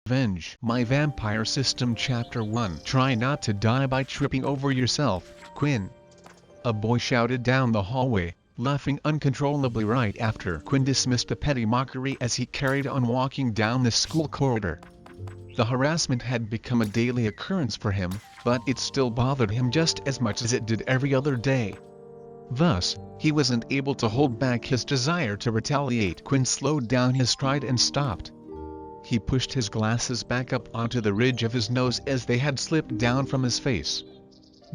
Revenge. My Vampire System Chapter 1. Try not to die by tripping over yourself, Quinn. A boy shouted down the hallway, laughing uncontrollably right after Quinn dismissed the petty mockery as he carried on walking down the school corridor. The harassment had become a daily occurrence for him, but it still bothered him just as much as it did every other day. Thus, he wasn't able to hold back his desire to retaliate. Quinn slowed down his stride and stopped. He pushed his glasses back up onto the ridge of his nose as they had slipped down from his face.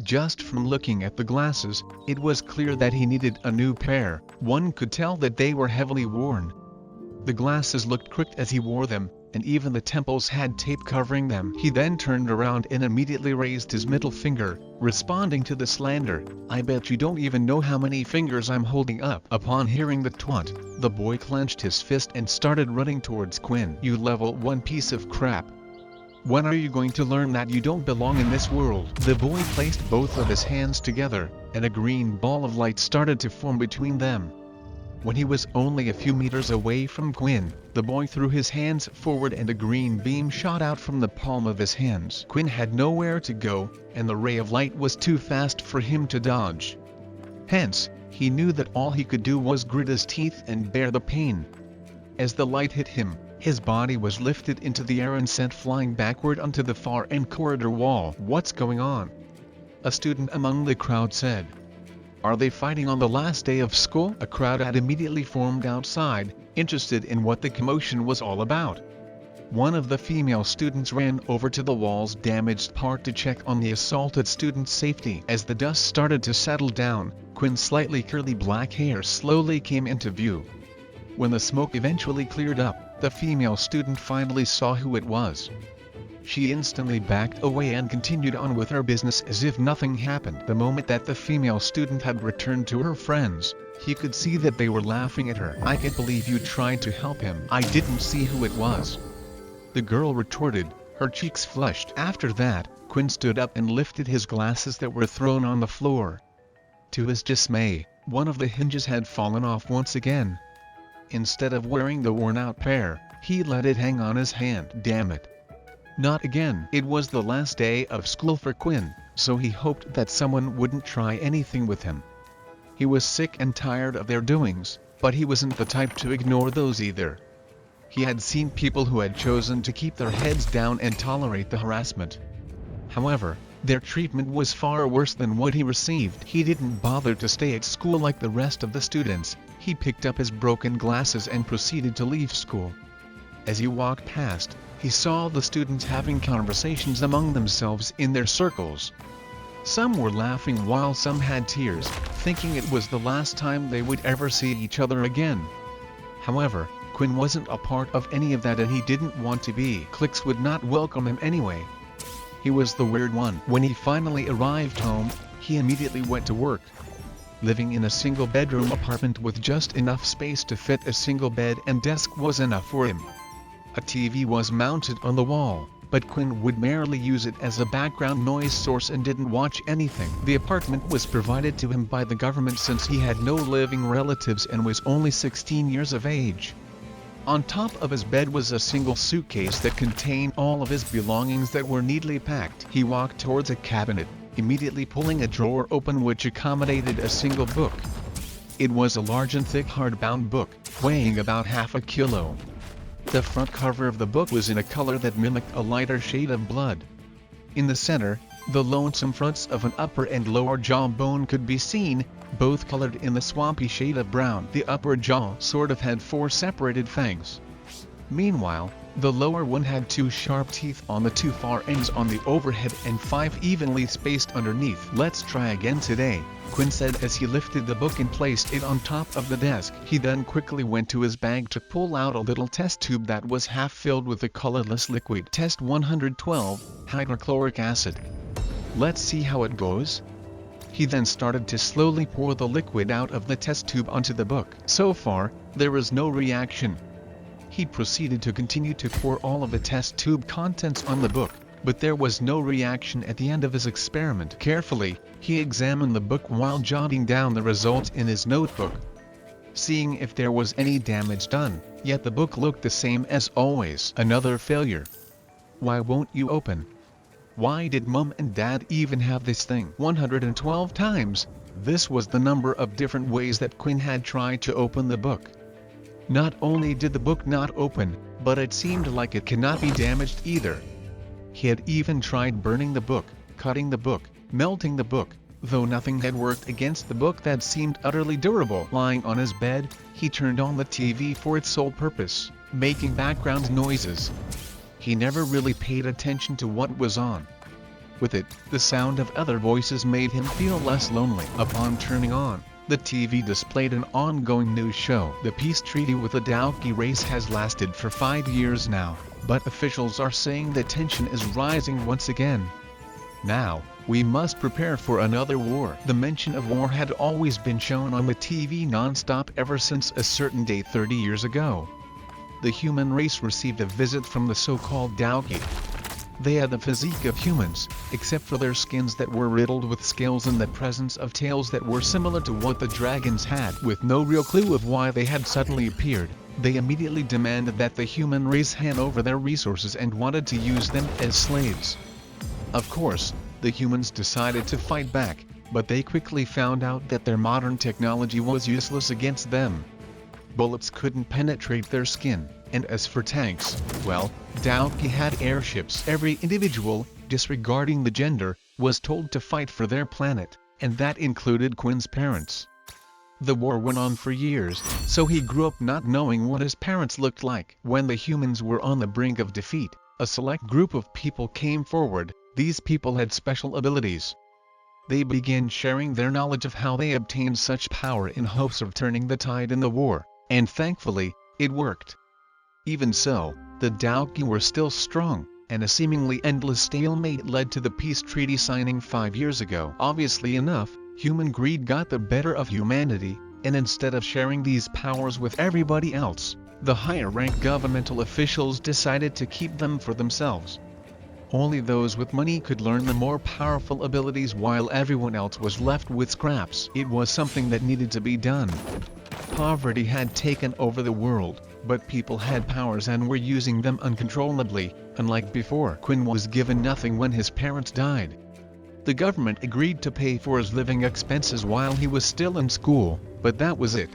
Just from looking at the glasses, it was clear that he needed a new pair. One could tell that they were heavily worn. The glasses looked crooked as he wore them, and even the temples had tape covering them. He then turned around and immediately raised his middle finger, responding to the slander. "I bet you don't even know how many fingers I'm holding up." Upon hearing the taunt, the boy clenched his fist and started running towards Quinn. "You level 1 piece of crap. When are you going to learn that you don't belong in this world?" The boy placed both of his hands together, and a green ball of light started to form between them. When he was only a few meters away from Quinn, the boy threw his hands forward and a green beam shot out from the palm of his hands. Quinn had nowhere to go, and the ray of light was too fast for him to dodge. Hence, he knew that all he could do was grit his teeth and bear the pain. As the light hit him, his body was lifted into the air and sent flying backward onto the far end corridor wall. "What's going on?" a student among the crowd said. "Are they fighting on the last day of school?" A crowd had immediately formed outside, interested in what the commotion was all about. One of the female students ran over to the wall's damaged part to check on the assaulted student's safety. As the dust started to settle down, Quinn's slightly curly black hair slowly came into view. When the smoke eventually cleared up, the female student finally saw who it was. She instantly backed away and continued on with her business as if nothing happened. The moment that the female student had returned to her friends, he could see that they were laughing at her. "I can't believe you tried to help him." "I didn't see who it was," the girl retorted, her cheeks flushed. After that, Quinn stood up and lifted his glasses that were thrown on the floor. To his dismay, one of the hinges had fallen off once again. Instead of wearing the worn-out pair, he let it hang on his hand. Damn it. Not again. It was the last day of school for Quinn, so he hoped that someone wouldn't try anything with him. He was sick and tired of their doings, but he wasn't the type to ignore those either. He had seen people who had chosen to keep their heads down and tolerate the harassment. However, their treatment was far worse than what he received. He didn't bother to stay at school like the rest of the students. He picked up his broken glasses and proceeded to leave school. As he walked past, he saw the students having conversations among themselves in their circles. Some were laughing while some had tears, thinking it was the last time they would ever see each other again. However, Quinn wasn't a part of any of that and he didn't want to be. Cliques would not welcome him anyway. He was the weird one. When he finally arrived home, he immediately went to work. Living in a single-bedroom apartment with just enough space to fit a single bed and desk was enough for him. A TV was mounted on the wall, but Quinn would merely use it as a background noise source and didn't watch anything. The apartment was provided to him by the government since he had no living relatives and was only 16 years of age. On top of his bed was a single suitcase that contained all of his belongings that were neatly packed. He walked towards a cabinet, immediately pulling a drawer open which accommodated a single book. It was a large and thick hardbound book, weighing about half a kilo. The front cover of the book was in a color that mimicked a lighter shade of blood. In the center, the lonesome fronts of an upper and lower jawbone could be seen, both colored in the swampy shade of brown. The upper jaw sort of had 4 separated fangs. Meanwhile, the lower one had 2 sharp teeth on the 2 far ends on the overhead and 5 evenly spaced underneath. "Let's try again today," Quinn said as he lifted the book and placed it on top of the desk. He then quickly went to his bag to pull out a little test tube that was half filled with a colorless liquid. "Test 112, hydrochloric acid. Let's see how it goes." He then started to slowly pour the liquid out of the test tube onto the book. So far, there was no reaction. He proceeded to continue to pour all of the test tube contents on the book, but there was no reaction at the end of his experiment. Carefully, he examined the book while jotting down the results in his notebook. seeing if there was any damage done, yet the book looked the same as always. Another failure. Why won't you open? Why did Mum and Dad even have this thing? 112 times. This was the number of different ways that Quinn had tried to open the book. Not only did the book not open, but it seemed like it cannot be damaged either. He had even tried burning the book, cutting the book, melting the book, though nothing had worked against the book that seemed utterly durable. Lying on his bed, he turned on the TV for its sole purpose, making background noises. He never really paid attention to what was on. With it, the sound of other voices made him feel less lonely. Upon turning on, the TV displayed an ongoing news show. The peace treaty with the Dalki race has lasted for 5 years now, but officials are saying the tension is rising once again. Now, we must prepare for another war. The mention of war had always been shown on the TV non-stop ever since a certain date 30 years ago. The human race received a visit from the so-called Dalki. They had the physique of humans, except for their skins that were riddled with scales and the presence of tails that were similar to what the dragons had. With no real clue of why they had suddenly appeared, they immediately demanded that the human race hand over their resources and wanted to use them as slaves. Of course, the humans decided to fight back, but they quickly found out that their modern technology was useless against them. Bullets couldn't penetrate their skin, and as for tanks, well, Dalki had airships. Every individual, disregarding the gender, was told to fight for their planet, and that included Quinn's parents. The war went on for years, so he grew up not knowing what his parents looked like. When the humans were on the brink of defeat, a select group of people came forward. These people had special abilities. They began sharing their knowledge of how they obtained such power in hopes of turning the tide in the war, and thankfully, it worked. Even so, the Dalki were still strong, and a seemingly endless stalemate led to the peace treaty signing 5 years ago. Obviously enough, human greed got the better of humanity, and instead of sharing these powers with everybody else, the higher-ranked governmental officials decided to keep them for themselves. Only those with money could learn the more powerful abilities while everyone else was left with scraps. It was something that needed to be done. Poverty had taken over the world, but people had powers and were using them uncontrollably, unlike before. Quinn was given nothing when his parents died. The government agreed to pay for his living expenses while he was still in school, but that was it.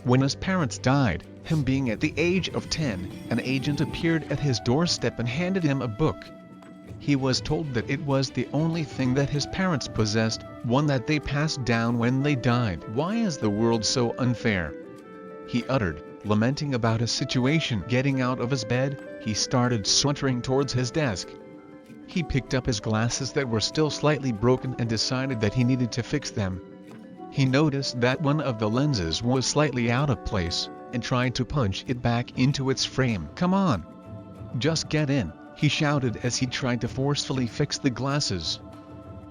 When his parents died, him being at the age of 10, an agent appeared at his doorstep and handed him a book. He was told that it was the only thing that his parents possessed, one that they passed down when they died. Why is the world so unfair? He uttered, lamenting about his situation. Getting out of his bed, he started sauntering towards his desk. He picked up his glasses that were still slightly broken and decided that he needed to fix them. He noticed that one of the lenses was slightly out of place, and tried to punch it back into its frame. "Come on! Just get in!" he shouted as he tried to forcefully fix the glasses.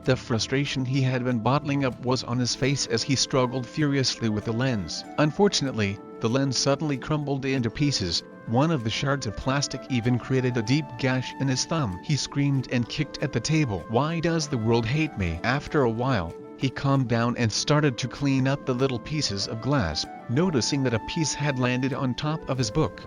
The frustration he had been bottling up was on his face as he struggled furiously with the lens. Unfortunately, the lens suddenly crumbled into pieces. One of the shards of plastic even created a deep gash in his thumb. He screamed and kicked at the table. Why does the world hate me? After a while, he calmed down and started to clean up the little pieces of glass, noticing that a piece had landed on top of his book.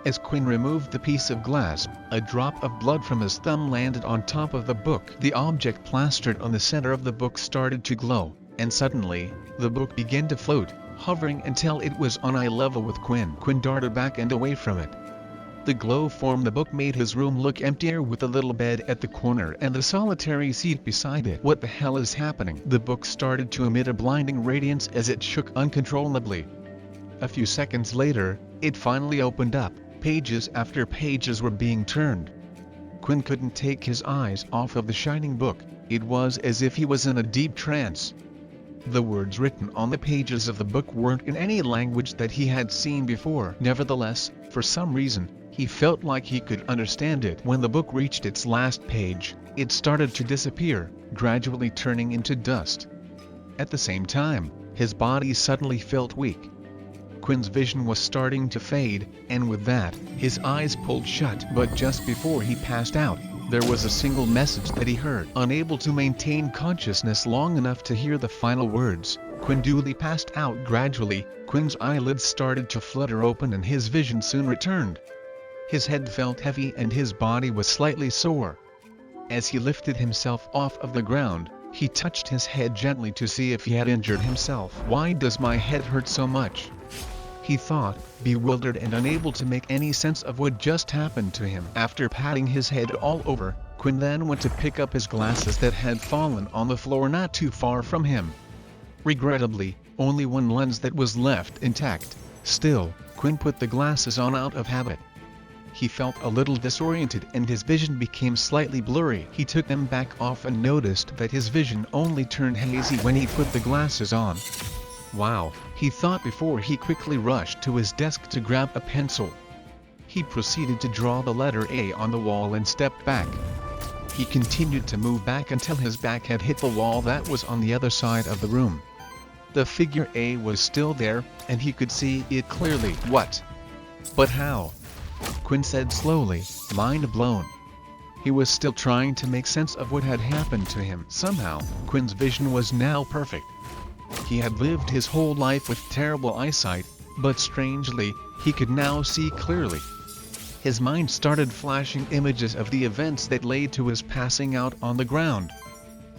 As Quinn removed the piece of glass, a drop of blood from his thumb landed on top of the book. The object plastered on the center of the book started to glow, and suddenly, the book began to float, hovering until it was on eye level with Quinn. Quinn darted back and away from it. The glow from the book made his room look emptier with the little bed at the corner and the solitary seat beside it. What the hell is happening? The book started to emit a blinding radiance as it shook uncontrollably. A few seconds later, it finally opened up. Pages after pages were being turned. Quinn couldn't take his eyes off of the shining book. It was as if he was in a deep trance. The words written on the pages of the book weren't in any language that he had seen before. Nevertheless, for some reason, he felt like he could understand it. When the book reached its last page, it started to disappear, gradually turning into dust. At the same time, his body suddenly felt weak. Quinn's vision was starting to fade, and with that, his eyes pulled shut. But just before he passed out, there was a single message that he heard. Unable to maintain consciousness long enough to hear the final words, Quinn duly passed out. Gradually, Quinn's eyelids started to flutter open and his vision soon returned. His head felt heavy and his body was slightly sore. As he lifted himself off of the ground, he touched his head gently to see if he had injured himself. "Why does my head hurt so much?" he thought, bewildered and unable to make any sense of what just happened to him. After patting his head all over, Quinn then went to pick up his glasses that had fallen on the floor not too far from him. Regrettably, only one lens that was left intact. Still, Quinn put the glasses on out of habit. He felt a little disoriented and his vision became slightly blurry. He took them back off and noticed that his vision only turned hazy when he put the glasses on. Wow, he thought before he quickly rushed to his desk to grab a pencil. He proceeded to draw the letter A on the wall and stepped back. He continued to move back until his back had hit the wall that was on the other side of the room. The figure A was still there, and he could see it clearly. What? But how? Quinn said slowly, mind blown. He was still trying to make sense of what had happened to him. Somehow, Quinn's vision was now perfect. He had lived his whole life with terrible eyesight, but strangely, he could now see clearly. His mind started flashing images of the events that led to his passing out on the ground.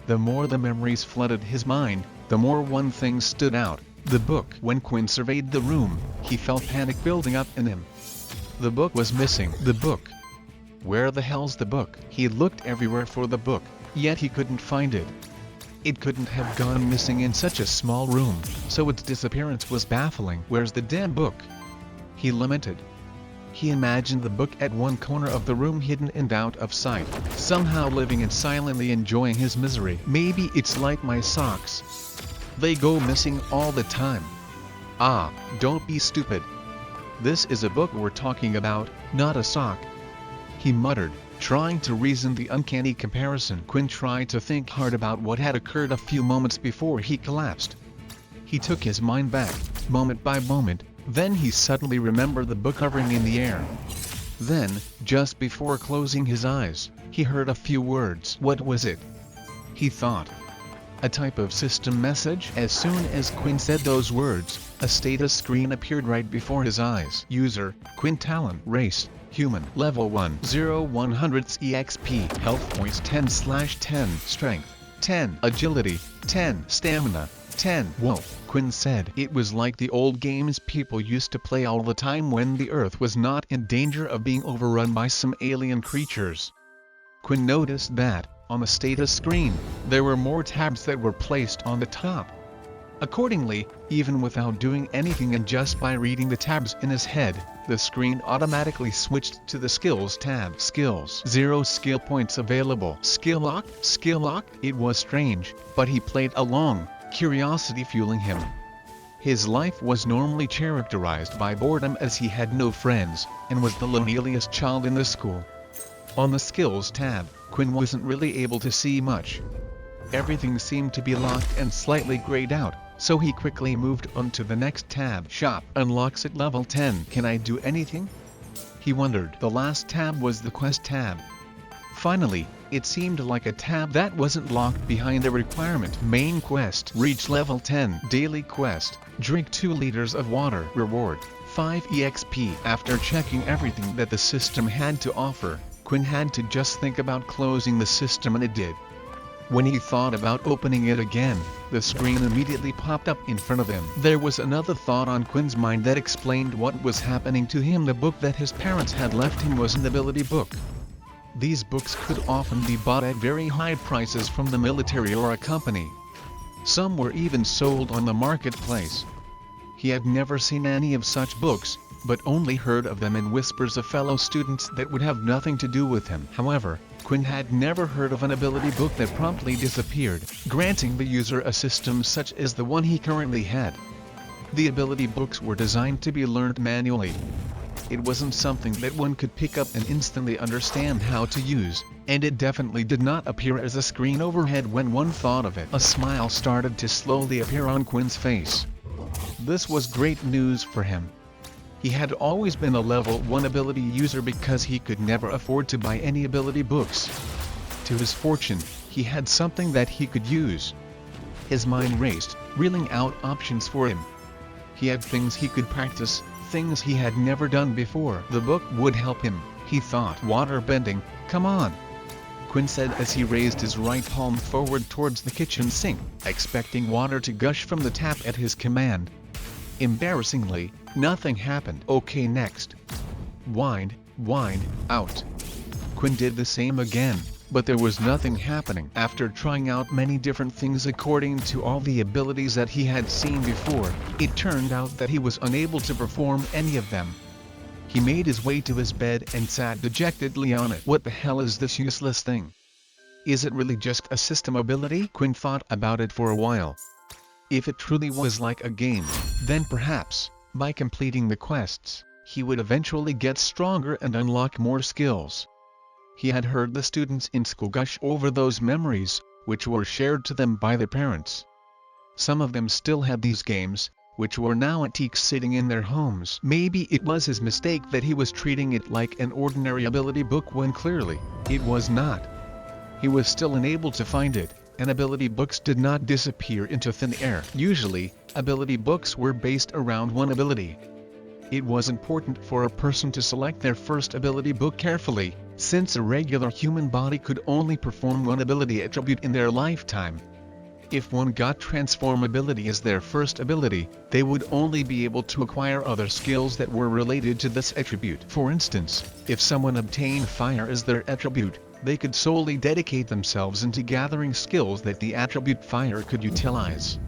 The more the memories flooded his mind, the more one thing stood out, the book. When Quinn surveyed the room, he felt panic building up in him. The book was missing. The book. Where the hell's the book? He looked everywhere for the book, yet he couldn't find it. It couldn't have gone missing in such a small room, so its disappearance was baffling. Where's the damn book? He lamented. He imagined the book at one corner of the room, hidden and out of sight, somehow living and silently enjoying his misery. Maybe it's like my socks. They go missing all the time. Ah, don't be stupid. This is a book we're talking about, not a sock. He muttered, trying to reason the uncanny comparison. Quinn tried to think hard about what had occurred a few moments before he collapsed. He took his mind back, moment by moment, then he suddenly remembered the book hovering in the air. Then, just before closing his eyes, he heard a few words. What was it? He thought. A type of system message? As soon as Quinn said those words, a status screen appeared right before his eyes. User, Quinn Talen. Race, Human. Level 1. 0/100 EXP. Health points 10/10. Strength, 10. Agility, 10. Stamina, 10. Whoa, Quinn said. It was like the old games people used to play all the time when the Earth was not in danger of being overrun by some alien creatures. Quinn noticed that, on the status screen, there were more tabs that were placed on the top. Accordingly, even without doing anything and just by reading the tabs in his head, the screen automatically switched to the Skills tab. Skills. 0 skill points available. Skill lock? Skill lock? It was strange, but he played along, curiosity fueling him. His life was normally characterized by boredom as he had no friends, and was the loneliest child in the school. On the Skills tab, Quinn wasn't really able to see much. Everything seemed to be locked and slightly grayed out, so he quickly moved on to the next tab. Shop unlocks at level 10. Can I do anything? He wondered. The last tab was the Quest tab. Finally, it seemed like a tab that wasn't locked behind a requirement. Main Quest. Reach level 10. Daily Quest. Drink 2 liters of water. Reward, 5 EXP. After checking everything that the system had to offer, Quinn had to just think about closing the system, and it did. When he thought about opening it again, the screen immediately popped up in front of him. There was another thought on Quinn's mind that explained what was happening to him. The book that his parents had left him was an ability book. These books could often be bought at very high prices from the military or a company. Some were even sold on the marketplace. He had never seen any of such books, but only heard of them in whispers of fellow students that would have nothing to do with him. However, Quinn had never heard of an ability book that promptly disappeared, granting the user a system such as the one he currently had. The ability books were designed to be learned manually. It wasn't something that one could pick up and instantly understand how to use, and it definitely did not appear as a screen overhead when one thought of it. A smile started to slowly appear on Quinn's face. This was great news for him. He had always been a level 1 ability user because he could never afford to buy any ability books. To his fortune, he had something that he could use. His mind raced, reeling out options for him. He had things he could practice, things he had never done before. The book would help him, he thought. Water bending, come on, Quinn said as he raised his right palm forward towards the kitchen sink, expecting water to gush from the tap at his command. Embarrassingly, nothing happened. Okay, next. Wind, out. Quinn did the same again, but there was nothing happening. After trying out many different things according to all the abilities that he had seen before, it turned out that he was unable to perform any of them. He made his way to his bed and sat dejectedly on it. What the hell is this useless thing? Is it really just a system ability? Quinn thought about it for a while. If it truly was like a game, then perhaps, by completing the quests, he would eventually get stronger and unlock more skills. He had heard the students in school gush over those memories, which were shared to them by their parents. Some of them still had these games, which were now antiques sitting in their homes. Maybe it was his mistake that he was treating it like an ordinary ability book when clearly, it was not. He was still unable to find it, and ability books did not disappear into thin air. Usually, ability books were based around one ability. It was important for a person to select their first ability book carefully, since a regular human body could only perform one ability attribute in their lifetime. If one got transform ability as their first ability, they would only be able to acquire other skills that were related to this attribute. For instance, if someone obtained fire as their attribute, they could solely dedicate themselves into gathering skills that the attribute fire could utilize.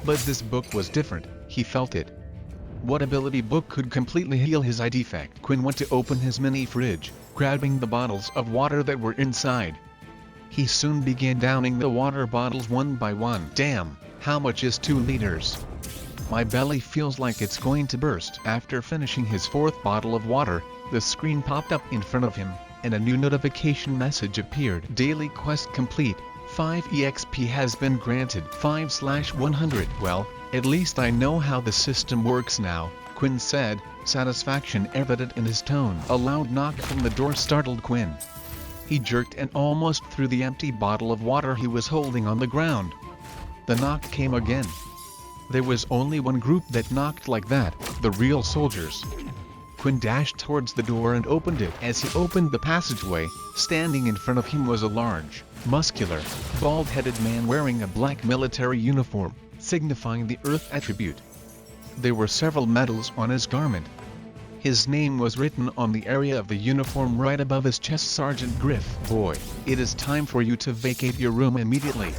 But this book was different, he felt it. What ability book could completely heal his eye defect? Quinn went to open his mini fridge, grabbing the bottles of water that were inside. He soon began downing the water bottles one by one. Damn, how much is 2 liters? My belly feels like it's going to burst. After finishing his 4th bottle of water, the screen popped up in front of him, and a new notification message appeared. Daily quest complete, 5 EXP has been granted. 5/100. Well, at least I know how the system works now, Quinn said, satisfaction evident in his tone. A loud knock from the door startled Quinn. He jerked and almost threw the empty bottle of water he was holding on the ground. The knock came again. There was only one group that knocked like that, the real soldiers. Quinn dashed towards the door and opened it. As he opened the passageway, standing in front of him was a large, muscular, bald-headed man wearing a black military uniform, signifying the Earth attribute. There were several medals on his garment. His name was written on the area of the uniform right above his chest. Sergeant Griff. Boy, it is time for you to vacate your room immediately.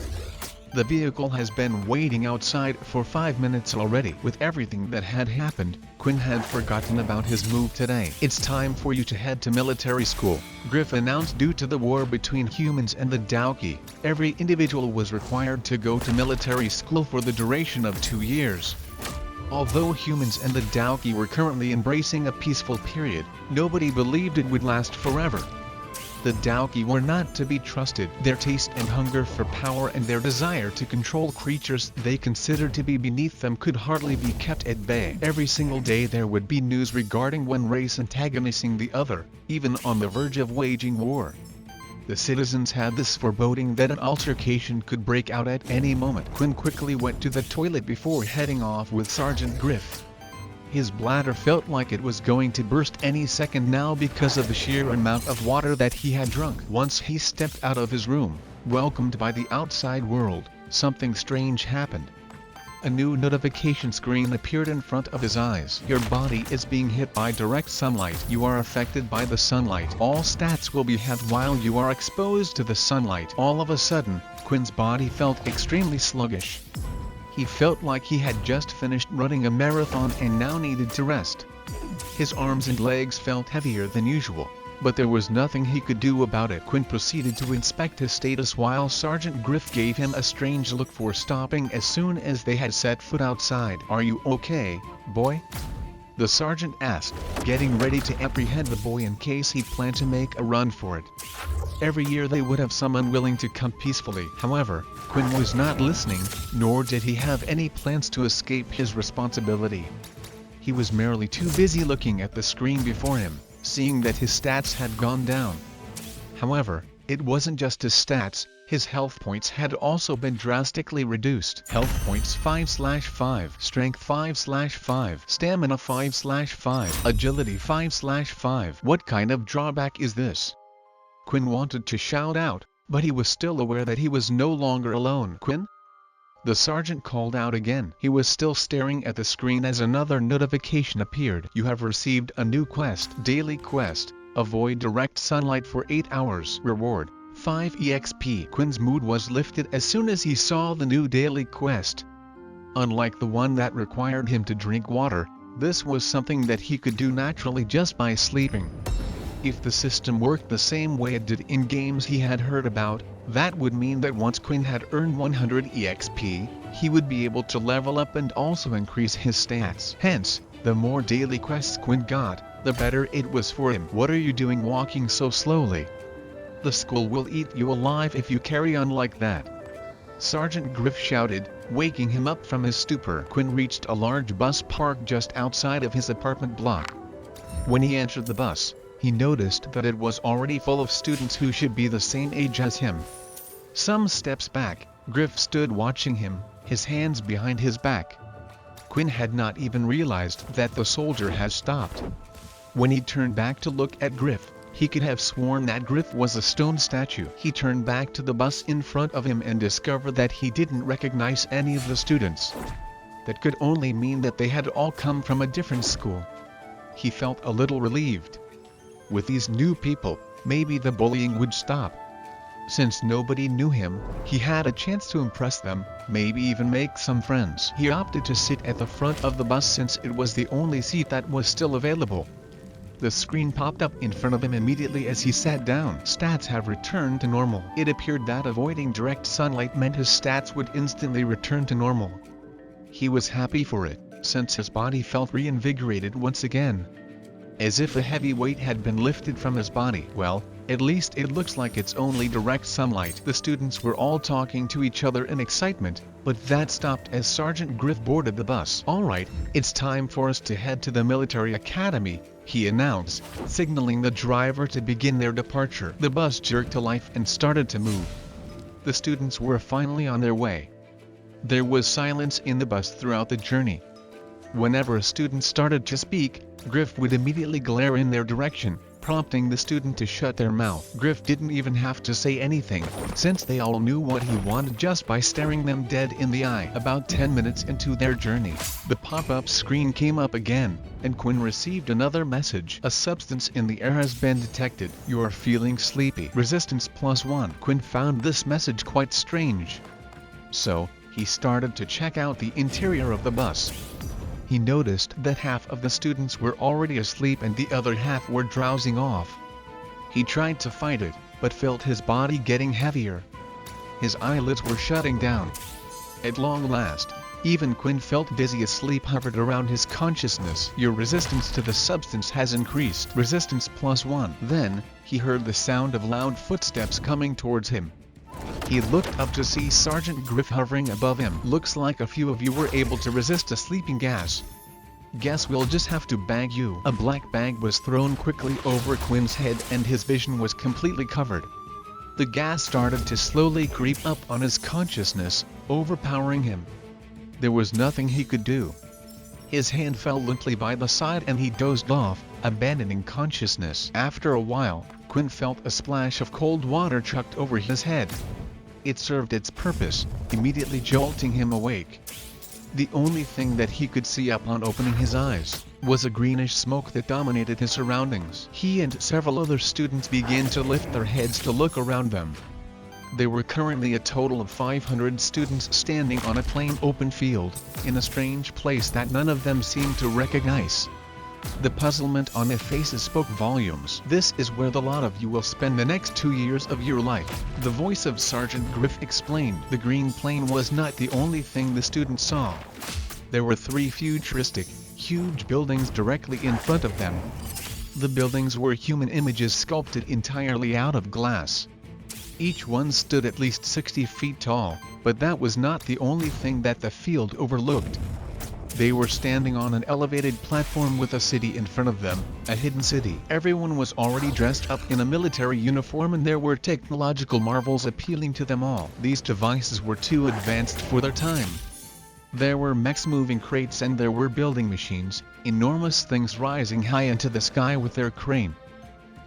The vehicle has been waiting outside for 5 minutes already. With everything that had happened, Quinn had forgotten about his move today. It's time for you to head to military school, Griff announced. Due to the war between humans and the Dauki, every individual was required to go to military school for the duration of 2 years. Although humans and the Dauki were currently embracing a peaceful period, nobody believed it would last forever. The Dauki were not to be trusted. Their taste and hunger for power and their desire to control creatures they considered to be beneath them could hardly be kept at bay. Every single day there would be news regarding one race antagonizing the other, even on the verge of waging war. The citizens had this foreboding that an altercation could break out at any moment. Quinn quickly went to the toilet before heading off with Sergeant Griff. His bladder felt like it was going to burst any second now because of the sheer amount of water that he had drunk. Once he stepped out of his room, welcomed by the outside world, something strange happened. A new notification screen appeared in front of his eyes. Your body is being hit by direct sunlight. You are affected by the sunlight. All stats will be halved while you are exposed to the sunlight. All of a sudden, Quinn's body felt extremely sluggish. He felt like he had just finished running a marathon and now needed to rest. His arms and legs felt heavier than usual, but there was nothing he could do about it. Quinn proceeded to inspect his status while Sergeant Griff gave him a strange look for stopping as soon as they had set foot outside. Are you okay, boy? The sergeant asked, getting ready to apprehend the boy in case he planned to make a run for it. Every year they would have someone willing to come peacefully. However, Quinn was not listening, nor did he have any plans to escape his responsibility. He was merely too busy looking at the screen before him, seeing that his stats had gone down. However, it wasn't just his stats, His health points had also been drastically reduced. Health points 5/5, Strength 5/5, Stamina 5/5, Agility 5/5. What kind of drawback is this? Quinn wanted to shout out, but he was still aware that he was no longer alone. Quinn? The sergeant called out again. He was still staring at the screen as another notification appeared. You have received a new quest. Daily quest. Avoid direct sunlight for 8 hours. Reward 5 EXP. Quinn's mood was lifted as soon as he saw the new daily quest. Unlike the one that required him to drink water, this was something that he could do naturally just by sleeping. If the system worked the same way it did in games he had heard about, that would mean that once Quinn had earned 100 EXP, he would be able to level up and also increase his stats. Hence, the more daily quests Quinn got, the better it was for him. What are you doing walking so slowly? The school will eat you alive if you carry on like that. Sergeant Griff shouted, waking him up from his stupor. Quinn reached a large bus parked just outside of his apartment block. When he entered the bus, he noticed that it was already full of students who should be the same age as him. Some steps back, Griff stood watching him, his hands behind his back. Quinn had not even realized that the soldier had stopped. When he turned back to look at Griff, he could have sworn that Griff was a stone statue. He turned back to the bus in front of him and discovered that he didn't recognize any of the students. That could only mean that they had all come from a different school. He felt a little relieved. With these new people, maybe the bullying would stop. Since nobody knew him, he had a chance to impress them, maybe even make some friends. He opted to sit at the front of the bus since it was the only seat that was still available. The screen popped up in front of him immediately as he sat down. Stats have returned to normal. It appeared that avoiding direct sunlight meant his stats would instantly return to normal. He was happy for it, since his body felt reinvigorated once again. As if a heavy weight had been lifted from his body. Well, at least it looks like it's only direct sunlight. The students were all talking to each other in excitement, but that stopped as Sergeant Griff boarded the bus. "Alright, it's time for us to head to the military academy," he announced, signaling the driver to begin their departure. The bus jerked to life and started to move. The students were finally on their way. There was silence in the bus throughout the journey. Whenever a student started to speak, Griff would immediately glare in their direction, prompting the student to shut their mouth. Griff didn't even have to say anything, since they all knew what he wanted just by staring them dead in the eye. About 10 minutes into their journey, the pop-up screen came up again, and Quinn received another message. A substance in the air has been detected. You are feeling sleepy. Resistance +1. Quinn found this message quite strange. So, he started to check out the interior of the bus. He noticed that half of the students were already asleep and the other half were drowsing off. He tried to fight it, but felt his body getting heavier. His eyelids were shutting down. At long last, even Quinn felt dizzy as sleep hovered around his consciousness. Your resistance to the substance has increased. Resistance +1. Then, he heard the sound of loud footsteps coming towards him. He looked up to see Sergeant Griff hovering above him. Looks like a few of you were able to resist a sleeping gas. Guess we'll just have to bag you. A black bag was thrown quickly over Quinn's head and his vision was completely covered. The gas started to slowly creep up on his consciousness, overpowering him. There was nothing he could do. His hand fell limply by the side and he dozed off, abandoning consciousness. After a while, Quinn felt a splash of cold water chucked over his head. It served its purpose, immediately jolting him awake. The only thing that he could see upon opening his eyes was a greenish smoke that dominated his surroundings. He and several other students began to lift their heads to look around them. There were currently a total of 500 students standing on a plain open field, in a strange place that none of them seemed to recognize. The puzzlement on their faces spoke volumes. This is where the lot of you will spend the next 2 years of your life, the voice of Sergeant Griff explained. The green plane was not the only thing the students saw. There were 3 futuristic, huge buildings directly in front of them. The buildings were human images sculpted entirely out of glass. Each one stood at least 60 feet tall, but that was not the only thing that the field overlooked. They were standing on an elevated platform with a city in front of them, a hidden city. Everyone was already dressed up in a military uniform and there were technological marvels appealing to them all. These devices were too advanced for their time. There were mechs moving crates and there were building machines, enormous things rising high into the sky with their crane.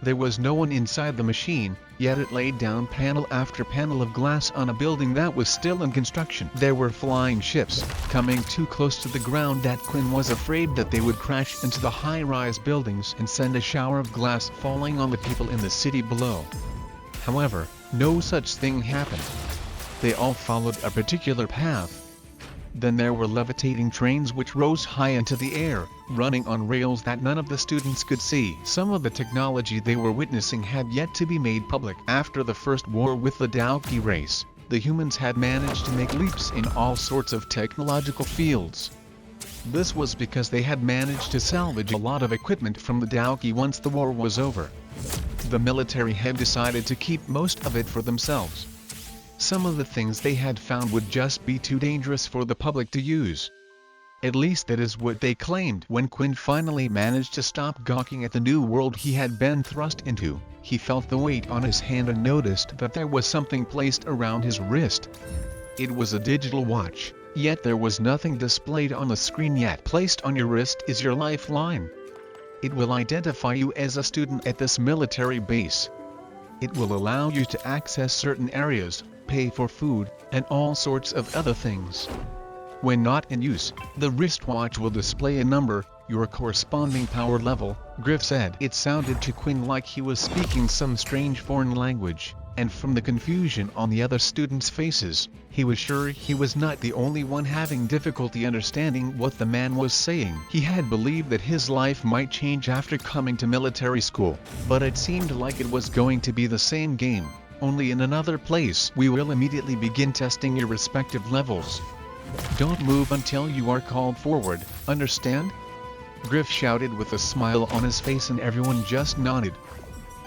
There was no one inside the machine, yet it laid down panel after panel of glass on a building that was still in construction. There were flying ships, coming too close to the ground that Quinn was afraid that they would crash into the high-rise buildings and send a shower of glass falling on the people in the city below. However, no such thing happened. They all followed a particular path. Then there were levitating trains which rose high into the air, running on rails that none of the students could see. Some of the technology they were witnessing had yet to be made public. After the first war with the Daoki race, the humans had managed to make leaps in all sorts of technological fields. This was because they had managed to salvage a lot of equipment from the Daoki once the war was over. The military had decided to keep most of it for themselves. Some of the things they had found would just be too dangerous for the public to use. At least that is what they claimed. When Quinn finally managed to stop gawking at the new world he had been thrust into, he felt the weight on his hand and noticed that there was something placed around his wrist. It was a digital watch, yet there was nothing displayed on the screen yet. Placed on your wrist is your lifeline. It will identify you as a student at this military base. It will allow you to access certain areas, pay for food, and all sorts of other things. When not in use, the wristwatch will display a number, your corresponding power level, Griff said. It sounded to Quinn like he was speaking some strange foreign language, and from the confusion on the other students' faces, he was sure he was not the only one having difficulty understanding what the man was saying. He had believed that his life might change after coming to military school, but it seemed like it was going to be the same game, only in another place. We will immediately begin testing your respective levels. Don't move until you are called forward, understand? Griff shouted with a smile on his face and everyone just nodded.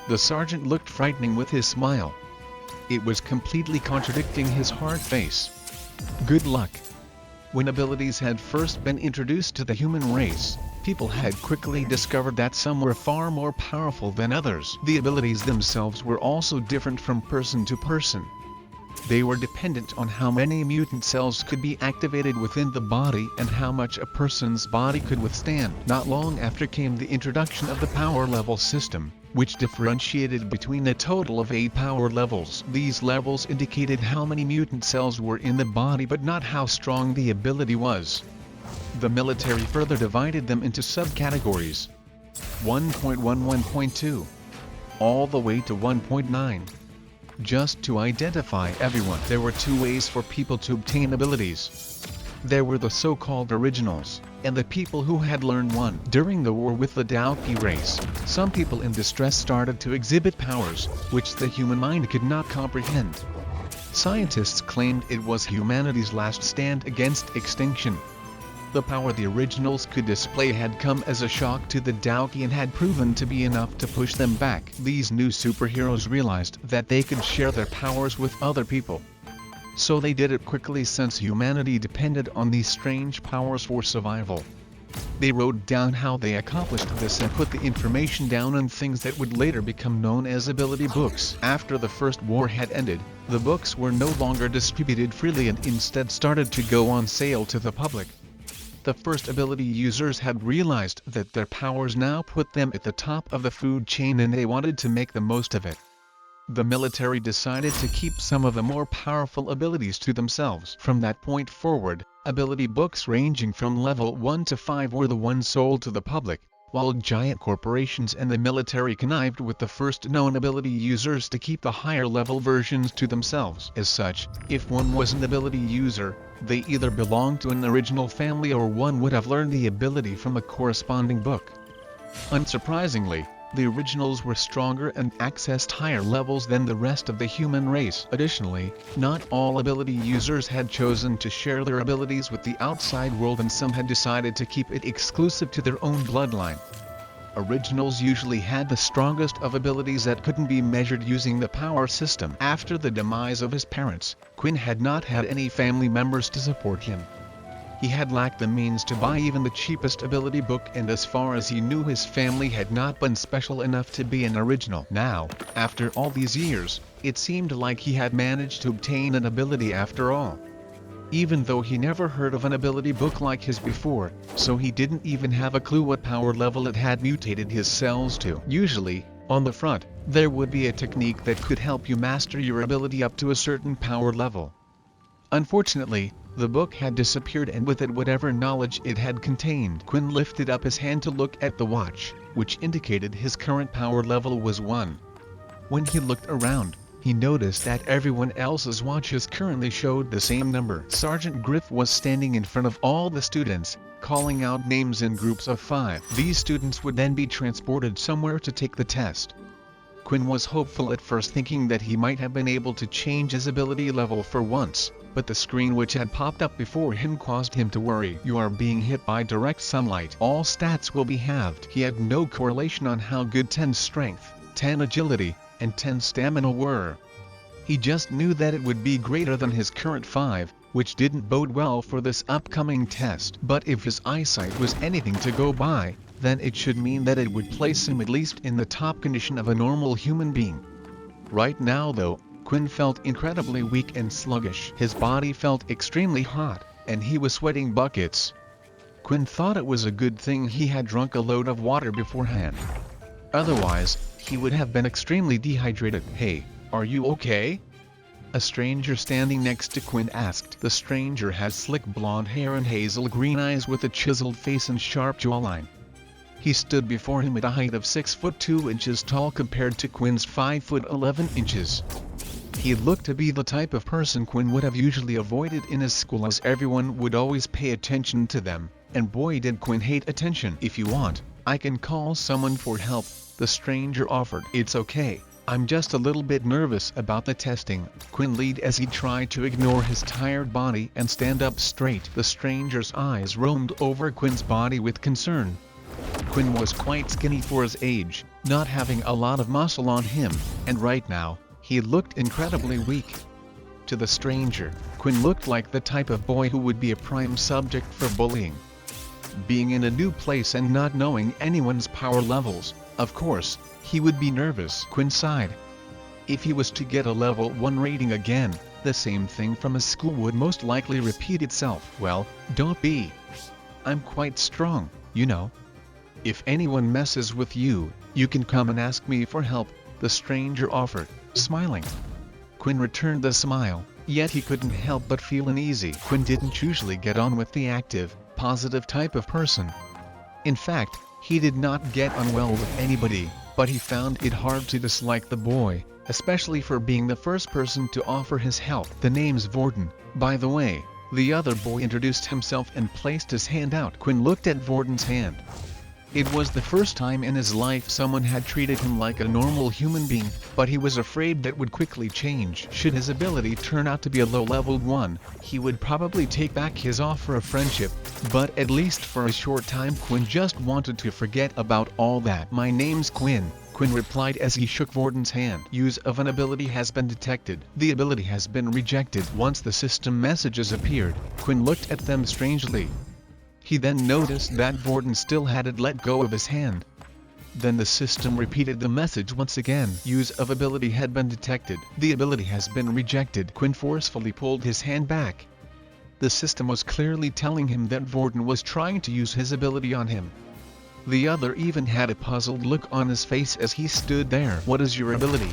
The sergeant looked frightening with his smile. It was completely contradicting his hard face. Good luck. When abilities had first been introduced to the human race, people had quickly discovered that some were far more powerful than others. The abilities themselves were also different from person to person. They were dependent on how many mutant cells could be activated within the body and how much a person's body could withstand. Not long after came the introduction of the power level system, which differentiated between a total of 8 power levels. These levels indicated how many mutant cells were in the body but not how strong the ability was. The military further divided them into subcategories. 1.11.2 all the way to 1.9. Just to identify everyone, there were 2 ways for people to obtain abilities. There were the so-called originals, and the people who had learned one. During the war with the Daoki race, some people in distress started to exhibit powers, which the human mind could not comprehend. Scientists claimed it was humanity's last stand against extinction. The power the originals could display had come as a shock to the Daoki and had proven to be enough to push them back. These new superheroes realized that they could share their powers with other people. So they did it quickly since humanity depended on these strange powers for survival. They wrote down how they accomplished this and put the information down in things that would later become known as ability books. After the first war had ended, the books were no longer distributed freely and instead started to go on sale to the public. The first ability users had realized that their powers now put them at the top of the food chain and they wanted to make the most of it. The military decided to keep some of the more powerful abilities to themselves. From that point forward, ability books ranging from level 1 to 5 were the ones sold to the public, while giant corporations and the military connived with the first known ability users to keep the higher level versions to themselves. As such, if one was an ability user, they either belonged to an original family or one would have learned the ability from a corresponding book. Unsurprisingly, the originals were stronger and accessed higher levels than the rest of the human race. Additionally, not all ability users had chosen to share their abilities with the outside world and some had decided to keep it exclusive to their own bloodline. Originals usually had the strongest of abilities that couldn't be measured using the power system. After the demise of his parents, Quinn had not had any family members to support him. He had lacked the means to buy even the cheapest ability book, and as far as he knew, his family had not been special enough to be an original. Now, after all these years, it seemed like he had managed to obtain an ability after all. Even though he never heard of an ability book like his before, so he didn't even have a clue what power level it had mutated his cells to. Usually, on the front, there would be a technique that could help you master your ability up to a certain power level. Unfortunately, the book had disappeared, and with it whatever knowledge it had contained. Quinn lifted up his hand to look at the watch, which indicated his current power level was 1. When he looked around, he noticed that everyone else's watches currently showed the same number. Sergeant Griff was standing in front of all the students, calling out names in groups of 5. These students would then be transported somewhere to take the test. Quinn was hopeful at first, thinking that he might have been able to change his ability level for once, but the screen which had popped up before him caused him to worry. You are being hit by direct sunlight. All stats will be halved. He had no correlation on how good 10 strength, 10 agility, and 10 stamina were. He just knew that it would be greater than his current 5, which didn't bode well for this upcoming test. But if his eyesight was anything to go by, then it should mean that it would place him at least in the top condition of a normal human being. Right now though, Quinn felt incredibly weak and sluggish. His body felt extremely hot, and he was sweating buckets. Quinn thought it was a good thing he had drunk a load of water beforehand. Otherwise, he would have been extremely dehydrated. "Hey, are you okay?" A stranger standing next to Quinn asked. The stranger had slick blonde hair and hazel green eyes with a chiseled face and sharp jawline. He stood before him at a height of 6 foot 2 inches tall compared to Quinn's 5 foot 11 inches. He looked to be the type of person Quinn would have usually avoided in his school, as everyone would always pay attention to them, and boy did Quinn hate attention. "If you want, I can call someone for help," the stranger offered. "It's okay, I'm just a little bit nervous about the testing," Quinn lied as he tried to ignore his tired body and stand up straight. The stranger's eyes roamed over Quinn's body with concern. Quinn was quite skinny for his age, not having a lot of muscle on him, and right now, he looked incredibly weak. To the stranger, Quinn looked like the type of boy who would be a prime subject for bullying. Being in a new place and not knowing anyone's power levels, of course, he would be nervous. Quinn sighed. If he was to get a level 1 rating again, the same thing from his school would most likely repeat itself. "Well, don't be. I'm quite strong, you know. If anyone messes with you, you can come and ask me for help," the stranger offered, smiling. Quinn returned the smile, yet he couldn't help but feel uneasy. Quinn didn't usually get on with the active, positive type of person. In fact, he did not get on well with anybody, but he found it hard to dislike the boy, especially for being the first person to offer his help. "The name's Vorden, by the way," the other boy introduced himself and placed his hand out. Quinn looked at Vorden's hand. It was the first time in his life someone had treated him like a normal human being, but he was afraid that would quickly change. Should his ability turn out to be a low-leveled one, he would probably take back his offer of friendship, but at least for a short time Quinn just wanted to forget about all that. "My name's Quinn," Quinn replied as he shook Vorden's hand. "Use of an ability has been detected. The ability has been rejected." Once the system messages appeared, Quinn looked at them strangely. He then noticed that Vorden still hadn't let go of his hand. Then the system repeated the message once again. "Use of ability had been detected. The ability has been rejected." Quinn forcefully pulled his hand back. The system was clearly telling him that Vorden was trying to use his ability on him. The other even had a puzzled look on his face as he stood there. "What is your ability?"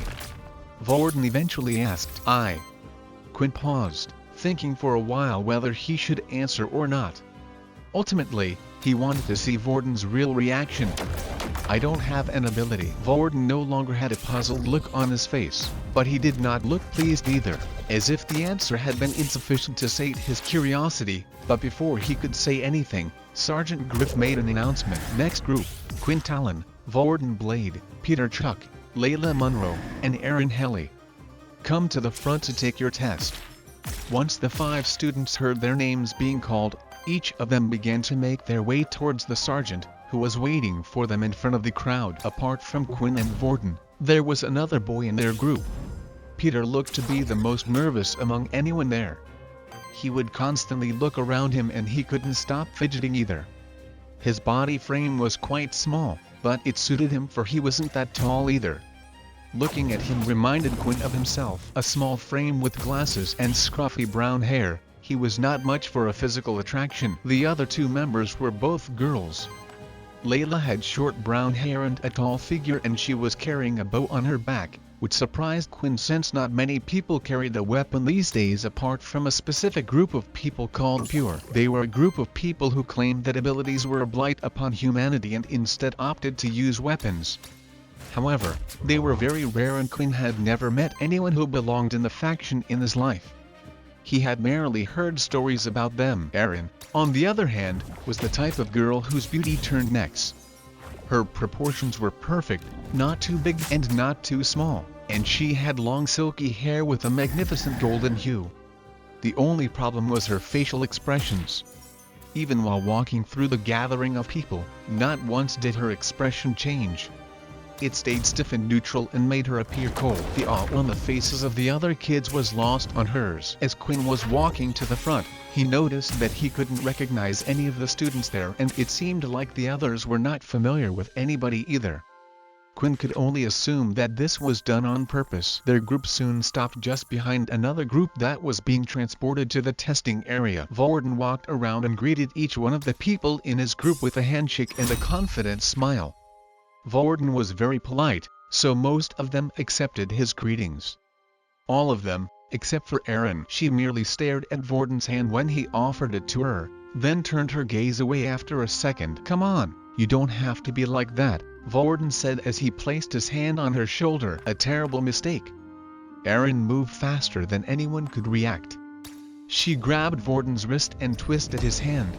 Vorden eventually asked. "I." Quinn paused, thinking for a while whether he should answer or not. Ultimately, he wanted to see Vorden's real reaction. "I don't have an ability." Vorden no longer had a puzzled look on his face, but he did not look pleased either, as if the answer had been insufficient to sate his curiosity. But before he could say anything, Sergeant Griff made an announcement. "Next group, Quinn Talen, Vorden Blade, Peter Chuck, Layla Munro, and Aaron Helly. Come to the front to take your test." Once the 5 students heard their names being called, each of them began to make their way towards the sergeant, who was waiting for them in front of the crowd. Apart from Quinn and Vorden, there was another boy in their group. Peter looked to be the most nervous among anyone there. He would constantly look around him and he couldn't stop fidgeting either. His body frame was quite small, but it suited him for he wasn't that tall either. Looking at him reminded Quinn of himself, a small frame with glasses and scruffy brown hair. He was not much for a physical attraction. The other two members were both girls. Layla had short brown hair and a tall figure, and she was carrying a bow on her back, which surprised Quinn since not many people carried a weapon these days apart from a specific group of people called Pure. They were a group of people who claimed that abilities were a blight upon humanity and instead opted to use weapons. However, they were very rare and Quinn had never met anyone who belonged in the faction in his life. He had merely heard stories about them. Erin, on the other hand, was the type of girl whose beauty turned necks. Her proportions were perfect, not too big and not too small, and she had long silky hair with a magnificent golden hue. The only problem was her facial expressions. Even while walking through the gathering of people, not once did her expression change. It stayed stiff and neutral and made her appear cold. The awe on the faces of the other kids was lost on hers. As Quinn was walking to the front, he noticed that he couldn't recognize any of the students there, and it seemed like the others were not familiar with anybody either. Quinn could only assume that this was done on purpose. Their group soon stopped just behind another group that was being transported to the testing area. Vorden walked around and greeted each one of the people in his group with a handshake and a confident smile. Vorden was very polite, so most of them accepted his greetings. All of them, except for Erin. She merely stared at Vorden's hand when he offered it to her, then turned her gaze away after a second. "Come on, you don't have to be like that," Vorden said as he placed his hand on her shoulder. A terrible mistake. Erin moved faster than anyone could react. She grabbed Vorden's wrist and twisted his hand.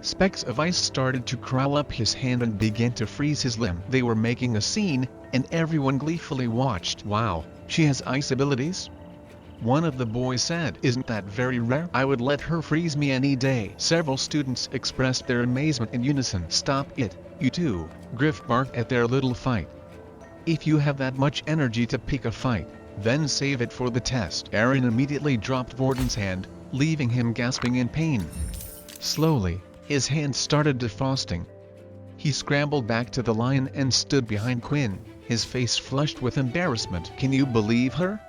Specks of ice started to crawl up his hand and began to freeze his limb. They were making a scene, and everyone gleefully watched. "Wow, she has ice abilities?" one of the boys said. "Isn't that very rare? I would let her freeze me any day." Several students expressed their amazement in unison. "Stop it, you two," Griff barked at their little fight. "If you have that much energy to pick a fight, then save it for the test." Erin immediately dropped Vorden's hand, leaving him gasping in pain. Slowly, his hand started defrosting. He scrambled back to the line and stood behind Quinn, his face flushed with embarrassment. "Can you believe her?"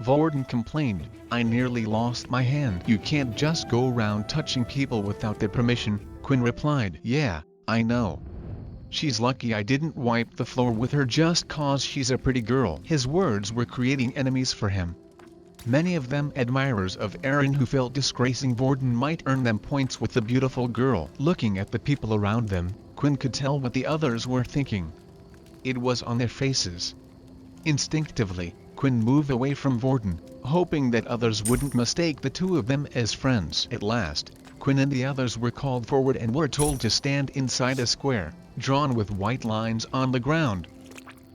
Vorden complained. "I nearly lost my hand." "You can't just go around touching people without their permission," Quinn replied. "Yeah, I know. She's lucky I didn't wipe the floor with her just cause she's a pretty girl." His words were creating enemies for him. Many of them admirers of Erin who felt disgracing Vorden might earn them points with the beautiful girl. Looking at the people around them, Quinn could tell what the others were thinking. It was on their faces. Instinctively, Quinn moved away from Vorden, hoping that others wouldn't mistake the two of them as friends. At last, Quinn and the others were called forward and were told to stand inside a square, drawn with white lines on the ground.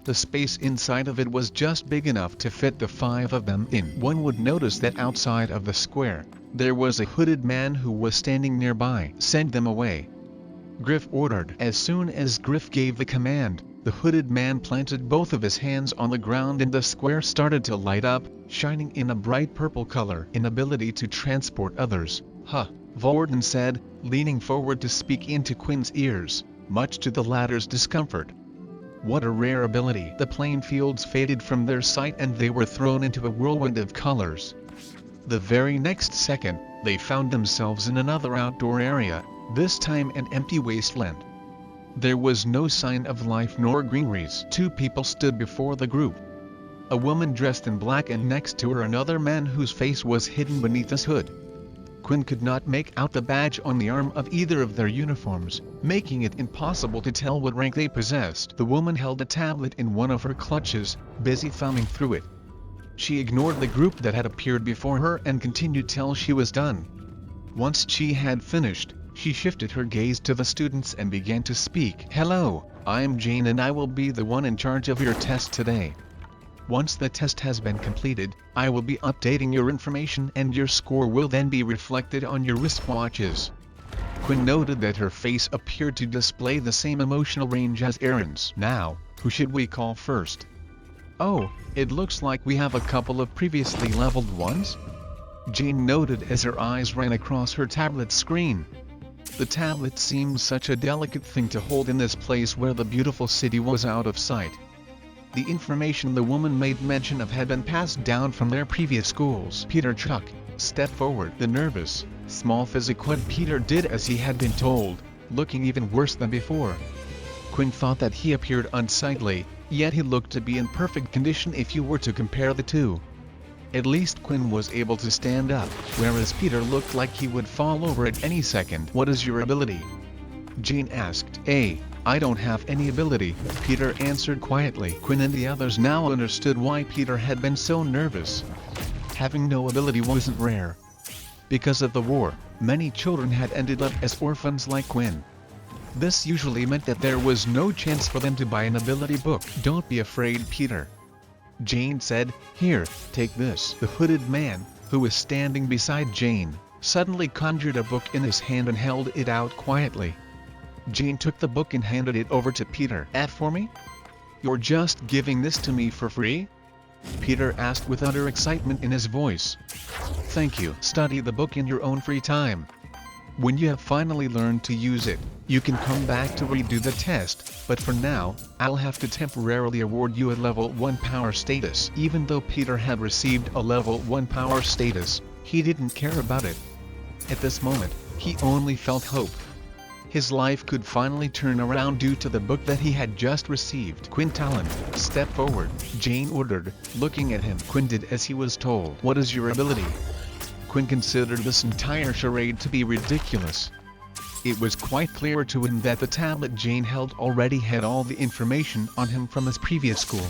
The space inside of it was just big enough to fit the five of them in. One would notice that outside of the square, there was a hooded man who was standing nearby. "Send them away," Griff ordered. As soon as Griff gave the command, the hooded man planted both of his hands on the ground and the square started to light up, shining in a bright purple color. "An ability to transport others, huh?" Vorden said, leaning forward to speak into Quinn's ears, much to the latter's discomfort. What a rare ability. The playing fields faded from their sight and they were thrown into a whirlwind of colors. The very next second, they found themselves in another outdoor area, this time an empty wasteland. There was no sign of life nor greeneries. Two people stood before the group. A woman dressed in black and next to her another man whose face was hidden beneath his hood. Quinn could not make out the badge on the arm of either of their uniforms, making it impossible to tell what rank they possessed. The woman held a tablet in one of her clutches, busy thumbing through it. She ignored the group that had appeared before her and continued till she was done. Once she had finished, she shifted her gaze to the students and began to speak. "Hello, I'm Jane and I will be the one in charge of your test today. Once the test has been completed, I will be updating your information and your score will then be reflected on your wristwatches." Quinn noted that her face appeared to display the same emotional range as Erin's. "Now, who should we call first?" "Oh, it looks like we have a couple of previously leveled ones," Jane noted as her eyes ran across her tablet screen. The tablet seemed such a delicate thing to hold in this place where the beautiful city was out of sight. The information the woman made mention of had been passed down from their previous schools. Peter Chuck stepped forward. The nervous, small physical Peter did as he had been told, looking even worse than before. Quinn thought that he appeared unsightly, yet he looked to be in perfect condition if you were to compare the two. At least Quinn was able to stand up, whereas Peter looked like he would fall over at any second. "What is your ability?" Jane asked. I don't have any ability," Peter answered quietly. Quinn and the others now understood why Peter had been so nervous. Having no ability wasn't rare. Because of the war, many children had ended up as orphans like Quinn. This usually meant that there was no chance for them to buy an ability book. "Don't be afraid, Peter," Jane said. "Here, take this." The hooded man, who was standing beside Jane, suddenly conjured a book in his hand and held it out quietly. Jane took the book and handed it over to Peter. "Add for me? You're just giving this to me for free?" Peter asked with utter excitement in his voice. "Thank you. Study the book in your own free time. When you have finally learned to use it, you can come back to redo the test, but for now, I'll have to temporarily award you a level 1 power status." Even though Peter had received a level 1 power status, he didn't care about it. At this moment, he only felt hope. His life could finally turn around due to the book that he had just received. "Quinn Talen, step forward," Jane ordered, looking at him. Quinn did as he was told. "What is your ability?" Quinn considered this entire charade to be ridiculous. It was quite clear to him that the tablet Jane held already had all the information on him from his previous school.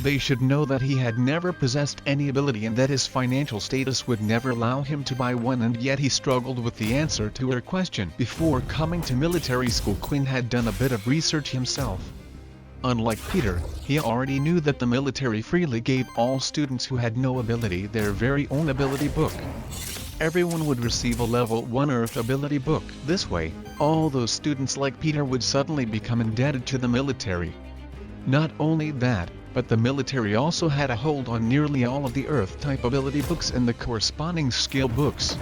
They should know that he had never possessed any ability and that his financial status would never allow him to buy one, and yet he struggled with the answer to her question. Before coming to military school, Quinn had done a bit of research himself. Unlike Peter, he already knew that the military freely gave all students who had no ability their very own ability book. Everyone would receive a level 1 Earth ability book. This way, all those students like Peter would suddenly become indebted to the military. Not only that, but the military also had a hold on nearly all of the Earth-type ability books and the corresponding skill books.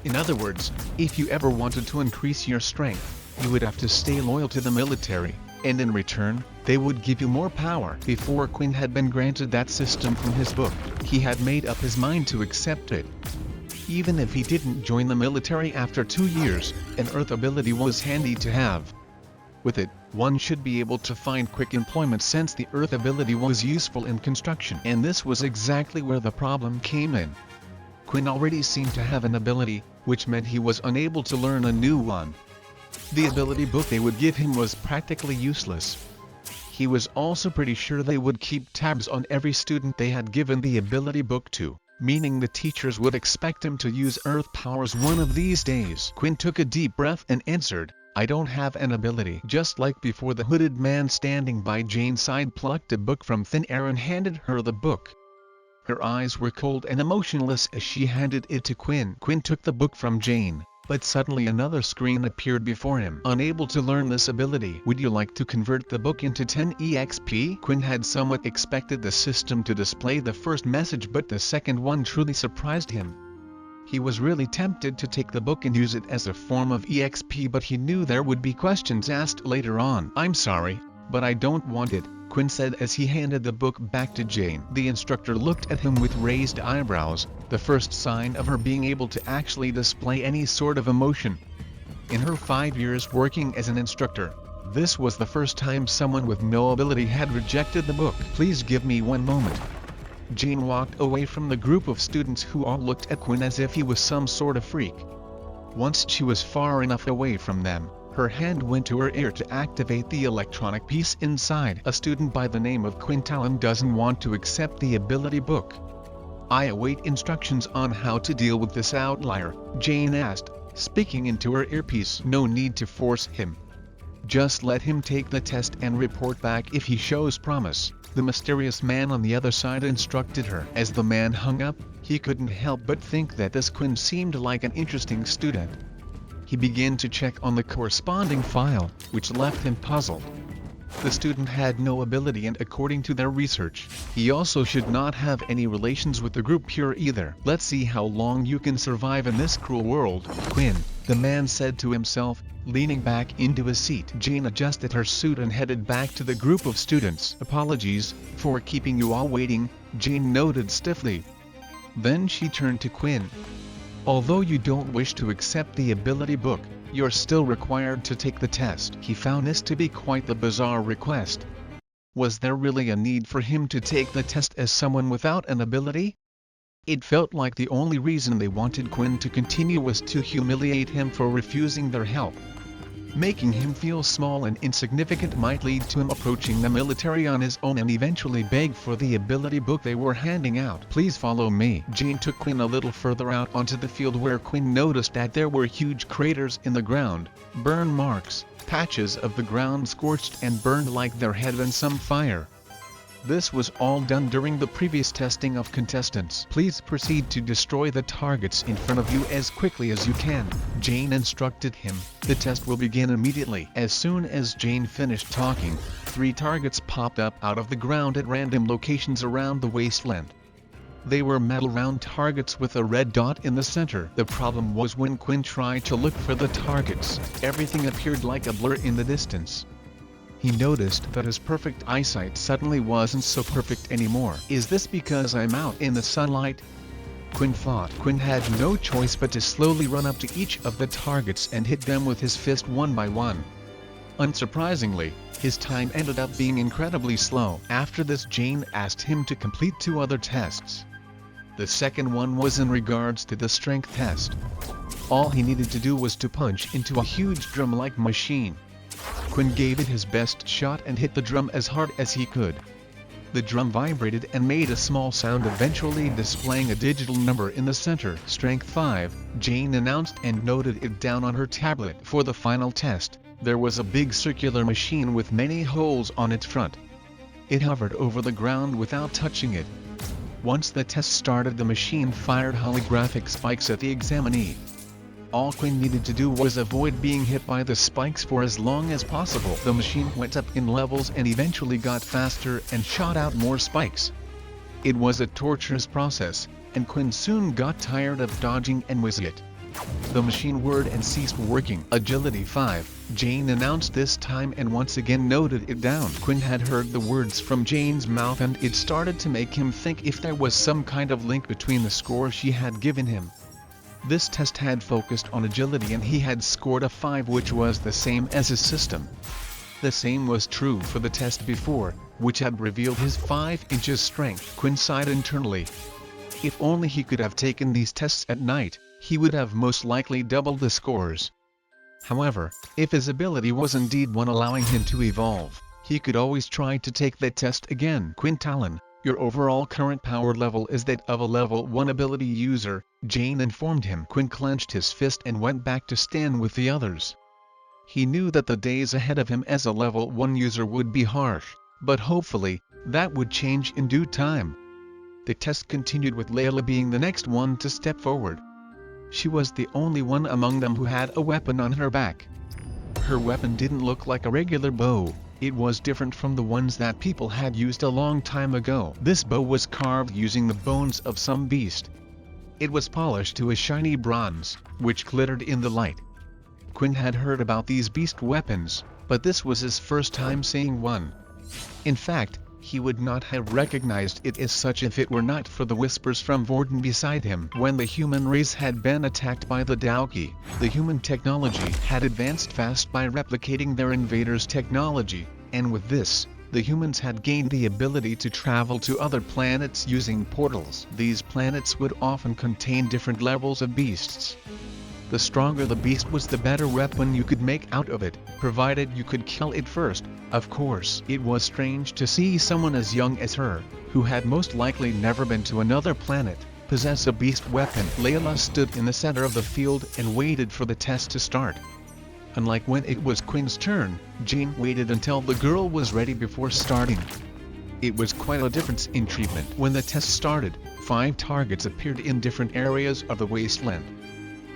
In other words, if you ever wanted to increase your strength, you would have to stay loyal to the military, and in return, they would give you more power. Before Quinn had been granted that system from his book, he had made up his mind to accept it. Even if he didn't join the military after 2 years, an Earth ability was handy to have. With it, one should be able to find quick employment since the Earth ability was useful in construction. And this was exactly where the problem came in. Quinn already seemed to have an ability, which meant he was unable to learn a new one. The ability book they would give him was practically useless. He was also pretty sure they would keep tabs on every student they had given the ability book to, meaning the teachers would expect him to use Earth powers one of these days. Quinn took a deep breath and answered, "I don't have an ability." Just like before, the hooded man standing by Jane's side plucked a book from thin air and handed her the book. Her eyes were cold and emotionless as she handed it to Quinn. Quinn took the book from Jane, but suddenly another screen appeared before him. "Unable to learn this ability. Would you like to convert the book into 10 EXP? Quinn had somewhat expected the system to display the first message, but the second one truly surprised him. He was really tempted to take the book and use it as a form of EXP, but he knew there would be questions asked later on. "I'm sorry, but I don't want it," Quinn said as he handed the book back to Jane. The instructor looked at him with raised eyebrows, the first sign of her being able to actually display any sort of emotion. In her 5 years working as an instructor, this was the first time someone with no ability had rejected the book. "Please give me one moment." Jane walked away from the group of students who all looked at Quinn as if he was some sort of freak. Once she was far enough away from them, her hand went to her ear to activate the electronic piece inside. "A student by the name of Quinn Talen doesn't want to accept the ability book. I await instructions on how to deal with this outlier," Jane asked, speaking into her earpiece. "No need to force him. Just let him take the test and report back if he shows promise," the mysterious man on the other side instructed her. As the man hung up, he couldn't help but think that this Quinn seemed like an interesting student. He began to check on the corresponding file, which left him puzzled. The student had no ability, and according to their research, he also should not have any relations with the group here either. Let's see how long you can survive in this cruel world, Quinn, the man said to himself, leaning back into his seat. Jane adjusted her suit and headed back to the group of students. Apologies for keeping you all waiting, Jane noted stiffly. Then she turned to Quinn. Although you don't wish to accept the ability book, you're still required to take the test. He found this to be quite the bizarre request. Was there really a need for him to take the test as someone without an ability? It felt like the only reason they wanted Quinn to continue was to humiliate him for refusing their help. Making him feel small and insignificant might lead to him approaching the military on his own and eventually beg for the ability book they were handing out. Please follow me. Jane took Quinn a little further out onto the field, where Quinn noticed that there were huge craters in the ground, burn marks, patches of the ground scorched and burned like there had been some fire. This was all done during the previous testing of contestants. Please proceed to destroy the targets in front of you as quickly as you can, Jane instructed him. The test will begin immediately. As soon as Jane finished talking, 3 targets popped up out of the ground at random locations around the wasteland. They were metal round targets with a red dot in the center. The problem was when Quinn tried to look for the targets, everything appeared like a blur in the distance. He noticed that his perfect eyesight suddenly wasn't so perfect anymore. Is this because I'm out in the sunlight? Quinn thought. Quinn had no choice but to slowly run up to each of the targets and hit them with his fist one by one. Unsurprisingly, his time ended up being incredibly slow. After this, Jane asked him to complete 2 other tests. The second one was in regards to the strength test. All he needed to do was to punch into a huge drum-like machine. Quinn gave it his best shot and hit the drum as hard as he could. The drum vibrated and made a small sound, eventually displaying a digital number in the center. Strength 5, Jane announced and noted it down on her tablet. For the final test, there was a big circular machine with many holes on its front. It hovered over the ground without touching it. Once the test started, the machine fired holographic spikes at the examinee. All Quinn needed to do was avoid being hit by the spikes for as long as possible. The machine went up in levels and eventually got faster and shot out more spikes. It was a torturous process, and Quinn soon got tired of dodging and was hit. The machine whirred and ceased working. Agility 5, Jane announced this time and once again noted it down. Quinn had heard the words from Jane's mouth, and it started to make him think if there was some kind of link between the score she had given him. This test had focused on agility and he had scored a 5, which was the same as his system. The same was true for the test before, which had revealed his 5 inches strength. Quinn sighed internally. If only he could have taken these tests at night, he would have most likely doubled the scores. However, if his ability was indeed one allowing him to evolve, he could always try to take the test again. Quinn Talen, your overall current power level is that of a level 1 ability user, Jane informed him. Quinn clenched his fist and went back to stand with the others. He knew that the days ahead of him as a level 1 user would be harsh, but hopefully, that would change in due time. The test continued with Layla being the next one to step forward. She was the only one among them who had a weapon on her back. Her weapon didn't look like a regular bow. It was different from the ones that people had used a long time ago. This bow was carved using the bones of some beast. It was polished to a shiny bronze, which glittered in the light. Quinn had heard about these beast weapons, but this was his first time seeing one. In fact, he would not have recognized it as such if it were not for the whispers from Vorden beside him. When the human race had been attacked by the Dauki, the human technology had advanced fast by replicating their invaders' technology, and with this, the humans had gained the ability to travel to other planets using portals. These planets would often contain different levels of beasts. The stronger the beast was, the better weapon you could make out of it, provided you could kill it first, of course. It was strange to see someone as young as her, who had most likely never been to another planet, possess a beast weapon. Layla stood in the center of the field and waited for the test to start. Unlike when it was Quinn's turn, Jane waited until the girl was ready before starting. It was quite a difference in treatment. When the test started, 5 targets appeared in different areas of the wasteland.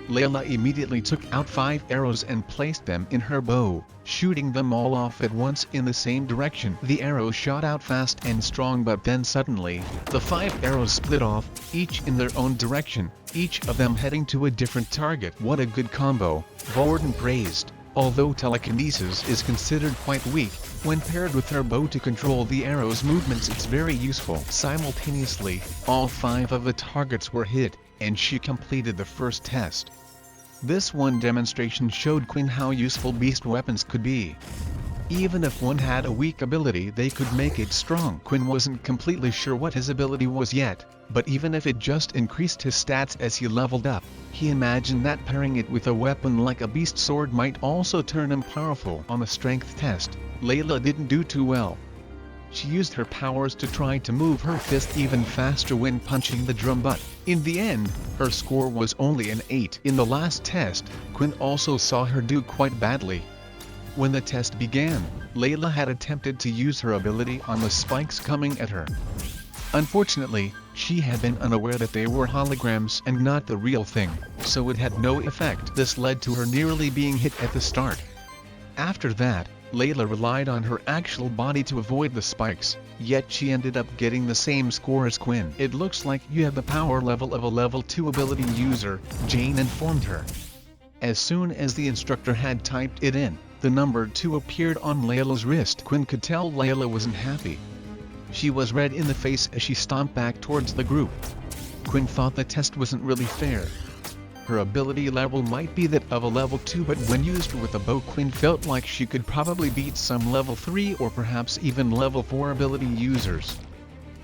Layla immediately took out 5 arrows and placed them in her bow, shooting them all off at once in the same direction. The arrows shot out fast and strong, but then suddenly, the 5 arrows split off, each in their own direction, each of them heading to a different target. "What a good combo," Vorden praised. Although telekinesis is considered quite weak, when paired with her bow to control the arrow's movements, it's very useful. Simultaneously, all 5 of the targets were hit, and she completed the first test. This one demonstration showed Quinn how useful beast weapons could be. Even if one had a weak ability, they could make it strong. Quinn wasn't completely sure what his ability was yet, but even if it just increased his stats as he leveled up, he imagined that pairing it with a weapon like a beast sword might also turn him powerful. On the strength test, Layla didn't do too well. She used her powers to try to move her fist even faster when punching the drum, but in the end, her score was only an 8. In the last test, Quinn also saw her do quite badly. When the test began, Layla had attempted to use her ability on the spikes coming at her. Unfortunately, she had been unaware that they were holograms and not the real thing, so it had no effect. This led to her nearly being hit at the start. After that, Layla relied on her actual body to avoid the spikes, yet she ended up getting the same score as Quinn. "It looks like you have the power level of a level 2 ability user," Jane informed her. As soon as the instructor had typed it in, the number 2 appeared on Layla's wrist. Quinn could tell Layla wasn't happy. She was red in the face as she stomped back towards the group. Quinn thought the test wasn't really fair. Her ability level might be that of a level 2, but when used with a bow, Quinn felt like she could probably beat some level 3 or perhaps even level 4 ability users.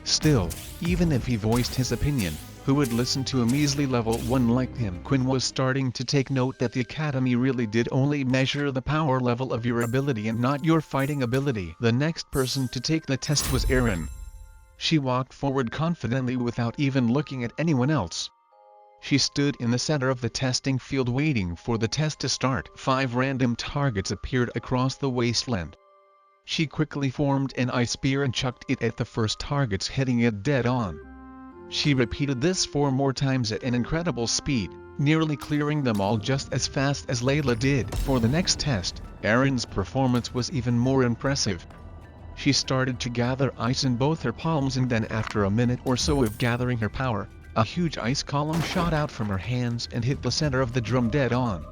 Still, even if he voiced his opinion, who would listen to a measly level 1 like him? Quinn was starting to take note that the academy really did only measure the power level of your ability and not your fighting ability. The next person to take the test was Erin. She walked forward confidently without even looking at anyone else. She stood in the center of the testing field waiting for the test to start. 5 random targets appeared across the wasteland. She quickly formed an ice spear and chucked it at the first targets, hitting it dead on. She repeated this 4 more times at an incredible speed, nearly clearing them all just as fast as Layla did. For the next test, Erin's performance was even more impressive. She started to gather ice in both her palms, and then after a minute or so of gathering her power, a huge ice column shot out from her hands and hit the center of the drum dead on.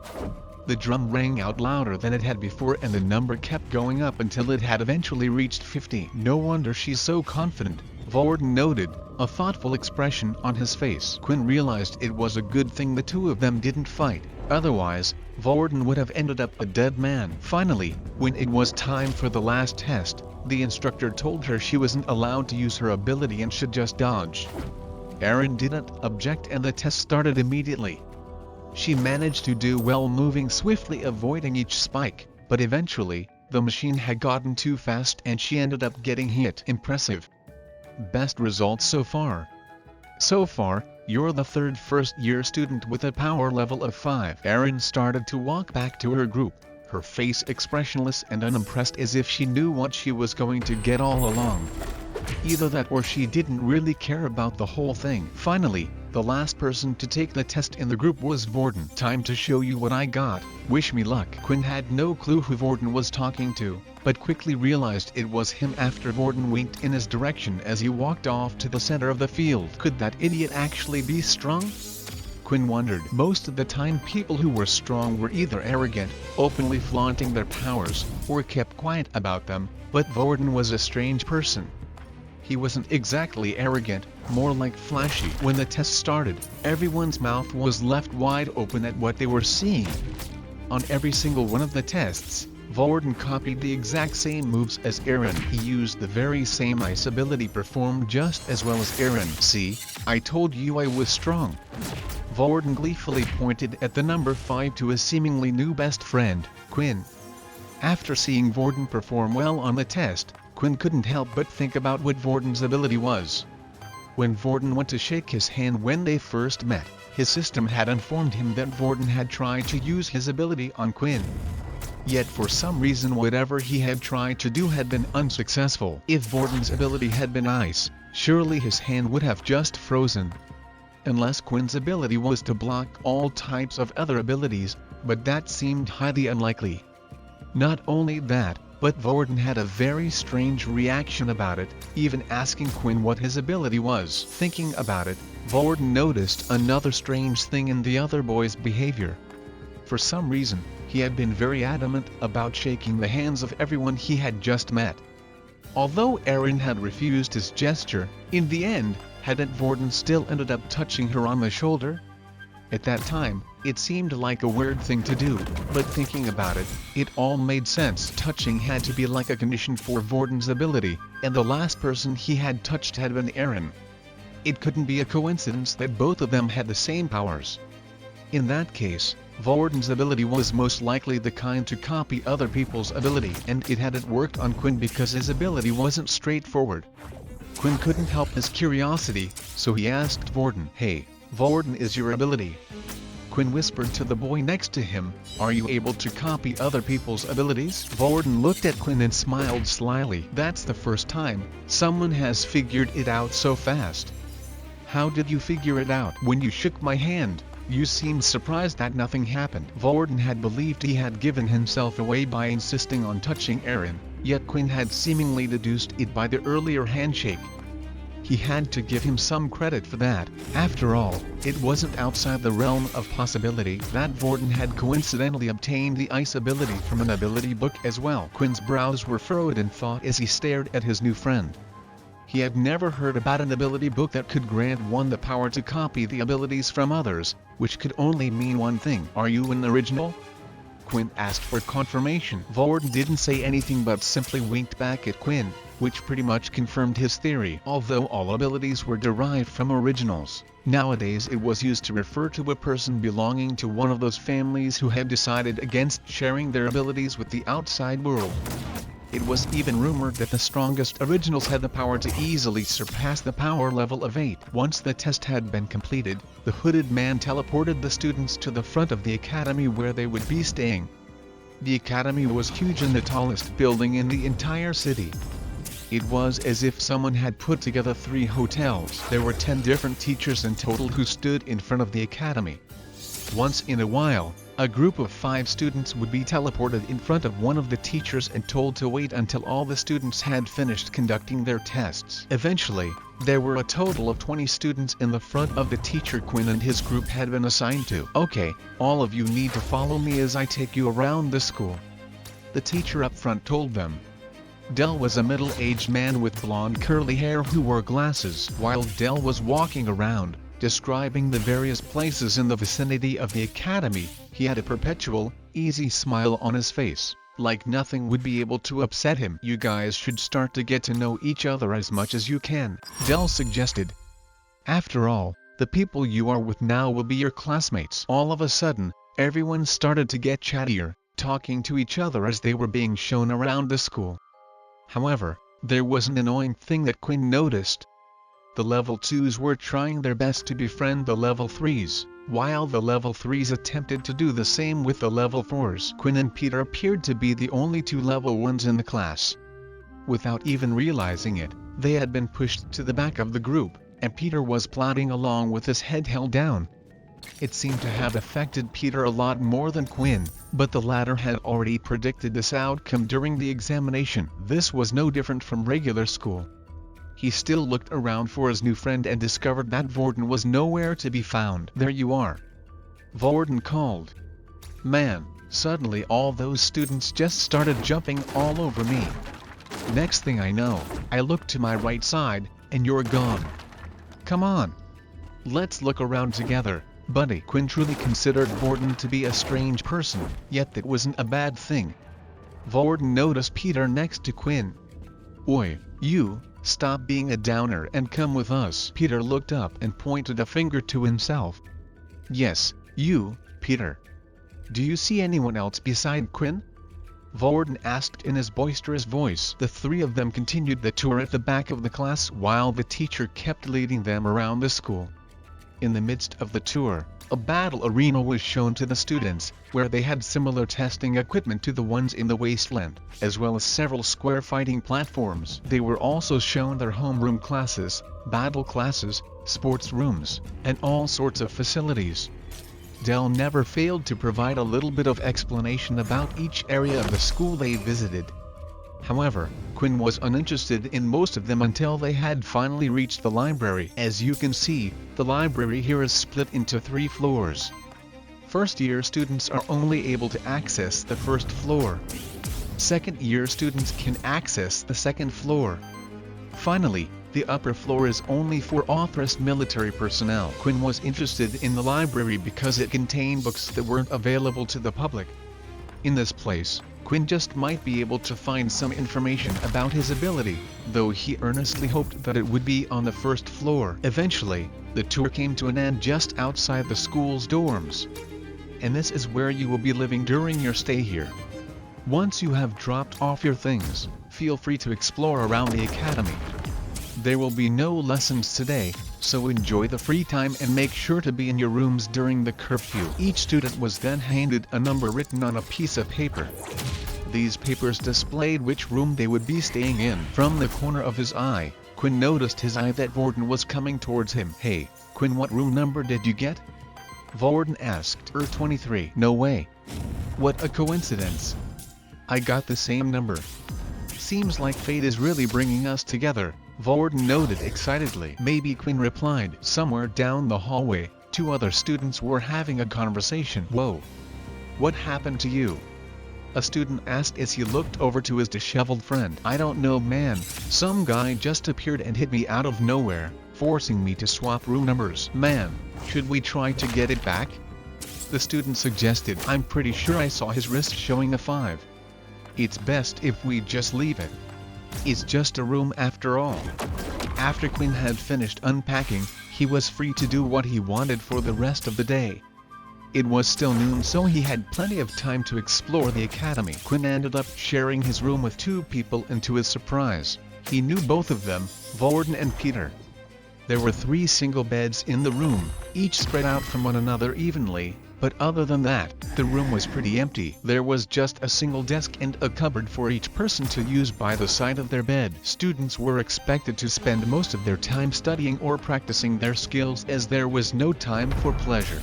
The drum rang out louder than it had before, and the number kept going up until it had eventually reached 50. "No wonder she's so confident," Vorden noted, a thoughtful expression on his face. Quinn realized it was a good thing the 2 of them didn't fight, otherwise, Vorden would have ended up a dead man. Finally, when it was time for the last test, the instructor told her she wasn't allowed to use her ability and should just dodge. Erin didn't object and the test started immediately. She managed to do well, moving swiftly, avoiding each spike, but eventually, the machine had gotten too fast and she ended up getting hit. "Impressive. Best results so far. So far, you're the 3rd first-year student with a power level of 5. Erin started to walk back to her group, her face expressionless and unimpressed, as if she knew what she was going to get all along. Either that or she didn't really care about the whole thing. Finally, the last person to take the test in the group was Vorden. "Time to show you what I got. Wish me luck." Quinn had no clue who Vorden was talking to, but quickly realized it was him after Vorden winked in his direction as he walked off to the center of the field. Could that idiot actually be strong? Quinn wondered. Most of the time people who were strong were either arrogant, openly flaunting their powers, or kept quiet about them, but Vorden was a strange person. He wasn't exactly arrogant, more like flashy. When the test started, everyone's mouth was left wide open at what they were seeing. On every single one of the tests, Vorden copied the exact same moves as Erin. He used the very same ice ability, performed just as well as Erin. "See, I told you I was strong." Vorden gleefully pointed at the number 5 to his seemingly new best friend, Quinn. After seeing Vorden perform well on the test, Quinn couldn't help but think about what Vorden's ability was. When Vorden went to shake his hand when they first met, his system had informed him that Vorden had tried to use his ability on Quinn. Yet for some reason whatever he had tried to do had been unsuccessful. If Vorden's ability had been ice, surely his hand would have just frozen. unless Quinn's ability was to block all types of other abilities, but that seemed highly unlikely. Not only that, but Vorden had a very strange reaction about it, even asking Quinn what his ability was. Thinking about it, Vorden noticed another strange thing in the other boy's behavior. For some reason, he had been very adamant about shaking the hands of everyone he had just met. Although Aaron had refused his gesture, in the end, hadn't Vorden still ended up touching her on the shoulder? At that time, it seemed like a weird thing to do, but thinking about it, it all made sense. Touching had to be like a condition for Vorden's ability, and the last person he had touched had been Aaron. It couldn't be a coincidence that both of them had the same powers. In that case, Vorden's ability was most likely the kind to copy other people's ability, and it hadn't worked on Quinn because his ability wasn't straightforward. Quinn couldn't help his curiosity, so he asked Vorden, "Hey, Vorden, is your ability?" Quinn whispered to the boy next to him, "Are you able to copy other people's abilities?" Vorden looked at Quinn and smiled slyly. "That's the first time someone has figured it out so fast." "How did you figure it out?" "When you shook my hand, you seemed surprised that nothing happened." Vorden had believed he had given himself away by insisting on touching Aaron, yet Quinn had seemingly deduced it by the earlier handshake. He had to give him some credit for that. After all, it wasn't outside the realm of possibility that Vorden had coincidentally obtained the ice ability from an ability book as well. Quinn's brows were furrowed in thought as he stared at his new friend. He had never heard about an ability book that could grant one the power to copy the abilities from others, which could only mean one thing. "Are you an original?" Quinn asked for confirmation. Vorden didn't say anything but simply winked back at Quinn, which pretty much confirmed his theory. Although all abilities were derived from originals, nowadays it was used to refer to a person belonging to one of those families who had decided against sharing their abilities with the outside world. It was even rumored that the strongest originals had the power to easily surpass the power level of 8. Once the test had been completed, the hooded man teleported the students to the front of the academy where they would be staying. The academy was huge and the tallest building in the entire city. It was as if someone had put together 3 hotels. There were 10 different teachers in total who stood in front of the academy. Once in a while, a group of 5 students would be teleported in front of one of the teachers and told to wait until all the students had finished conducting their tests. Eventually, there were a total of 20 students in the front of the teacher Quinn and his group had been assigned to. "Okay, all of you need to follow me as I take you around the school," the teacher up front told them. Dell was a middle-aged man with blonde curly hair who wore glasses. While Dell was walking around, describing the various places in the vicinity of the academy, he had a perpetual, easy smile on his face, like nothing would be able to upset him. "You guys should start to get to know each other as much as you can," Dell suggested. "After all, the people you are with now will be your classmates." All of a sudden, everyone started to get chattier, talking to each other as they were being shown around the school. However, there was an annoying thing that Quinn noticed. The level 2s were trying their best to befriend the level 3s, while the level 3s attempted to do the same with the level 4s. Quinn and Peter appeared to be the only 2 level 1s in the class. Without even realizing it, they had been pushed to the back of the group, and Peter was plodding along with his head held down. It seemed to have affected Peter a lot more than Quinn, but the latter had already predicted this outcome during the examination. This was no different from regular school. He still looked around for his new friend and discovered that Vorden was nowhere to be found. "There you are," Vorden called. "Man, suddenly all those students just started jumping all over me. Next thing I know, I look to my right side, and you're gone. Come on. Let's look around together, buddy." Quinn truly considered Vorden to be a strange person, yet that wasn't a bad thing. Vorden noticed Peter next to Quinn. "Oi, you, stop being a downer and come with us." Peter looked up and pointed a finger to himself. "Yes, you, Peter. Do you see anyone else beside Quinn?" Vorden asked in his boisterous voice. The 3 of them continued the tour at the back of the class while the teacher kept leading them around the school. In the midst of the tour, a battle arena was shown to the students, where they had similar testing equipment to the ones in the wasteland, as well as several square fighting platforms. They were also shown their homeroom classes, battle classes, sports rooms, and all sorts of facilities. Dell never failed to provide a little bit of explanation about each area of the school they visited. However, Quinn was uninterested in most of them until they had finally reached the library. As you can see, the library here is split into 3 floors. First-year students are only able to access the first floor. Second-year students can access the second floor. Finally, the upper floor is only for authorized military personnel. Quinn was interested in the library because it contained books that weren't available to the public. In this place, Quinn just might be able to find some information about his ability, though he earnestly hoped that it would be on the first floor. Eventually, the tour came to an end just outside the school's dorms. And this is where you will be living during your stay here. Once you have dropped off your things, feel free to explore around the academy. There will be no lessons today, so enjoy the free time and make sure to be in your rooms during the curfew. Each student was then handed a number written on a piece of paper. These papers displayed which room they would be staying in. From the corner of his eye, Quinn noticed his eye that Vorden was coming towards him. "Hey, Quinn, what room number did you get?" Vorden asked. 23. "No way. What a coincidence. I got the same number. Seems like fate is really bringing us together," Vorden noted excitedly. "Maybe," Quinn replied. Somewhere down the hallway, 2 other students were having a conversation. "Whoa. What happened to you?" a student asked as he looked over to his disheveled friend. "I don't know, man. Some guy just appeared and hit me out of nowhere, forcing me to swap room numbers." "Man, should we try to get it back?" the student suggested. "I'm pretty sure I saw his wrist showing a 5. It's best if we just leave it. It's just a room after all." After Quinn had finished unpacking, he was free to do what he wanted for the rest of the day. It was still noon, so he had plenty of time to explore the academy. Quinn ended up sharing his room with 2 people, and to his surprise, he knew both of them, Vorden and Peter. There were 3 single beds in the room, each spread out from one another evenly, but other than that, the room was pretty empty. There was just a single desk and a cupboard for each person to use by the side of their bed. Students were expected to spend most of their time studying or practicing their skills, as there was no time for pleasure.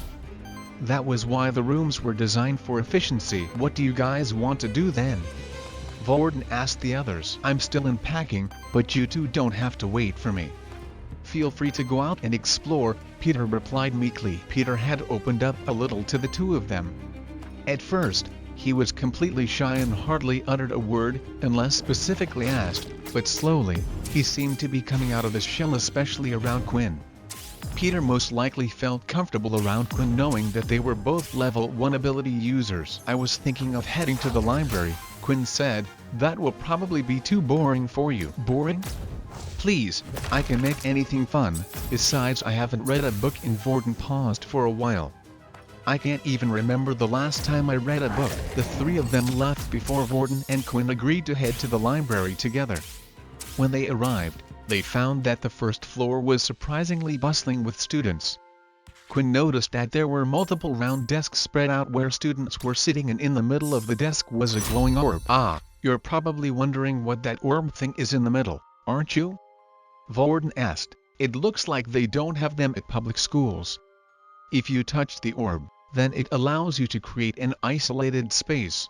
That was why the rooms were designed for efficiency. "What do you guys want to do then?" Vorden asked the others. "I'm still unpacking, but you 2 don't have to wait for me. Feel free to go out and explore," Peter replied meekly. Peter had opened up a little to the 2 of them. At first, he was completely shy and hardly uttered a word, unless specifically asked, but slowly, he seemed to be coming out of his shell, especially around Quinn. Peter most likely felt comfortable around Quinn, knowing that they were both level 1 ability users. "I was thinking of heading to the library," Quinn said. "That will probably be too boring for you." "Boring? Please, I can make anything fun. Besides, I haven't read a book in." Vorden paused for a while. "I can't even remember the last time I read a book." The 3 of them left before Vorden and Quinn agreed to head to the library together. When they arrived, they found that the first floor was surprisingly bustling with students. Quinn noticed that there were multiple round desks spread out where students were sitting, and in the middle of the desk was a glowing orb. "Ah, you're probably wondering what that orb thing is in the middle, aren't you?" Vorden asked. "It looks like they don't have them at public schools. If you touch the orb, then it allows you to create an isolated space.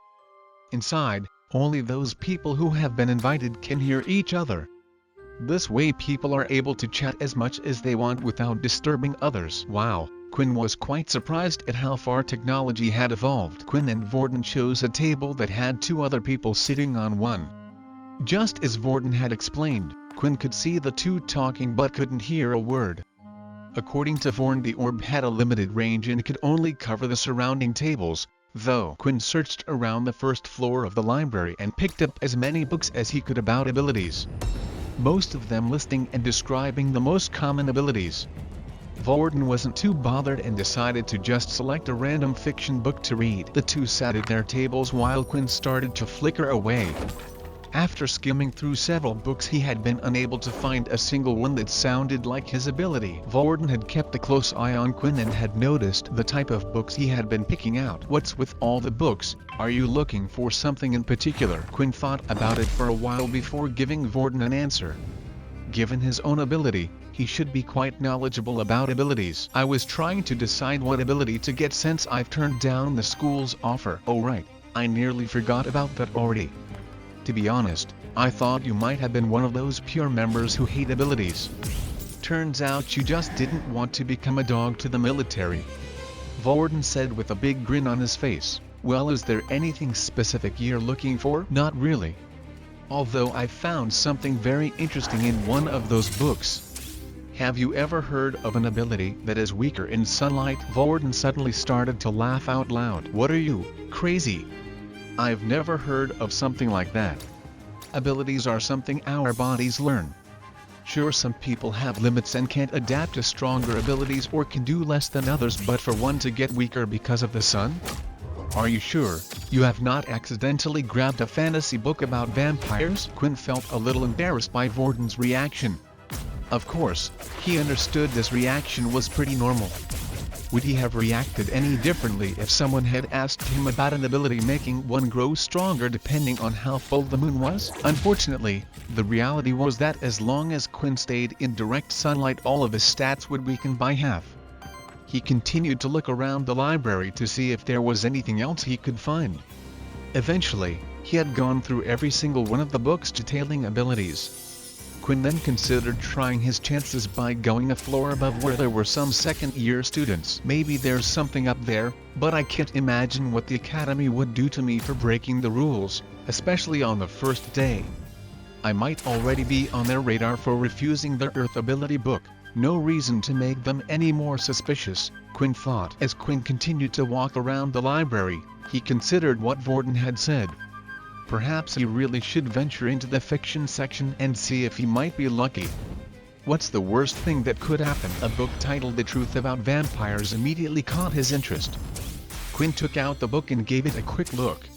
Inside, only those people who have been invited can hear each other. This way people are able to chat as much as they want without disturbing others." Wow, Quinn was quite surprised at how far technology had evolved. Quinn and Vorden chose a table that had 2 other people sitting on one. Just as Vorden had explained, Quinn could see the 2 talking but couldn't hear a word. According to Vorden, the orb had a limited range and could only cover the surrounding tables, though Quinn searched around the first floor of the library and picked up as many books as he could about abilities, most of them listing and describing the most common abilities. Vorden wasn't too bothered and decided to just select a random fiction book to read. The 2 sat at their tables while Quinn started to flicker away. After skimming through several books, he had been unable to find a single one that sounded like his ability. Vorden had kept a close eye on Quinn and had noticed the type of books he had been picking out. "What's with all the books? Are you looking for something in particular?" Quinn thought about it for a while before giving Vorden an answer. Given his own ability, he should be quite knowledgeable about abilities. I was trying to decide what ability to get since I've turned down the school's offer. Oh right, I nearly forgot about that already. To be honest, I thought you might have been one of those pure members who hate abilities. Turns out you just didn't want to become a dog to the military. Vorden said with a big grin on his face. Well, is there anything specific you're looking for? Not really. Although I found something very interesting in one of those books. Have you ever heard of an ability that is weaker in sunlight? Vorden suddenly started to laugh out loud. What are you, crazy? I've never heard of something like that. Abilities are something our bodies learn. Sure, some people have limits and can't adapt to stronger abilities or can do less than others, but for one to get weaker because of the sun? Are you sure you have not accidentally grabbed a fantasy book about vampires? Quinn felt a little embarrassed by Vorden's reaction. Of course, he understood this reaction was pretty normal. Would he have reacted any differently if someone had asked him about an ability making one grow stronger depending on how full the moon was? Unfortunately, the reality was that as long as Quinn stayed in direct sunlight, all of his stats would weaken by half. He continued to look around the library to see if there was anything else he could find. Eventually, he had gone through every single one of the books detailing abilities. Quinn then considered trying his chances by going a floor above where there were some second-year students. Maybe there's something up there, but I can't imagine what the academy would do to me for breaking the rules, especially on the first day. I might already be on their radar for refusing the Earth ability book. No reason to make them any more suspicious, Quinn thought. As Quinn continued to walk around the library, he considered what Vorden had said. Perhaps he really should venture into the fiction section and see if he might be lucky. What's the worst thing that could happen? A book titled The Truth About Vampires immediately caught his interest. Quinn took out the book and gave it a quick look.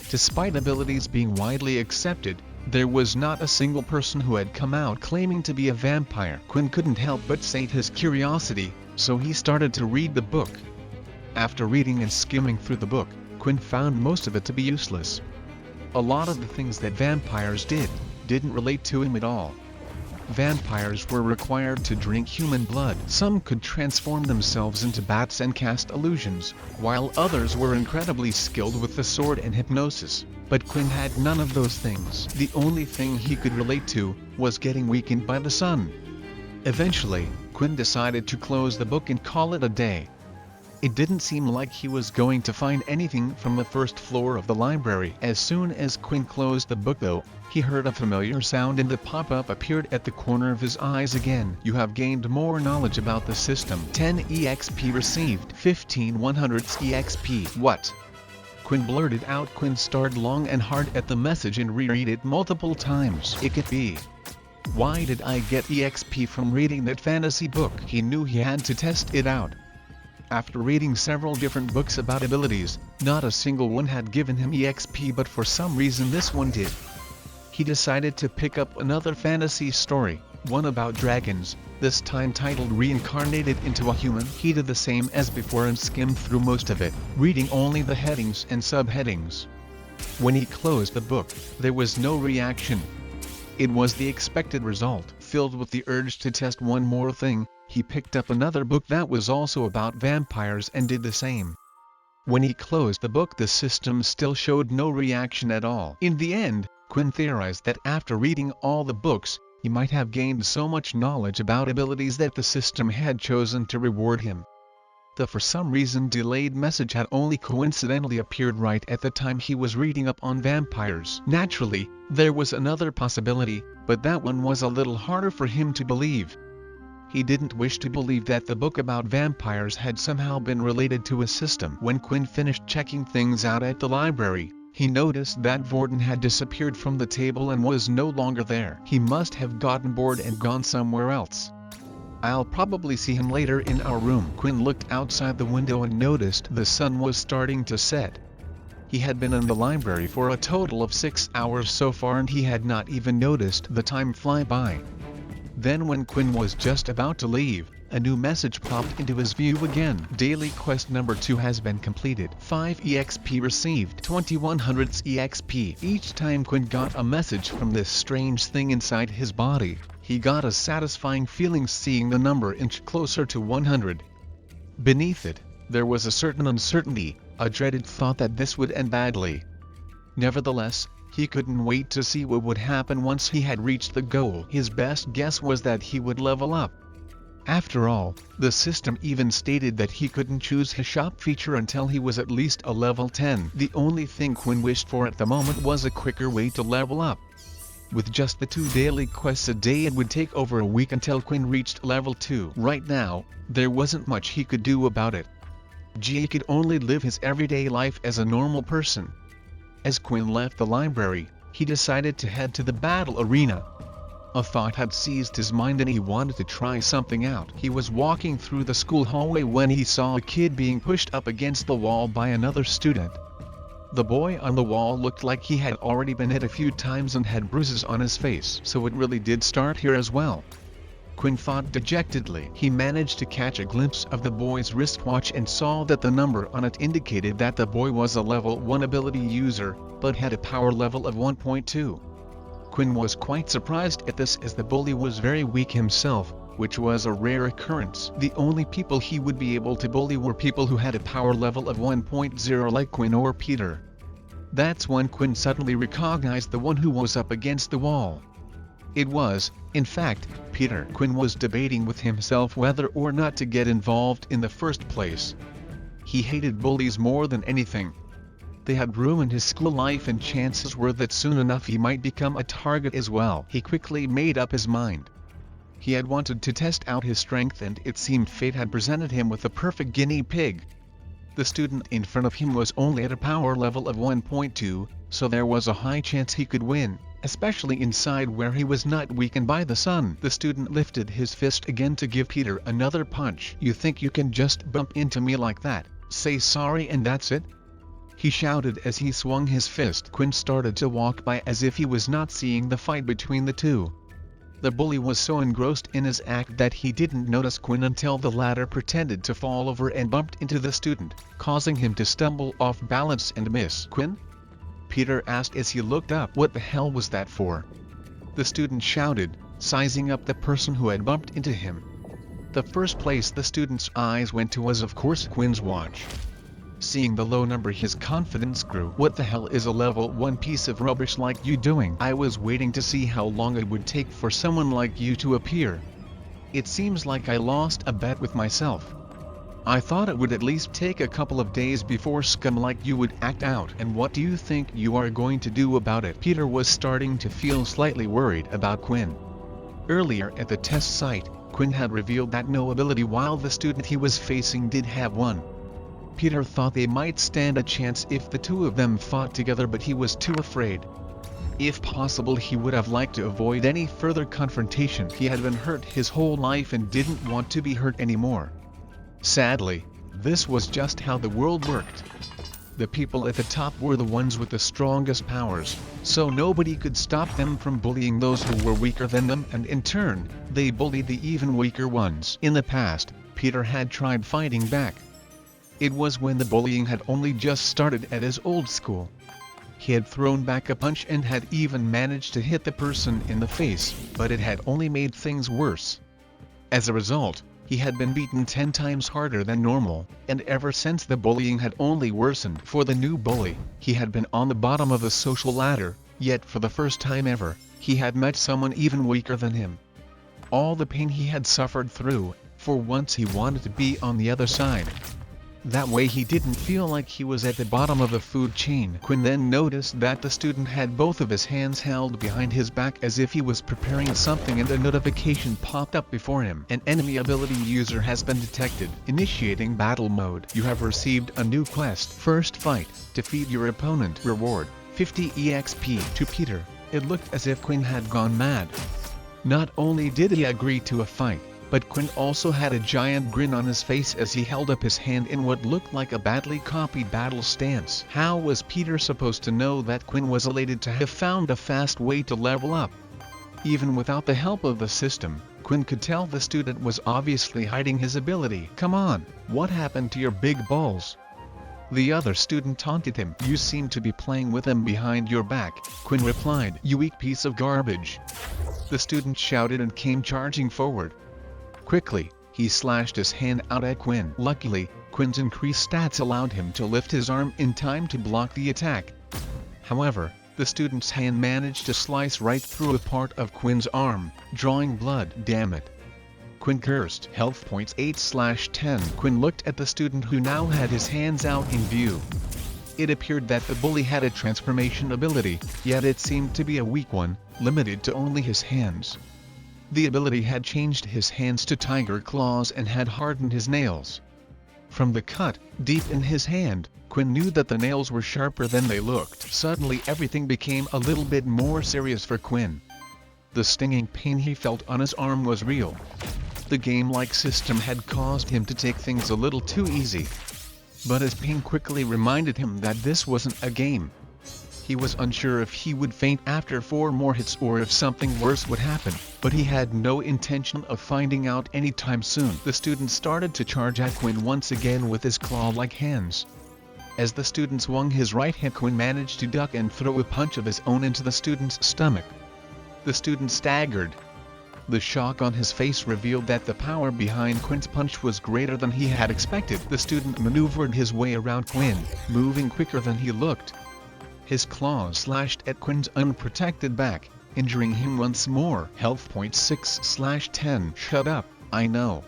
Despite abilities being widely accepted, there was not a single person who had come out claiming to be a vampire. Quinn couldn't help but sate his curiosity, so he started to read the book. After reading and skimming through the book, Quinn found most of it to be useless. A lot of the things that vampires didn't relate to him at all. Vampires were required to drink human blood. Some could transform themselves into bats and cast illusions, while others were incredibly skilled with the sword and hypnosis. But Quinn had none of those things. The only thing he could relate to was getting weakened by the sun. Eventually, Quinn decided to close the book and call it a day. It didn't seem like he was going to find anything from the first floor of the library. As soon as Quinn closed the book though, he heard a familiar sound and the pop-up appeared at the corner of his eyes again. You have gained more knowledge about the system. 10 EXP received. 15 100s EXP. What? Quinn blurted out. Quinn stared long and hard at the message and reread it multiple times. It could be. Why did I get EXP from reading that fantasy book? He knew he had to test it out. After reading several different books about abilities, not a single one had given him EXP, but for some reason this one did. He decided to pick up another fantasy story, one about dragons, this time titled Reincarnated into a Human. He did the same as before and skimmed through most of it, reading only the headings and subheadings. When he closed the book, there was no reaction. It was the expected result. Filled with the urge to test one more thing, he picked up another book that was also about vampires and did the same. When he closed the book, the system still showed no reaction at all. In the end, Quinn theorized that after reading all the books, he might have gained so much knowledge about abilities that the system had chosen to reward him. The for some reason delayed message had only coincidentally appeared right at the time he was reading up on vampires. Naturally, there was another possibility, but that one was a little harder for him to believe. He didn't wish to believe that the book about vampires had somehow been related to his system. When Quinn finished checking things out at the library, he noticed that Vorden had disappeared from the table and was no longer there. He must have gotten bored and gone somewhere else. I'll probably see him later in our room. Quinn looked outside the window and noticed the sun was starting to set. He had been in the library for a total of 6 hours so far and he had not even noticed the time fly by. Then when Quinn was just about to leave, a new message popped into his view again. Daily quest number 2 has been completed. 5 EXP received. 2100s EXP. Each time Quinn got a message from this strange thing inside his body, he got a satisfying feeling seeing the number inch closer to 100. Beneath it, there was a certain uncertainty, a dreaded thought that this would end badly. Nevertheless, he couldn't wait to see what would happen once he had reached the goal. His best guess was that he would level up. After all, the system even stated that he couldn't choose his shop feature until he was at least a level 10. The only thing Quinn wished for at the moment was a quicker way to level up. With just the 2 daily quests a day, it would take over a week until Quinn reached level 2. Right now, there wasn't much he could do about it. He could only live his everyday life as a normal person. As Quinn left the library, he decided to head to the battle arena. A thought had seized his mind and he wanted to try something out. He was walking through the school hallway when he saw a kid being pushed up against the wall by another student. The boy on the wall looked like he had already been hit a few times and had bruises on his face, so it really did start here as well. Quinn thought dejectedly. He managed to catch a glimpse of the boy's wristwatch and saw that the number on it indicated that the boy was a level 1 ability user, but had a power level of 1.2. Quinn was quite surprised at this, as the bully was very weak himself, which was a rare occurrence. The only people he would be able to bully were people who had a power level of 1.0 like Quinn or Peter. That's when Quinn suddenly recognized the one who was up against the wall. It was, in fact, Peter. Quinn was debating with himself whether or not to get involved in the first place. He hated bullies more than anything. They had ruined his school life, and chances were that soon enough he might become a target as well. He quickly made up his mind. He had wanted to test out his strength, and it seemed fate had presented him with the perfect guinea pig. The student in front of him was only at a power level of 1.2, so there was a high chance he could win, especially inside where he was not weakened by the sun. The student lifted his fist again to give Peter another punch. "You think you can just bump into me like that, say sorry and that's it?" he shouted as he swung his fist. Quinn started to walk by as if he was not seeing the fight between the two. The bully was so engrossed in his act that he didn't notice Quinn until the latter pretended to fall over and bumped into the student, causing him to stumble off balance and miss. "Quinn?" Peter asked as he looked up. "What the hell was that for?" the student shouted, sizing up the person who had bumped into him. The first place the student's eyes went to was of course Quinn's watch. Seeing the low number, his confidence grew. "What the hell is a level 1 piece of rubbish like you doing? I was waiting to see how long it would take for someone like you to appear. It seems like I lost a bet with myself. I thought it would at least take a couple of days before scum like you would act out. And what do you think you are going to do about it?" Peter was starting to feel slightly worried about Quinn. Earlier at the test site, Quinn had revealed that no ability, while the student he was facing did have one. Peter thought they might stand a chance if the two of them fought together, but he was too afraid. If possible, he would have liked to avoid any further confrontation. He had been hurt his whole life and didn't want to be hurt anymore. Sadly, this was just how the world worked. The people at the top were the ones with the strongest powers, so nobody could stop them from bullying those who were weaker than them, and in turn, they bullied the even weaker ones. In the past, Peter had tried fighting back. It was when the bullying had only just started at his old school. He had thrown back a punch and had even managed to hit the person in the face, but it had only made things worse. As a result, he had been beaten 10 times harder than normal, and ever since the bullying had only worsened. For the new bully, he had been on the bottom of the social ladder, yet for the first time ever, he had met someone even weaker than him. All the pain he had suffered through, for once he wanted to be on the other side. That way he didn't feel like he was at the bottom of the food chain. Quinn then noticed that the student had both of his hands held behind his back as if he was preparing something, and a notification popped up before him. "An enemy ability user has been detected. Initiating battle mode. You have received a new quest. First fight. Defeat your opponent. Reward 50 EXP." To Peter, it looked as if Quinn had gone mad. Not only did he agree to a fight, but Quinn also had a giant grin on his face as he held up his hand in what looked like a badly copied battle stance. How was Peter supposed to know that Quinn was elated to have found a fast way to level up? Even without the help of the system, Quinn could tell the student was obviously hiding his ability. "Come on, what happened to your big balls?" The other student taunted him. "You seem to be playing with them behind your back," Quinn replied. "You weak piece of garbage." The student shouted and came charging forward. Quickly, he slashed his hand out at Quinn. Luckily, Quinn's increased stats allowed him to lift his arm in time to block the attack. However, the student's hand managed to slice right through a part of Quinn's arm, drawing blood. "Damn it." Quinn cursed. Health points 8/10. Quinn looked at the student who now had his hands out in view. It appeared that the bully had a transformation ability, yet it seemed to be a weak one, limited to only his hands. The ability had changed his hands to tiger claws and had hardened his nails. From the cut, deep in his hand, Quinn knew that the nails were sharper than they looked. Suddenly everything became a little bit more serious for Quinn. The stinging pain he felt on his arm was real. The game-like system had caused him to take things a little too easy. But his pain quickly reminded him that this wasn't a game. He was unsure if he would faint after 4 more hits or if something worse would happen, but he had no intention of finding out anytime soon. The student started to charge at Quinn once again with his claw-like hands. As the student swung his right hand, Quinn managed to duck and throw a punch of his own into the student's stomach. The student staggered. The shock on his face revealed that the power behind Quinn's punch was greater than he had expected. The student maneuvered his way around Quinn, moving quicker than he looked. His claws slashed at Quinn's unprotected back, injuring him once more. Health point 6/10. "Shut up, I know,"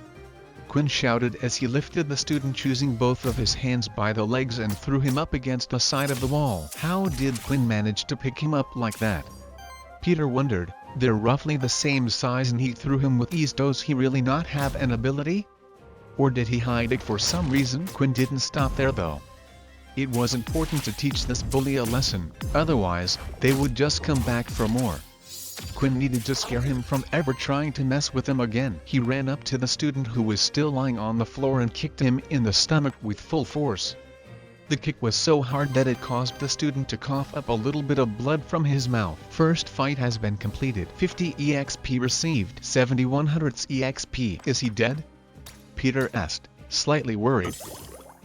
Quinn shouted as he lifted the student, choosing both of his hands by the legs and threw him up against the side of the wall. How did Quinn manage to pick him up like that? Peter wondered. They're roughly the same size and he threw him with ease. Does he really not have an ability? Or did he hide it for some reason? Quinn didn't stop there though. It was important to teach this bully a lesson, otherwise, they would just come back for more. Quinn needed to scare him from ever trying to mess with him again. He ran up to the student who was still lying on the floor and kicked him in the stomach with full force. The kick was so hard that it caused the student to cough up a little bit of blood from his mouth. First fight has been completed. 50 EXP received. 7100 EXP. Is he dead? Peter asked, slightly worried.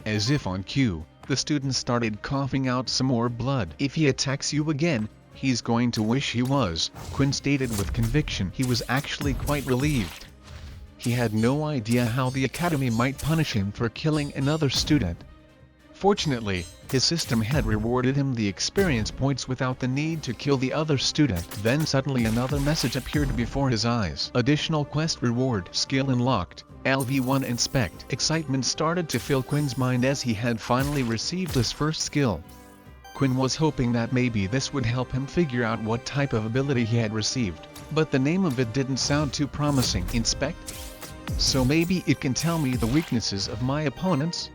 As if on cue, the student started coughing out some more blood. "If he attacks you again, he's going to wish he was," Quinn stated with conviction. He was actually quite relieved. He had no idea how the academy might punish him for killing another student. Fortunately, his system had rewarded him the experience points without the need to kill the other student. Then suddenly another message appeared before his eyes. Additional quest reward. Skill unlocked. LV1 inspect. Excitement started to fill Quinn's mind as he had finally received his first skill. Quinn was hoping that maybe this would help him figure out what type of ability he had received, but the name of it didn't sound too promising. Inspect? So maybe it can tell me the weaknesses of my opponents?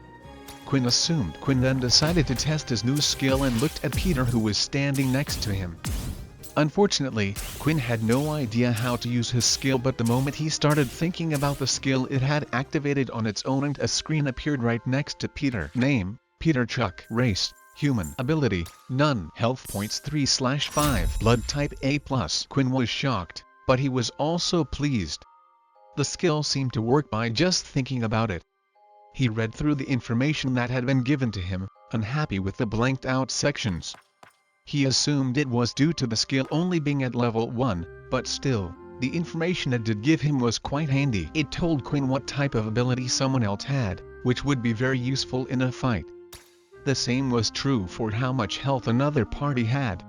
Quinn assumed. Quinn then decided to test his new skill and looked at Peter, who was standing next to him. Unfortunately, Quinn had no idea how to use his skill, but the moment he started thinking about the skill, it had activated on its own and a screen appeared right next to Peter. Name: Peter Chuck. Race: human. Ability: none. Health points 3/5. Blood type A+. Quinn was shocked, but he was also pleased. The skill seemed to work by just thinking about it. He read through the information that had been given to him, unhappy with the blanked out sections. He assumed it was due to the skill only being at level 1, but still, the information it did give him was quite handy. It told Quinn what type of ability someone else had, which would be very useful in a fight. The same was true for how much health another party had.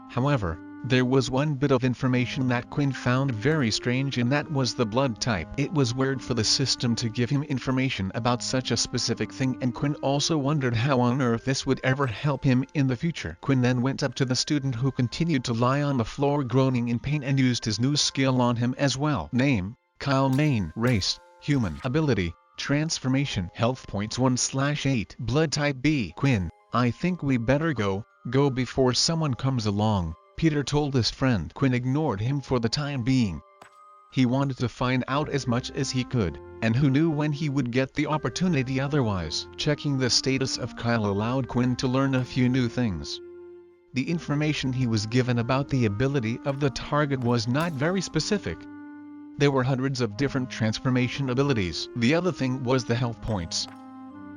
However, there was one bit of information that Quinn found very strange, and that was the blood type. It was weird for the system to give him information about such a specific thing, and Quinn also wondered how on earth this would ever help him in the future. Quinn then went up to the student who continued to lie on the floor groaning in pain and used his new skill on him as well. Name: Kyle Main. Race: human. Ability: transformation. Health points 1/8. Blood type B. Quinn: I think we better go before someone comes along, Peter told his friend. Quinn ignored him for the time being. He wanted to find out as much as he could, and who knew when he would get the opportunity otherwise. Checking the status of Kyle allowed Quinn to learn a few new things. The information he was given about the ability of the target was not very specific. There were hundreds of different transformation abilities. The other thing was the health points.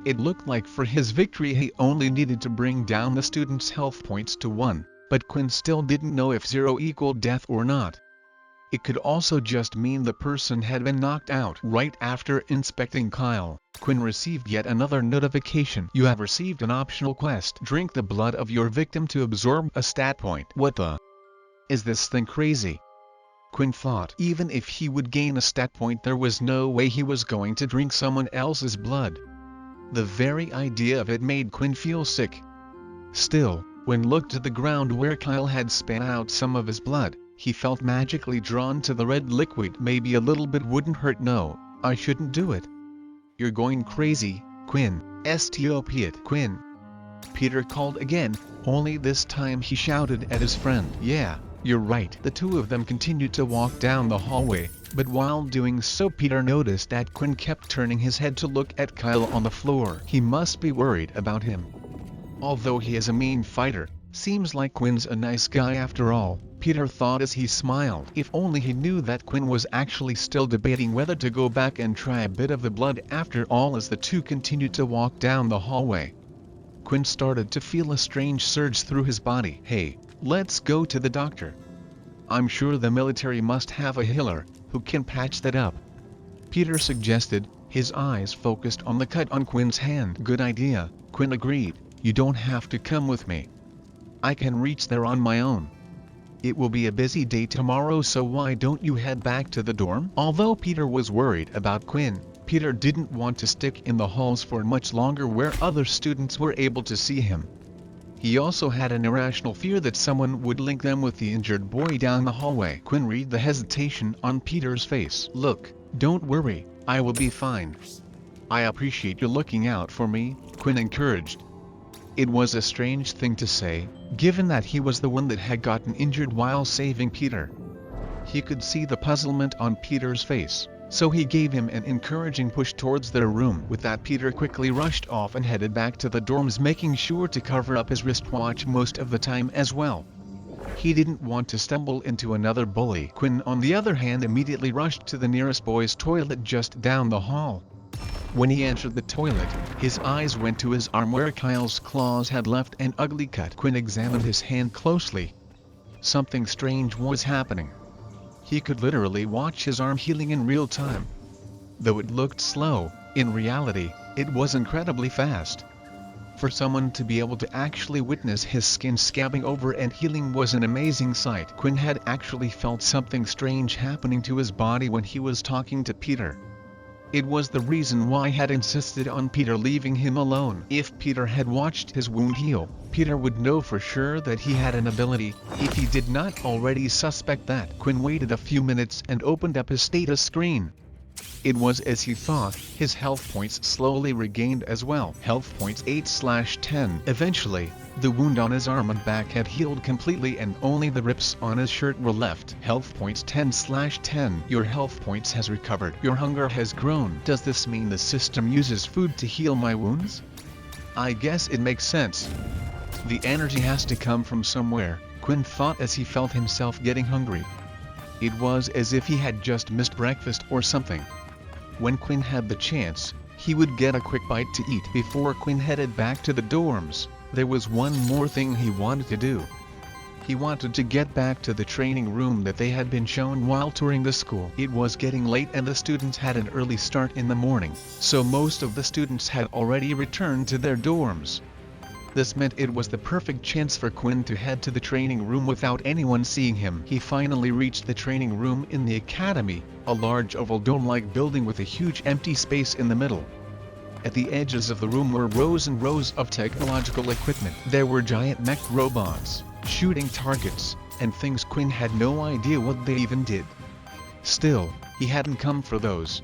It looked like for his victory he only needed to bring down the student's health points to 1, but Quinn still didn't know if 0 equaled death or not. It could also just mean the person had been knocked out. Right after inspecting Kyle, Quinn received yet another notification. You have received an optional quest. Drink the blood of your victim to absorb a stat point. What the? Is this thing crazy? Quinn thought even if he would gain a stat point there was no way he was going to drink someone else's blood. The very idea of it made Quinn feel sick. Still, when looked at the ground where Kyle had spat out some of his blood, he felt magically drawn to the red liquid. Maybe a little bit wouldn't hurt. No, I shouldn't do it. You're going crazy, Quinn. Stop it, Quinn. Peter called again, only this time he shouted at his friend. Yeah, you're right. The two of them continued to walk down the hallway, but while doing so Peter noticed that Quinn kept turning his head to look at Kyle on the floor. He must be worried about him. Although he is a mean fighter, seems like Quinn's a nice guy after all, Peter thought as he smiled. If only he knew that Quinn was actually still debating whether to go back and try a bit of the blood after all. As the two continued to walk down the hallway, Quinn started to feel a strange surge through his body. Hey, let's go to the doctor. I'm sure the military must have a healer who can patch that up, Peter suggested, his eyes focused on the cut on Quinn's hand. Good idea, Quinn agreed. You don't have to come with me. I can reach there on my own. It will be a busy day tomorrow, so why don't you head back to the dorm? Although Peter was worried about Quinn, Peter didn't want to stick in the halls for much longer where other students were able to see him. He also had an irrational fear that someone would link them with the injured boy down the hallway. Quinn read the hesitation on Peter's face. Look, don't worry, I will be fine. I appreciate you looking out for me, Quinn encouraged. It was a strange thing to say, given that he was the one that had gotten injured while saving Peter. He could see the puzzlement on Peter's face, so he gave him an encouraging push towards their room. With that, Peter quickly rushed off and headed back to the dorms, making sure to cover up his wristwatch most of the time as well. He didn't want to stumble into another bully. Quinn, on the other hand, immediately rushed to the nearest boys' toilet just down the hall. When he entered the toilet, his eyes went to his arm where Kyle's claws had left an ugly cut. Quinn examined his hand closely. Something strange was happening. He could literally watch his arm healing in real time. Though it looked slow, in reality, it was incredibly fast. For someone to be able to actually witness his skin scabbing over and healing was an amazing sight. Quinn had actually felt something strange happening to his body when he was talking to Peter. It was the reason why he had insisted on Peter leaving him alone. If Peter had watched his wound heal, Peter would know for sure that he had an ability, if he did not already suspect that. Quinn waited a few minutes and opened up his status screen. It was as he thought, his health points slowly regained as well. Health points 8/10. Eventually, the wound on his arm and back had healed completely and only the rips on his shirt were left. Health points 10/10. Your health points has recovered. Your hunger has grown. Does this mean the system uses food to heal my wounds? I guess it makes sense. The energy has to come from somewhere, Quinn thought as he felt himself getting hungry. It was as if he had just missed breakfast or something. When Quinn had the chance, he would get a quick bite to eat. Before Quinn headed back to the dorms, there was one more thing he wanted to do. He wanted to get back to the training room that they had been shown while touring the school. It was getting late and the students had an early start in the morning, so most of the students had already returned to their dorms. This meant it was the perfect chance for Quinn to head to the training room without anyone seeing him. He finally reached the training room in the academy, a large oval dome-like building with a huge empty space in the middle. At the edges of the room were rows and rows of technological equipment. There were giant mech robots, shooting targets, and things Quinn had no idea what they even did. Still, he hadn't come for those.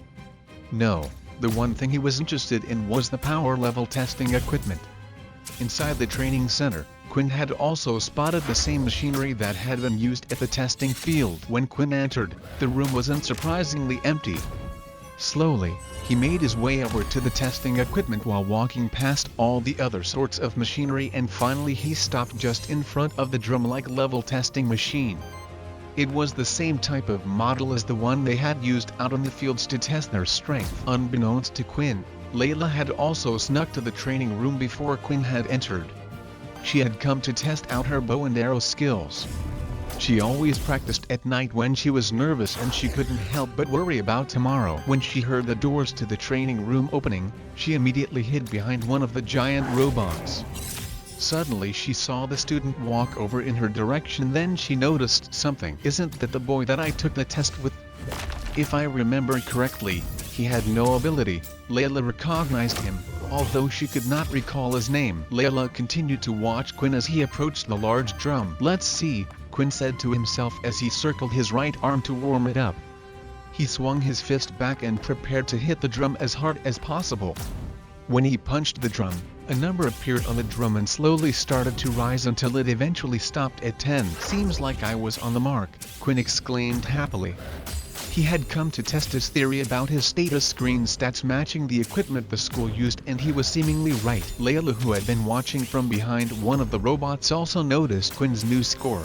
No, the one thing he was interested in was the power level testing equipment. Inside the training center, Quinn had also spotted the same machinery that had been used at the testing field. When Quinn entered, the room was unsurprisingly empty. Slowly, he made his way over to the testing equipment while walking past all the other sorts of machinery, and finally he stopped just in front of the drum-like level testing machine. It was the same type of model as the one they had used out on the fields to test their strength. Unbeknownst to Quinn, Layla had also snuck to the training room before Quinn had entered. She had come to test out her bow and arrow skills. She always practiced at night when she was nervous, and she couldn't help but worry about tomorrow. When she heard the doors to the training room opening, she immediately hid behind one of the giant robots. Suddenly she saw the student walk over in her direction. Then she noticed something. "Isn't that the boy that I took the test with? If I remember correctly, he had no ability." Layla recognized him, although she could not recall his name. Layla continued to watch Quinn as he approached the large drum. "Let's see," Quinn said to himself as he circled his right arm to warm it up. He swung his fist back and prepared to hit the drum as hard as possible. When he punched the drum, a number appeared on the drum and slowly started to rise until it eventually stopped at 10. "Seems like I was on the mark," Quinn exclaimed happily. He had come to test his theory about his status screen stats matching the equipment the school used, and he was seemingly right. Layla, who had been watching from behind one of the robots, also noticed Quinn's new score.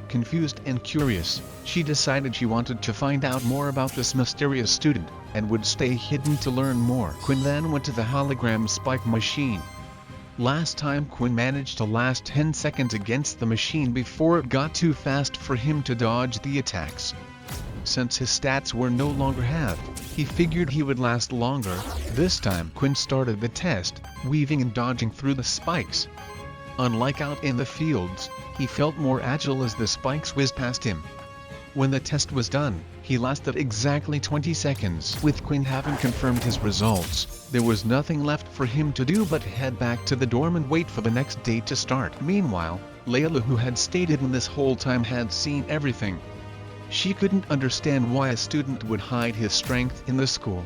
Confused and curious, she decided she wanted to find out more about this mysterious student, and would stay hidden to learn more. Quinn then went to the hologram spike machine. Last time Quinn managed to last 10 seconds against the machine before it got too fast for him to dodge the attacks. Since his stats were no longer halved, he figured he would last longer. This time Quinn started the test, weaving and dodging through the spikes. Unlike out in the fields, he felt more agile as the spikes whizzed past him. When the test was done, he lasted exactly 20 seconds. With Quinn having confirmed his results, there was nothing left for him to do but head back to the dorm and wait for the next day to start. Meanwhile, Layla, who had stayed hidden this whole time, had seen everything. She couldn't understand why a student would hide his strength in the school.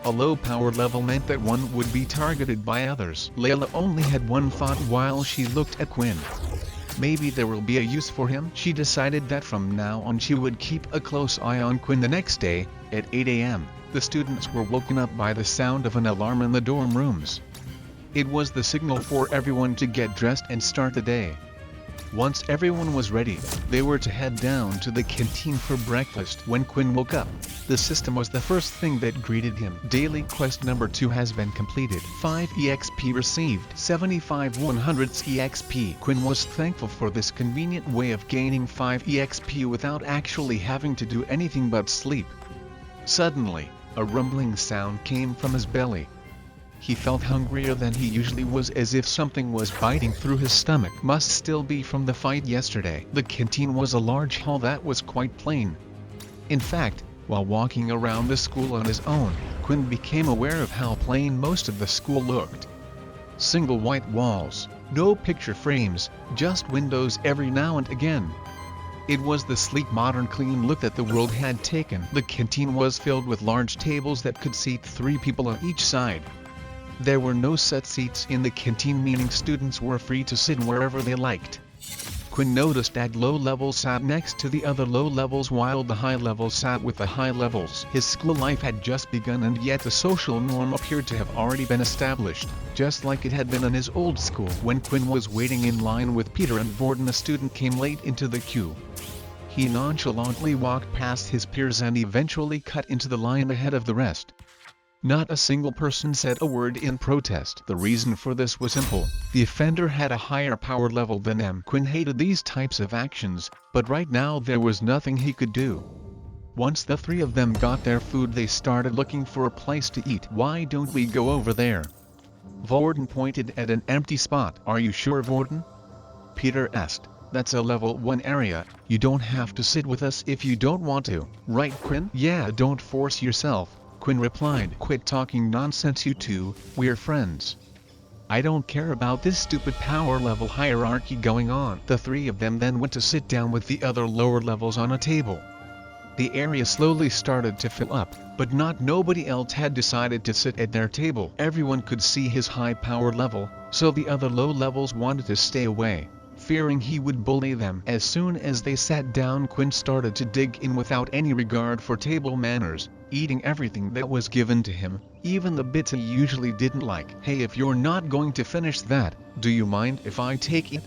A low power level meant that one would be targeted by others. Layla only had one thought while she looked at Quinn. Maybe there will be a use for him. She decided that from now on she would keep a close eye on Quinn. The next day, at 8 a.m., the students were woken up by the sound of an alarm in the dorm rooms. It was the signal for everyone to get dressed and start the day. Once everyone was ready, they were to head down to the canteen for breakfast. When Quinn woke up, the system was the first thing that greeted him. Daily quest number 2 has been completed. 5 EXP received. 75 100s EXP. Quinn was thankful for this convenient way of gaining 5 EXP without actually having to do anything but sleep. Suddenly, a rumbling sound came from his belly. He felt hungrier than he usually was, as if something was biting through his stomach. Must still be from the fight yesterday. The canteen was a large hall that was quite plain. In fact, while walking around the school on his own, Quinn became aware of how plain most of the school looked. Single white walls, no picture frames, just windows every now and again. It was the sleek, modern, clean look that the world had taken. The canteen was filled with large tables that could seat 3 people on each side. There were no set seats in the canteen, meaning students were free to sit wherever they liked. Quinn noticed that low levels sat next to the other low levels while the high levels sat with the high levels. His school life had just begun, and yet the social norm appeared to have already been established, just like it had been in his old school. When Quinn was waiting in line with Peter and Vorden, a student came late into the queue. He nonchalantly walked past his peers and eventually cut into the line ahead of the rest. Not a single person said a word in protest. The reason for this was simple. The offender had a higher power level than them. Quinn hated these types of actions, but right now there was nothing he could do. Once the 3 of them got their food, they started looking for a place to eat. "Why don't we go over there?" Vorden pointed at an empty spot. "Are you sure, Vorden?" Peter asked. "That's a level 1 area. You don't have to sit with us if you don't want to. Right, Quinn?" "Yeah, don't force yourself," Quinn replied. "Quit talking nonsense, you two. We're friends. I don't care about this stupid power level hierarchy going on." The 3 of them then went to sit down with the other lower levels on a table. The area slowly started to fill up, but nobody else had decided to sit at their table. Everyone could see his high power level, so the other low levels wanted to stay away, fearing he would bully them. As soon as they sat down, Quinn started to dig in without any regard for table manners, eating everything that was given to him, even the bits he usually didn't like. "Hey, if you're not going to finish that, do you mind if I take it?"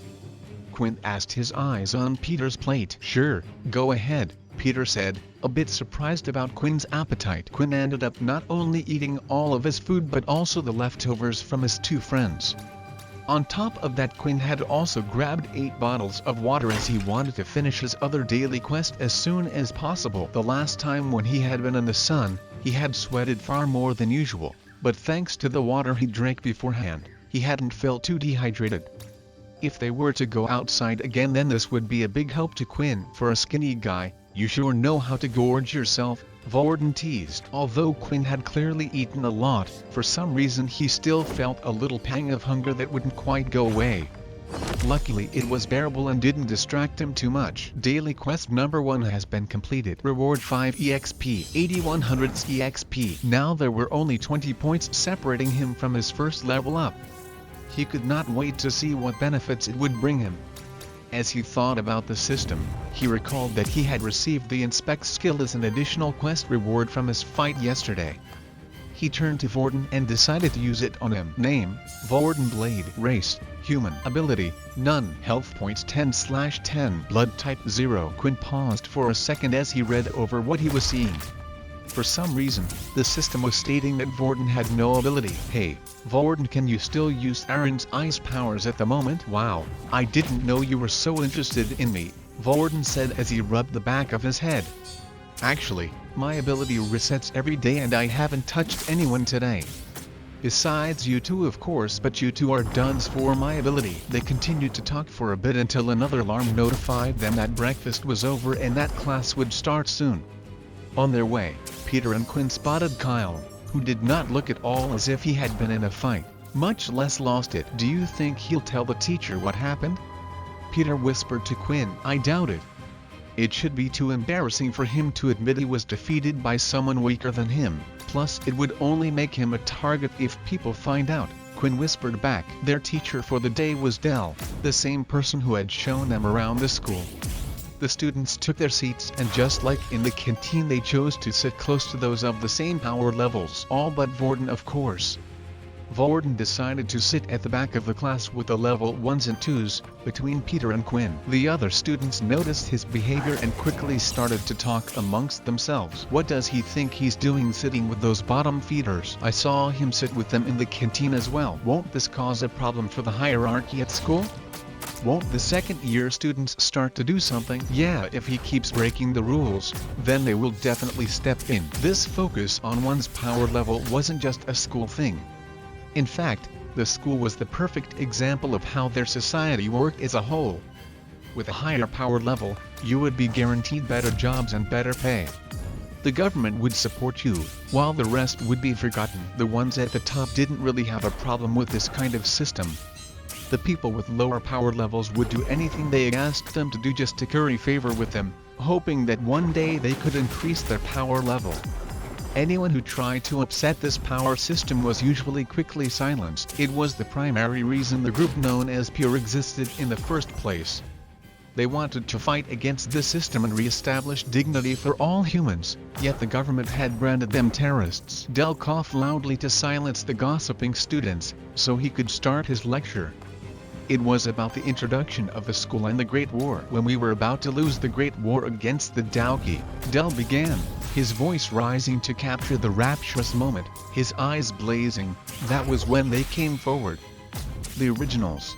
Quinn asked, his eyes on Peter's plate. "Sure, go ahead," Peter said, A bit surprised about Quinn's appetite, Quinn ended up not only eating all of his food but also the leftovers from his two friends. On top of that, Quinn had also grabbed 8 bottles of water as he wanted to finish his other daily quest as soon as possible. The last time when he had been in the sun, he had sweated far more than usual, but thanks to the water he drank beforehand, he hadn't felt too dehydrated. If they were to go outside again, then this would be a big help to Quinn. For a skinny guy, you sure know how to gorge yourself, Vorden teased. Although Quinn had clearly eaten a lot, for some reason he still felt a little pang of hunger that wouldn't quite go away. Luckily it was bearable and didn't distract him too much. Daily quest number 1 has been completed. Reward 5 EXP, 8100 EXP. Now there were only 20 points separating him from his first level up. He could not wait to see what benefits it would bring him. As he thought about the system, he recalled that he had received the Inspect skill as an additional quest reward from his fight yesterday. He turned to Vorden and decided to use it on him. Name, Vorden Blade. Race, human. Ability, none. Health points 10/10. Blood type 0. Quinn paused for a second as he read over what he was seeing. For some reason, the system was stating that Vorden had no ability. Hey, Vorden, can you still use Aaron's ice powers at the moment? Wow, I didn't know you were so interested in me, Vorden said as he rubbed the back of his head. Actually, my ability resets every day and I haven't touched anyone today. Besides you two, of course, but you two are duds for my ability. They continued to talk for a bit until another alarm notified them that breakfast was over and that class would start soon. On their way, Peter and Quinn spotted Kyle, who did not look at all as if he had been in a fight, much less lost it. Do you think he'll tell the teacher what happened? Peter whispered to Quinn. I doubt it. It should be too embarrassing for him to admit he was defeated by someone weaker than him, plus it would only make him a target if people find out, Quinn whispered back. Their teacher for the day was Dell, the same person who had shown them around the school. The students took their seats and just like in the canteen they chose to sit close to those of the same power levels. All but Vorden, of course. Vorden decided to sit at the back of the class with the level 1s and 2s, between Peter and Quinn. The other students noticed his behavior and quickly started to talk amongst themselves. What does he think he's doing sitting with those bottom feeders? I saw him sit with them in the canteen as well. Won't this cause a problem for the hierarchy at school? Won't the second-year students start to do something? Yeah, if he keeps breaking the rules, then they will definitely step in. This focus on one's power level wasn't just a school thing. In fact, the school was the perfect example of how their society worked as a whole. With a higher power level, you would be guaranteed better jobs and better pay. The government would support you, while the rest would be forgotten. The ones at the top didn't really have a problem with this kind of system. The people with lower power levels would do anything they asked them to do just to curry favor with them, hoping that one day they could increase their power level. Anyone who tried to upset this power system was usually quickly silenced. It was the primary reason the group known as Pure existed in the first place. They wanted to fight against this system and re-establish dignity for all humans, yet the government had branded them terrorists. Dell coughed loudly to silence the gossiping students, so he could start his lecture. It was about the introduction of the school and the Great War. When we were about to lose the Great War against the Dauki, Dell began, his voice rising to capture the rapturous moment, his eyes blazing. That was when they came forward. The originals.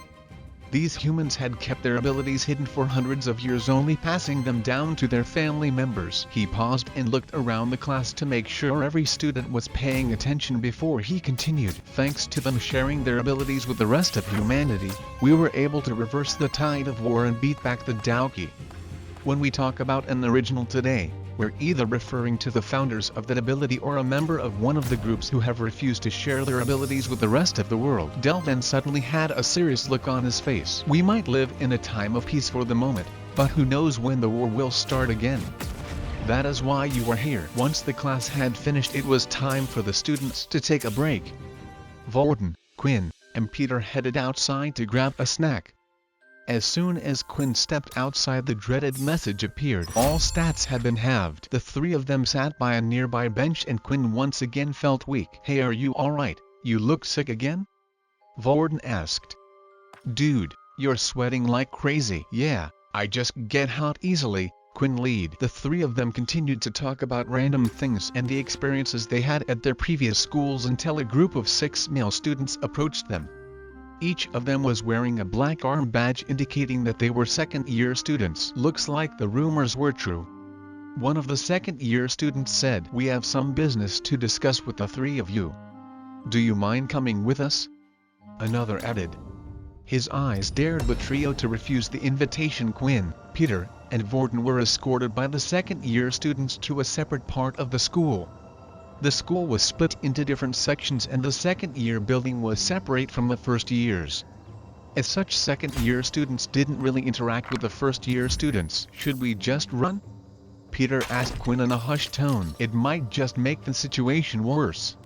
These humans had kept their abilities hidden for hundreds of years, only passing them down to their family members. He paused and looked around the class to make sure every student was paying attention before he continued. Thanks to them sharing their abilities with the rest of humanity, we were able to reverse the tide of war and beat back the Dauki. When we talk about an original today, we're either referring to the founders of that ability or a member of one of the groups who have refused to share their abilities with the rest of the world. Dell then suddenly had a serious look on his face. We might live in a time of peace for the moment, but who knows when the war will start again. That is why you are here. Once the class had finished, it was time for the students to take a break. Vorden, Quinn, and Peter headed outside to grab a snack. As soon as Quinn stepped outside, the dreaded message appeared. All stats had been halved. The three of them sat by a nearby bench and Quinn once again felt weak. Hey, are you alright? You look sick again? Vorden asked. Dude, you're sweating like crazy. Yeah, I just get hot easily, Quinn lead. The three of them continued to talk about random things and the experiences they had at their previous schools until a group of 6 male students approached them. Each of them was wearing a black arm badge indicating that they were second-year students. Looks like the rumors were true. One of the second-year students said, "We have some business to discuss with the three of you. Do you mind coming with us?" Another added. His eyes dared the trio to refuse the invitation. Quinn, Peter, and Vorden were escorted by the second-year students to a separate part of the school. The school was split into different sections and the second-year building was separate from the first years. As such, second-year students didn't really interact with the first-year students. "Should we just run?" Peter asked Quinn in a hushed tone. "It might just make the situation worse.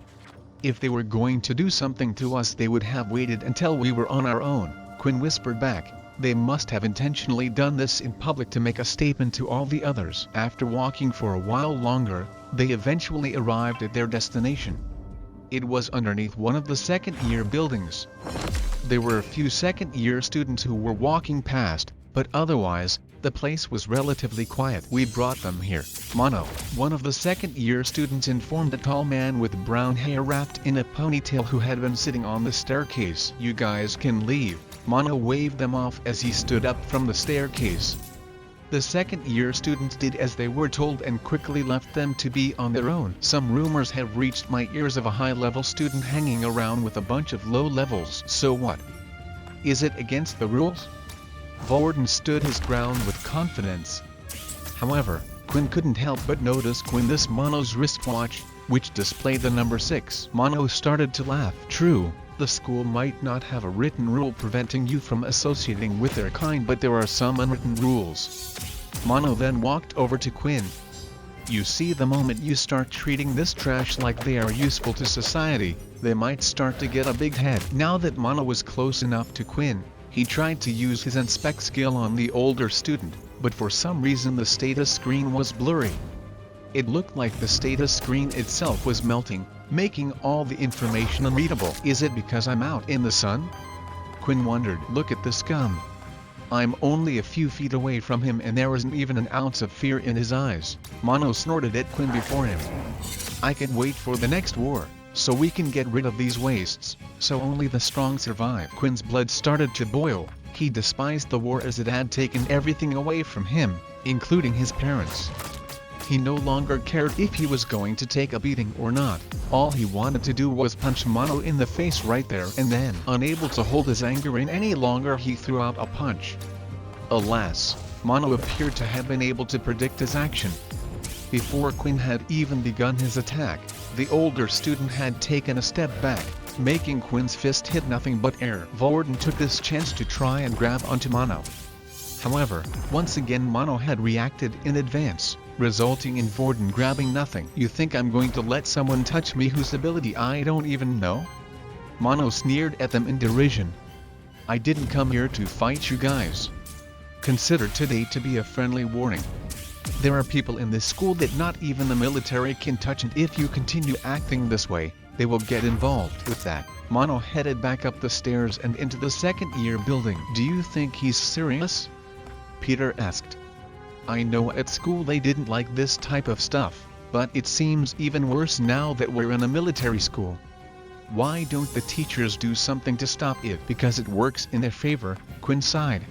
If they were going to do something to us, they would have waited until we were on our own," Quinn whispered back. They must have intentionally done this in public to make a statement to all the others. After walking for a while longer, they eventually arrived at their destination. It was underneath one of the second-year buildings. There were a few second-year students who were walking past, but otherwise, the place was relatively quiet. "We brought them here, Mono," one of the second-year students informed a tall man with brown hair wrapped in a ponytail who had been sitting on the staircase. "You guys can leave," Mono waved them off as he stood up from the staircase. The second-year students did as they were told and quickly left them to be on their own. "Some rumors have reached my ears of a high-level student hanging around with a bunch of low levels." "So what? Is it against the rules?" Vorden stood his ground with confidence. However, Quinn couldn't help but notice this Mono's wristwatch, which displayed the number 6. Mono started to laugh. "True, the school might not have a written rule preventing you from associating with their kind, but there are some unwritten rules." Mono then walked over to Quinn. "You see, the moment you start treating this trash like they are useful to society, they might start to get a big head." Now that Mono was close enough to Quinn, he tried to use his inspect skill on the older student, but for some reason the status screen was blurry. It looked like the status screen itself was melting, making all the information unreadable. "Is it because I'm out in the sun?" Quinn wondered. "Look at the scum." I'm only a few feet away from him and there isn't even an ounce of fear in his eyes. Mono snorted at Quinn before him. "I can wait for the next war, so we can get rid of these wastes, so only the strong survive." Quinn's blood started to boil. He despised the war as it had taken everything away from him, including his parents. He no longer cared if he was going to take a beating or not. All he wanted to do was punch Mono in the face right there and then. Unable to hold his anger in any longer, he threw out a punch. Alas, Mono appeared to have been able to predict his action. Before Quinn had even begun his attack, the older student had taken a step back, making Quinn's fist hit nothing but air. Vorden took this chance to try and grab onto Mono. However, once again Mono had reacted in advance, resulting in Vorden grabbing nothing. "You think I'm going to let someone touch me whose ability I don't even know?" Mono sneered at them in derision. "I didn't come here to fight you guys. Consider today to be a friendly warning. There are people in this school that not even the military can touch, and if you continue acting this way, they will get involved." With that, Mono headed back up the stairs and into the second-year building. "Do you think he's serious?" Peter asked. "I know at school they didn't like this type of stuff, but it seems even worse now that we're in a military school. Why don't the teachers do something to stop it?" "Because it works in their favor," Quinn sighed.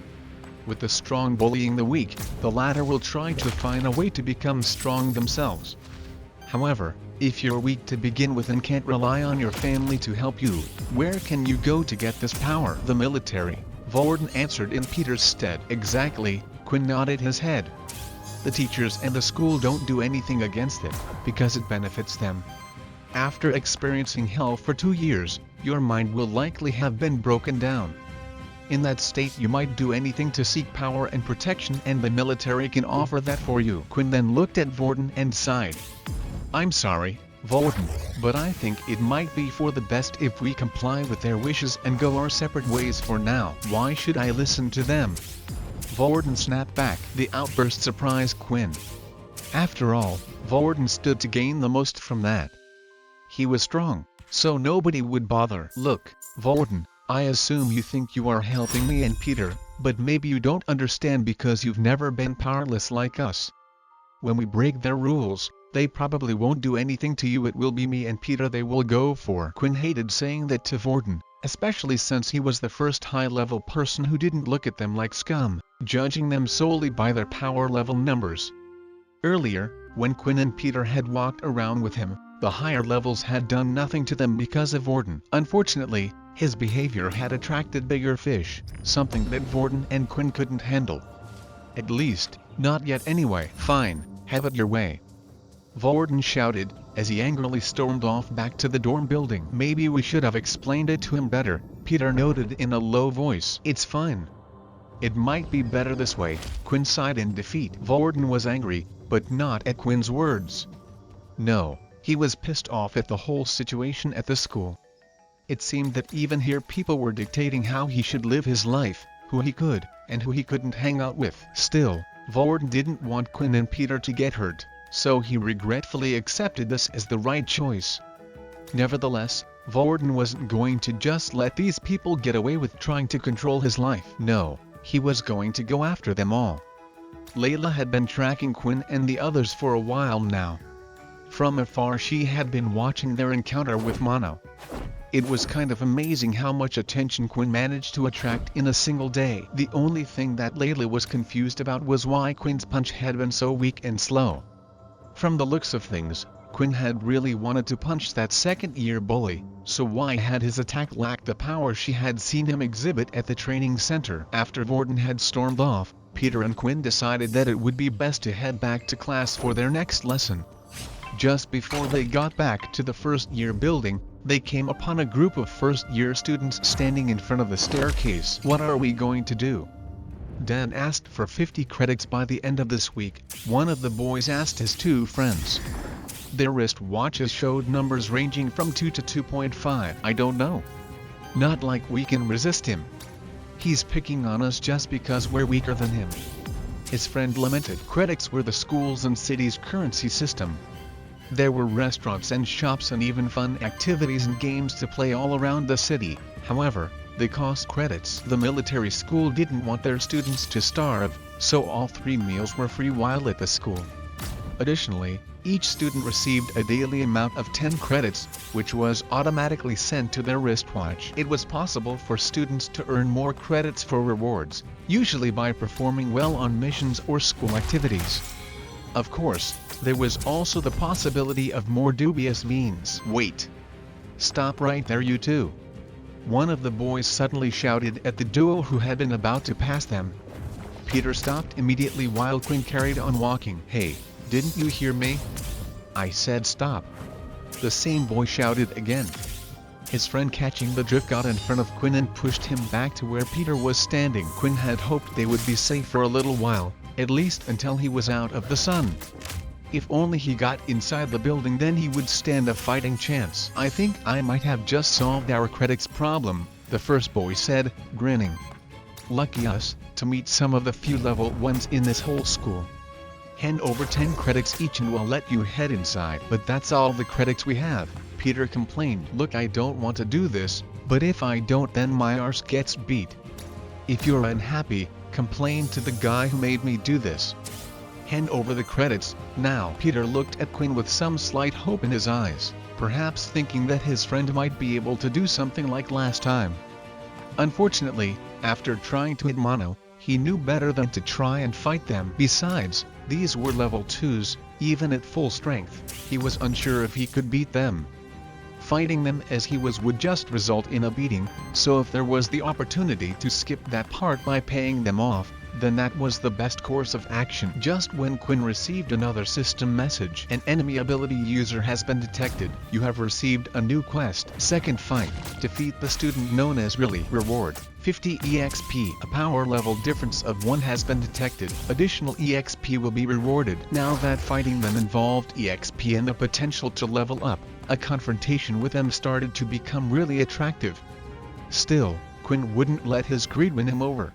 "With the strong bullying the weak, the latter will try to find a way to become strong themselves. However, if you're weak to begin with and can't rely on your family to help you, where can you go to get this power?" "The military," Vorden answered in Peter's stead. "Exactly," Quinn nodded his head. "The teachers and the school don't do anything against it, because it benefits them. After experiencing hell for 2 years, your mind will likely have been broken down. In that state you might do anything to seek power and protection, and the military can offer that for you." Quinn then looked at Vorden and sighed. "I'm sorry, Vorden, but I think it might be for the best if we comply with their wishes and go our separate ways for now." "Why should I listen to them?" Vorden snapped back. The outburst surprised Quinn. After all, Vorden stood to gain the most from that. He was strong, so nobody would bother. "Look, Vorden, I assume you think you are helping me and Peter, but maybe you don't understand because you've never been powerless like us. When we break their rules, they probably won't do anything to you. It will be me and Peter they will go for." Quinn hated saying that to Vorden, especially since he was the first high-level person who didn't look at them like scum, judging them solely by their power level numbers. Earlier, when Quinn and Peter had walked around with him, the higher levels had done nothing to them because of Vorden. Unfortunately, his behavior had attracted bigger fish, something that Vorden and Quinn couldn't handle. At least, not yet anyway. "Fine, have it your way," Vorden shouted, as he angrily stormed off back to the dorm building. "Maybe we should have explained it to him better," Peter noted in a low voice. "It's fine. It might be better this way," Quinn sighed in defeat. Vorden was angry, but not at Quinn's words. No, he was pissed off at the whole situation at the school. It seemed that even here people were dictating how he should live his life, who he could, and who he couldn't hang out with. Still, Vorden didn't want Quinn and Peter to get hurt, so he regretfully accepted this as the right choice. Nevertheless, Vorden wasn't going to just let these people get away with trying to control his life. No, he was going to go after them all. Layla had been tracking Quinn and the others for a while now. From afar she had been watching their encounter with Mono. It was kind of amazing how much attention Quinn managed to attract in a single day. The only thing that Layla was confused about was why Quinn's punch had been so weak and slow. From the looks of things, Quinn had really wanted to punch that second-year bully, so why had his attack lacked the power she had seen him exhibit at the training center? After Vorden had stormed off, Peter and Quinn decided that it would be best to head back to class for their next lesson. Just before they got back to the first-year building, they came upon a group of first-year students standing in front of the staircase. "What are we going to do?" Dan asked. "For 50 credits by the end of this week," one of the boys asked his two friends. Their wrist watches showed numbers ranging from 2 to 2.5. "I don't know. Not like we can resist him. He's picking on us just because we're weaker than him," his friend lamented. Credits were the school's and city's currency system. There were restaurants and shops and even fun activities and games to play all around the city. However, they cost credits. The military school didn't want their students to starve, so all 3 meals were free while at the school. Additionally, each student received a daily amount of 10 credits, which was automatically sent to their wristwatch. It was possible for students to earn more credits for rewards, usually by performing well on missions or school activities. Of course, there was also the possibility of more dubious means. "Wait! Stop right there, you two!" One of the boys suddenly shouted at the duo who had been about to pass them. Peter stopped immediately while Quinn carried on walking. "Hey, didn't you hear me? I said stop!" The same boy shouted again. His friend, catching the drift, got in front of Quinn and pushed him back to where Peter was standing. Quinn had hoped they would be safe for a little while, at least until he was out of the sun. If only he got inside the building, then he would stand a fighting chance. "I think I might have just solved our credits problem," the first boy said, grinning. "Lucky us, to meet some of the few level 1s in this whole school. Hand over 10 credits each and we'll let you head inside." "But that's all the credits we have," Peter complained. "Look, I don't want to do this, but if I don't then my arse gets beat. If you're unhappy, complain to the guy who made me do this. Hand over the credits, now." Peter looked at Quinn with some slight hope in his eyes, perhaps thinking that his friend might be able to do something like last time. Unfortunately, after trying to hit Mono, he knew better than to try and fight them. Besides, these were level 2s, even at full strength. He was unsure if he could beat them. Fighting them as he was would just result in a beating, so if there was the opportunity to skip that part by paying them off, then that was the best course of action. Just when Quinn received another system message. "An enemy ability user has been detected. You have received a new quest. Second fight. Defeat the student known as Really. Reward: 50 EXP. A power level difference of 1 has been detected. Additional EXP will be rewarded." Now that fighting them involved EXP and the potential to level up, a confrontation with them started to become really attractive. Still, Quinn wouldn't let his greed win him over.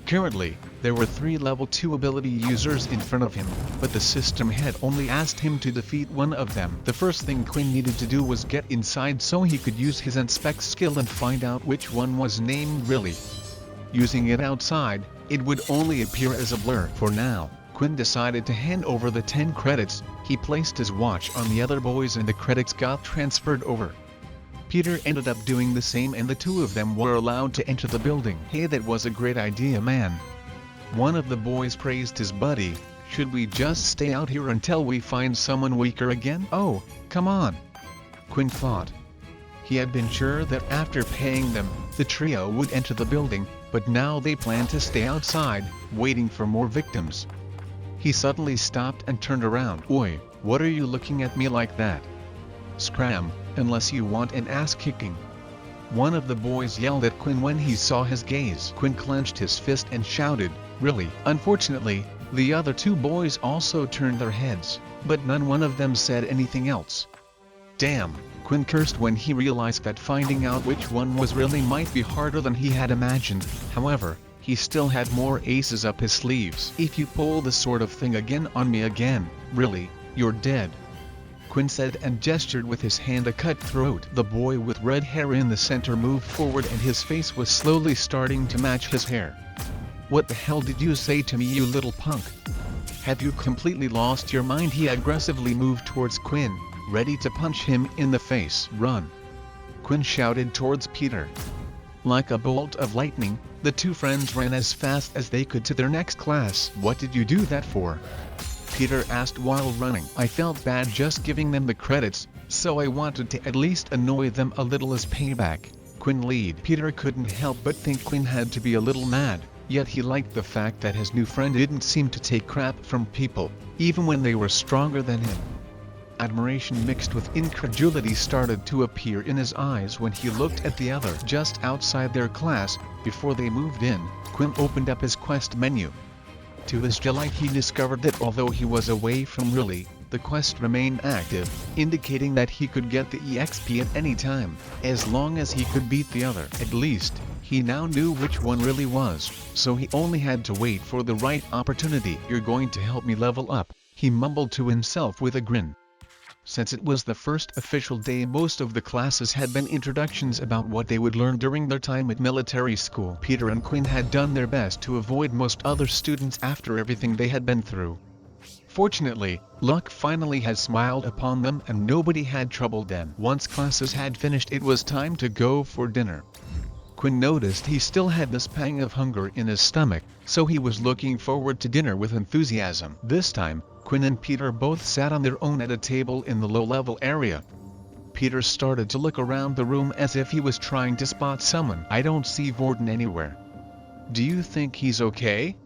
Currently, there were 3 level 2 ability users in front of him, but the system had only asked him to defeat one of them. The first thing Quinn needed to do was get inside so he could use his inspect skill and find out which one was named Really. Using it outside, it would only appear as a blur. For now, Quinn decided to hand over the 10 credits. He placed his watch on the other boys and the credits got transferred over. Peter ended up doing the same and the 2 of them were allowed to enter the building. Hey, that was a great idea, man. One of the boys praised his buddy. Should we just stay out here until we find someone weaker again? Oh, come on, Quinn thought. He had been sure that after paying them, the trio would enter the building, but now they planned to stay outside, waiting for more victims. He suddenly stopped and turned around. Oi, what are you looking at me like that? Scram, unless you want an ass-kicking. One of the boys yelled at Quinn when he saw his gaze. Quinn clenched his fist and shouted, Really? Unfortunately, the other 2 boys also turned their heads, but none of them said anything else. Damn, Quinn cursed when he realized that finding out which one was Really might be harder than he had imagined. However, he still had more aces up his sleeves. If you pull this sort of thing again on me again, Really, you're dead, Quinn said and gestured with his hand a cut throat. The boy with red hair in the center moved forward and his face was slowly starting to match his hair. What the hell did you say to me, you little punk? Have you completely lost your mind? He aggressively moved towards Quinn, ready to punch him in the face. Run! Quinn shouted towards Peter. Like a bolt of lightning, the 2 friends ran as fast as they could to their next class. What did you do that for? Peter asked while running. I felt bad just giving them the credits, so I wanted to at least annoy them a little as payback, Quinn lied. Peter couldn't help but think Quinn had to be a little mad, yet he liked the fact that his new friend didn't seem to take crap from people, even when they were stronger than him. Admiration mixed with incredulity started to appear in his eyes when he looked at the other just outside their class. Before they moved in, Quinn opened up his quest menu. To his delight, he discovered that although he was away from Really, the quest remained active, indicating that he could get the EXP at any time, as long as he could beat the other. At least, he now knew which one Really was, so he only had to wait for the right opportunity. You're going to help me level up, he mumbled to himself with a grin. Since it was the first official day, most of the classes had been introductions about what they would learn during their time at military school. Peter and Quinn had done their best to avoid most other students after everything they had been through. Fortunately, luck finally had smiled upon them and nobody had troubled them. Once classes had finished, it was time to go for dinner. Quinn noticed he still had this pang of hunger in his stomach, so he was looking forward to dinner with enthusiasm. This time, Quinn and Peter both sat on their own at a table in the low-level area. Peter started to look around the room as if he was trying to spot someone. I don't see Vorden anywhere. Do you think he's okay?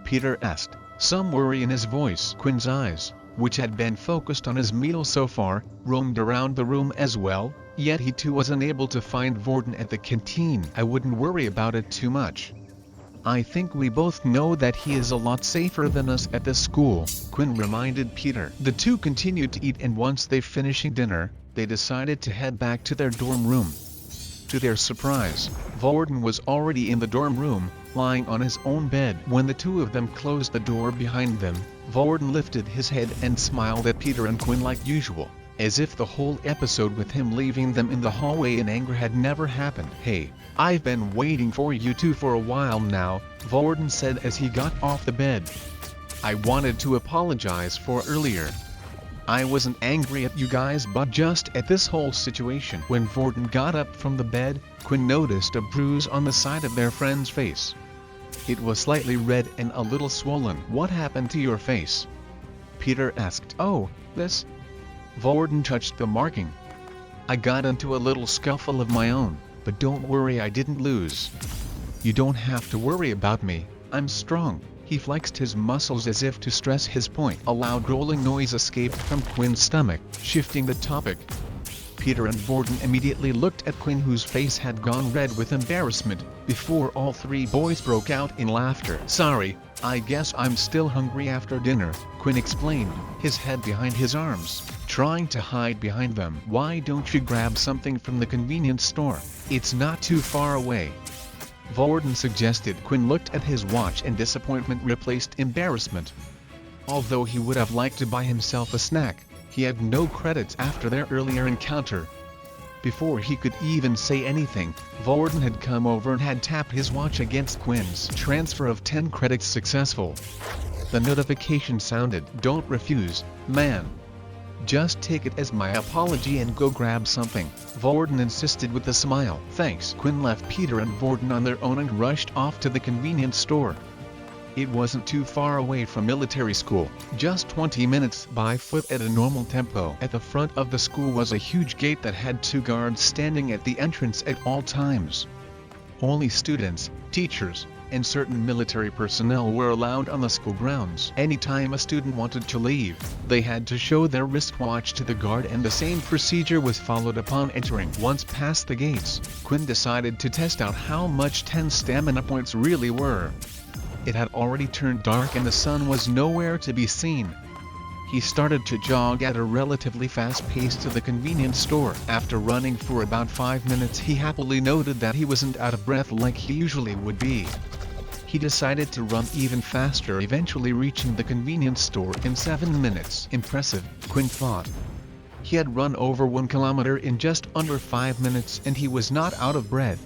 Peter asked, some worry in his voice. Quinn's eyes, which had been focused on his meal so far, roamed around the room as well, yet he too was unable to find Vorden at the canteen. I wouldn't worry about it too much. I think we both know that he is a lot safer than us at this school, Quinn reminded Peter. The 2 continued to eat and once they finished dinner, they decided to head back to their dorm room. To their surprise, Vorden was already in the dorm room, lying on his own bed. When the 2 of them closed the door behind them, Vorden lifted his head and smiled at Peter and Quinn like usual, as if the whole episode with him leaving them in the hallway in anger had never happened. Hey, I've been waiting for you 2 for a while now, Vorden said as he got off the bed. I wanted to apologize for earlier. I wasn't angry at you guys but just at this whole situation. When Vorden got up from the bed, Quinn noticed a bruise on the side of their friend's face. It was slightly red and a little swollen. What happened to your face? Peter asked. Oh, this? Vorden touched the marking. I got into a little scuffle of my own, but don't worry, I didn't lose. You don't have to worry about me, I'm strong. He flexed his muscles as if to stress his point. A loud rolling noise escaped from Quinn's stomach, shifting the topic. Peter and Vorden immediately looked at Quinn, whose face had gone red with embarrassment, before all 3 boys broke out in laughter. Sorry, I guess I'm still hungry after dinner, Quinn explained, his head behind his arms, trying to hide behind them. Why don't you grab something from the convenience store? It's not too far away. Varden suggested. Quinn looked at his watch and disappointment replaced embarrassment. Although he would have liked to buy himself a snack, he had no credits after their earlier encounter. Before he could even say anything, Varden had come over and had tapped his watch against Quinn's. Transfer of 10 credits successful. The notification sounded. Don't refuse, man. Just take it as my apology and go grab something, Varden insisted with a smile. Thanks. Quinn left Peter and Varden on their own and rushed off to the convenience store. It wasn't too far away from military school, just 20 minutes by foot at a normal tempo. At the front of the school was a huge gate that had 2 guards standing at the entrance at all times. Only students, teachers, and certain military personnel were allowed on the school grounds. Anytime a student wanted to leave, they had to show their wristwatch to the guard, and the same procedure was followed upon entering. Once past the gates, Quinn decided to test out how much 10 stamina points really were. It had already turned dark and the sun was nowhere to be seen. He started to jog at a relatively fast pace to the convenience store. After running for about 5 minutes, he happily noted that he wasn't out of breath like he usually would be. He decided to run even faster, eventually reaching the convenience store in 7 minutes. Impressive, Quinn thought. He had run over 1 kilometer in just under 5 minutes and he was not out of breath.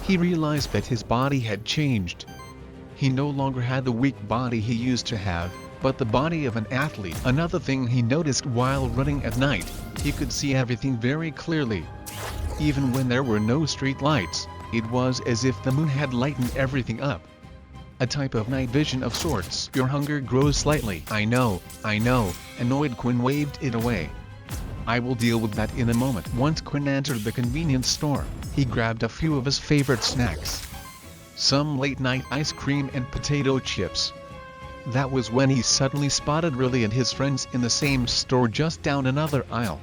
He realized that his body had changed. He no longer had the weak body he used to have, but the body of an athlete. Another thing he noticed while running at night, he could see everything very clearly. Even when there were no street lights, it was as if the moon had lightened everything up. A type of night vision of sorts. Your hunger grows slightly. I know, annoyed Quinn waved it away. I will deal with that in a moment. Once Quinn entered the convenience store, he grabbed a few of his favorite snacks. Some late-night ice cream and potato chips. That was when he suddenly spotted Riley and his friends in the same store just down another aisle.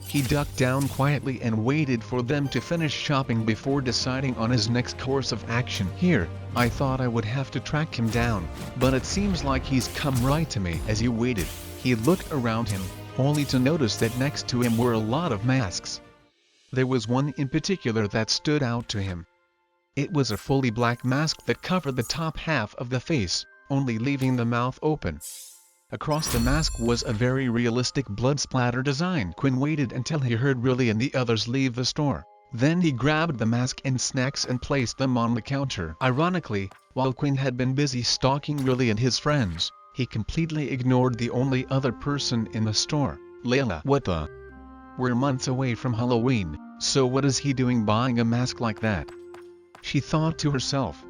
He ducked down quietly and waited for them to finish shopping before deciding on his next course of action. Here, I thought I would have to track him down, but it seems like he's come right to me. As he waited, he looked around him, only to notice that next to him were a lot of masks. There was one in particular that stood out to him. It was a fully black mask that covered the top half of the face, only leaving the mouth open. Across the mask was a very realistic blood splatter design. Quinn waited until he heard Riley and the others leave the store. Then he grabbed the mask and snacks and placed them on the counter. Ironically, while Quinn had been busy stalking Riley and his friends, he completely ignored the only other person in the store, Layla. What the? We're months away from Halloween, so what is he doing buying a mask like that? She thought to herself.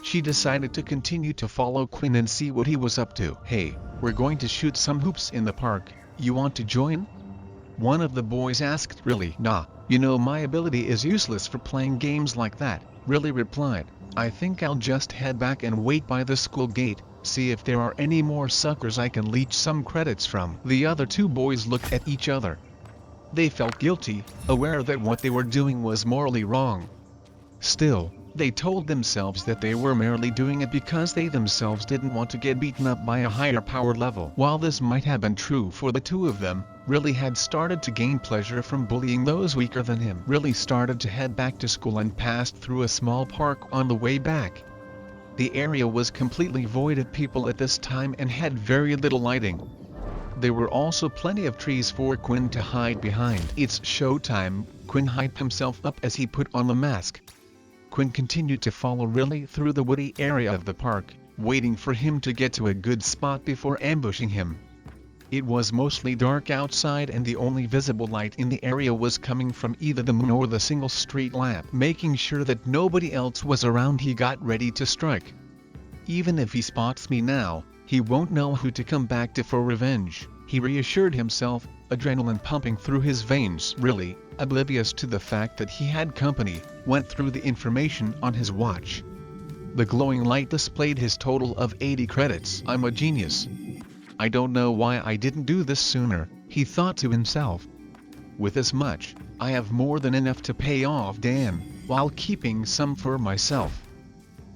She decided to continue to follow Quinn and see what he was up to. Hey, we're going to shoot some hoops in the park, you want to join? One of the boys asked Riley. Nah, you know my ability is useless for playing games like that, Riley replied. I think I'll just head back and wait by the school gate, see if there are any more suckers I can leech some credits from. The other 2 boys looked at each other. They felt guilty, aware that what they were doing was morally wrong. Still, they told themselves that they were merely doing it because they themselves didn't want to get beaten up by a higher power level. While this might have been true for the 2 of them, Riley had started to gain pleasure from bullying those weaker than him. Riley started to head back to school and passed through a small park on the way back. The area was completely void of people at this time and had very little lighting. There were also plenty of trees for Quinn to hide behind. It's showtime, Quinn hyped himself up as he put on the mask. Quinn continued to follow Riley through the woody area of the park, waiting for him to get to a good spot before ambushing him. It was mostly dark outside and the only visible light in the area was coming from either the moon or the single street lamp. Making sure that nobody else was around, he got ready to strike. Even if he spots me now, he won't know who to come back to for revenge, he reassured himself, adrenaline pumping through his veins. Riley, oblivious to the fact that he had company, went through the information on his watch. The glowing light displayed his total of 80 credits. I'm a genius. I don't know why I didn't do this sooner, he thought to himself. With this much, I have more than enough to pay off Dan, while keeping some for myself.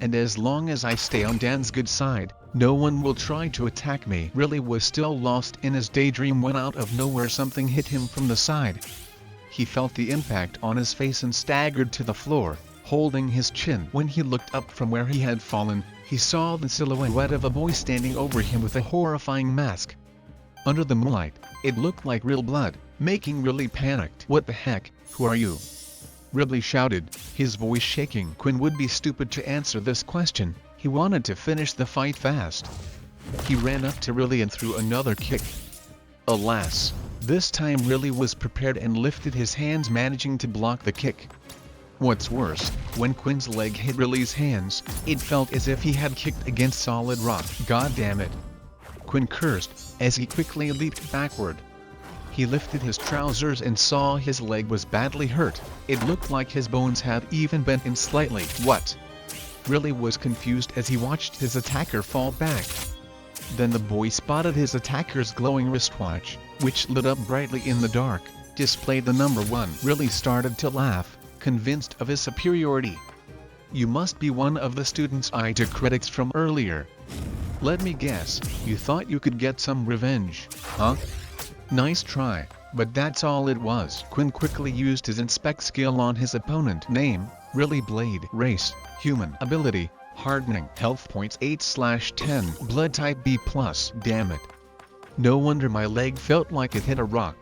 And as long as I stay on Dan's good side, no one will try to attack me. Riley was still lost in his daydream when out of nowhere something hit him from the side. He felt the impact on his face and staggered to the floor, holding his chin. When he looked up from where he had fallen, he saw the silhouette of a boy standing over him with a horrifying mask. Under the moonlight, it looked like real blood, making Riley panicked. "What the heck, who are you?" Riley shouted, his voice shaking. Quinn would be stupid to answer this question. He wanted to finish the fight fast. He ran up to Riley and threw another kick. Alas, this time Riley was prepared and lifted his hands, managing to block the kick. What's worse, when Quinn's leg hit Riley's hands, it felt as if he had kicked against solid rock. "God damn it!" Quinn cursed, as he quickly leaped backward. He lifted his trousers and saw his leg was badly hurt. It looked like his bones had even bent in slightly. "What?" Riley was confused as he watched his attacker fall back. Then the boy spotted his attacker's glowing wristwatch, which lit up brightly in the dark, displayed the number 1. Riley started to laugh, convinced of his superiority. "You must be one of the students I took credits from earlier. Let me guess, you thought you could get some revenge, huh? Nice try, but that's all it was." Quinn quickly used his inspect skill on his opponent. Name, Riley Blade. Race, human. Ability, hardening. Health points 8/10. Blood type B+. Damn it. No wonder my leg felt like it hit a rock.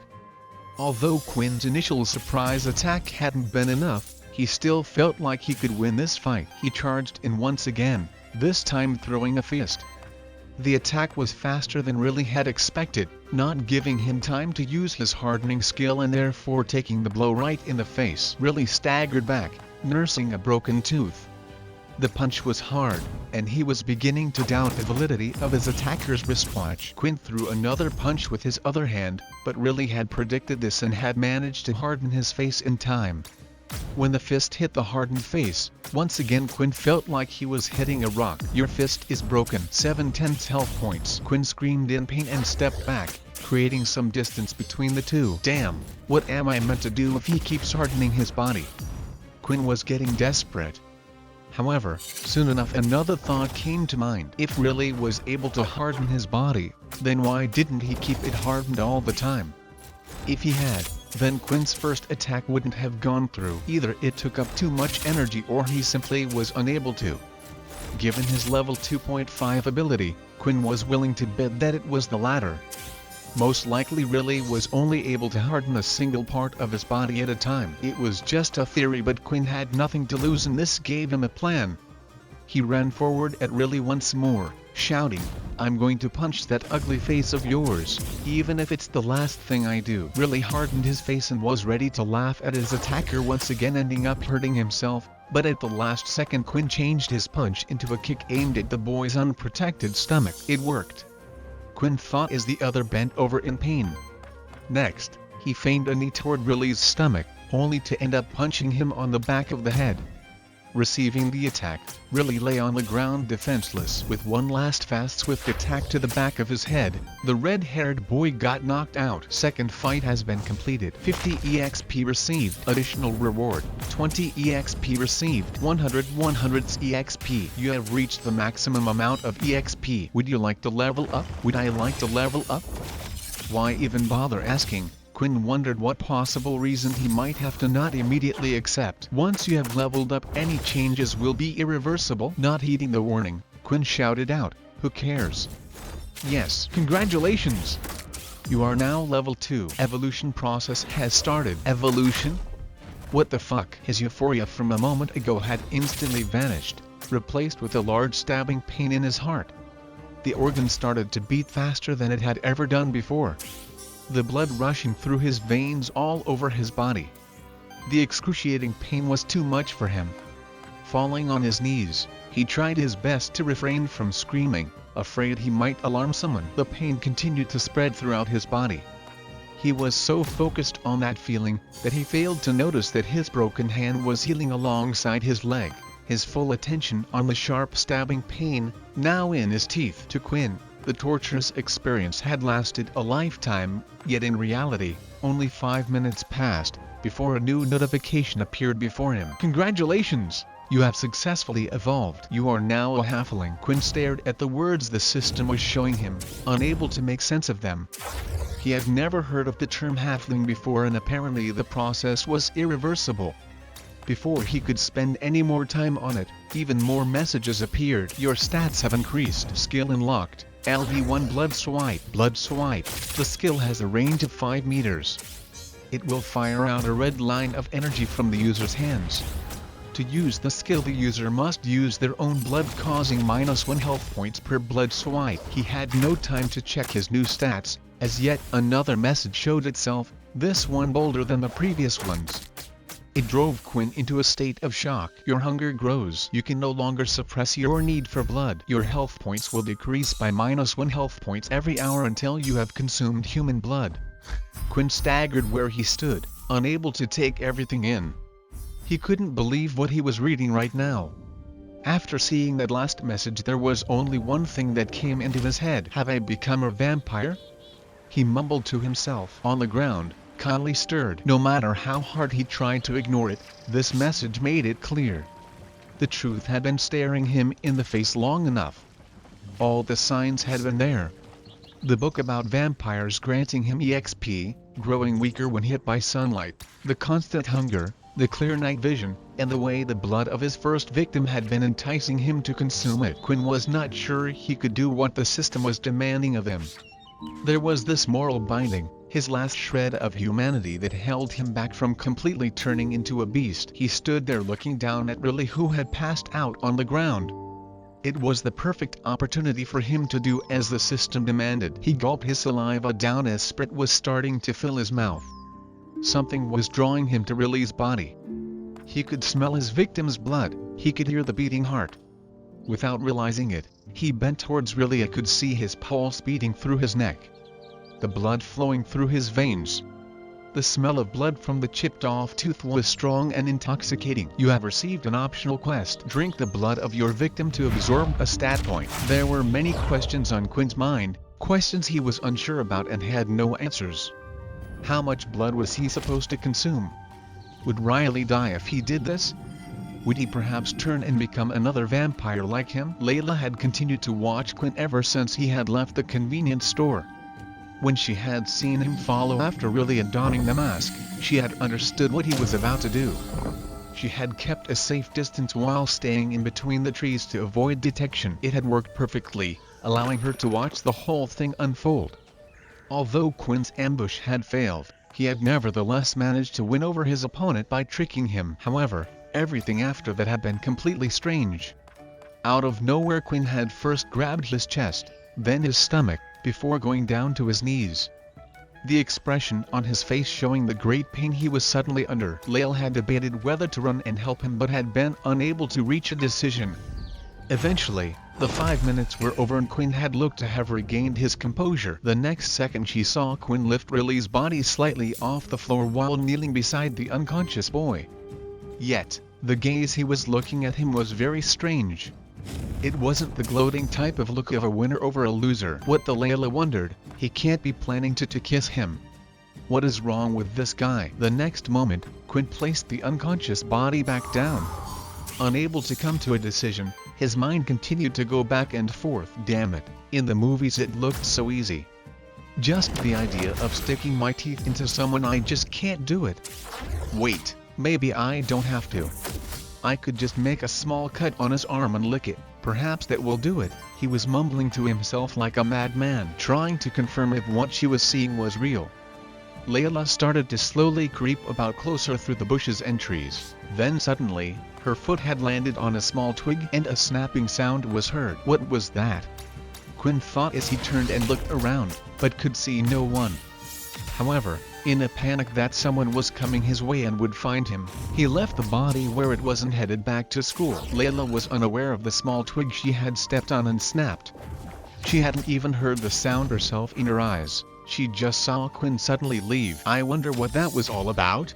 Although Quinn's initial surprise attack hadn't been enough, he still felt like he could win this fight. He charged in once again, this time throwing a fist. The attack was faster than Riley had expected, not giving him time to use his hardening skill and therefore taking the blow right in the face. Riley staggered back, nursing a broken tooth. The punch was hard, and he was beginning to doubt the validity of his attacker's wristwatch. Quinn threw another punch with his other hand, but Riley had predicted this and had managed to harden his face in time. When the fist hit the hardened face, once again Quinn felt like he was hitting a rock. "Your fist is broken." 7/10 health points. Quinn screamed in pain and stepped back, creating some distance between the two. "Damn, what am I meant to do if he keeps hardening his body?" Quinn was getting desperate. However, soon enough another thought came to mind. If Riley was able to harden his body, then why didn't he keep it hardened all the time? If he had, then Quinn's first attack wouldn't have gone through. Either it took up too much energy or he simply was unable to. Given his level 2.5 ability, Quinn was willing to bet that it was the latter. Most likely Riley was only able to harden a single part of his body at a time. It was just a theory, but Quinn had nothing to lose and this gave him a plan. He ran forward at Riley once more, shouting, "I'm going to punch that ugly face of yours, even if it's the last thing I do." Riley hardened his face and was ready to laugh at his attacker once again, ending up hurting himself, but at the last second Quinn changed his punch into a kick aimed at the boy's unprotected stomach. It worked, Quinn thought as the other bent over in pain. Next, he feigned a knee toward Riley's stomach, only to end up punching him on the back of the head. Receiving the attack, Riley lay on the ground defenseless. With one last fast swift attack to the back of his head, the red-haired boy got knocked out. Second fight has been completed. 50 EXP received. Additional reward, 20 EXP received. 100 EXP. You have reached the maximum amount of EXP. Would you like to level up? Would I like to level up? Why even bother asking? Quinn wondered what possible reason he might have to not immediately accept. Once you have leveled up, any changes will be irreversible. Not heeding the warning, Quinn shouted out, "Who cares? Yes, congratulations! You are now level 2. Evolution process has started." Evolution? What the fuck? His euphoria from a moment ago had instantly vanished, replaced with a large stabbing pain in his heart. The organ started to beat faster than it had ever done before, the blood rushing through his veins all over his body. The excruciating pain was too much for him. Falling on his knees, he tried his best to refrain from screaming, afraid he might alarm someone. The pain continued to spread throughout his body. He was so focused on that feeling that he failed to notice that his broken hand was healing alongside his leg, his full attention on the sharp stabbing pain, now in his teeth. To Quinn, the torturous experience had lasted a lifetime, yet in reality, only 5 minutes passed, before a new notification appeared before him. "Congratulations! You have successfully evolved. You are now a halfling." Quinn stared at the words the system was showing him, unable to make sense of them. He had never heard of the term halfling before, and apparently the process was irreversible. Before he could spend any more time on it, even more messages appeared. Your stats have increased. Skill unlocked. LV1 Blood Swipe. Blood Swipe. The skill has a range of 5 meters. It will fire out a red line of energy from the user's hands. To use the skill, the user must use their own blood, causing -1 health points per blood swipe. He had no time to check his new stats, as yet another message showed itself, this one bolder than the previous ones. It drove Quinn into a state of shock. Your hunger grows. You can no longer suppress your need for blood. Your health points will decrease by -1 health points every hour until you have consumed human blood. Quinn staggered where he stood, unable to take everything in. He couldn't believe what he was reading right now. After seeing that last message, there was only one thing that came into his head. Have I become a vampire? He mumbled to himself. On the ground, Kylie stirred. No matter how hard he tried to ignore it, this message made it clear. The truth had been staring him in the face long enough. All the signs had been there. The book about vampires granting him EXP, growing weaker when hit by sunlight, the constant hunger, the clear night vision, and the way the blood of his first victim had been enticing him to consume it. Quinn was not sure he could do what the system was demanding of him. There was this moral binding, his last shred of humanity, that held him back from completely turning into a beast. He stood there looking down at Riley, who had passed out on the ground. It was the perfect opportunity for him to do as the system demanded. He gulped his saliva down as spit was starting to fill his mouth. Something was drawing him to Riley's body. He could smell his victim's blood, he could hear the beating heart. Without realizing it, he bent towards Riley and could see his pulse beating through his neck. The blood flowing through his veins. The smell of blood from the chipped-off tooth was strong and intoxicating. You have received an optional quest. Drink the blood of your victim to absorb a stat point. There were many questions on Quinn's mind, questions he was unsure about and had no answers. How much blood was he supposed to consume? Would Riley die if he did this? Would he perhaps turn and become another vampire like him? Layla had continued to watch Quinn ever since he had left the convenience store. When she had seen him follow after Riley and donning the mask, she had understood what he was about to do. She had kept a safe distance while staying in between the trees to avoid detection. It had worked perfectly, allowing her to watch the whole thing unfold. Although Quinn's ambush had failed, he had nevertheless managed to win over his opponent by tricking him. However, everything after that had been completely strange. Out of nowhere, Quinn had first grabbed his chest, then his stomach, before going down to his knees. The expression on his face showing the great pain he was suddenly under. Layla had debated whether to run and help him but had been unable to reach a decision. Eventually, the 5 minutes were over and Quinn had looked to have regained his composure. The next second she saw Quinn lift Riley's body slightly off the floor while kneeling beside the unconscious boy. Yet, the gaze he was looking at him was very strange. It wasn't the gloating type of look of a winner over a loser. What the Layla wondered, he can't be planning to kiss him. What is wrong with this guy? The next moment, Quinn placed the unconscious body back down. Unable to come to a decision, his mind continued to go back and forth. Damn it, in the movies it looked so easy. Just the idea of sticking my teeth into someone, I just can't do it. Wait, maybe I don't have to. I could just make a small cut on his arm and lick it, perhaps that will do it. He was mumbling to himself like a madman, trying to confirm if what she was seeing was real. Layla started to slowly creep about closer through the bushes and trees. Then suddenly, her foot had landed on a small twig and a snapping sound was heard. What was that? Quinn thought as he turned and looked around, but could see no one. However, in a panic that someone was coming his way and would find him, he left the body where it was and headed back to school. Layla was unaware of the small twig she had stepped on and snapped. She hadn't even heard the sound herself in her eyes. She just saw Quinn suddenly leave. I wonder what that was all about?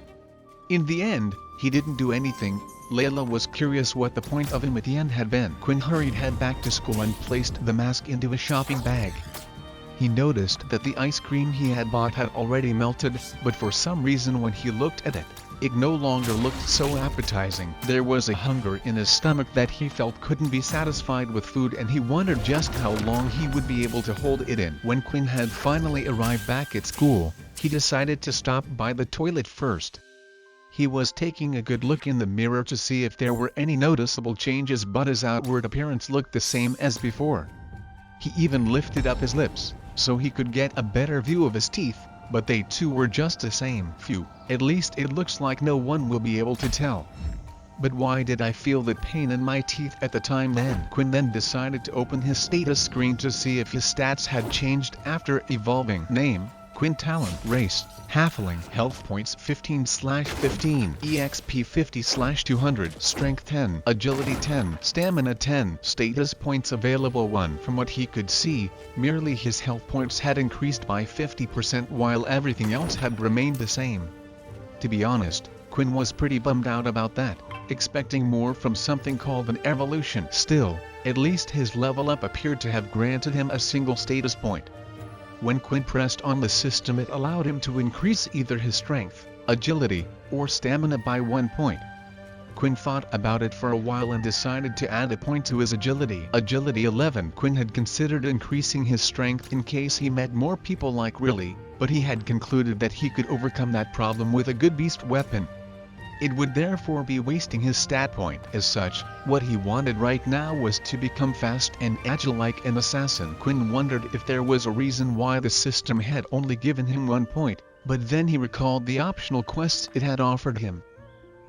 In the end, he didn't do anything. Layla was curious what the point of him at the end had been. Quinn hurried head back to school and placed the mask into a shopping bag. He noticed that the ice cream he had bought had already melted, but for some reason when he looked at it, it no longer looked so appetizing. There was a hunger in his stomach that he felt couldn't be satisfied with food, and he wondered just how long he would be able to hold it in. When Quinn had finally arrived back at school, he decided to stop by the toilet first. He was taking a good look in the mirror to see if there were any noticeable changes, but his outward appearance looked the same as before. He even lifted up his lips, so he could get a better view of his teeth, but they too were just the same. Phew, at least it looks like no one will be able to tell. But why did I feel that pain in my teeth at the time then? Quinn then decided to open his status screen to see if his stats had changed after evolving. Name: Quinn Talen. Race: Halfling. Health points 15/15. EXP 50/200. Strength 10. Agility 10. Stamina 10. Status points available 1. From what he could see, merely his health points had increased by 50% while everything else had remained the same. To be honest, Quinn was pretty bummed out about that, expecting more from something called an evolution. Still, at least his level up appeared to have granted him a single status point. When Quinn pressed on the system, it allowed him to increase either his strength, agility, or stamina by 1 point. Quinn thought about it for a while and decided to add a point to his agility. Agility 11. Quinn had considered increasing his strength in case he met more people like Riley, but he had concluded that he could overcome that problem with a good beast weapon. It would therefore be wasting his stat point. As such, what he wanted right now was to become fast and agile like an assassin. Quinn wondered if there was a reason why the system had only given him 1 point, but then he recalled the optional quests it had offered him.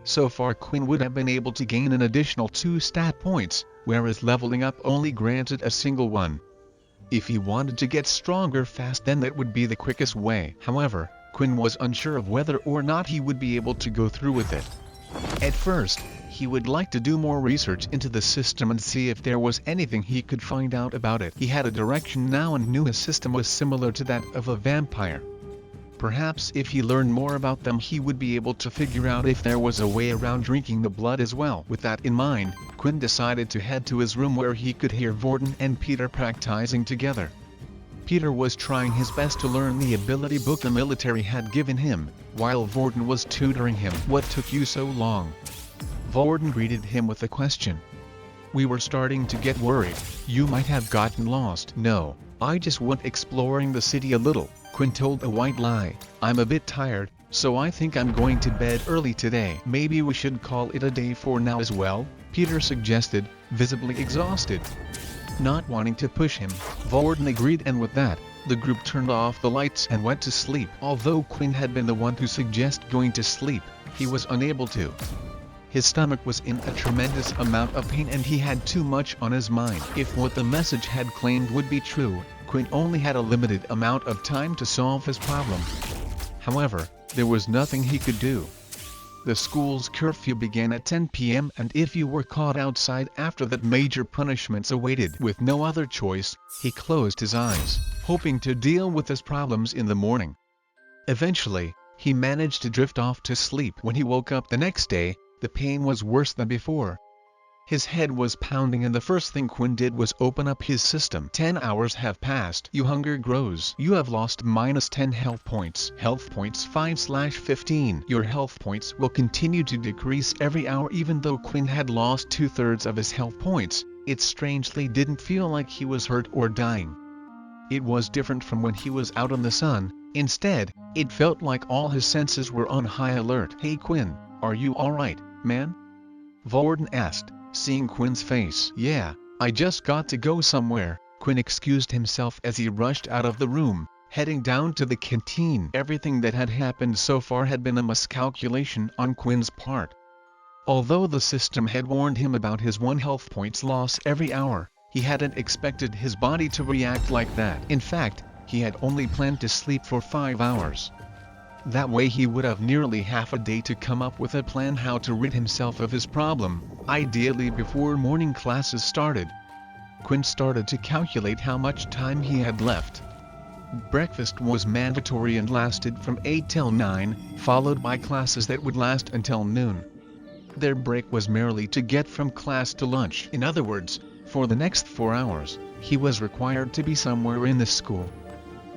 So far Quinn would have been able to gain an additional 2 stat points, whereas leveling up only granted a single one. If he wanted to get stronger fast, then that would be the quickest way. However, Quinn was unsure of whether or not he would be able to go through with it. At first, he would like to do more research into the system and see if there was anything he could find out about it. He had a direction now and knew his system was similar to that of a vampire. Perhaps if he learned more about them, he would be able to figure out if there was a way around drinking the blood as well. With that in mind, Quinn decided to head to his room where he could hear Vorden and Peter practicing together. Peter was trying his best to learn the ability book the military had given him, while Vorden was tutoring him. "What took you so long?" Vorden greeted him with a question. "We were starting to get worried. You might have gotten lost." "No, I just went exploring the city a little," Quinn told a white lie. "I'm a bit tired, so I think I'm going to bed early today." "Maybe we should call it a day for now as well," Peter suggested, visibly exhausted. Not wanting to push him, Vorden agreed, and with that, the group turned off the lights and went to sleep. Although Quinn had been the one to suggest going to sleep, he was unable to. His stomach was in a tremendous amount of pain and he had too much on his mind. If what the message had claimed would be true, Quinn only had a limited amount of time to solve his problem. However, there was nothing he could do. The school's curfew began at 10 p.m. and if you were caught outside after that, major punishments awaited. With no other choice, he closed his eyes, hoping to deal with his problems in the morning. Eventually, he managed to drift off to sleep. When he woke up the next day, the pain was worse than before. His head was pounding and the first thing Quinn did was open up his system. 10 hours have passed. Your hunger grows. You have lost -10 health points. Health points 5/15. Your health points will continue to decrease every hour. Even though Quinn had lost 2/3 of his health points, it strangely didn't feel like he was hurt or dying. It was different from when he was out in the sun. Instead, it felt like all his senses were on high alert. "Hey Quinn, are you alright, man?" Vorden asked, seeing Quinn's face. "Yeah, I just got to go somewhere," Quinn excused himself as he rushed out of the room, heading down to the canteen. Everything that had happened so far had been a miscalculation on Quinn's part. Although the system had warned him about his 1 health points loss every hour, he hadn't expected his body to react like that. In fact, he had only planned to sleep for 5 hours. That way he would have nearly half a day to come up with a plan how to rid himself of his problem, ideally before morning classes started. Quinn started to calculate how much time he had left. Breakfast was mandatory and lasted from 8 till 9, followed by classes that would last until noon. Their break was merely to get from class to lunch. In other words, for the next 4 hours, he was required to be somewhere in the school.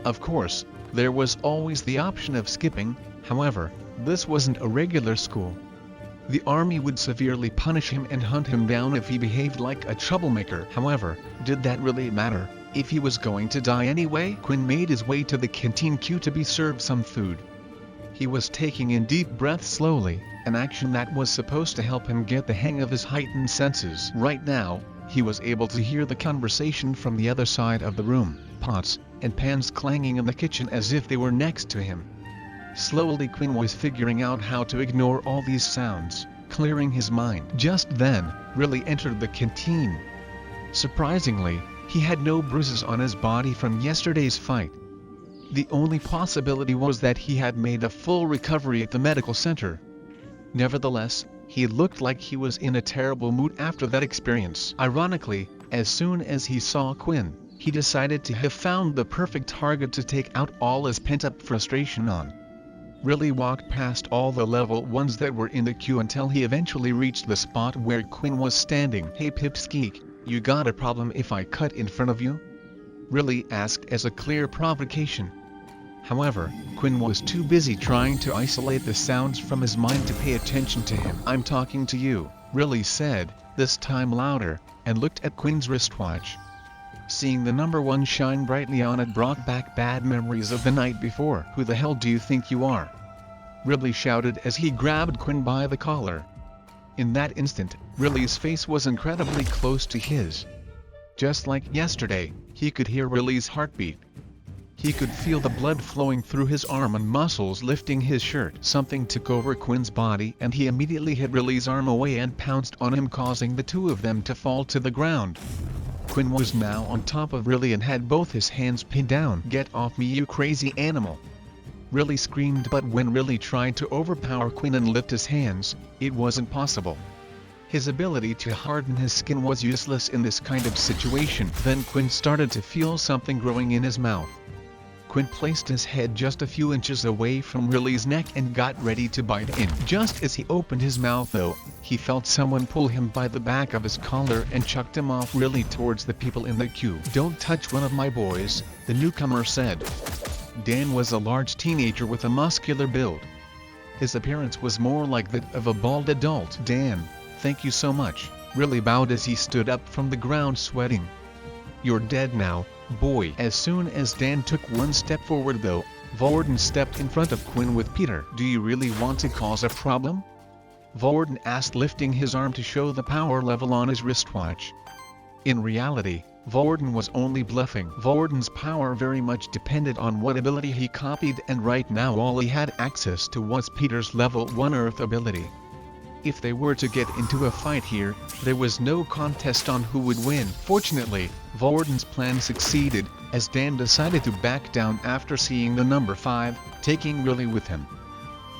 Of course, there was always the option of skipping. However, this wasn't a regular school. The army would severely punish him and hunt him down if he behaved like a troublemaker. However, did that really matter, if he was going to die anyway? Quinn made his way to the canteen queue to be served some food. He was taking in deep breaths slowly, an action that was supposed to help him get the hang of his heightened senses. Right now, he was able to hear the conversation from the other side of the room, pots and pans clanging in the kitchen as if they were next to him. Slowly Quinn was figuring out how to ignore all these sounds, clearing his mind. Just then, Riley entered the canteen. Surprisingly, he had no bruises on his body from yesterday's fight. The only possibility was that he had made a full recovery at the medical center. Nevertheless, he looked like he was in a terrible mood after that experience. Ironically, as soon as he saw Quinn, he decided to have found the perfect target to take out all his pent-up frustration on. Riley walked past all the level 1s that were in the queue until he eventually reached the spot where Quinn was standing. "Hey Pipsqueak, you got a problem if I cut in front of you?" Riley asked as a clear provocation. However, Quinn was too busy trying to isolate the sounds from his mind to pay attention to him. "I'm talking to you," Riley said, this time louder, and looked at Quinn's wristwatch. Seeing the number 1 shine brightly on it brought back bad memories of the night before. "Who the hell do you think you are?" Riley shouted as he grabbed Quinn by the collar. In that instant, Riley's face was incredibly close to his. Just like yesterday, he could hear Riley's heartbeat. He could feel the blood flowing through his arm and muscles lifting his shirt. Something took over Quinn's body and he immediately hit Riley's arm away and pounced on him, causing the two of them to fall to the ground. Quinn was now on top of Riley and had both his hands pinned down. "Get off me, you crazy animal!" Riley screamed, but when Riley tried to overpower Quinn and lift his hands, it wasn't possible. His ability to harden his skin was useless in this kind of situation. Then Quinn started to feel something growing in his mouth. Quinn placed his head just a few inches away from Riley's neck and got ready to bite in. Just as he opened his mouth though, he felt someone pull him by the back of his collar and chucked him off Riley towards the people in the queue. "Don't touch one of my boys," the newcomer said. Dan was a large teenager with a muscular build. His appearance was more like that of a bald adult. "Dan, thank you so much," Riley bowed as he stood up from the ground sweating. "You're dead now, boy." As soon as Dan took one step forward though, Varden stepped in front of Quinn with Peter. "Do you really want to cause a problem?" Varden asked, lifting his arm to show the power level on his wristwatch. In reality, Varden was only bluffing. Varden's power very much depended on what ability he copied, and right now all he had access to was Peter's level 1 Earth ability. If they were to get into a fight here, there was no contest on who would win. Fortunately, Varden's plan succeeded, as Dan decided to back down after seeing the number 5, taking Riley with him.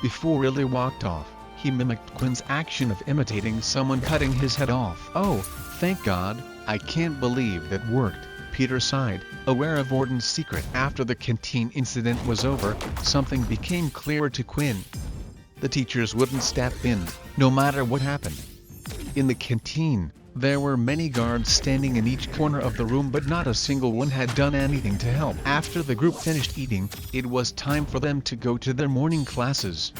Before Riley walked off, he mimicked Quinn's action of imitating someone cutting his head off. "Oh, thank God, I can't believe that worked," Peter sighed, aware of Varden's secret. After the canteen incident was over, something became clearer to Quinn. The teachers wouldn't step in, no matter what happened. In the canteen, there were many guards standing in each corner of the room, but not a single one had done anything to help. After the group finished eating, it was time for them to go to their morning classes.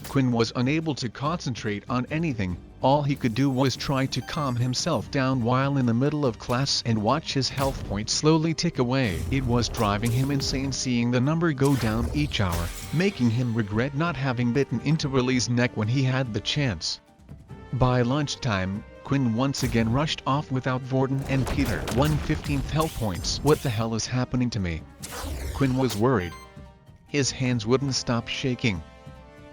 Quinn was unable to concentrate on anything. All he could do was try to calm himself down while in the middle of class and watch his health points slowly tick away. It was driving him insane seeing the number go down each hour, making him regret not having bitten into Riley's neck when he had the chance. By lunchtime, Quinn once again rushed off without Varden and Peter. 1/15 health points. "What the hell is happening to me?" Quinn was worried. His hands wouldn't stop shaking.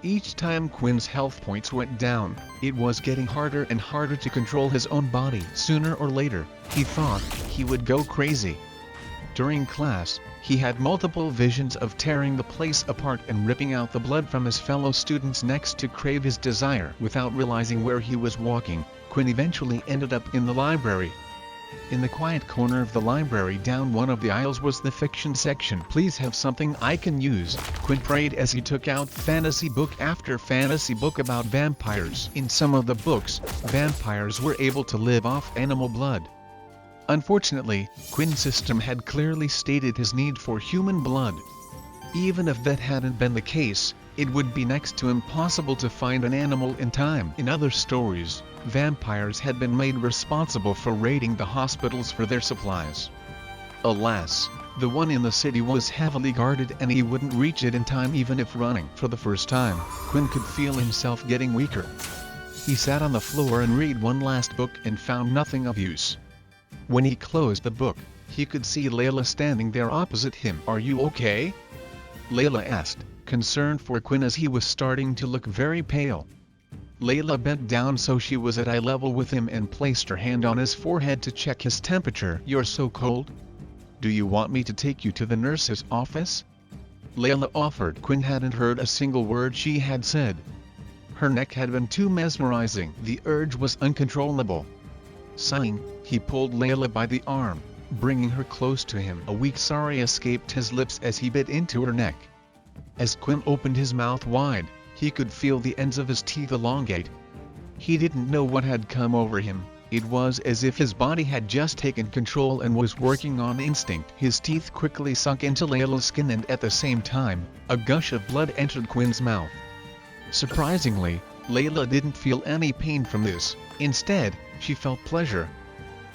Each time Quinn's health points went down, it was getting harder and harder to control his own body. Sooner or later, he thought, he would go crazy. During class, he had multiple visions of tearing the place apart and ripping out the blood from his fellow students' necks to crave his desire. Without realizing where he was walking, Quinn eventually ended up in the library. In the quiet corner of the library down one of the aisles was the fiction section. "Please have something I can use," Quinn prayed as he took out fantasy book after fantasy book about vampires. In some of the books, vampires were able to live off animal blood. Unfortunately, Quinn's system had clearly stated his need for human blood. Even if that hadn't been the case, it would be next to impossible to find an animal in time. In other stories, vampires had been made responsible for raiding the hospitals for their supplies. Alas, The one in the city was heavily guarded and he wouldn't reach it in time even if running. For the first time, Quinn could feel himself getting weaker. He sat on the floor and read one last book and found nothing of use. When he closed the book, he could see Layla standing there opposite him. "Are you okay?" Layla asked, concerned for Quinn as he was starting to look very pale. Layla bent down so she was at eye level with him and placed her hand on his forehead to check his temperature. "You're so cold. Do you want me to take you to the nurse's office?" Layla offered. Quinn hadn't heard a single word she had said. Her neck had been too mesmerizing. The urge was uncontrollable. Sighing, he pulled Layla by the arm, bringing her close to him. A weak sigh escaped his lips as he bit into her neck. As Quinn opened his mouth wide, he could feel the ends of his teeth elongate. He didn't know what had come over him. It was as if his body had just taken control and was working on instinct. His teeth quickly sunk into Layla's skin and at the same time, a gush of blood entered Quinn's mouth. Surprisingly, Layla didn't feel any pain from this. Instead, she felt pleasure.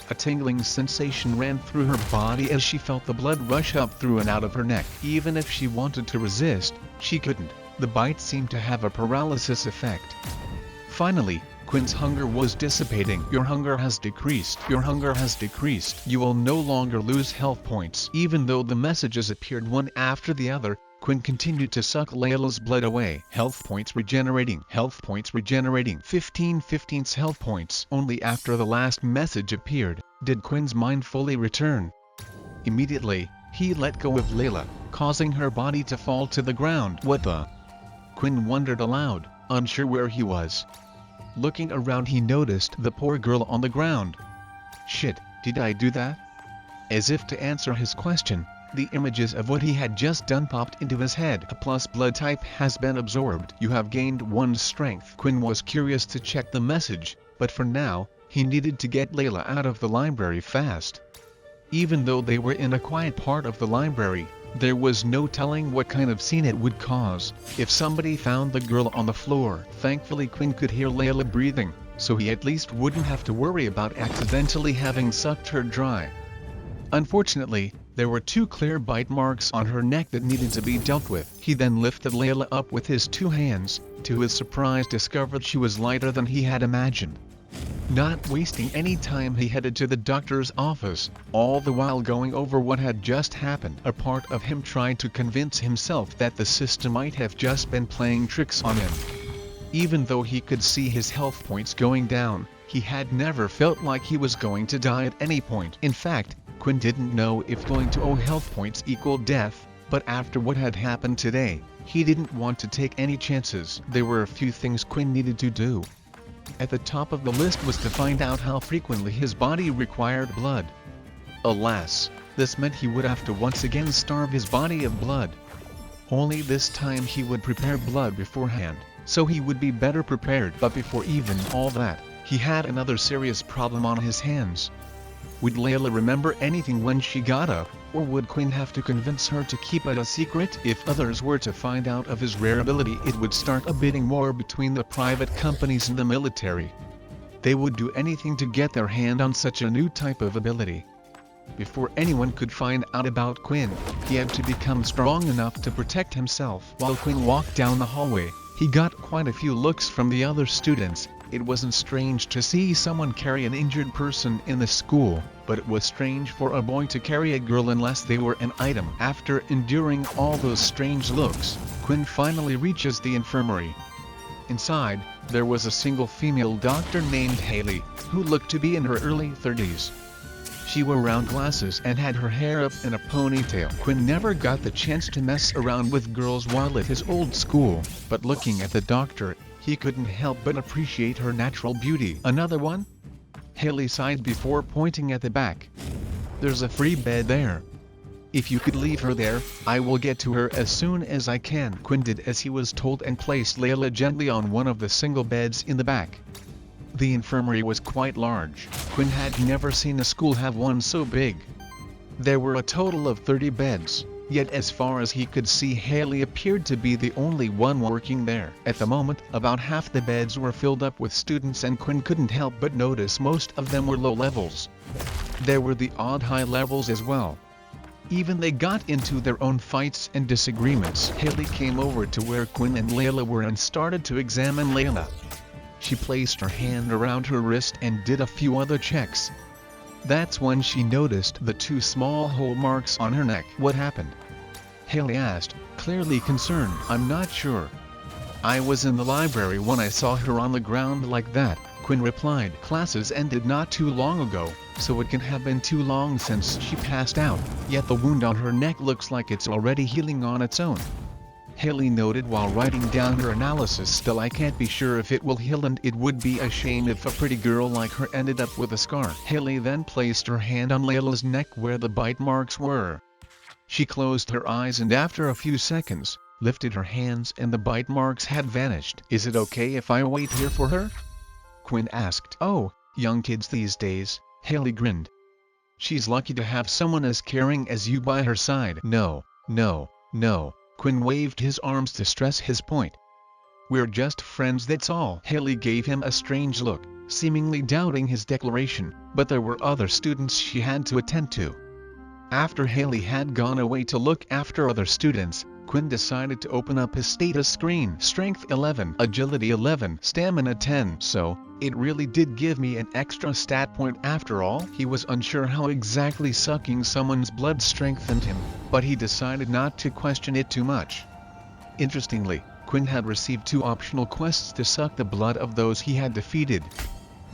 A tingling sensation ran through her body as she felt the blood rush up through and out of her neck. Even if she wanted to resist, she couldn't. The bite seemed to have a paralysis effect. Finally, Quinn's hunger was dissipating. "Your hunger has decreased. Your hunger has decreased. You will no longer lose health points." Even though the messages appeared one after the other, Quinn continued to suck Layla's blood away. "Health points regenerating. Health points regenerating. 15 health points." Only after the last message appeared, did Quinn's mind fully return. Immediately, he let go of Layla, causing her body to fall to the ground. "What the?" Quinn wondered aloud, unsure where he was. Looking around, he noticed the poor girl on the ground. "Shit, did I do that?" As if to answer his question, the images of what he had just done popped into his head. "A plus blood type has been absorbed. You have gained 1 strength." Quinn was curious to check the message, but for now, he needed to get Layla out of the library fast. Even though they were in a quiet part of the library, there was no telling what kind of scene it would cause if somebody found the girl on the floor. Thankfully, Quinn could hear Layla breathing, so he at least wouldn't have to worry about accidentally having sucked her dry. Unfortunately, there were 2 clear bite marks on her neck that needed to be dealt with. He then lifted Layla up with his 2 hands, to his surprise discovered she was lighter than he had imagined. Not wasting any time, he headed to the doctor's office, all the while going over what had just happened. A part of him tried to convince himself that the system might have just been playing tricks on him. Even though he could see his health points going down, he had never felt like he was going to die at any point. In fact, Quinn didn't know if going to 0 health points equaled death, but after what had happened today, he didn't want to take any chances. There were a few things Quinn needed to do. At the top of the list was to find out how frequently his body required blood. Alas, this meant he would have to once again starve his body of blood. Only this time he would prepare blood beforehand, so he would be better prepared. But before even all that, he had another serious problem on his hands. Would Layla remember anything when she got up, or would Quinn have to convince her to keep it a secret? If others were to find out of his rare ability, it would start a bidding war between the private companies and the military. They would do anything to get their hand on such a new type of ability. Before anyone could find out about Quinn, he had to become strong enough to protect himself. While Quinn walked down the hallway, he got quite a few looks from the other students. It wasn't strange to see someone carry an injured person in the school, but it was strange for a boy to carry a girl unless they were an item. After enduring all those strange looks, Quinn finally reaches the infirmary. Inside, there was a single female doctor named Haley, who looked to be in her early 30s. She wore round glasses and had her hair up in a ponytail. Quinn never got the chance to mess around with girls while at his old school, but looking at the doctor, he couldn't help but appreciate her natural beauty. "Another one?" Haley sighed before pointing at the back. "There's a free bed there. If you could leave her there, I will get to her as soon as I can." Quinn did as he was told and placed Layla gently on one of the single beds in the back. The infirmary was quite large. Quinn had never seen a school have one so big. There were a total of 30 beds, yet as far as he could see, Haley appeared to be the only one working there. At the moment, about half the beds were filled up with students, and Quinn couldn't help but notice most of them were low levels. There were the odd high levels as well. Even they got into their own fights and disagreements. Haley came over to where Quinn and Layla were and started to examine Layla. She placed her hand around her wrist and did a few other checks. That's when she noticed the 2 small hole marks on her neck. "What happened?" Haley asked, clearly concerned. "I'm not sure. I was in the library when I saw her on the ground like that," Quinn replied. "Classes ended not too long ago, so it can have been too long since she passed out, yet the wound on her neck looks like it's already healing on its own." Haley noted while writing down her analysis. "Still, I can't be sure if it will heal, and it would be a shame if a pretty girl like her ended up with a scar." Haley then placed her hand on Layla's neck where the bite marks were. She closed her eyes and after a few seconds, lifted her hands and the bite marks had vanished. "Is it okay if I wait here for her?" Quinn asked. "Oh, young kids these days," Haley grinned. "She's lucky to have someone as caring as you by her side." "No, no, no," Quinn waved his arms to stress his point. "We're just friends, that's all." Haley gave him a strange look, seemingly doubting his declaration, but there were other students she had to attend to. After Haley had gone away to look after other students, Quinn decided to open up his status screen. Strength 11, Agility 11, Stamina 10. So, it really did give me an extra stat point after all. He was unsure how exactly sucking someone's blood strengthened him, but he decided not to question it too much. Interestingly, Quinn had received 2 optional quests to suck the blood of those he had defeated.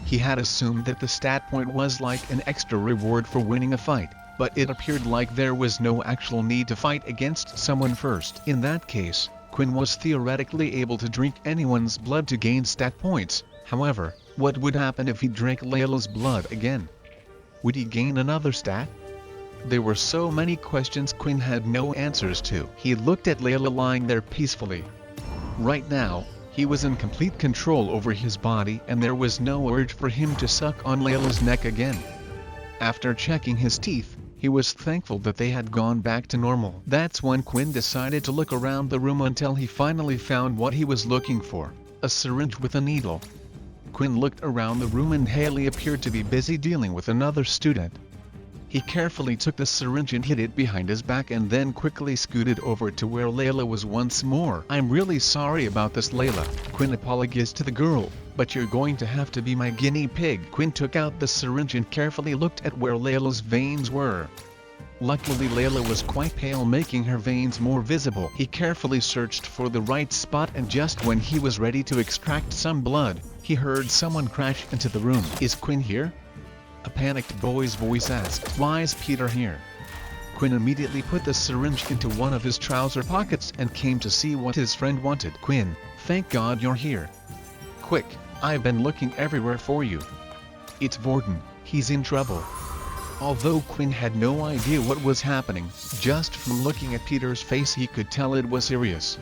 He had assumed that the stat point was like an extra reward for winning a fight, but it appeared like there was no actual need to fight against someone first. In that case, Quinn was theoretically able to drink anyone's blood to gain stat points. However, what would happen if he drank Layla's blood again? Would he gain another stat? There were so many questions Quinn had no answers to. He looked at Layla lying there peacefully. Right now, he was in complete control over his body and there was no urge for him to suck on Layla's neck again. After checking his teeth, he was thankful that they had gone back to normal. That's when Quinn decided to look around the room until he finally found what he was looking for, a syringe with a needle. Quinn looked around the room and Haley appeared to be busy dealing with another student. He carefully took the syringe and hid it behind his back and then quickly scooted over to where Layla was once more. "I'm really sorry about this, Layla," Quinn apologized to the girl, "but you're going to have to be my guinea pig." Quinn took out the syringe and carefully looked at where Layla's veins were. Luckily Layla was quite pale, making her veins more visible. He carefully searched for the right spot and just when he was ready to extract some blood, he heard someone crash into the room. "Is Quinn here?" a panicked boy's voice asked. "Why is Peter here?" Quinn immediately put the syringe into one of his trouser pockets and came to see what his friend wanted. "Quinn, thank God you're here. Quick, I've been looking everywhere for you. It's Vorden, he's in trouble." Although Quinn had no idea what was happening, just from looking at Peter's face he could tell it was serious.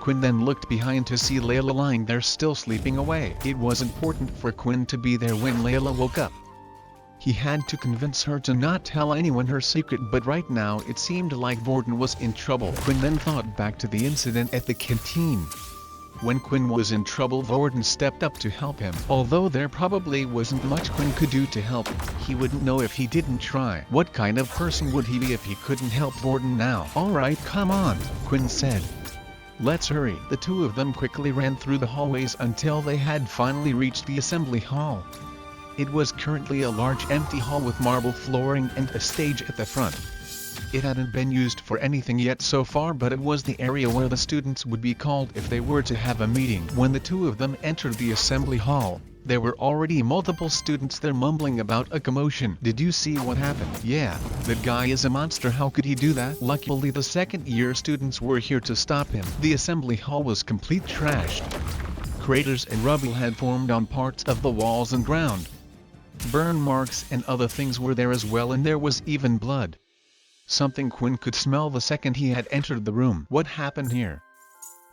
Quinn then looked behind to see Layla lying there still sleeping away. It was important for Quinn to be there when Layla woke up. He had to convince her to not tell anyone her secret, but right now it seemed like Vorden was in trouble. Quinn then thought back to the incident at the canteen. When Quinn was in trouble, Vorden stepped up to help him. Although there probably wasn't much Quinn could do to help, he wouldn't know if he didn't try. What kind of person would he be if he couldn't help Vorden now? "Alright, come on," Quinn said. "Let's hurry." The 2 of them quickly ran through the hallways until they had finally reached the assembly hall. It was currently a large empty hall with marble flooring and a stage at the front. It hadn't been used for anything yet so far, but it was the area where the students would be called if they were to have a meeting. When the 2 of them entered the assembly hall, there were already multiple students there mumbling about a commotion. "Did you see what happened?" "Yeah, that guy is a monster. How could he do that?" Luckily the second-year students were here to stop him. The assembly hall was complete trashed. Craters and rubble had formed on parts of the walls and ground. Burn marks and other things were there as well, and there was even blood. Something Quinn could smell the second he had entered the room. "What happened here?"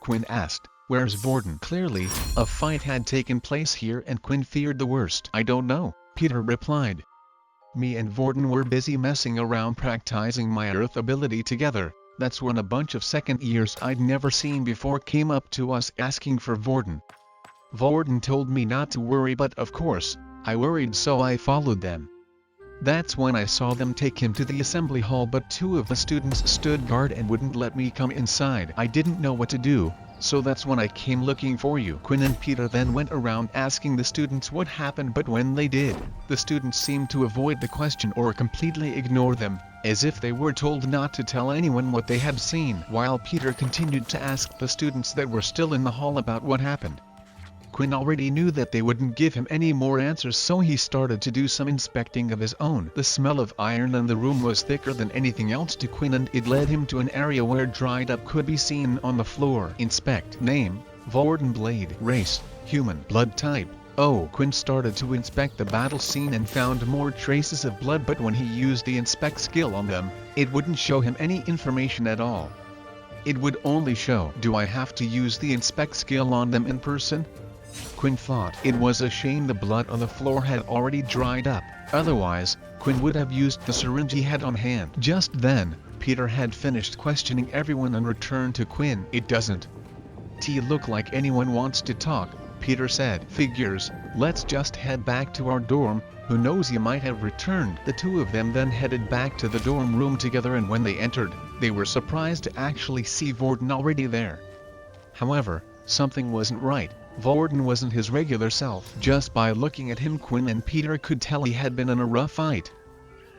Quinn asked. "Where's Vorden?" Clearly, a fight had taken place here and Quinn feared the worst. "I don't know," Peter replied. "Me and Vorden were busy messing around practicing my earth ability together. That's when a bunch of second years I'd never seen before came up to us asking for Vorden. Vorden told me not to worry, but of course, I worried, so I followed them." That's when I saw them take him to the assembly hall, but 2 of the students stood guard and wouldn't let me come inside. I didn't know what to do, so that's when I came looking for you. Quinn and Peter then went around asking the students what happened, but when they did, the students seemed to avoid the question or completely ignore them, as if they were told not to tell anyone what they had seen, while Peter continued to ask the students that were still in the hall about what happened. Quinn already knew that they wouldn't give him any more answers, so he started to do some inspecting of his own. The smell of iron in the room was thicker than anything else to Quinn, and it led him to an area where dried up could be seen on the floor. Inspect. Name, Vorden Blade. Race, human. Blood type. Oh, Quinn started to inspect the battle scene and found more traces of blood, but when he used the inspect skill on them, it wouldn't show him any information at all. It would only show, do I have to use the inspect skill on them in person? Quinn thought. It was a shame the blood on the floor had already dried up, otherwise, Quinn would have used the syringe he had on hand. Just then, Peter had finished questioning everyone and returned to Quinn. It doesn't look like anyone wants to talk, Peter said. Figures, let's just head back to our dorm, who knows, you might have returned. The 2 of them then headed back to the dorm room together, and when they entered, they were surprised to actually see Vorden already there. However, something wasn't right. Vorden wasn't his regular self. Just by looking at him, Quinn and Peter could tell he had been in a rough fight.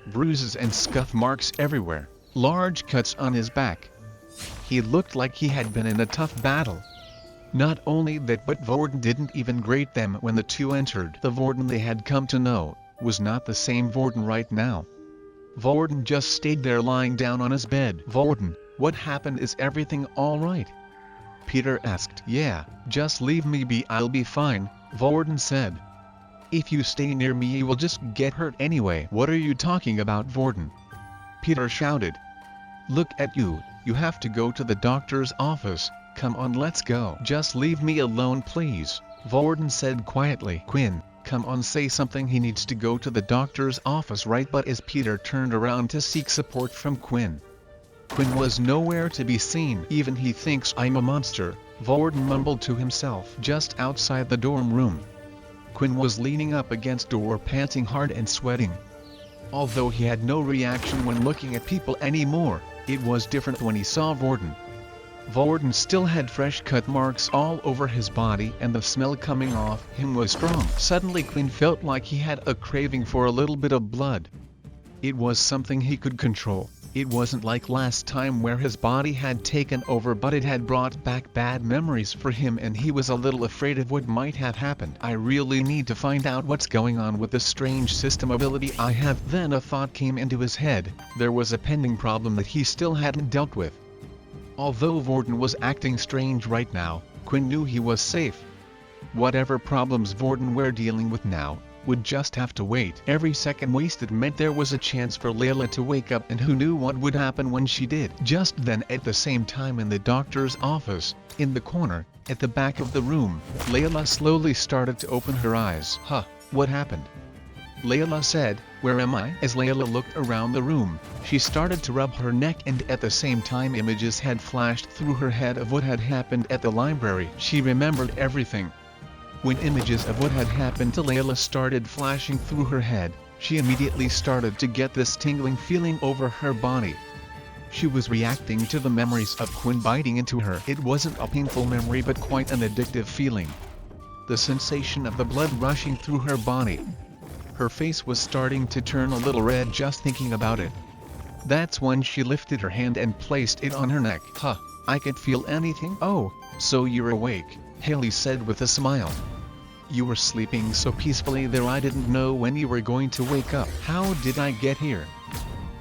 Bruises and scuff marks everywhere, large cuts on his back. He looked like he had been in a tough battle. Not only that, but Vorden didn't even greet them when the 2 entered. The Vorden they had come to know was not the same Vorden right now. Vorden just stayed there lying down on his bed. Vorden, what happened? Is everything all right? Peter asked. Yeah, just leave me be, I'll be fine, Vorden said. If you stay near me you will just get hurt anyway. What are you talking about, Vorden? Peter shouted. Look at you, you have to go to the doctor's office. Come on, let's go. Just leave me alone please, Vorden said quietly. Quinn, come on, say something. He needs to go to the doctor's office, right? But as Peter turned around to seek support from Quinn was nowhere to be seen. Even he thinks I'm a monster, Vorden mumbled to himself. Just outside the dorm room, Quinn was leaning up against door, panting hard and sweating. Although he had no reaction when looking at people anymore, it was different when he saw Vorden. Vorden still had fresh cut marks all over his body, and the smell coming off him was strong. Suddenly Quinn felt like he had a craving for a little bit of blood. It was something he could control. It wasn't like last time where his body had taken over, but it had brought back bad memories for him, and he was a little afraid of what might have happened. I really need to find out what's going on with this strange system ability I have. Then a thought came into his head. There was a pending problem that he still hadn't dealt with. Although Vorden was acting strange right now, Quinn knew he was safe. Whatever problems Vorden were dealing with now would just have to wait. Every second wasted meant there was a chance for Layla to wake up, and who knew what would happen when she did. Just then, at the same time, in the doctor's office, in the corner, at the back of the room, Layla slowly started to open her eyes. Huh, what happened? Layla said, where am I? As Layla looked around the room, she started to rub her neck, and at the same time images had flashed through her head of what had happened at the library. She remembered everything. When images of what had happened to Layla started flashing through her head, she immediately started to get this tingling feeling over her body. She was reacting to the memories of Quinn biting into her. It wasn't a painful memory, but quite an addictive feeling. The sensation of the blood rushing through her body. Her face was starting to turn a little red just thinking about it. That's when she lifted her hand and placed it on her neck. Huh, I can't feel anything. Oh, so you're awake, Haley said with a smile. You were sleeping so peacefully there, I didn't know when you were going to wake up. How did I get here?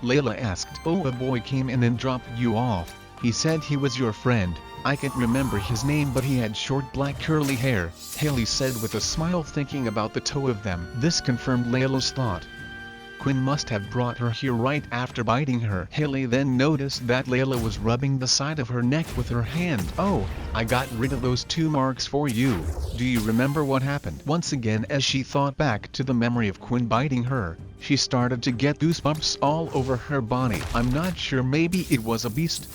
Layla asked. Oh, a boy came in and dropped you off. He said he was your friend. I can't remember his name, but he had short black curly hair, Haley said with a smile, thinking about the two of them. This confirmed Layla's thought. Quinn must have brought her here right after biting her. Haley then noticed that Layla was rubbing the side of her neck with her hand. Oh, I got rid of those 2 marks for you. Do you remember what happened? Once again, as she thought back to the memory of Quinn biting her, she started to get goosebumps all over her body. I'm not sure, maybe it was a beast,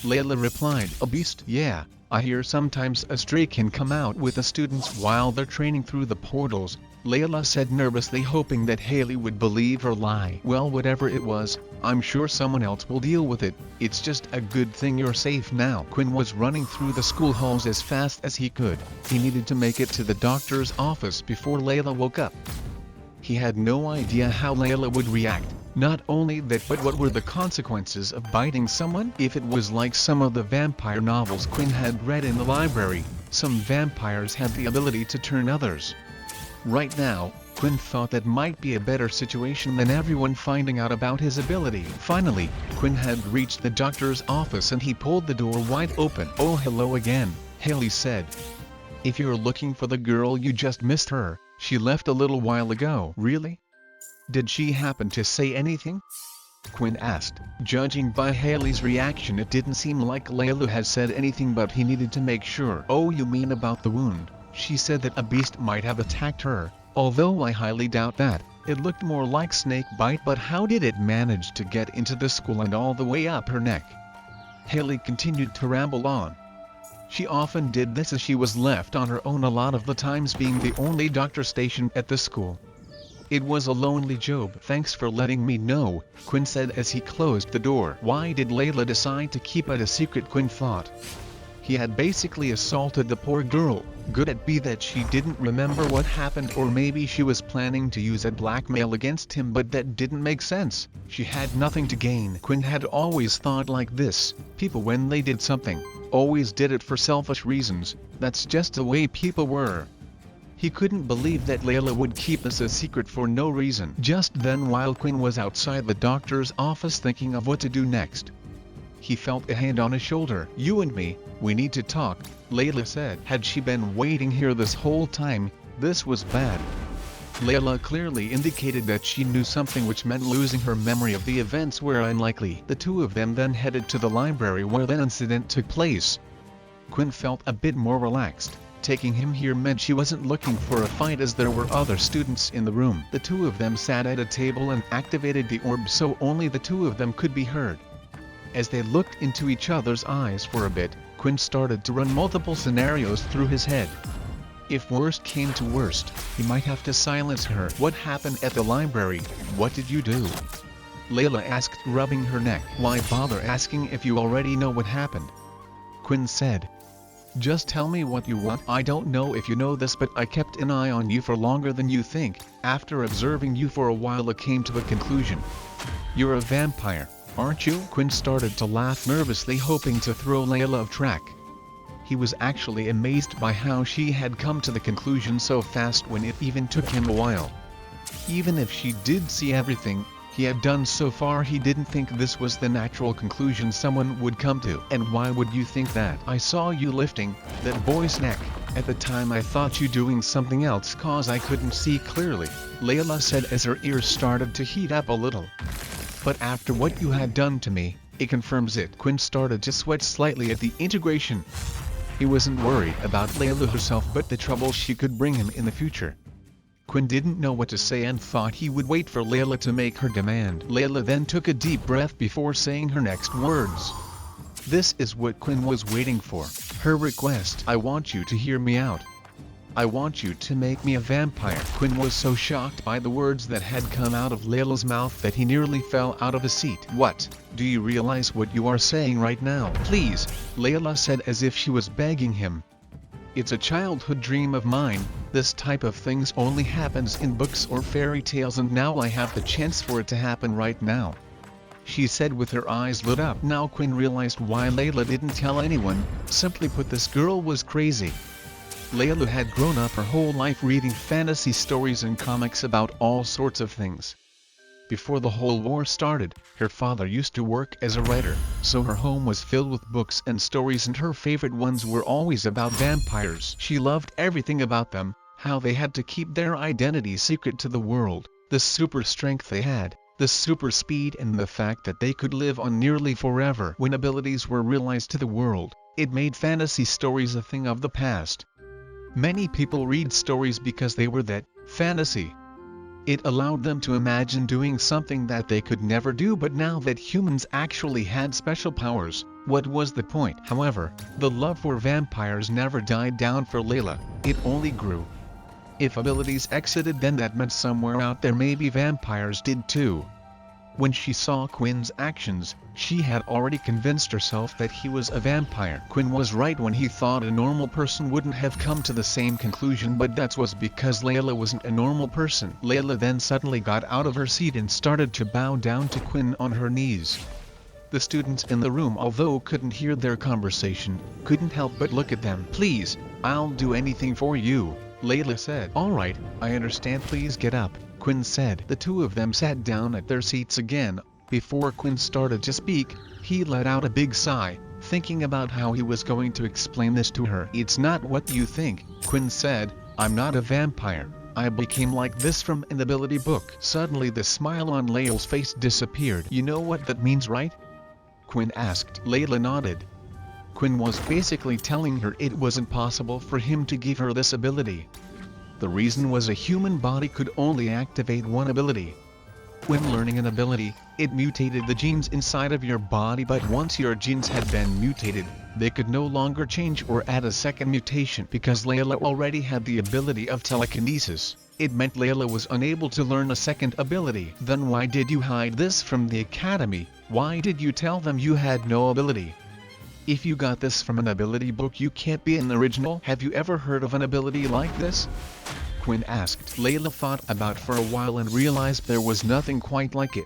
Layla replied. A beast? Yeah, I hear sometimes a stray can come out with the students while they're training through the portals, Layla said nervously, hoping that Haley would believe her lie. Well, whatever it was, I'm sure someone else will deal with it. It's just a good thing you're safe now. Quinn was running through the school halls as fast as he could. He needed to make it to the doctor's office before Layla woke up. He had no idea how Layla would react. Not only that, but what were the consequences of biting someone? If it was like some of the vampire novels Quinn had read in the library, some vampires had the ability to turn others. Right now, Quinn thought that might be a better situation than everyone finding out about his ability. Finally, Quinn had reached the doctor's office and he pulled the door wide open. "Oh, hello again," Haley said. "If you're looking for the girl, you just missed her. She left a little while ago." "Really? Did she happen to say anything?" Quinn asked. Judging by Haley's reaction, it didn't seem like Layla had said anything, but he needed to make sure. "Oh, you mean about the wound? She said that a beast might have attacked her, although I highly doubt that. It looked more like snake bite, but how did it manage to get into the school and all the way up her neck?" Haley continued to ramble on. "She often did this as she was left on her own a lot of the times, being the only doctor stationed at the school. It was a lonely job." "Thanks for letting me know," Quinn said as he closed the door. Why did Layla decide to keep it a secret, Quinn thought. He had basically assaulted the poor girl. Could it be that she didn't remember what happened, or maybe she was planning to use a blackmail against him, but that didn't make sense. She had nothing to gain. Quinn had always thought like this. People, when they did something, always did it for selfish reasons. That's just the way people were. He couldn't believe that Layla would keep this a secret for no reason. Just then, while Quinn was outside the doctor's office thinking of what to do next, he felt a hand on his shoulder. "You and me, we need to talk," Layla said. Had she been waiting here this whole time? This was bad. Layla clearly indicated that she knew something, which meant losing her memory of the events were unlikely. The two of them then headed to the library where the incident took place. Quinn felt a bit more relaxed. Taking him here meant she wasn't looking for a fight, as there were other students in the room. The two of them sat at a table and activated the orb so only the two of them could be heard. As they looked into each other's eyes for a bit, Quinn started to run multiple scenarios through his head. If worst came to worst, he might have to silence her. "What happened at the library? What did you do?" Layla asked, rubbing her neck. "Why bother asking if you already know what happened?" Quinn said. "Just tell me what you want. I don't know if you know this, but I kept an eye on you for longer than you think. After observing you for a while, I came to a conclusion. You're a vampire, aren't you?" Quinn started to laugh nervously, hoping to throw Layla off track. He was actually amazed by how she had come to the conclusion so fast when it even took him a while. Even if she did see everything he had done so far, he didn't think this was the natural conclusion someone would come to. "And why would you think that?" "I saw you lifting that boy's neck. At the time I thought you doing something else cause I couldn't see clearly," Layla said as her ears started to heat up a little. "But after what you had done to me, it confirms it." Quinn started to sweat slightly at the integration. He wasn't worried about Layla herself, but the trouble she could bring him in the future. Quinn didn't know what to say and thought he would wait for Layla to make her demand. Layla then took a deep breath before saying her next words. This is what Quinn was waiting for. Her request. "I want you to hear me out. I want you to make me a vampire." Quinn was so shocked by the words that had come out of Layla's mouth that he nearly fell out of his seat. "What? Do you realize what you are saying right now?" "Please," Layla said as if she was begging him. "It's a childhood dream of mine. This type of things only happens in books or fairy tales, and now I have the chance for it to happen right now," she said with her eyes lit up. Now Quinn realized why Layla didn't tell anyone. Simply put, this girl was crazy. Layla had grown up her whole life reading fantasy stories and comics about all sorts of things. Before the whole war started, her father used to work as a writer, so her home was filled with books and stories, and her favorite ones were always about vampires. She loved everything about them, how they had to keep their identity secret to the world, the super strength they had, the super speed, and the fact that they could live on nearly forever. When abilities were realized to the world, it made fantasy stories a thing of the past. Many people read stories because they were that fantasy. It allowed them to imagine doing something that they could never do, but now that humans actually had special powers, what was the point? However, the love for vampires never died down for Layla, it only grew. If abilities exited, then that meant somewhere out there maybe vampires did too. When she saw Quinn's actions, she had already convinced herself that he was a vampire. Quinn was right when he thought a normal person wouldn't have come to the same conclusion, but that was because Layla wasn't a normal person. Layla then suddenly got out of her seat and started to bow down to Quinn on her knees. The students in the room, although couldn't hear their conversation, couldn't help but look at them. "Please, I'll do anything for you," Layla said. "Alright, I understand, please get up," Quinn said. The two of them sat down at their seats again. Before Quinn started to speak, he let out a big sigh, thinking about how he was going to explain this to her. "It's not what you think," Quinn said. "I'm not a vampire. I became like this from an ability book." Suddenly the smile on Layla's face disappeared. "You know what that means, right?" Quinn asked. Layla nodded. Quinn was basically telling her it wasn't possible for him to give her this ability. The reason was a human body could only activate one ability. When learning an ability, it mutated the genes inside of your body, but once your genes had been mutated, they could no longer change or add a second mutation. Because Layla already had the ability of telekinesis, it meant Layla was unable to learn a second ability. "Then why did you hide this from the academy? Why did you tell them you had no ability? If you got this from an ability book, you can't be an original. Have you ever heard of an ability like this?" Quinn asked. Layla thought about for a while and realized there was nothing quite like it.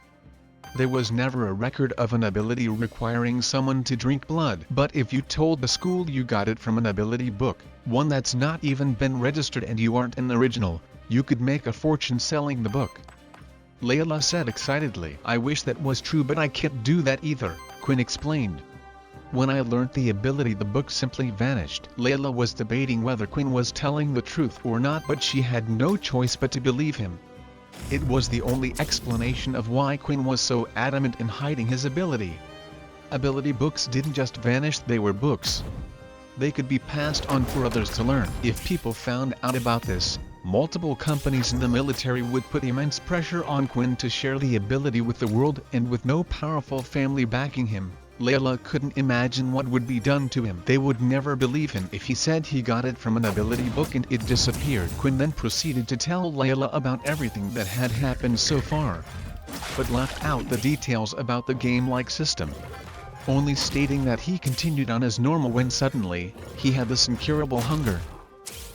There was never a record of an ability requiring someone to drink blood. But if you told the school you got it from an ability book, one that's not even been registered, and you aren't an original, you could make a fortune selling the book. Layla said excitedly. "I wish that was true, but I can't do that either," Quinn explained. "When I learned the ability, the book simply vanished." Layla was debating whether Quinn was telling the truth or not, but she had no choice but to believe him. It was the only explanation of why Quinn was so adamant in hiding his ability. Ability books didn't just vanish, they were books. They could be passed on for others to learn. If people found out about this, multiple companies in the military would put immense pressure on Quinn to share the ability with the world, and with no powerful family backing him, Layla couldn't imagine what would be done to him. They would never believe him if he said he got it from an ability book and it disappeared. Quinn then proceeded to tell Layla about everything that had happened so far, but left out the details about the game-like system, only stating that he continued on as normal when suddenly, he had this incurable hunger.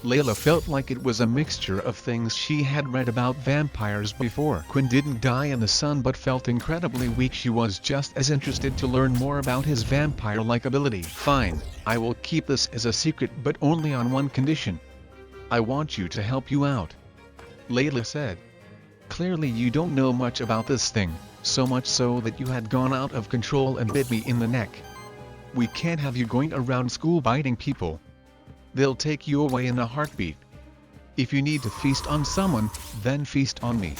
Layla felt like it was a mixture of things she had read about vampires before. Quinn didn't die in the sun but felt incredibly weak. She was just as interested to learn more about his vampire-like ability. "Fine, I will keep this as a secret, but only on one condition. I want you to help you out," Layla said. "Clearly you don't know much about this thing, so much so that you had gone out of control and bit me in the neck. We can't have you going around school biting people. They'll take you away in a heartbeat. If you need to feast on someone, then feast on me,"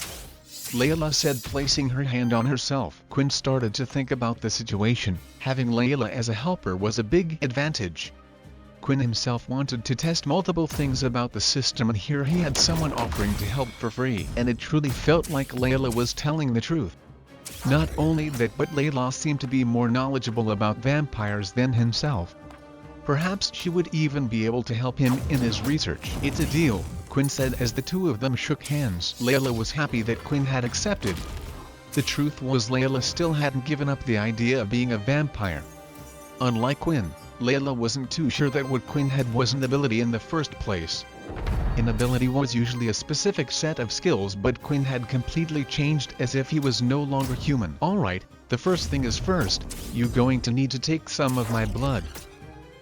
Layla said, placing her hand on herself. Quinn started to think about the situation. Having Layla as a helper was a big advantage. Quinn himself wanted to test multiple things about the system, and here he had someone offering to help for free. And it truly felt like Layla was telling the truth. Not only that, but Layla seemed to be more knowledgeable about vampires than himself. Perhaps she would even be able to help him in his research. "It's a deal," Quinn said as the two of them shook hands. Layla was happy that Quinn had accepted. The truth was, Layla still hadn't given up the idea of being a vampire. Unlike Quinn, Layla wasn't too sure that what Quinn had was an ability in the first place. An ability was usually a specific set of skills, but Quinn had completely changed, as if he was no longer human. "Alright, the first thing is first, you're going to need to take some of my blood,"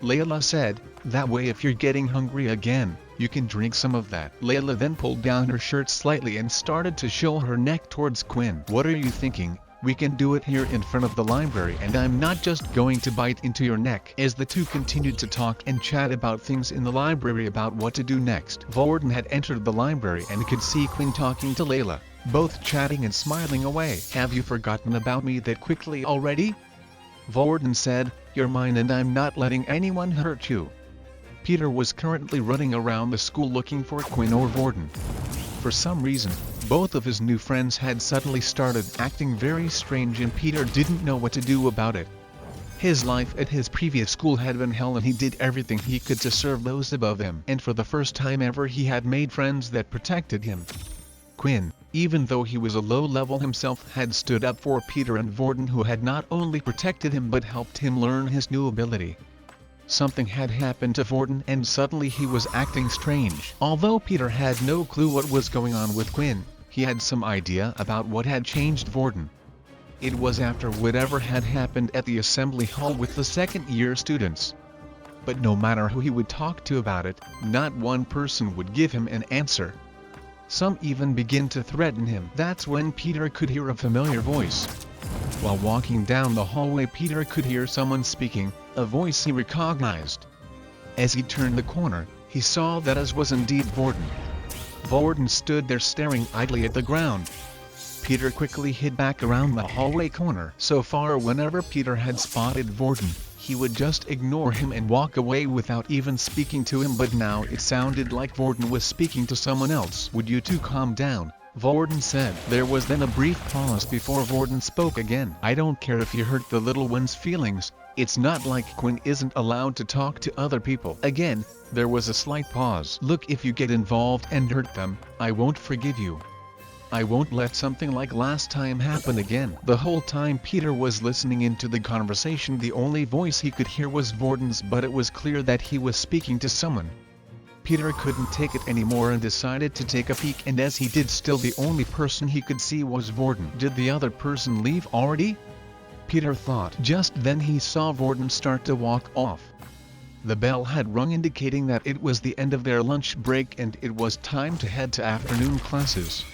Layla said. "That way if you're getting hungry again, you can drink some of that." Layla then pulled down her shirt slightly and started to show her neck towards Quinn. "What are you thinking? We can do it here in front of the library, and I'm not just going to bite into your neck." As the two continued to talk and chat about things in the library about what to do next, Vorden had entered the library and could see Quinn talking to Layla, both chatting and smiling away. "Have you forgotten about me that quickly already?" Vorden said, "You're mine and I'm not letting anyone hurt you." Peter was currently running around the school looking for Quinn or Vorden. For some reason, Both of his new friends had suddenly started acting very strange and Peter didn't know what to do about it. His life at his previous school had been hell and he did everything he could to serve those above him, and for the first time ever he had made friends that protected him. Quinn, even though he was a low level himself, had stood up for Peter and Vorden, who had not only protected him but helped him learn his new ability. Something had happened to Vorden and suddenly he was acting strange. Although Peter had no clue what was going on with Quinn, he had some idea about what had changed Vorden. It was after whatever had happened at the assembly hall with the second-year students. But no matter who he would talk to about it, not one person would give him an answer. Some even began to threaten him. That's when Peter could hear a familiar voice. While walking down the hallway, Peter could hear someone speaking, a voice he recognized. As he turned the corner, he saw that it was indeed Vorden. Vorden stood there staring idly at the ground. Peter quickly hid back around the hallway corner. So far, whenever Peter had spotted Vorden, he would just ignore him and walk away without even speaking to him, but now it sounded like Vorden was speaking to someone else. "Would you two calm down?" Vorden said. There was then a brief pause before Vorden spoke again. "I don't care if you hurt the little one's feelings. It's not like Quinn isn't allowed to talk to other people." Again, there was a slight pause. "Look, if you get involved and hurt them, I won't forgive you. I won't let something like last time happen again." The whole time Peter was listening into the conversation, the only voice he could hear was Vorden's, but it was clear that he was speaking to someone. Peter couldn't take it anymore and decided to take a peek, and as he did, still the only person he could see was Vorden. Did the other person leave already? Peter thought. Just then he saw Vorden start to walk off. The bell had rung, indicating that it was the end of their lunch break and it was time to head to afternoon classes.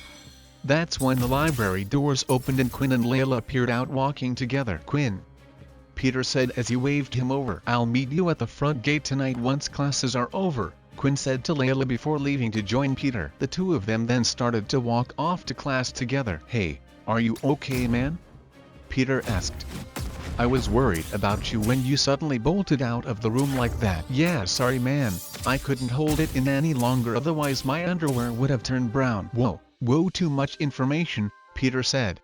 That's when the library doors opened and Quinn and Layla appeared out walking together. "Quinn," Peter said as he waved him over. "I'll meet you at the front gate tonight once classes are over," Quinn said to Layla before leaving to join Peter. The two of them then started to walk off to class together. "Hey, are you okay, man?" Peter asked. "I was worried about you when you suddenly bolted out of the room like that." "Yeah, sorry man, I couldn't hold it in any longer, otherwise my underwear would have turned brown." Whoa, too much information," Peter said.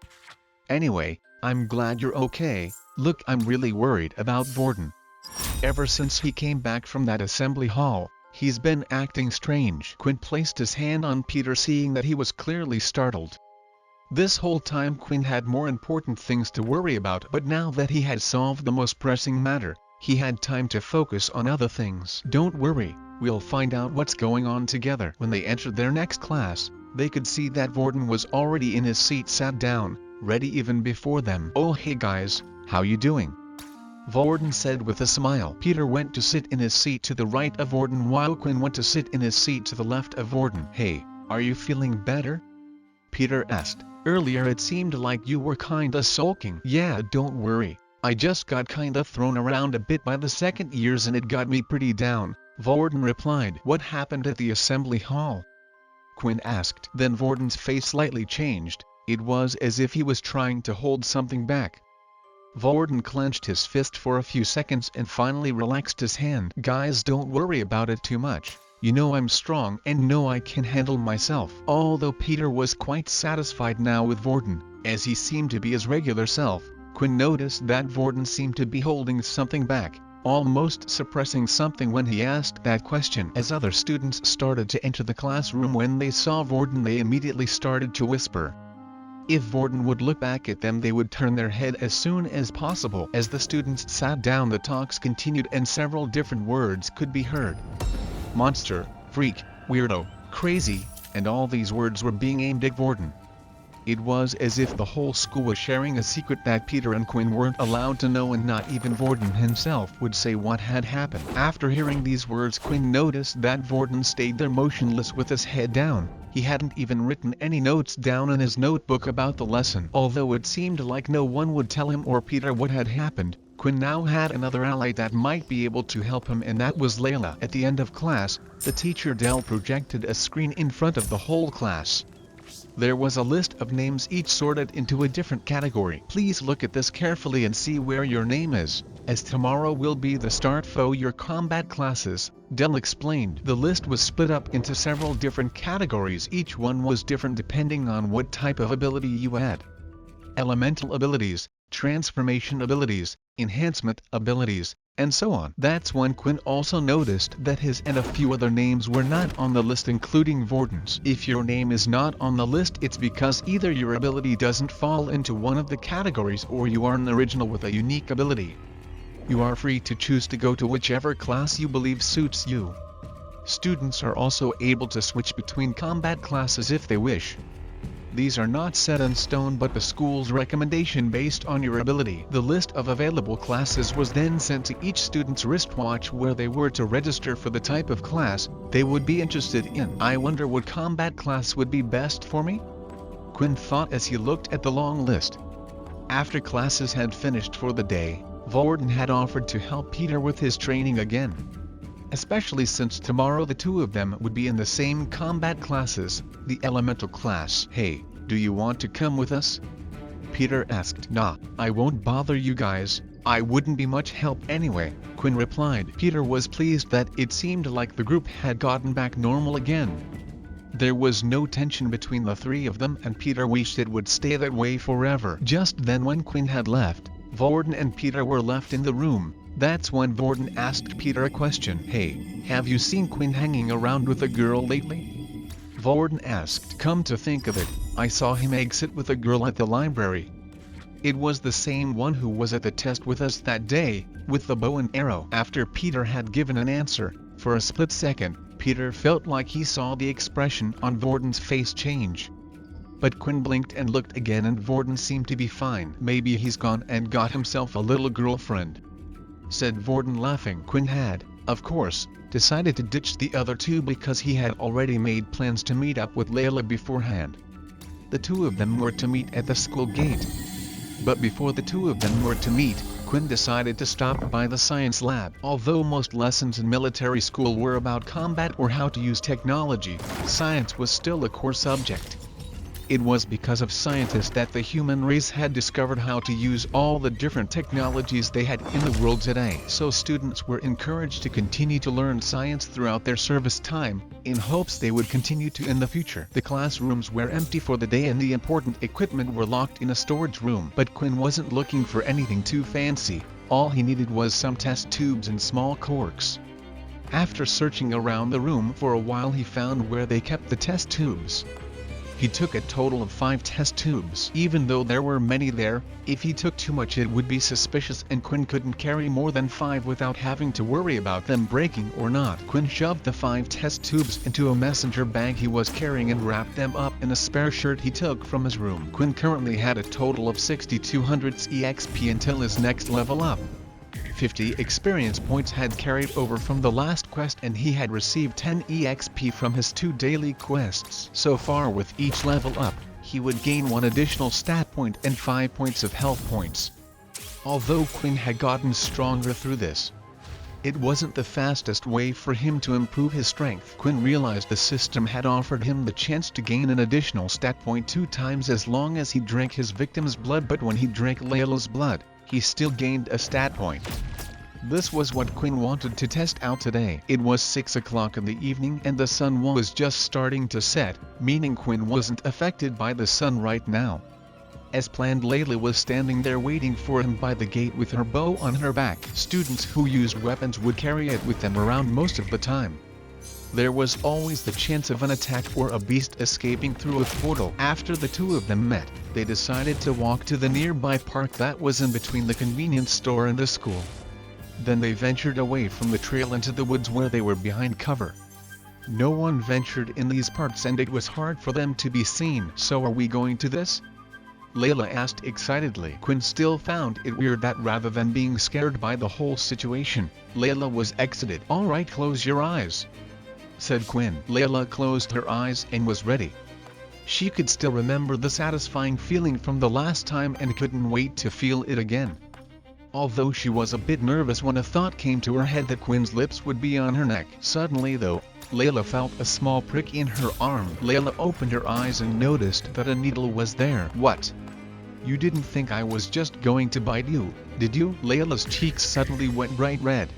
"Anyway, I'm glad you're okay. Look, I'm really worried about Vorden. Ever since he came back from that assembly hall, he's been acting strange." Quinn placed his hand on Peter, seeing that he was clearly startled. This whole time Quinn had more important things to worry about, but now that he had solved the most pressing matter, he had time to focus on other things. "Don't worry, we'll find out what's going on together." When they entered their next class, they could see that Vorden was already in his seat, sat down, ready even before them. "Oh hey guys, how you doing?" Vorden said with a smile. Peter went to sit in his seat to the right of Vorden while Quinn went to sit in his seat to the left of Vorden. "Hey, are you feeling better?" Peter asked. "Earlier it seemed like you were kinda sulking." "Yeah, don't worry, I just got kinda thrown around a bit by the second years and it got me pretty down," Vorden replied. "What happened at the assembly hall?" Quinn asked. Then Vorden's face slightly changed. It was as if he was trying to hold something back. Vorden clenched his fist for a few seconds and finally relaxed his hand. "Guys, don't worry about it too much. You know I'm strong and know I can handle myself." Although Peter was quite satisfied now with Vorden, as he seemed to be his regular self, Quinn noticed that Vorden seemed to be holding something back, almost suppressing something when he asked that question. As other students started to enter the classroom, when they saw Vorden they immediately started to whisper. If Vorden would look back at them, they would turn their head as soon as possible. As the students sat down, the talks continued and several different words could be heard. Monster, freak, weirdo, crazy, and all these words were being aimed at Vorden. It was as if the whole school was sharing a secret that Peter and Quinn weren't allowed to know, and not even Vorden himself would say what had happened. After hearing these words, Quinn noticed that Vorden stayed there motionless with his head down. He hadn't even written any notes down in his notebook about the lesson. Although it seemed like no one would tell him or Peter what had happened, Quinn now had another ally that might be able to help him, and that was Layla. At the end of class, the teacher Dell projected a screen in front of the whole class. There was a list of names, each sorted into a different category. "Please look at this carefully and see where your name is, as tomorrow will be the start for your combat classes," Dell explained. The list was split up into several different categories. Each one was different depending on what type of ability you had. Elemental abilities, transformation abilities, enhancement abilities, and so on. That's when Quinn also noticed that his and a few other names were not on the list, including Vorden's. If your name is not on the list, it's because either your ability doesn't fall into one of the categories or you are an original with a unique ability. You are free to choose to go to whichever class you believe suits you. Students are also able to switch between combat classes if they wish. These are not set in stone but the school's recommendation based on your ability. The list of available classes was then sent to each student's wristwatch where they were to register for the type of class they would be interested in. "I wonder what combat class would be best for me?" Quinn thought as he looked at the long list. After classes had finished for the day, Vorden had offered to help Peter with his training again. Especially since tomorrow the two of them would be in the same combat classes, the elemental class. "Hey, do you want to come with us?" Peter asked. "Nah, I won't bother you guys, I wouldn't be much help anyway," Quinn replied. Peter was pleased that it seemed like the group had gotten back normal again. There was no tension between the three of them and Peter wished it would stay that way forever. Just then when Quinn had left, Vorden and Peter were left in the room. That's when Vorden asked Peter a question. "Hey, have you seen Quinn hanging around with a girl lately?" Vorden asked. "Come to think of it, I saw him exit with a girl at the library. It was the same one who was at the test with us that day, with the bow and arrow." After Peter had given an answer, for a split second, Peter felt like he saw the expression on Vorden's face change. But Quinn blinked and looked again and Vorden seemed to be fine. "Maybe he's gone and got himself a little girlfriend," said Vorden laughing. Quinn had, of course, decided to ditch the other two because he had already made plans to meet up with Layla beforehand. The two of them were to meet at the school gate. But before the two of them were to meet, Quinn decided to stop by the science lab. Although most lessons in military school were about combat or how to use technology, science was still a core subject. It was because of scientists that the human race had discovered how to use all the different technologies they had in the world today. So students were encouraged to continue to learn science throughout their service time, in hopes they would continue to in the future. The classrooms were empty for the day and the important equipment were locked in a storage room. But Quinn wasn't looking for anything too fancy. All he needed was some test tubes and small corks. After searching around the room for a while he found where they kept the test tubes. He took a total of 5 test tubes. Even though there were many there, if he took too much it would be suspicious and Quinn couldn't carry more than 5 without having to worry about them breaking or not. Quinn shoved the 5 test tubes into a messenger bag he was carrying and wrapped them up in a spare shirt he took from his room. Quinn currently had a total of 6200 EXP until his next level up. 50 experience points had carried over from the last quest and he had received 10 EXP from his 2 daily quests. So far with each level up, he would gain 1 additional stat point and 5 points of health points. Although Quinn had gotten stronger through this, it wasn't the fastest way for him to improve his strength. Quinn realized the system had offered him the chance to gain an additional stat point 2 times as long as he drank his victim's blood, but when he drank Layla's blood, he still gained a stat point. This was what Quinn wanted to test out today. It was 6 o'clock in the evening and the sun was just starting to set, meaning Quinn wasn't affected by the sun right now. As planned, Layla was standing there waiting for him by the gate with her bow on her back. Students who used weapons would carry it with them around most of the time. There was always the chance of an attack or a beast escaping through a portal. After the two of them met, they decided to walk to the nearby park that was in between the convenience store and the school. Then they ventured away from the trail into the woods where they were behind cover. No one ventured in these parts and it was hard for them to be seen. "So are we going to this?" Layla asked excitedly. Quinn still found it weird that rather than being scared by the whole situation, Layla was exited. "Alright, close your eyes," said Quinn. Layla closed her eyes and was ready. She could still remember the satisfying feeling from the last time and couldn't wait to feel it again. Although she was a bit nervous when a thought came to her head that Quinn's lips would be on her neck. Suddenly though, Layla felt a small prick in her arm. Layla opened her eyes and noticed that a needle was there. "What?" You didn't think I was just going to bite you, did you? Layla's cheeks suddenly went bright red.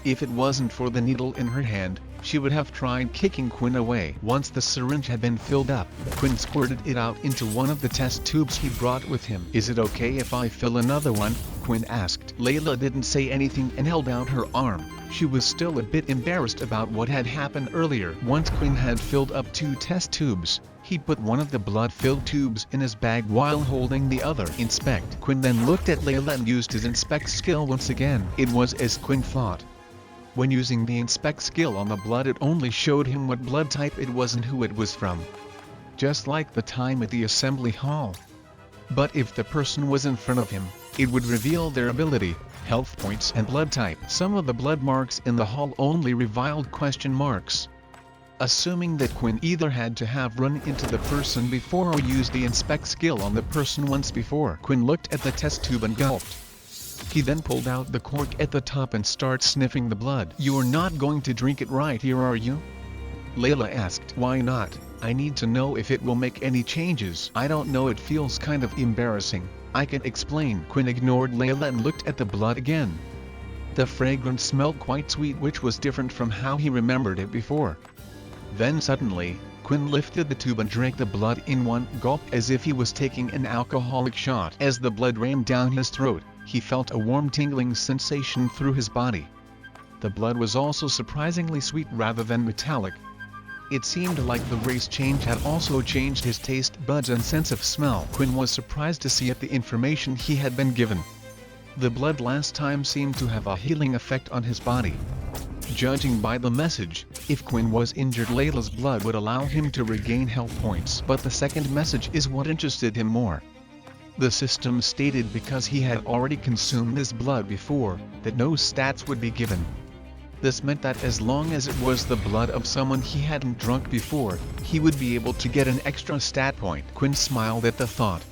If it wasn't for the needle in her hand, she would have tried kicking Quinn away. Once the syringe had been filled up, Quinn squirted it out into one of the test tubes he brought with him. Is it okay if I fill another one? Quinn asked. Layla didn't say anything and held out her arm. She was still a bit embarrassed about what had happened earlier. Once Quinn had filled up 2 test tubes, he put one of the blood-filled tubes in his bag while holding the other. Inspect. Quinn then looked at Layla and used his inspect skill once again. It was as Quinn thought. When using the inspect skill on the blood, it only showed him what blood type it was and who it was from. Just like the time at the assembly hall. But if the person was in front of him, it would reveal their ability, health points and blood type. Some of the blood marks in the hall only revealed question marks. Assuming that Quinn either had to have run into the person before or used the inspect skill on the person once before. Quinn looked at the test tube and gulped. He then pulled out the cork at the top and started sniffing the blood. You're not going to drink it right here, are you? Layla asked. Why not? I need to know if it will make any changes. I don't know, it feels kind of embarrassing. I can explain. Quinn ignored Layla and looked at the blood again. The fragrance smelled quite sweet, which was different from how he remembered it before. Then suddenly, Quinn lifted the tube and drank the blood in one gulp as if he was taking an alcoholic shot. As the blood ran down his throat, he felt a warm tingling sensation through his body. The blood was also surprisingly sweet rather than metallic. It seemed like the race change had also changed his taste buds and sense of smell. Quinn was surprised to see the information he had been given. The blood last time seemed to have a healing effect on his body. Judging by the message, if Quinn was injured, Layla's blood would allow him to regain health points. But the second message is what interested him more. The system stated because he had already consumed this blood before, that no stats would be given. This meant that as long as it was the blood of someone he hadn't drunk before, he would be able to get an extra stat point. Quinn smiled at the thought.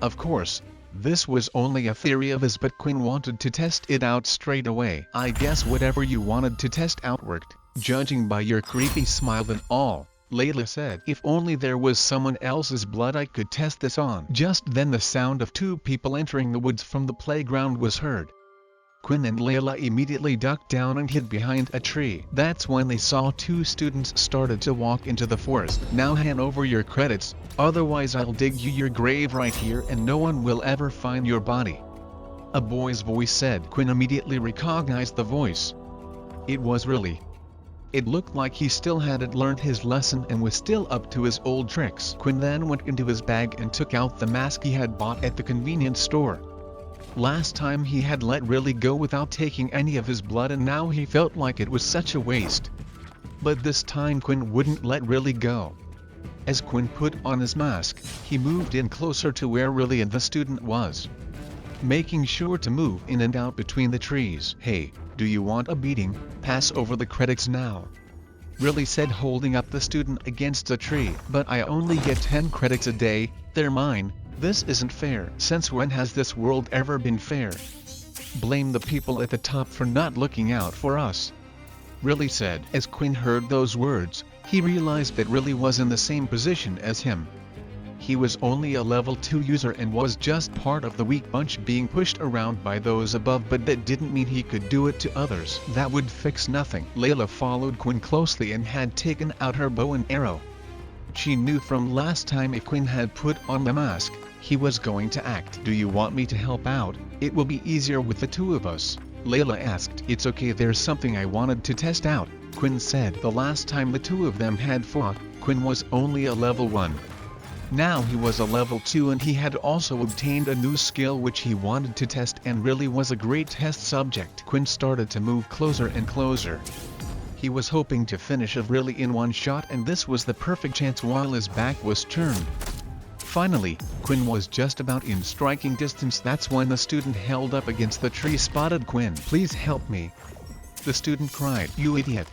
Of course, this was only a theory of his, but Quinn wanted to test it out straight away. I guess whatever you wanted to test out worked, judging by your creepy smile and all, Layla said. If only there was someone else's blood I could test this on. Just then the sound of 2 people entering the woods from the playground was heard. Quinn and Layla immediately ducked down and hid behind a tree. That's when they saw 2 students started to walk into the forest. Now hand over your credits, otherwise I'll dig you your grave right here and no one will ever find your body. A boy's voice said. Quinn immediately recognized the voice. It was Riley. It looked like he still hadn't learned his lesson and was still up to his old tricks. Quinn then went into his bag and took out the mask he had bought at the convenience store. Last time he had let Riley go without taking any of his blood, and now he felt like it was such a waste. But this time Quinn wouldn't let Riley go. As Quinn put on his mask, he moved in closer to where Riley and the student was, making sure to move in and out between the trees. Hey, do you want a beating? Pass over the credits now, Riley said, holding up the student against a tree. But I only get 10 credits a day, they're mine. This isn't fair. Since when has this world ever been fair? Blame the people at the top for not looking out for us, Riley said. As Quinn heard those words, he realized that Riley was in the same position as him. He was only a level 2 user and was just part of the weak bunch being pushed around by those above, but that didn't mean he could do it to others. That would fix nothing. Layla followed Quinn closely and had taken out her bow and arrow. She knew from last time if Quinn had put on the mask, he was going to act. Do you want me to help out? It will be easier with the 2 of us, Layla asked. It's okay, there's something I wanted to test out, Quinn said. The last time the 2 of them had fought, Quinn was only a level 1. Now he was a level 2 and he had also obtained a new skill which he wanted to test and really was a great test subject. Quinn started to move closer and closer. He was hoping to finish it really in one shot, and this was the perfect chance while his back was turned. Finally, Quinn was just about in striking distance. That's when the student held up against the tree spotted Quinn. Please help me, the student cried. You idiot,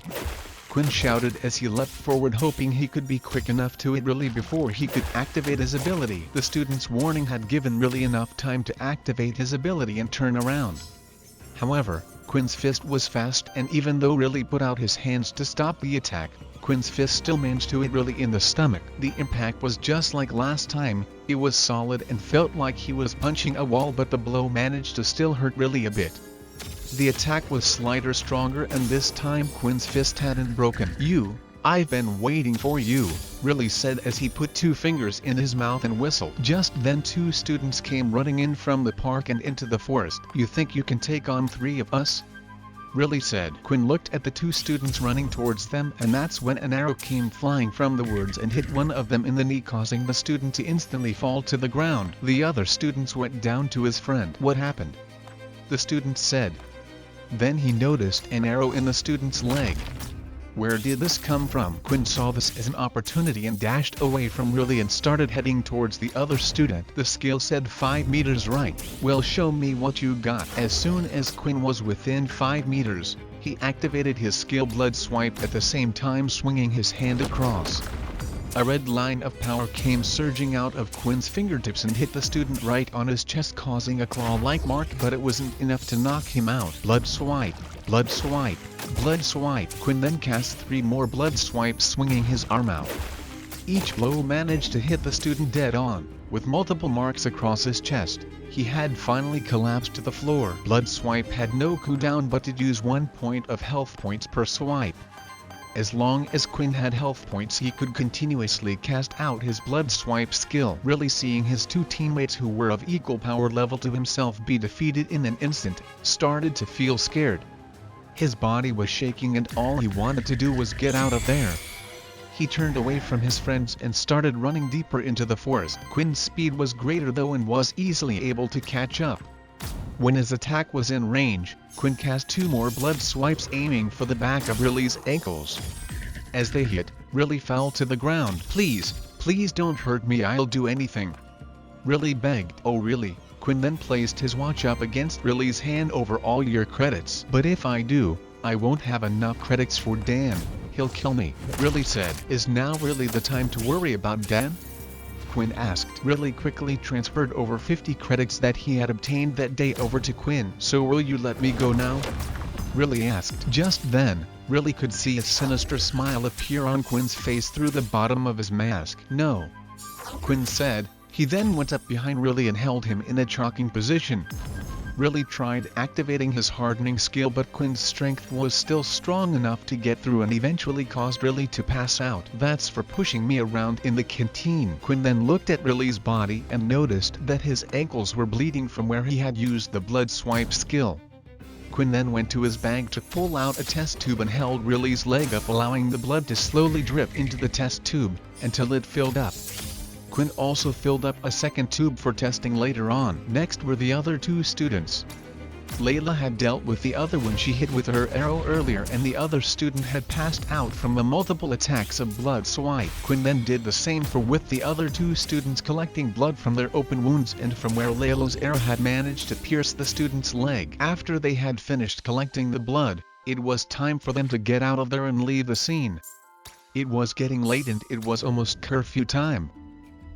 Quinn shouted as he leapt forward, hoping he could be quick enough to hit Riley before he could activate his ability. The student's warning had given Riley enough time to activate his ability and turn around. However, Quinn's fist was fast, and even though Riley put out his hands to stop the attack, Quinn's fist still managed to hit Riley in the stomach. The impact was just like last time, it was solid and felt like he was punching a wall, but the blow managed to still hurt Riley a bit. The attack was slighter, stronger, and this time Quinn's fist hadn't broken. I've been waiting for you, Riley said as he put 2 fingers in his mouth and whistled. Just then 2 students came running in from the park and into the forest. You think you can take on 3 of us? Riley said. Quinn looked at the 2 students running towards them, and that's when an arrow came flying from the woods and hit one of them in the knee, causing the student to instantly fall to the ground. The other students went down to his friend. What happened? The student said. Then he noticed an arrow in the student's leg. Where did this come from? Quinn saw this as an opportunity and dashed away from Riley and started heading towards the other student. The skill said 5 meters right. Well, show me what you got. As soon as Quinn was within 5 meters, he activated his skill Blood Swipe, at the same time swinging his hand across. A red line of power came surging out of Quinn's fingertips and hit the student right on his chest, causing a claw-like mark, but it wasn't enough to knock him out. Blood Swipe, Blood Swipe, Blood Swipe. Quinn then cast 3 more Blood Swipes, swinging his arm out. Each blow managed to hit the student dead on, with multiple marks across his chest. He had finally collapsed to the floor. Blood Swipe had no cooldown but did use 1 point of health points per swipe. As long as Quinn had health points, he could continuously cast out his Blood Swipe skill. Really seeing his 2 teammates who were of equal power level to himself be defeated in an instant, started to feel scared. His body was shaking and all he wanted to do was get out of there. He turned away from his friends and started running deeper into the forest. Quinn's speed was greater though and was easily able to catch up. When his attack was in range, Quinn cast 2 more Blood Swipes, aiming for the back of Riley's ankles. As they hit, Riley fell to the ground. Please don't hurt me, I'll do anything," Riley begged. "Oh really?" Quinn then placed his watch up against Riley's hand. "Over all your credits. But if I do, I won't have enough credits for Dan. He'll kill me," Riley said. "Is now really the time to worry about Dan?" Quinn asked. Riley quickly transferred over 50 credits that he had obtained that day over to Quinn. "So will you let me go now?" Riley asked. Just then, Riley could see a sinister smile appear on Quinn's face through the bottom of his mask. "No," Quinn said. He then went up behind Riley and held him in a choking position. Riley tried activating his hardening skill, but Quinn's strength was still strong enough to get through and eventually caused Riley to pass out. "That's for pushing me around in the canteen." Quinn then looked at Riley's body and noticed that his ankles were bleeding from where he had used the Blood Swipe skill. Quinn then went to his bag to pull out a test tube and held Riley's leg up, allowing the blood to slowly drip into the test tube until it filled up. Quinn also filled up a second tube for testing later on. Next were the other 2 students. Layla had dealt with the other one she hit with her arrow earlier, and the other student had passed out from the multiple attacks of Blood Swipe. Quinn then did the same with the other 2 students, collecting blood from their open wounds and from where Layla's arrow had managed to pierce the student's leg. After they had finished collecting the blood, it was time for them to get out of there and leave the scene. It was getting late and it was almost curfew time.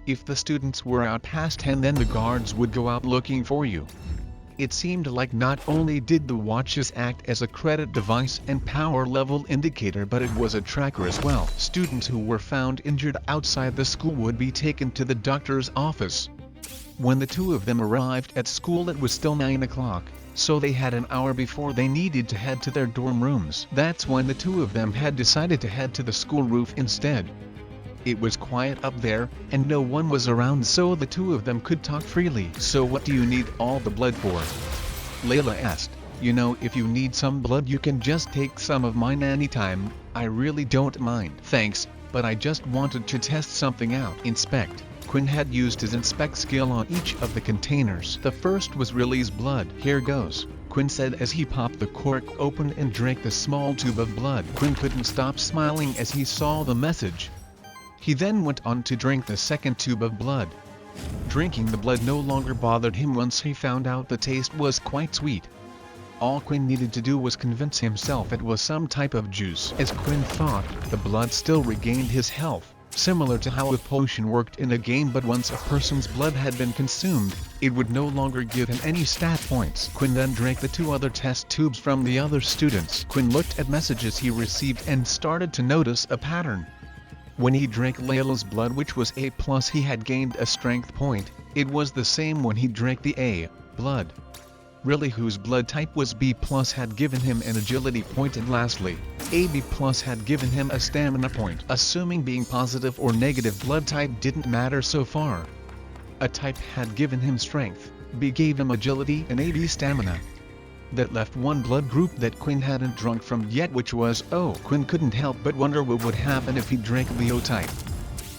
If the students were out past 10, then the guards would go out looking for you. It seemed like not only did the watches act as a credit device and power level indicator, but it was a tracker as well. Students who were found injured outside the school would be taken to the doctor's office. When the 2 of them arrived at school, it was still 9 o'clock, so they had an hour before they needed to head to their dorm rooms. That's when the 2 of them had decided to head to the school roof instead. It was quiet up there, and no one was around, so the 2 of them could talk freely. "So what do you need all the blood for?" Layla asked. "You know, if you need some blood you can just take some of mine anytime. I really don't mind." "Thanks, but I just wanted to test something out." "Inspect." Quinn had used his inspect skill on each of the containers. The first was Riley's blood. "Here goes," Quinn said as he popped the cork open and drank the small tube of blood. Quinn couldn't stop smiling as he saw the message. He then went on to drink the second tube of blood. Drinking the blood no longer bothered him once he found out the taste was quite sweet. All Quinn needed to do was convince himself it was some type of juice. As Quinn thought, the blood still regained his health. similar to how a potion worked in a game, but once a person's blood had been consumed, it would no longer give him any stat points. Quinn then drank the 2 other test tubes from the other students. Quinn looked at messages he received and started to notice a pattern. When he drank Layla's blood, which was A+, he had gained a strength point. It was the same when he drank the A blood. Really, whose blood type was B+, had given him an agility point, and lastly, AB+ had given him a stamina point. Assuming being positive or negative blood type didn't matter so far. A type had given him strength, B gave him agility, and AB stamina. That left one blood group that Quinn hadn't drunk from yet, which was O. Quinn couldn't help but wonder what would happen if he drank the O type.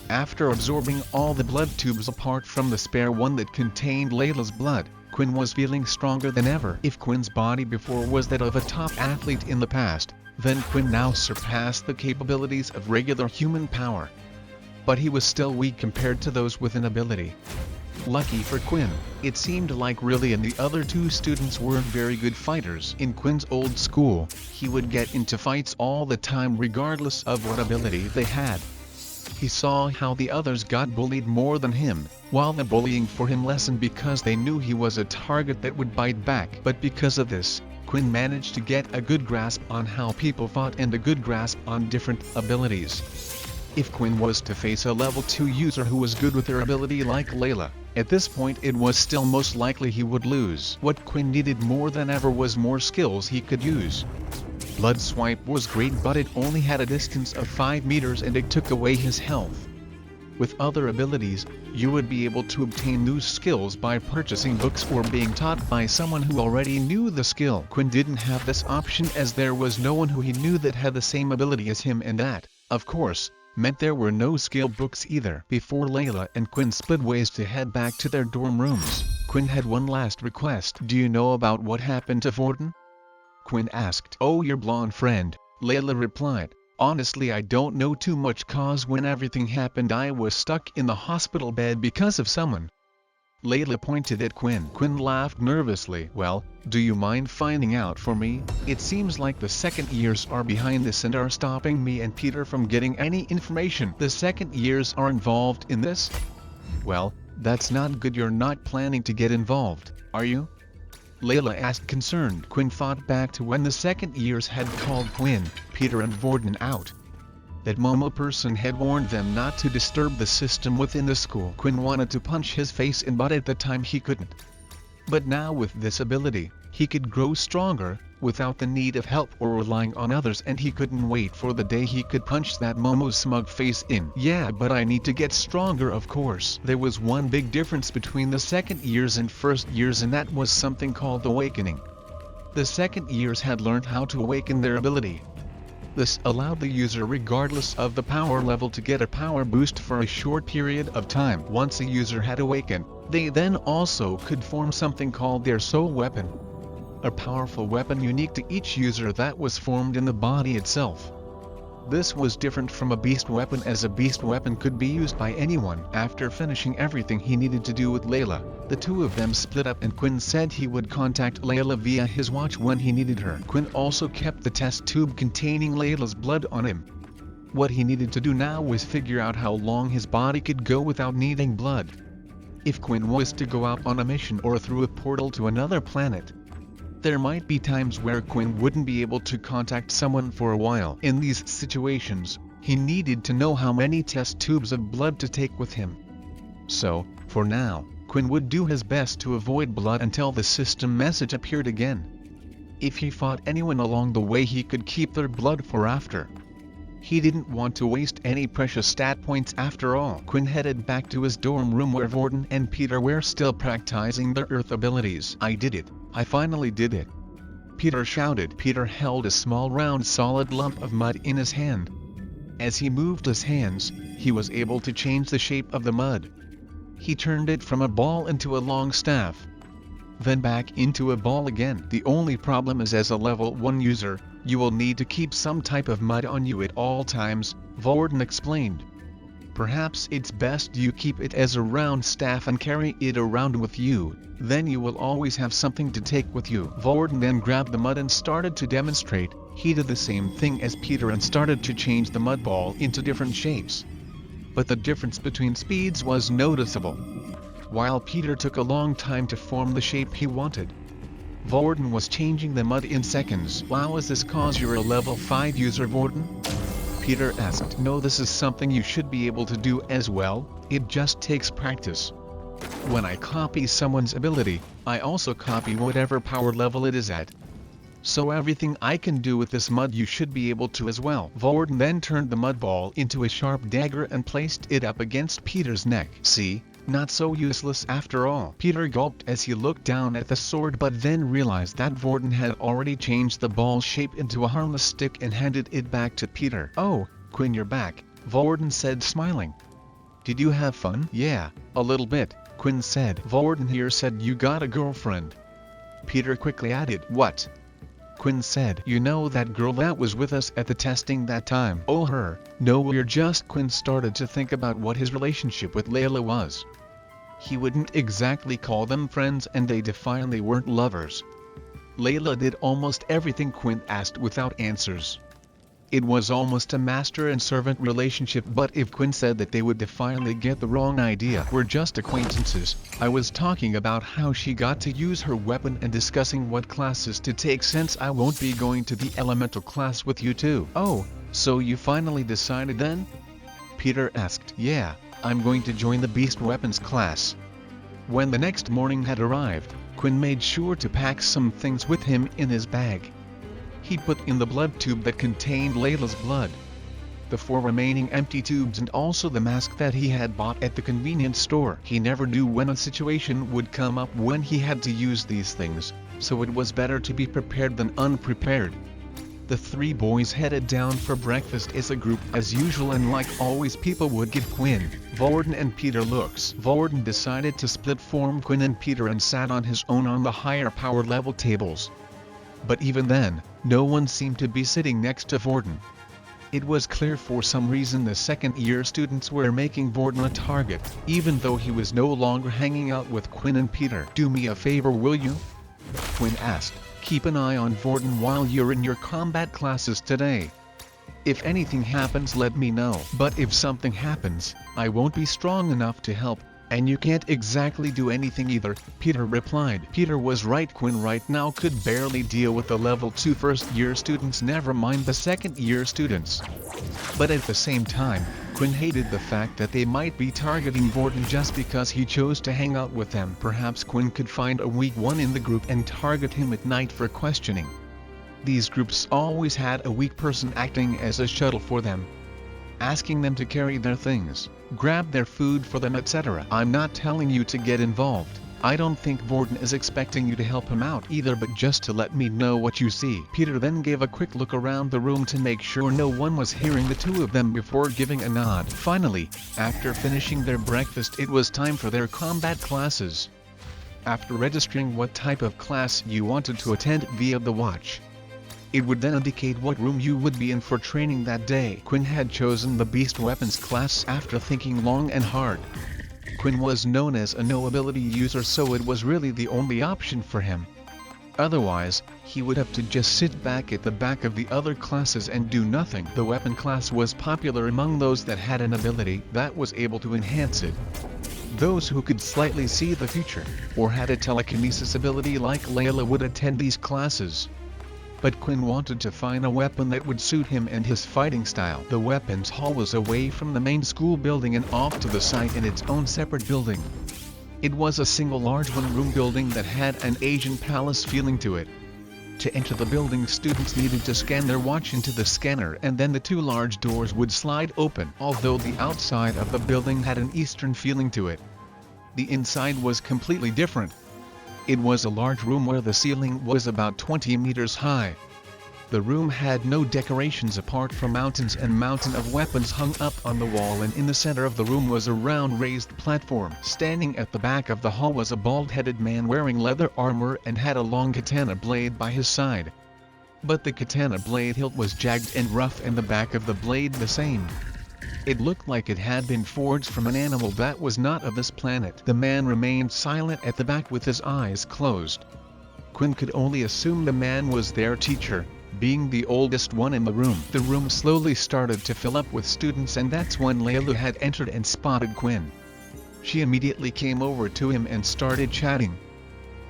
After absorbing all the blood tubes apart from the spare one that contained Layla's blood, Quinn was feeling stronger than ever. If Quinn's body before was that of a top athlete in the past, then Quinn now surpassed the capabilities of regular human power. But he was still weak compared to those with an ability. Lucky for Quinn, it seemed like Riley and the other 2 students weren't very good fighters. In Quinn's old school, he would get into fights all the time regardless of what ability they had. He saw how the others got bullied more than him, while the bullying for him lessened because they knew he was a target that would bite back. But because of this, Quinn managed to get a good grasp on how people fought and a good grasp on different abilities. If Quinn was to face a level 2 user who was good with her ability like Layla, at this point it was still most likely he would lose. What Quinn needed more than ever was more skills he could use. Blood Swipe was great, but it only had a distance of 5 meters and it took away his health. With other abilities, you would be able to obtain new skills by purchasing books or being taught by someone who already knew the skill. Quinn didn't have this option as there was no one who he knew that had the same ability as him, and that, of course, meant there were no skill books either. Before Layla and Quinn split ways to head back to their dorm rooms, Quinn had one last request. "Do you know about what happened to Vorden?" Quinn asked. "Oh, your blonde friend," Layla replied. "Honestly, I don't know too much, cause when everything happened I was stuck in the hospital bed because of someone." Layla pointed at Quinn. Quinn laughed nervously. "Well, do you mind finding out for me? It seems like the second years are behind this and are stopping me and Peter from getting any information." "The second years are involved in this?" "Well, that's not good. You're not planning to get involved, are you?" Layla asked, concerned. Quinn thought back to when the second years had called Quinn, Peter and Vorden out. That Momo person had warned them not to disturb the system within the school. Quinn wanted to punch his face in, but at the time he couldn't. But now with this ability, he could grow stronger, without the need of help or relying on others, and he couldn't wait for the day he could punch that Momo's smug face in. "Yeah, but I need to get stronger, of course." There was one big difference between the second years and first years, and that was something called awakening. The second years had learned how to awaken their ability. This allowed the user, regardless of the power level, to get a power boost for a short period of time. Once a user had awakened, they then also could form something called their soul weapon. A powerful weapon unique to each user that was formed in the body itself. This was different from a beast weapon, as a beast weapon could be used by anyone. After finishing everything he needed to do with Layla, the 2 of them split up and Quinn said he would contact Layla via his watch when he needed her. Quinn also kept the test tube containing Layla's blood on him. What he needed to do now was figure out how long his body could go without needing blood. If Quinn was to go out on a mission or through a portal to another planet, there might be times where Quinn wouldn't be able to contact someone for a while. In these situations, he needed to know how many test tubes of blood to take with him. So, for now, Quinn would do his best to avoid blood until the system message appeared again. If he fought anyone along the way, he could keep their blood for after. He didn't want to waste any precious stat points after all. Quinn headed back to his dorm room where Vorden and Peter were still practicing their earth abilities. "I did it. I finally did it," Peter shouted. Peter held a small round solid lump of mud in his hand. As he moved his hands, he was able to change the shape of the mud. He turned it from a ball into a long staff, then back into a ball again. "The only problem is, as a level 1 user, you will need to keep some type of mud on you at all times," Vorden explained. "Perhaps it's best you keep it as a round staff and carry it around with you, then you will always have something to take with you." Vorden then grabbed the mud and started to demonstrate. He did the same thing as Peter and started to change the mud ball into different shapes. but the difference between speeds was noticeable. While Peter took a long time to form the shape he wanted, Vorten was changing the mud in seconds. Wow, is this cause you're a level 5 user, Vorten? Peter asked. No, this is something you should be able to do as well, it just takes practice. When I copy someone's ability, I also copy whatever power level it is at. So everything I can do with this mud you should be able to as well. Vorten then turned the mud ball into a sharp dagger and placed it up against Peter's neck. See? Not so useless after all. Peter gulped as he looked down at the sword, but then realized that Vorten had already changed the ball's shape into a harmless stick and handed it back to Peter. Oh, Quinn, you're back, Vorten said, smiling. Did you have fun? Yeah, a little bit, Quinn said. Vorten here said you got a girlfriend. Peter quickly added, what? Quinn said, you know that girl that was with us at the testing that time? Oh, her. No, we're just... Quinn started to think about what his relationship with Layla was. He wouldn't exactly call them friends, and they definitely weren't lovers. Layla did almost everything Quinn asked without answers. It was almost a master and servant relationship, but if Quinn said that they would definitely get the wrong idea. We're just acquaintances. I was talking about how she got to use her weapon and discussing what classes to take since I won't be going to the elemental class with you too. Oh, so you finally decided then? Peter asked. Yeah, I'm going to join the beast weapons class. When the next morning had arrived, Quinn made sure to pack some things with him in his bag. He put in the blood tube that contained Layla's blood, the 4 remaining empty tubes, and also the mask that he had bought at the convenience store. He never knew when a situation would come up when he had to use these things, so it was better to be prepared than unprepared. The 3 boys headed down for breakfast as a group as usual, and like always people would give Quinn, Vorten and Peter looks. Vorten decided to split form Quinn and Peter and sat on his own on the higher power level tables. But even then, no one seemed to be sitting next to Vorten. It was clear for some reason the second-year students were making Vorten a target, even though he was no longer hanging out with Quinn and Peter. Do me a favor, will you? Quinn asked. Keep an eye on Vorten while you're in your combat classes today. If anything happens, let me know. But if something happens, I won't be strong enough to help. And you can't exactly do anything either, Peter replied. Peter was right. Quinn right now could barely deal with the level 2 first-year students, never mind the second-year students. But at the same time, Quinn hated the fact that they might be targeting Vorten just because he chose to hang out with them. Perhaps Quinn could find a weak one in the group and target him at night for questioning. These groups always had a weak person acting as a shuttle for them, asking them to carry their things, grab their food for them, etc. I'm not telling you to get involved. I don't think Vorten is expecting you to help him out either, but just to let me know what you see. Peter then gave a quick look around the room to make sure no one was hearing the 2 of them before giving a nod. Finally, after finishing their breakfast, it was time for their combat classes. After registering what type of class you wanted to attend via the watch, it would then indicate what room you would be in for training that day. Quinn had chosen the beast weapons class after thinking long and hard. Quinn was known as a no-ability user, so it was really the only option for him. Otherwise, he would have to just sit back at the back of the other classes and do nothing. The weapon class was popular among those that had an ability that was able to enhance it. Those who could slightly see the future, or had a telekinesis ability like Layla, would attend these classes. But Quinn wanted to find a weapon that would suit him and his fighting style. The weapons hall was away from the main school building and off to the side in its own separate building. It was a single large one-room building that had an Asian palace feeling to it. To enter the building, students needed to scan their watch into the scanner, and then the 2 large doors would slide open. Although the outside of the building had an Eastern feeling to it, the inside was completely different. It was a large room where the ceiling was about 20 meters high. The room had no decorations apart from mountains and mountain of weapons hung up on the wall, and in the center of the room was a round raised platform. Standing at the back of the hall was a bald-headed man wearing leather armor and had a long katana blade by his side. But the katana blade hilt was jagged and rough, and the back of the blade the same. It looked like it had been forged from an animal that was not of this planet. The man remained silent at the back with his eyes closed. Quinn could only assume the man was their teacher, Being the oldest one in the room slowly started to fill up with students, and that's when Layla had entered and spotted Quinn. She immediately came over to him and started chatting.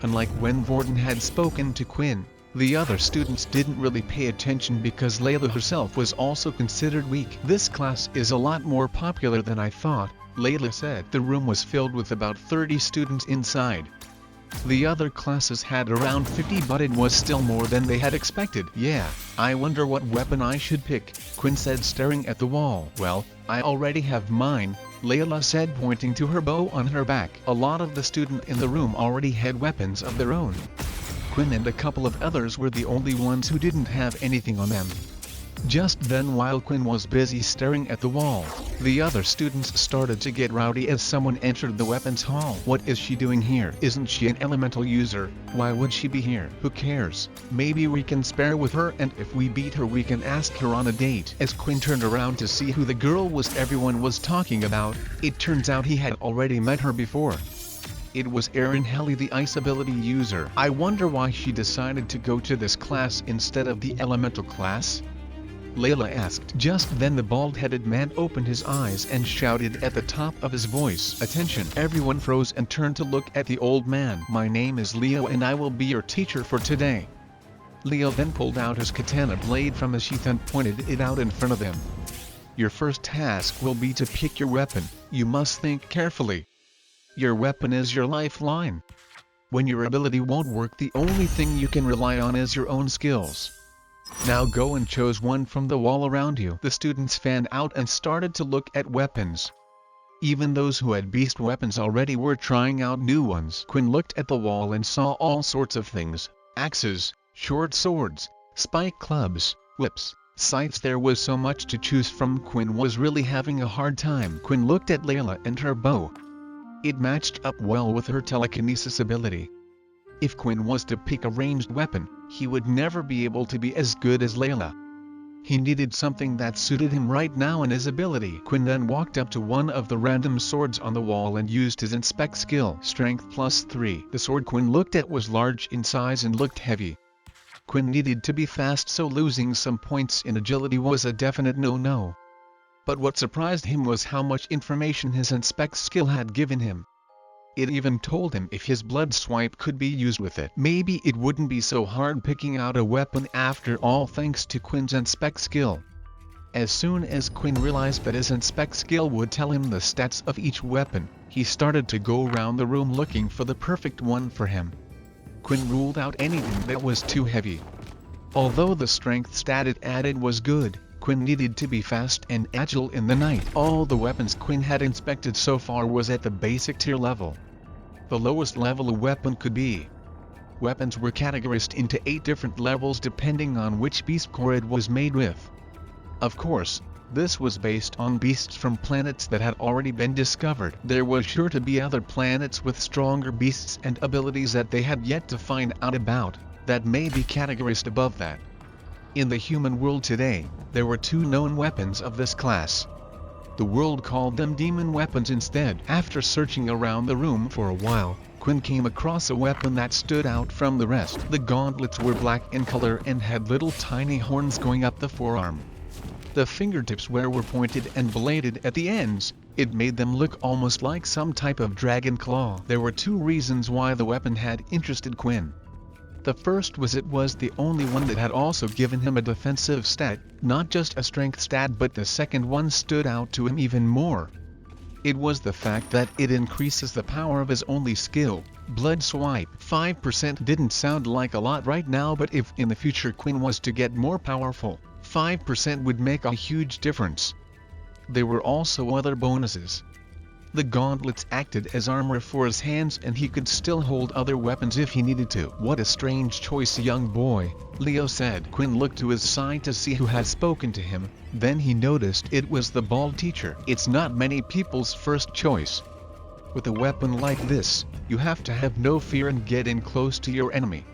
Unlike when Vorton had spoken to Quinn, the other students didn't really pay attention because Layla herself was also considered weak. "This class is a lot more popular than I thought," Layla said. The room was filled with about 30 students inside. The other classes had around 50, but it was still more than they had expected. "Yeah, I wonder what weapon I should pick," Quinn said, staring at the wall. "Well, I already have mine," Layla said, pointing to her bow on her back. A lot of the students in the room already had weapons of their own. Quinn and a couple of others were the only ones who didn't have anything on them. Just then, while Quinn was busy staring at the wall, the other students started to get rowdy as someone entered the weapons hall. "What is she doing here? Isn't she an elemental user? Why would she be here? Who cares? Maybe we can spare with her, and if we beat her we can ask her on a date." As Quinn turned around to see who the girl was everyone was talking about, it turns out he had already met her before. It was Erin Helly, the ice ability user. "I wonder why she decided to go to this class instead of the elemental class?" Layla asked. Just then the bald-headed man opened his eyes and shouted at the top of his voice, "Attention!" Everyone froze and turned to look at the old man. "My name is Leo and I will be your teacher for today." Leo then pulled out his katana blade from his sheath and pointed it out in front of him. "Your first task will be to pick your weapon. You must think carefully. Your weapon is your lifeline. When your ability won't work, the only thing you can rely on is your own skills. Now go and choose one from the wall around you." The students fanned out and started to look at weapons. Even those who had beast weapons already were trying out new ones. Quinn looked at the wall and saw all sorts of things: axes, short swords, spike clubs, whips, scythes. There was so much to choose from. Quinn was really having a hard time. Quinn looked at Layla and her bow. It matched up well with her telekinesis ability. If Quinn was to pick a ranged weapon, he would never be able to be as good as Layla. He needed something that suited him right now and his ability. Quinn then walked up to one of the random swords on the wall and used his inspect skill. Strength +3. The sword Quinn looked at was large in size and looked heavy. Quinn needed to be fast, so losing some points in agility was a definite no-no. But what surprised him was how much information his inspect skill had given him. It even told him if his blood swipe could be used with it. Maybe it wouldn't be so hard picking out a weapon after all, thanks to Quinn's inspect skill. As soon as Quinn realized that his inspect skill would tell him the stats of each weapon, he started to go around the room looking for the perfect one for him. Quinn ruled out anything that was too heavy. Although the strength stat it added was good, Quinn needed to be fast and agile in the night. All the weapons Quinn had inspected so far was at the basic tier level. The lowest level a weapon could be. Weapons were categorized into 8 different levels depending on which beast core it was made with. Of course, this was based on beasts from planets that had already been discovered. There was sure to be other planets with stronger beasts and abilities that they had yet to find out about, that may be categorized above that. In the human world today, there were 2 known weapons of this class. The world called them demon weapons instead. After searching around the room for a while, Quinn came across a weapon that stood out from the rest. The gauntlets were black in color and had little tiny horns going up the forearm. The fingertips were pointed and bladed at the ends. It made them look almost like some type of dragon claw. There were 2 reasons why the weapon had interested Quinn. The first was it was the only one that had also given him a defensive stat, not just a strength stat, but the second one stood out to him even more. It was the fact that it increases the power of his only skill, blood swipe. 5% didn't sound like a lot right now, but if in the future Quinn was to get more powerful, 5% would make a huge difference. There were also other bonuses. The gauntlets acted as armor for his hands and he could still hold other weapons if he needed to. "What a strange choice, young boy," Leo said. Quinn looked to his side to see who had spoken to him, then he noticed it was the bald teacher. "It's not many people's first choice. With a weapon like this, you have to have no fear and get in close to your enemy.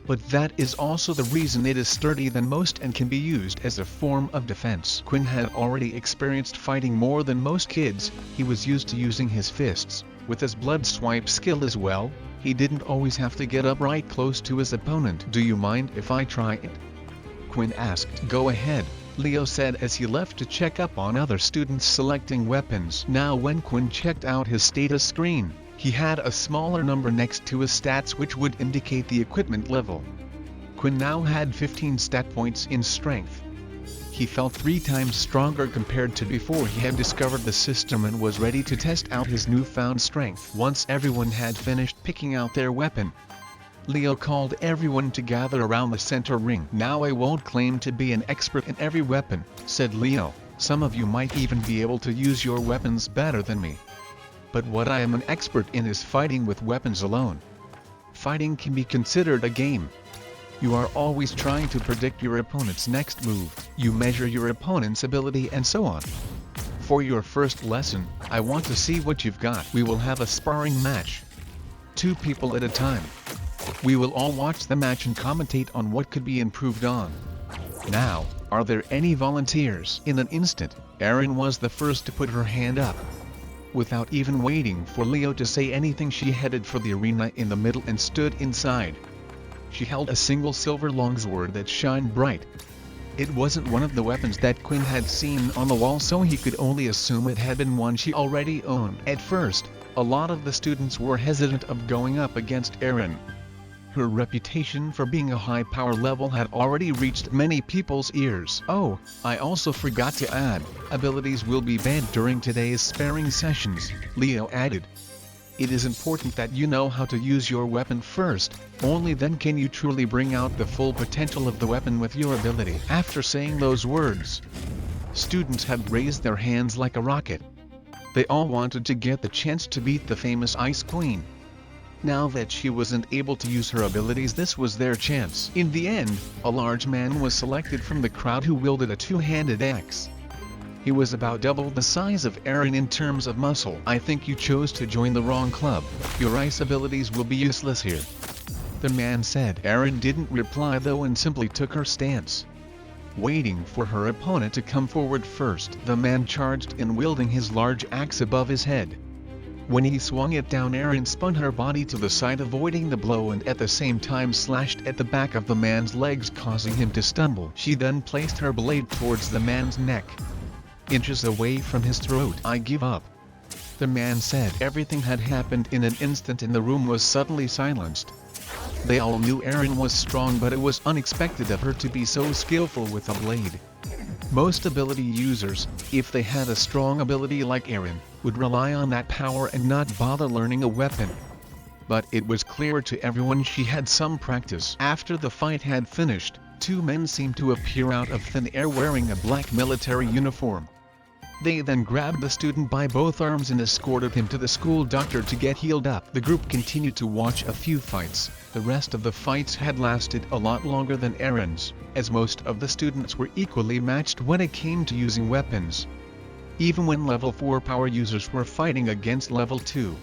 But that is also the reason it is sturdier than most and can be used as a form of defense." Quinn had already experienced fighting more than most kids. He was used to using his fists. With his blood swipe skill as well, he didn't always have to get up right close to his opponent. "Do you mind if I try it?" Quinn asked. "Go ahead," Leo said as he left to check up on other students selecting weapons. Now when Quinn checked out his status screen, he had a smaller number next to his stats which would indicate the equipment level. Quinn now had 15 stat points in strength. He felt 3 times stronger compared to before he had discovered the system and was ready to test out his newfound strength. Once everyone had finished picking out their weapon, Leo called everyone to gather around the center ring. "Now I won't claim to be an expert in every weapon," said Leo. "Some of you might even be able to use your weapons better than me. But what I am an expert in is fighting with weapons alone. Fighting can be considered a game. You are always trying to predict your opponent's next move, you measure your opponent's ability and so on. For your first lesson, I want to see what you've got. We will have a sparring match. 2 people at a time. We will all watch the match and commentate on what could be improved on. Now, are there any volunteers?" In an instant, Erin was the first to put her hand up. Without even waiting for Leo to say anything, she headed for the arena in the middle and stood inside. She held a single silver longsword that shined bright. It wasn't one of the weapons that Quinn had seen on the wall, so he could only assume it had been one she already owned. At first, a lot of the students were hesitant of going up against Erin. Her reputation for being a high power level had already reached many people's ears. "Oh, I also forgot to add, abilities will be banned during today's sparring sessions," Leo added. "It is important that you know how to use your weapon first, only then can you truly bring out the full potential of the weapon with your ability." After saying those words, students had raised their hands like a rocket. They all wanted to get the chance to beat the famous Ice Queen. Now that she wasn't able to use her abilities, this was their chance. In the end, a large man was selected from the crowd who wielded a 2-handed axe. He was about double the size of Erin in terms of muscle. "I think you chose to join the wrong club. Your ice abilities will be useless here," the man said. Erin didn't reply though and simply took her stance, waiting for her opponent to come forward first. The man charged in, wielding his large axe above his head. When he swung it down, Erin spun her body to the side, avoiding the blow, and at the same time slashed at the back of the man's legs, causing him to stumble. She then placed her blade towards the man's neck, inches away from his throat. "I give up," the man said. Everything had happened in an instant and the room was suddenly silenced. They all knew Erin was strong, but it was unexpected of her to be so skillful with a blade. Most ability users, if they had a strong ability like Erin, would rely on that power and not bother learning a weapon. But it was clear to everyone she had some practice. After the fight had finished, 2 men seemed to appear out of thin air wearing a black military uniform. They then grabbed the student by both arms and escorted him to the school doctor to get healed up. The group continued to watch a few fights. The rest of the fights had lasted a lot longer than Erin's, as most of the students were equally matched when it came to using weapons. Even when level 4 power users were fighting against level 2.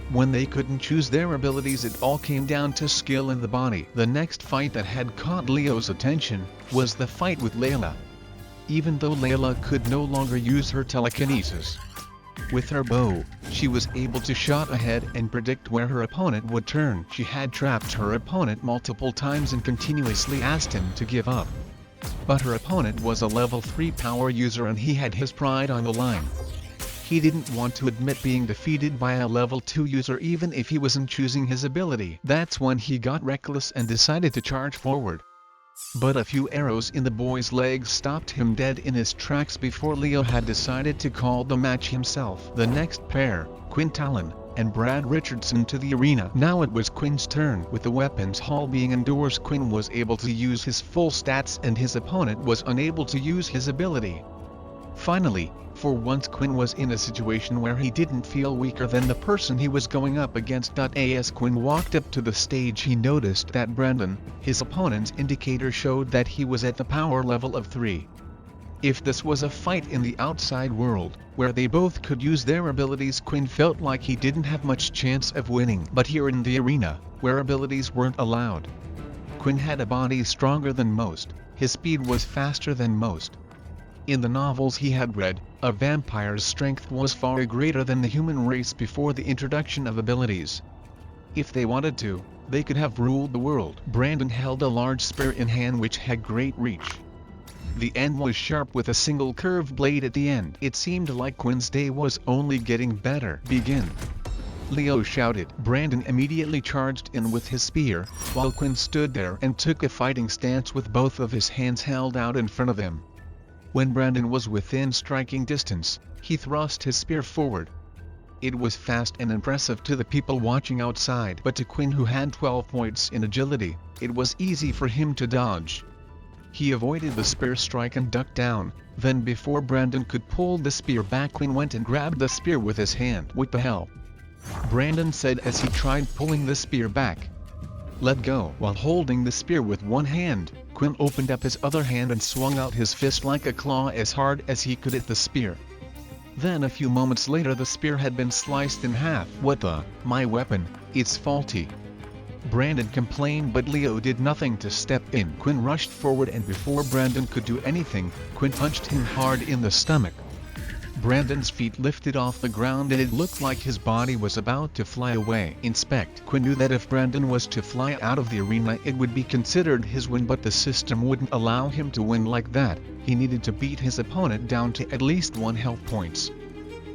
When they couldn't choose their abilities, it all came down to skill in the body. The next fight that had caught Leo's attention was the fight with Layla. Even though Layla could no longer use her telekinesis, with her bow, she was able to shot ahead and predict where her opponent would turn. She had trapped her opponent multiple times and continuously asked him to give up. But her opponent was a level 3 power user and he had his pride on the line. He didn't want to admit being defeated by a level 2 user even if he wasn't choosing his ability. That's when he got reckless and decided to charge forward. But a few arrows in the boy's legs stopped him dead in his tracks before Leo had decided to call the match himself. The next pair, Quinn Talen and Brad Richardson, to the arena. Now it was Quinn's turn. With the weapons hall being indoors, Quinn was able to use his full stats and his opponent was unable to use his ability. Finally, for once Quinn was in a situation where he didn't feel weaker than the person he was going up against. As Quinn walked up to the stage, he noticed that Brandon, his opponent's indicator, showed that he was at the power level of 3. If this was a fight in the outside world, where they both could use their abilities, Quinn felt like he didn't have much chance of winning. But here in the arena, where abilities weren't allowed, Quinn had a body stronger than most, his speed was faster than most. In the novels he had read, a vampire's strength was far greater than the human race before the introduction of abilities. If they wanted to, they could have ruled the world. Brandon held a large spear in hand which had great reach. The end was sharp with a single curved blade at the end. It seemed like Quinn's day was only getting better. Begin! Leo shouted. Brandon immediately charged in with his spear, while Quinn stood there and took a fighting stance with both of his hands held out in front of him. When Brandon was within striking distance, he thrust his spear forward. It was fast and impressive to the people watching outside, but to Quinn, who had 12 points in agility, it was easy for him to dodge. He avoided the spear strike and ducked down. Then before Brandon could pull the spear back, Quinn went and grabbed the spear with his hand. "What the hell?" Brandon said as he tried pulling the spear back. "Let go." While holding the spear with one hand, Quinn opened up his other hand and swung out his fist like a claw as hard as he could at the spear. Then a few moments later the spear had been sliced in half. "What the? My weapon, it's faulty." Brandon complained, but Leo did nothing to step in. Quinn rushed forward, and before Brandon could do anything, Quinn punched him hard in the stomach. Brandon's feet lifted off the ground and it looked like his body was about to fly away. Quinn knew that if Brandon was to fly out of the arena it would be considered his win, but the system wouldn't allow him to win like that. He needed to beat his opponent down to at least 1 health points.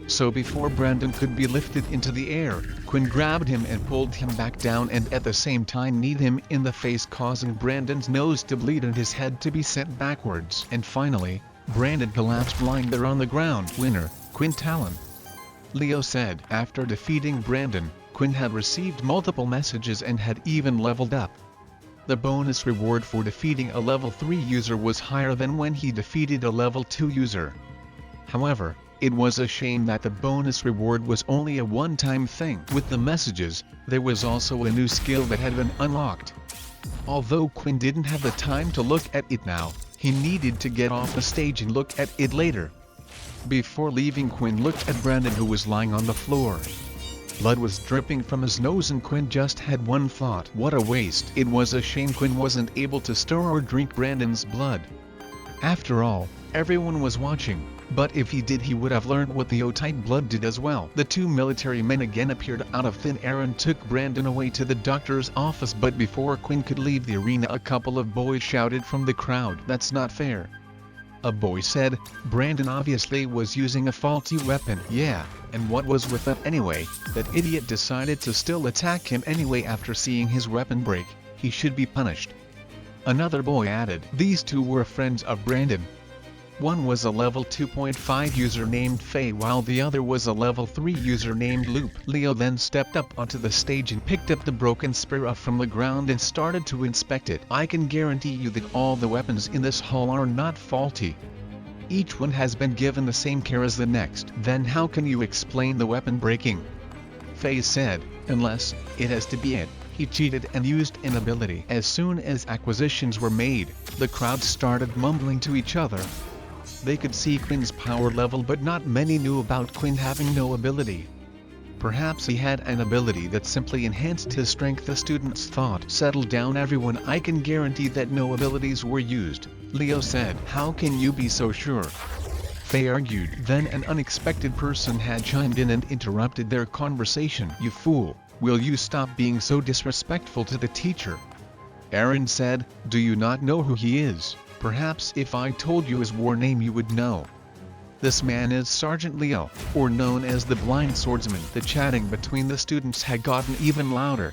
So before Brandon could be lifted into the air, Quinn grabbed him and pulled him back down, and at the same time kneed him in the face, causing Brandon's nose to bleed and his head to be sent backwards. And finally, Brandon collapsed lying there on the ground. "Winner, Quinn Talen," Leo said. After defeating Brandon, Quinn had received multiple messages and had even leveled up. The bonus reward for defeating a level 3 user was higher than when he defeated a level 2 user. However, it was a shame that the bonus reward was only a one-time thing. With the messages, there was also a new skill that had been unlocked. Although Quinn didn't have the time to look at it now, he needed to get off the stage and look at it later. Before leaving, Quinn looked at Brandon, who was lying on the floor. Blood was dripping from his nose, and Quinn just had one thought: what a waste. It was a shame Quinn wasn't able to stir or drink Brandon's blood. After all, everyone was watching, but if he did, he would have learned what the O-type blood did as well. The 2 military men again appeared out of thin air and took Brandon away to the doctor's office, but before Quinn could leave the arena, a couple of boys shouted from the crowd, "That's not fair." A boy said, "Brandon obviously was using a faulty weapon." "Yeah, and what was with that anyway? That idiot decided to still attack him anyway after seeing his weapon break. He should be punished." Another boy added. These two were friends of Brandon. One was a level 2.5 user named Faye, while the other was a level 3 user named Loop. Leo then stepped up onto the stage and picked up the broken spear up from the ground and started to inspect it. "I can guarantee you that all the weapons in this hall are not faulty. Each one has been given the same care as the next." "Then how can you explain the weapon breaking?" Faye said. "Unless, it has to be it. He cheated and used an ability." As soon as acquisitions were made, the crowd started mumbling to each other. They could see Quinn's power level, but not many knew about Quinn having no ability. Perhaps he had an ability that simply enhanced his strength, the students thought. "Settle down everyone, I can guarantee that no abilities were used," Leo said. "How can you be so sure?" Faye argued. Then an unexpected person had chimed in and interrupted their conversation. "You fool, will you stop being so disrespectful to the teacher?" Aaron said. "Do you not know who he is? Perhaps if I told you his war name you would know. This man is Sergeant Leo, or known as the Blind Swordsman." The chatting between the students had gotten even louder.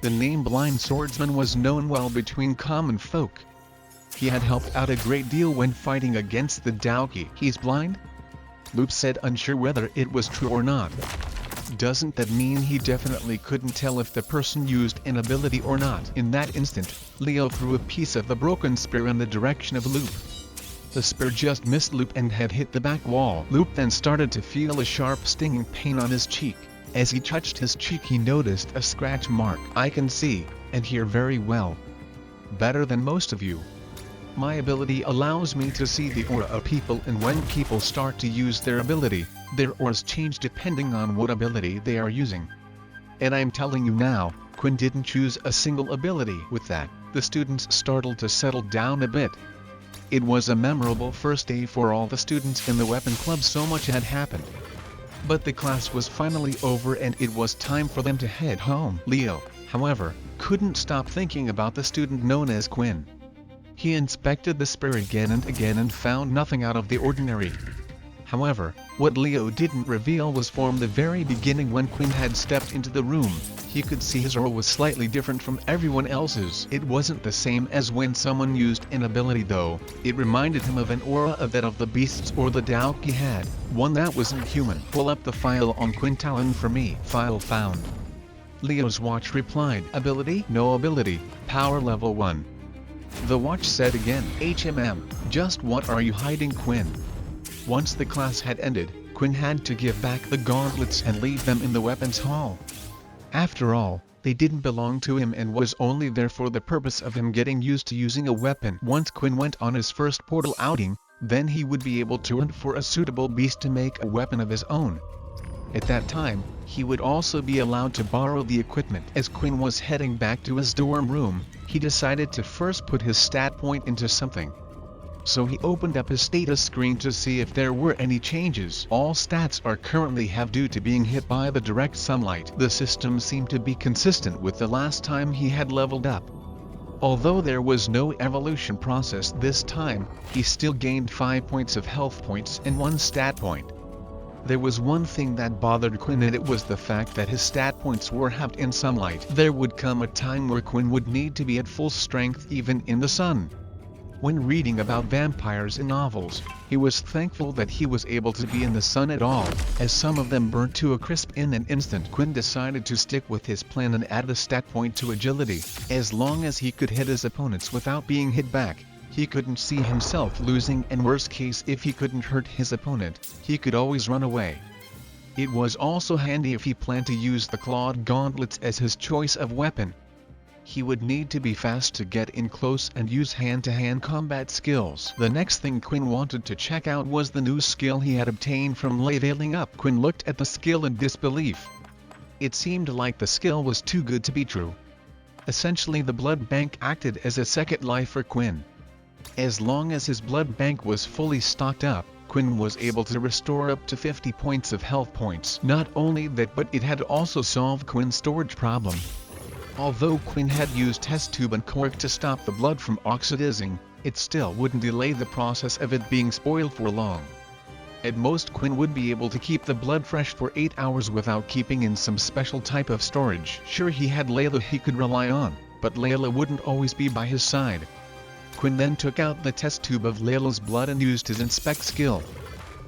The name Blind Swordsman was known well between common folk. He had helped out a great deal when fighting against the Dowki. "He's blind?" Loop said, unsure whether it was true or not. "Doesn't that mean he definitely couldn't tell if the person used an ability or not?" In that instant, Leo threw a piece of the broken spear in the direction of Loop. The spear just missed Loop and had hit the back wall. Loop then started to feel a sharp stinging pain on his cheek. As he touched his cheek, he noticed a scratch mark. "I can see and hear very well. Better than most of you. My ability allows me to see the aura of people, and when people start to use their ability, their auras change depending on what ability they are using. And I'm telling you now, Quinn didn't choose a single ability." With that, the students started to settle down a bit. It was a memorable first day for all the students in the weapon club. So much had happened. But the class was finally over and it was time for them to head home. Leo, however, couldn't stop thinking about the student known as Quinn. He inspected the spirit again and found nothing out of the ordinary. However, what Leo didn't reveal was from the very beginning when Quinn had stepped into the room, he could see his aura was slightly different from everyone else's. It wasn't the same as when someone used an ability though, it reminded him of an aura of that of the beasts or the Dauk he had, one that wasn't human. Pull up the file on Quinn Talen for me. File found. Leo's watch replied, ability? No ability, power level 1. The watch said again, just what are you hiding, Quinn? Once the class had ended, Quinn had to give back the gauntlets and leave them in the weapons hall. After all, they didn't belong to him and was only there for the purpose of him getting used to using a weapon. Once Quinn went on his first portal outing, then he would be able to hunt for a suitable beast to make a weapon of his own. At that time, he would also be allowed to borrow the equipment. As Quinn was heading back to his dorm room, he decided to first put his stat point into something. So he opened up his status screen to see if there were any changes. All stats are currently have due to being hit by the direct sunlight. The system seemed to be consistent with the last time he had leveled up. Although there was no evolution process this time, he still gained 5 points of health points and 1 stat point. There was one thing that bothered Quinn and it was the fact that his stat points were halved in sunlight. There would come a time where Quinn would need to be at full strength even in the sun. When reading about vampires in novels, he was thankful that he was able to be in the sun at all, as some of them burnt to a crisp in an instant. Quinn decided to stick with his plan and add a stat point to agility. As long as he could hit his opponents without being hit back, he couldn't see himself losing, and worst case if he couldn't hurt his opponent, he could always run away. It was also handy if he planned to use the clawed gauntlets as his choice of weapon. He would need to be fast to get in close and use hand-to-hand combat skills. The next thing Quinn wanted to check out was the new skill he had obtained from leveling up. Quinn looked at the skill in disbelief. It seemed like the skill was too good to be true. Essentially, the blood bank acted as a second life for Quinn. As long as his blood bank was fully stocked up, Quinn was able to restore up to 50 points of health points. Not only that, but it had also solved Quinn's storage problem. Although Quinn had used test tube and cork to stop the blood from oxidizing, it still wouldn't delay the process of it being spoiled for long. At most, Quinn would be able to keep the blood fresh for 8 hours without keeping in some special type of storage. Sure, he had Layla he could rely on, but Layla wouldn't always be by his side. Quinn then took out the test tube of Layla's blood and used his inspect skill.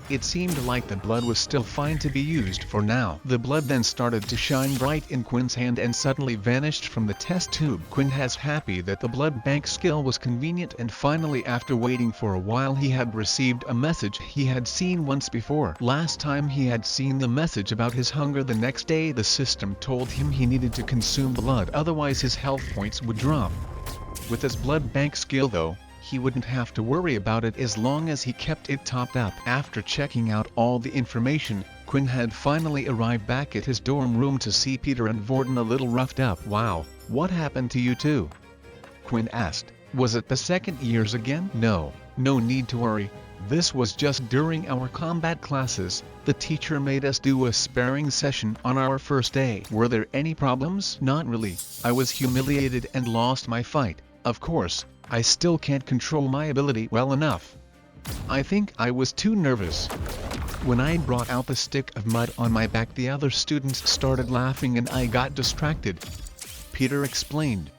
It seemed like the blood was still fine to be used for now. The blood then started to shine bright in Quinn's hand and suddenly vanished from the test tube. Quinn was happy that the blood bank skill was convenient, and finally, after waiting for a while, he had received a message he had seen once before. Last time he had seen the message about his hunger. The next day the system told him he needed to consume blood, otherwise his health points would drop. With his blood bank skill though, he wouldn't have to worry about it as long as he kept it topped up. After checking out all the information, Quinn had finally arrived back at his dorm room to see Peter and Vorden a little roughed up. "Wow, what happened to you two?" Quinn asked. "Was it the second years again?" No need to worry. This was just during our combat classes. The teacher made us do a sparring session on our first day." "Were there any problems?" "Not really. I was humiliated and lost my fight. Of course, I still can't control my ability well enough. I think I was too nervous. When I brought out the stick of mud on my back, the other students started laughing and I got distracted," Peter explained.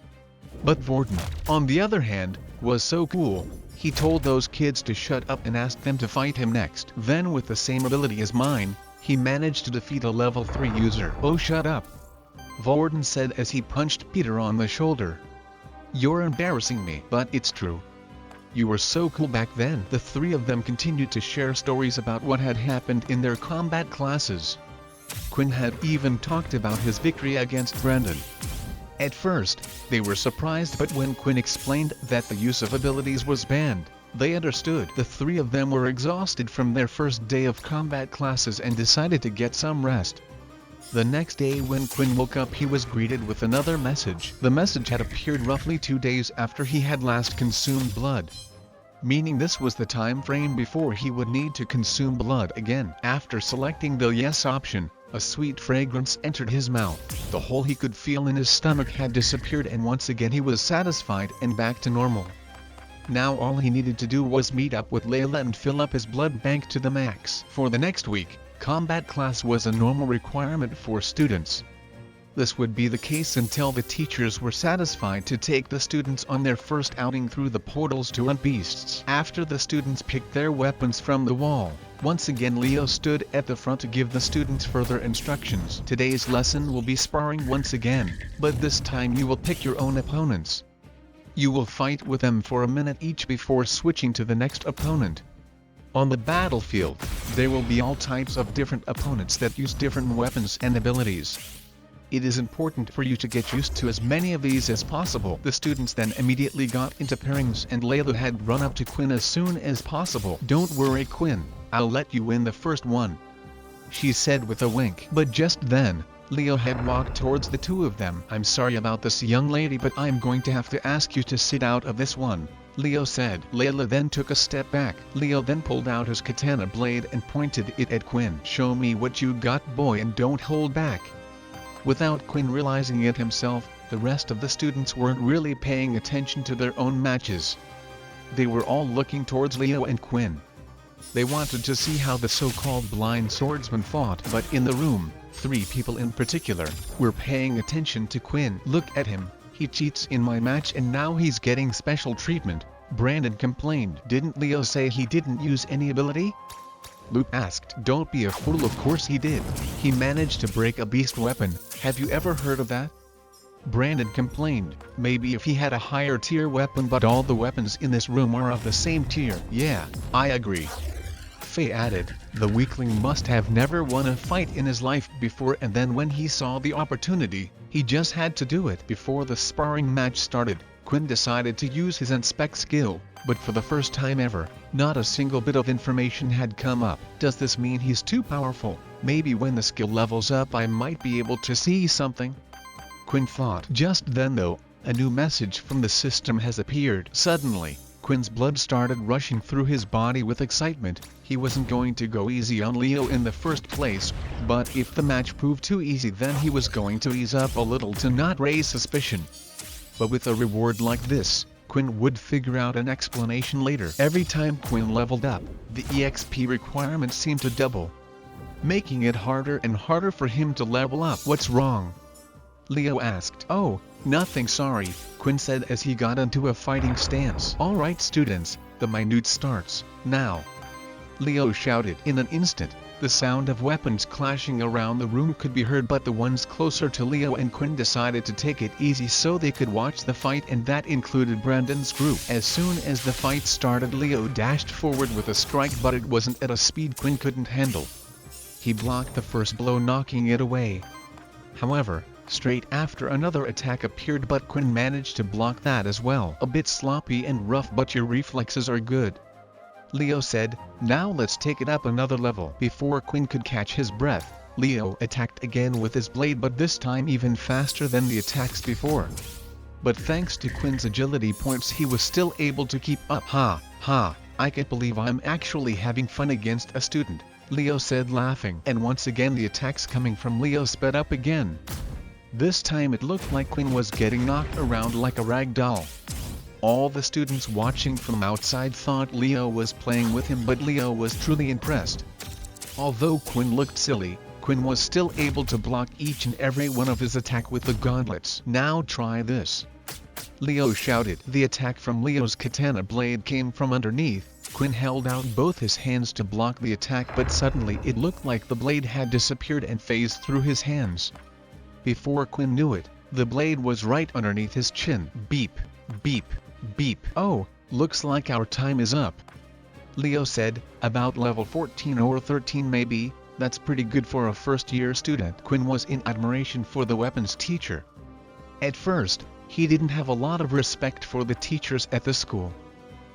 But Vorden, on the other hand, was so cool. He told those kids to shut up and asked them to fight him next. Then, with the same ability as mine, he managed to defeat a level 3 user. "Oh, shut up," Vorden said as he punched Peter on the shoulder. "You're embarrassing me." "But it's true. You were so cool back then." The three of them continued to share stories about what had happened in their combat classes. Quinn had even talked about his victory against Brandon. At first, they were surprised, but when Quinn explained that the use of abilities was banned, they understood. The three of them were exhausted from their first day of combat classes and decided to get some rest. The next day when Quinn woke up, he was greeted with another message. The message had appeared roughly 2 days after he had last consumed blood. meaning this was the time frame before he would need to consume blood again. After selecting the yes option, a sweet fragrance entered his mouth. The hole he could feel in his stomach had disappeared, and once again he was satisfied and back to normal. Now all he needed to do was meet up with Layla and fill up his blood bank to the max. For the next week, combat class was a normal requirement for students. This would be the case until the teachers were satisfied to take the students on their first outing through the portals to hunt beasts. After the students picked their weapons from the wall, once again Leo stood at the front to give the students further instructions. Today's lesson will be sparring once again, but this time you will pick your own opponents. You will fight with them for a minute each before switching to the next opponent. On the battlefield, there will be all types of different opponents that use different weapons and abilities. It is important for you to get used to as many of these as possible. The students then immediately got into pairings, and Layla had run up to Quinn as soon as possible. "Don't worry, Quinn, I'll let you win the first one," she said with a wink. But just then, Leo had walked towards the two of them. "I'm sorry about this, young lady, but I'm going to have to ask you to sit out of this one," Leo said. Layla then took a step back. Leo then pulled out his katana blade and pointed it at Quinn. "Show me what you got, boy, and don't hold back." Without Quinn realizing it himself, the rest of the students weren't really paying attention to their own matches. They were all looking towards Leo and Quinn. They wanted to see how the so-called blind swordsman fought, but in the room, 3 people in particular were paying attention to Quinn. "Look at him, he cheats in my match and now he's getting special treatment," Brandon complained. "Didn't Leo say he didn't use any ability?" Luke asked. "Don't be a fool, of course he did. He managed to break a beast weapon, have you ever heard of that?" Brandon complained. "Maybe if he had a higher tier weapon, but all the weapons in this room are of the same tier." "Yeah, I agree." Faye added. "The weakling must have never won a fight in his life before, and then when he saw the opportunity, he just had to do it." Before the sparring match started, Quinn decided to use his inspect skill, but for the first time ever, not a single bit of information had come up. Does this mean he's too powerful? Maybe when the skill levels up I might be able to see something, Quinn thought. Just then though, a new message from the system has appeared. Suddenly, Quinn's blood started rushing through his body with excitement. He wasn't going to go easy on Leo in the first place, but if the match proved too easy then he was going to ease up a little to not raise suspicion. But with a reward like this, Quinn would figure out an explanation later. Every time Quinn leveled up, the EXP requirement seemed to double, making it harder and harder for him to level up. "What's wrong?" Leo asked. "Oh, nothing, sorry," Quinn said as he got into a fighting stance. "Alright students, the minute starts, now," Leo shouted. In an instant, the sound of weapons clashing around the room could be heard, but the ones closer to Leo and Quinn decided to take it easy so they could watch the fight, and that included Brandon's group. As soon as the fight started, Leo dashed forward with a strike, but it wasn't at a speed Quinn couldn't handle. He blocked the first blow, knocking it away. However, straight after another attack appeared, but Quinn managed to block that as well. "A bit sloppy and rough, but your reflexes are good," Leo said. "Now let's take it up another level." Before Quinn could catch his breath, Leo attacked again with his blade, but this time even faster than the attacks before. But thanks to Quinn's agility points he was still able to keep up. "Ha, ha, I can't believe I'm actually having fun against a student," Leo said, laughing. And once again the attacks coming from Leo sped up again. This time it looked like Quinn was getting knocked around like a rag doll. All the students watching from outside thought Leo was playing with him, but Leo was truly impressed. Although Quinn looked silly, Quinn was still able to block each and every one of his attacks with the gauntlets. "Now try this," Leo shouted. The attack from Leo's katana blade came from underneath. Quinn held out both his hands to block the attack, but suddenly it looked like the blade had disappeared and phased through his hands. Before Quinn knew it, the blade was right underneath his chin. Beep, beep, beep. "Oh, looks like our time is up," Leo said. "About level 14 or 13 maybe, that's pretty good for a first-year student." Quinn was in admiration for the weapons teacher. At first, he didn't have a lot of respect for the teachers at the school.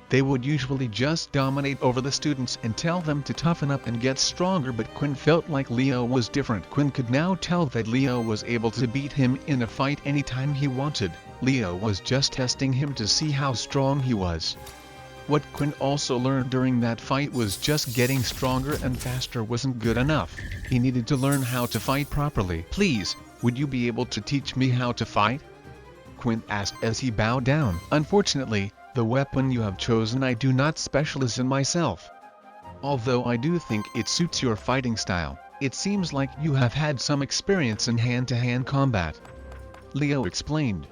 They would usually just dominate over the students and tell them to toughen up and get stronger, but Quinn felt like Leo was different. Quinn could now tell that Leo was able to beat him in a fight anytime he wanted. Leo was just testing him to see how strong he was. What Quinn also learned during that fight was just getting stronger and faster wasn't good enough. He needed to learn how to fight properly. "Please, would you be able to teach me how to fight?" Quinn asked as he bowed down. "Unfortunately, the weapon you have chosen I do not specialize in myself. Although I do think it suits your fighting style, it seems like you have had some experience in hand-to-hand combat," Leo explained.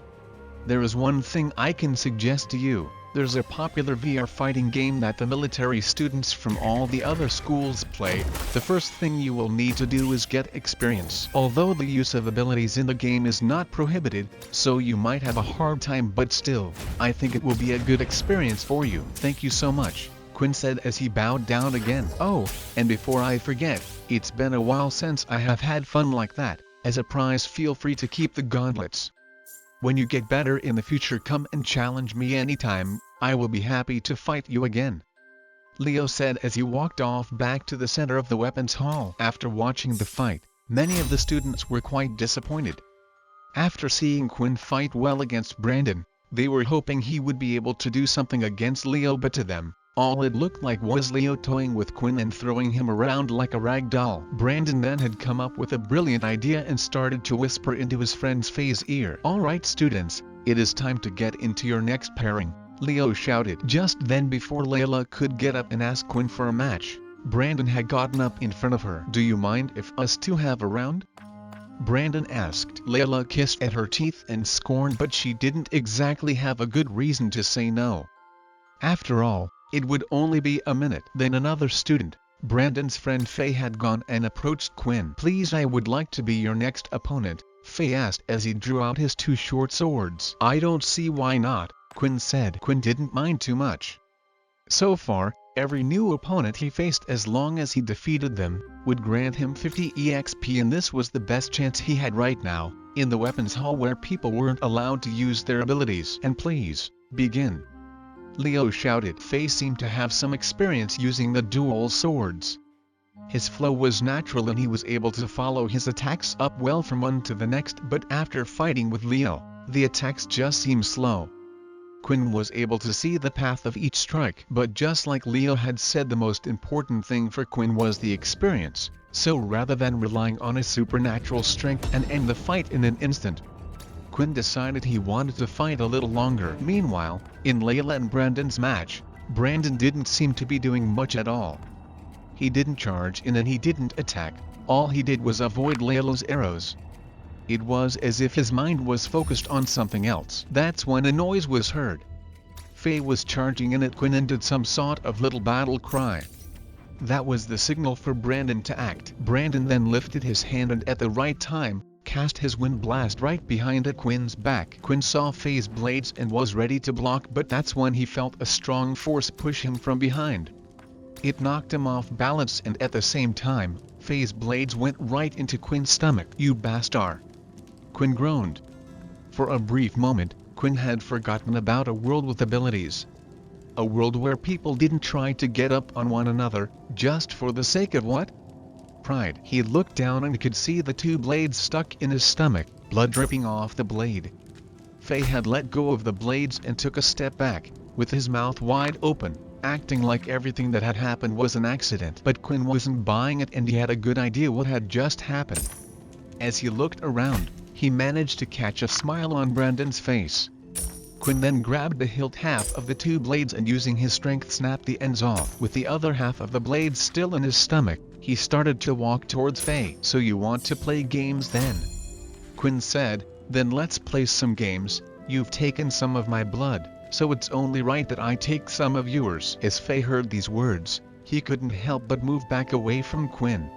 "There is one thing I can suggest to you. There's a popular VR fighting game that the military students from all the other schools play. The first thing you will need to do is get experience. Although the use of abilities in the game is not prohibited, so you might have a hard time, but still, I think it will be a good experience for you." "Thank you so much," Quinn said as he bowed down again. "Oh, and before I forget, it's been a while since I have had fun like that. As a prize, feel free to keep the gauntlets. When you get better in the future, come and challenge me anytime. I will be happy to fight you again," Leo said as he walked off back to the center of the weapons hall. After watching the fight, many of the students were quite disappointed. After seeing Quinn fight well against Brandon, they were hoping he would be able to do something against Leo, but to them, all it looked like was Leo toying with Quinn and throwing him around like a rag doll. Brandon then had come up with a brilliant idea and started to whisper into his friend's Faye's ear. "All right students, it is time to get into your next pairing," Leo shouted. Just then, before Layla could get up and ask Quinn for a match, Brandon had gotten up in front of her. "Do you mind if us two have a round?" Brandon asked. Layla kissed at her teeth and scorned, but she didn't exactly have a good reason to say no. After all, it would only be a minute. Then another student, Brandon's friend Faye, had gone and approached Quinn. "Please, I would like to be your next opponent," Faye asked as he drew out his two short swords. "I don't see why not," Quinn said. Quinn didn't mind too much. So far, every new opponent he faced, as long as he defeated them, would grant him 50 EXP, and this was the best chance he had right now, in the weapons hall where people weren't allowed to use their abilities. "And please, begin," Leo shouted. Faye seemed to have some experience using the dual swords. His flow was natural and he was able to follow his attacks up well from one to the next, but after fighting with Leo, the attacks just seemed slow. Quinn was able to see the path of each strike, but just like Leo had said, the most important thing for Quinn was the experience, so rather than relying on his supernatural strength and end the fight in an instant, Quinn decided he wanted to fight a little longer. Meanwhile, in Layla and Brandon's match, Brandon didn't seem to be doing much at all. He didn't charge in and he didn't attack, all he did was avoid Layla's arrows. It was as if his mind was focused on something else. That's when a noise was heard. Faye was charging in at Quinn and did some sort of little battle cry. That was the signal for Brandon to act. Brandon then lifted his hand and at the right time, cast his wind blast right behind at Quinn's back. Quinn saw Faye's blades and was ready to block, but that's when he felt a strong force push him from behind. It knocked him off balance, and at the same time, Faye's blades went right into Quinn's stomach. "You bastard!" Quinn groaned. For a brief moment, Quinn had forgotten about a world with abilities. A world where people didn't try to get up on one another, just for the sake of what? Pride. He looked down and could see the two blades stuck in his stomach, blood dripping off the blade. Faye had let go of the blades and took a step back, with his mouth wide open, acting like everything that had happened was an accident. But Quinn wasn't buying it, and he had a good idea what had just happened. As he looked around, he managed to catch a smile on Brandon's face. Quinn then grabbed the hilt half of the two blades and using his strength snapped the ends off. With the other half of the blade still in his stomach, he started to walk towards Faye. "So you want to play games then?" Quinn said. "Then let's play some games. You've taken some of my blood, so it's only right that I take some of yours." As Faye heard these words, he couldn't help but move back away from Quinn.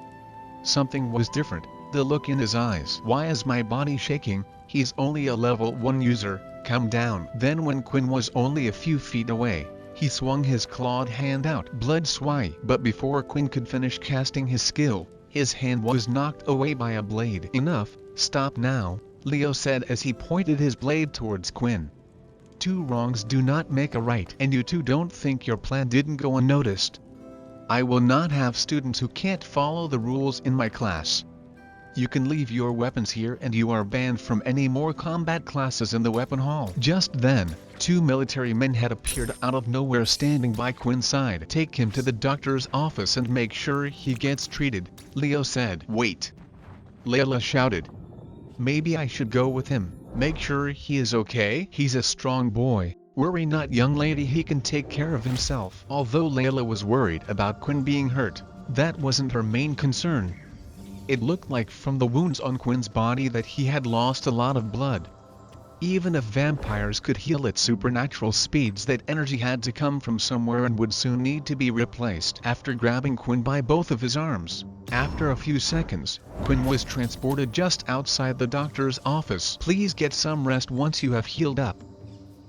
Something was different. The look in his eyes. "Why is my body shaking? He's only a level 1 user, calm down." Then when Quinn was only a few feet away, he swung his clawed hand out. Blood sway. But before Quinn could finish casting his skill, his hand was knocked away by a blade. "Enough, stop now," Leo said as he pointed his blade towards Quinn. "Two wrongs do not make a right, and you two don't think your plan didn't go unnoticed. I will not have students who can't follow the rules in my class." You can leave your weapons here and you are banned from any more combat classes in the weapon hall. Just then, 2 military men had appeared out of nowhere standing by Quinn's side. Take him to the doctor's office and make sure he gets treated, Leo said. Wait! Layla shouted. Maybe I should go with him. Make sure he is okay. He's a strong boy. Worry not, young lady, he can take care of himself. Although Layla was worried about Quinn being hurt, that wasn't her main concern. It looked like from the wounds on Quinn's body that he had lost a lot of blood. Even if vampires could heal at supernatural speeds, that energy had to come from somewhere and would soon need to be replaced. After grabbing Quinn by both of his arms, after a few seconds, Quinn was transported just outside the doctor's office. Please get some rest once you have healed up,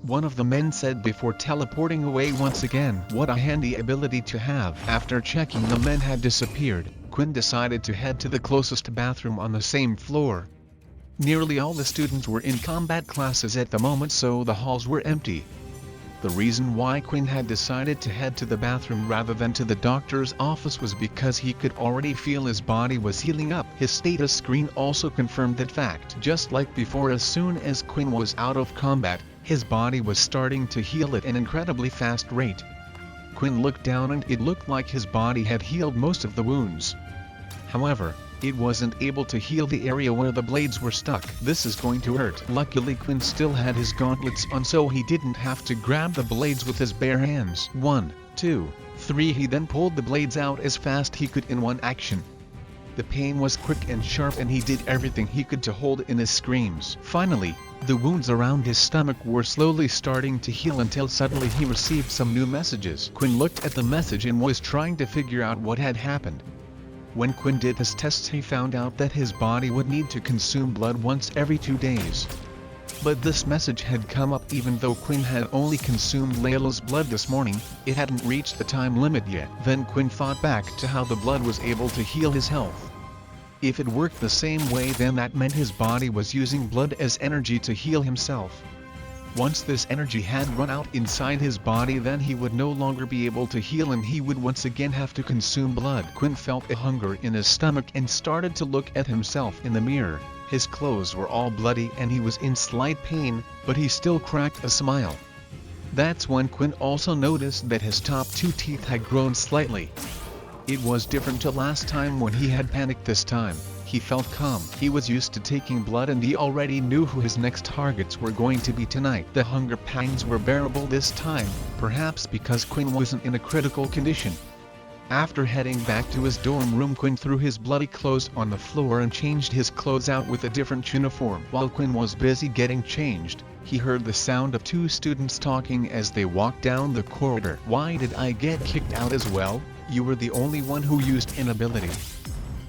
one of the men said before teleporting away once again. What a handy ability to have. After checking the men had disappeared, Quinn decided to head to the closest bathroom on the same floor. Nearly all the students were in combat classes at the moment, so the halls were empty. The reason why Quinn had decided to head to the bathroom rather than to the doctor's office was because he could already feel his body was healing up. His status screen also confirmed that fact. Just like before, as soon as Quinn was out of combat, his body was starting to heal at an incredibly fast rate. Quinn looked down and it looked like his body had healed most of the wounds. However, it wasn't able to heal the area where the blades were stuck. This is going to hurt. Luckily, Quinn still had his gauntlets on, so he didn't have to grab the blades with his bare hands. 1, 2, 3. He then pulled the blades out as fast he could in one action. The pain was quick and sharp, and he did everything he could to hold in his screams. Finally, the wounds around his stomach were slowly starting to heal until suddenly he received some new messages. Quinn looked at the message and was trying to figure out what had happened. When Quinn did his tests, he found out that his body would need to consume blood once every 2 days. But this message had come up even though Quinn had only consumed Layla's blood this morning. It hadn't reached the time limit yet. Then Quinn thought back to how the blood was able to heal his health. If it worked the same way, then that meant his body was using blood as energy to heal himself. Once this energy had run out inside his body, then he would no longer be able to heal and he would once again have to consume blood. Quinn felt a hunger in his stomach and started to look at himself in the mirror. His clothes were all bloody and he was in slight pain, but he still cracked a smile. That's when Quinn also noticed that his top 2 teeth had grown slightly. It was different to last time when he had panicked. This time, he felt calm. He was used to taking blood and he already knew who his next targets were going to be tonight. The hunger pangs were bearable this time, perhaps because Quinn wasn't in a critical condition. After heading back to his dorm room, Quinn threw his bloody clothes on the floor and changed his clothes out with a different uniform. While Quinn was busy getting changed, he heard the sound of 2 students talking as they walked down the corridor. Why did I get kicked out as well? You were the only one who used an ability.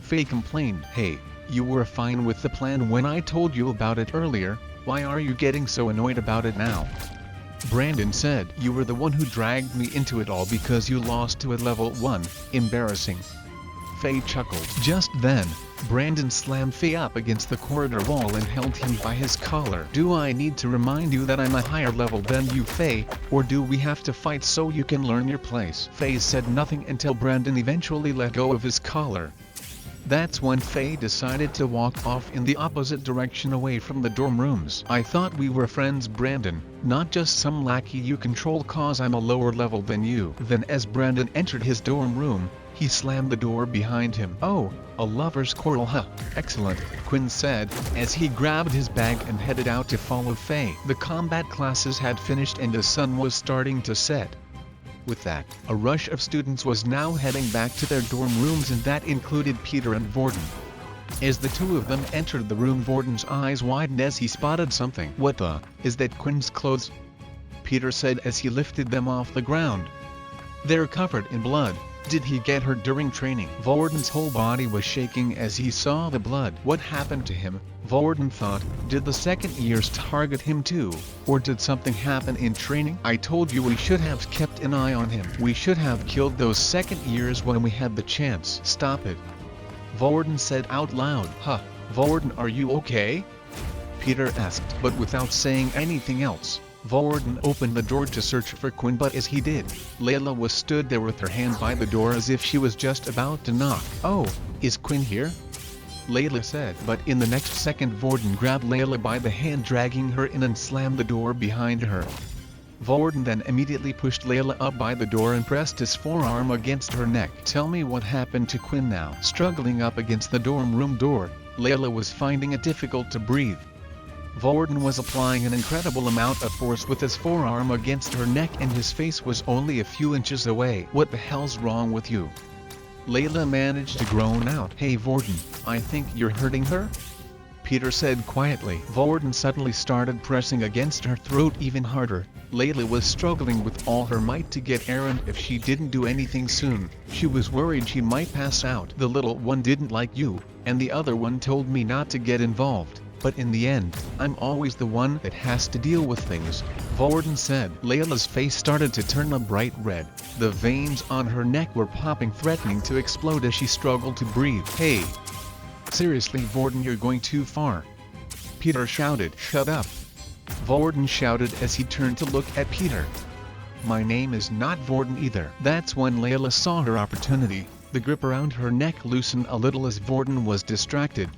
Faye complained. Hey, you were fine with the plan when I told you about it earlier. Why are you getting so annoyed about it now? Brandon said. You were the one who dragged me into it all because you lost to a level 1. Embarrassing. Faye chuckled. Just then, Brandon slammed Faye up against the corridor wall and held him by his collar. Do I need to remind you that I'm a higher level than you, Faye, or do we have to fight so you can learn your place? Faye said nothing until Brandon eventually let go of his collar. That's when Faye decided to walk off in the opposite direction away from the dorm rooms. I thought we were friends, Brandon, not just some lackey you control cause I'm a lower level than you. Then as Brandon entered his dorm room, he slammed the door behind him. Oh, a lover's quarrel, huh? Excellent, Quinn said, as he grabbed his bag and headed out to follow Faye. The combat classes had finished and the sun was starting to set. With that, a rush of students was now heading back to their dorm rooms, and that included Peter and Vorden. As the 2 of them entered the room, Vorden's eyes widened as he spotted something. What the? Is that Quinn's clothes? Peter said as he lifted them off the ground. They're covered in blood. Did he get hurt during training? Vorden's whole body was shaking as he saw the blood. What happened to him? Vorden thought. Did the second years target him too? Or did something happen in training? I told you we should have kept an eye on him. We should have killed those second years when we had the chance. Stop it. Vorden said out loud. Huh, Vorden, are you okay? Peter asked, but without saying anything else. Vorden opened the door to search for Quinn, but as he did, Layla was stood there with her hand by the door as if she was just about to knock. Oh, is Quinn here? Layla said. But in the next second Vorden grabbed Layla by the hand, dragging her in and slammed the door behind her. Vorden then immediately pushed Layla up by the door and pressed his forearm against her neck. Tell me what happened to Quinn now. Struggling up against the dorm room door, Layla was finding it difficult to breathe. Vorden was applying an incredible amount of force with his forearm against her neck, and his face was only a few inches away. What the hell's wrong with you? Layla managed to groan out. Hey Vorden, I think you're hurting her? Peter said quietly. Vorden suddenly started pressing against her throat even harder. Layla was struggling with all her might to get air, and if she didn't do anything soon, she was worried she might pass out. The little one didn't like you, and the other one told me not to get involved, but in the end, I'm always the one that has to deal with things, Vorden said. Layla's face started to turn a bright red. The veins on her neck were popping, threatening to explode as she struggled to breathe. Hey! Seriously Vorden, you're going too far. Peter shouted. Shut up! Vorden shouted as he turned to look at Peter. My name is not Vorden either. That's when Layla saw her opportunity. The grip around her neck loosened a little as Vorden was distracted.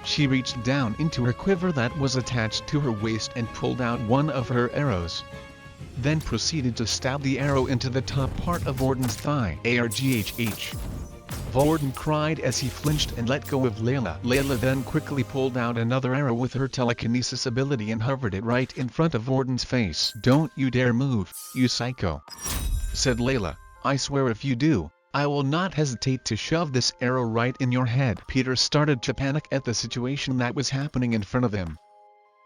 She reached down into her quiver that was attached to her waist and pulled out one of her arrows. Then proceeded to stab the arrow into the top part of Vorden's thigh. Arghh! Vorden cried as he flinched and let go of Layla. Layla then quickly pulled out another arrow with her telekinesis ability and hovered it right in front of Vorden's face. Don't you dare move, you psycho, said Layla. I swear if you do, I will not hesitate to shove this arrow right in your head. Peter started to panic at the situation that was happening in front of him.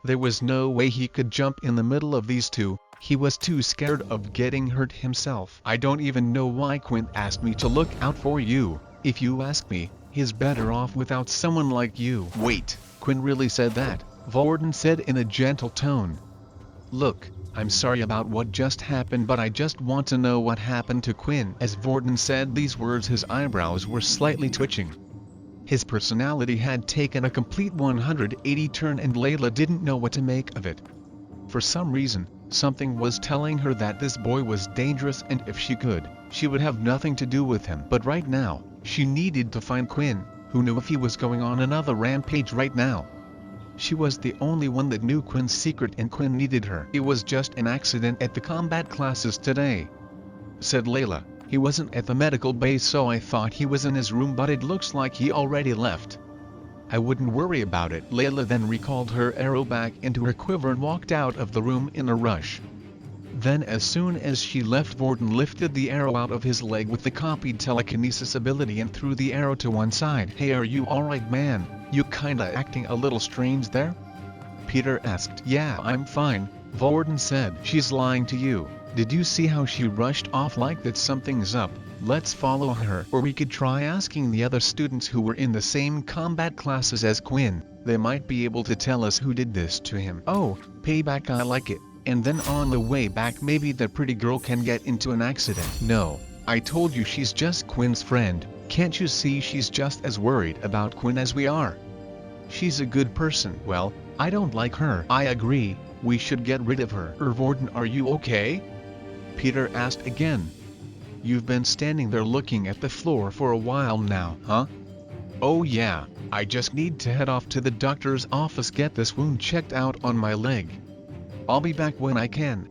There was no way he could jump in the middle of these two. He was too scared of getting hurt himself. I don't even know why Quinn asked me to look out for you. If you ask me, he's better off without someone like you. Wait, Quinn really said that? Vorden said in a gentle tone. Look, I'm sorry about what just happened, but I just want to know what happened to Quinn. As Vorden said these words, his eyebrows were slightly twitching. His personality had taken a complete 180 turn, and Layla didn't know what to make of it. For some reason, something was telling her that this boy was dangerous, and if she could, she would have nothing to do with him. But right now, she needed to find Quinn, who knew if he was going on another rampage right now. She was the only one that knew Quinn's secret, and Quinn needed her. It was just an accident at the combat classes today, said Layla. He wasn't at the medical base, so I thought he was in his room, but it looks like he already left. I wouldn't worry about it. Layla then recalled her arrow back into her quiver and walked out of the room in a rush. Then as soon as she left, Vorden lifted the arrow out of his leg with the copied telekinesis ability and threw the arrow to one side. Hey, are you alright, man? You kinda acting a little strange there? Peter asked. Yeah, I'm fine, Vorden said. She's lying to you. Did you see how she rushed off like that? Something's up. Let's follow her. Or we could try asking the other students who were in the same combat classes as Quinn. They might be able to tell us who did this to him. Oh, payback, I like it. And then on the way back maybe that pretty girl can get into an accident. No, I told you she's just Quinn's friend. Can't you see she's just as worried about Quinn as we are? She's a good person. Well, I don't like her. I agree, we should get rid of her. Vorden, are you okay? Peter asked again. You've been standing there looking at the floor for a while now, huh? Oh yeah, I just need to head off to the doctor's office, get this wound checked out on my leg. I'll be back when I can,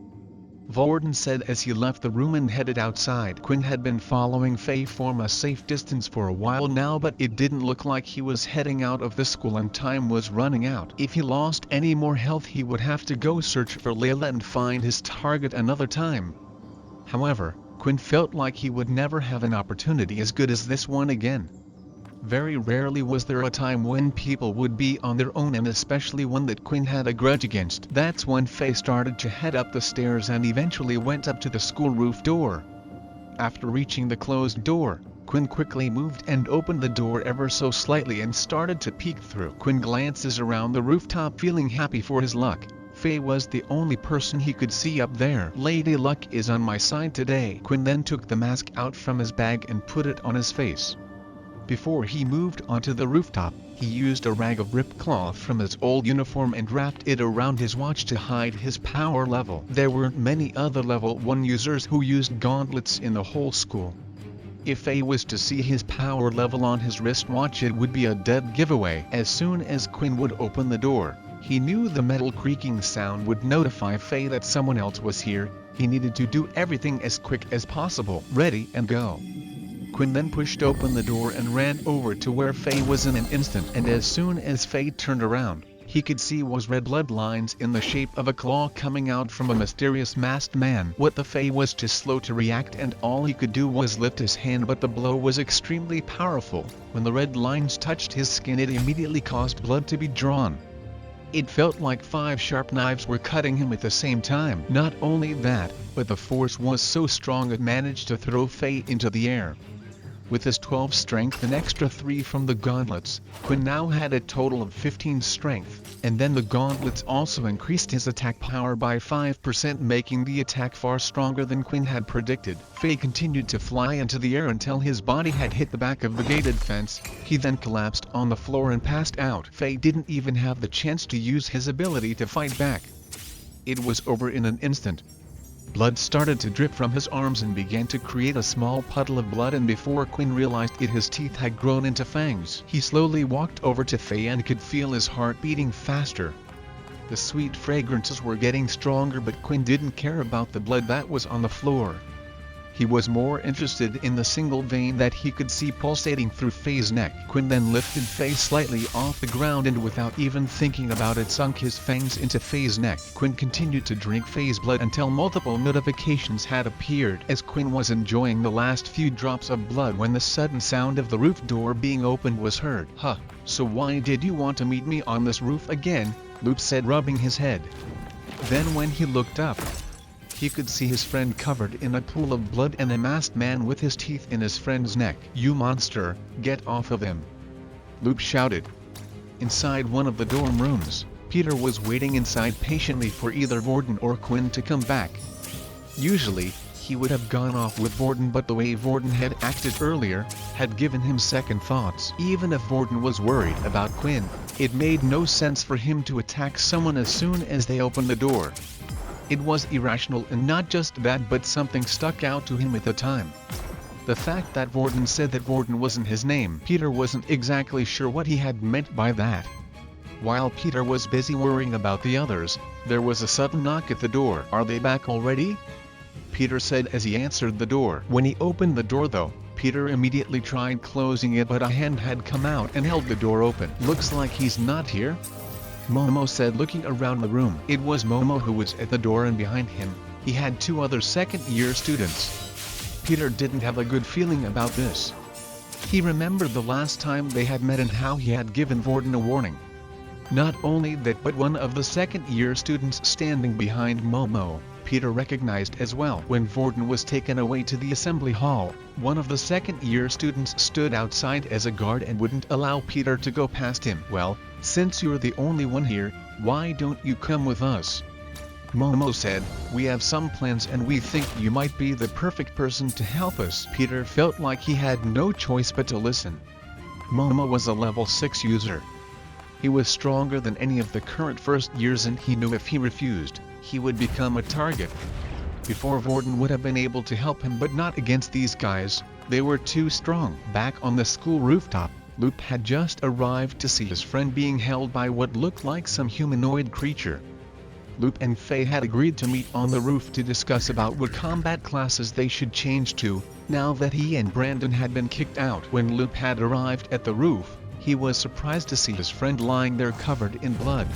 Vorden said as he left the room and headed outside. Quinn had been following Faye from a safe distance for a while now, but it didn't look like he was heading out of the school and time was running out. If he lost any more health, he would have to go search for Layla and find his target another time. However, Quinn felt like he would never have an opportunity as good as this one again. Very rarely was there a time when people would be on their own, and especially one that Quinn had a grudge against. That's when Faye started to head up the stairs and eventually went up to the school roof door. After reaching the closed door, Quinn quickly moved and opened the door ever so slightly and started to peek through. Quinn glances around the rooftop feeling happy for his luck. Faye was the only person he could see up there. Lady Luck is on my side today. Quinn then took the mask out from his bag and put it on his face. Before he moved onto the rooftop, he used a rag of ripped cloth from his old uniform and wrapped it around his watch to hide his power level. There weren't many other level 1 users who used gauntlets in the whole school. If Faye was to see his power level on his wristwatch, it would be a dead giveaway. As soon as Quinn would open the door, he knew the metal creaking sound would notify Faye that someone else was here. He needed to do everything as quick as possible. Ready and go. Quinn then pushed open the door and ran over to where Faye was in an instant, and as soon as Faye turned around, he could see was red bloodlines in the shape of a claw coming out from a mysterious masked man. What the Fae was too slow to react, and all he could do was lift his hand, but the blow was extremely powerful. When the red lines touched his skin, it immediately caused blood to be drawn. It felt like 5 sharp knives were cutting him at the same time. Not only that, but the force was so strong it managed to throw Faye into the air. With his 12 strength and extra 3 from the gauntlets, Quinn now had a total of 15 strength, and then the gauntlets also increased his attack power by 5%, making the attack far stronger than Quinn had predicted. Faye continued to fly into the air until his body had hit the back of the gated fence. He then collapsed on the floor and passed out. Faye didn't even have the chance to use his ability to fight back. It was over in an instant. Blood started to drip from his arms and began to create a small puddle of blood, and before Quinn realized it, his teeth had grown into fangs. He slowly walked over to Faye and could feel his heart beating faster. The sweet fragrances were getting stronger, but Quinn didn't care about the blood that was on the floor. He was more interested in the single vein that he could see pulsating through Faye's neck. Quinn then lifted Faye slightly off the ground and without even thinking about it sunk his fangs into Faye's neck. Quinn continued to drink Faye's blood until multiple notifications had appeared. As Quinn was enjoying the last few drops of blood when the sudden sound of the roof door being opened was heard. "Huh, so why did you want to meet me on this roof again?" Loop said, rubbing his head. Then when he looked up, he could see his friend covered in a pool of blood and a masked man with his teeth in his friend's neck. "You monster, get off of him!" Loop shouted. Inside one of the dorm rooms, Peter was waiting inside patiently for either Vorden or Quinn to come back. Usually, he would have gone off with Vorden, but the way Vorden had acted earlier had given him second thoughts. Even if Vorden was worried about Quinn, it made no sense for him to attack someone as soon as they opened the door. It was irrational, and not just that, but something stuck out to him at the time. The fact that Vorden said that Vorden wasn't his name. Peter wasn't exactly sure what he had meant by that. While Peter was busy worrying about the others, there was a sudden knock at the door. "Are they back already?" Peter said as he answered the door. When he opened the door though, Peter immediately tried closing it, but a hand had come out and held the door open. "Looks like he's not here," Momo said, looking around the room. It was Momo who was at the door, and behind him, he had 2 other second-year students. Peter didn't have a good feeling about this. He remembered the last time they had met and how he had given Vorden a warning. Not only that, but one of the second-year students standing behind Momo, Peter recognized as well. When Vorden was taken away to the assembly hall, one of the second-year students stood outside as a guard and wouldn't allow Peter to go past him. "Well, since you're the only one here, why don't you come with us?" Momo said, "We have some plans and we think you might be the perfect person to help us." Peter felt like he had no choice but to listen. Momo was a level 6 user. He was stronger than any of the current first years, and he knew if he refused, he would become a target. Before, Vorden would have been able to help him, but not against these guys. They were too strong. Back on the school rooftop, Loop had just arrived to see his friend being held by what looked like some humanoid creature. Loop and Faye had agreed to meet on the roof to discuss about what combat classes they should change to, now that he and Brandon had been kicked out. When Loop had arrived at the roof, he was surprised to see his friend lying there covered in blood.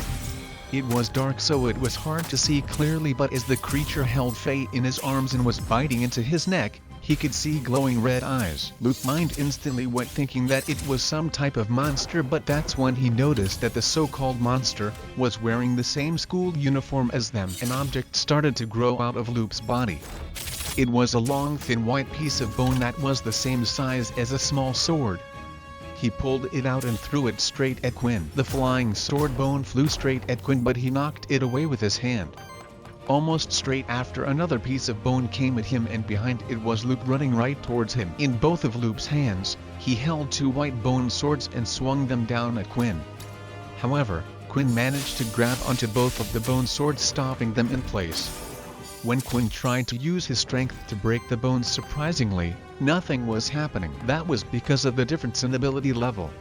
It was dark, so it was hard to see clearly, but as the creature held Faye in his arms and was biting into his neck, he could see glowing red eyes. Loop's mind instantly went thinking that it was some type of monster, but that's when he noticed that the so-called monster was wearing the same school uniform as them. An object started to grow out of Loop's body. It was a long, thin white piece of bone that was the same size as a small sword. He pulled it out and threw it straight at Quinn. The flying sword bone flew straight at Quinn, but he knocked it away with his hand. Almost straight after, another piece of bone came at him, and behind it was Loop running right towards him. In both of Loop's hands, he held 2 white bone swords and swung them down at Quinn. However, Quinn managed to grab onto both of the bone swords, stopping them in place. When Quinn tried to use his strength to break the bones, surprisingly, nothing was happening. That was because of the difference in ability level.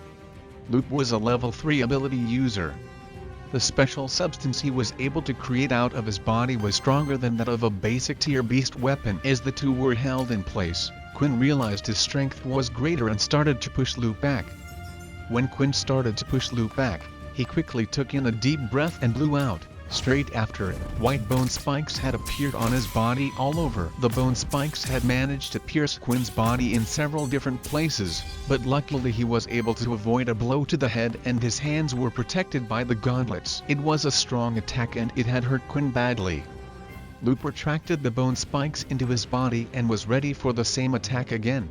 Loop was a level 3 ability user. The special substance he was able to create out of his body was stronger than that of a basic tier beast weapon. As the two were held in place, Quinn realized his strength was greater and started to push Loop back. When Quinn started to push Loop back, he quickly took in a deep breath and blew out. Straight after it, white bone spikes had appeared on his body all over. The bone spikes had managed to pierce Quinn's body in several different places, but luckily he was able to avoid a blow to the head and his hands were protected by the gauntlets. It was a strong attack and it had hurt Quinn badly. Loop retracted the bone spikes into his body and was ready for the same attack again.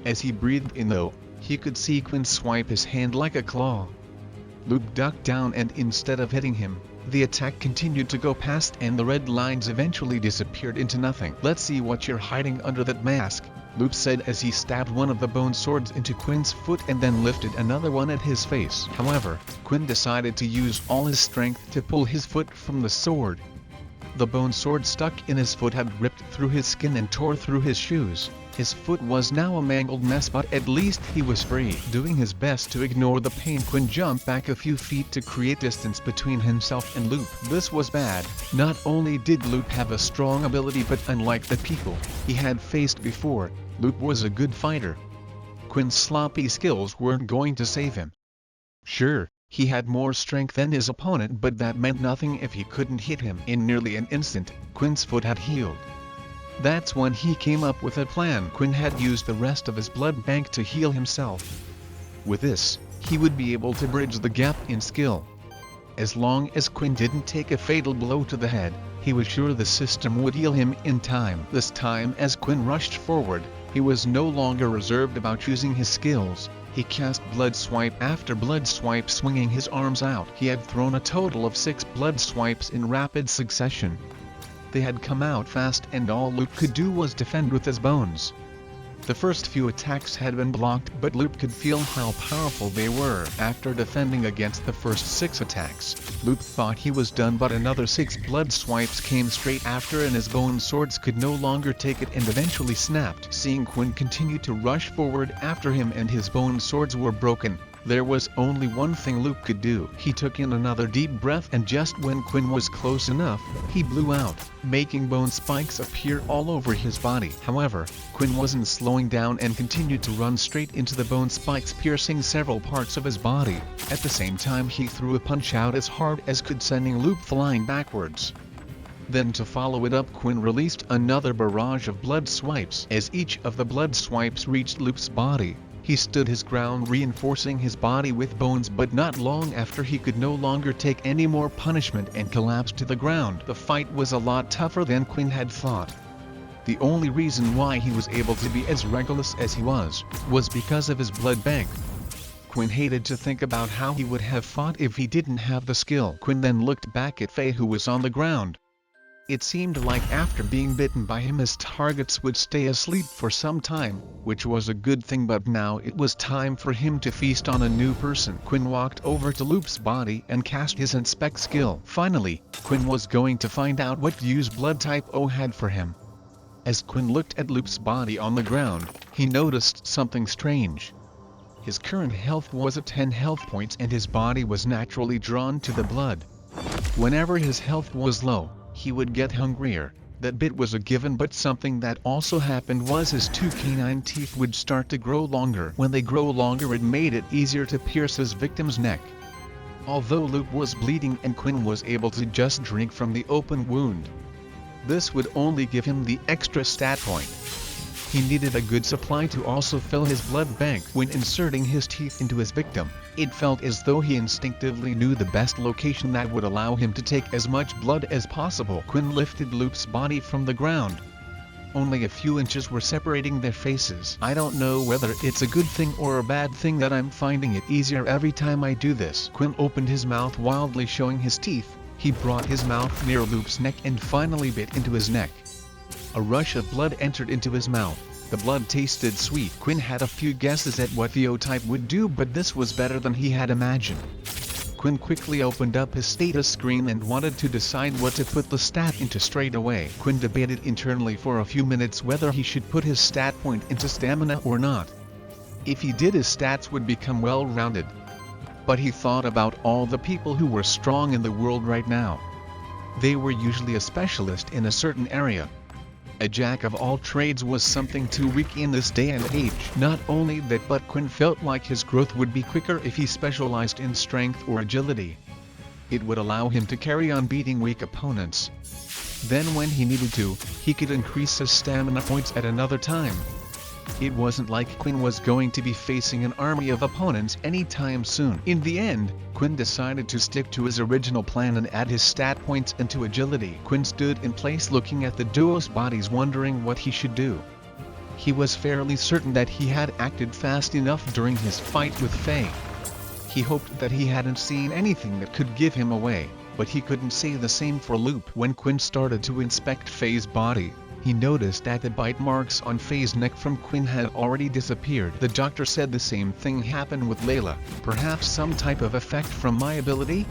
As he breathed in though, he could see Quinn swipe his hand like a claw. Loop ducked down and instead of hitting him, the attack continued to go past and the red lines eventually disappeared into nothing. "Let's see what you're hiding under that mask," Loop said as he stabbed one of the bone swords into Quinn's foot and then lifted another one at his face. However, Quinn decided to use all his strength to pull his foot from the sword. The bone sword stuck in his foot had ripped through his skin and tore through his shoes. His foot was now a mangled mess, but at least he was free. Doing his best to ignore the pain, Quinn jumped back a few feet to create distance between himself and Loop. This was bad. Not only did Loop have a strong ability, but unlike the people he had faced before, Loop was a good fighter. Quinn's sloppy skills weren't going to save him. Sure, he had more strength than his opponent, but that meant nothing if he couldn't hit him. In nearly an instant, Quinn's foot had healed. That's when he came up with a plan. Quinn had used the rest of his blood bank to heal himself. With this, he would be able to bridge the gap in skill. As long as Quinn didn't take a fatal blow to the head, he was sure the system would heal him in time. This time, as Quinn rushed forward, he was no longer reserved about using his skills. He cast blood swipe after blood swipe, swinging his arms out. He had thrown a total of 6 blood swipes in rapid succession. They had come out fast and all Loop could do was defend with his bones. The first few attacks had been blocked, but Loop could feel how powerful they were. After defending against the first 6 attacks, Loop thought he was done, but another 6 blood swipes came straight after and his bone swords could no longer take it and eventually snapped. Seeing Quinn continue to rush forward after him and his bone swords were broken, there was only one thing Loop could do. He took in another deep breath and just when Quinn was close enough, he blew out, making bone spikes appear all over his body. However, Quinn wasn't slowing down and continued to run straight into the bone spikes, piercing several parts of his body. At the same time, he threw a punch out as hard as could, sending Loop flying backwards. Then to follow it up, Quinn released another barrage of blood swipes. As each of the blood swipes reached Loop's body, he stood his ground, reinforcing his body with bones, but not long after he could no longer take any more punishment and collapsed to the ground. The fight was a lot tougher than Quinn had thought. The only reason why he was able to be as reckless as he was because of his blood bank. Quinn hated to think about how he would have fought if he didn't have the skill. Quinn then looked back at Faye, who was on the ground. It seemed like after being bitten by him, his targets would stay asleep for some time, which was a good thing, but now it was time for him to feast on a new person. Quinn walked over to Loop's body and cast his inspect skill. Finally, Quinn was going to find out what use blood type O had for him. As Quinn looked at Loop's body on the ground, he noticed something strange. His current health was at 10 health points and his body was naturally drawn to the blood. Whenever his health was low, he would get hungrier. That bit was a given, but something that also happened was his 2 canine teeth would start to grow longer. When they grow longer, it made it easier to pierce his victim's neck. Although Loop was bleeding and Quinn was able to just drink from the open wound, this would only give him the extra stat point. He needed a good supply to also fill his blood bank. When inserting his teeth into his victim, it felt as though he instinctively knew the best location that would allow him to take as much blood as possible. Quinn lifted Loop's body from the ground. Only a few inches were separating their faces. I don't know whether it's a good thing or a bad thing that I'm finding it easier every time I do this. Quinn opened his mouth wildly, showing his teeth. He brought his mouth near Loop's neck and finally bit into his neck. A rush of blood entered into his mouth. The blood tasted sweet. Quinn had a few guesses at what the O-type would do, but this was better than he had imagined. Quinn quickly opened up his status screen and wanted to decide what to put the stat into straight away. Quinn debated internally for a few minutes whether he should put his stat point into stamina or not. If he did, his stats would become well-rounded. But he thought about all the people who were strong in the world right now. They were usually a specialist in a certain area. A jack of all trades was something too weak in this day and age. Not only that, but Quinn felt like his growth would be quicker if he specialized in strength or agility. It would allow him to carry on beating weak opponents. Then when he needed to, he could increase his stamina points at another time. It wasn't like Quinn was going to be facing an army of opponents anytime soon. In the end, Quinn decided to stick to his original plan and add his stat points into agility. Quinn stood in place looking at the duo's bodies, wondering what he should do. He was fairly certain that he had acted fast enough during his fight with Faye. He hoped that he hadn't seen anything that could give him away, but he couldn't say the same for Loop. When Quinn started to inspect Faye's body, he noticed that the bite marks on Faye's neck from Quinn had already disappeared. The doctor said the same thing happened with Layla. Perhaps some type of effect from my ability?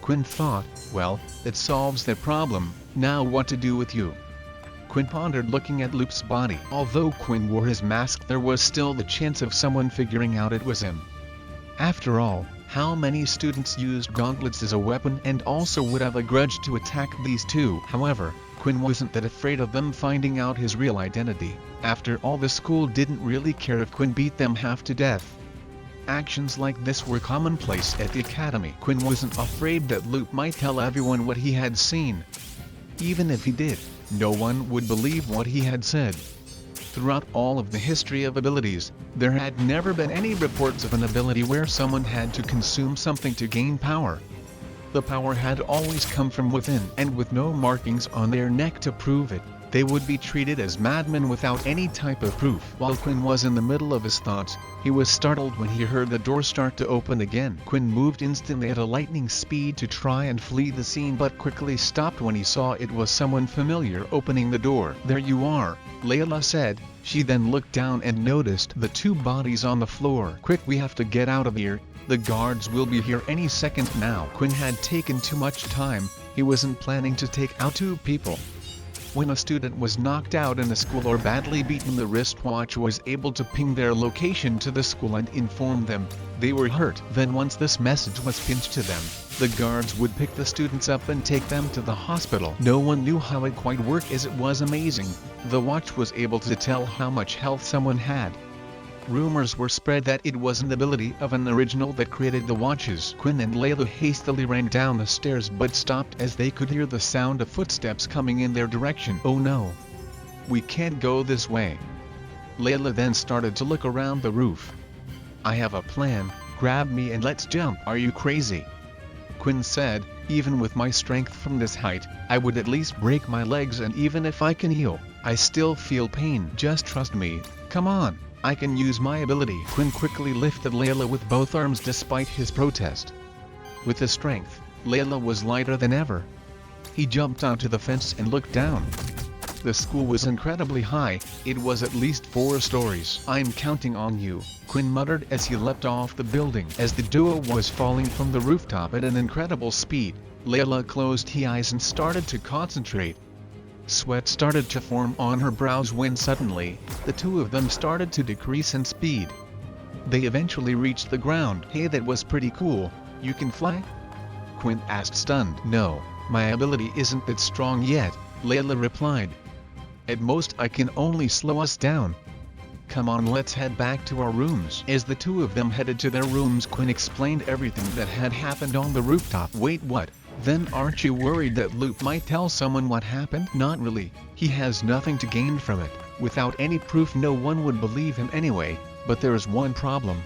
Quinn thought, well, that solves that problem. Now what to do with you? Quinn pondered, looking at Loop's body. Although Quinn wore his mask, there was still the chance of someone figuring out it was him. After all, how many students used gauntlets as a weapon and also would have a grudge to attack these two? However, Quinn wasn't that afraid of them finding out his real identity. After all, the school didn't really care if Quinn beat them half to death. Actions like this were commonplace at the academy. Quinn wasn't afraid that Loop might tell everyone what he had seen. Even if he did, no one would believe what he had said. Throughout all of the history of abilities, there had never been any reports of an ability where someone had to consume something to gain power. The power had always come from within, and with no markings on their neck to prove it, they would be treated as madmen without any type of proof. While Quinn was in the middle of his thoughts, he was startled when he heard the door start to open again. Quinn moved instantly at a lightning speed to try and flee the scene, but quickly stopped when he saw it was someone familiar opening the door. "There you are," Layla said. She then looked down and noticed the two bodies on the floor. "Quick, we have to get out of here. The guards will be here any second now." Quinn had taken too much time. He wasn't planning to take out two people. When a student was knocked out in a school or badly beaten, the wristwatch was able to ping their location to the school and inform them they were hurt. Then once this message was pinned to them, the guards would pick the students up and take them to the hospital. No one knew how it quite worked, as it was amazing. The watch was able to tell how much health someone had. Rumors were spread that it was an ability of an original that created the watches. Quinn and Layla hastily ran down the stairs but stopped as they could hear the sound of footsteps coming in their direction. "Oh no! We can't go this way." Layla then started to look around the roof. "I have a plan. Grab me and let's jump." "Are you crazy?" Quinn said. "Even with my strength from this height, I would at least break my legs, and even if I can heal, I still feel pain. Just trust me. Come on. I can use my ability." Quinn quickly lifted Layla with both arms despite his protest. With his strength, Layla was lighter than ever. He jumped onto the fence and looked down. The school was incredibly high. It was at least 4 stories. "I'm counting on you," Quinn muttered as he leapt off the building. As the duo was falling from the rooftop at an incredible speed, Layla closed her eyes and started to concentrate. Sweat started to form on her brows when suddenly, the two of them started to decrease in speed. They eventually reached the ground. "Hey, that was pretty cool. You can fly?" Quinn asked, stunned. "No, my ability isn't that strong yet," Layla replied. "At most I can only slow us down. Come on, let's head back to our rooms." As the two of them headed to their rooms, Quinn explained everything that had happened on the rooftop. "Wait, what? Then aren't you worried that Loop might tell someone what happened?" "Not really. He has nothing to gain from it. Without any proof, no one would believe him anyway. But there is one problem.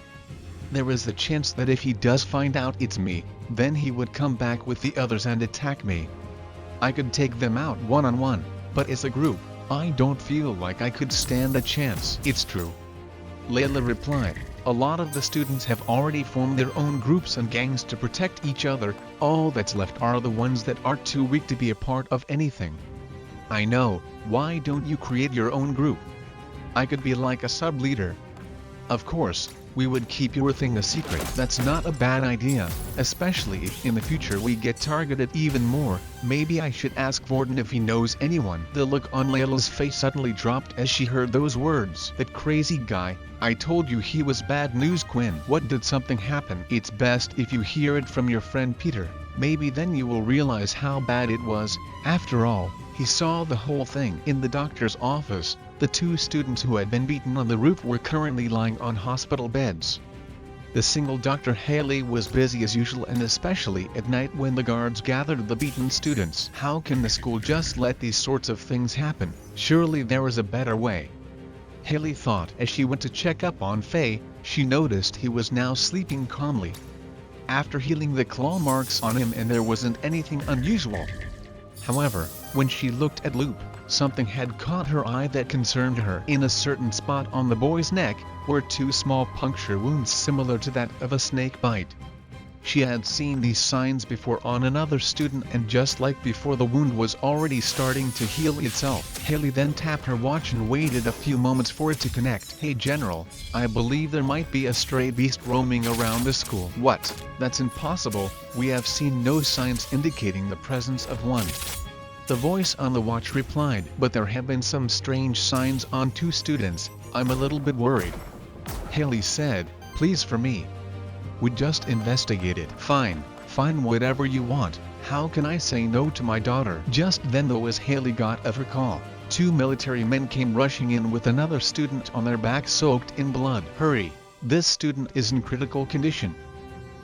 There is the chance that if he does find out it's me, then he would come back with the others and attack me. I could take them out one-on-one, but as a group, I don't feel like I could stand a chance." "It's true," Layla replied. "A lot of the students have already formed their own groups and gangs to protect each other. All that's left are the ones that are too weak to be a part of anything." "I know. Why don't you create your own group? I could be like a sub-leader." "Of course, We would keep your thing a secret. That's not a bad idea, especially if in the future we get targeted even more. Maybe I should ask Vorden if he knows anyone." The look on Layla's face suddenly dropped as she heard those words. "That crazy guy, I told you he was bad news, Quinn." "What, did something happen?" "It's best if you hear it from your friend Peter. Maybe then you will realize how bad it was. After all, he saw the whole thing." In the doctor's office, the 2 students who had been beaten on the roof were currently lying on hospital beds. The single Dr. Haley was busy as usual, and especially at night when the guards gathered the beaten students. How can the school just let these sorts of things happen? Surely there is a better way. Haley thought as she went to check up on Faye. She noticed he was now sleeping calmly after healing the claw marks on him, and there wasn't anything unusual. However, when she looked at Loop, something had caught her eye that concerned her. In a certain spot on the boy's neck were 2 small puncture wounds similar to that of a snake bite. She had seen these signs before on another student, and just like before, the wound was already starting to heal itself. Haley then tapped her watch and waited a few moments for it to connect. "Hey General, I believe there might be a stray beast roaming around the school." "What? That's impossible. We have seen no signs indicating the presence of one." The voice on the watch replied. "But there have been some strange signs on 2 students. I'm a little bit worried." Haley said, "Please, for me. We just investigate it." "Fine, whatever you want. How can I say no to my daughter?" Just then, though, as Haley got of her call, 2 military men came rushing in with another student on their back soaked in blood. "Hurry, this student is in critical condition,"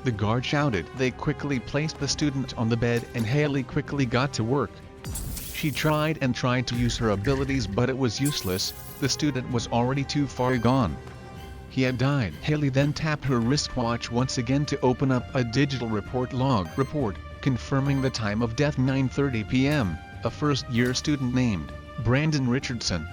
the guard shouted. They quickly placed the student on the bed, and Haley quickly got to work. She tried to use her abilities, but it was useless. The student was already too far gone. He had died. Haley then tapped her wristwatch once again to open up a digital report log. Report, confirming the time of death 9:30 p.m., a first-year student named Brandon Richardson.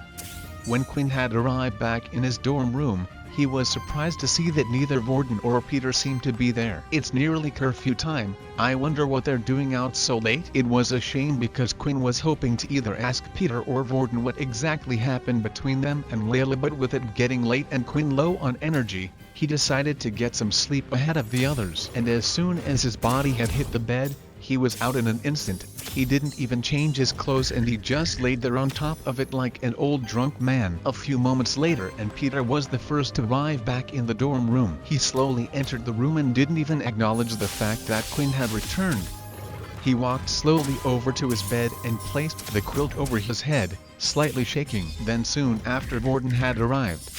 When Quinn had arrived back in his dorm room, he was surprised to see that neither Vorden or Peter seemed to be there. "It's nearly curfew time. I wonder what they're doing out so late." It was a shame, because Quinn was hoping to either ask Peter or Vorden what exactly happened between them and Layla, but with it getting late and Quinn low on energy, he decided to get some sleep ahead of the others. And as soon as his body had hit the bed, he was out in an instant. He didn't even change his clothes, and he just laid there on top of it like an old drunk man. A few moments later, and Peter was the first to arrive back in the dorm room. He slowly entered the room and didn't even acknowledge the fact that Quinn had returned. He walked slowly over to his bed and placed the quilt over his head, slightly shaking. Then soon after, Vorden had arrived.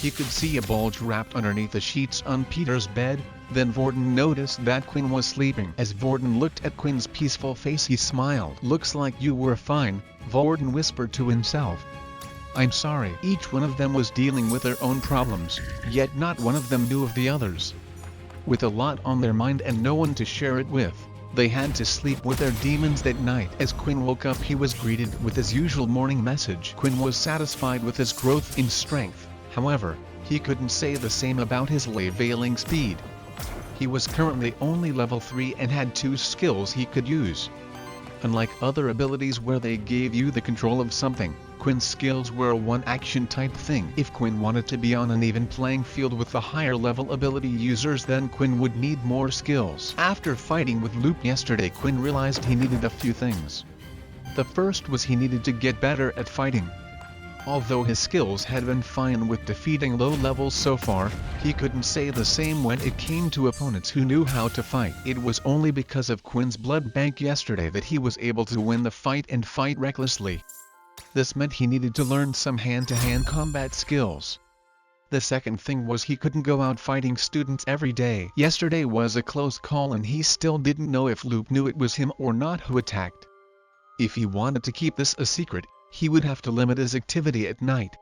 He could see a bulge wrapped underneath the sheets on Peter's bed. Then Vorden noticed that Quinn was sleeping. As Vorden looked at Quinn's peaceful face, he smiled. "Looks like you were fine," Vorden whispered to himself. "I'm sorry." Each one of them was dealing with their own problems, yet not one of them knew of the others. With a lot on their mind and no one to share it with, they had to sleep with their demons that night. As Quinn woke up, he was greeted with his usual morning message. Quinn was satisfied with his growth in strength. However, he couldn't say the same about his leveling speed. He was currently only level 3 and had 2 skills he could use. Unlike other abilities where they gave you the control of something, Quinn's skills were a one-action type thing. If Quinn wanted to be on an even playing field with the higher level ability users, then Quinn would need more skills. After fighting with Loop yesterday, Quinn realized he needed a few things. The first was he needed to get better at fighting. Although his skills had been fine with defeating low levels so far, he couldn't say the same when it came to opponents who knew how to fight. It was only because of Quinn's blood bank yesterday that he was able to win the fight and fight recklessly. This meant he needed to learn some hand-to-hand combat skills. The second thing was he couldn't go out fighting students every day. Yesterday was a close call, and he still didn't know if Loop knew it was him or not who attacked. If he wanted to keep this a secret, he would have to limit his activity at night,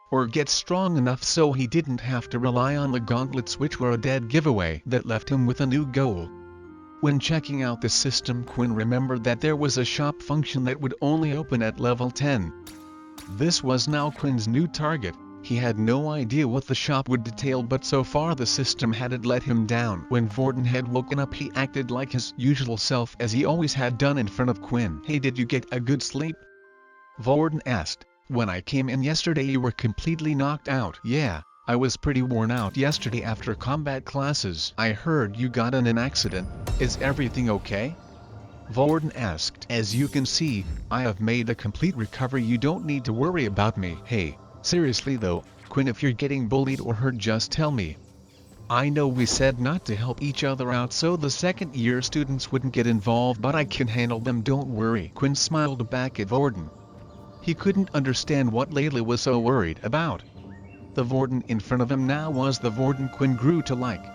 or get strong enough so he didn't have to rely on the gauntlets, which were a dead giveaway. That left him with a new goal. When checking out the system, Quinn remembered that there was a shop function that would only open at level 10. This was now Quinn's new target. He had no idea what the shop would detail, but so far the system hadn't let him down. When Vorden had woken up, he acted like his usual self, as he always had done in front of Quinn. "Hey, did you get a good sleep?" Vorden asked. "When I came in yesterday you were completely knocked out." "Yeah, I was pretty worn out yesterday after combat classes. I heard you got in an accident. Is everything okay? Vorden asked. As you can see, I have made a complete recovery. You don't need to worry about me. Hey, seriously though, Quinn, if you're getting bullied or hurt, just tell me. I know we said not to help each other out so the second-year students wouldn't get involved, but I can handle them, don't worry. Quinn smiled back at Vorden. He couldn't understand what Layla was so worried about. The Vorden in front of him now was the Vorden Quinn grew to like.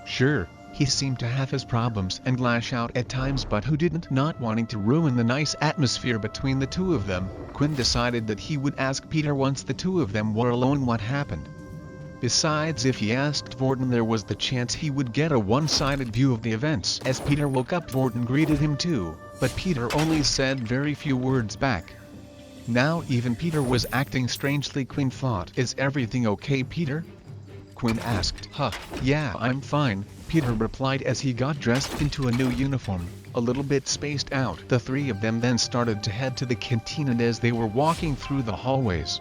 Sure, he seemed to have his problems and lash out at times, but who didn't? Not wanting to ruin the nice atmosphere between the two of them, Quinn decided that he would ask Peter once the two of them were alone what happened. Besides, if he asked Vorden, there was the chance he would get a one-sided view of the events. As Peter woke up, Vorden greeted him too, but Peter only said very few words back. Now even Peter was acting strangely. Quinn thought. Is everything okay, Peter? Quinn asked. Yeah, I'm fine, Peter replied as he got dressed into a new uniform, a little bit spaced out. The three of them then started to head to the canteen, and as they were walking through the hallways,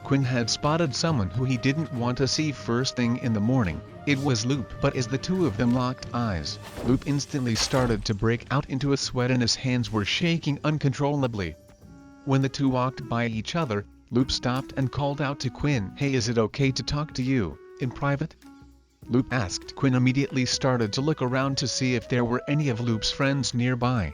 Quinn had spotted someone who he didn't want to see first thing in the morning. It was Loop, but as the two of them locked eyes, Loop instantly started to break out into a sweat and his hands were shaking uncontrollably. When the two walked by each other, Loop stopped and called out to Quinn. Hey, is it okay to talk to you in private? Loop asked. Quinn immediately started to look around to see if there were any of Loop's friends nearby.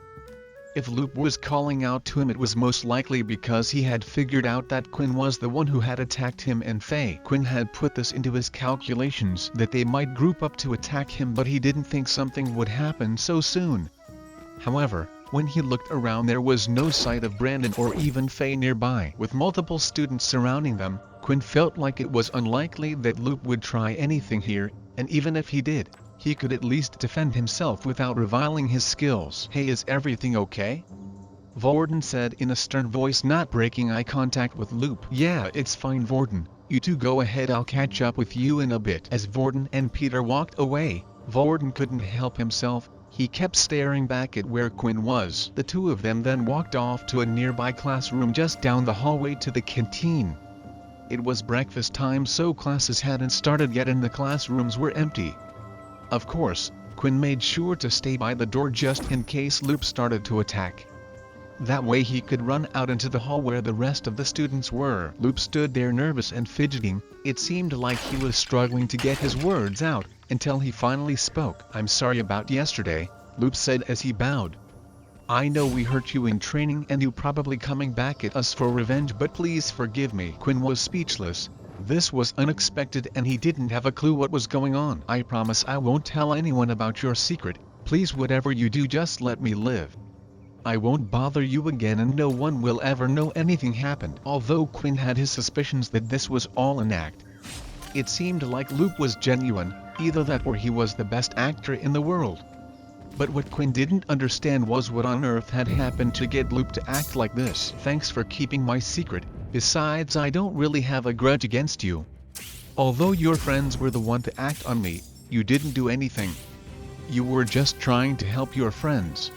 If Loop was calling out to him, it was most likely because he had figured out that Quinn was the one who had attacked him and Faye. Quinn had put this into his calculations that they might group up to attack him, but he didn't think something would happen so soon. However, when he looked around, there was no sight of Brandon or even Faye nearby. With multiple students surrounding them, Quinn felt like it was unlikely that Loop would try anything here, and even if he did, he could at least defend himself without reviling his skills. Hey, is everything okay? Vorden said in a stern voice, not breaking eye contact with Loop. Yeah, it's fine, Vorden. You two go ahead, I'll catch up with you in a bit. As Vorden and Peter walked away, Vorden couldn't help himself. He kept staring back at where Quinn was. The two of them then walked off to a nearby classroom just down the hallway to the canteen. It was breakfast time, so classes hadn't started yet and the classrooms were empty. Of course, Quinn made sure to stay by the door just in case Loop started to attack. That way he could run out into the hall where the rest of the students were. Loop stood there nervous and fidgeting. It seemed like he was struggling to get his words out, until he finally spoke. I'm sorry about yesterday, Loop said as he bowed. I know we hurt you in training and you probably coming back at us for revenge, but please forgive me. Quinn was speechless. This was unexpected and he didn't have a clue what was going on. I promise I won't tell anyone about your secret. Please, whatever you do, just let me live. I won't bother you again and no one will ever know anything happened. Although Quinn had his suspicions that this was all an act, it seemed like Loop was genuine. Either that or he was the best actor in the world. But what Quinn didn't understand was what on earth had happened to get Loop to act like this. Thanks for keeping my secret. Besides, I don't really have a grudge against you. Although your friends were the one to act on me, you didn't do anything. You were just trying to help your friends.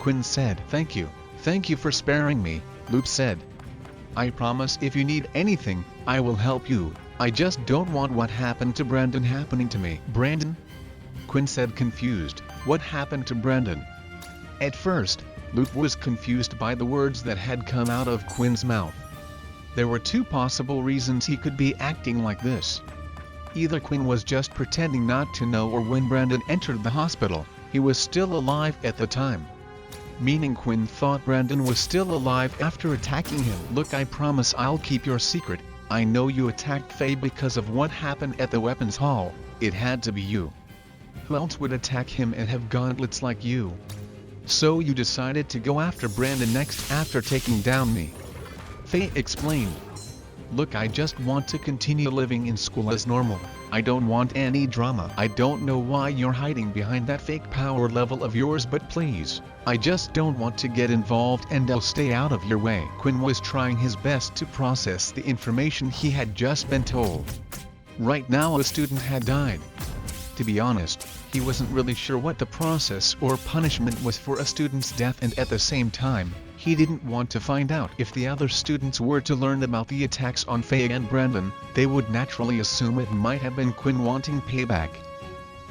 Quinn said. Thank you for sparing me, Loop said. I promise if you need anything, I will help you. I just don't want what happened to Brandon happening to me. Brandon? Quinn said, confused. What happened to Brandon? At first, Loop was confused by the words that had come out of Quinn's mouth. There were two possible reasons he could be acting like this. Either Quinn was just pretending not to know, or when Brandon entered the hospital, he was still alive at the time. Meaning Quinn thought Brandon was still alive after attacking him. Look, I promise I'll keep your secret. I know you attacked Faye because of what happened at the weapons hall. It had to be you. Who else would attack him and have gauntlets like you? So you decided to go after Brandon next after taking down me. Faye explained. Look, I just want to continue living in school as normal. I don't want any drama. I don't know why you're hiding behind that fake power level of yours, but please, I just don't want to get involved and I'll stay out of your way. Quinn was trying his best to process the information he had just been told. Right now a student had died. To be honest, he wasn't really sure what the process or punishment was for a student's death, and at the same time, he didn't want to find out. If the other students were to learn about the attacks on Faye and Brandon, they would naturally assume it might have been Quinn wanting payback.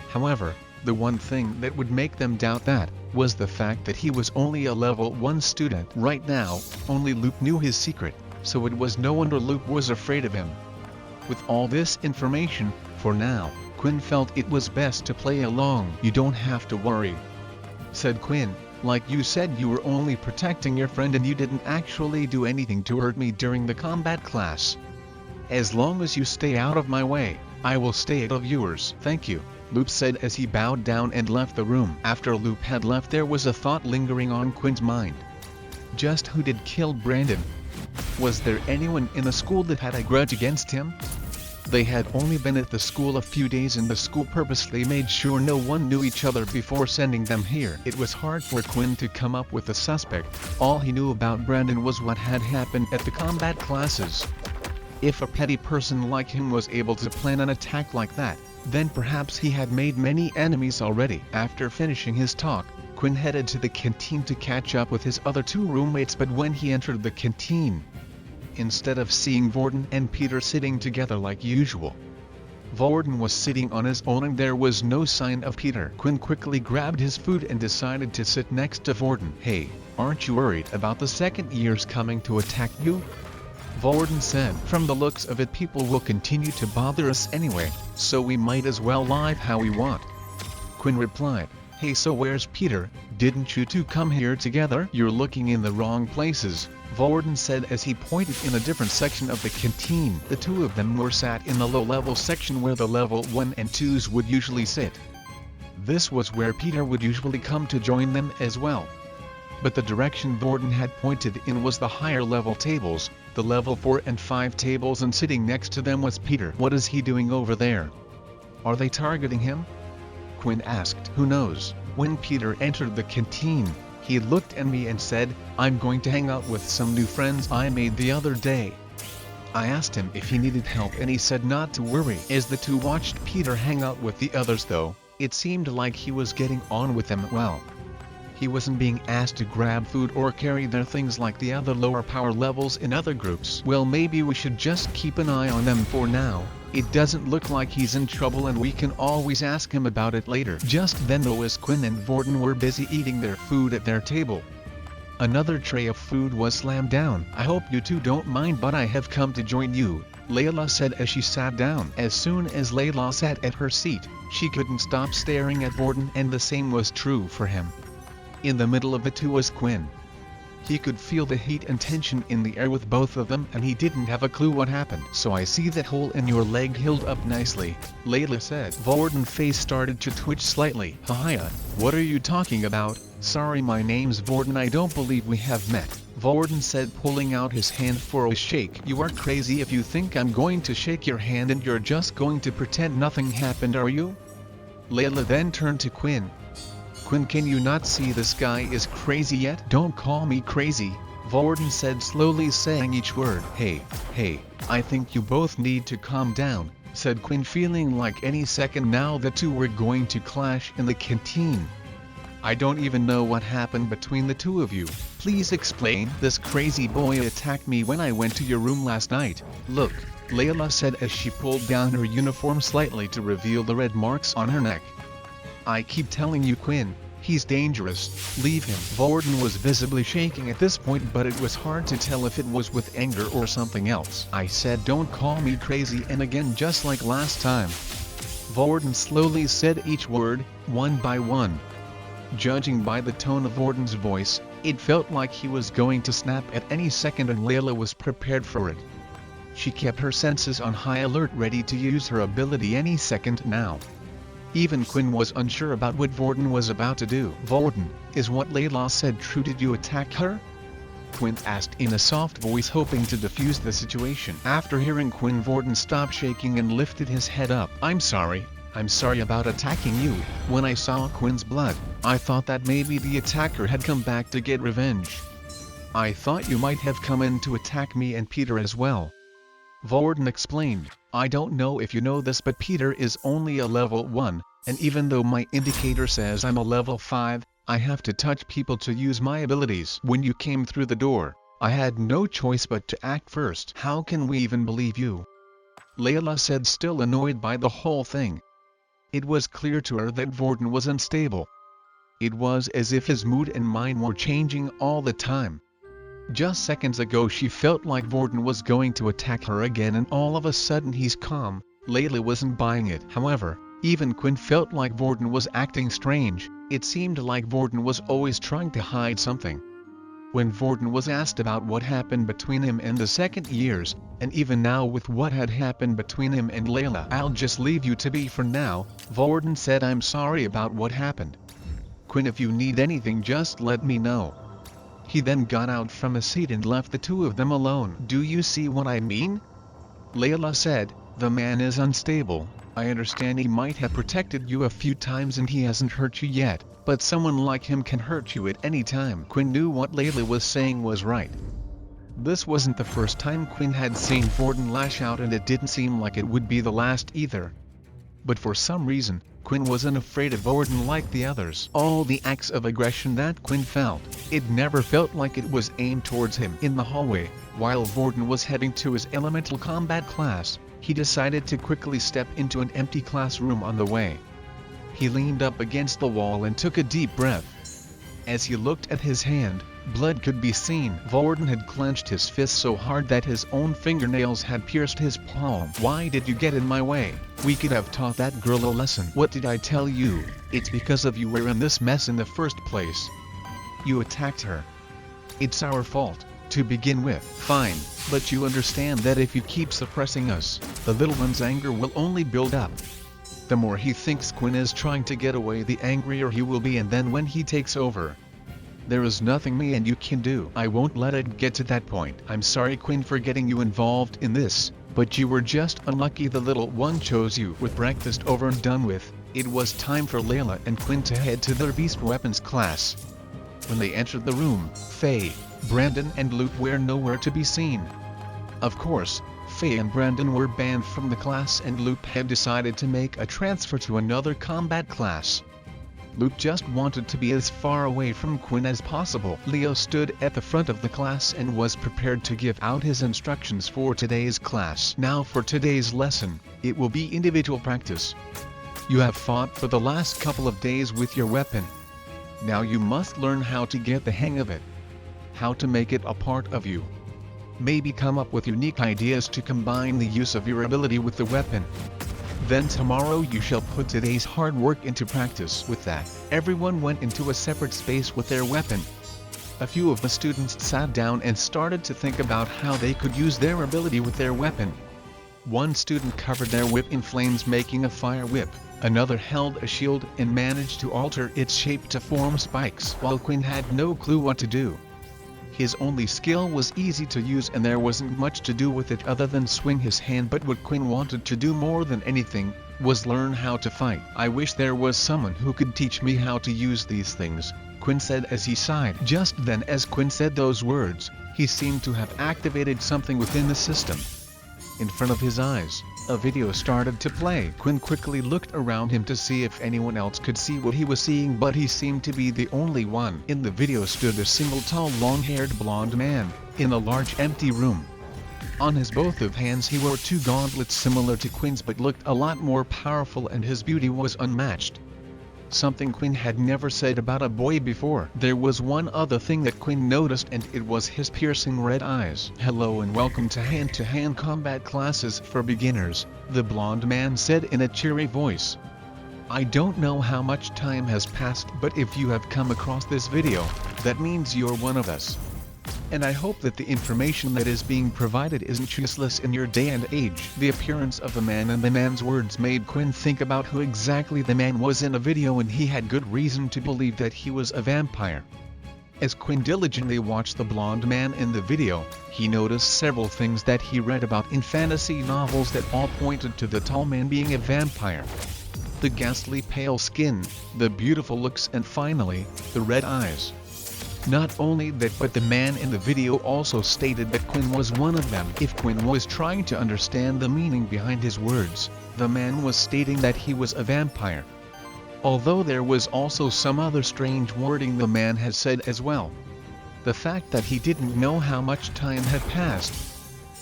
However, the one thing that would make them doubt that was the fact that he was only a level 1 student. Right now, only Luke knew his secret, so it was no wonder Luke was afraid of him. With all this information, for now, Quinn felt it was best to play along. "You don't have to worry," said Quinn. "Like you said, you were only protecting your friend and you didn't actually do anything to hurt me during the combat class. As long as you stay out of my way, I will stay out of yours." "Thank you," Luke said as he bowed down and left the room. After Luke had left, there was a thought lingering on Quinn's mind. Just who did kill Brandon? Was there anyone in the school that had a grudge against him? They had only been at the school a few days, and the school purposely made sure no one knew each other before sending them here. It was hard for Quinn to come up with a suspect. All he knew about Brandon was what had happened at the combat classes. If a petty person like him was able to plan an attack like that, then perhaps he had made many enemies already. After finishing his talk, Quinn headed to the canteen to catch up with his other 2 roommates, but when he entered the canteen, instead of seeing Vorden and Peter sitting together like usual, Vorden was sitting on his own and there was no sign of Peter. Quinn quickly grabbed his food and decided to sit next to Vorden. "Hey, aren't you worried about the second years coming to attack you?" Vorden said. "From the looks of it, people will continue to bother us anyway, so we might as well live how we want." Quinn replied, "Hey, so where's Peter? Didn't you two come here together?" "You're looking in the wrong places," Vorden said as he pointed in a different section of the canteen. The 2 of them were sat in the low-level section where the level 1 and 2s would usually sit. This was where Peter would usually come to join them as well. But the direction Vorden had pointed in was the higher level tables, the level 4 and 5 tables, and sitting next to them was Peter. "What is he doing over there? Are they targeting him?" Quinn asked. "Who knows?" When Peter entered the canteen, he looked at me and said, "I'm going to hang out with some new friends I made the other day." I asked him if he needed help and he said not to worry. As the 2 watched Peter hang out with the others though, it seemed like he was getting on with them well. He wasn't being asked to grab food or carry their things like the other lower power levels in other groups. "Well, maybe we should just keep an eye on them for now. It doesn't look like he's in trouble and we can always ask him about it later." Just then though, as Quinn and Vorden were busy eating their food at their table, another tray of food was slammed down. "I hope you two don't mind, but I have come to join you," Layla said as she sat down. As soon as Layla sat at her seat, she couldn't stop staring at Vorden, and the same was true for him. In the middle of the 2 was Quinn. He could feel the heat and tension in the air with both of them, and he didn't have a clue what happened. "So I see that hole in your leg healed up nicely," Layla said. Vorden's face started to twitch slightly. "Hiya, what are you talking about?" "Sorry, my name's Vorden. I don't believe we have met," Vorden said, pulling out his hand for a shake. "You are crazy if you think I'm going to shake your hand and you're just going to pretend nothing happened, are you?" Layla then turned to Quinn. "Quinn, can you not see this guy is crazy yet?" "Don't call me crazy," Vorden said, slowly saying each word. Hey, I think you both need to calm down," said Quinn, feeling like any second now the 2 were going to clash in the canteen. "I don't even know what happened between the 2 of you. Please explain." "This crazy boy attacked me when I went to your room last night. Look," Layla said as she pulled down her uniform slightly to reveal the red marks on her neck. "I keep telling you, Quinn, he's dangerous. Leave him." Vorden was visibly shaking at this point, but it was hard to tell if it was with anger or something else. "I said don't call me crazy, and again just like last time." Vorden slowly said each word, one by one. Judging by the tone of Vorden's voice, it felt like he was going to snap at any second, and Layla was prepared for it. She kept her senses on high alert, ready to use her ability any second now. Even Quinn was unsure about what Vorden was about to do. "Vorden, is what Layla said true? Did you attack her?" Quinn asked in a soft voice, hoping to defuse the situation. After hearing Quinn, Vorden stopped shaking and lifted his head up. I'm sorry about attacking you." When I saw Quinn's blood, I thought that maybe the attacker had come back to get revenge. "I thought you might have come in to attack me and Peter as well," Vorden explained. "I don't know if you know this, but Peter is only a level 1, and even though my indicator says I'm a level 5, I have to touch people to use my abilities. When you came through the door, I had no choice but to act first. How can we even believe you? Layla said, still annoyed by the whole thing. It was clear to her that Vorden was unstable. It was as if his mood and mind were changing all the time. Just seconds ago she felt like Vorden was going to attack her again, and all of a sudden he's calm. Layla wasn't buying it. However, even Quinn felt like Vorden was acting strange. It seemed like Vorden was always trying to hide something. When Vorden was asked about what happened between him and the second years, and even now with what had happened between him and Layla, "I'll just leave you to be for now," Vorden said, "I'm sorry about what happened. Quinn, if you need anything just let me know." He then got out from his seat and left the two of them alone. "Do you see what I mean?" Layla said, "The man is unstable. I understand he might have protected you a few times and he hasn't hurt you yet, but someone like him can hurt you at any time." Quinn knew what Layla was saying was right. This wasn't the first time Quinn had seen Vorden lash out, and it didn't seem like it would be the last either. But for some reason, Quinn wasn't afraid of Vorden like the others. All the acts of aggression that Quinn felt, it never felt like it was aimed towards him. In the hallway, while Vorden was heading to his elemental combat class, he decided to quickly step into an empty classroom on the way. He leaned up against the wall and took a deep breath. As he looked at his hand, blood could be seen. Vorden had clenched his fist so hard that his own fingernails had pierced his palm. "Why did you get in my way? We could have taught that girl a lesson." "What did I tell you? It's because of you we're in this mess in the first place. You attacked her. It's our fault, to begin with." "Fine, but you understand that if you keep suppressing us, the little one's anger will only build up. The more he thinks Quinn is trying to get away, the angrier he will be, and then when he takes over, there is nothing me and you can do. I won't let it get to that point. I'm sorry, Quinn, for getting you involved in this, but you were just unlucky the little one chose you." With breakfast over and done with, it was time for Layla and Quinn to head to their beast weapons class. When they entered the room, Faye, Brandon and Luke were nowhere to be seen. Of course, Faye and Brandon were banned from the class, and Luke had decided to make a transfer to another combat class. Luke just wanted to be as far away from Quinn as possible. Leo stood at the front of the class and was prepared to give out his instructions for today's class. "Now for today's lesson, it will be individual practice. You have fought for the last couple of days with your weapon. Now you must learn how to get the hang of it. How to make it a part of you. Maybe come up with unique ideas to combine the use of your ability with the weapon. Then tomorrow you shall put today's hard work into practice." With that, everyone went into a separate space with their weapon. A few of the students sat down and started to think about how they could use their ability with their weapon. One student covered their whip in flames, making a fire whip. Another held a shield and managed to alter its shape to form spikes, while Quinn had no clue what to do. His only skill was easy to use, and there wasn't much to do with it other than swing his hand, but what Quinn wanted to do more than anything was learn how to fight. "I wish there was someone who could teach me how to use these things," Quinn said as he sighed. Just then, as Quinn said those words, he seemed to have activated something within the system. In front of his eyes, a video started to play. Quinn quickly looked around him to see if anyone else could see what he was seeing, but he seemed to be the only one. In the video stood a single tall, long-haired blonde man, in a large empty room. On his both of hands he wore two gauntlets similar to Quinn's, but looked a lot more powerful, and his beauty was unmatched. Something Quinn had never said about a boy before. There was one other thing that Quinn noticed, and it was his piercing red eyes. "Hello and welcome to hand-to-hand combat classes for beginners," the blonde man said in a cheery voice. "I don't know how much time has passed, but if you have come across this video, that means you're one of us. And I hope that the information that is being provided isn't useless in your day and age." The appearance of the man and the man's words made Quinn think about who exactly the man was in the video, and he had good reason to believe that he was a vampire. As Quinn diligently watched the blonde man in the video, he noticed several things that he read about in fantasy novels that all pointed to the tall man being a vampire. The ghastly pale skin, the beautiful looks, and finally, the red eyes. Not only that, but the man in the video also stated that Quinn was one of them. If Quinn was trying to understand the meaning behind his words, the man was stating that he was a vampire. Although there was also some other strange wording the man had said as well. The fact that he didn't know how much time had passed.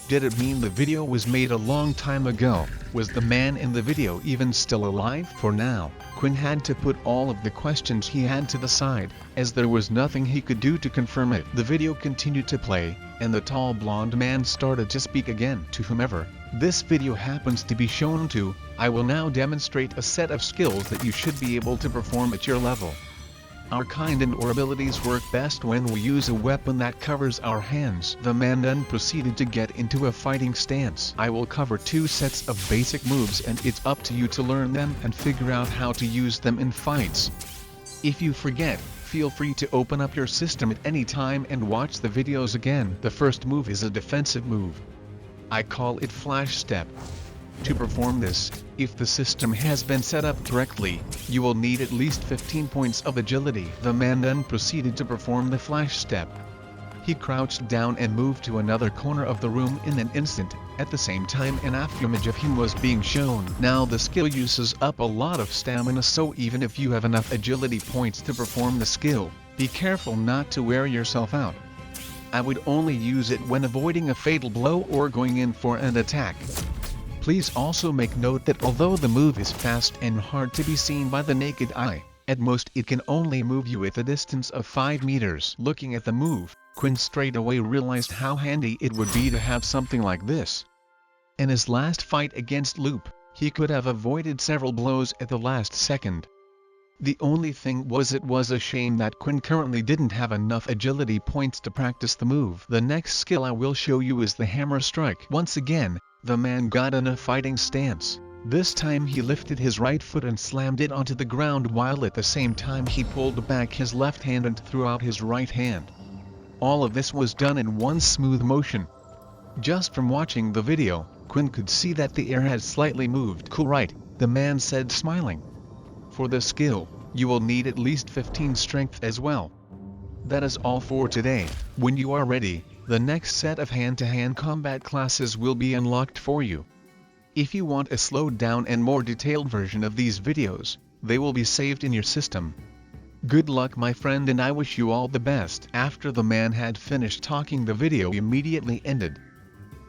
Did it mean the video was made a long time ago? Was the man in the video even still alive? For now, Quinn had to put all of the questions he had to the side, as there was nothing he could do to confirm it. The video continued to play, and the tall blonde man started to speak again. To whomever this video happens to be shown to, I will now demonstrate a set of skills that you should be able to perform at your level. Our kind and or abilities work best when we use a weapon that covers our hands. The man then proceeded to get into a fighting stance. I will cover 2 sets of basic moves and it's up to you to learn them and figure out how to use them in fights. If you forget, feel free to open up your system at any time and watch the videos again. The first move is a defensive move. I call it Flash Step. To perform this, if the system has been set up correctly, you will need at least 15 points of agility. The man then proceeded to perform the Flash Step. He crouched down and moved to another corner of the room in an instant. At the same time an afterimage of him was being shown. Now the skill uses up a lot of stamina, so even if you have enough agility points to perform the skill, be careful not to wear yourself out. I would only use it when avoiding a fatal blow or going in for an attack. Please also make note that although the move is fast and hard to be seen by the naked eye, at most it can only move you at a distance of 5 meters. Looking at the move, Quinn straight away realized how handy it would be to have something like this. In his last fight against Loop, he could have avoided several blows at the last second. The only thing was it was a shame that Quinn currently didn't have enough agility points to practice the move. The next skill I will show you is the Hammer Strike. Once again, the man got in a fighting stance. This time he lifted his right foot and slammed it onto the ground while at the same time he pulled back his left hand and threw out his right hand. All of this was done in one smooth motion. Just from watching the video, Quinn could see that the air had slightly moved. Cool, right? The man said, smiling. For the skill, you will need at least 15 strength as well. That is all for today. When you are ready, the next set of hand-to-hand combat classes will be unlocked for you. If you want a slowed down and more detailed version of these videos, they will be saved in your system. Good luck my friend, and I wish you all the best. After the man had finished talking, the video immediately ended.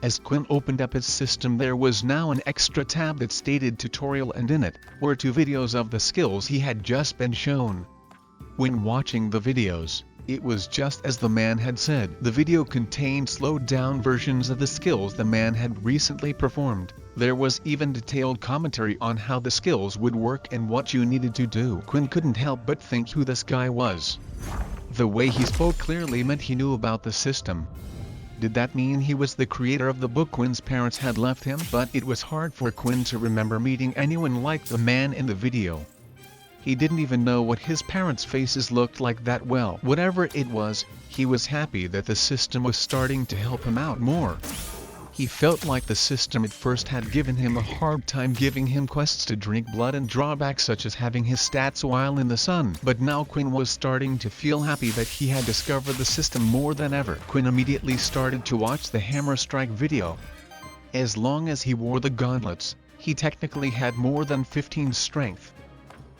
As Quinn opened up his system, there was now an extra tab that stated tutorial, and in it were 2 videos of the skills he had just been shown. When watching the videos, it was just as the man had said. The video contained slowed down versions of the skills the man had recently performed. There was even detailed commentary on how the skills would work and what you needed to do. Quinn couldn't help but think who this guy was. The way he spoke clearly meant he knew about the system. Did that mean he was the creator of the book Quinn's parents had left him? But it was hard for Quinn to remember meeting anyone like the man in the video. He didn't even know what his parents' faces looked like that well. Whatever it was, he was happy that the system was starting to help him out more. He felt like the system at first had given him a hard time giving him quests to drink blood and drawbacks such as having his stats while in the sun. But now Quinn was starting to feel happy that he had discovered the system more than ever. Quinn immediately started to watch the Hammer Strike video. As long as he wore the gauntlets, he technically had more than 15 strength.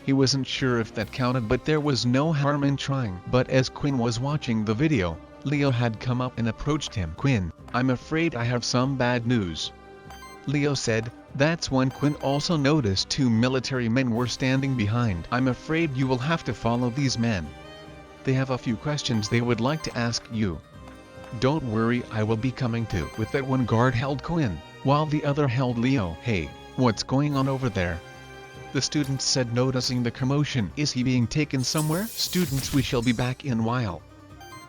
He wasn't sure if that counted, but there was no harm in trying. But as Quinn was watching the video, Leo had come up and approached him. Quinn, I'm afraid I have some bad news, Leo said. That's when Quinn also noticed 2 military men were standing behind. I'm afraid you will have to follow these men. They have a few questions they would like to ask you. Don't worry, I will be coming too. With that, one guard held Quinn, while the other held Leo. Hey, what's going on over there? The students said, noticing the commotion. Is he being taken somewhere? Students, we shall be back in a while,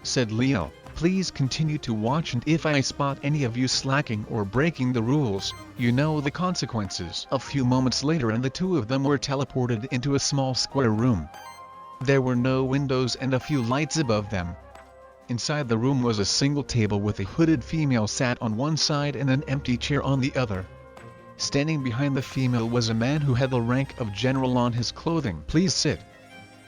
said Leo. Please continue to watch, and if I spot any of you slacking or breaking the rules, you know the consequences. A few moments later, and the 2 of them were teleported into a small square room. There were no windows and a few lights above them. Inside the room was a single table with a hooded female sat on one side and an empty chair on the other. Standing behind the female was a man who had the rank of general on his clothing. Please sit,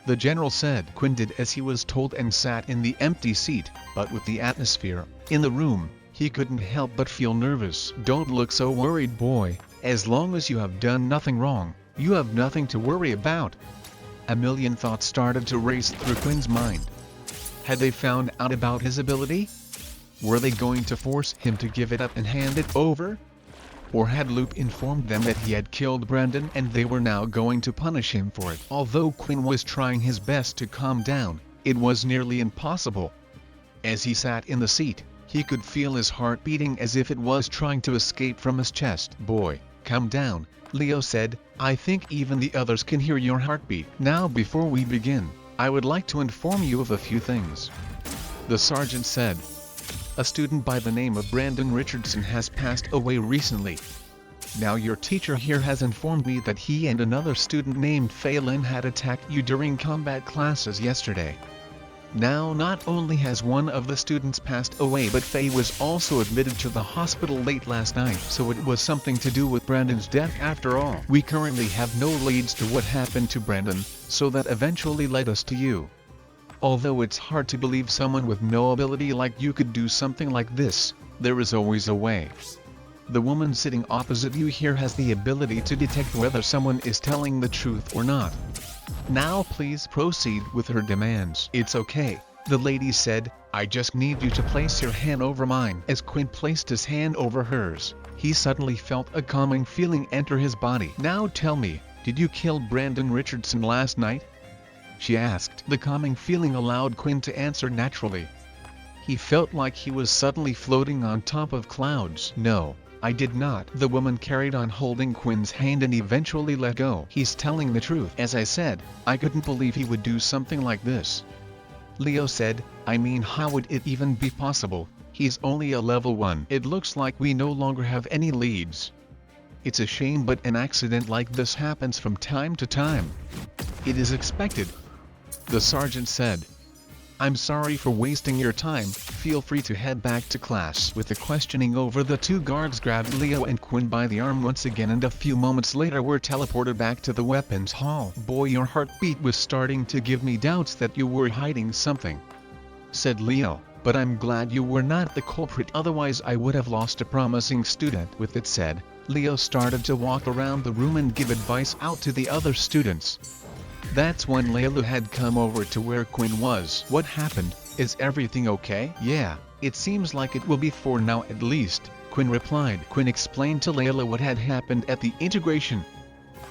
the general said. Quinn did as he was told and sat in the empty seat, but with the atmosphere in the room, he couldn't help but feel nervous. Don't look so worried, boy. As long as you have done nothing wrong, you have nothing to worry about, A million thoughts started to race through Quinn's mind. Had they found out about his ability? Were they going to force him to give it up and hand it over? Or had Luke informed them that he had killed Brandon and they were now going to punish him for it? Although Quinn was trying his best to calm down, it was nearly impossible. As he sat in the seat, he could feel his heart beating as if it was trying to escape from his chest. "Boy, calm down," Leo said. "I think even the others can hear your heartbeat." "Now before we begin, I would like to inform you of a few things," the sergeant said. "A student by the name of Brandon Richardson has passed away recently. Now your teacher here has informed me that he and another student named Talen had attacked you during combat classes yesterday. Now not only has one of the students passed away, but Faye was also admitted to the hospital late last night, so it was something to do with Brandon's death after all. We currently have no leads to what happened to Brandon, so that eventually led us to you. Although it's hard to believe someone with no ability like you could do something like this, there is always a way. The woman sitting opposite you here has the ability to detect whether someone is telling the truth or not. Now please proceed with her demands." "It's okay," the lady said. "I just need you to place your hand over mine." As Quinn placed his hand over hers, he suddenly felt a calming feeling enter his body. "Now tell me, did you kill Brandon Richardson last night?" she asked. The calming feeling allowed Quinn to answer naturally. He felt like he was suddenly floating on top of clouds. "No, I did not." The woman carried on holding Quinn's hand and eventually let go. "He's telling the truth. As I said, I couldn't believe he would do something like this," Leo said. "I mean, how would it even be possible? He's only a level 1. It looks like we no longer have any leads. It's a shame, but an accident like this happens from time to time. It is expected," the sergeant said. "I'm sorry for wasting your time. Feel free to head back to class." With the questioning over, the two guards grabbed Leo and Quinn by the arm once again, and a few moments later were teleported back to the weapons hall. "Boy, your heartbeat was starting to give me doubts that you were hiding something," said Leo, "but I'm glad you were not the culprit, otherwise I would have lost a promising student." With it said, Leo started to walk around the room and give advice out to the other students. That's when Layla had come over to where Quinn was. "What happened? Is everything okay?" "Yeah, it seems like it will be for now at least," Quinn replied. Quinn explained to Layla what had happened at the integration.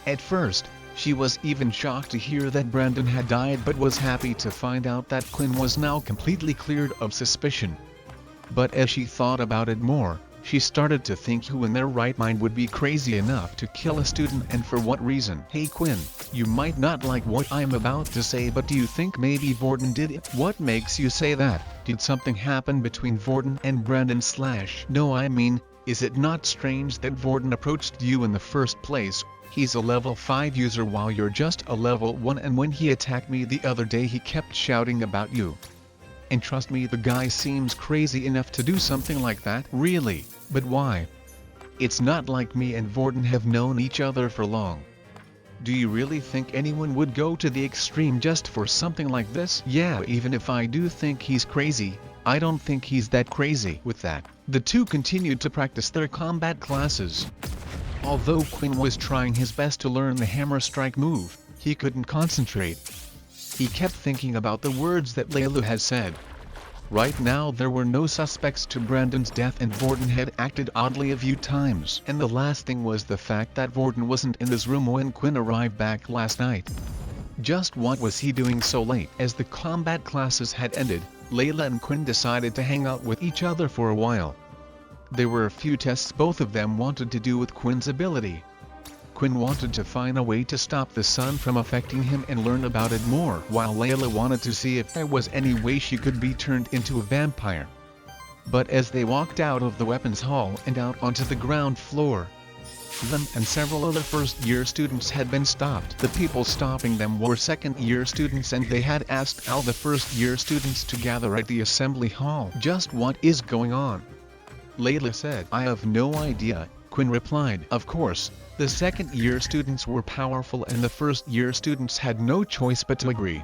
At first, she was even shocked to hear that Brandon had died, but was happy to find out that Quinn was now completely cleared of suspicion. But as she thought about it more, she started to think who in their right mind would be crazy enough to kill a student, and for what reason. "Hey Quinn, you might not like what I'm about to say, but do you think maybe Vorden did it?" "What makes you say that? Did something happen between Vorden and Brandon / No, I mean, is it not strange that Vorden approached you in the first place? He's a level 5 user while you're just a level 1, and when he attacked me the other day he kept shouting about you. And trust me, the guy seems crazy enough to do something like that." "Really? But why? It's not like me and Vorden have known each other for long. Do you really think anyone would go to the extreme just for something like this?" "Yeah, even if I do think he's crazy, I don't think he's that crazy." With that, the two continued to practice their combat classes. Although Quinn was trying his best to learn the hammer strike move, he couldn't concentrate. He kept thinking about the words that Layla had said. Right now there were no suspects to Brandon's death, and Vorden had acted oddly a few times. And the last thing was the fact that Vorden wasn't in his room when Quinn arrived back last night. Just what was he doing so late? As the combat classes had ended, Layla and Quinn decided to hang out with each other for a while. There were a few tests both of them wanted to do with Quinn's ability. Quinn wanted to find a way to stop the sun from affecting him and learn about it more, while Layla wanted to see if there was any way she could be turned into a vampire. But as they walked out of the weapons hall and out onto the ground floor, them and several other first-year students had been stopped. The people stopping them were second-year students, and they had asked all the first-year students to gather at the assembly hall. "Just what is going on?" Layla said. "I have no idea," Quinn replied. Of course, the second-year students were powerful and the first-year students had no choice but to agree.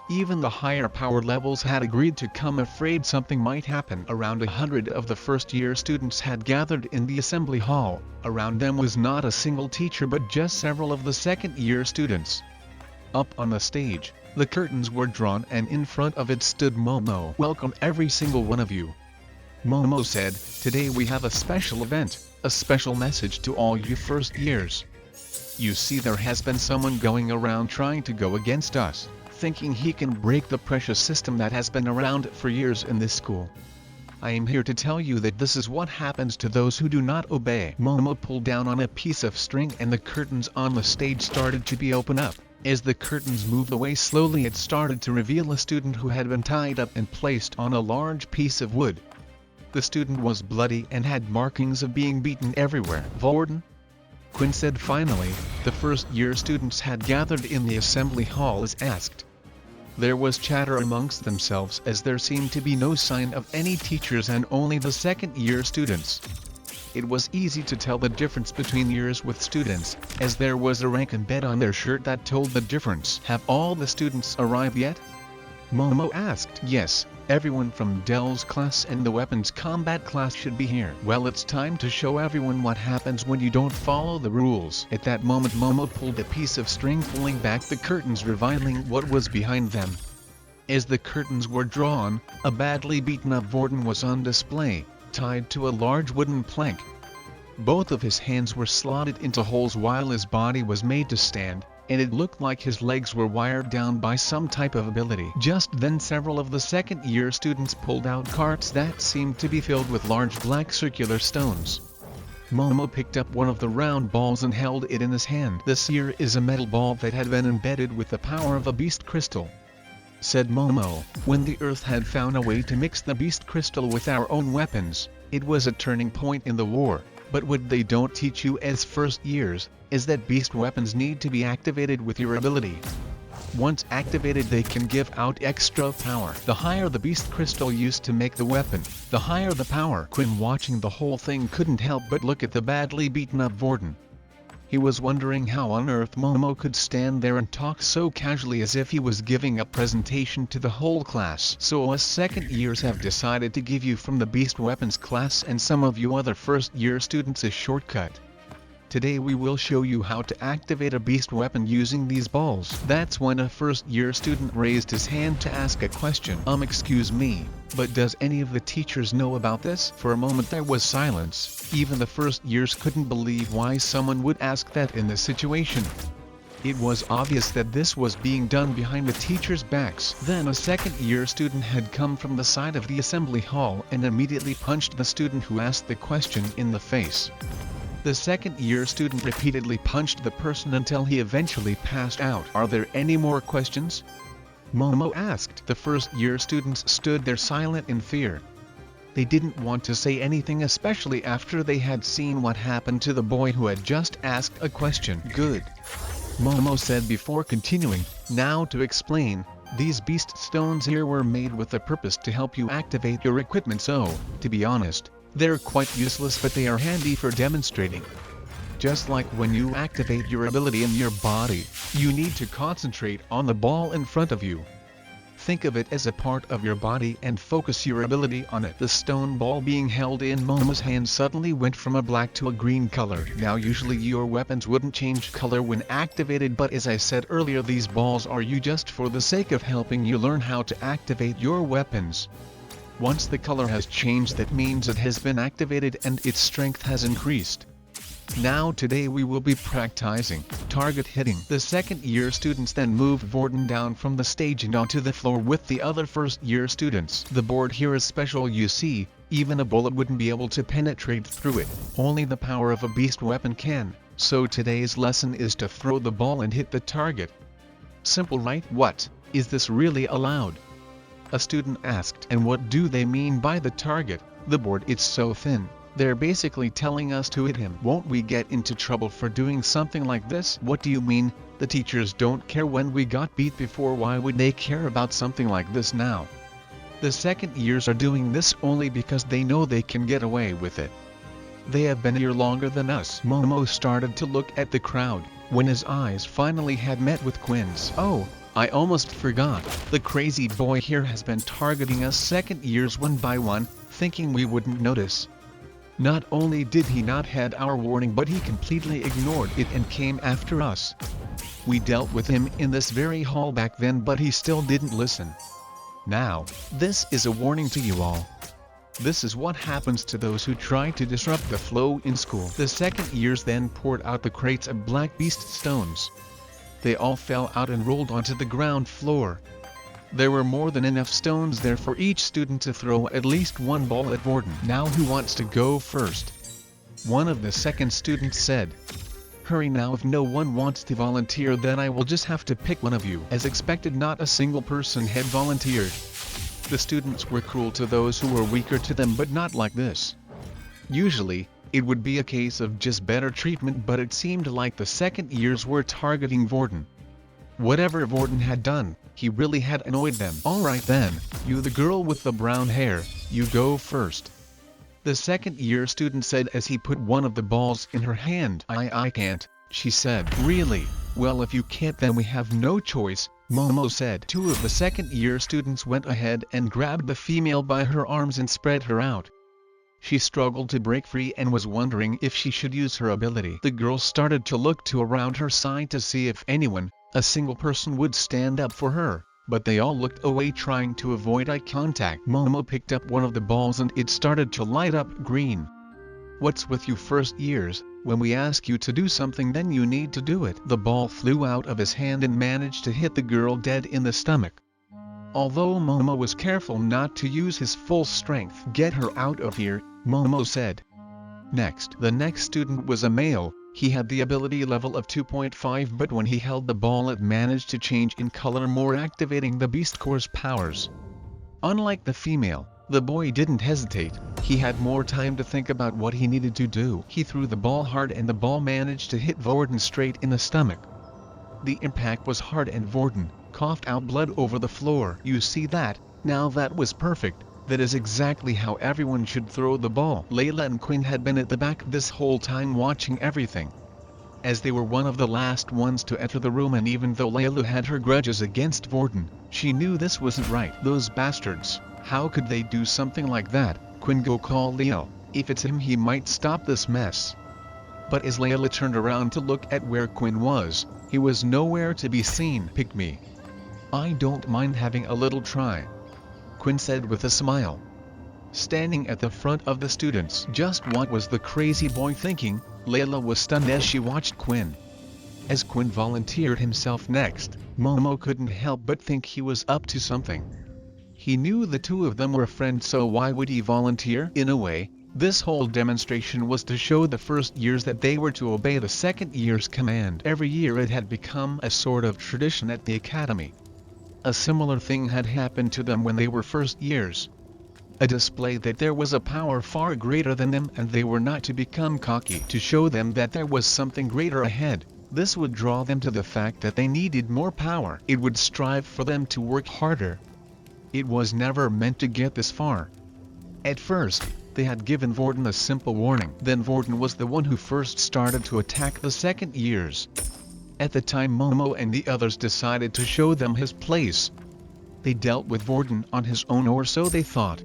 Even the higher power levels had agreed to come, afraid something might happen. Around 100 of the first-year students had gathered in the assembly hall. Around them was not a single teacher but just several of the second-year students. Up on the stage, the curtains were drawn and in front of it stood Momo. "Welcome every single one of you," Momo said. "Today we have a special event, a special message to all you first years. You see, there has been someone going around trying to go against us, thinking he can break the precious system that has been around for years in this school. I am here to tell you that this is what happens to those who do not obey." Momo pulled down on a piece of string and the curtains on the stage started to be opened up. As the curtains moved away slowly, it started to reveal a student who had been tied up and placed on a large piece of wood. The student was bloody and had markings of being beaten everywhere. "Warden," Quinn said finally. The first-year students had gathered in the assembly hall as asked. There was chatter amongst themselves as there seemed to be no sign of any teachers and only the second-year students. It was easy to tell the difference between years with students, as there was a rank and bed on their shirt that told the difference. "Have all the students arrived yet?" Momo asked. "Yes, everyone from Dell's class and the weapons combat class should be here." "Well, it's time to show everyone what happens when you don't follow the rules." At that moment Momo pulled a piece of string, pulling back the curtains, revealing what was behind them. As the curtains were drawn, a badly beaten up warden was on display, tied to a large wooden plank. Both of his hands were slotted into holes while his body was made to stand, and it looked like his legs were wired down by some type of ability. Just then several of the second-year students pulled out carts that seemed to be filled with large black circular stones. Momo picked up one of the round balls and held it in his hand. "This here is a metal ball that had been embedded with the power of a beast crystal," said Momo. "When the Earth had found a way to mix the beast crystal with our own weapons, it was a turning point in the war. But what they don't teach you as first years is that beast weapons need to be activated with your ability. Once activated, they can give out extra power. The higher the beast crystal used to make the weapon, the higher the power." Quinn, watching the whole thing, couldn't help but look at the badly beaten up warden. He was wondering how on earth Momo could stand there and talk so casually as if he was giving a presentation to the whole class. "So us second years have decided to give you from the beast weapons class and some of you other first year students a shortcut. Today we will show you how to activate a beast weapon using these balls." That's when a first-year student raised his hand to ask a question. Excuse me, but does any of the teachers know about this?" For a moment there was silence. Even the first years couldn't believe why someone would ask that in this situation. It was obvious that this was being done behind the teachers' backs. Then a second-year student had come from the side of the assembly hall and immediately punched the student who asked the question in the face. The second-year student repeatedly punched the person until he eventually passed out. "Are there any more questions?" Momo asked. The first-year students stood there silent in fear. They didn't want to say anything, especially after they had seen what happened to the boy who had just asked a question. "Good," Momo said before continuing. "Now to explain, these beast stones here were made with the purpose to help you activate your equipment, so, to be honest, they're quite useless, but they are handy for demonstrating. Just like when you activate your ability in your body, you need to concentrate on the ball in front of you. Think of it as a part of your body and focus your ability on it." The stone ball being held in Momo's hand suddenly went from a black to a green color. Now usually your weapons wouldn't change color when activated, but as I said earlier, these balls are used just for the sake of helping you learn how to activate your weapons. Once the color has changed, that means it has been activated and its strength has increased. Now today we will be practicing target hitting. The second-year students then moved Warden down from the stage and onto the floor with the other first-year students. "The board here is special, you see, even a bullet wouldn't be able to penetrate through it. Only the power of a beast weapon can, so today's lesson is to throw the ball and hit the target. Simple, right?" "What, is this really allowed?" a student asked. "And what do they mean by the target?" "The board, it's so thin. They're basically telling us to hit him." "Won't we get into trouble for doing something like this?" "What do you mean? The teachers don't care when we got beat before. Why would they care about something like this now? The second years are doing this only because they know they can get away with it. They have been here longer than us." Momo started to look at the crowd, when his eyes finally had met with Quinn's. "Oh, I almost forgot. The crazy boy here has been targeting us second years one by one, thinking we wouldn't notice. Not only did he not heed our warning, but he completely ignored it and came after us. We dealt with him in this very hall back then, but he still didn't listen. Now, this is a warning to you all. This is what happens to those who try to disrupt the flow in school. The second years then poured out the crates of black beast stones. They all fell out and rolled onto the ground floor. There were more than enough stones there for each student to throw at least one ball at Warden. Now who wants to go first? One of the second students said. Hurry now, if no one wants to volunteer then I will just have to pick one of you. As expected, not a single person had volunteered. The students were cruel to those who were weaker to them, but not like this. Usually, it would be a case of just better treatment, but it seemed like the second years were targeting Warden. Whatever Warden had done, he really had annoyed them. Alright then, you the girl with the brown hair, you go first. The second year student said as he put one of the balls in her hand. I can't, she said. Really? Well, if you can't then we have no choice, Momo said. Two of the second year students went ahead and grabbed the female by her arms and spread her out. She struggled to break free and was wondering if she should use her ability. The girl started to look to around her side to see if anyone, a single person, would stand up for her, but they all looked away trying to avoid eye contact. Momo picked up one of the balls and it started to light up green. What's with you first years? When we ask you to do something then you need to do it. The ball flew out of his hand and managed to hit the girl dead in the stomach. Although Momo was careful not to use his full strength. Get her out of here, Momo said. Next. The next student was a male. He had the ability level of 2.5, but when he held the ball it managed to change in color, more activating the Beast Core's powers. Unlike the female, the boy didn't hesitate. He had more time to think about what he needed to do. He threw the ball hard and the ball managed to hit Vorden straight in the stomach. The impact was hard and Vorden coughed out blood over the floor. You see that? Now that was perfect. That is exactly how everyone should throw the ball. Layla and Quinn had been at the back this whole time watching everything. As they were one of the last ones to enter the room, and even though Layla had her grudges against Vorden, she knew this wasn't right. Those bastards, how could they do something like that? Quinn, go call Leo. If it's him he might stop this mess. But as Layla turned around to look at where Quinn was, he was nowhere to be seen. Pick me. I don't mind having a little try, Quinn said with a smile. Standing at the front of the students. Just what was the crazy boy thinking? Layla was stunned as she watched Quinn. As Quinn volunteered himself next, Momo couldn't help but think he was up to something. He knew the two of them were friends, so why would he volunteer? In a way, this whole demonstration was to show the first years that they were to obey the second year's command. Every year it had become a sort of tradition at the academy. A similar thing had happened to them when they were first years. A display that there was a power far greater than them and they were not to become cocky. To show them that there was something greater ahead, this would draw them to the fact that they needed more power. It would strive for them to work harder. It was never meant to get this far. At first, they had given Vorden a simple warning. Then Vorden was the one who first started to attack the second years. At the time, Momo and the others decided to show them his place. They dealt with Vorden on his own, or so they thought.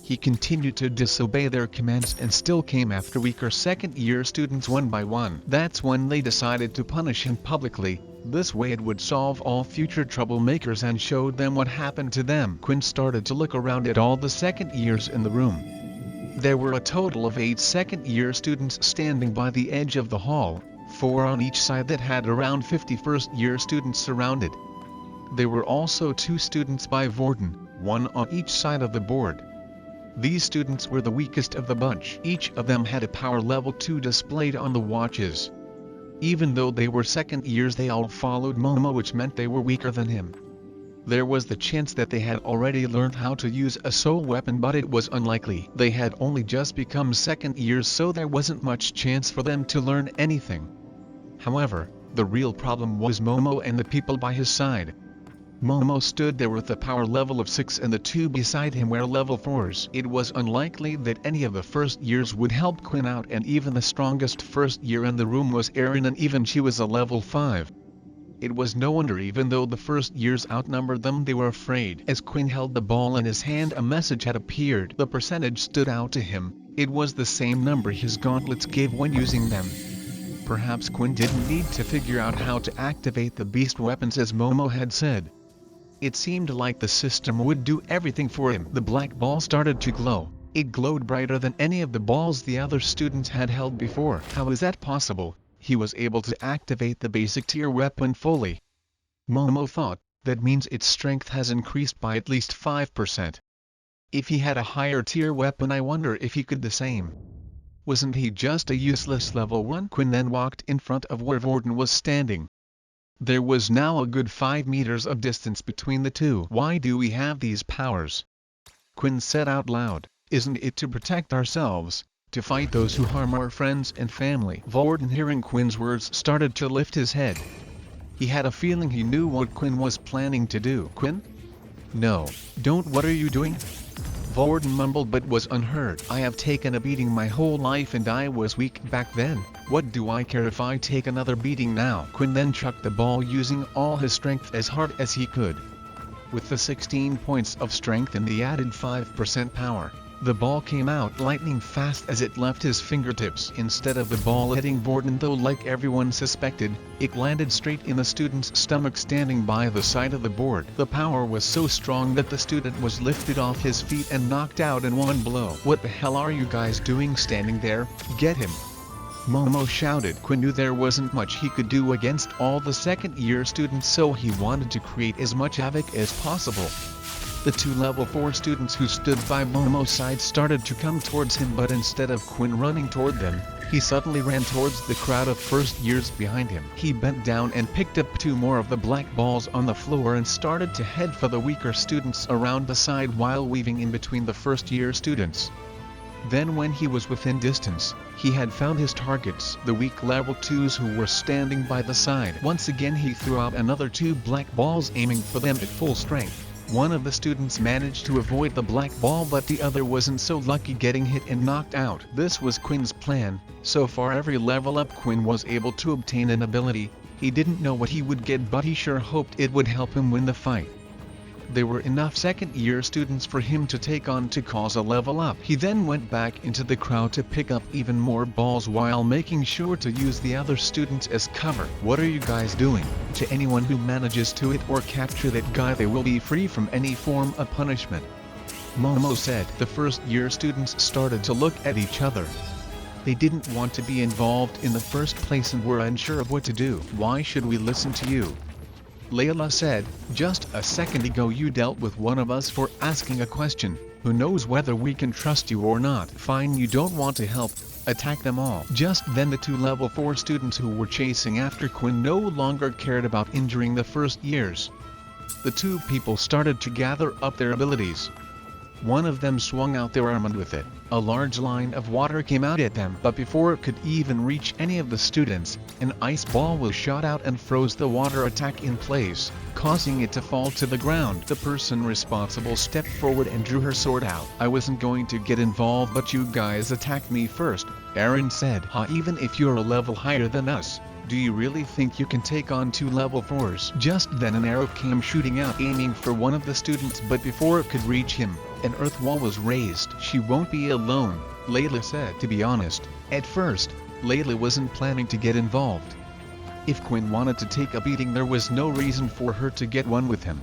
He continued to disobey their commands and still came after weaker second-year students one by one. That's when they decided to punish him publicly. This way it would solve all future troublemakers and showed them what happened to them. Quinn started to look around at all the second years in the room. There were a total of 8 second-year students standing by the edge of the hall, 4 on each side that had around 50 first-year students surrounded. There were also 2 students by Vorden, 1 on each side of the board. These students were the weakest of the bunch. Each of them had a power level 2 displayed on the watches. Even though they were second years, they all followed Momo, which meant they were weaker than him. There was the chance that they had already learned how to use a soul weapon, but it was unlikely. They had only just become second years, so there wasn't much chance for them to learn anything. However, the real problem was Momo and the people by his side. Momo stood there with a power level of 6 and the 2 beside him were level 4s. It was unlikely that any of the first years would help Quinn out, and even the strongest first year in the room was Erin, and even she was a level 5. It was no wonder even though the first years outnumbered them they were afraid. As Quinn held the ball in his hand a message had appeared. The percentage stood out to him. It was the same number his gauntlets gave when using them. Perhaps Quinn didn't need to figure out how to activate the beast weapons as Momo had said. It seemed like the system would do everything for him. The black ball started to glow. It glowed brighter than any of the balls the other students had held before. How is that possible? He was able to activate the basic tier weapon fully. Momo thought, that means its strength has increased by at least 5%. If he had a higher tier weapon I wonder if he could the same. Wasn't he just a useless level 1? Quinn then walked in front of where Vorden was standing. There was now a good 5 meters of distance between the two. Why do we have these powers? Quinn said out loud. Isn't it to protect ourselves, to fight those who harm our friends and family? Vorden, hearing Quinn's words, started to lift his head. He had a feeling he knew what Quinn was planning to do. Quinn? No, don't. What are you doing? Vorden mumbled but was unheard. I have taken a beating my whole life and I was weak back then. What do I care if I take another beating now? Quinn then chucked the ball using all his strength as hard as he could. With the 16 points of strength and the added 5% power, the ball came out lightning fast as it left his fingertips. Instead of the ball hitting Vorden though like everyone suspected, it landed straight in the student's stomach standing by the side of the board. The power was so strong that the student was lifted off his feet and knocked out in one blow. What the hell are you guys doing standing there? Get him! Momo shouted. Quinn knew there wasn't much he could do against all the second-year students, so he wanted to create as much havoc as possible. The two level 4 students who stood by Momo's side started to come towards him, but instead of Quinn running toward them, he suddenly ran towards the crowd of first years behind him. He bent down and picked up 2 more of the black balls on the floor and started to head for the weaker students around the side while weaving in between the first year students. Then when he was within distance, he had found his targets, the weak level 2s who were standing by the side. Once again he threw out another 2 black balls aiming for them at full strength. One of the students managed to avoid the black ball but the other wasn't so lucky, getting hit and knocked out. This was Quinn's plan. So far every level up Quinn was able to obtain an ability. He didn't know what he would get but he sure hoped it would help him win the fight. There were enough second-year students for him to take on to cause a level up. He then went back into the crowd to pick up even more balls while making sure to use the other students as cover. What are you guys doing? To anyone who manages to hit or capture that guy, they will be free from any form of punishment. Momo said. The first-year students started to look at each other. They didn't want to be involved in the first place and were unsure of what to do. Why should we listen to you? Layla said, just a second ago you dealt with one of us for asking a question. Who knows whether we can trust you or not? Fine, you don't want to help. Attack them all. Just then the 2 level 4 students who were chasing after Quinn no longer cared about injuring the first years. The 2 people started to gather up their abilities. One of them swung out their arm and with it, a large line of water came out at them, but before it could even reach any of the students, an ice ball was shot out and froze the water attack in place, causing it to fall to the ground. The person responsible stepped forward and drew her sword out. I wasn't going to get involved but you guys attacked me first, Aaron said. Even if you're a level higher than us, do you really think you can take on 2 level 4s? Just then an arrow came shooting out aiming for one of the students, but before it could reach him, an earth wall was raised. She won't be alone, Layla said. To be honest, at first, Layla wasn't planning to get involved. If Quinn wanted to take a beating there was no reason for her to get one with him.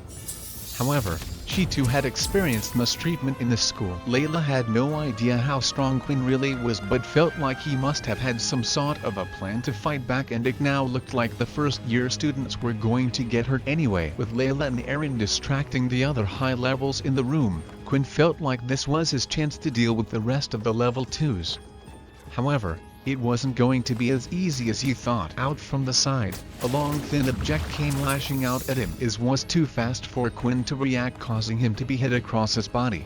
However, she too had experienced mistreatment in the school. Layla had no idea how strong Quinn really was but felt like he must have had some sort of a plan to fight back, and it now looked like the first year students were going to get hurt anyway. With Layla and Aaron distracting the other high levels in the room, Quinn felt like this was his chance to deal with the rest of the level 2s. However, it wasn't going to be as easy as he thought. Out from the side, a long thin object came lashing out at him. It was too fast for Quinn to react, causing him to be hit across his body.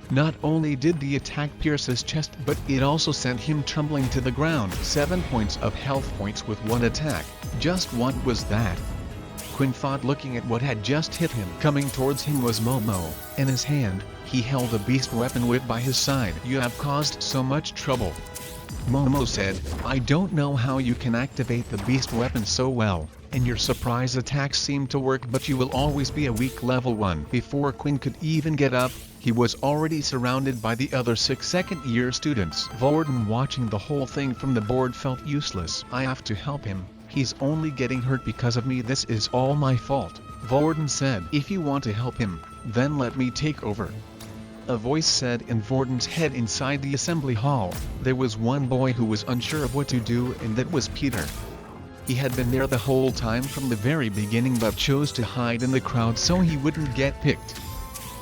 Not only did the attack pierce his chest, but it also sent him tumbling to the ground. 7 points of health points with one attack. Just what was that? Quinn thought, looking at what had just hit him. Coming towards him was Momo. In his hand, he held a beast weapon whip by his side. You have caused so much trouble. Momo said, I don't know how you can activate the beast weapon so well, and your surprise attacks seem to work, but you will always be a weak level 1. Before Quinn could even get up, he was already surrounded by the other 6 second-year students. Vorden, watching the whole thing from the board, felt useless. I have to help him. He's only getting hurt because of me. This is all my fault. Vorden said, if you want to help him, then let me take over. A voice said in Vorden's head inside the assembly hall. There was one boy who was unsure of what to do, and that was Peter. He had been there the whole time from the very beginning, but chose to hide in the crowd so he wouldn't get picked.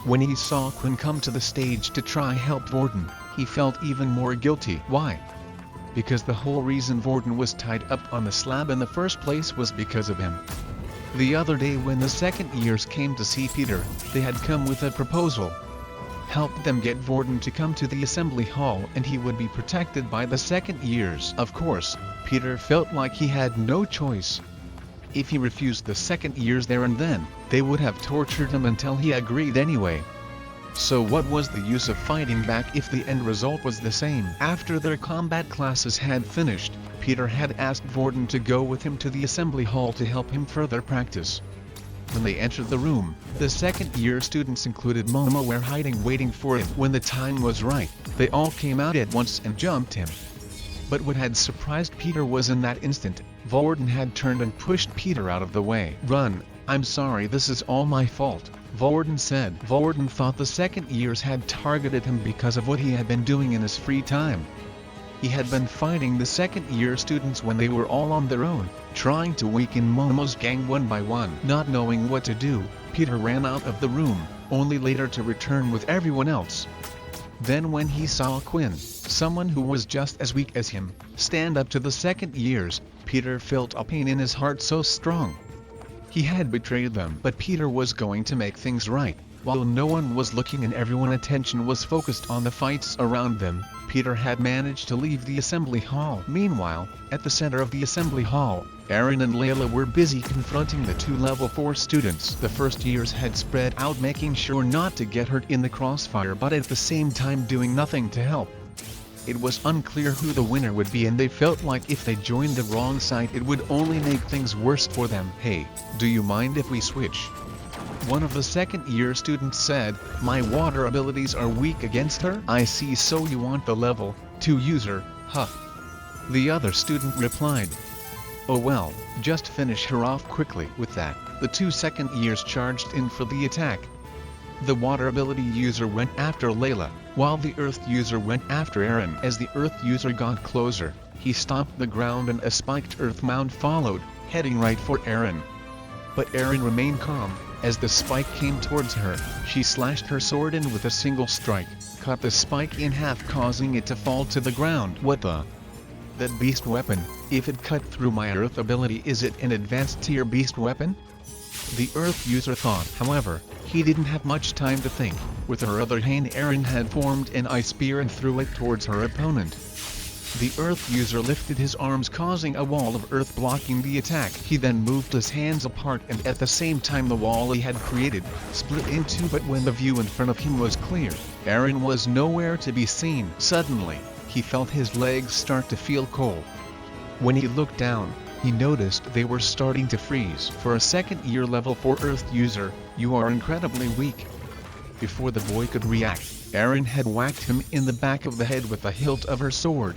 When he saw Quinn come to the stage to try help Vorden, he felt even more guilty. Why? Because the whole reason Vorden was tied up on the slab in the first place was because of him. The other day when the second years came to see Peter, they had come with a proposal. Help them get Vorden to come to the assembly hall and he would be protected by the second years. Of course, Peter felt like he had no choice. If he refused the second years there and then, they would have tortured him until he agreed anyway. So what was the use of fighting back if the end result was the same? After their combat classes had finished, Peter had asked Vorden to go with him to the assembly hall to help him further practice. When they entered the room, the second-year students, included Momo, were hiding waiting for him. When the time was right, they all came out at once and jumped him. But what had surprised Peter was in that instant, Vorden had turned and pushed Peter out of the way. Run, I'm sorry, this is all my fault, Vorden said. Vorden thought the second years had targeted him because of what he had been doing in his free time. He had been fighting the second-year students when they were all on their own, trying to weaken Momo's gang one by one. Not knowing what to do, Peter ran out of the room, only later to return with everyone else. Then when he saw Quinn, someone who was just as weak as him, stand up to the second years, Peter felt a pain in his heart so strong. He had betrayed them, but Peter was going to make things right. While no one was looking and everyone's attention was focused on the fights around them, Peter had managed to leave the assembly hall. Meanwhile, at the center of the assembly hall, Aaron and Layla were busy confronting the 2 level 4 students. The first years had spread out, making sure not to get hurt in the crossfire, but at the same time doing nothing to help. It was unclear who the winner would be, and they felt like if they joined the wrong side it would only make things worse for them. Hey, do you mind if we switch? One of the second-year students said, my water abilities are weak against her. I see, so you want the level 2 user, huh? The other student replied, oh well, just finish her off quickly. With that, the 2 second years charged in for the attack. The water ability user went after Layla, while the earth user went after Aaron. As the earth user got closer, he stomped the ground and a spiked earth mound followed, heading right for Aaron. But Aaron remained calm. As the spike came towards her, she slashed her sword in with a single strike, cut the spike in half, causing it to fall to the ground. What the? That beast weapon, if it cut through my earth ability, is it an advanced tier beast weapon? The earth user thought. However, he didn't have much time to think. With her other hand, Aaron had formed an ice spear and threw it towards her opponent. The earth user lifted his arms, causing a wall of earth blocking the attack. He then moved his hands apart, and at the same time the wall he had created split in two. But when the view in front of him was clear, Aaron was nowhere to be seen. Suddenly, he felt his legs start to feel cold. When he looked down, he noticed they were starting to freeze. For a second-year level 4 earth user, you are incredibly weak. Before the boy could react, Aaron had whacked him in the back of the head with the hilt of her sword.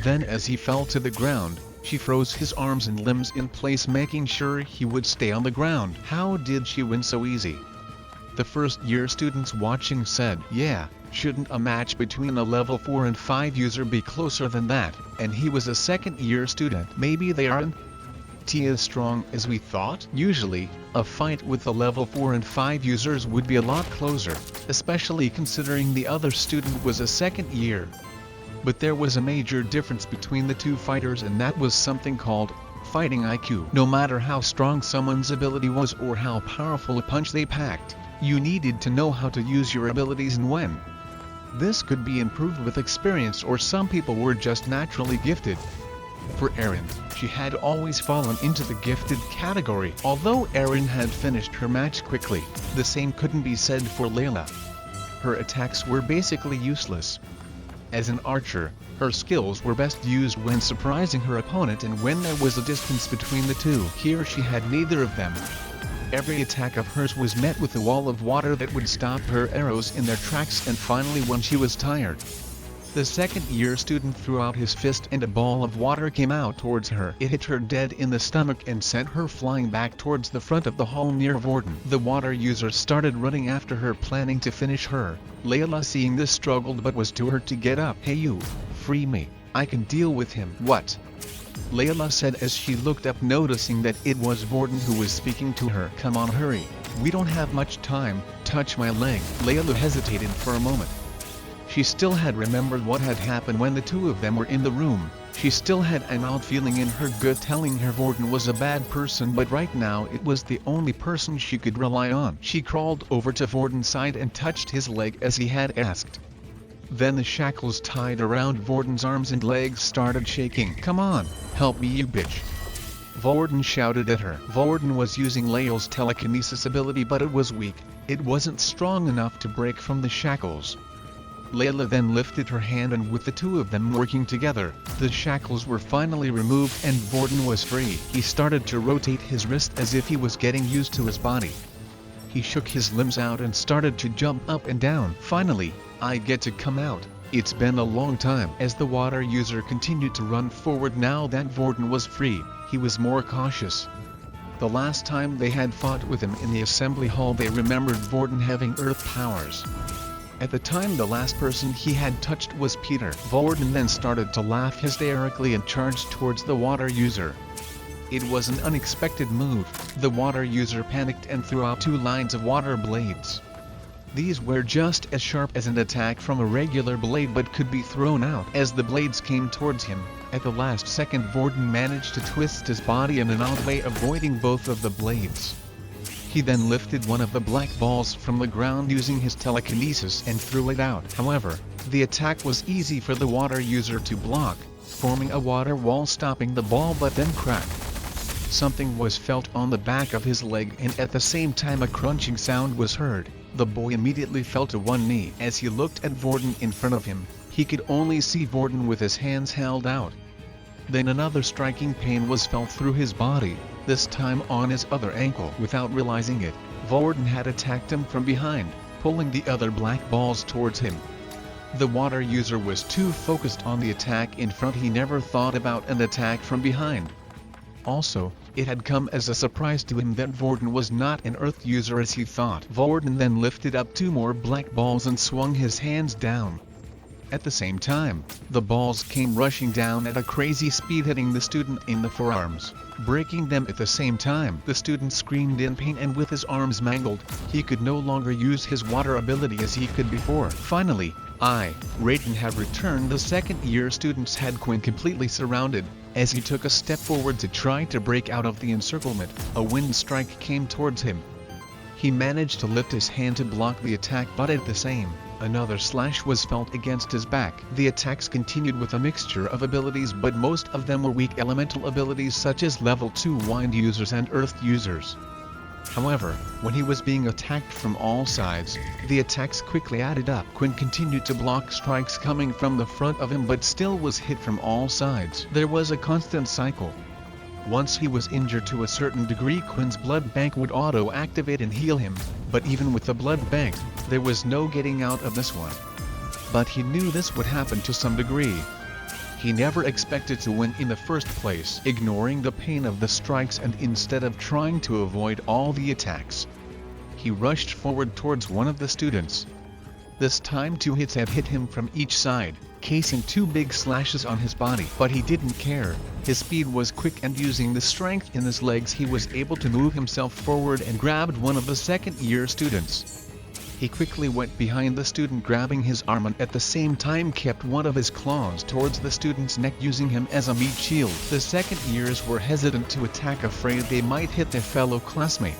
Then as he fell to the ground, she froze his arms and limbs in place, making sure he would stay on the ground. How did she win so easy? The first-year students watching said, yeah, shouldn't a match between a level 4 and 5 user be closer than that? And he was a second-year student. Maybe they aren't as strong as we thought? Usually, a fight with the level 4 and 5 users would be a lot closer, especially considering the other student was a second year. But there was a major difference between the two fighters, and that was something called fighting IQ. No matter how strong someone's ability was or how powerful a punch they packed, you needed to know how to use your abilities and when. This could be improved with experience, or some people were just naturally gifted. For Erin, she had always fallen into the gifted category. Although Erin had finished her match quickly, the same couldn't be said for Layla. Her attacks were basically useless. As an archer, her skills were best used when surprising her opponent and when there was a distance between the two. Here she had neither of them. Every attack of hers was met with a wall of water that would stop her arrows in their tracks, and finally when she was tired, the second-year student threw out his fist and a ball of water came out towards her. It hit her dead in the stomach and sent her flying back towards the front of the hall near Vorden. The water user started running after her, planning to finish her. Layla, seeing this, struggled but was too hurt to get up. "Hey you, free me, I can deal with him." "What?" Layla said as she looked up, noticing that it was Vorden who was speaking to her. "Come on, hurry, we don't have much time, touch my leg." Layla hesitated for a moment. She still had remembered what had happened when the two of them were in the room. She still had an odd feeling in her gut telling her Vorden was a bad person, but right now it was the only person she could rely on. She crawled over to Vorden's side and touched his leg as he had asked. Then the shackles tied around Vorden's arms and legs started shaking. "Come on, help me you bitch," Vorden shouted at her. Vorden was using Layla's telekinesis ability, but it was weak. It wasn't strong enough to break from the shackles. Layla then lifted her hand, and with the two of them working together, the shackles were finally removed and Vorden was free. He started to rotate his wrist as if he was getting used to his body. He shook his limbs out and started to jump up and down. "Finally, I get to come out. It's been a long time." As the water user continued to run forward now that Vorden was free, he was more cautious. The last time they had fought with him in the assembly hall, they remembered Vorden having earth powers. At the time, the last person he had touched was Peter. Vorden then started to laugh hysterically and charged towards the water user. It was an unexpected move. The water user panicked and threw out 2 lines of water blades. These were just as sharp as an attack from a regular blade, but could be thrown out. As the blades came towards him, at the last second Vorden managed to twist his body in an odd way, avoiding both of the blades. He then lifted one of the black balls from the ground using his telekinesis and threw it out. However, the attack was easy for the water user to block, forming a water wall stopping the ball, but then cracked. Something was felt on the back of his leg, and at the same time a crunching sound was heard. The boy immediately fell to one knee. As he looked at Vorden in front of him, he could only see Vorden with his hands held out. Then another striking pain was felt through his body, this time on his other ankle. Without realizing it, Vorden had attacked him from behind, pulling the other black balls towards him. The water user was too focused on the attack in front, he never thought about an attack from behind. Also, it had come as a surprise to him that Vorden was not an earth user as he thought. Vorden then lifted up 2 more black balls and swung his hands down. At the same time, the balls came rushing down at a crazy speed, hitting the student in the forearms, breaking them at the same time. The student screamed in pain, and with his arms mangled, he could no longer use his water ability as he could before. Finally, Raiden had returned. The second-year students had Quinn completely surrounded. As he took a step forward to try to break out of the encirclement, a wind strike came towards him. He managed to lift his hand to block the attack, but at the same, another slash was felt against his back. The attacks continued with a mixture of abilities, but most of them were weak elemental abilities such as level 2 wind users and earth users. However, when he was being attacked from all sides, the attacks quickly added up. Quinn continued to block strikes coming from the front of him, but still was hit from all sides. There was a constant cycle. Once he was injured to a certain degree, Quinn's blood bank would auto-activate and heal him, but even with the blood bank, there was no getting out of this one. But he knew this would happen to some degree. He never expected to win in the first place. Ignoring the pain of the strikes and instead of trying to avoid all the attacks, he rushed forward towards one of the students. This time 2 hits had hit him from each side, casing 2 big slashes on his body. But he didn't care. His speed was quick, and using the strength in his legs he was able to move himself forward and grabbed one of the second-year students. He quickly went behind the student, grabbing his arm, and at the same time kept one of his claws towards the student's neck, using him as a meat shield. The second years were hesitant to attack, afraid they might hit their fellow classmate.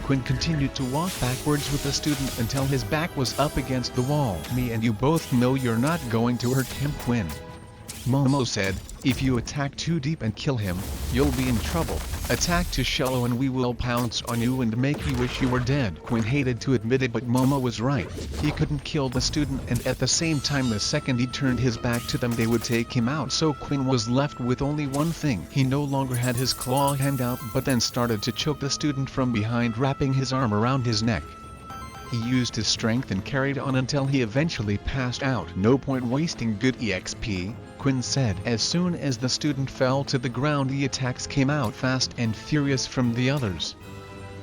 Quinn continued to walk backwards with the student until his back was up against the wall. "Me and you both know you're not going to hurt him, Quinn," Momo said. "If you attack too deep and kill him, you'll be in trouble." Attack too shallow and we will pounce on you and make you wish you were dead. Quinn hated to admit it, but Momo was right. He couldn't kill the student, and at the same time the second he turned his back to them they would take him out. So Quinn was left with only one thing. He no longer had his claw hand out, but then started to choke the student from behind, wrapping his arm around his neck. He used his strength and carried on until he eventually passed out. "No point wasting good EXP," Quinn said. As soon as the student fell to the ground, the attacks came out fast and furious from the others.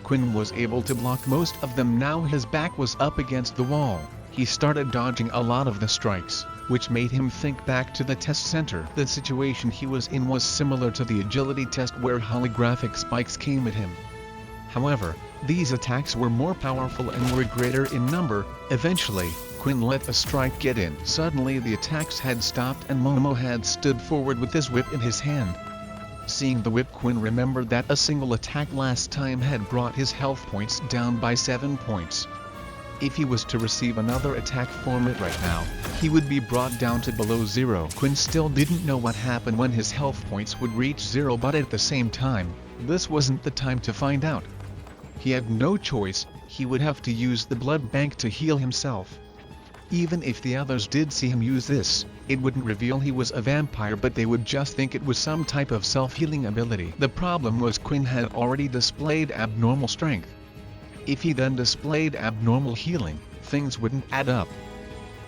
Quinn was able to block most of them. Now his back was up against the wall. He started dodging a lot of the strikes, which made him think back to the test center. The situation he was in was similar to the agility test where holographic spikes came at him. However, these attacks were more powerful and were greater in number. Eventually, Quinn let a strike get in. Suddenly the attacks had stopped and Momo had stood forward with his whip in his hand. Seeing the whip, Quinn remembered that a single attack last time had brought his health points down by 7 points. If he was to receive another attack from it right now, he would be brought down to below 0. Quinn still didn't know what happened when his health points would reach 0, but at the same time, this wasn't the time to find out. He had no choice. He would have to use the blood bank to heal himself. Even if the others did see him use this, it wouldn't reveal he was a vampire, but they would just think it was some type of self-healing ability. The problem was Quinn had already displayed abnormal strength. If he then displayed abnormal healing, things wouldn't add up.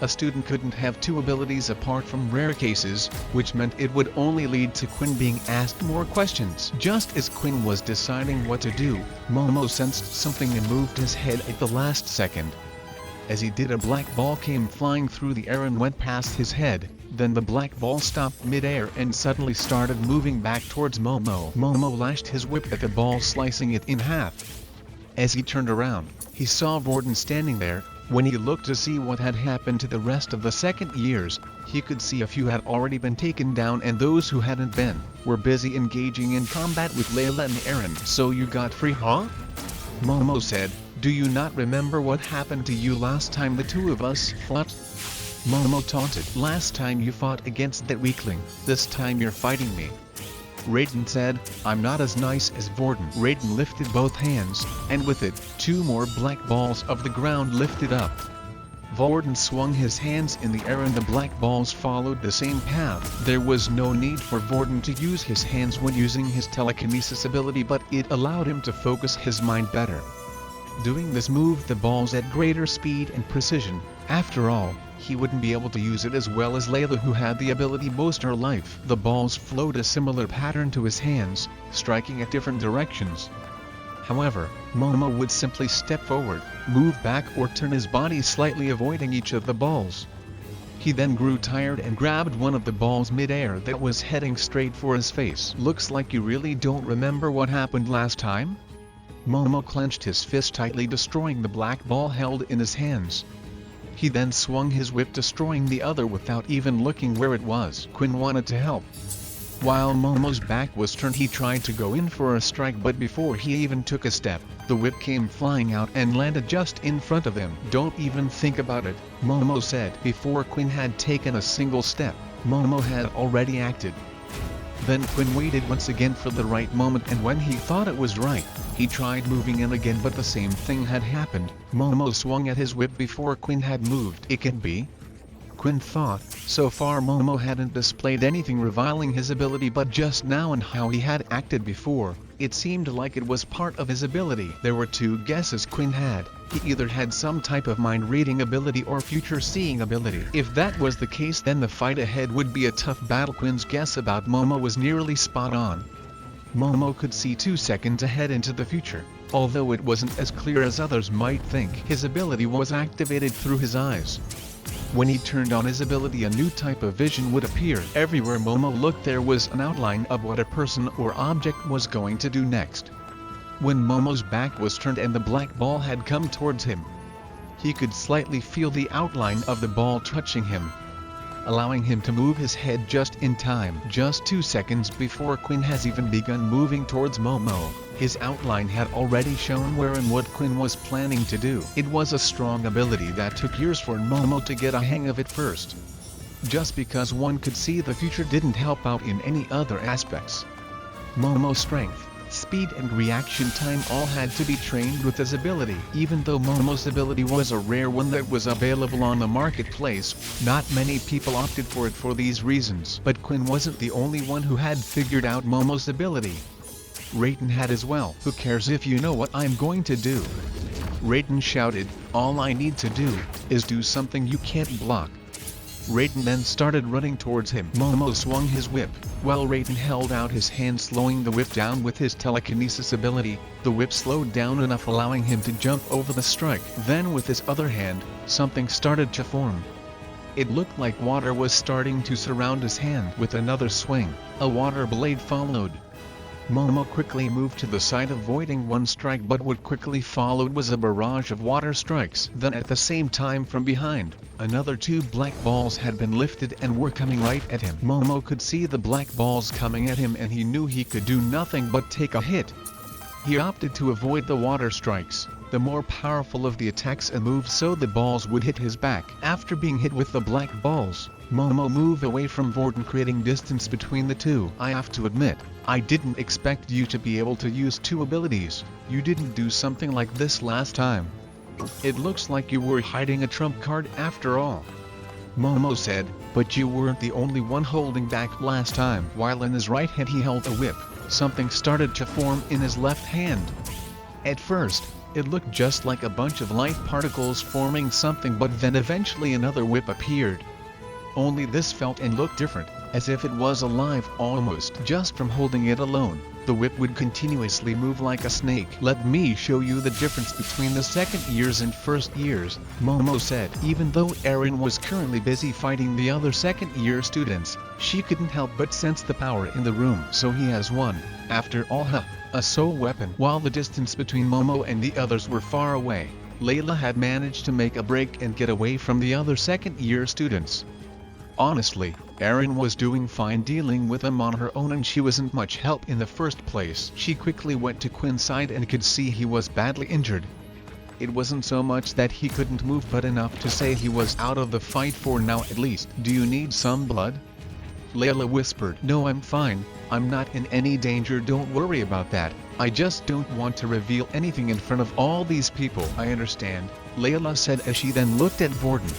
A student couldn't have two abilities apart from rare cases, which meant it would only lead to Quinn being asked more questions. Just as Quinn was deciding what to do, Momo sensed something and moved his head at the last second. As he did, a black ball came flying through the air and went past his head. Then the black ball stopped mid-air and suddenly started moving back towards Momo. Momo lashed his whip at the ball, slicing it in half. As he turned around, he saw Vorden standing there. When he looked to see what had happened to the rest of the second years, he could see a few had already been taken down, and those who hadn't been were busy engaging in combat with Layla and Aaron. "So you got free, huh?" Momo said. "Do you not remember what happened to you last time the two of us fought?" Momo taunted. "Last time you fought against that weakling, this time you're fighting me." Raiden said, "I'm not as nice as Vorden." Raiden lifted both hands, and with it, 2 more black balls of the ground lifted up. Vorden swung his hands in the air and the black balls followed the same path. There was no need for Vorden to use his hands when using his telekinesis ability, but it allowed him to focus his mind better. Doing this moved the balls at greater speed and precision. After all, he wouldn't be able to use it as well as Layla, who had the ability most her life. The balls flowed a similar pattern to his hands, striking at different directions. However, Momo would simply step forward, move back or turn his body slightly, avoiding each of the balls. He then grew tired and grabbed one of the balls mid-air that was heading straight for his face. "Looks like you really don't remember what happened last time?" Momo clenched his fist tightly, destroying the black ball held in his hands. He then swung his whip, destroying the other without even looking where it was. Quinn wanted to help. While Momo's back was turned, he tried to go in for a strike, but before he even took a step, the whip came flying out and landed just in front of him. "Don't even think about it," Momo said. Before Quinn had taken a single step, Momo had already acted. Then Quinn waited once again for the right moment, and when he thought it was right, he tried moving in again, but the same thing had happened. Momo swung at his whip before Quinn had moved. It could be, Quinn thought. So far Momo hadn't displayed anything reviling his ability, but just now and how he had acted before, it seemed like it was part of his ability. There were 2 guesses Quinn had. He either had some type of mind-reading ability or future-seeing ability. If that was the case, then the fight ahead would be a tough battle. Quinn's guess about Momo was nearly spot on. Momo could see 2 seconds ahead into the future. Although it wasn't as clear as others might think, his ability was activated through his eyes. When he turned on his ability, a new type of vision would appear. Everywhere Momo looked, there was an outline of what a person or object was going to do next. When Momo's back was turned and the black ball had come towards him, he could slightly feel the outline of the ball touching him, allowing him to move his head just in time. Just 2 seconds before Quinn has even begun moving towards Momo, his outline had already shown where and what Quinn was planning to do. It was a strong ability that took years for Momo to get a hang of it first. Just because one could see the future didn't help out in any other aspects. Momo's strength, speed and reaction time all had to be trained with his ability. Even though Momo's ability was a rare one that was available on the marketplace, not many people opted for it for these reasons. But Quinn wasn't the only one who had figured out Momo's ability. Raiden had as well. Who cares if you know what I'm going to do? Raiden shouted, all I need to do is do something you can't block. Raiden then started running towards him. Momo swung his whip, while Raiden held out his hand, slowing the whip down with his telekinesis ability. The whip slowed down enough, allowing him to jump over the strike. Then with his other hand, something started to form. It looked like water was starting to surround his hand. With another swing, a water blade followed. Momo quickly moved to the side, avoiding one strike, but what quickly followed was a barrage of water strikes. Then at the same time from behind, another 2 black balls had been lifted and were coming right at him. Momo could see the black balls coming at him and he knew he could do nothing but take a hit. He opted to avoid the water strikes, the more powerful of the attacks and moves, so the balls would hit his back. After being hit with the black balls, Momo moved away from Vorden, creating distance between the two. I have to admit, I didn't expect you to be able to use 2 abilities. You didn't do something like this last time. It looks like you were hiding a trump card after all. Momo said, but you weren't the only one holding back last time. While in his right hand he held a whip, something started to form in his left hand. At first, it looked just like a bunch of light particles forming something, but then eventually another whip appeared. Only this felt and looked different, as if it was alive almost. Just from holding it alone, the whip would continuously move like a snake. Let me show you the difference between the second years and first years, Momo said. Even though Erin was currently busy fighting the other second year students, she couldn't help but sense the power in the room. So he has won, after all, a soul weapon. While the distance between Momo and the others were far away, Layla had managed to make a break and get away from the other second year students. Honestly, Erin was doing fine dealing with them on her own, and she wasn't much help in the first place. She quickly went to Quinn's side and could see he was badly injured. It wasn't so much that he couldn't move, but enough to say he was out of the fight for now at least. Do you need some blood? Layla whispered. No, I'm fine. I'm not in any danger, don't worry about that. I just don't want to reveal anything in front of all these people. I understand, Layla said as she then looked at Vorden.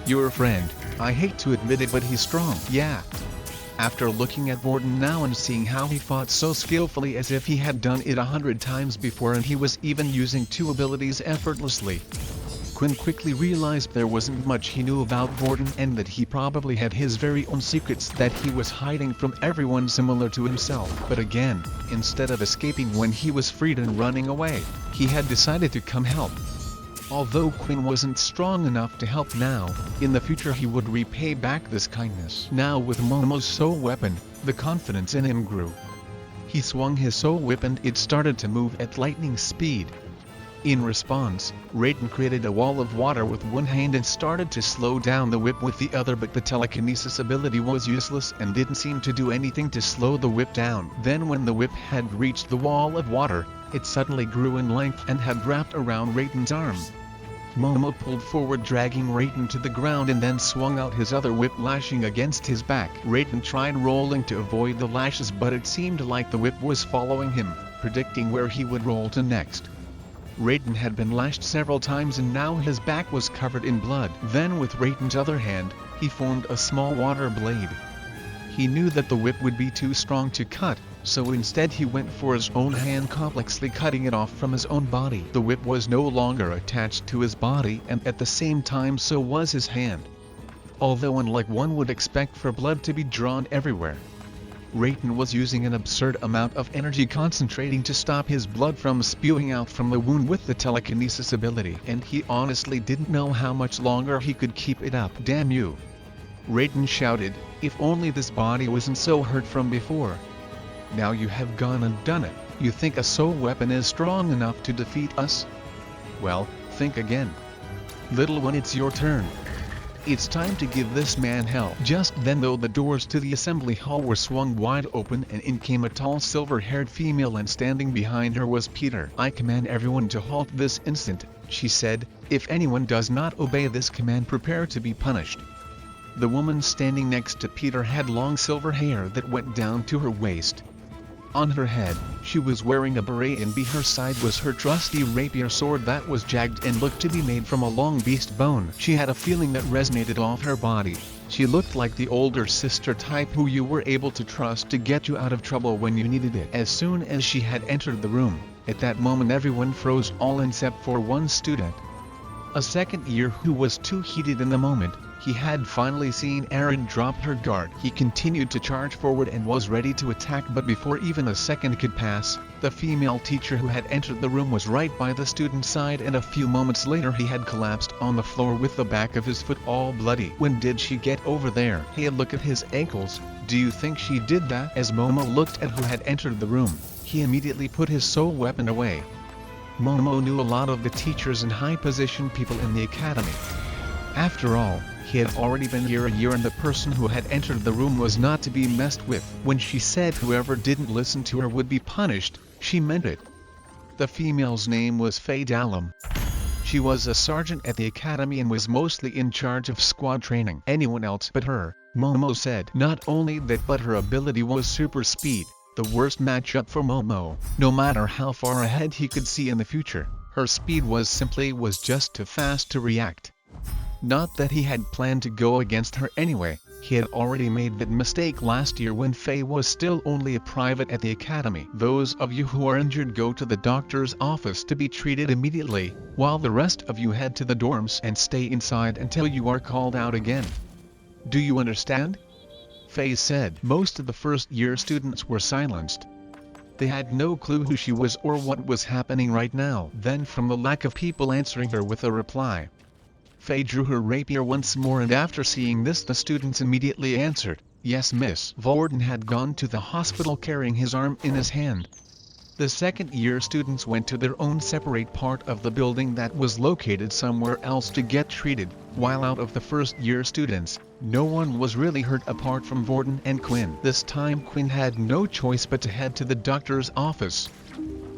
Your friend, I hate to admit it, but he's strong. Yeah. After looking at Vorden now and seeing how he fought so skillfully, as if he had done it 100 times before, and he was even using 2 abilities effortlessly, Quinn quickly realized there wasn't much he knew about Vorden, and that he probably had his very own secrets that he was hiding from everyone similar to himself. But again, instead of escaping when he was freed and running away, he had decided to come help. Although Quinn wasn't strong enough to help now, in the future he would repay back this kindness. Now with Momo's soul weapon, the confidence in him grew. He swung his soul whip and it started to move at lightning speed. In response, Raiden created a wall of water with one hand and started to slow down the whip with the other, but the telekinesis ability was useless and didn't seem to do anything to slow the whip down. Then when the whip had reached the wall of water, it suddenly grew in length and had wrapped around Raiden's arm. Momo pulled forward, dragging Raiden to the ground, and then swung out his other whip, lashing against his back. Raiden tried rolling to avoid the lashes, but it seemed like the whip was following him, predicting where he would roll to next. Raiden had been lashed several times and now his back was covered in blood. Then with Raiden's other hand, he formed a small water blade. He knew that the whip would be too strong to cut, so instead he went for his own hand, complexly cutting it off from his own body. The whip was no longer attached to his body, and at the same time so was his hand. Although unlike one would expect for blood to be drawn everywhere, Raiden was using an absurd amount of energy, concentrating to stop his blood from spewing out from the wound with the telekinesis ability, and he honestly didn't know how much longer he could keep it up. Damn you! Raiden shouted, if only this body wasn't so hurt from before. Now you have gone and done it. You think a soul weapon is strong enough to defeat us? Well, think again. Little one, it's your turn. It's time to give this man hell. Just then though, the doors to the assembly hall were swung wide open and in came a tall silver-haired female, and standing behind her was Peter. I command everyone to halt this instant, she said. If anyone does not obey this command, prepare to be punished. The woman standing next to Peter had long silver hair that went down to her waist. On her head, she was wearing a beret, and by her side was her trusty rapier sword that was jagged and looked to be made from a long beast bone. She had a feeling that resonated off her body. She looked like the older sister type who you were able to trust to get you out of trouble when you needed it. As soon as she had entered the room, at that moment everyone froze, all except for one student. A second year who was too heated in the moment. He had finally seen Erin drop her guard. He continued to charge forward and was ready to attack, but before even a second could pass, the female teacher who had entered the room was right by the student's side, and a few moments later he had collapsed on the floor with the back of his foot all bloody. When did she get over there? Hey, look at his ankles. Do you think she did that? As Momo looked at who had entered the room, he immediately put his soul weapon away. Momo knew a lot of the teachers and high-position people in the academy. After all, he had already been here a year, and the person who had entered the room was not to be messed with. When she said whoever didn't listen to her would be punished, she meant it. The female's name was Faye Dallam. She was a sergeant at the academy and was mostly in charge of squad training. Anyone else but her, Momo said. Not only that, but her ability was super speed, the worst matchup for Momo. No matter how far ahead he could see in the future, her speed was just too fast to react. Not that he had planned to go against her anyway. He had already made that mistake last year when Faye was still only a private at the academy. Those of you who are injured go to the doctor's office to be treated immediately, while the rest of you head to the dorms and stay inside until you are called out again. Do you understand? Faye said. Most of the first-year students were silenced. They had no clue who she was or what was happening right now. Then, from the lack of people answering her with a reply, Faye drew her rapier once more, and after seeing this the students immediately answered, "Yes, miss." Vorden had gone to the hospital carrying his arm in his hand. The second-year students went to their own separate part of the building that was located somewhere else to get treated, while out of the first-year students, no one was really hurt apart from Vorden and Quinn. This time Quinn had no choice but to head to the doctor's office.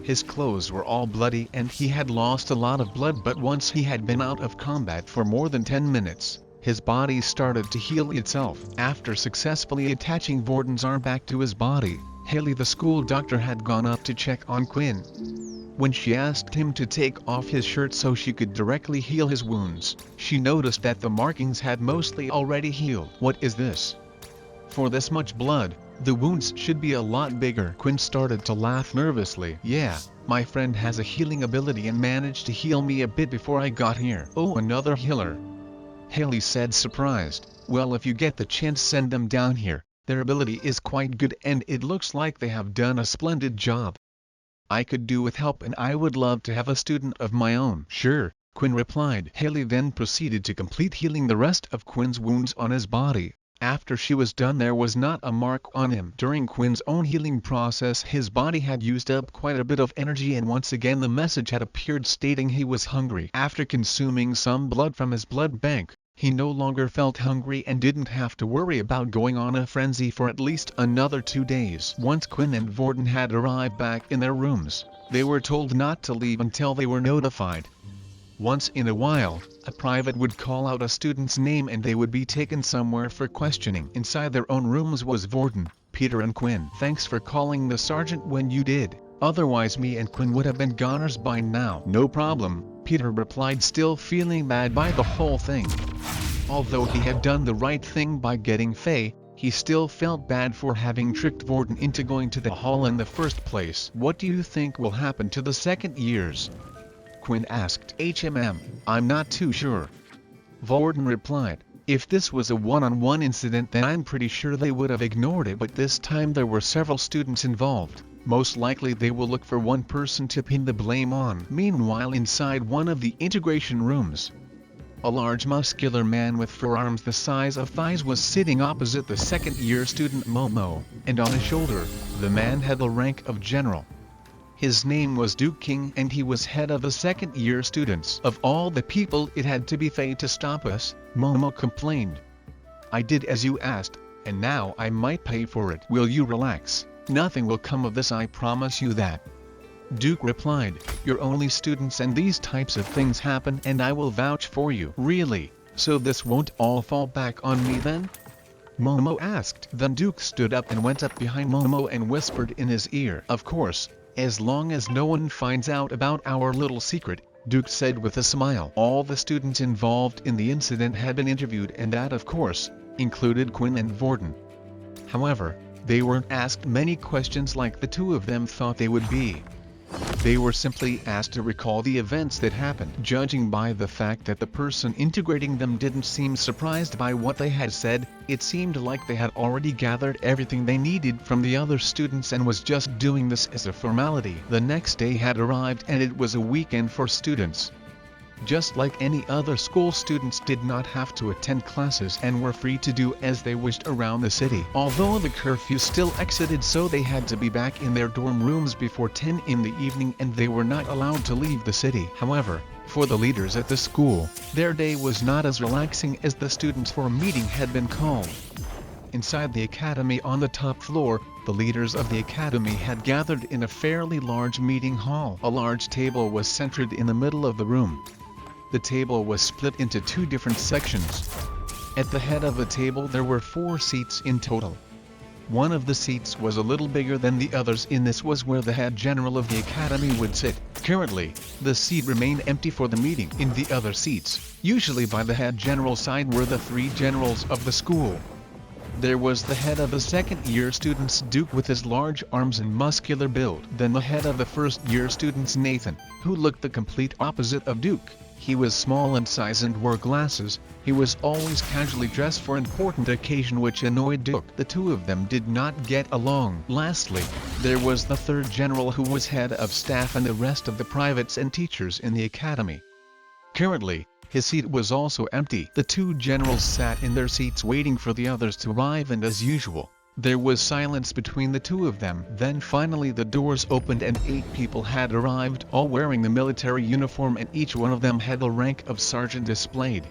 His clothes were all bloody and he had lost a lot of blood, but once he had been out of combat for more than 10 minutes, his body started to heal itself. After successfully attaching Vorden's arm back to his body, Haley, the school doctor, had gone up to check on Quinn. When she asked him to take off his shirt so she could directly heal his wounds, she noticed that the markings had mostly already healed. What is this? For this much blood, the wounds should be a lot bigger. Quinn started to laugh nervously. Yeah, my friend has a healing ability and managed to heal me a bit before I got here. Oh, another healer, Haley said, surprised. Well, if you get the chance, send them down here. Their ability is quite good and it looks like they have done a splendid job. I could do with help and I would love to have a student of my own. Sure, Quinn replied. Haley then proceeded to complete healing the rest of Quinn's wounds on his body. After she was done, there was not a mark on him. During Quinn's own healing process, his body had used up quite a bit of energy, and once again the message had appeared stating he was hungry. After consuming some blood from his blood bank, he no longer felt hungry and didn't have to worry about going on a frenzy for at least another 2 days. Once Quinn and Vorden had arrived back in their rooms, they were told not to leave until they were notified. Once in a while, a private would call out a student's name and they would be taken somewhere for questioning. Inside their own rooms was Vorden, Peter and Quinn. Thanks for calling the sergeant when you did. Otherwise me and Quinn would have been goners by now. No problem, Peter replied, still feeling bad by the whole thing. Although he had done the right thing by getting Faye, he still felt bad for having tricked Vorden into going to the hall in the first place. What do you think will happen to the second years? Quinn asked. I'm not too sure, Vorden replied. If this was a one-on-one incident, then I'm pretty sure they would have ignored it, but this time there were several students involved. Most likely they will look for one person to pin the blame on. Meanwhile, inside one of the integration rooms, a large muscular man with forearms the size of thighs was sitting opposite the second-year student Momo, and on his shoulder, the man had the rank of general. His name was Duke King and he was head of the second-year students. Of all the people, it had to be Faye to stop us, Momo complained. I did as you asked, and now I might pay for it. Will you relax? Nothing will come of this, I promise you that. Duke replied. You're only students and these types of things happen, and I will vouch for you. Really? So this won't all fall back on me then? Momo asked. Then Duke stood up and went up behind Momo and whispered in his ear. Of course, as long as no one finds out about our little secret, Duke said with a smile. All the students involved in the incident had been interviewed, and that of course, included Quinn and Vorden. However, they weren't asked many questions like the two of them thought they would be. They were simply asked to recall the events that happened. Judging by the fact that the person integrating them didn't seem surprised by what they had said, it seemed like they had already gathered everything they needed from the other students and was just doing this as a formality. The next day had arrived and it was a weekend for students. Just like any other school, students did not have to attend classes and were free to do as they wished around the city. Although the curfew still exited, so they had to be back in their dorm rooms before 10 in the evening and they were not allowed to leave the city. However, for the leaders at the school, their day was not as relaxing as the students, for a meeting had been called. Inside the academy on the top floor, the leaders of the academy had gathered in a fairly large meeting hall. A large table was centered in the middle of the room. The table was split into two different sections. At the head of the table there were 4 seats in total. One of the seats was a little bigger than the others, and this was where the head general of the academy would sit. Currently, the seat remained empty for the meeting. In the other seats, usually by the head general's side, were the 3 generals of the school. There was the head of the second-year students, Duke, with his large arms and muscular build. Then the head of the first-year students, Nathan, who looked the complete opposite of Duke. He was small in size and wore glasses. He was always casually dressed for important occasion, which annoyed Duke. The two of them did not get along. Lastly, there was the third general, who was head of staff and the rest of the privates and teachers in the academy. Currently, his seat was also empty. The 2 generals sat in their seats waiting for the others to arrive, and as usual, there was silence between the two of them. Then finally the doors opened and 8 people had arrived, all wearing the military uniform, and each one of them had the rank of sergeant displayed.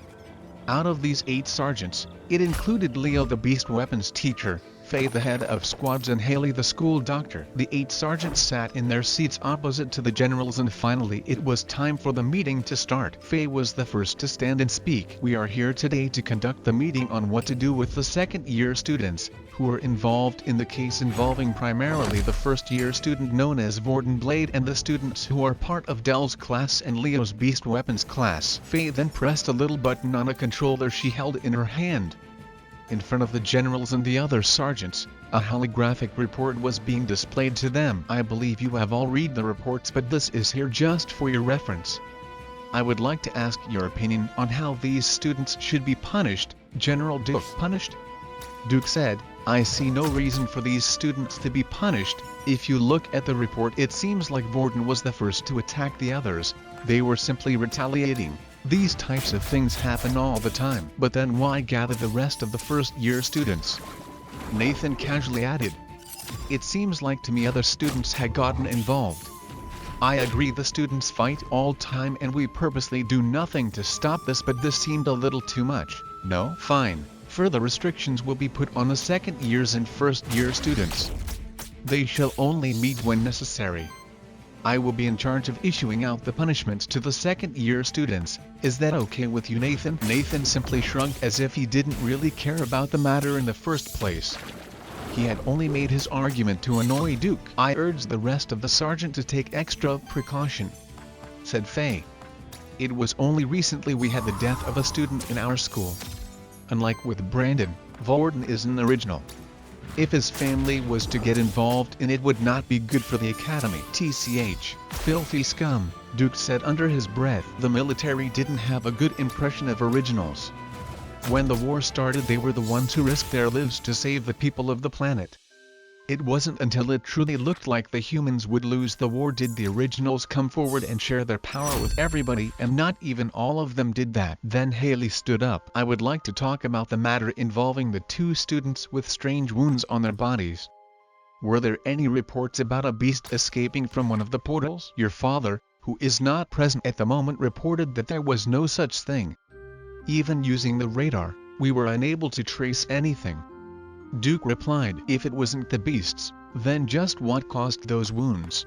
Out of these 8 sergeants, it included Leo, the beast weapons teacher, Faye, the head of squads, and Haley, the school doctor. The 8 sergeants sat in their seats opposite to the generals, and finally it was time for the meeting to start. Faye was the first to stand and speak. We are here today to conduct the meeting on what to do with the second-year students, who were involved in the case involving primarily the first-year student known as Vorden Blade and the students who are part of Dell's class and Leo's beast weapons class. Faye then pressed a little button on a controller she held in her hand. In front of the generals and the other sergeants, a holographic report was being displayed to them. I believe you have all read the reports, but this is here just for your reference. I would like to ask your opinion on how these students should be punished. General Duke. Punished? Duke said, I see no reason for these students to be punished. If you look at the report, it seems like Vorden was the first to attack the others. They were simply retaliating. These types of things happen all the time. But then why gather the rest of the first-year students? Nathan casually added. It seems like to me other students had gotten involved. I agree, the students fight all time and we purposely do nothing to stop this, but this seemed a little too much. No? Fine. Further restrictions will be put on the second years and first-year students. They shall only meet when necessary. I will be in charge of issuing out the punishments to the second-year students. Is that okay with you, Nathan? Nathan simply shrugged as if he didn't really care about the matter in the first place. He had only made his argument to annoy Duke. I urge the rest of the sergeant to take extra precaution, said Faye. It was only recently we had the death of a student in our school. Unlike with Brandon, Vorden is an original. If his family was to get involved in it, would not be good for the academy. TCH, filthy scum, Duke said under his breath. The military didn't have a good impression of originals. When the war started, they were the ones who risked their lives to save the people of the planet. It wasn't until it truly looked like the humans would lose the war did the originals come forward and share their power with everybody, and not even all of them did that. Then Haley stood up. I would like to talk about the matter involving the 2 students with strange wounds on their bodies. Were there any reports about a beast escaping from one of the portals? Your father, who is not present at the moment, reported that there was no such thing. Even using the radar, we were unable to trace anything. Duke replied. If it wasn't the beasts, then just what caused those wounds?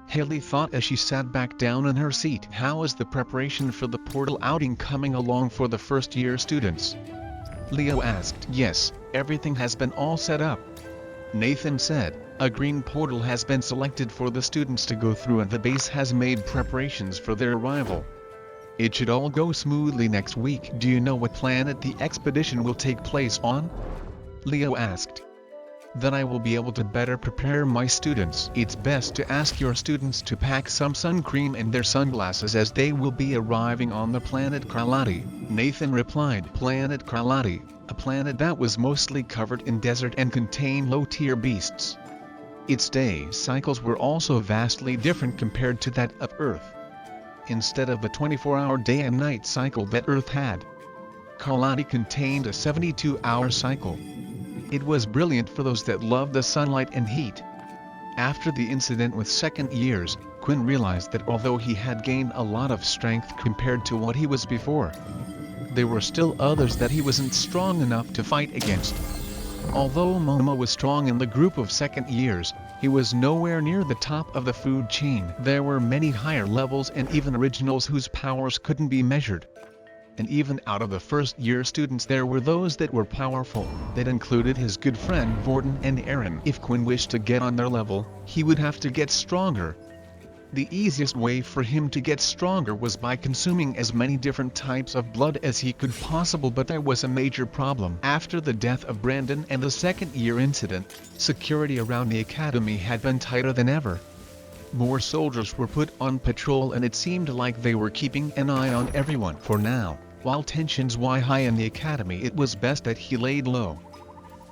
Haley thought as she sat back down in her seat. How is the preparation for the portal outing coming along for the first-year students? Leo asked. Yes, everything has been all set up. Nathan said. A green portal has been selected for the students to go through and the base has made preparations for their arrival. It should all go smoothly next week. Do you know what planet the expedition will take place on? Leo asked. Then I will be able to better prepare my students. It's best to ask your students to pack some sun cream and their sunglasses as they will be arriving on the planet Kralati. Nathan replied. Planet Kralati, a planet that was mostly covered in desert and contained low-tier beasts. Its day cycles were also vastly different compared to that of Earth. Instead of the 24-hour day and night cycle that Earth had, Kralati contained a 72-hour cycle. It was brilliant for those that loved the sunlight and heat. After the incident with second years, Quinn realized that although he had gained a lot of strength compared to what he was before, there were still others that he wasn't strong enough to fight against. Although Momo was strong in the group of second years, he was nowhere near the top of the food chain. There were many higher levels and even originals whose powers couldn't be measured. And even out of the first year students there were those that were powerful. That included his good friend Vorden and Aaron. If Quinn wished to get on their level, he would have to get stronger. The easiest way for him to get stronger was by consuming as many different types of blood as he could possible, but there was a major problem. After the death of Brandon and the second year incident, security around the academy had been tighter than ever. More soldiers were put on patrol and it seemed like they were keeping an eye on everyone. For now, while tensions were high in the academy, it was best that he laid low.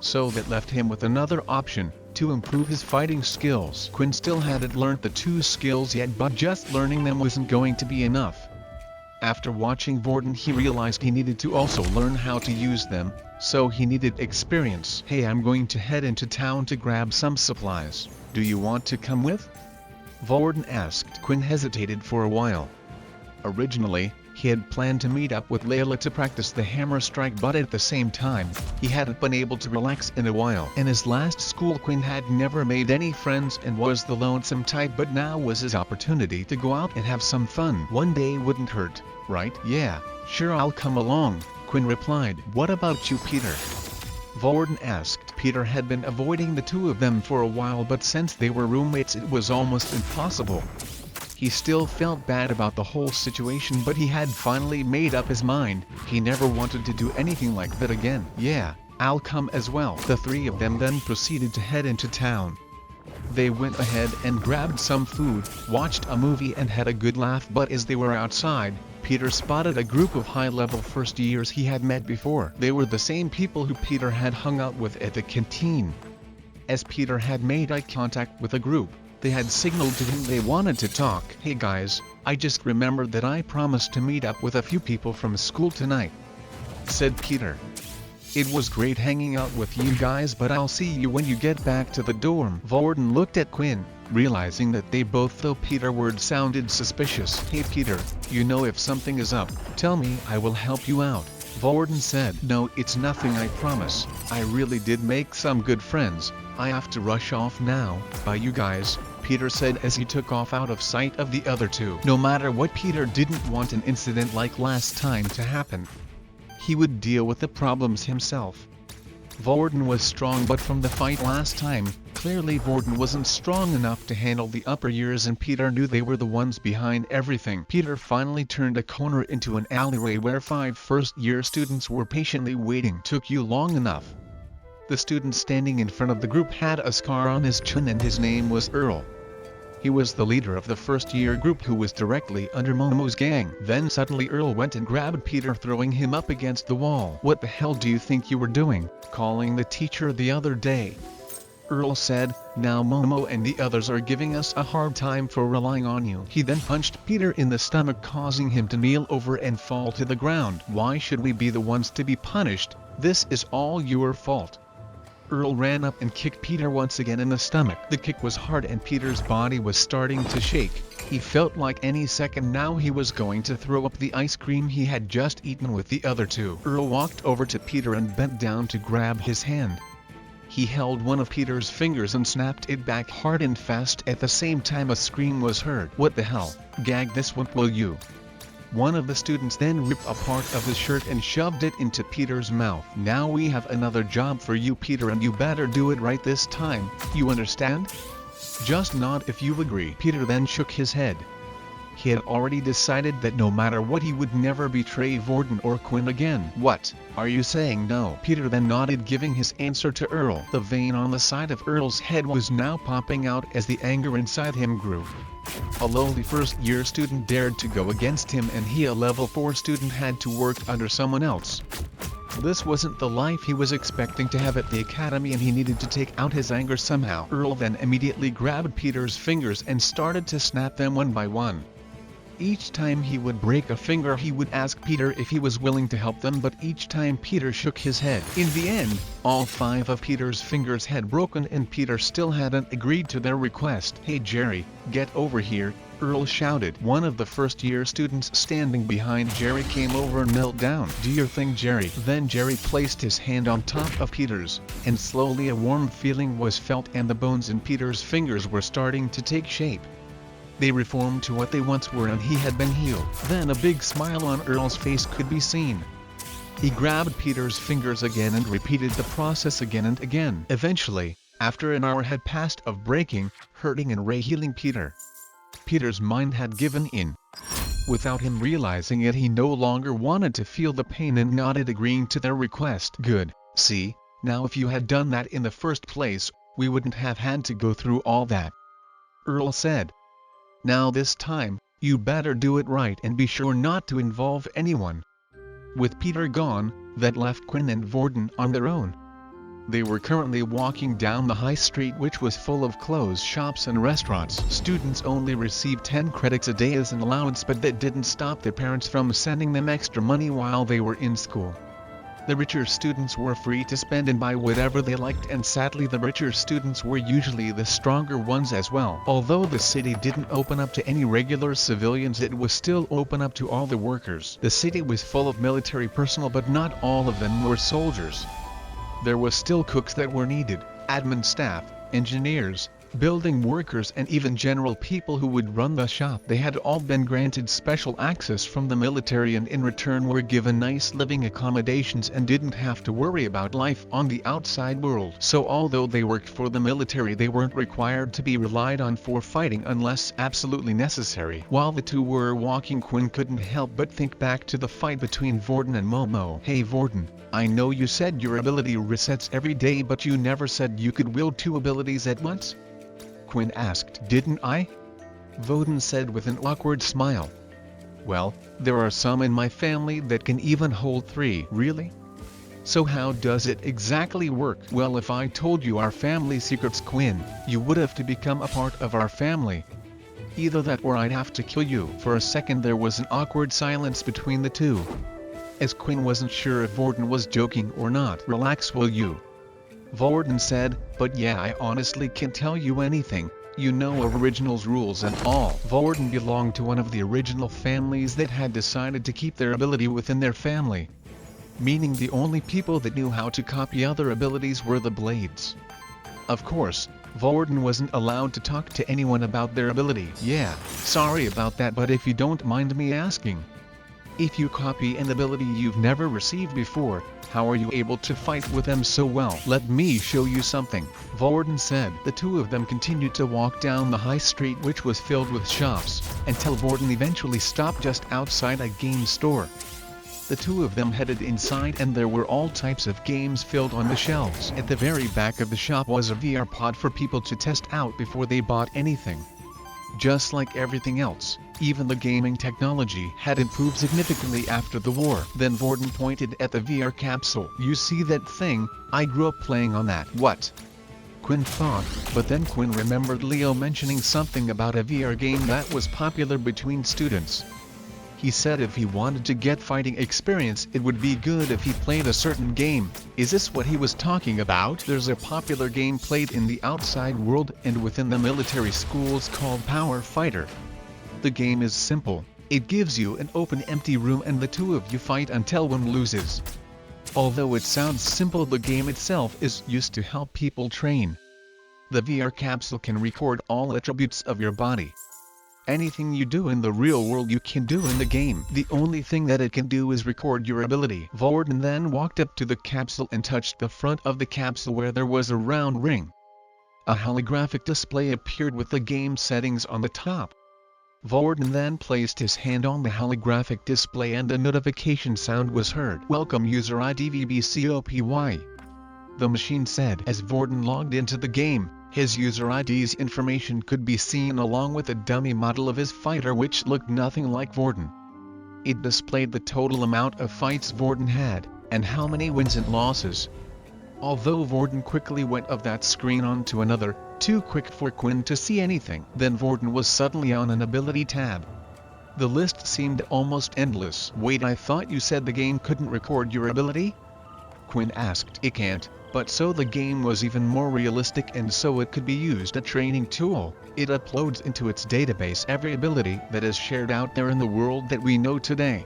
So that left him with another option, to improve his fighting skills. Quinn still hadn't learned the two skills yet, but just learning them wasn't going to be enough. After watching Vorden, he realized he needed to also learn how to use them, so he needed experience. Hey, I'm going to head into town to grab some supplies. Do you want to come with? Vorden asked. Quinn hesitated for a while. Originally, he had planned to meet up with Layla to practice the hammer strike, but at the same time, he hadn't been able to relax in a while. In his last school, Quinn had never made any friends and was the lonesome type, but now was his opportunity to go out and have some fun. One day wouldn't hurt, right? Yeah, sure, I'll come along, Quinn replied. What about you, Peter? Vorden asked. Peter had been avoiding the two of them for a while, but since they were roommates it was almost impossible. He still felt bad about the whole situation, but he had finally made up his mind. He never wanted to do anything like that again. Yeah, I'll come as well. The three of them then proceeded to head into town. They went ahead and grabbed some food, watched a movie and had a good laugh, but as they were outside, Peter spotted a group of high-level first years he had met before. They were the same people who Peter had hung out with at the canteen. As Peter had made eye contact with the group, they had signaled to him they wanted to talk. Hey guys, I just remembered that I promised to meet up with a few people from school tonight, said Peter. It was great hanging out with you guys, but I'll see you when you get back to the dorm. Vorden looked at Quinn, realizing that they both thought Peter's words sounded suspicious. Hey Peter, you know, if something is up, tell me, I will help you out, Vorden said. No, it's nothing, I promise. I really did make some good friends. I have to rush off now. Bye you guys, Peter said as he took off out of sight of the other two. No matter what, Peter didn't want an incident like last time to happen. He would deal with the problems himself. Vorden was strong, but from the fight last time, clearly Vorden wasn't strong enough to handle the upper years, and Peter knew they were the ones behind everything. Peter finally turned a corner into an alleyway where 5 first-year students were patiently waiting. Took you long enough. The student standing in front of the group had a scar on his chin and his name was Earl. He was the leader of the first-year group who was directly under Momo's gang. Then suddenly Earl went and grabbed Peter, throwing him up against the wall. What the hell do you think you were doing, calling the teacher the other day? Earl said, now Momo and the others are giving us a hard time for relying on you. He then punched Peter in the stomach, causing him to kneel over and fall to the ground. Why should we be the ones to be punished? This is all your fault. Earl ran up and kicked Peter once again in the stomach. The kick was hard and Peter's body was starting to shake. He felt like any second now he was going to throw up the ice cream he had just eaten with the other two. Earl walked over to Peter and bent down to grab his hand. He held one of Peter's fingers and snapped it back hard and fast. At the same time a scream was heard. What the hell? Gag this one, will you? One of the students then ripped a part of his shirt and shoved it into Peter's mouth. "Now we have another job for you, Peter, and you better do it right this time, you understand? Just nod if you agree." Peter then shook his head. He had already decided that no matter what he would never betray Vorden or Quinn again. "What, are you saying no?" Peter then nodded, giving his answer to Earl. The vein on the side of Earl's head was now popping out as the anger inside him grew. A lowly first-year student dared to go against him, and he, a level 4 student, had to work under someone else. This wasn't the life he was expecting to have at the academy, and he needed to take out his anger somehow. Earl then immediately grabbed Peter's fingers and started to snap them one by one. Each time he would break a finger, he would ask Peter if he was willing to help them, but each time Peter shook his head. In the end, all 5 of Peter's fingers had broken, and Peter still hadn't agreed to their request. "Hey Jerry, get over here," Earl shouted. One of the first-year students standing behind Jerry came over and knelt down. "Do your thing, Jerry." Then Jerry placed his hand on top of Peter's, and slowly a warm feeling was felt, and the bones in Peter's fingers were starting to take shape. They reformed to what they once were, and he had been healed. Then a big smile on Earl's face could be seen. He grabbed Peter's fingers again and repeated the process again and again. Eventually, after an hour had passed of breaking, hurting and re-healing Peter's mind had given in. Without him realizing it, he no longer wanted to feel the pain and nodded, agreeing to their request. "Good, see, now if you had done that in the first place, we wouldn't have had to go through all that," Earl said. "Now this time, you better do it right and be sure not to involve anyone." With Peter gone, that left Quinn and Vorden on their own. They were currently walking down the high street, which was full of clothes shops and restaurants. Students only received 10 credits a day as an allowance, but that didn't stop their parents from sending them extra money while they were in school. The richer students were free to spend and buy whatever they liked, and sadly the richer students were usually the stronger ones as well. Although the city didn't open up to any regular civilians, it was still open up to all the workers. The city was full of military personnel, but not all of them were soldiers. There was still cooks that were needed, admin staff, engineers, building workers, and even general people who would run the shop. They had all been granted special access from the military, and in return were given nice living accommodations and didn't have to worry about life on the outside world. So although they worked for the military, they weren't required to be relied on for fighting unless absolutely necessary. While the two were walking, Quinn couldn't help but think back to the fight between Vorden and Momo. "Hey Vorden, I know you said your ability resets every day, but you never said you could wield 2 abilities at once?" Quinn asked. "Didn't I?" Vorden said with an awkward smile. "Well, there are some in my family that can even hold 3. "Really? So how does it exactly work?" "Well, if I told you our family secrets, Quinn, you would have to become a part of our family. Either that or I'd have to kill you." For a second there was an awkward silence between the two, as Quinn wasn't sure if Vorden was joking or not. "Relax, will you?" Vorden said, "But yeah, I honestly can't tell you anything, you know, of Original's rules and all." Vorden belonged to one of the original families that had decided to keep their ability within their family, meaning the only people that knew how to copy other abilities were the Blades. Of course, Vorden wasn't allowed to talk to anyone about their ability. "Yeah, sorry about that, but if you don't mind me asking, if you copy an ability you've never received before, how are you able to fight with them so well?" "Let me show you something," Vorden said. The two of them continued to walk down the high street, which was filled with shops, until Vorden eventually stopped just outside a game store. The two of them headed inside, and there were all types of games filled on the shelves. At the very back of the shop was a VR pod for people to test out before they bought anything. Just like everything else, even the gaming technology had improved significantly after the war. Then Vorden pointed at the VR capsule. "You see that thing? I grew up playing on that." "What?" Quinn thought, but then Quinn remembered Leo mentioning something about a VR game that was popular between students. He said if he wanted to get fighting experience, it would be good if he played a certain game. Is this what he was talking about? There's a popular game played in the outside world and within the military schools called Power Fighter. The game is simple. It gives you an open empty room and the two of you fight until one loses. Although it sounds simple, the game itself is used to help people train. The VR capsule can record all attributes of your body. Anything you do in the real world you can do in the game. The only thing that it can do is record your ability. Varden then walked up to the capsule and touched the front of the capsule where there was a round ring. A holographic display appeared with the game settings on the top. Varden then placed his hand on the holographic display and a notification sound was heard. "Welcome user ID VBCOPY," the machine said. As Varden logged into the game, his user ID's information could be seen along with a dummy model of his fighter which looked nothing like Varden. It displayed the total amount of fights Varden had, and how many wins and losses. Although Varden quickly went of that screen onto another, too quick for Quinn to see anything. Then Varden was suddenly on an ability tab. The list seemed almost endless. "Wait, I thought you said the game couldn't record your ability?" Quinn asked. "It can't, but so the game was even more realistic and so it could be used as a training tool. It uploads into its database every ability that is shared out there in the world that we know today.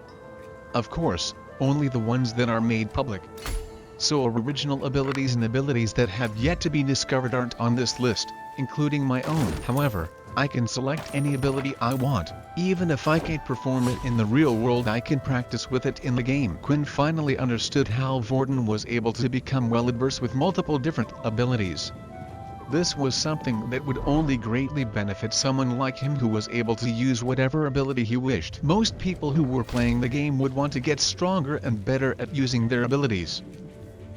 Of course, only the ones that are made public. So original abilities and abilities that have yet to be discovered aren't on this list, including my own. However, I can select any ability I want. Even if I can't perform it in the real world, I can practice with it in the game." Quinn finally understood how Varden was able to become well versed with multiple different abilities. This was something that would only greatly benefit someone like him who was able to use whatever ability he wished. Most people who were playing the game would want to get stronger and better at using their abilities.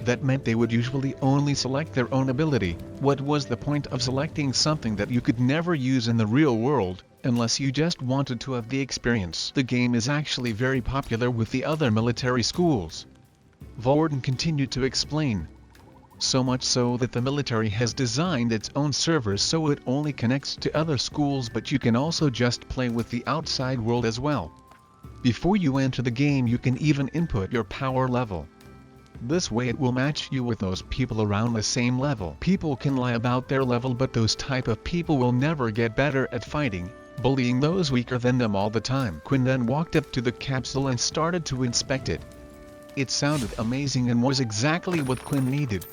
That meant they would usually only select their own ability. What was the point of selecting something that you could never use in the real world, unless you just wanted to have the experience? The game is actually very popular with the other military schools. Varden continued to explain. So much so that the military has designed its own servers so it only connects to other schools, but you can also just play with the outside world as well. Before you enter the game you can even input your power level. This way it will match you with those people around the same level. People can lie about their level, but those type of people will never get better at fighting, bullying those weaker than them all the time. Quinn then walked up to the capsule and started to inspect it. It sounded amazing and was exactly what Quinn needed.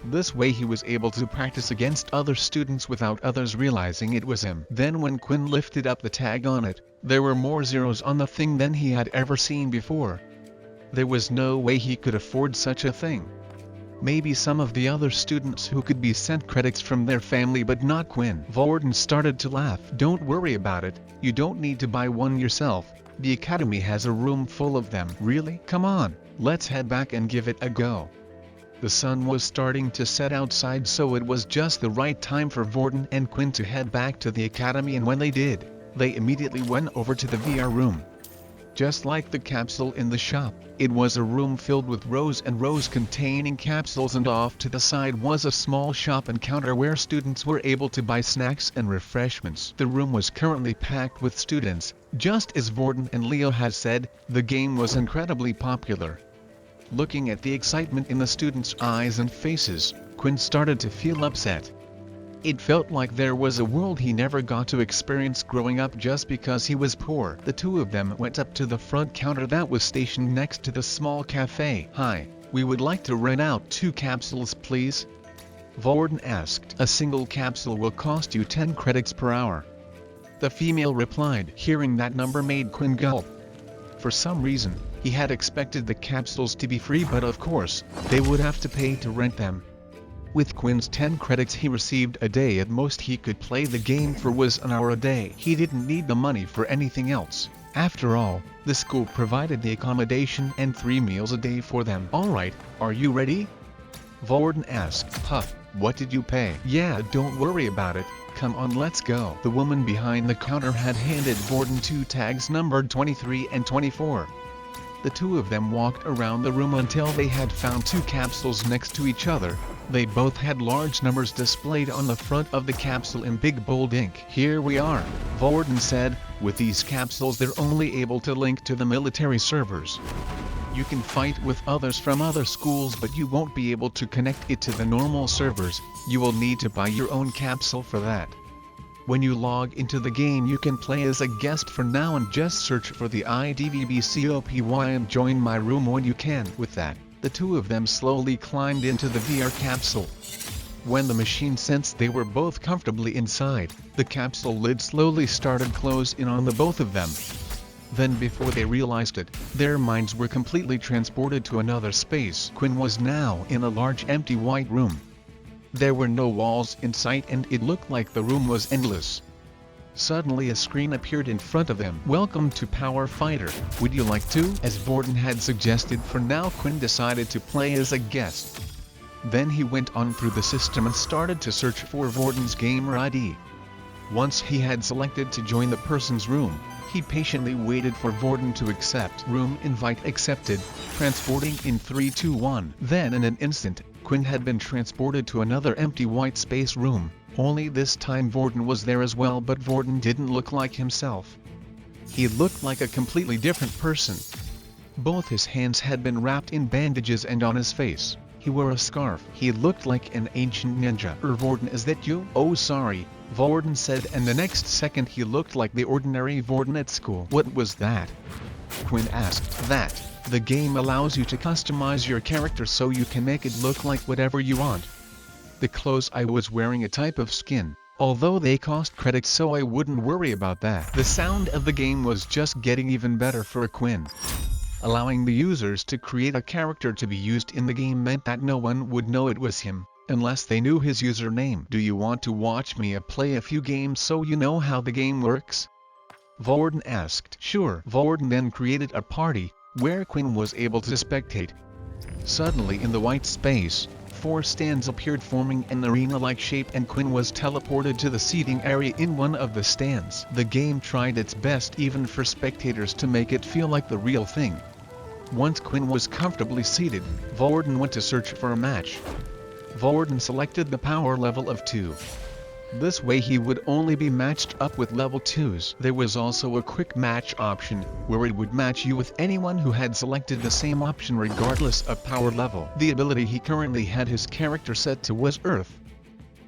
This way he was able to practice against other students without others realizing it was him. Then when Quinn lifted up the tag on it, there were more zeros on the thing than he had ever seen before. There was no way he could afford such a thing. Maybe some of the other students who could be sent credits from their family, but not Quinn. Varden started to laugh. "Don't worry about it, you don't need to buy one yourself. The academy has a room full of them." "Really? Come on, let's head back and give it a go." The sun was starting to set outside, so it was just the right time for Varden and Quinn to head back to the academy, and when they did, they immediately went over to the VR room. Just like the capsule in the shop, it was a room filled with rows and rows containing capsules, and off to the side was a small shop and counter where students were able to buy snacks and refreshments. The room was currently packed with students. Just as Varden and Leo had said, the game was incredibly popular. Looking at the excitement in the students' eyes and faces, Quinn started to feel upset. It felt like there was a world he never got to experience growing up just because he was poor. The two of them went up to the front counter that was stationed next to the small cafe. "Hi, we would like to rent out 2 capsules please," Varden asked. "A single capsule will cost you 10 credits per hour," the female replied. Hearing that number made Quinn gulp. For some reason, he had expected the capsules to be free, but of course, they would have to pay to rent them. With Quinn's 10 credits he received a day at most he could play the game for was an hour a day. He didn't need the money for anything else. After all, the school provided the accommodation and 3 meals a day for them. "Alright, are you ready?" Varden asked. What did you pay?" "Yeah, don't worry about it, come on let's go." The woman behind the counter had handed Varden 2 tags numbered 23 and 24. The two of them walked around the room until they had found 2 capsules next to each other. They both had large numbers displayed on the front of the capsule in big bold ink. "Here we are," Varden said. "With these capsules they're only able to link to the military servers. You can fight with others from other schools, but you won't be able to connect it to the normal servers. You will need to buy your own capsule for that. When you log into the game you can play as a guest for now and just search for the IDVBCOPY and join my room when you can." With that, the two of them slowly climbed into the VR capsule. When the machine sensed they were both comfortably inside, the capsule lid slowly started closing on the both of them. Then before they realized it, their minds were completely transported to another space. Quinn was now in a large empty white room. There were no walls in sight and it looked like the room was endless. Suddenly a screen appeared in front of them. "Welcome to Power Fighter. Would you like to?" As Vorden had suggested. For now Quinn decided to play as a guest. Then he went on through the system and started to search for Vorden's gamer ID. Once he had selected to join the person's room, he patiently waited for Vorden to accept. Room invite accepted, transporting in 3, 2, 1. Then in an instant, Quinn had been transported to another empty white space room, only this time Vorden was there as well, but Vorden didn't look like himself. He looked like a completely different person. Both his hands had been wrapped in bandages and on his face, he wore a scarf. He looked like an ancient ninja. Vorden, is that you?" "Oh sorry," Vorden said, and the next second he looked like the ordinary Vorden at school. "What was that?" Quinn asked. "That. The game allows you to customize your character so you can make it look like whatever you want. The clothes I was wearing a type of skin, although they cost credits so I wouldn't worry about that." The sound of the game was just getting even better for Quinn. Allowing the users to create a character to be used in the game meant that no one would know it was him, unless they knew his username. "Do you want to watch me play a few games so you know how the game works?" Vorden asked. "Sure." Vorden then created a party, where Quinn was able to spectate. Suddenly in the white space, 4 stands appeared forming an arena-like shape and Quinn was teleported to the seating area in one of the stands. The game tried its best even for spectators to make it feel like the real thing. Once Quinn was comfortably seated, Vorden went to search for a match. Vorden selected the power level of 2. This way he would only be matched up with level 2s. There was also a quick match option, where it would match you with anyone who had selected the same option regardless of power level. The ability he currently had his character set to was Earth.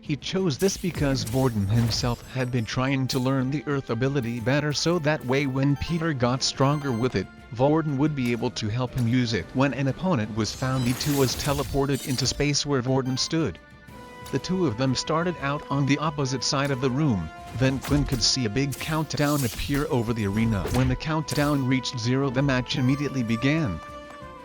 He chose this because Vorden himself had been trying to learn the Earth ability better so that way when Peter got stronger with it, Vorden would be able to help him use it. When an opponent was found, he too was teleported into space where Vorden stood. The two of them started out on the opposite side of the room, then Quinn could see a big countdown appear over the arena. When the countdown reached 0, the match immediately began.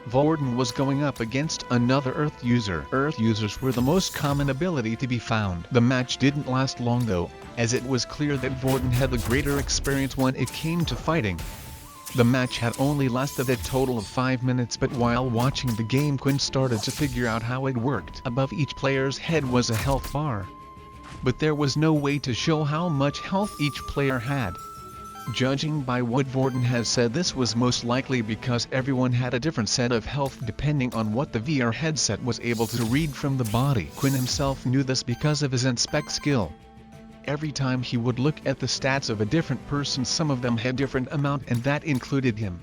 Vorden was going up against another Earth user. Earth users were the most common ability to be found. The match didn't last long though, as it was clear that Vorden had the greater experience when it came to fighting. The match had only lasted a total of 5 minutes, but while watching the game Quinn started to figure out how it worked. Above each player's head was a health bar. But there was no way to show how much health each player had. Judging by what Vorden has said, this was most likely because everyone had a different set of health depending on what the VR headset was able to read from the body. Quinn himself knew this because of his inspect skill. Every time he would look at the stats of a different person, some of them had different amount, and that included him.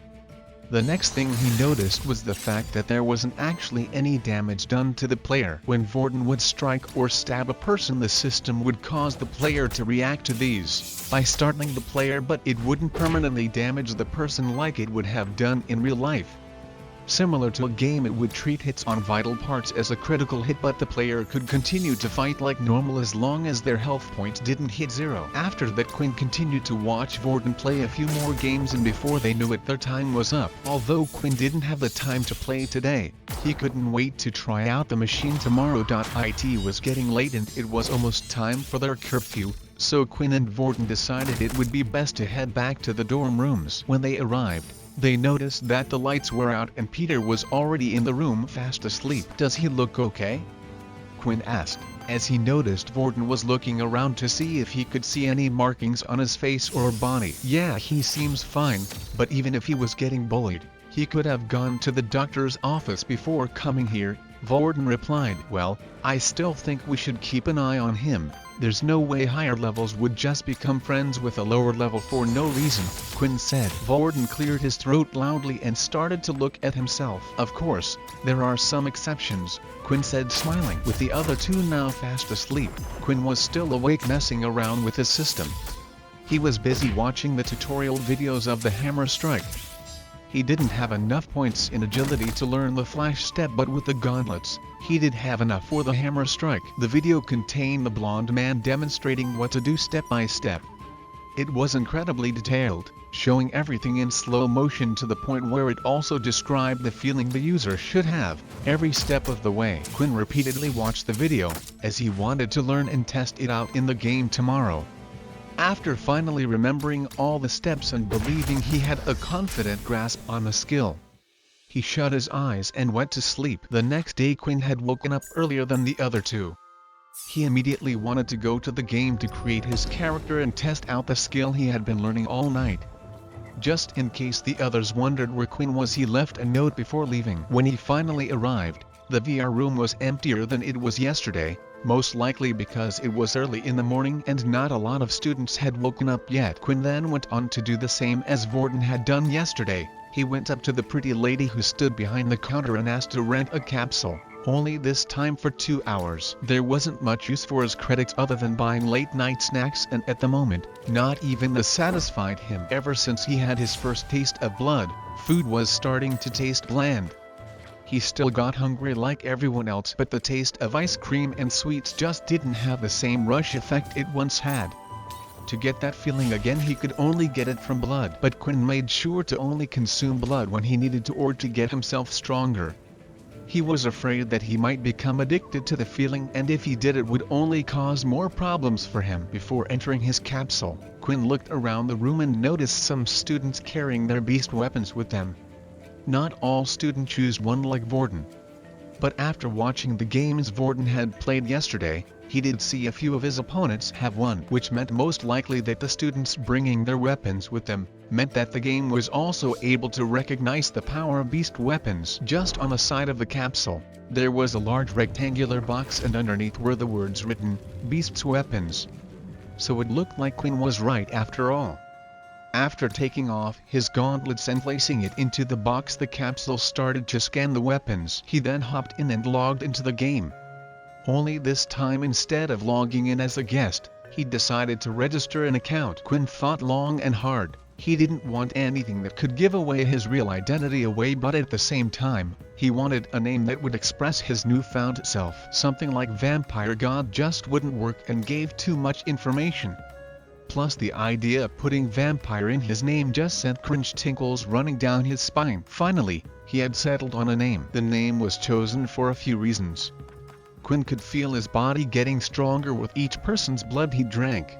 The next thing he noticed was the fact that there wasn't actually any damage done to the player. When Vorden would strike or stab a person, the system would cause the player to react to these by startling the player, but it wouldn't permanently damage the person like it would have done in real life. Similar to a game, it would treat hits on vital parts as a critical hit, but the player could continue to fight like normal as long as their health points didn't hit 0. After that, Quinn continued to watch Vorden play a few more games, and before they knew it, their time was up. Although Quinn didn't have the time to play today, he couldn't wait to try out the machine tomorrow. It was getting late and it was almost time for their curfew, so Quinn and Vorden decided it would be best to head back to the dorm rooms. When they arrived, they noticed that the lights were out and Peter was already in the room fast asleep. "Does he look okay?" Quinn asked, as he noticed Vorden was looking around to see if he could see any markings on his face or body. "Yeah, he seems fine, but even if he was getting bullied, he could have gone to the doctor's office before coming here," Vorden replied. "Well, I still think we should keep an eye on him. There's no way higher levels would just become friends with a lower level for no reason," Quinn said. Vorden cleared his throat loudly and started to look at himself. "Of course, there are some exceptions," Quinn said, smiling. With the other two now fast asleep, Quinn was still awake, messing around with his system. He was busy watching the tutorial videos of the hammer strike. He didn't have enough points in agility to learn the flash step, but with the gauntlets, he did have enough for the hammer strike. The video contained the blonde man demonstrating what to do step by step. It was incredibly detailed, showing everything in slow motion to the point where it also described the feeling the user should have every step of the way. Quinn repeatedly watched the video, as he wanted to learn and test it out in the game tomorrow. After finally remembering all the steps and believing he had a confident grasp on the skill, he shut his eyes and went to sleep. The next day Quinn had woken up earlier than the other two. He immediately wanted to go to the game to create his character and test out the skill he had been learning all night. Just in case the others wondered where Quinn was, he left a note before leaving. When he finally arrived, the VR room was emptier than it was yesterday, most likely because it was early in the morning and not a lot of students had woken up yet. Quinn then went on to do the same as Vorden had done yesterday. He went up to the pretty lady who stood behind the counter and asked to rent a capsule, only this time for 2 hours. There wasn't much use for his credits other than buying late-night snacks, and at the moment, not even this satisfied him. Ever since he had his first taste of blood, food was starting to taste bland. He still got hungry like everyone else, but the taste of ice cream and sweets just didn't have the same rush effect it once had. To get that feeling again, he could only get it from blood, but Quinn made sure to only consume blood when he needed to or to get himself stronger. He was afraid that he might become addicted to the feeling, and if he did, it would only cause more problems for him. Before entering his capsule, Quinn looked around the room and noticed some students carrying their beast weapons with them. Not all students used one like Vorden. But after watching the games Vorden had played yesterday, he did see a few of his opponents have one, which meant most likely that the students bringing their weapons with them meant that the game was also able to recognize the power of beast weapons. Just on the side of the capsule, there was a large rectangular box, and underneath were the words written, "Beast's Weapons." So it looked like Quinn was right after all. After taking off his gauntlets and placing it into the box, the capsule started to scan the weapons. He then hopped in and logged into the game. Only this time, instead of logging in as a guest, he decided to register an account. Quinn thought long and hard. He didn't want anything that could give away his real identity away, but at the same time, he wanted a name that would express his newfound self. Something like Vampire God just wouldn't work and gave too much information. Plus, the idea of putting vampire in his name just sent cringe tingles running down his spine. Finally, he had settled on a name. The name was chosen for a few reasons. Quinn could feel his body getting stronger with each person's blood he drank.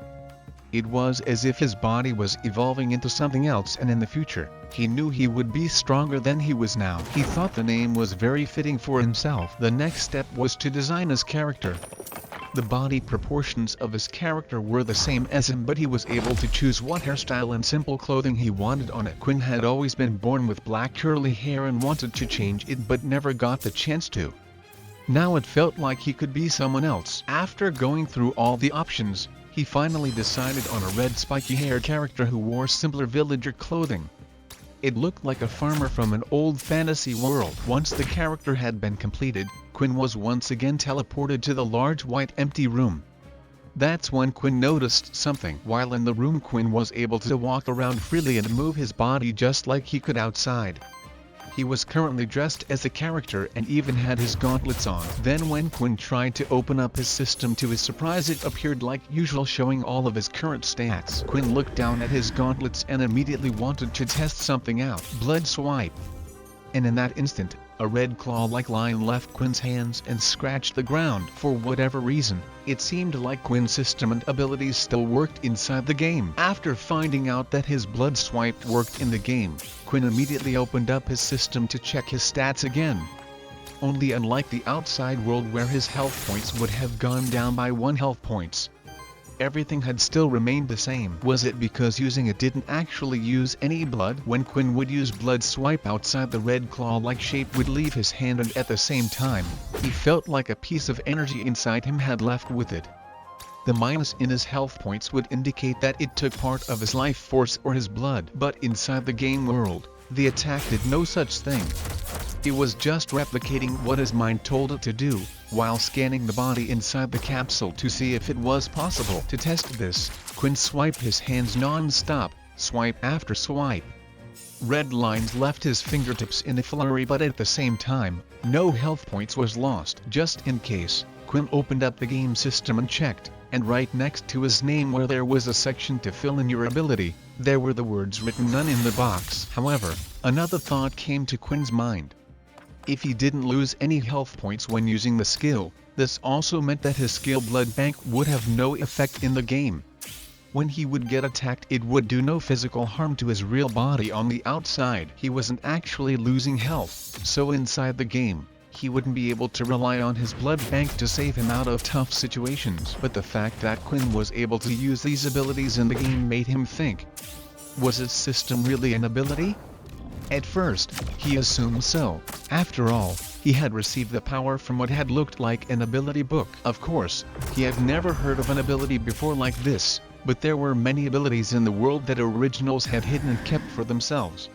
It was as if his body was evolving into something else, and in the future, he knew he would be stronger than he was now. He thought the name was very fitting for himself. The next step was to design his character. The body proportions of his character were the same as him, but he was able to choose what hairstyle and simple clothing he wanted on it. Quinn had always been born with black curly hair and wanted to change it, but never got the chance to. Now it felt like he could be someone else. After going through all the options, he finally decided on a red spiky hair character who wore simpler villager clothing. It looked like a farmer from an old fantasy world. Once the character had been completed, Quinn was once again teleported to the large white empty room. That's when Quinn noticed something. While in the room, Quinn was able to walk around freely and move his body just like he could outside. He was currently dressed as a character and even had his gauntlets on. Then when Quinn tried to open up his system, to his surprise it appeared like usual, showing all of his current stats. Quinn looked down at his gauntlets and immediately wanted to test something out. Blood swipe. And in that instant, a red claw-like line left Quinn's hands and scratched the ground. For whatever reason, it seemed like Quinn's system and abilities still worked inside the game. After finding out that his blood swipe worked in the game, Quinn immediately opened up his system to check his stats again. Only unlike the outside world where his health points would have gone down by 1 health points, everything had still remained the same. Was it because using it didn't actually use any blood? When Quinn would use blood swipe outside, the red claw-like shape would leave his hand, and at the same time, he felt like a piece of energy inside him had left with it. The minus in his health points would indicate that it took part of his life force or his blood. But inside the game world, the attack did no such thing. It was just replicating what his mind told it to do, while scanning the body inside the capsule to see if it was possible to test this. Quinn swiped his hands non-stop, swipe after swipe. Red lines left his fingertips in a flurry, but at the same time, no health points was lost. Just in case, Quinn opened up the game system and checked, and right next to his name where there was a section to fill in your ability, there were the words written "none" in the box. However, another thought came to Quinn's mind. If he didn't lose any health points when using the skill, this also meant that his skill Blood Bank would have no effect in the game. When he would get attacked, it would do no physical harm to his real body on the outside. He wasn't actually losing health, so inside the game, he wouldn't be able to rely on his blood bank to save him out of tough situations. But the fact that Quinn was able to use these abilities in the game made him think, was his system really an ability? At first, he assumed so. After all, he had received the power from what had looked like an ability book. Of course, he had never heard of an ability before like this, but there were many abilities in the world that originals had hidden and kept for themselves.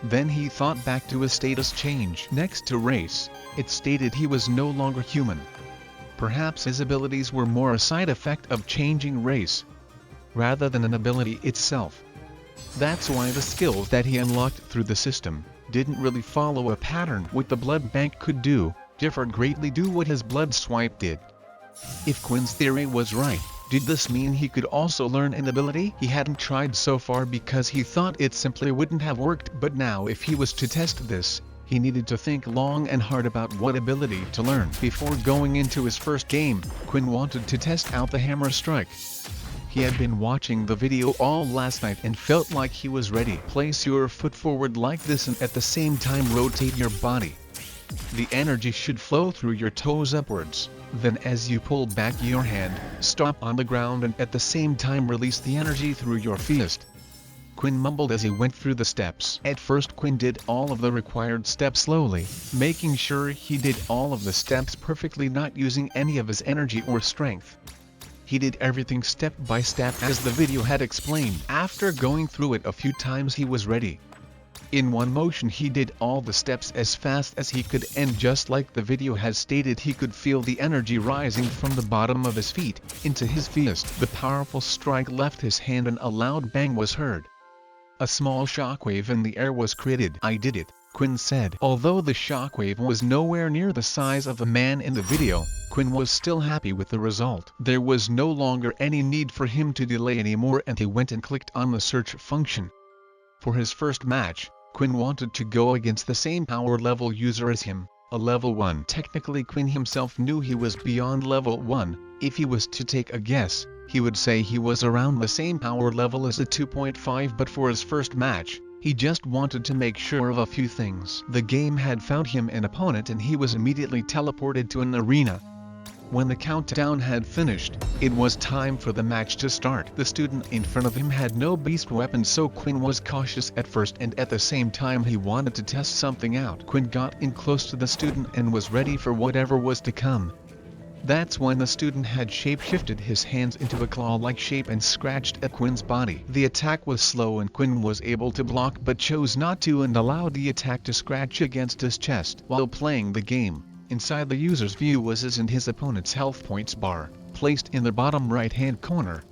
Then he thought back to his status change. Next to race, it stated he was no longer human. Perhaps his abilities were more a side effect of changing race, rather than an ability itself. That's why the skills that he unlocked through the system didn't really follow a pattern. What the blood bank could do, differed greatly to what his blood swipe did. If Quinn's theory was right, did this mean he could also learn an ability? He hadn't tried so far because he thought it simply wouldn't have worked, but now if he was to test this, he needed to think long and hard about what ability to learn. Before going into his first game, Quinn wanted to test out the hammer strike. He had been watching the video all last night and felt like he was ready. Place your foot forward like this and at the same time rotate your body. The energy should flow through your toes upwards. Then as you pull back your hand, stop on the ground and at the same time release the energy through your fist. Quinn mumbled as he went through the steps. At first Quinn did all of the required steps slowly, making sure he did all of the steps perfectly, not using any of his energy or strength. He did everything step by step as the video had explained. After going through it a few times he was ready. In one motion he did all the steps as fast as he could, and just like the video has stated, he could feel the energy rising from the bottom of his feet into his fist. The powerful strike left his hand and a loud bang was heard. A small shockwave in the air was created. "I did it," Quinn said. Although the shockwave was nowhere near the size of the man in the video, Quinn was still happy with the result. There was no longer any need for him to delay anymore, and he went and clicked on the search function. For his first match, Quinn wanted to go against the same power level user as him, a level 1. Technically Quinn himself knew he was beyond level 1, if he was to take a guess, he would say he was around the same power level as a 2.5, but for his first match, he just wanted to make sure of a few things. The game had found him an opponent and he was immediately teleported to an arena. When the countdown had finished, it was time for the match to start. The student in front of him had no beast weapon, so Quinn was cautious at first, and at the same time he wanted to test something out. Quinn got in close to the student and was ready for whatever was to come. That's when the student had shape-shifted his hands into a claw-like shape and scratched at Quinn's body. The attack was slow and Quinn was able to block but chose not to and allowed the attack to scratch against his chest. While playing the game, inside the user's view was his opponent's health points bar, placed in the bottom right-hand corner.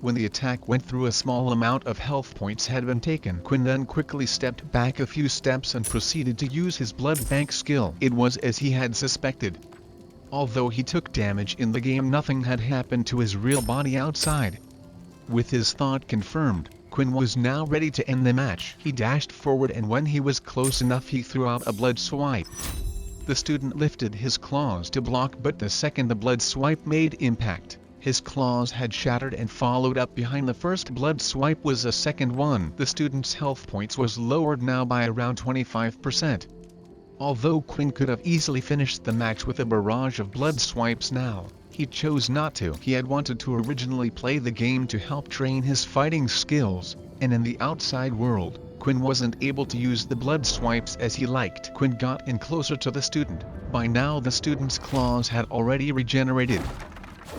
When the attack went through, a small amount of health points had been taken. Quinn then quickly stepped back a few steps and proceeded to use his blood bank skill. It was as he had suspected. Although he took damage in the game, nothing had happened to his real body outside. With his thought confirmed, Quinn was now ready to end the match. He dashed forward and when he was close enough he threw out a blood swipe. The student lifted his claws to block, but the second the blood swipe made impact, his claws had shattered, and followed up behind the first blood swipe was a second one. The student's health points was lowered now by around 25%. Although Quinn could have easily finished the match with a barrage of blood swipes now, he chose not to. He had wanted to originally play the game to help train his fighting skills, and in the outside world, Quinn wasn't able to use the blood swipes as he liked. Quinn got in closer to the student. By now the student's claws had already regenerated.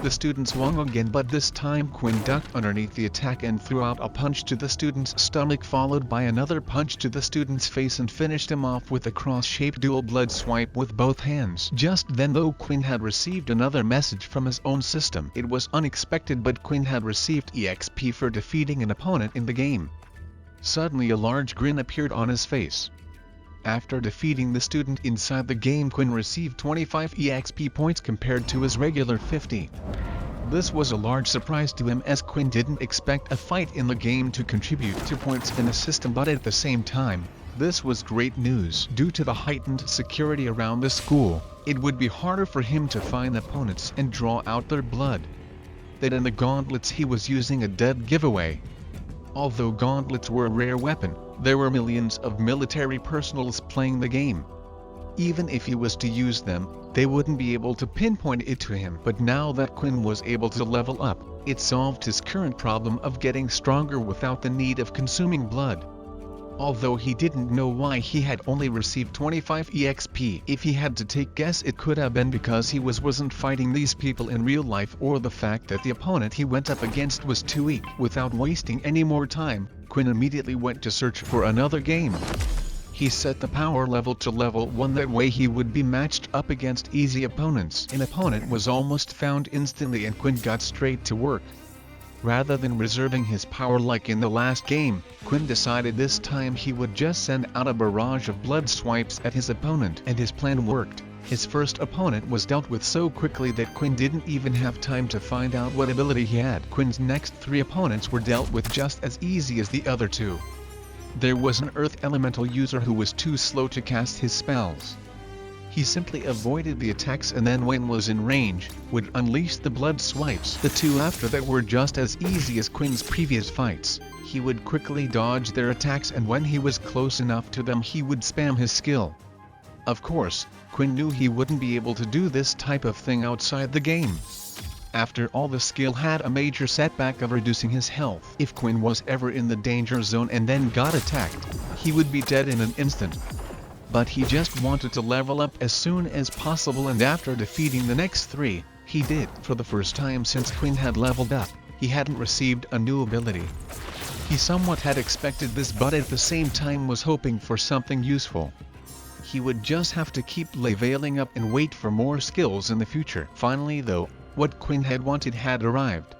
The student swung again, but this time Quinn ducked underneath the attack and threw out a punch to the student's stomach, followed by another punch to the student's face, and finished him off with a cross-shaped dual blood swipe with both hands. Just then though, Quinn had received another message from his own system. It was unexpected, but Quinn had received EXP for defeating an opponent in the game. Suddenly a large grin appeared on his face. After defeating the student inside the game, Quinn received 25 EXP points compared to his regular 50. This was a large surprise to him, as Quinn didn't expect a fight in the game to contribute to points in the system, but at the same time, this was great news. Due to the heightened security around the school, it would be harder for him to find opponents and draw out their blood. That in the gauntlets he was using a dead giveaway. Although gauntlets were a rare weapon, there were millions of military personnels playing the game. Even if he was to use them, they wouldn't be able to pinpoint it to him. But now that Quinn was able to level up, it solved his current problem of getting stronger without the need of consuming blood. Although he didn't know why he had only received 25 EXP, if he had to take guess, it could have been because he wasn't fighting these people in real life, or the fact that the opponent he went up against was too weak. Without wasting any more time, Quinn immediately went to search for another game. He set the power level to level 1, that way he would be matched up against easy opponents. An opponent was almost found instantly and Quinn got straight to work. Rather than reserving his power like in the last game, Quinn decided this time he would just send out a barrage of blood swipes at his opponent, and his plan worked. His first opponent was dealt with so quickly that Quinn didn't even have time to find out what ability he had. Quinn's next 3 opponents were dealt with just as easy as the other 2. There was an earth elemental user who was too slow to cast his spells. He simply avoided the attacks and then, when was in range, would unleash the blood swipes. The 2 after that were just as easy as Quinn's previous fights. He would quickly dodge their attacks, and when he was close enough to them he would spam his skill. Of course, Quinn knew he wouldn't be able to do this type of thing outside the game. After all, the skill had a major setback of reducing his health. If Quinn was ever in the danger zone and then got attacked, he would be dead in an instant. But he just wanted to level up as soon as possible, and after defeating the next 3, he did. For the first time since Quinn had leveled up, he hadn't received a new ability. He somewhat had expected this, but at the same time was hoping for something useful. He would just have to keep leveling up and wait for more skills in the future. Finally though, what Quinn had wanted had arrived.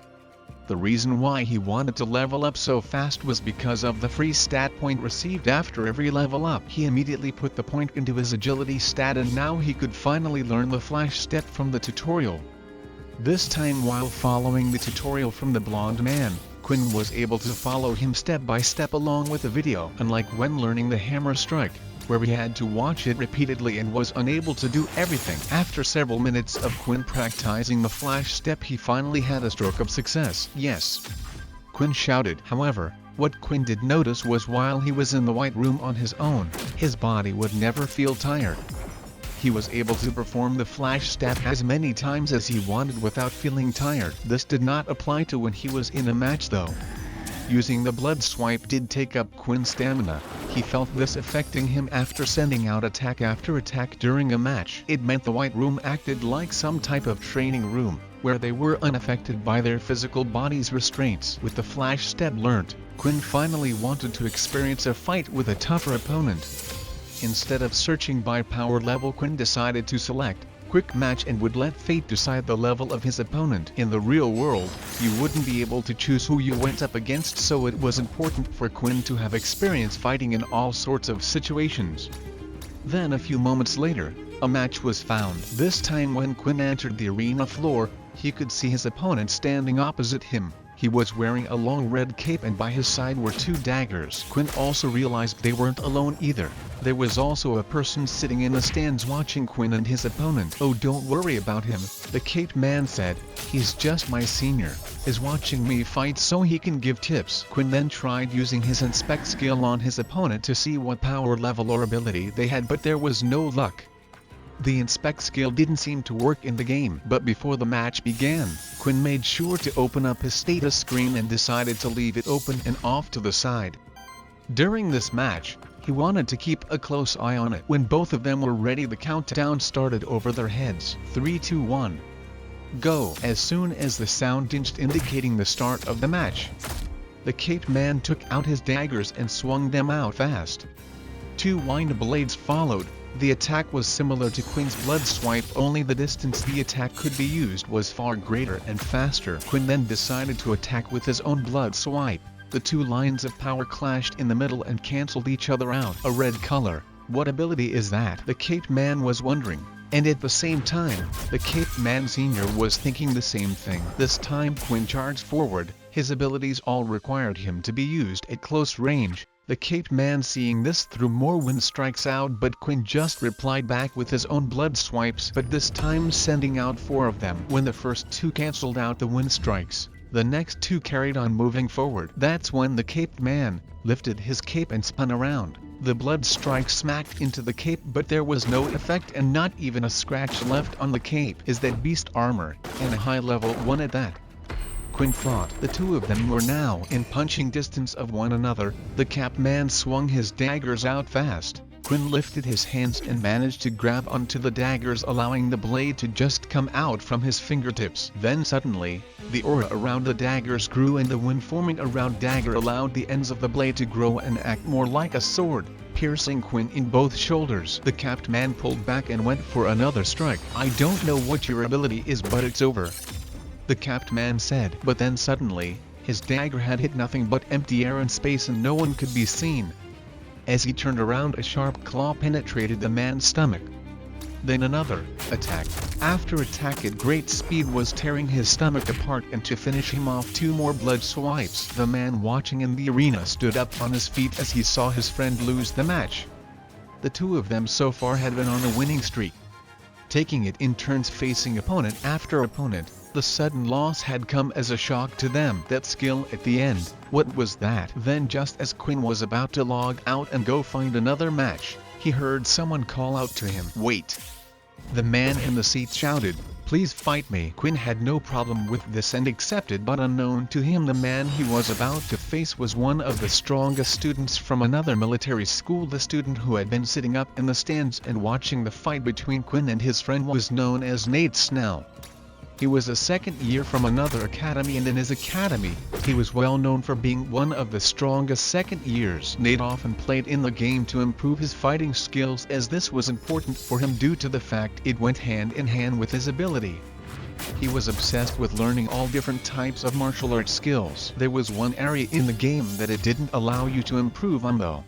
The reason why he wanted to level up so fast was because of the free stat point received after every level up. He immediately put the point into his agility stat, and now he could finally learn the flash step from the tutorial. This time, while following the tutorial from the blonde man, Quinn was able to follow him step by step along with the video, unlike when learning the hammer strike, where he had to watch it repeatedly and was unable to do everything. After several minutes of Quinn practicing the flash step, he finally had a stroke of success. Yes! Quinn shouted. However, what Quinn did notice was while he was in the white room on his own, his body would never feel tired. He was able to perform the flash step as many times as he wanted without feeling tired. This did not apply to when he was in a match though. Using the blood swipe did take up Quinn's stamina. He felt this affecting him after sending out attack after attack during a match. It meant the white room acted like some type of training room, where they were unaffected by their physical body's restraints. With the flash step learnt, Quinn finally wanted to experience a fight with a tougher opponent. Instead of searching by power level, Quinn decided to select quick match and would let fate decide the level of his opponent. In the real world, you wouldn't be able to choose who you went up against, so it was important for Quinn to have experience fighting in all sorts of situations. Then a few moments later, a match was found. This time when Quinn entered the arena floor, he could see his opponent standing opposite him. He was wearing a long red cape and by his side were 2 daggers. Quinn also realized they weren't alone either. There was also a person sitting in the stands watching Quinn and his opponent. "Oh, don't worry about him," the caped man said. "He's just my senior. He's watching me fight so he can give tips." Quinn then tried using his inspect skill on his opponent to see what power level or ability they had, but there was no luck. The inspect skill didn't seem to work in the game. But before the match began, Quinn made sure to open up his status screen and decided to leave it open and off to the side. During this match, he wanted to keep a close eye on it. When both of them were ready, the countdown started over their heads. 3, 2, 1. Go! As soon as the sound dinged indicating the start of the match, the caped man took out his daggers and swung them out fast. 2 wind blades followed. The attack was similar to Quinn's blood swipe, only the distance the attack could be used was far greater and faster. Quinn then decided to attack with his own blood swipe. The two lines of power clashed in the middle and cancelled each other out. A red color. What ability is that? The Caped Man was wondering. And at the same time, the Caped Man Sr. was thinking the same thing. This time Quinn charged forward. His abilities all required him to be used at close range. The Caped Man, seeing this, threw more wind strikes out, but Quinn just replied back with his own blood swipes, but this time sending out 4 of them. When the first 2 cancelled out the wind strikes, the next 2 carried on moving forward. That's when the Caped Man lifted his cape and spun around. The blood strike smacked into the cape, but there was no effect and not even a scratch left on the cape. Is that beast armor, and a high level one at that? Quinn thought. The two of them were now in punching distance of one another. The Caped Man swung his daggers out fast. Quinn lifted his hands and managed to grab onto the daggers, allowing the blade to just come out from his fingertips. Then suddenly, the aura around the daggers grew, and the wind forming around dagger allowed the ends of the blade to grow and act more like a sword, piercing Quinn in both shoulders. The Caped Man pulled back and went for another strike. I don't know what your ability is, but it's over, the Caped Man said. But then suddenly, his dagger had hit nothing but empty air and space, and no one could be seen. As he turned around, a sharp claw penetrated the man's stomach. Then another attack after attack at great speed was tearing his stomach apart, and to finish him off, 2 more blood swipes. The man watching in the arena stood up on his feet as he saw his friend lose the match. The two of them so far had been on a winning streak, taking it in turns facing opponent after opponent. The sudden loss had come as a shock to them. That skill at the end, what was that? Then just as Quinn was about to log out and go find another match, he heard someone call out to him. Wait! The man in the seat shouted, please fight me. Quinn had no problem with this and accepted, but unknown to him, the man he was about to face was one of the strongest students from another military school. The student who had been sitting up in the stands and watching the fight between Quinn and his friend was known as Nate Snell. He was a second year from another academy, and in his academy, he was well known for being one of the strongest second years. Nate often played in the game to improve his fighting skills, as this was important for him due to the fact it went hand in hand with his ability. He was obsessed with learning all different types of martial arts skills. There was one area in the game that it didn't allow you to improve on though.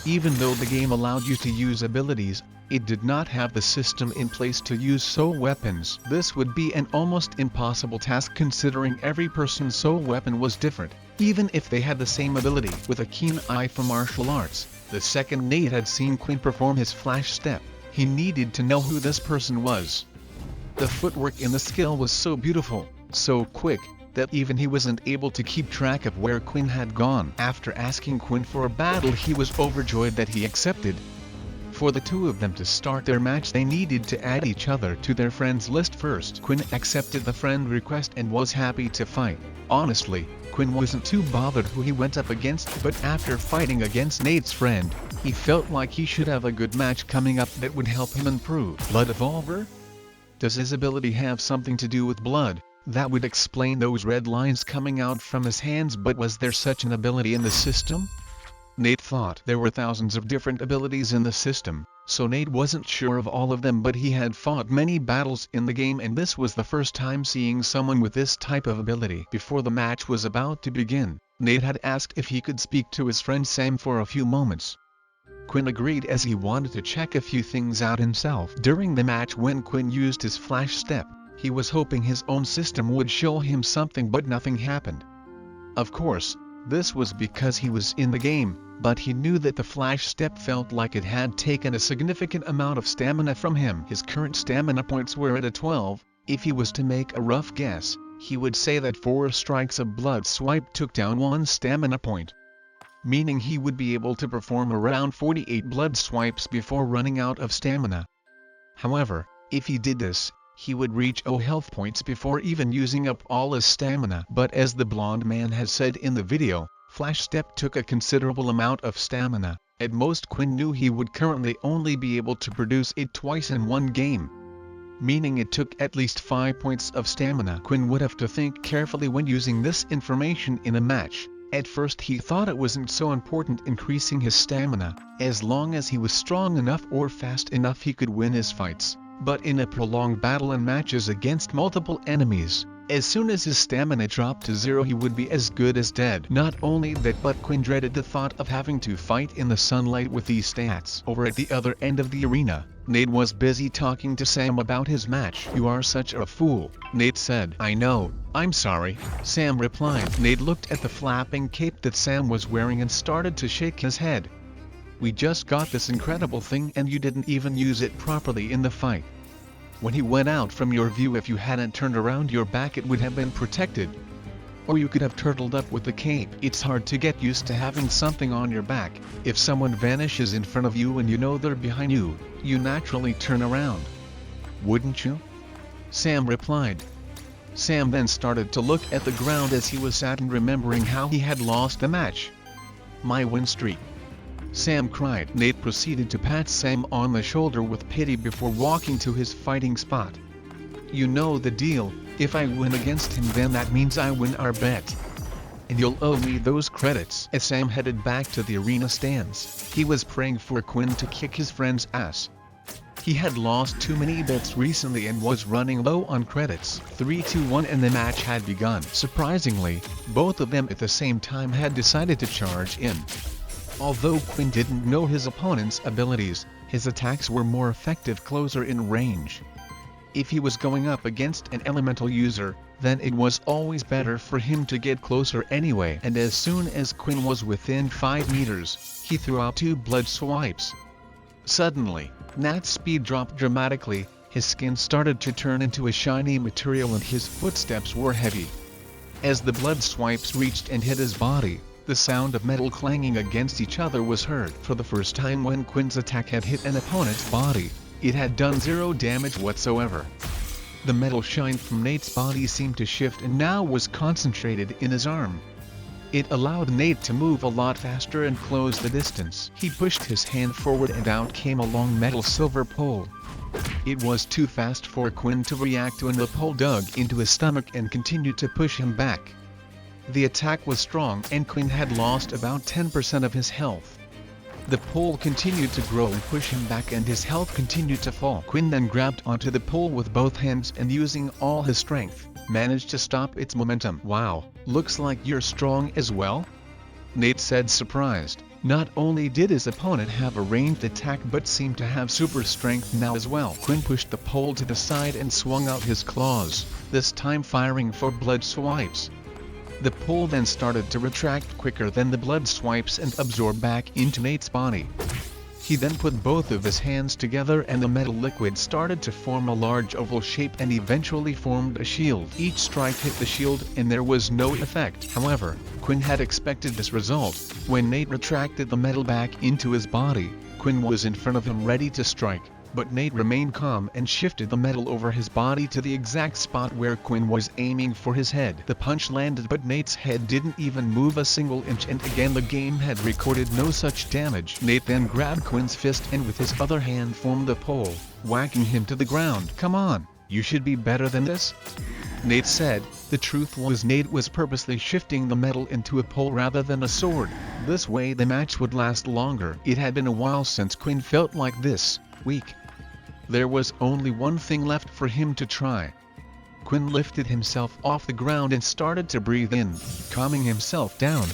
Even though the game allowed you to use abilities, it did not have the system in place to use soul weapons. This would be an almost impossible task, considering every person's soul weapon was different, even if they had the same ability. With a keen eye for martial arts, the second Nate had seen Quinn perform his flash step, he needed to know who this person was. The footwork in the skill was so beautiful, so quick, that even he wasn't able to keep track of where Quinn had gone. After asking Quinn for a battle, he was overjoyed that he accepted. For the two of them to start their match, they needed to add each other to their friends list first. Quinn accepted the friend request and was happy to fight. Honestly, Quinn wasn't too bothered who he went up against, but after fighting against Nate's friend, he felt like he should have a good match coming up that would help him improve. Blood Evolver? Does his ability have something to do with blood? That would explain those red lines coming out from his hands, but was there such an ability in the system? Nate thought there were thousands of different abilities in the system, so Nate wasn't sure of all of them, but he had fought many battles in the game, and this was the first time seeing someone with this type of ability. Before the match was about to begin, Nate had asked if he could speak to his friend Sam for a few moments. Quinn agreed, as he wanted to check a few things out himself. During the match, when Quinn used his flash step, he was hoping his own system would show him something, but nothing happened. Of course, this was because he was in the game, but he knew that the flash step felt like it had taken a significant amount of stamina from him. His current stamina points were at a 12. If he was to make a rough guess, he would say that 4 strikes of blood swipe took down 1 stamina point, meaning he would be able to perform around 48 blood swipes before running out of stamina. However, if he did this, he would reach 0 health points before even using up all his stamina. But as the blonde man has said in the video, flash step took a considerable amount of stamina. At most, Quinn knew he would currently only be able to produce it twice in one game, meaning it took at least 5 points of stamina. Quinn would have to think carefully when using this information in a match. At first he thought it wasn't so important increasing his stamina, as long as he was strong enough or fast enough he could win his fights. But in a prolonged battle and matches against multiple enemies, as soon as his stamina dropped to 0 he would be as good as dead. Not only that, but Quinn dreaded the thought of having to fight in the sunlight with these stats. Over at the other end of the arena, Nate was busy talking to Sam about his match. "You are such a fool," Nate said. "I know, I'm sorry," Sam replied. Nate looked at the flapping cape that Sam was wearing and started to shake his head. "We just got this incredible thing and you didn't even use it properly in the fight. When he went out from your view, if you hadn't turned around your back it would have been protected. Or you could have turtled up with the cape. It's hard to get used to having something on your back. If someone vanishes in front of you and you know they're behind you, you naturally turn around. Wouldn't you?" Sam replied. Sam then started to look at the ground as he was saddened, remembering how he had lost the match. "My win streak," Sam cried. Nate proceeded to pat Sam on the shoulder with pity before walking to his fighting spot. "You know the deal, if I win against him then that means I win our bet. And you'll owe me those credits." As Sam headed back to the arena stands, he was praying for Quinn to kick his friend's ass. He had lost too many bets recently and was running low on credits. 3-1 and the match had begun. Surprisingly, both of them at the same time had decided to charge in. Although Quinn didn't know his opponent's abilities, his attacks were more effective closer in range. If he was going up against an elemental user, then it was always better for him to get closer anyway. And as soon as Quinn was within 5 meters, he threw out 2 blood swipes. Suddenly, Nat's speed dropped dramatically, his skin started to turn into a shiny material and his footsteps were heavy. As the blood swipes reached and hit his body, the sound of metal clanging against each other was heard. For the first time when Quinn's attack had hit an opponent's body, it had done 0 damage whatsoever. The metal shine from Nate's body seemed to shift and now was concentrated in his arm. It allowed Nate to move a lot faster and close the distance. He pushed his hand forward and out came a long metal silver pole. It was too fast for Quinn to react when the pole dug into his stomach and continued to push him back. The attack was strong and Quinn had lost about 10% of his health. The pole continued to grow and push him back and his health continued to fall. Quinn then grabbed onto the pole with both hands and using all his strength, managed to stop its momentum. "Wow, looks like you're strong as well?" Nate said, surprised. Not only did his opponent have a ranged attack but seemed to have super strength now as well. Quinn pushed the pole to the side and swung out his claws, this time firing for blood swipes. The pole then started to retract quicker than the blood swipes and absorb back into Nate's body. He then put both of his hands together and the metal liquid started to form a large oval shape and eventually formed a shield. Each strike hit the shield and there was no effect. However, Quinn had expected this result. When Nate retracted the metal back into his body, Quinn was in front of him ready to strike. But Nate remained calm and shifted the metal over his body to the exact spot where Quinn was aiming for his head. The punch landed but Nate's head didn't even move a single inch and again the game had recorded no such damage. Nate then grabbed Quinn's fist and with his other hand formed the pole, whacking him to the ground. "Come on, you should be better than this," Nate said. The truth was Nate was purposely shifting the metal into a pole rather than a sword. This way the match would last longer. It had been a while since Quinn felt like this, weak. There was only one thing left for him to try. Quinn lifted himself off the ground and started to breathe in, calming himself down.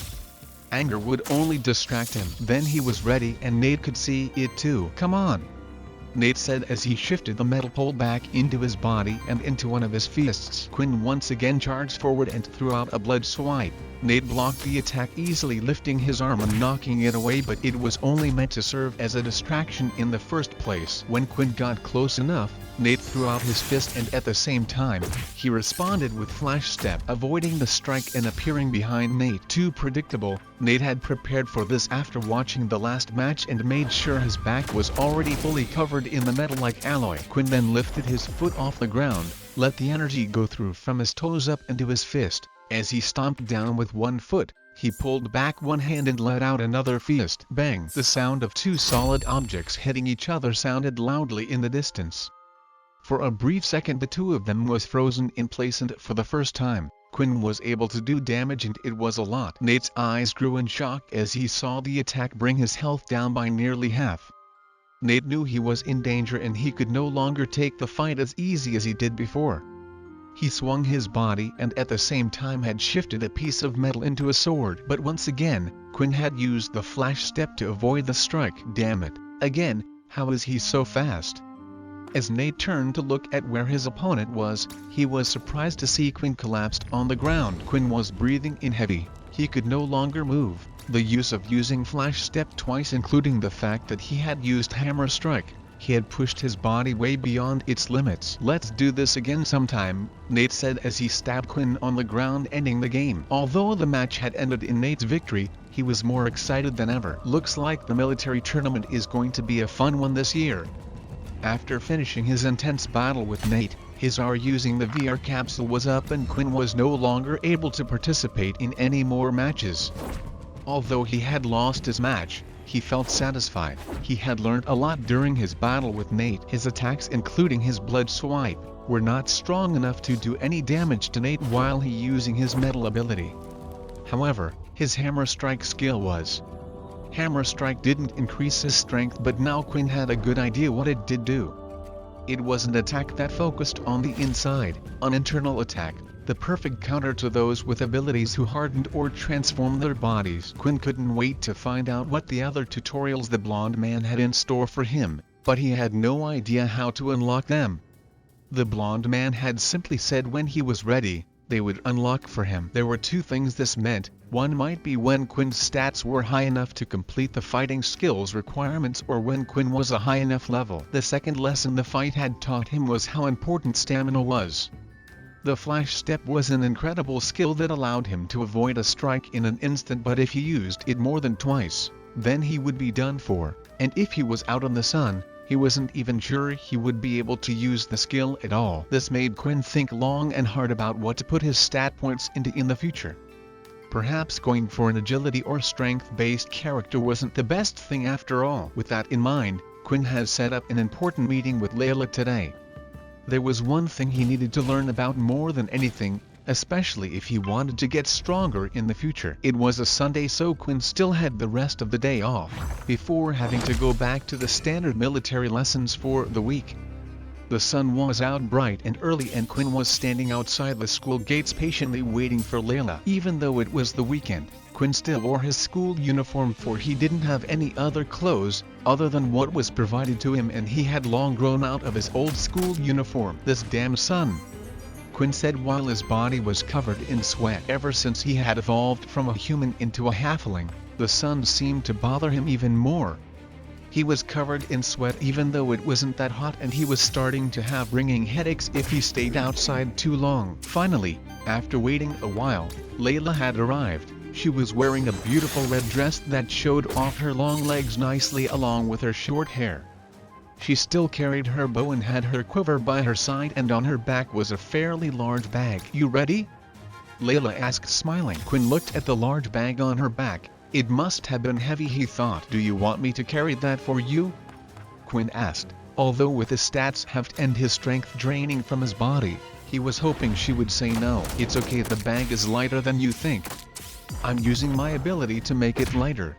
Anger would only distract him. Then he was ready and Nate could see it too. "Come on," Nate said as he shifted the metal pole back into his body and into one of his fists. Quinn once again charged forward and threw out a blood swipe. Nate blocked the attack easily, lifting his arm and knocking it away, but it was only meant to serve as a distraction in the first place. When Quinn got close enough, Nate threw out his fist and at the same time, he responded with flash step, avoiding the strike and appearing behind Nate. Too predictable. Nate had prepared for this after watching the last match and made sure his back was already fully covered in the metal-like alloy. Quinn then lifted his foot off the ground, let the energy go through from his toes up into his fist. As he stomped down with one foot, he pulled back one hand and let out another fist. Bang! The sound of 2 solid objects hitting each other sounded loudly in the distance. For a brief second the two of them was frozen in place and for the first time, Quinn was able to do damage and it was a lot. Nate's eyes grew in shock as he saw the attack bring his health down by nearly half. Nate knew he was in danger and he could no longer take the fight as easy as he did before. He swung his body and at the same time had shifted a piece of metal into a sword. But once again, Quinn had used the flash step to avoid the strike. Damn it, again, how is he so fast? As Nate turned to look at where his opponent was, he was surprised to see Quinn collapsed on the ground. Quinn was breathing in heavy. He could no longer move. The use of using flash step twice, including the fact that he had used hammer strike, he had pushed his body way beyond its limits. Let's do this again sometime, Nate said as he stabbed Quinn on the ground, ending the game. Although the match had ended in Nate's victory, he was more excited than ever. Looks like the military tournament is going to be a fun one this year. After finishing his intense battle with Nate, his hour using the VR capsule was up and Quinn was no longer able to participate in any more matches. Although he had lost his match, he felt satisfied. He had learned a lot during his battle with Nate. His attacks, including his blood swipe, were not strong enough to do any damage to Nate while he using his metal ability. However, his hammer strike skill was. Hammer strike didn't increase his strength, but now Quinn had a good idea what it did do. It was an attack that focused on the inside, an internal attack, the perfect counter to those with abilities who hardened or transformed their bodies. Quinn couldn't wait to find out what the other tutorials the blonde man had in store for him, but he had no idea how to unlock them. The blonde man had simply said when he was ready, they would unlock for him. There were two things this meant. One might be when Quinn's stats were high enough to complete the fighting skills requirements, or when Quinn was a high enough level. The second lesson the fight had taught him was how important stamina was. The flash step was an incredible skill that allowed him to avoid a strike in an instant, but if he used it more than twice, then he would be done for, and if he was out in the sun, he wasn't even sure he would be able to use the skill at all. This made Quinn think long and hard about what to put his stat points into in the future. Perhaps going for an agility or strength-based character wasn't the best thing after all. With that in mind, Quinn has set up an important meeting with Layla today. There was one thing he needed to learn about more than anything, especially if he wanted to get stronger in the future. It was a Sunday, so Quinn still had the rest of the day off, before having to go back to the standard military lessons for the week. The sun was out bright and early and Quinn was standing outside the school gates patiently waiting for Layla. Even though it was the weekend, Quinn still wore his school uniform, for he didn't have any other clothes other than what was provided to him, and he had long grown out of his old school uniform. This damn sun, Quinn said while his body was covered in sweat. Ever since he had evolved from a human into a halfling, the sun seemed to bother him even more. He was covered in sweat even though it wasn't that hot, and he was starting to have ringing headaches if he stayed outside too long. Finally, after waiting a while, Layla had arrived. She was wearing a beautiful red dress that showed off her long legs nicely along with her short hair. She still carried her bow and had her quiver by her side, and on her back was a fairly large bag. "You ready?" Layla asked, smiling. Quinn looked at the large bag on her back. It must have been heavy, he thought. "Do you want me to carry that for you?" Quinn asked. Although with his stats halved and his strength draining from his body, he was hoping she would say no. "It's okay, the bag is lighter than you think. I'm using my ability to make it lighter,"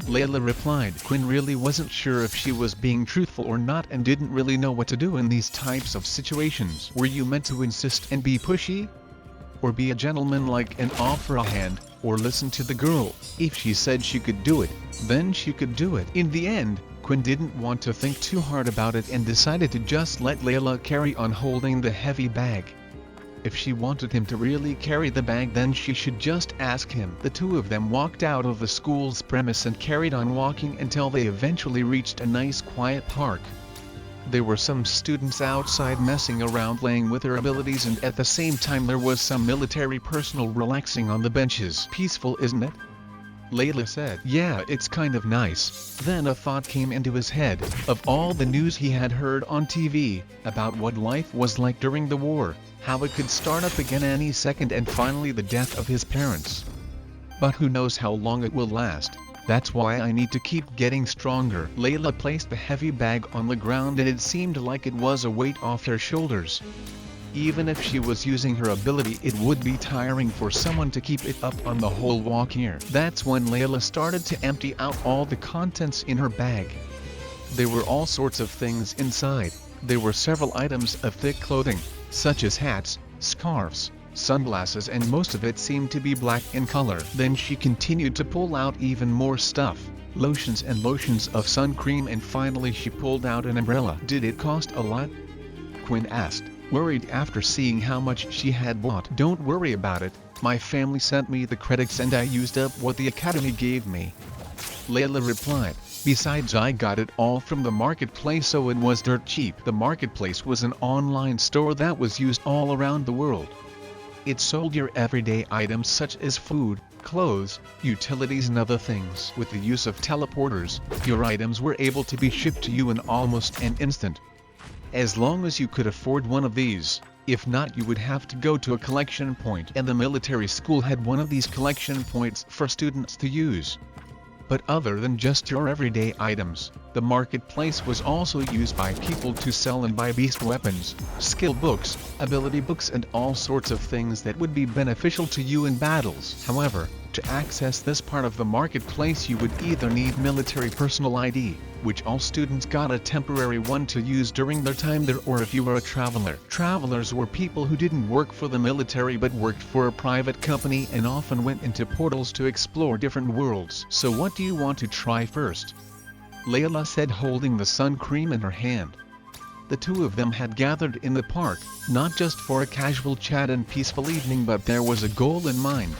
Layla replied. Quinn really wasn't sure if she was being truthful or not and didn't really know what to do in these types of situations. Were you meant to insist and be pushy? Or be a gentleman like and offer a hand, or listen to the girl? If she said she could do it, then she could do it. In the end, Quinn didn't want to think too hard about it and decided to just let Layla carry on holding the heavy bag. If she wanted him to really carry the bag, then she should just ask him. The two of them walked out of the school's premise and carried on walking until they eventually reached a nice quiet park. There were some students outside messing around playing with their abilities, and at the same time there was some military personnel relaxing on the benches. "Peaceful, isn't it?" Layla said. "Yeah, it's kind of nice." Then a thought came into his head. Of all the news he had heard on TV, about what life was like during the war, how it could start up again any second, and finally the death of his parents. "But who knows how long it will last. That's why I need to keep getting stronger." Layla placed the heavy bag on the ground and it seemed like it was a weight off her shoulders. Even if she was using her ability, it would be tiring for someone to keep it up on the whole walk here. That's when Layla started to empty out all the contents in her bag. There were all sorts of things inside. There were several items of thick clothing, such as hats, scarves, sunglasses, and most of it seemed to be black in color. Then she continued to pull out even more stuff, lotions and lotions of sun cream, and finally she pulled out an umbrella. Did it cost a lot? Quinn asked, worried after seeing how much she had bought. Don't worry about it, my family sent me the credits and I used up what the academy gave me. Layla replied, besides I got it all from the marketplace, so it was dirt cheap. The marketplace was an online store that was used all around the world. It sold your everyday items such as food, clothes, utilities and other things. With the use of teleporters, your items were able to be shipped to you in almost an instant. As long as you could afford one of these. If not, you would have to go to a collection point, and the military school had one of these collection points for students to use. But other than just your everyday items, the marketplace was also used by people to sell and buy beast weapons, skill books, ability books and all sorts of things that would be beneficial to you in battles. However, to access this part of the marketplace you would either need military personal ID, which all students got a temporary one to use during their time there, or if you were a traveler. Travelers were people who didn't work for the military but worked for a private company and often went into portals to explore different worlds. So what do you want to try first? Layla said, holding the sun cream in her hand. The two of them had gathered in the park, not just for a casual chat and peaceful evening, but there was a goal in mind.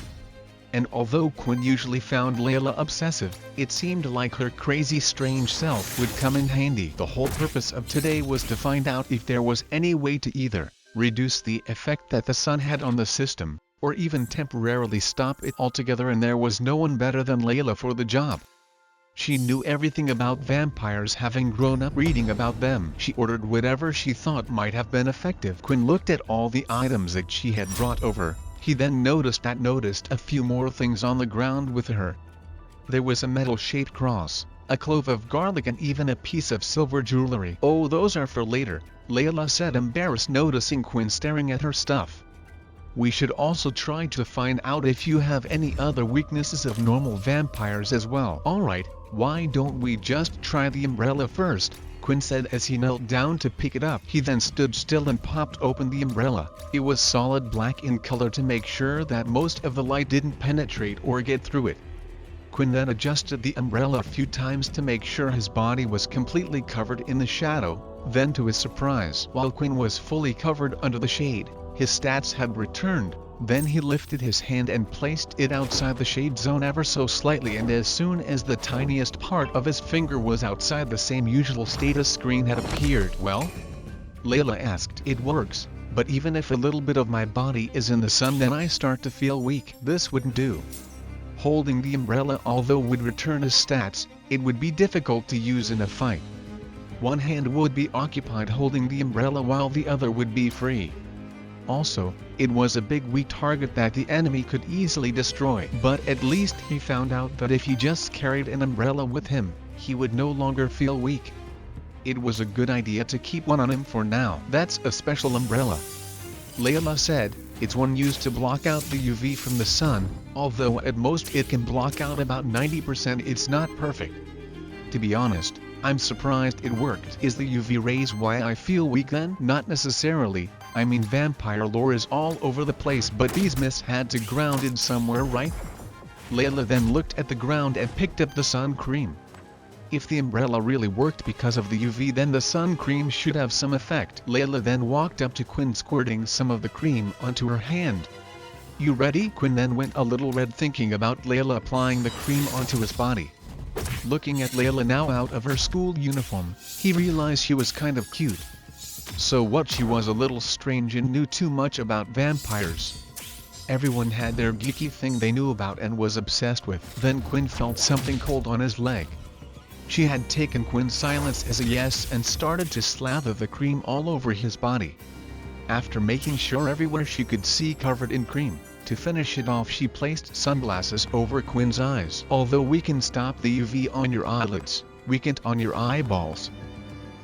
And although Quinn usually found Layla obsessive, it seemed like her crazy strange self would come in handy. The whole purpose of today was to find out if there was any way to either reduce the effect that the sun had on the system, or even temporarily stop it altogether, and there was no one better than Layla for the job. She knew everything about vampires, having grown up reading about them. She ordered whatever she thought might have been effective. Quinn looked at all the items that she had brought over. He then noticed a few more things on the ground with her. There was a metal-shaped cross, a clove of garlic and even a piece of silver jewelry. Oh, those are for later, Layla said, embarrassed noticing Quinn staring at her stuff. We should also try to find out if you have any other weaknesses of normal vampires as well. Alright, why don't we just try the umbrella first? Quinn said as he knelt down to pick it up. He then stood still and popped open the umbrella. It was solid black in color to make sure that most of the light didn't penetrate or get through it. Quinn then adjusted the umbrella a few times to make sure his body was completely covered in the shadow. Then, to his surprise, while Quinn was fully covered under the shade, his stats had returned. Then he lifted his hand and placed it outside the shade zone ever so slightly, and as soon as the tiniest part of his finger was outside, the same usual status screen had appeared. Well? Layla asked. It works, but even if a little bit of my body is in the sun, then I start to feel weak. This wouldn't do. Holding the umbrella, although would return his stats, it would be difficult to use in a fight. One hand would be occupied holding the umbrella while the other would be free. Also, it was a big weak target that the enemy could easily destroy. But at least he found out that if he just carried an umbrella with him, he would no longer feel weak. It was a good idea to keep one on him for now. That's a special umbrella, Layla said. It's one used to block out the UV from the sun, although at most it can block out about 90%. It's not perfect. To be honest, I'm surprised it worked. Is the UV rays why I feel weak then? Not necessarily. I mean, vampire lore is all over the place, but these myths had to grounded somewhere, right? Layla then looked at the ground and picked up the sun cream. If the umbrella really worked because of the UV, then the sun cream should have some effect. Layla then walked up to Quinn, squirting some of the cream onto her hand. You ready? Quinn then went a little red thinking about Layla applying the cream onto his body. Looking at Layla now out of her school uniform, he realized she was kind of cute. So what, she was a little strange and knew too much about vampires. Everyone had their geeky thing they knew about and was obsessed with. Then Quinn felt something cold on his leg. She had taken Quinn's silence as a yes and started to slather the cream all over his body. After making sure everywhere she could see covered in cream, to finish it off she placed sunglasses over Quinn's eyes. Although we can stop the UV on your eyelids, we can't on your eyeballs,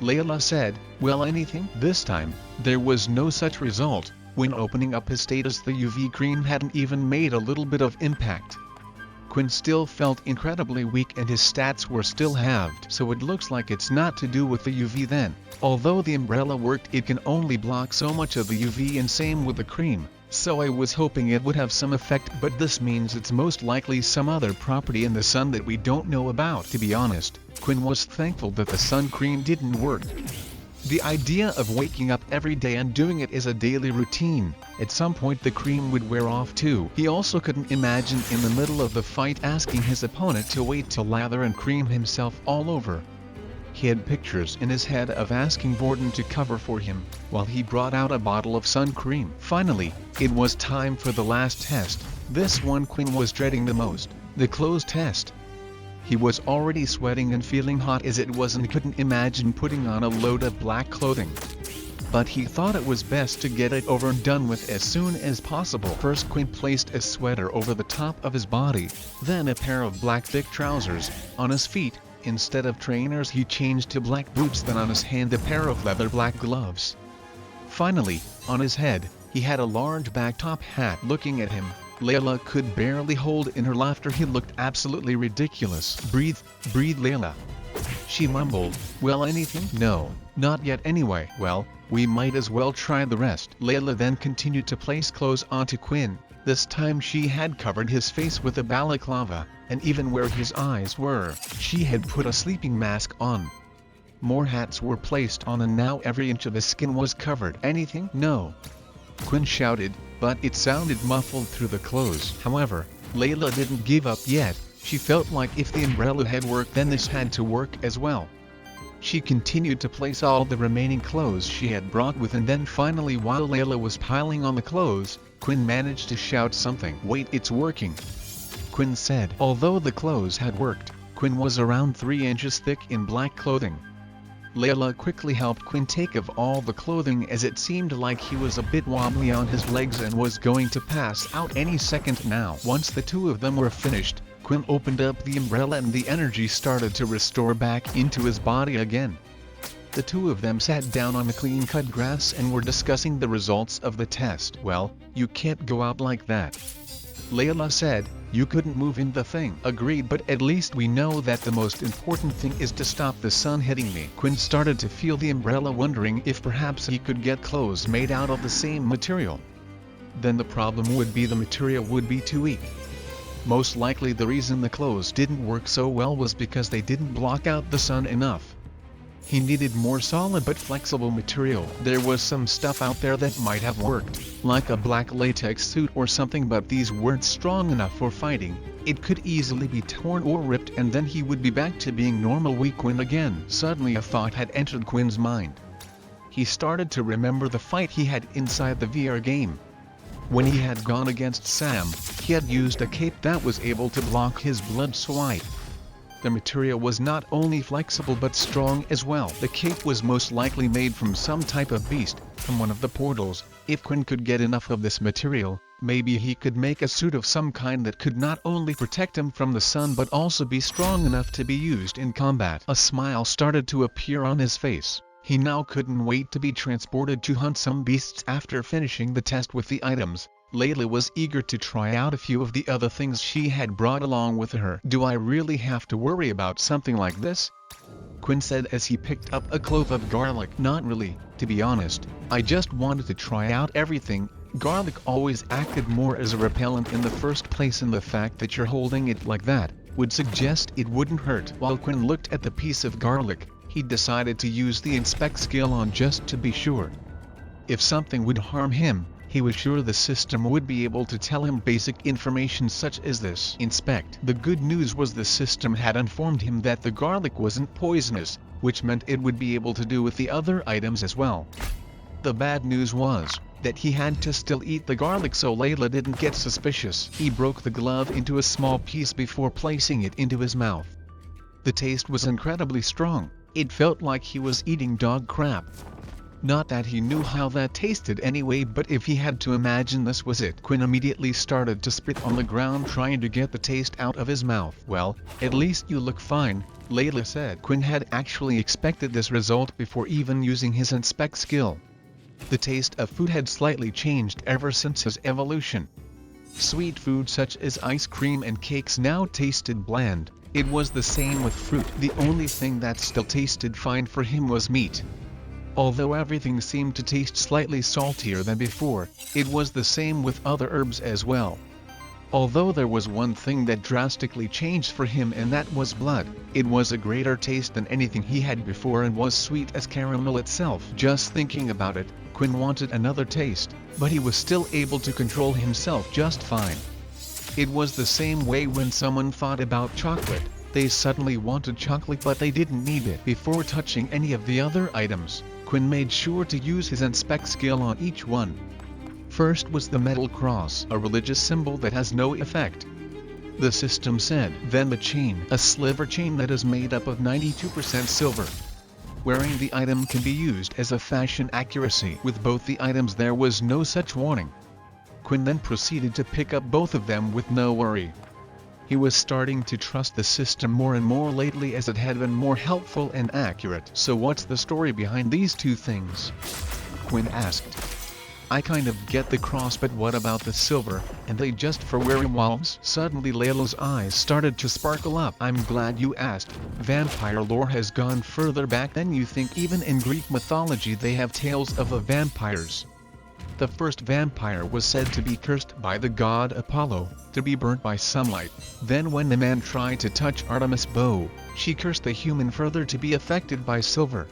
Layla said. Well, anything? This time, there was no such result. When opening up his status, the UV cream hadn't even made a little bit of impact. Quinn still felt incredibly weak and his stats were still halved, so it looks like it's not to do with the UV then. Although the umbrella worked, it can only block so much of the UV, and same with the cream, so I was hoping it would have some effect, but this means it's most likely some other property in the sun that we don't know about. To be honest, Quinn was thankful that the sun cream didn't work. The idea of waking up every day and doing it is a daily routine. At some point the cream would wear off too. He also couldn't imagine in the middle of the fight asking his opponent to wait to lather and cream himself all over. He had pictures in his head of asking Vorden to cover for him, while he brought out a bottle of sun cream. Finally, it was time for the last test. This one Quinn was dreading the most, the clothes test. He was already sweating and feeling hot as it was and couldn't imagine putting on a load of black clothing. But he thought it was best to get it over and done with as soon as possible. First Quinn placed a sweater over the top of his body, then a pair of black thick trousers. On his feet, instead of trainers he changed to black boots, then on his hand a pair of leather black gloves. Finally, on his head, he had a large back top hat. Looking at him, Layla could barely hold in her laughter. He looked absolutely ridiculous. Breathe, Layla. She mumbled, well, anything? No, not yet anyway. Well, we might as well try the rest. Layla then continued to place clothes onto Quinn. This time she had covered his face with a balaclava, and even where his eyes were, she had put a sleeping mask on. More hats were placed on and now every inch of his skin was covered. Anything? No. Quinn shouted, but it sounded muffled through the clothes. However, Layla didn't give up yet. She felt like if the umbrella had worked, then this had to work as well. She continued to place all the remaining clothes she had brought with, and then finally, while Layla was piling on the clothes, Quinn managed to shout something. Wait, it's working, Quinn said. Although the clothes had worked, Quinn was around 3 inches thick in black clothing. Layla quickly helped Quinn take off all the clothing as it seemed like he was a bit wobbly on his legs and was going to pass out any second now. Once the two of them were finished, Quinn opened up the umbrella and the energy started to restore back into his body again. The two of them sat down on the clean-cut grass and were discussing the results of the test. Well, you can't go out like that, Layla said. You couldn't move in the thing. Agreed, but at least we know that the most important thing is to stop the sun hitting me. Quinn started to feel the umbrella, wondering if perhaps he could get clothes made out of the same material. Then the problem would be the material would be too weak. Most likely the reason the clothes didn't work so well was because they didn't block out the sun enough. He needed more solid but flexible material. There was some stuff out there that might have worked, like a black latex suit or something, but these weren't strong enough for fighting. It could easily be torn or ripped and then he would be back to being normal weak Quinn again. Suddenly a thought had entered Quinn's mind. He started to remember the fight he had inside the VR game. When he had gone against Sam, he had used a cape that was able to block his blood swipe. The material was not only flexible but strong as well. The cape was most likely made from some type of beast, from one of the portals. If Quinn could get enough of this material, maybe he could make a suit of some kind that could not only protect him from the sun but also be strong enough to be used in combat. A smile started to appear on his face. He now couldn't wait to be transported to hunt some beasts. After finishing the test with the items, Layla was eager to try out a few of the other things she had brought along with her. Do I really have to worry about something like this? Quinn said as he picked up a clove of garlic. Not really, to be honest. I just wanted to try out everything. Garlic always acted more as a repellent in the first place, and the fact that you're holding it like that would suggest it wouldn't hurt. While Quinn looked at the piece of garlic, he decided to use the inspect skill on just to be sure. If something would harm him, he was sure the system would be able to tell him basic information such as this. Inspect. The good news was the system had informed him that the garlic wasn't poisonous, which meant it would be able to do with the other items as well. The bad news was that he had to still eat the garlic, so Layla didn't get suspicious. He broke the glove into a small piece before placing it into his mouth. The taste was incredibly strong. It felt like he was eating dog crap. Not that he knew how that tasted anyway, but if he had to imagine this was it. Quinn immediately started to spit on the ground, trying to get the taste out of his mouth. Well, at least you look fine, Layla said. Quinn had actually expected this result before even using his inspect skill. The taste of food had slightly changed ever since his evolution. Sweet food such as ice cream and cakes now tasted bland. It was the same with fruit. The only thing that still tasted fine for him was meat. Although everything seemed to taste slightly saltier than before, it was the same with other herbs as well. Although there was one thing that drastically changed for him, and that was blood. It was a greater taste than anything he had before and was sweet as caramel itself. Just thinking about it, Quinn wanted another taste, but he was still able to control himself just fine. It was the same way when someone thought about chocolate. They suddenly wanted chocolate but they didn't need it. Before touching any of the other items, Quinn made sure to use his inspect skill on each one. First was the metal cross, a religious symbol that has no effect. The system said. Then the chain, a sliver chain that is made up of 92% silver. Wearing the item can be used as a fashion accuracy. With both the items there was no such warning. Quinn then proceeded to pick up both of them with no worry. He was starting to trust the system more and more lately as it had been more helpful and accurate. So what's the story behind these two things? Quinn asked. I kind of get the cross, but what about the silver, and they just for wearing walls? Suddenly Layla's eyes started to sparkle up. I'm glad you asked. Vampire lore has gone further back than you think. Even in Greek mythology they have tales of vampires. The first vampire was said to be cursed by the god Apollo, to be burnt by sunlight. Then when the man tried to touch Artemis' bow, she cursed the human further to be affected by silver.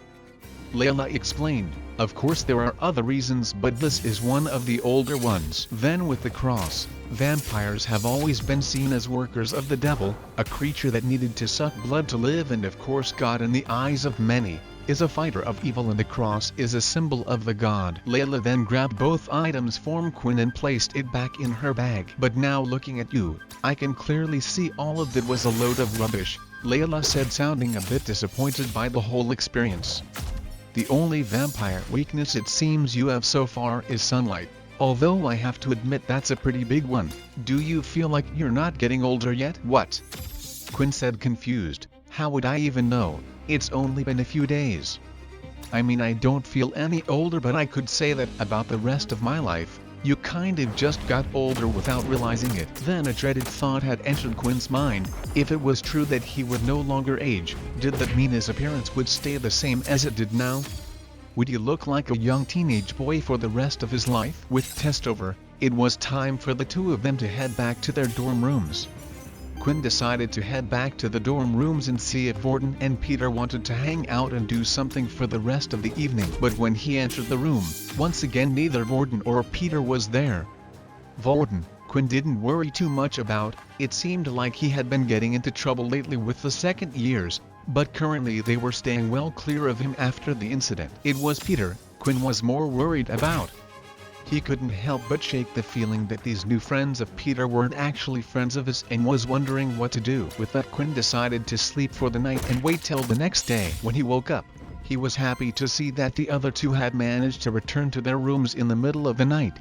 Layla explained, of course there are other reasons but this is one of the older ones. Then with the cross, vampires have always been seen as workers of the devil, a creature that needed to suck blood to live, and of course God in the eyes of many is a fighter of evil, and the cross is a symbol of the god. Layla then grabbed both items from Quinn and placed it back in her bag. But now looking at you, I can clearly see all of it was a load of rubbish, Layla said, sounding a bit disappointed by the whole experience. The only vampire weakness it seems you have so far is sunlight, although I have to admit that's a pretty big one. Do you feel like you're not getting older yet? What? Quinn said, confused. How would I even know? It's only been a few days. I mean, I don't feel any older, but I could say that about the rest of my life. You kind of just got older without realizing it. Then a dreaded thought had entered Quinn's mind. If it was true that he would no longer age, did that mean his appearance would stay the same as it did now? Would he look like a young teenage boy for the rest of his life? With test over, it was time for the two of them to head back to their dorm rooms. Quinn decided to head back to the dorm rooms and see if Vorton and Peter wanted to hang out and do something for the rest of the evening. But when he entered the room, once again neither Vorton or Peter was there. Vorton, Quinn didn't worry too much about. It seemed like he had been getting into trouble lately with the second years, but currently they were staying well clear of him after the incident. It was Peter Quinn was more worried about. He couldn't help but shake the feeling that these new friends of Peter weren't actually friends of his, and was wondering what to do. With that, Quinn decided to sleep for the night and wait till the next day. When he woke up, he was happy to see that the other two had managed to return to their rooms in the middle of the night.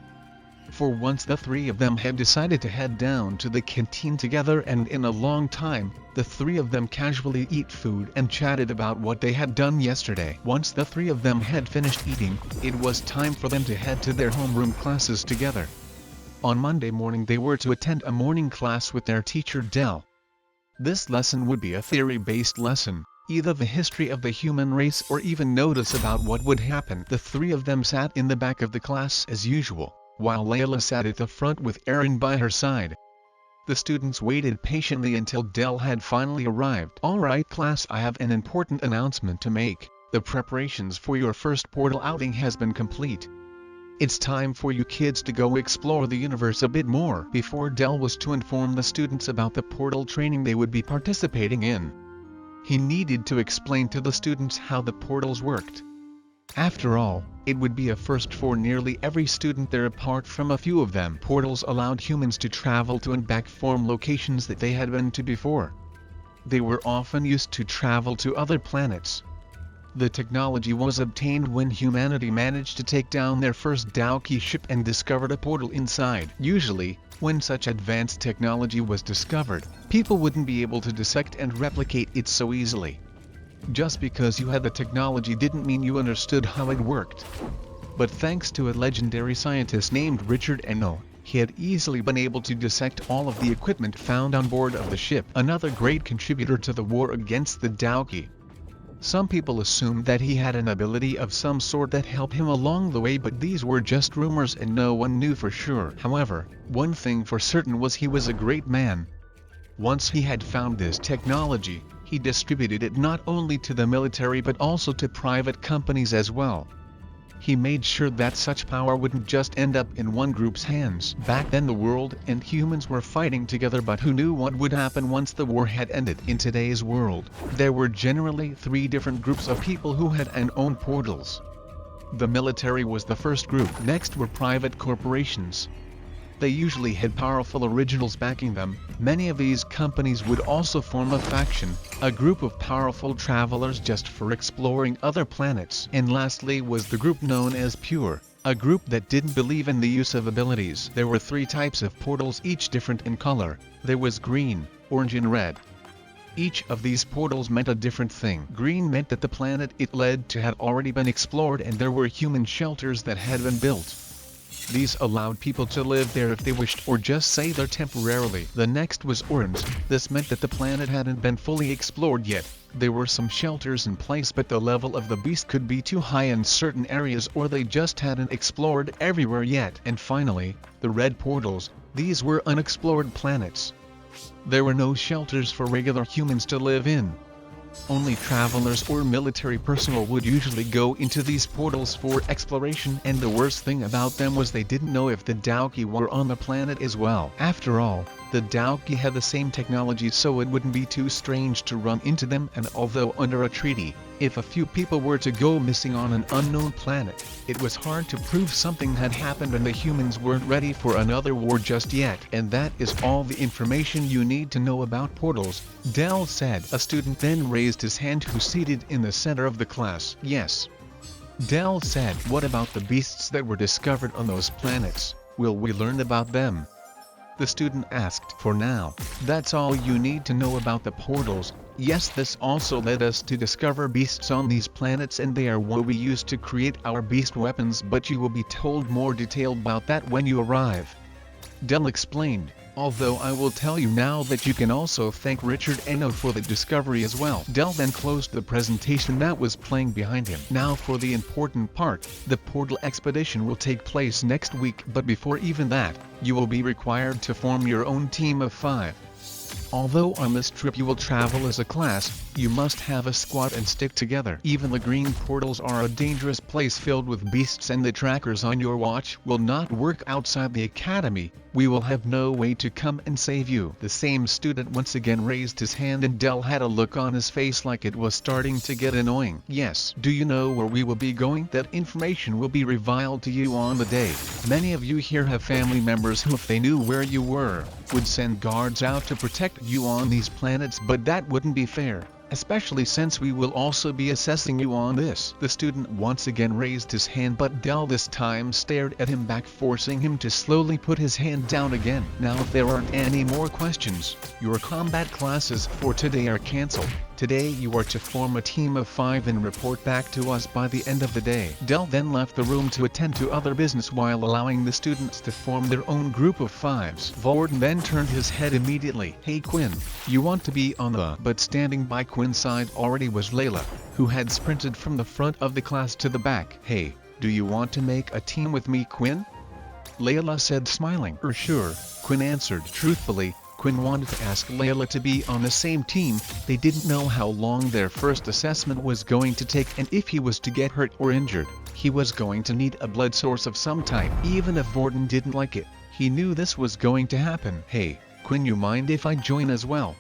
For once the three of them had decided to head down to the canteen together, and in a long time, the three of them casually eat food and chatted about what they had done yesterday. Once the three of them had finished eating, it was time for them to head to their homeroom classes together. On Monday morning they were to attend a morning class with their teacher Dell. This lesson would be a theory-based lesson, either the history of the human race or even notice about what would happen. The three of them sat in the back of the class as usual, while Layla sat at the front with Aaron by her side. The students waited patiently until Dell had finally arrived. Alright class, I have an important announcement to make. The preparations for your first portal outing has been complete. It's time for you kids to go explore the universe a bit more. Before Dell was to inform the students about the portal training they would be participating in, he needed to explain to the students how the portals worked. After all, it would be a first for nearly every student there apart from a few of them. Portals allowed humans to travel to and back from locations that they had been to before. They were often used to travel to other planets. The technology was obtained when humanity managed to take down their first Dauki ship and discovered a portal inside. Usually, when such advanced technology was discovered, people wouldn't be able to dissect and replicate it so easily. Just because you had the technology didn't mean you understood how it worked. But thanks to a legendary scientist named Richard Eno, he had easily been able to dissect all of the equipment found on board of the ship, another great contributor to the war against the Dauki. Some people assumed that he had an ability of some sort that helped him along the way, but these were just rumors and no one knew for sure. However, one thing for certain was he was a great man. Once he had found this technology, he distributed it not only to the military but also to private companies as well. He made sure that such power wouldn't just end up in one group's hands. Back then the world and humans were fighting together, but who knew what would happen once the war had ended? In today's world, there were generally 3 different groups of people who had and owned portals. The military was the first group, next were private corporations. They usually had powerful originals backing them. Many of these companies would also form a faction, a group of powerful travelers just for exploring other planets. And lastly was the group known as Pure, a group that didn't believe in the use of abilities. There were 3 types of portals, each different in color. There was green, orange and red. Each of these portals meant a different thing. Green meant that the planet it led to had already been explored and there were human shelters that had been built. These allowed people to live there if they wished, or just stay there temporarily. The next was orange. This meant that the planet hadn't been fully explored yet. There were some shelters in place, but the level of the beast could be too high in certain areas, or they just hadn't explored everywhere yet. And finally, the red portals. These were unexplored planets. There were no shelters for regular humans to live in. Only travelers or military personnel would usually go into these portals for exploration, and the worst thing about them was they didn't know if the Dauki were on the planet as well. After all, the Dauki had the same technology, so it wouldn't be too strange to run into them, and although under a treaty, if a few people were to go missing on an unknown planet, it was hard to prove something had happened and the humans weren't ready for another war just yet. And that is all the information you need to know about portals, Dell said. A student then raised his hand who seated in the center of the class. Yes. Dell said. What about the beasts that were discovered on those planets? Will we learn about them? The student asked. For now, that's all you need to know about the portals. Yes, this also led us to discover beasts on these planets, and they are what we use to create our beast weapons, but you will be told more detail about that when you arrive. Dell explained. Although I will tell you now that you can also thank Richard Eno for the discovery as well. Dell then closed the presentation that was playing behind him. Now for the important part. The portal expedition will take place next week, but before even that, you will be required to form your own team of 5. Although on this trip you will travel as a class, you must have a squad and stick together. Even the green portals are a dangerous place filled with beasts, and the trackers on your watch will not work outside the academy. We will have no way to come and save you. The same student once again raised his hand, and Dell had a look on his face like it was starting to get annoying. Yes. Do you know where we will be going? That information will be revealed to you on the day. Many of you here have family members who, if they knew where you were, would send guards out to protect you on these planets, but that wouldn't be fair, especially since we will also be assessing you on this. The student once again raised his hand, but Dell this time stared at him back, forcing him to slowly put his hand down again. Now if there aren't any more questions, your combat classes for today are cancelled. Today you are to form a team of 5 and report back to us by the end of the day. Dell then left the room to attend to other business while allowing the students to form their own group of 5s. Vorden then turned his head immediately. Hey Quinn, you want to be on the... But standing by Quinn's side already was Layla, who had sprinted from the front of the class to the back. Hey, do you want to make a team with me, Quinn? Layla said, smiling. Sure, Quinn answered truthfully. Quinn wanted to ask Layla to be on the same team. They didn't know how long their first assessment was going to take, and if he was to get hurt or injured, he was going to need a blood source of some type. Even if Vorden didn't like it, he knew this was going to happen. Hey, Quinn, you mind if I join as well?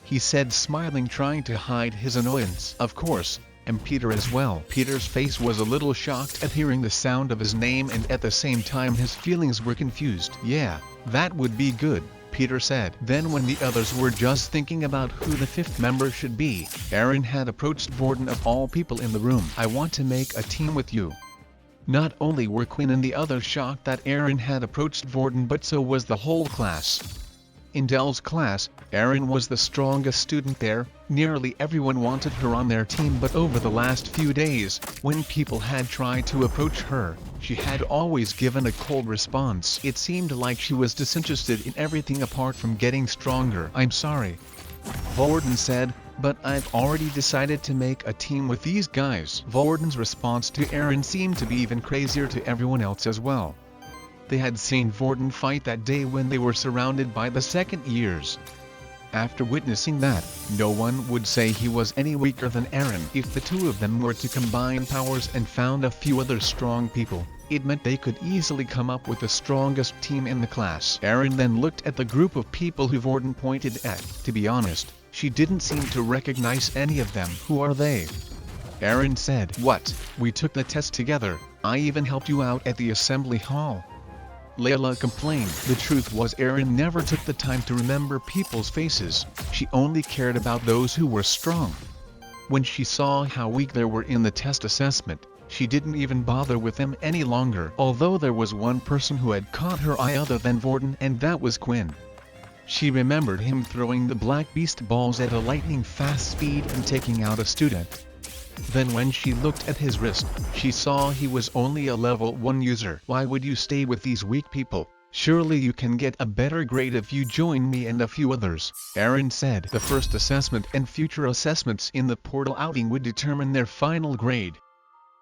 He said, smiling, trying to hide his annoyance. Of course, and Peter as well. Peter's face was a little shocked at hearing the sound of his name, and at the same time his feelings were confused. Yeah, that would be good, Peter said. Then when the others were just thinking about who the 5th member should be, Aaron had approached Vorden of all people in the room. I want to make a team with you. Not only were Quinn and the others shocked that Aaron had approached Vorden, but so was the whole class. In Dell's class, Erin was the strongest student there. Nearly everyone wanted her on their team, but over the last few days, when people had tried to approach her, she had always given a cold response. It seemed like she was disinterested in everything apart from getting stronger. "I'm sorry," Vorden said, "but I've already decided to make a team with these guys." Vorden's response to Erin seemed to be even crazier to everyone else as well. They had seen Vorden fight that day when they were surrounded by the second years. After witnessing that, no one would say he was any weaker than Erin. If the two of them were to combine powers and found a few other strong people, it meant they could easily come up with the strongest team in the class. Erin then looked at the group of people who Vorden pointed at. To be honest, she didn't seem to recognize any of them. "Who are they?" Erin said. "What? We took the test together. I even helped you out at the assembly hall." Layla complained. The truth was Erin never took the time to remember people's faces. She only cared about those who were strong. When she saw how weak they were in the test assessment, she didn't even bother with them any longer. Although there was one person who had caught her eye other than Vorden, and that was Quinn. She remembered him throwing the black beast balls at a lightning-fast speed and taking out a student. Then when she looked at his wrist, she saw he was only a level 1 user. "Why would you stay with these weak people? Surely you can get a better grade if you join me and a few others," Erin said. The first assessment and future assessments in the portal outing would determine their final grade.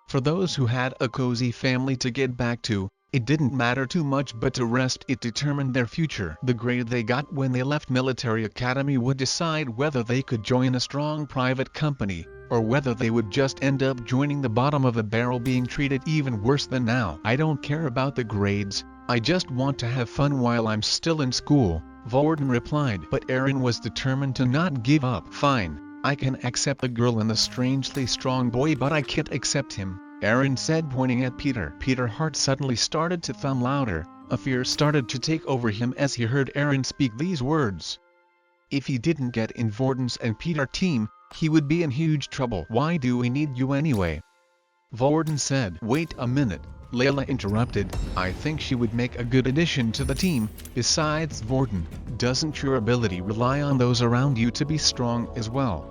For those who had a cozy family to get back to, it didn't matter too much, but to rest it determined their future. The grade they got when they left military academy would decide whether they could join a strong private company, or whether they would just end up joining the bottom of the barrel, being treated even worse than now. "I don't care about the grades, I just want to have fun while I'm still in school," Vorden replied. But Erin was determined to not give up. "Fine, I can accept the girl and the strangely strong boy, but I can't accept him," Erin said, pointing at Peter. Peter's heart suddenly started to thump louder. A fear started to take over him as he heard Erin speak these words. If he didn't get in Vorden's and Peter's team, he would be in huge trouble. "Why do we need you anyway?" Vorden said. "Wait a minute," Layla interrupted. "I think she would make a good addition to the team. Besides, Vorden, doesn't your ability rely on those around you to be strong as well?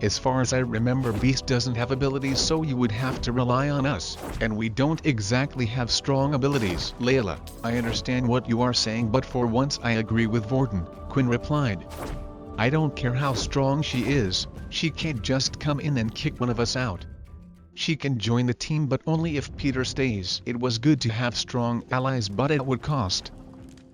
As far as I remember, Beast doesn't have abilities, so you would have to rely on us, and we don't exactly have strong abilities." "Layla, I understand what you are saying, but for once I agree with Vorden," Quinn replied. "I don't care how strong she is, she can't just come in and kick one of us out. She can join the team, but only if Peter stays." It was good to have strong allies, but it would cost.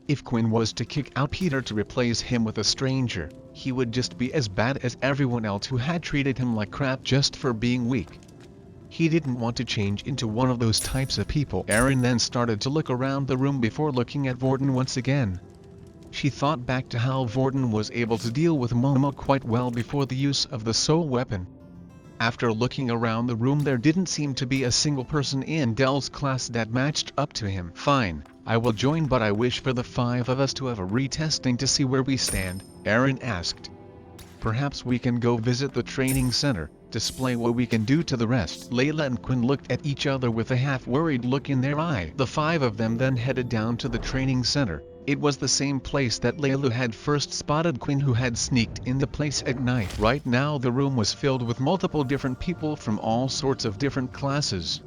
If Quinn was to kick out Peter to replace him with a stranger, he would just be as bad as everyone else who had treated him like crap just for being weak. He didn't want to change into one of those types of people. Erin then started to look around the room before looking at Vorden once again. She thought back to how Vorden was able to deal with Momo quite well before the use of the soul weapon. After looking around the room, there didn't seem to be a single person in Dell's class that matched up to him. "Fine, I will join, but I wish for the 5 of us to have a retesting to see where we stand," Erin asked. "Perhaps we can go visit the training center, display what we can do to the rest." Layla and Quinn looked at each other with a half-worried look in their eye. The 5 of them then headed down to the training center. It was the same place that Layla had first spotted Quinn, who had sneaked in the place at night. Right now the room was filled with multiple different people from all sorts of different classes.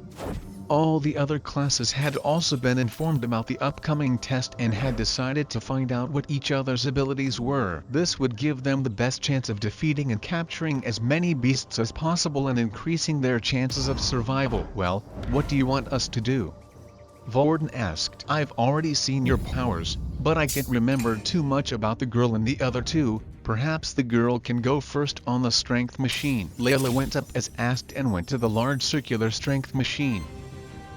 All the other classes had also been informed about the upcoming test and had decided to find out what each other's abilities were. This would give them the best chance of defeating and capturing as many beasts as possible and increasing their chances of survival. "Well, what do you want us to do?" Vorden asked. "I've already seen your powers, but I can't remember too much about the girl and the other two. Perhaps the girl can go first on the strength machine." Layla went up as asked and went to the large circular strength machine.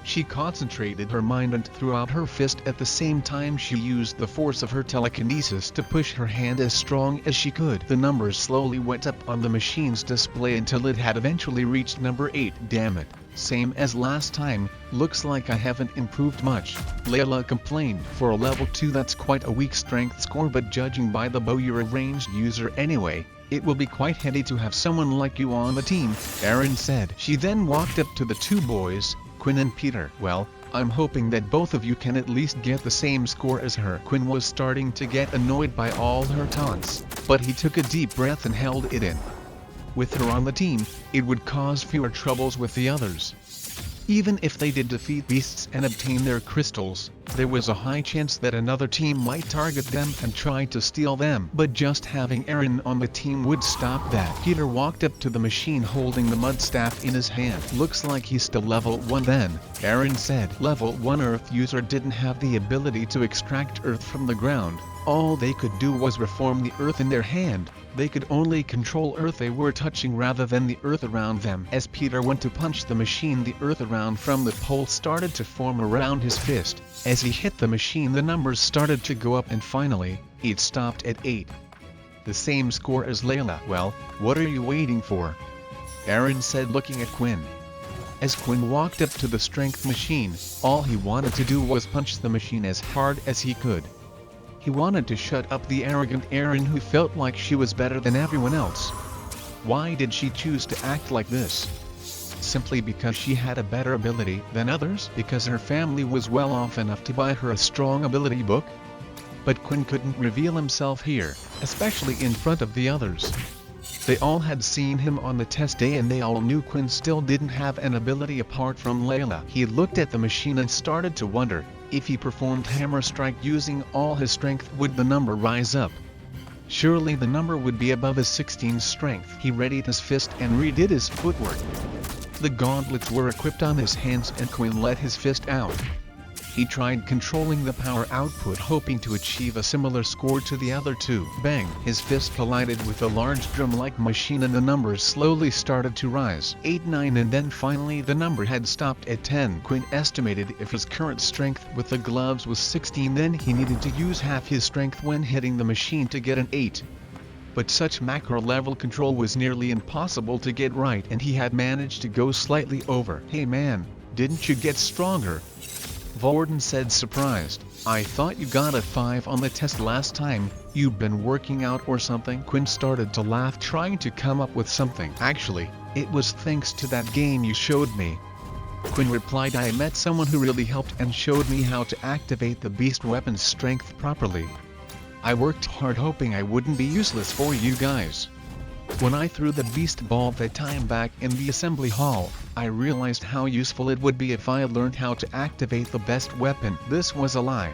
She concentrated her mind and threw out her fist. At the same time, she used the force of her telekinesis to push her hand as strong as she could. The numbers slowly went up on the machine's display until it had eventually reached number 8. "Damn it, same as last time, looks like I haven't improved much," Layla complained. "For a level 2 that's quite a weak strength score, but judging by the bow you're a ranged user anyway, it will be quite handy to have someone like you on the team," Erin said. She then walked up to the 2 boys, Quinn and Peter. "Well, I'm hoping that both of you can at least get the same score as her. Quinn was starting to get annoyed by all her taunts, but he took a deep breath and held it in. With her on the team, it would cause fewer troubles with the others. Even if they did defeat beasts and obtain their crystals, there was a high chance that another team might target them and try to steal them. But just having Aaron on the team would stop that. Peter walked up to the machine holding the mud staff in his hand. Looks like he's still level 1 then, Aaron said. Level 1 Earth user didn't have the ability to extract Earth from the ground. All they could do was reform the Earth in their hand. They could only control Earth they were touching rather than the Earth around them. As Peter went to punch the machine, the Earth around from the pole started to form around his fist. As he hit the machine, the numbers started to go up and finally, it stopped at 8. The same score as Layla. Well, what are you waiting for? Aaron said, looking at Quinn. As Quinn walked up to the strength machine, all he wanted to do was punch the machine as hard as he could. He wanted to shut up the arrogant Aaron who felt like she was better than everyone else. Why did she choose to act like this? Simply because she had a better ability than others? Because her family was well off enough to buy her a strong ability book? But Quinn couldn't reveal himself here, especially in front of the others. They all had seen him on the test day and they all knew Quinn still didn't have an ability apart from Layla. He looked at the machine and started to wonder, if he performed Hammer Strike using all his strength, would the number rise up? Surely the number would be above his 16 strength. He readied his fist and redid his footwork. The gauntlets were equipped on his hands and Quinn let his fist out. He tried controlling the power output, hoping to achieve a similar score to the other two. Bang! His fist collided with a large drum-like machine and the numbers slowly started to rise. 8, 9 and then finally the number had stopped at 10. Quinn estimated if his current strength with the gloves was 16, then he needed to use half his strength when hitting the machine to get an 8. But such macro-level control was nearly impossible to get right and he had managed to go slightly over. Hey man, didn't you get stronger? Vorden said, surprised. I thought you got a 5 on the test last time. You've been working out or something? Quinn started to laugh, trying to come up with something. Actually, it was thanks to that game you showed me. Quinn replied, I met someone who really helped and showed me how to activate the beast weapon's strength properly. I worked hard hoping I wouldn't be useless for you guys. When I threw the beast ball that time back in the assembly hall, I realized how useful it would be if I learned how to activate the best weapon. This was a lie.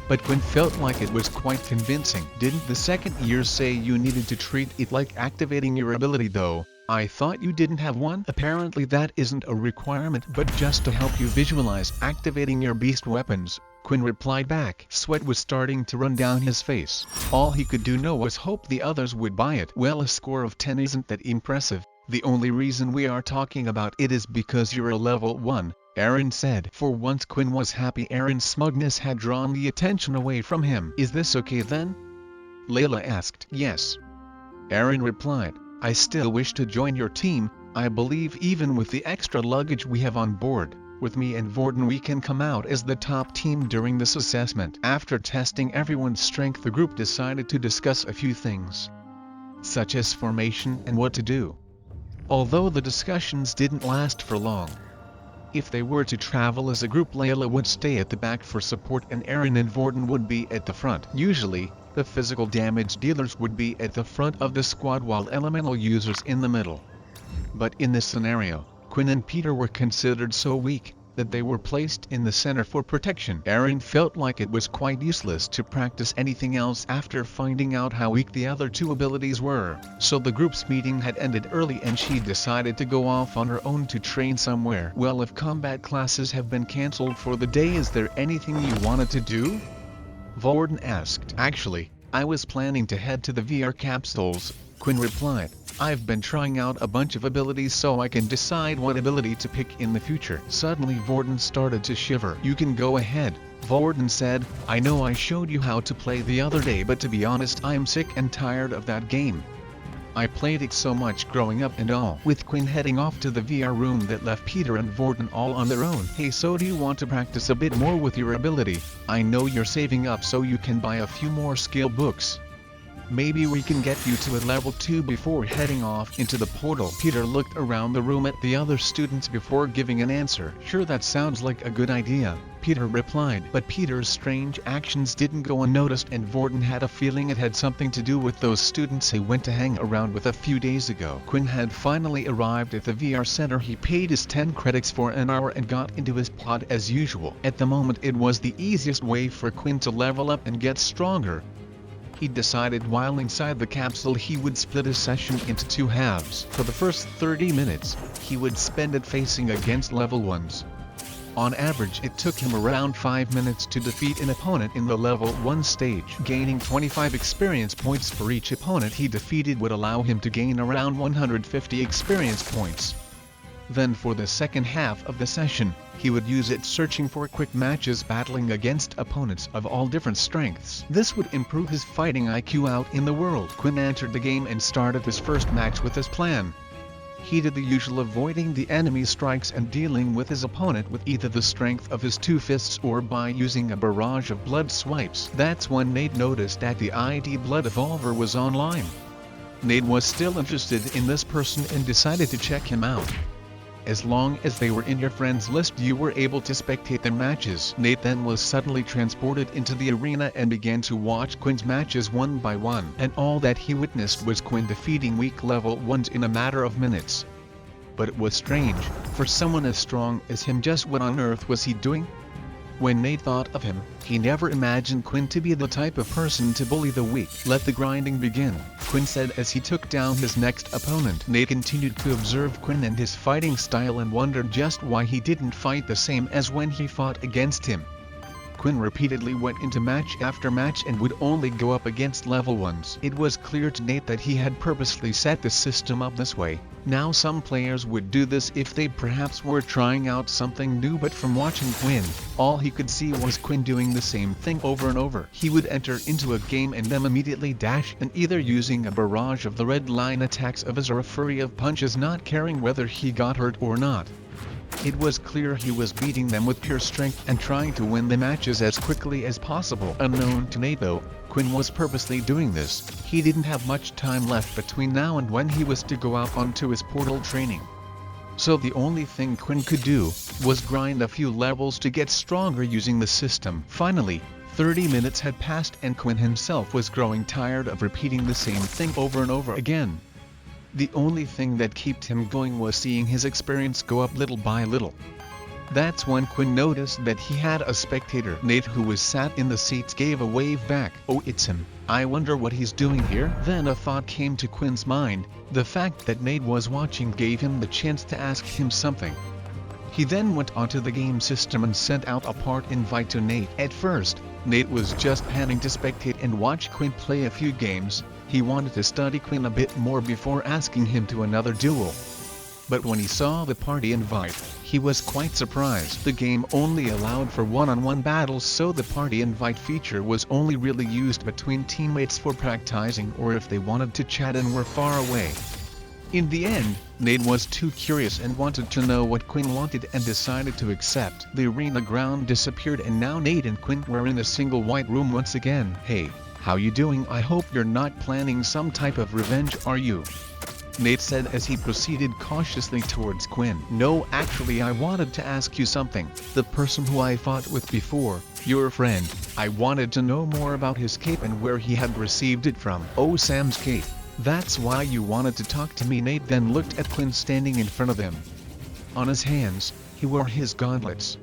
But Quinn felt like it was quite convincing. Didn't the second year say you needed to treat it like activating your ability though? I thought you didn't have one? Apparently that isn't a requirement but just to help you visualize activating your beast weapons. Quinn replied back. Sweat was starting to run down his face. All he could do now was hope the others would buy it. Well, a score of 10 isn't that impressive. The only reason we are talking about it is because you're a level 1, Aaron said. For once Quinn was happy. Aaron's smugness had drawn the attention away from him. Is this okay then? Layla asked. Yes. Aaron replied. I still wish to join your team. I believe even with the extra luggage we have on board, with me and Vorden we can come out as the top team during this assessment. After testing everyone's strength, the group decided to discuss a few things, such as formation and what to do. Although the discussions didn't last for long. If they were to travel as a group, Layla would stay at the back for support and Aaron and Vorden would be at the front. Usually, the physical damage dealers would be at the front of the squad while elemental users in the middle. But in this scenario, Quinn and Peter were considered so weak that they were placed in the center for protection. Aaron felt like it was quite useless to practice anything else after finding out how weak the other two abilities were. So the group's meeting had ended early and she decided to go off on her own to train somewhere. Well, if combat classes have been cancelled for the day, is there anything you wanted to do? Vorden asked. Actually, I was planning to head to the VR capsules, Quinn replied. I've been trying out a bunch of abilities so I can decide what ability to pick in the future. Suddenly Vorden started to shiver. You can go ahead, Vorden said. I know I showed you how to play the other day, but to be honest I'm sick and tired of that game. I played it so much growing up and all. With Quinn heading off to the VR room, that left Peter and Vorden all on their own. Hey, so do you want to practice a bit more with your ability? I know you're saving up so you can buy a few more skill books. Maybe we can get you to a level 2 before heading off into the portal. Peter looked around the room at the other students before giving an answer. Sure, that sounds like a good idea, Peter replied. But Peter's strange actions didn't go unnoticed, and Vorton had a feeling it had something to do with those students he went to hang around with a few days ago. Quinn had finally arrived at the VR center. He paid his 10 credits for an hour and got into his pod as usual. At the moment, it was the easiest way for Quinn to level up and get stronger. He decided while inside the capsule he would split his session into 2 halves. For the first 30 minutes, he would spend it facing against level 1s. On average, it took him around 5 minutes to defeat an opponent in the level 1 stage. Gaining 25 experience points for each opponent he defeated would allow him to gain around 150 experience points. Then for the second half of the session, he would use it searching for quick matches battling against opponents of all different strengths. This would improve his fighting IQ out in the world. Quinn entered the game and started his first match with his plan. He did the usual, avoiding the enemy strikes and dealing with his opponent with either the strength of his 2 fists or by using a barrage of blood swipes. That's when Nate noticed that the ID Blood Evolver was online. Nate was still interested in this person and decided to check him out. As long as they were in your friends list, you were able to spectate their matches. Nate then was suddenly transported into the arena and began to watch Quinn's matches one by one. And all that he witnessed was Quinn defeating weak level 1s in a matter of minutes. But it was strange, for someone as strong as him, just what on earth was he doing? When Nate thought of him, he never imagined Quinn to be the type of person to bully the weak. Let the grinding begin, Quinn said as he took down his next opponent. Nate continued to observe Quinn and his fighting style and wondered just why he didn't fight the same as when he fought against him. Quinn repeatedly went into match after match and would only go up against level 1s. It was clear to Nate that he had purposely set the system up this way. Now some players would do this if they perhaps were trying out something new, but from watching Quinn, all he could see was Quinn doing the same thing over and over. He would enter into a game and then immediately dash, and either using a barrage of the red line attacks of his or a flurry of punches, not caring whether he got hurt or not. It was clear he was beating them with pure strength and trying to win the matches as quickly as possible. Unknown to Nate though, Quinn was purposely doing this. He didn't have much time left between now and when he was to go out onto his portal training. So the only thing Quinn could do was grind a few levels to get stronger using the system. Finally, 30 minutes had passed and Quinn himself was growing tired of repeating the same thing over and over again. The only thing that kept him going was seeing his experience go up little by little. That's when Quinn noticed that he had a spectator. Nate, who was sat in the seats, gave a wave back. Oh, it's him. I wonder what he's doing here. Then a thought came to Quinn's mind. The fact that Nate was watching gave him the chance to ask him something. He then went onto the game system and sent out a part invite to Nate. At first, Nate was just planning to spectate and watch Quinn play a few games. He wanted to study Quinn a bit more before asking him to another duel. But when he saw the party invite, he was quite surprised. The game only allowed for one-on-one battles, so the party invite feature was only really used between teammates for practicing or if they wanted to chat and were far away. In the end, Nate was too curious and wanted to know what Quinn wanted and decided to accept. The arena ground disappeared and now Nate and Quinn were in a single white room once again. Hey, how you doing? I hope you're not planning some type of revenge, are you? Nate said as he proceeded cautiously towards Quinn. No, actually I wanted to ask you something. The person who I fought with before, your friend, I wanted to know more about his cape and where he had received it from. Oh, Sam's cape. That's why you wanted to talk to me? Nate then looked at Quinn standing in front of him. On his hands, he wore his gauntlets.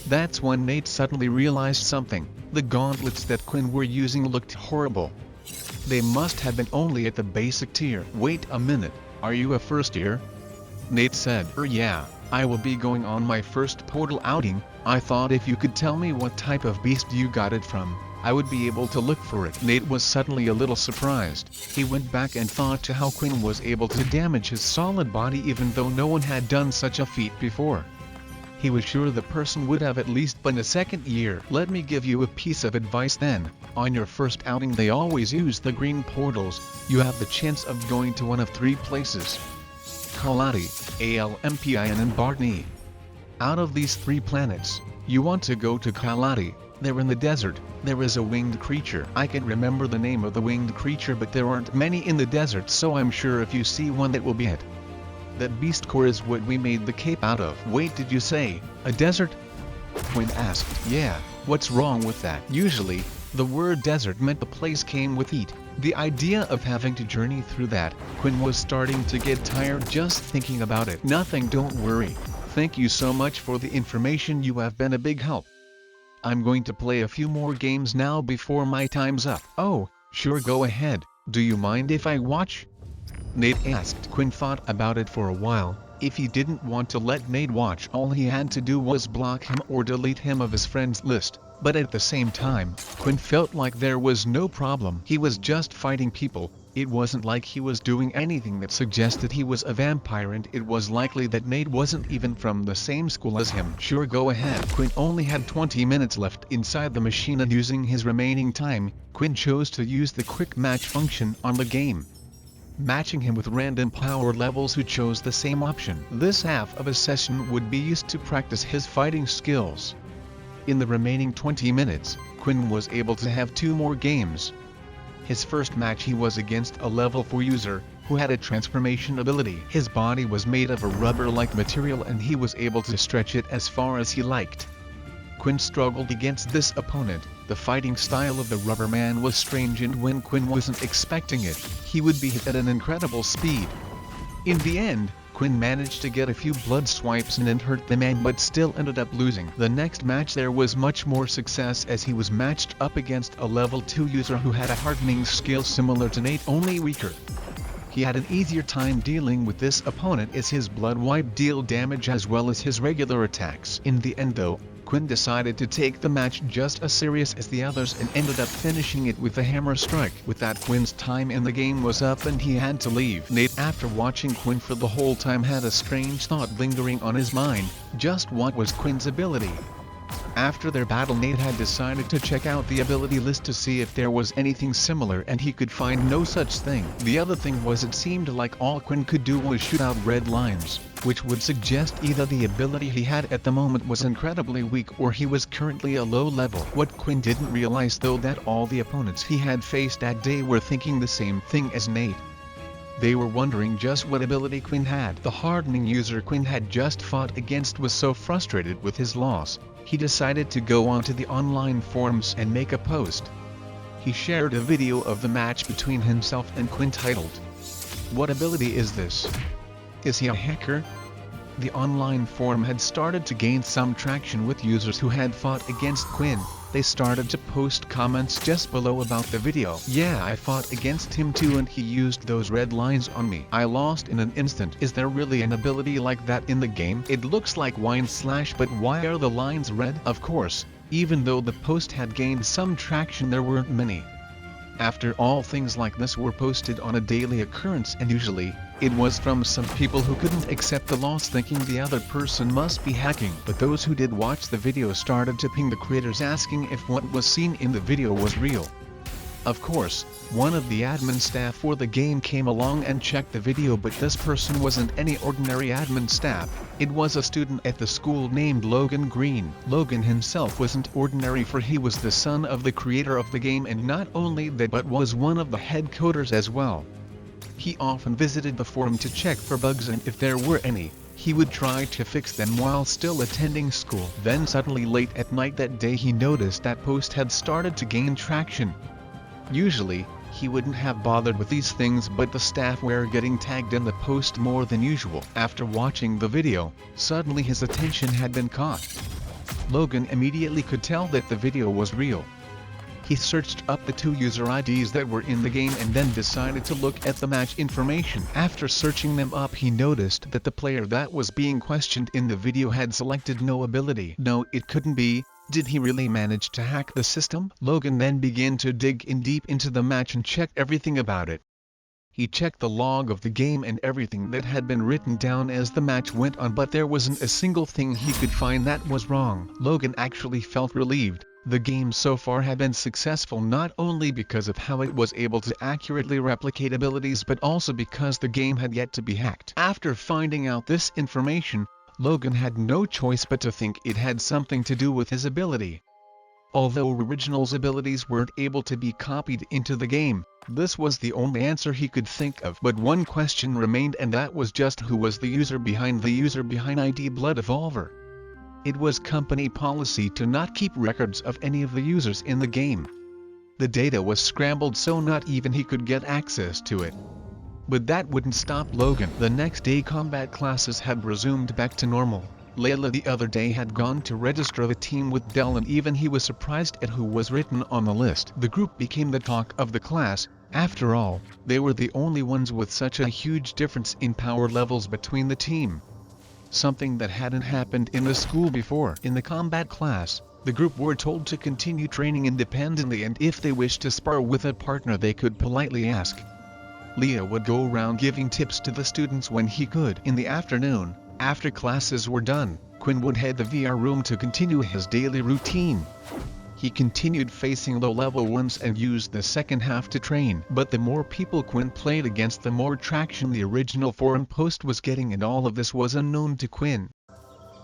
That's when Nate suddenly realized something. The gauntlets that Quinn were using looked horrible. They must have been only at the basic tier. Wait a minute, are you a first year? Nate said. Yeah, I will be going on my first portal outing. I thought if you could tell me what type of beast you got it from, I would be able to look for it. Nate was suddenly a little surprised. He went back and thought to how Quinn was able to damage his solid body even though no one had done such a feat before. He was sure the person would have at least been a second year. Let me give you a piece of advice then. On your first outing they always use the green portals. You have the chance of going to one of 3 places: Kalati, Almpin and Bartni. Out of these 3 planets, you want to go to Kalati. They're in the desert. There is a winged creature. I can remember the name of the winged creature, but there aren't many in the desert, so I'm sure if you see one that will be it. That beast core is what we made the cape out of. Wait, did you say a desert? Quinn asked. Yeah, what's wrong with that? Usually, the word desert meant the place came with heat. The idea of having to journey through that, Quinn was starting to get tired just thinking about it. Nothing, don't worry. Thank you so much for the information, you have been a big help. I'm going to play a few more games now before my time's up. Oh, sure, go ahead. Do you mind if I watch? Nate asked. Quinn thought about it for a while. If he didn't want to let Nate watch, all he had to do was block him or delete him of his friends list. But at the same time, Quinn felt like there was no problem. He was just fighting people. It wasn't like he was doing anything that suggested he was a vampire, and it was likely that Nate wasn't even from the same school as him. Sure, go ahead. Quinn only had 20 minutes left inside the machine, and using his remaining time, Quinn chose to use the quick match function on the game, matching him with random power levels who chose the same option. This half of a session would be used to practice his fighting skills. In the remaining 20 minutes, Quinn was able to have 2 more games. His first match he was against a level 4 user, who had a transformation ability. His body was made of a rubber-like material and he was able to stretch it as far as he liked. Quinn struggled against this opponent. The fighting style of the rubber man was strange, and when Quinn wasn't expecting it, he would be hit at an incredible speed. In the end, Quinn managed to get a few blood swipes and hurt the man, but still ended up losing. The next match there was much more success as he was matched up against a level 2 user who had a hardening skill similar to Nate, only weaker. He had an easier time dealing with this opponent as his blood wipe deal damage as well as his regular attacks. In the end though, Quinn decided to take the match just as serious as the others and ended up finishing it with a hammer strike. With that, Quinn's time in the game was up and he had to leave. Nate, after watching Quinn for the whole time, had a strange thought lingering on his mind. Just what was Quinn's ability? After their battle, Nate had decided to check out the ability list to see if there was anything similar, and he could find no such thing. The other thing was, it seemed like all Quinn could do was shoot out red lines, which would suggest either the ability he had at the moment was incredibly weak or he was currently a low level. What Quinn didn't realize though, that all the opponents he had faced that day were thinking the same thing as Nate. They were wondering just what ability Quinn had. The hardening user Quinn had just fought against was so frustrated with his loss, he decided to go onto the online forums and make a post. He shared a video of the match between himself and Quinn titled, "What ability is this? Is he a hacker?" The online forum had started to gain some traction with users who had fought against Quinn. They started to post comments just below about the video. "Yeah, I fought against him too and he used those red lines on me. I lost in an instant. Is there really an ability like that in the game? It looks like wine slash, but why are the lines red?" Of course, even though the post had gained some traction, there weren't many. After all, things like this were posted on a daily occurrence, and usually, it was from some people who couldn't accept the loss, thinking the other person must be hacking. But those who did watch the video started to ping the creators asking if what was seen in the video was real. Of course, one of the admin staff for the game came along and checked the video, but this person wasn't any ordinary admin staff. It was a student at the school named Logan Green. Logan himself wasn't ordinary, for he was the son of the creator of the game, and not only that but was one of the head coders as well. He often visited the forum to check for bugs, and if there were any, he would try to fix them while still attending school. Then suddenly late at night that day he noticed that post had started to gain traction. Usually, he wouldn't have bothered with these things, but the staff were getting tagged in the post more than usual. After watching the video, suddenly his attention had been caught. Logan immediately could tell that the video was real. He searched up the 2 user IDs that were in the game and then decided to look at the match information. After searching them up, he noticed that the player that was being questioned in the video had selected no ability. No, it couldn't be. Did he really manage to hack the system? Logan then began to dig in deep into the match and checked everything about it. He checked the log of the game and everything that had been written down as the match went on, but there wasn't a single thing he could find that was wrong. Logan actually felt relieved. The game so far had been successful not only because of how it was able to accurately replicate abilities, but also because the game had yet to be hacked. After finding out this information, Logan had no choice but to think it had something to do with his ability. Although Original's abilities weren't able to be copied into the game, this was the only answer he could think of. But one question remained, and that was just who was the user behind ID Blood Evolver. It was company policy to not keep records of any of the users in the game. The data was scrambled so not even he could get access to it. But that wouldn't stop Logan. The next day combat classes had resumed back to normal. Layla the other day had gone to register the team with Del, and even he was surprised at who was written on the list. The group became the talk of the class. After all, they were the only ones with such a huge difference in power levels between the team. Something that hadn't happened in the school before. In the combat class, the group were told to continue training independently, and if they wished to spar with a partner they could politely ask. Leah would go around giving tips to the students when he could. In the afternoon, after classes were done, Quinn would head to the VR room to continue his daily routine. He continued facing low-level ones and used the second half to train. But the more people Quinn played against, the more traction the original forum post was getting, and all of this was unknown to Quinn.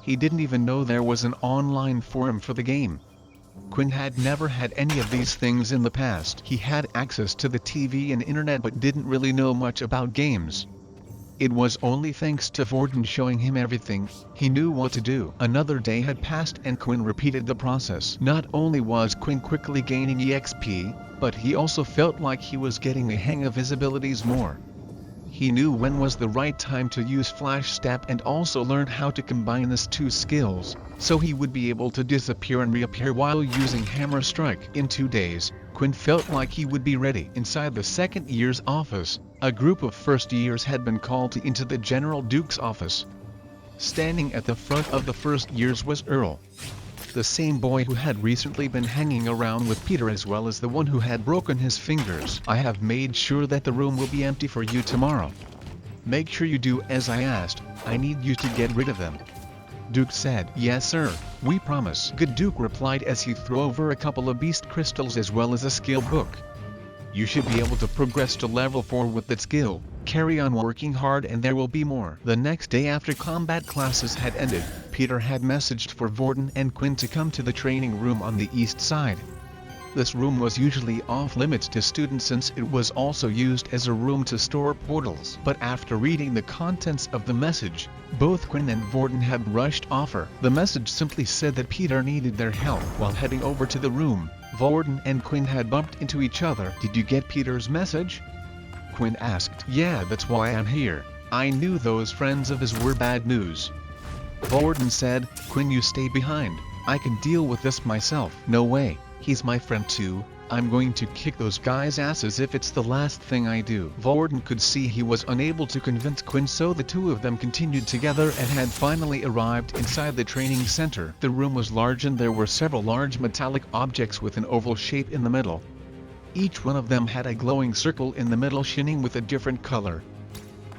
He didn't even know there was an online forum for the game. Quinn had never had any of these things in the past. He had access to the TV and internet but didn't really know much about games. It was only thanks to Vorden showing him everything, he knew what to do. Another day had passed and Quinn repeated the process. Not only was Quinn quickly gaining EXP, but he also felt like he was getting the hang of his abilities more. He knew when was the right time to use Flash Step and also learned how to combine these two skills, so he would be able to disappear and reappear while using Hammer Strike. In 2 days, Quinn felt like he would be ready. Inside the second year's office, a group of first years had been called into the General Duke's office. Standing at the front of the first years was Earl, the same boy who had recently been hanging around with Peter, as well as the one who had broken his fingers. "I have made sure that the room will be empty for you tomorrow. Make sure you do as I asked. I need you to get rid of them." Duke said. "Yes sir, we promise." Good Duke replied as he threw over a couple of beast crystals as well as a skill book. "You should be able to progress to level 4 with that skill. Carry on working hard and there will be more." The next day after combat classes had ended, Peter had messaged for Vorden and Quinn to come to the training room on the east side. This room was usually off limits to students since it was also used as a room to store portals. But after reading the contents of the message, both Quinn and Vorden had rushed offer. The message simply said that Peter needed their help. While heading over to the room, Vorden and Quinn had bumped into each other. "Did you get Peter's message?" Quinn asked. "Yeah, that's why I'm here. I knew those friends of his were bad news." Vorden said. "Quinn, you stay behind. I can deal with this myself." "No way, he's my friend too. I'm going to kick those guys' asses if it's the last thing I do." Vorden could see he was unable to convince Quinn, so the two of them continued together and had finally arrived inside the training center. The room was large and there were several large metallic objects with an oval shape in the middle. Each one of them had a glowing circle in the middle shining with a different color.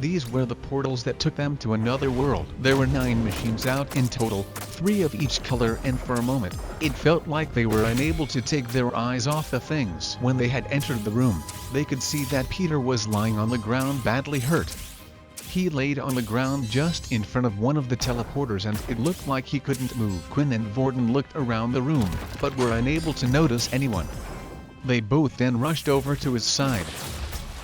These were the portals that took them to another world. There were 9 machines out in total, 3 of each color, and for a moment, it felt like they were unable to take their eyes off the things. When they had entered the room, they could see that Peter was lying on the ground badly hurt. He laid on the ground just in front of one of the teleporters and it looked like he couldn't move. Quinn and Vorden looked around the room, but were unable to notice anyone. They both then rushed over to his side.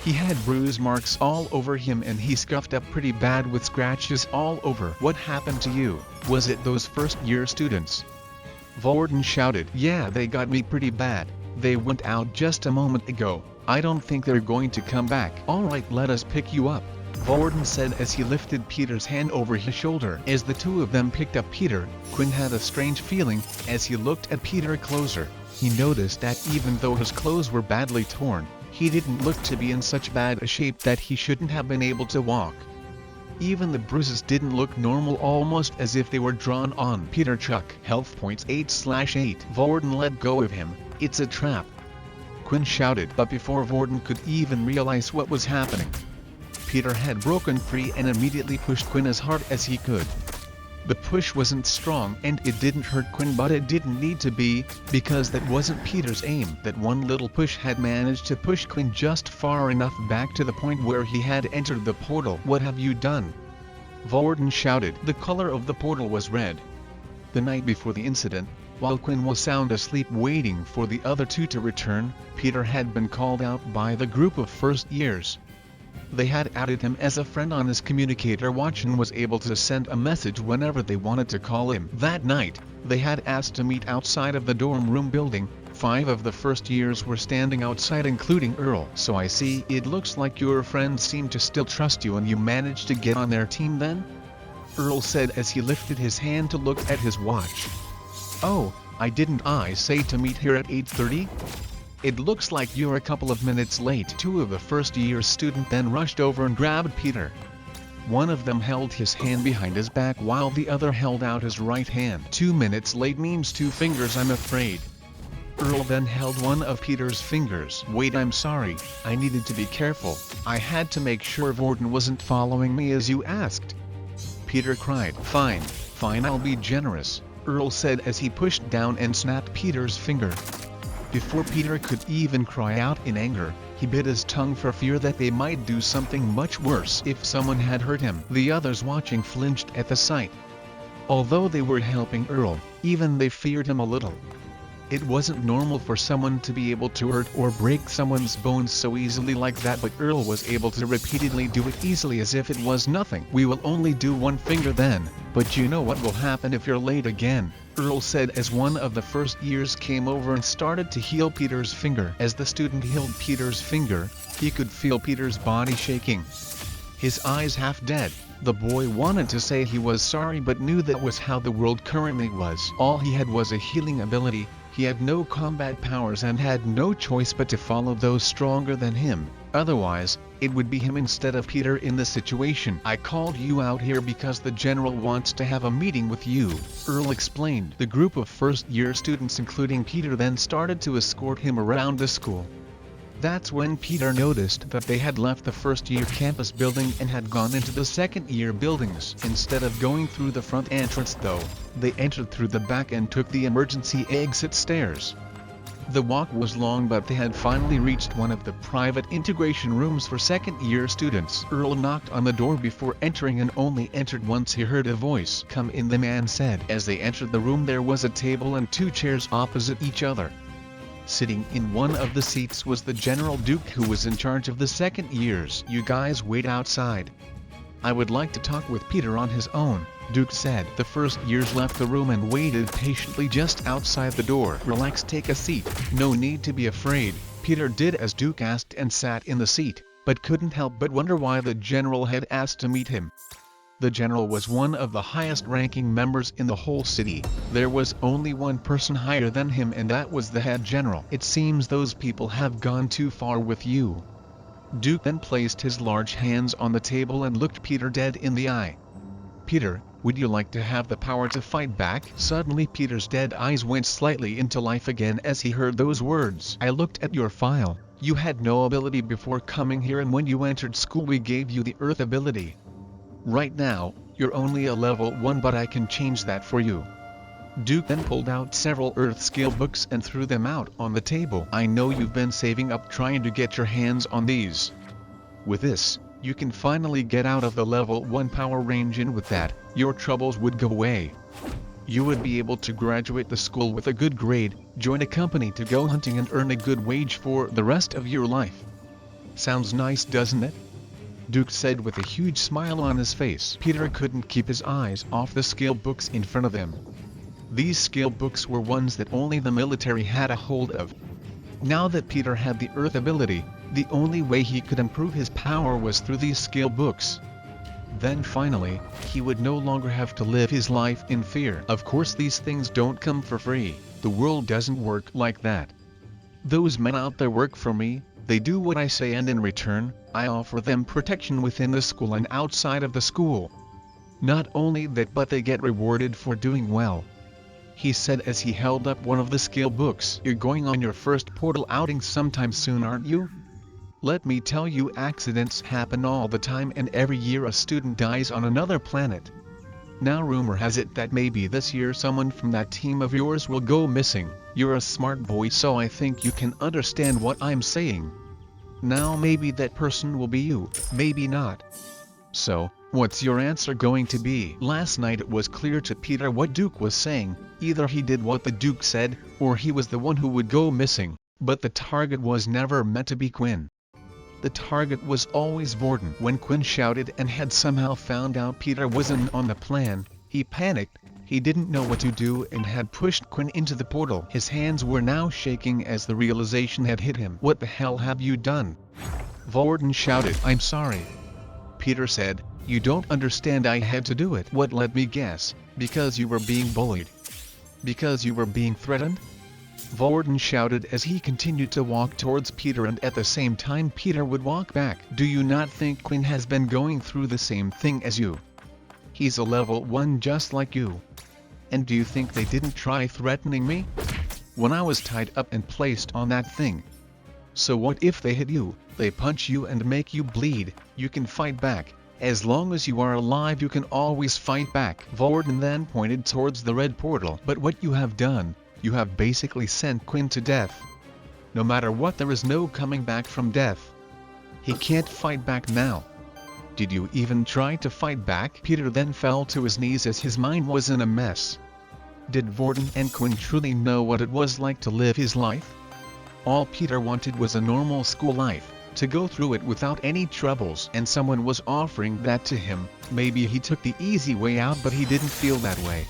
He had bruise marks all over him and he scuffed up pretty bad with scratches all over. "What happened to you? Was it those first-year students?" Vorden shouted. "Yeah, they got me pretty bad. They went out just a moment ago. I don't think they're going to come back." "All right, let us pick you up," Vorden said as he lifted Peter's hand over his shoulder. As the two of them picked up Peter, Quinn had a strange feeling. As he looked at Peter closer, he noticed that even though his clothes were badly torn, he didn't look to be in such bad a shape that he shouldn't have been able to walk. Even the bruises didn't look normal, almost as if they were drawn on. "Peter, Chuck, health points 8/8. Vorden let go of him. "It's a trap," Quinn shouted. But before Vorden could even realize what was happening, Peter had broken free and immediately pushed Quinn as hard as he could. The push wasn't strong and it didn't hurt Quinn, but it didn't need to be, because that wasn't Peter's aim. That one little push had managed to push Quinn just far enough back to the point where he had entered the portal. "What have you done?" Vorden shouted. The color of the portal was red. The night before the incident, While Quinn was sound asleep waiting for the other two to return, Peter had been called out by the group of first years. They had added him as a friend on his communicator watch and was able to send a message whenever they wanted to call him. That night, they had asked to meet outside of the dorm room building. 5 of the first years were standing outside, including Earl. "So I see, it looks like your friends seem to still trust you and you managed to get on their team then?" Earl said as he lifted his hand to look at his watch. "Oh, didn't I say to meet here at 8:30? It looks like you're a couple of minutes late." 2 of the first year students then rushed over and grabbed Peter. One of them held his hand behind his back while the other held out his right hand. 2 minutes late means 2 fingers, I'm afraid. Earl then held one of Peter's fingers. "Wait, I'm sorry, I needed to be careful. I had to make sure Vorton wasn't following me as you asked." Peter cried. Fine, I'll be generous," Earl said as he pushed down and snapped Peter's finger. Before Peter could even cry out in anger, he bit his tongue for fear that they might do something much worse if someone had hurt him. The others watching flinched at the sight. Although they were helping Earl, even they feared him a little. It wasn't normal for someone to be able to hurt or break someone's bones so easily like that, but Earl was able to repeatedly do it easily as if it was nothing. "We will only do 1 finger then, but you know what will happen if you're late again," Earl said as one of the first years came over and started to heal Peter's finger. As the student healed Peter's finger, he could feel Peter's body shaking. His eyes half dead. The boy wanted to say he was sorry but knew that was how the world currently was. All he had was a healing ability. He had no combat powers and had no choice but to follow those stronger than him. Otherwise, it would be him instead of Peter in the situation. "I called you out here because the general wants to have a meeting with you," Earl explained. The group of first-year students including Peter then started to escort him around the school. That's when Peter noticed that they had left the first-year campus building and had gone into the second-year buildings. Instead of going through the front entrance though, they entered through the back and took the emergency exit stairs. The walk was long but they had finally reached one of the private integration rooms for second-year students. Earl knocked on the door before entering and only entered once he heard a voice. "Come in," the man said. As they entered the room there was a table and 2 chairs opposite each other. Sitting in one of the seats was the General Duke who was in charge of the second years. "You guys wait outside. I would like to talk with Peter on his own," Duke said. The first years left the room and waited patiently just outside the door. "Relax, take a seat. No need to be afraid." Peter did as Duke asked and sat in the seat, but couldn't help but wonder why the general had asked to meet him. The general was one of the highest-ranking members in the whole city. There was only one person higher than him and that was the head general. "It seems those people have gone too far with you." Duke then placed his large hands on the table and looked Peter dead in the eye. "Peter, would you like to have the power to fight back?" Suddenly Peter's dead eyes went slightly into life again as he heard those words. "I looked at your file. You had no ability before coming here and when you entered school we gave you the Earth ability. Right now, you're only a level 1 but I can change that for you." Duke then pulled out several Earth skill books and threw them out on the table. "I know you've been saving up trying to get your hands on these. With this, you can finally get out of the level 1 power range and with that, your troubles would go away. You would be able to graduate the school with a good grade, join a company to go hunting and earn a good wage for the rest of your life. Sounds nice, doesn't it?" Duke said with a huge smile on his face. Peter couldn't keep his eyes off the skill books in front of him. These skill books were ones that only the military had a hold of. Now that Peter had the Earth ability, the only way he could improve his power was through these skill books. Then finally, he would no longer have to live his life in fear. Of course these things don't come for free. The world doesn't work like that. Those men out there work for me. They do what I say and in return, I offer them protection within the school and outside of the school. Not only that but they get rewarded for doing well," he said as he held up one of the skill books. "You're going on your first portal outing sometime soon, aren't you? Let me tell you, accidents happen all the time and every year a student dies on another planet. Now rumor has it that maybe this year someone from that team of yours will go missing. You're a smart boy so I think you can understand what I'm saying. Now maybe that person will be you, maybe not. So, what's your answer going to be? Last night it was clear to Peter what Duke was saying. Either he did what the Duke said, or he was the one who would go missing, but the target was never meant to be Quinn. The target was always Vorden. When Quinn shouted and had somehow found out Peter wasn't on the plan, he panicked. He didn't know what to do and had pushed Quinn into the portal. His hands were now shaking as the realization had hit him. What the hell have you done? Vorden shouted. I'm sorry. Peter said, you don't understand, I had to do it. What? Let me guess, because you were being bullied? Because you were being threatened? Vorden shouted as he continued to walk towards Peter, and at the same time Peter would walk back. Do you not think Quinn has been going through the same thing as you? He's a level 1 just like you. And do you think they didn't try threatening me? When I was tied up and placed on that thing. So what if they hit you, they punch you and make you bleed? You can fight back. As long as you are alive you can always fight back. Vorden then pointed towards the red portal. But what you have done, you have basically sent Quinn to death. No matter what, there is no coming back from death. He can't fight back now. Did you even try to fight back? Peter then fell to his knees as his mind was in a mess. Did Vorden and Quinn truly know what it was like to live his life? All Peter wanted was a normal school life, to go through it without any troubles, and someone was offering that to him. Maybe he took the easy way out, but he didn't feel that way.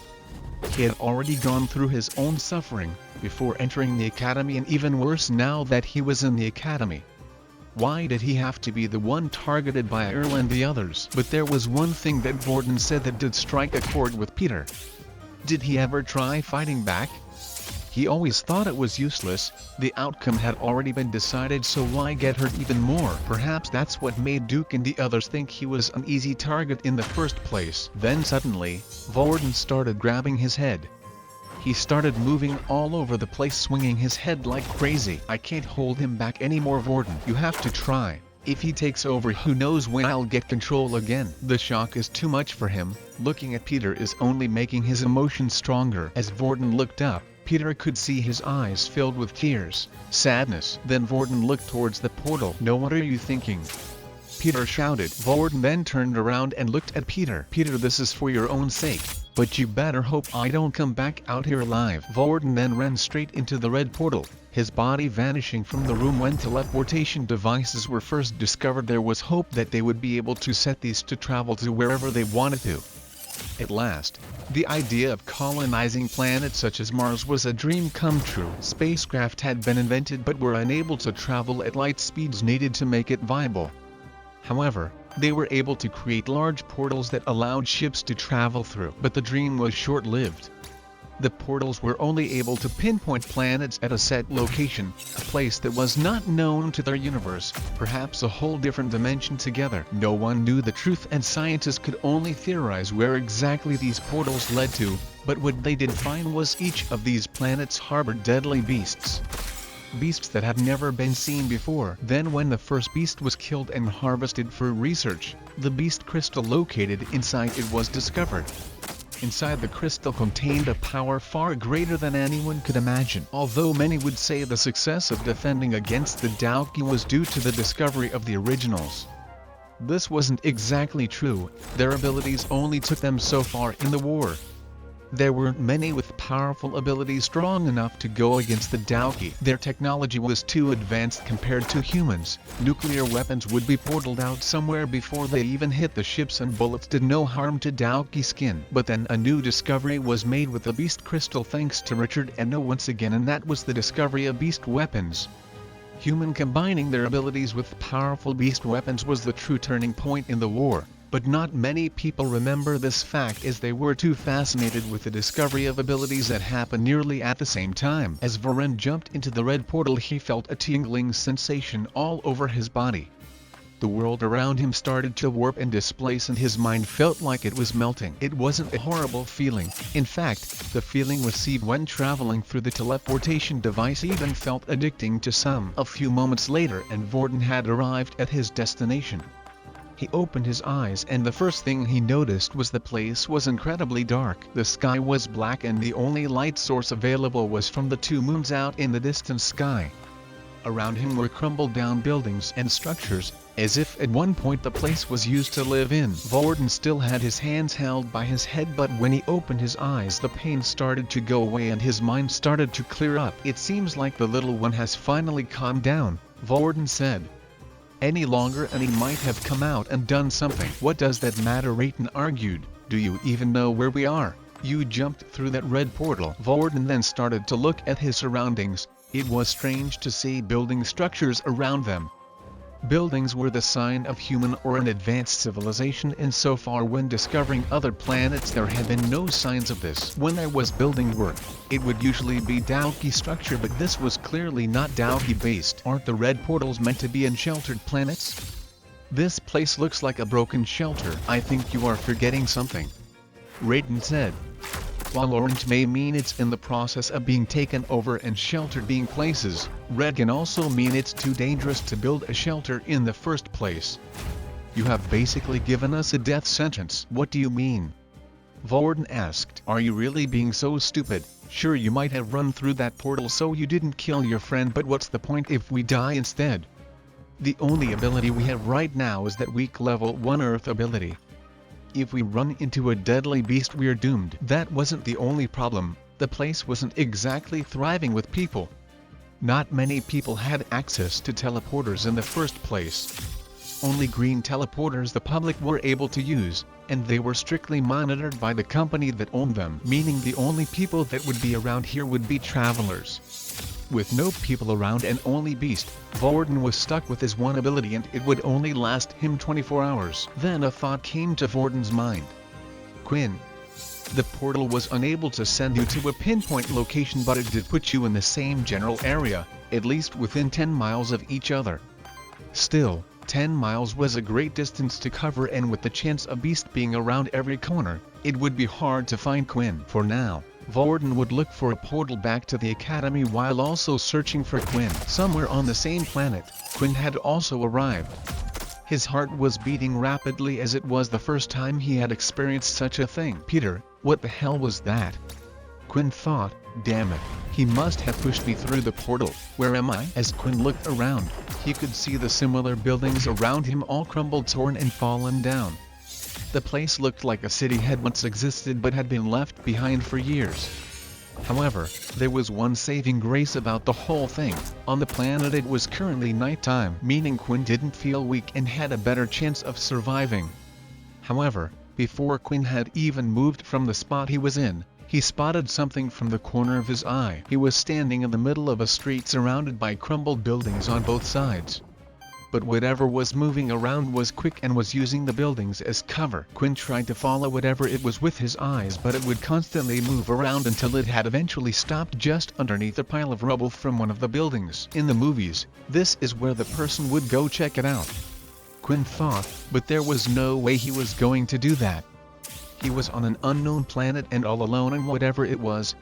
He had already gone through his own suffering before entering the academy, and even worse now that he was in the academy. Why did he have to be the one targeted by Earl and the others? But there was one thing that Vorden said that did strike a chord with Peter. Did he ever try fighting back? He always thought it was useless. The outcome had already been decided, so why get hurt even more? Perhaps that's what made Duke and the others think he was an easy target in the first place. Then suddenly, Vorden started grabbing his head. He started moving all over the place, swinging his head like crazy. I can't hold him back anymore, Vorden. You have to try. If he takes over, who knows when I'll get control again. The shock is too much for him. Looking at Peter is only making his emotions stronger. As Vorden looked up, Peter could see his eyes filled with tears, sadness. Then Vorden looked towards the portal. No, what are you thinking? Peter shouted. Vorden then turned around and looked at Peter. Peter, this is for your own sake, but you better hope I don't come back out here alive. Vorden then ran straight into the red portal, his body vanishing from the room. When teleportation devices were first discovered, there was hope that they would be able to set these to travel to wherever they wanted to. At last, the idea of colonizing planets such as Mars was a dream come true. Spacecraft had been invented but were unable to travel at light speeds needed to make it viable. However, they were able to create large portals that allowed ships to travel through. But the dream was short-lived. The portals were only able to pinpoint planets at a set location, a place that was not known to their universe, perhaps a whole different dimension together. No one knew the truth, and scientists could only theorize where exactly these portals led to, but what they did find was each of these planets harbored deadly beasts. Beasts that had never been seen before. Then when the first beast was killed and harvested for research, the beast crystal located inside it was discovered. Inside the crystal contained a power far greater than anyone could imagine. Although many would say the success of defending against the Dalki was due to the discovery of the originals, this wasn't exactly true. Their abilities only took them so far in the war. There weren't many with powerful abilities strong enough to go against the Dalki. Their technology was too advanced compared to humans. Nuclear weapons would be portaled out somewhere before they even hit the ships, and bullets did no harm to Dalki skin. But then a new discovery was made with the Beast Crystal thanks to Richard and No once again, and that was the discovery of beast weapons. Human combining their abilities with powerful beast weapons was the true turning point in the war. But not many people remember this fact, as they were too fascinated with the discovery of abilities that happened nearly at the same time. As Varen jumped into the red portal, he felt a tingling sensation all over his body. The world around him started to warp and displace, and his mind felt like it was melting. It wasn't a horrible feeling. In fact, the feeling received when traveling through the teleportation device even felt addicting to some. A few moments later, and Vorden had arrived at his destination. He opened his eyes, and the first thing he noticed was the place was incredibly dark. The sky was black, and the only light source available was from the two moons out in the distant sky. Around him were crumbled down buildings and structures, as if at one point the place was used to live in. Varden still had his hands held by his head, but when he opened his eyes the pain started to go away and his mind started to clear up. "It seems like the little one has finally calmed down," Varden said. "Any longer and he might have come out and done something." "What does that matter?" Rayton argued. "Do you even know where we are? You jumped through that red portal." Varden then started to look at his surroundings. It was strange to see building structures around them. Buildings were the sign of human or an advanced civilization, and so far when discovering other planets there had been no signs of this. When there was building work, it would usually be Dowki structure, but this was clearly not Dowki based. "Aren't the red portals meant to be in sheltered planets? This place looks like a broken shelter." "I think you are forgetting something," Rayton said. "While orange may mean it's in the process of being taken over and sheltered being places, red can also mean it's too dangerous to build a shelter in the first place. You have basically given us a death sentence." "What do you mean?" Varden asked. "Are you really being so stupid? Sure, you might have run through that portal so you didn't kill your friend, but what's the point if we die instead? The only ability we have right now is that weak level 1 Earth ability. If we run into a deadly beast we're doomed." That wasn't the only problem. The place wasn't exactly thriving with people. Not many people had access to teleporters in the first place. Only green teleporters the public were able to use, and they were strictly monitored by the company that owned them, meaning the only people that would be around here would be travelers. With no people around and only beast, Varden was stuck with his one ability and it would only last him 24 hours. Then a thought came to Varden's mind. "Quinn, the portal was unable to send you to a pinpoint location, but it did put you in the same general area, at least within 10 miles of each other. Still, 10 miles was a great distance to cover, and with the chance of beast being around every corner, it would be hard to find Quinn." For now, Varden would look for a portal back to the academy while also searching for Quinn. Somewhere on the same planet, Quinn had also arrived. His heart was beating rapidly as it was the first time he had experienced such a thing. "Peter, what the hell was that?" Quinn thought. "Damn it, he must have pushed me through the portal. Where am I?" As Quinn looked around, he could see the similar buildings around him all crumbled, torn and fallen down. The place looked like a city had once existed but had been left behind for years. However, there was one saving grace about the whole thing. On the planet it was currently nighttime, meaning Quinn didn't feel weak and had a better chance of surviving. However, before Quinn had even moved from the spot he was in, he spotted something from the corner of his eye. He was standing in the middle of a street surrounded by crumbled buildings on both sides. But whatever was moving around was quick and was using the buildings as cover. Quinn tried to follow whatever it was with his eyes, but it would constantly move around until it had eventually stopped just underneath a pile of rubble from one of the buildings. In the movies, this is where the person would go check it out, Quinn thought, but there was no way he was going to do that. He was on an unknown planet and all alone, and whatever it was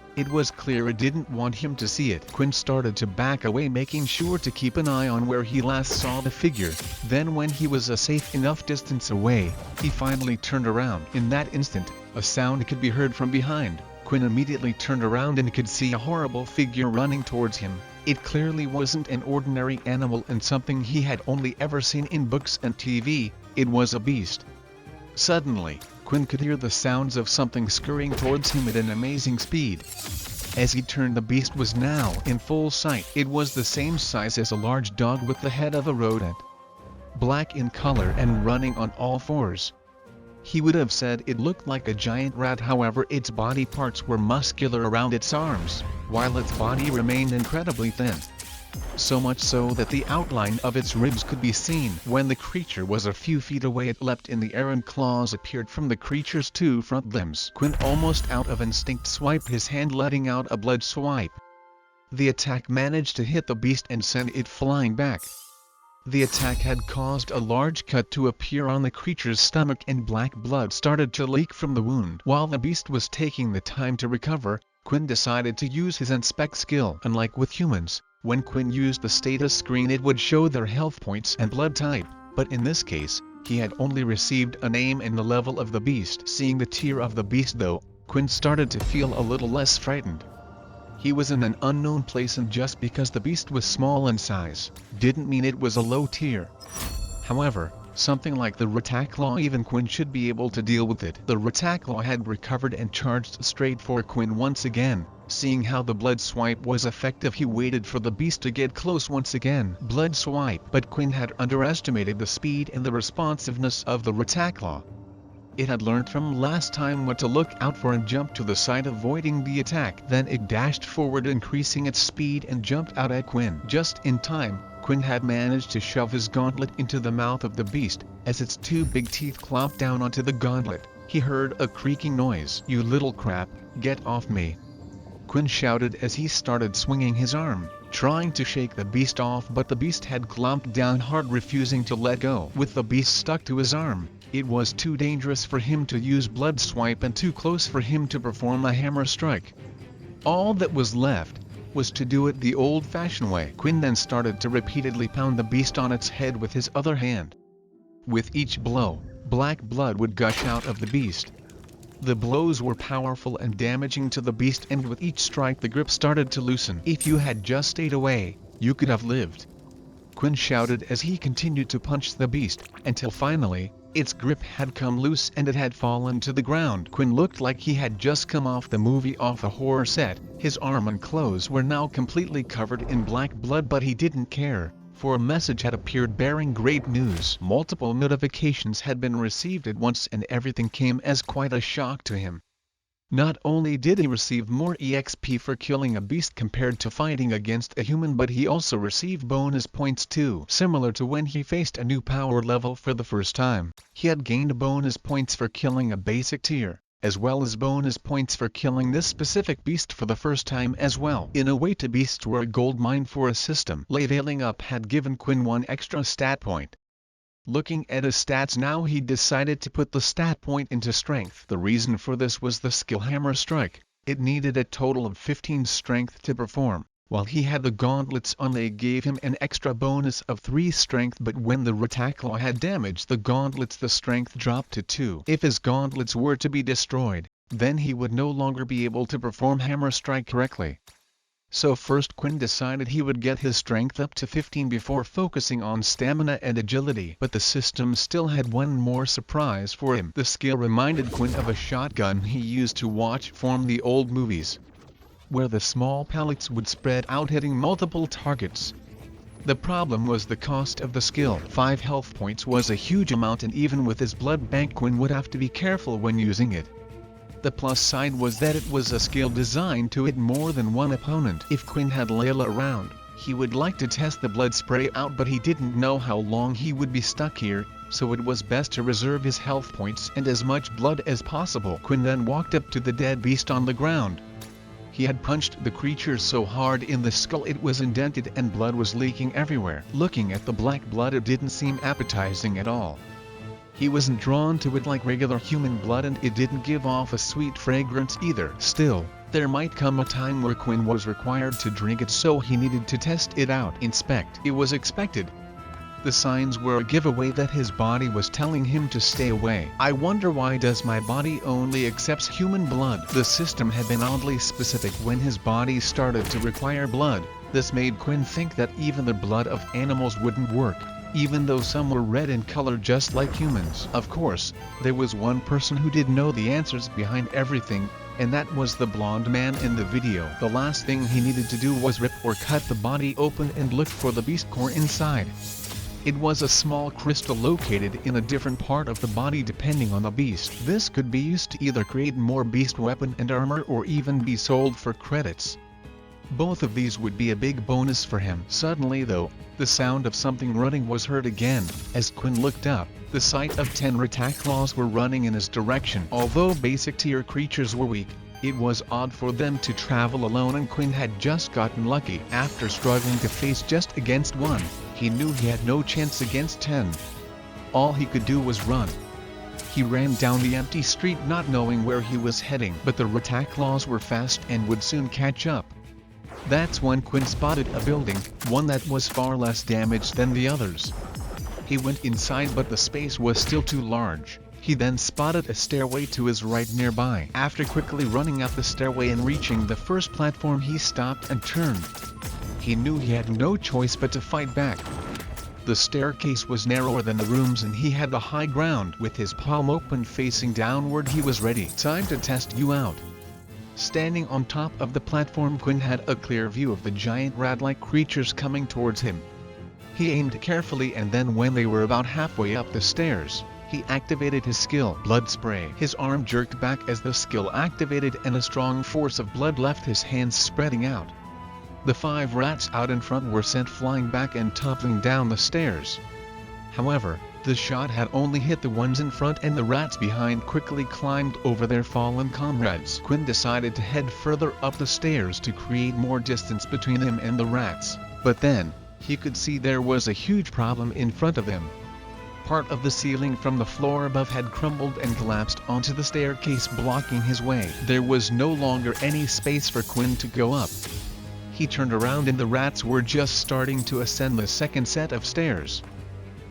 clear it didn't want him to see it. Quinn started to back away, making sure to keep an eye on where he last saw the figure. Then when he was a safe enough distance away, he finally turned around. In that instant, a sound could be heard from behind. Quinn immediately turned around and could see a horrible figure running towards him. It clearly wasn't an ordinary animal and something he had only ever seen in books and TV. It was a beast. Suddenly, Quinn could hear the sounds of something scurrying towards him at an amazing speed. As he turned, the beast was now in full sight. It was the same size as a large dog with the head of a rodent, black in color and running on all fours. He would have said it looked like a giant rat, however its body parts were muscular around its arms, while its body remained incredibly thin. So much so that the outline of its ribs could be seen. When the creature was a few feet away, it leapt in the air and claws appeared from the creature's two front limbs. Quinn, almost out of instinct, swiped his hand, letting out a blood swipe. The attack managed to hit the beast and send it flying back. The attack had caused a large cut to appear on the creature's stomach and black blood started to leak from the wound. While the beast was taking the time to recover, Quinn decided to use his inspect skill. Unlike with humans, when Quinn used the status screen it would show their health points and blood type, but in this case, he had only received a name and the level of the beast. Seeing the tier of the beast though, Quinn started to feel a little less frightened. He was in an unknown place, and just because the beast was small in size, didn't mean it was a low tier. However, something like the Rataclaw, even Quinn should be able to deal with it. The Rataclaw had recovered and charged straight for Quinn once again. Seeing how the blood swipe was effective, he waited for the beast to get close once again. Blood swipe, but Quinn had underestimated the speed and the responsiveness of the Rataclaw. It had learned from last time what to look out for and jumped to the side, avoiding the attack. Then it dashed forward, increasing its speed, and jumped out at Quinn. Just in time, Quinn had managed to shove his gauntlet into the mouth of the beast. As its two big teeth clomped down onto the gauntlet, he heard a creaking noise. "You little crap, get off me!" Quinn shouted as he started swinging his arm, trying to shake the beast off, but the beast had clomped down hard, refusing to let go. With the beast stuck to his arm, it was too dangerous for him to use blood swipe and too close for him to perform a hammer strike. All that was left was to do it the old-fashioned way. Quinn then started to repeatedly pound the beast on its head with his other hand. With each blow, black blood would gush out of the beast. The blows were powerful and damaging to the beast, and with each strike the grip started to loosen. "If you had just stayed away, you could have lived," Quinn shouted as he continued to punch the beast, until finally, its grip had come loose and it had fallen to the ground. Quinn looked like he had just come off the movie, off a horror set. His arm and clothes were now completely covered in black blood, but he didn't care, for a message had appeared bearing great news. Multiple notifications had been received at once, and everything came as quite a shock to him. Not only did he receive more EXP for killing a beast compared to fighting against a human, but he also received bonus points too. Similar to when he faced a new power level for the first time, he had gained bonus points for killing a basic tier, as well as bonus points for killing this specific beast for the first time as well. In a way, the beasts were a gold mine for a system. Leveling up had given Quinn one extra stat point. Looking at his stats now, he decided to put the stat point into strength. The reason for this was the skill hammer strike. It needed a total of 15 strength to perform. While he had the gauntlets on, they gave him an extra bonus of 3 strength, but when the Rataclaw had damaged the gauntlets, the strength dropped to 2. If his gauntlets were to be destroyed, then he would no longer be able to perform hammer strike correctly. So first Quinn decided he would get his strength up to 15 before focusing on stamina and agility. But the system still had one more surprise for him. The skill reminded Quinn of a shotgun he used to watch from the old movies, where the small pellets would spread out, hitting multiple targets. The problem was the cost of the skill. 5 health points was a huge amount, and even with his blood bank, Quinn would have to be careful when using it. The plus side was that it was a skill designed to hit more than one opponent. If Quinn had Layla around, he would like to test the blood spray out, but he didn't know how long he would be stuck here, so it was best to reserve his health points and as much blood as possible. Quinn then walked up to the dead beast on the ground. He had punched the creature so hard in the skull it was indented and blood was leaking everywhere. Looking at the black blood, it didn't seem appetizing at all. He wasn't drawn to it like regular human blood, and it didn't give off a sweet fragrance either. Still, there might come a time where Quinn was required to drink it, so he needed to test it out. Inspect. It was expected. The signs were a giveaway that his body was telling him to stay away. "I wonder why does my body only accepts human blood?" The system had been oddly specific when his body started to require blood. This made Quinn think that even the blood of animals wouldn't work, even though some were red in color just like humans. Of course, there was one person who did know the answers behind everything, and that was the blonde man in the video. The last thing he needed to do was rip or cut the body open and look for the beast core inside. It was a small crystal located in a different part of the body depending on the beast. This could be used to either create more beast weapon and armor or even be sold for credits. Both of these would be a big bonus for him. Suddenly though, the sound of something running was heard again. As Quinn looked up, the sight of 10 Rataclaws were running in his direction. Although basic tier creatures were weak, it was odd for them to travel alone, and Quinn had just gotten lucky. After struggling to face just against one, he knew he had no chance against 10. All he could do was run. He ran down the empty street not knowing where he was heading, but the Rataclaws were fast and would soon catch up. That's when Quinn spotted a building, one that was far less damaged than the others. He went inside, but the space was still too large. He then spotted a stairway to his right nearby. After quickly running up the stairway and reaching the first platform, he stopped and turned. He knew he had no choice but to fight back. The staircase was narrower than the rooms and he had the high ground. With his palm open facing downward, he was ready. Time to test you out. Standing on top of the platform, Quinn had a clear view of the giant rat-like creatures coming towards him. He aimed carefully, and then when they were about halfway up the stairs, he activated his skill, Blood Spray. His arm jerked back as the skill activated and a strong force of blood left his hands spreading out. The 5 rats out in front were sent flying back and toppling down the stairs. However, the shot had only hit the ones in front, and the rats behind quickly climbed over their fallen comrades. Quinn decided to head further up the stairs to create more distance between him and the rats, but then, he could see there was a huge problem in front of him. Part of the ceiling from the floor above had crumbled and collapsed onto the staircase, blocking his way. There was no longer any space for Quinn to go up. He turned around and the rats were just starting to ascend the second set of stairs.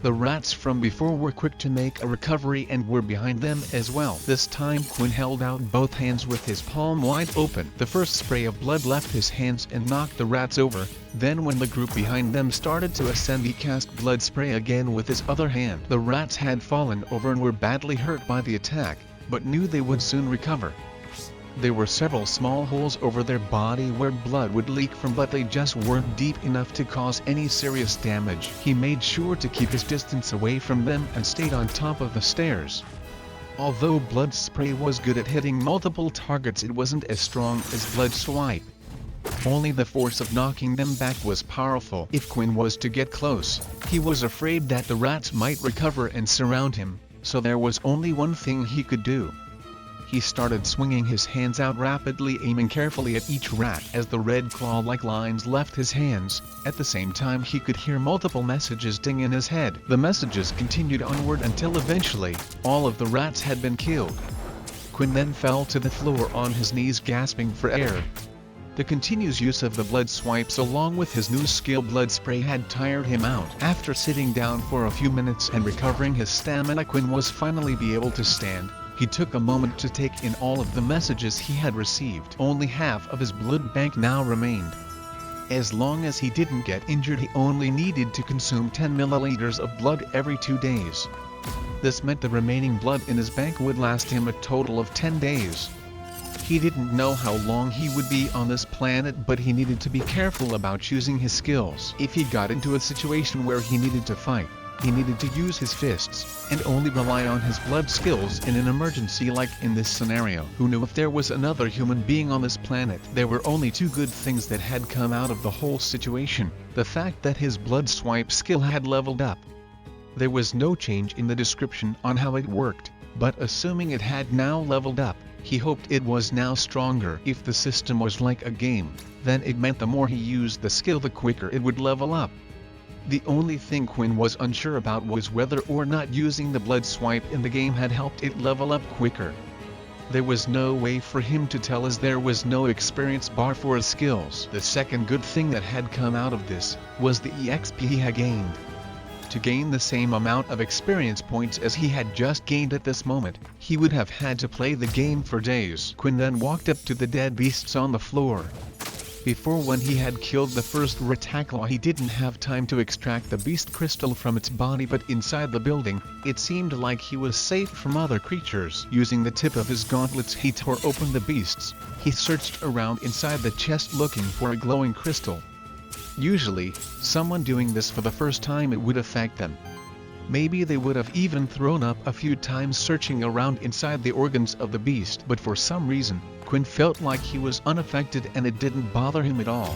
The rats from before were quick to make a recovery and were behind them as well. This time Quinn held out both hands with his palm wide open. The first spray of blood left his hands and knocked the rats over. Then when the group behind them started to ascend, he cast Blood Spray again with his other hand. The rats had fallen over and were badly hurt by the attack, but knew they would soon recover. There were several small holes over their body where blood would leak from, but they just weren't deep enough to cause any serious damage. He made sure to keep his distance away from them and stayed on top of the stairs. Although Blood Spray was good at hitting multiple targets, it wasn't as strong as Blood Swipe. Only the force of knocking them back was powerful. If Quinn was to get close, he was afraid that the rats might recover and surround him, so there was only one thing he could do. He started swinging his hands out rapidly, aiming carefully at each rat as the red claw-like lines left his hands. At the same time, he could hear multiple messages ding in his head. The messages continued onward until eventually, all of the rats had been killed. Quinn then fell to the floor on his knees, gasping for air. The continuous use of the blood swipes along with his new skill Blood Spray had tired him out. After sitting down for a few minutes and recovering his stamina, Quinn was finally able to stand. He took a moment to take in all of the messages he had received. Only half of his blood bank now remained. As long as he didn't get injured, he only needed to consume 10 milliliters of blood every 2 days. This meant the remaining blood in his bank would last him a total of 10 days. He didn't know how long he would be on this planet, but he needed to be careful about choosing his skills. If he got into a situation where he needed to fight, he needed to use his fists, and only rely on his blood skills in an emergency like in this scenario. Who knew if there was another human being on this planet? There were only 2 good things that had come out of the whole situation: the fact that his blood swipe skill had leveled up. There was no change in the description on how it worked, but assuming it had now leveled up, he hoped it was now stronger. If the system was like a game, then it meant the more he used the skill, the quicker it would level up. The only thing Quinn was unsure about was whether or not using the blood swipe in the game had helped it level up quicker. There was no way for him to tell, as there was no experience bar for his skills. The second good thing that had come out of this was the EXP he had gained. To gain the same amount of experience points as he had just gained at this moment, he would have had to play the game for days. Quinn then walked up to the dead beasts on the floor. Before, when he had killed the first Rataclaw, he didn't have time to extract the beast crystal from its body, but inside the building, it seemed like he was safe from other creatures. Using the tip of his gauntlets, he tore open the beasts. He searched around inside the chest looking for a glowing crystal. Usually, someone doing this for the first time, it would affect them. Maybe they would have even thrown up a few times searching around inside the organs of the beast, but for some reason, Quinn felt like he was unaffected and it didn't bother him at all.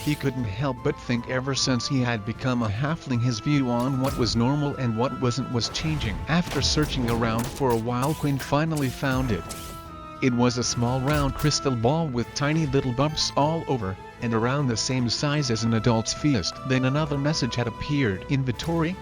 He couldn't help but think ever since he had become a halfling, his view on what was normal and what wasn't was changing. After searching around for a while, Quinn finally found it. It was a small round crystal ball with tiny little bumps all over, and around the same size as an adult's fist. Then another message had appeared. Inventory?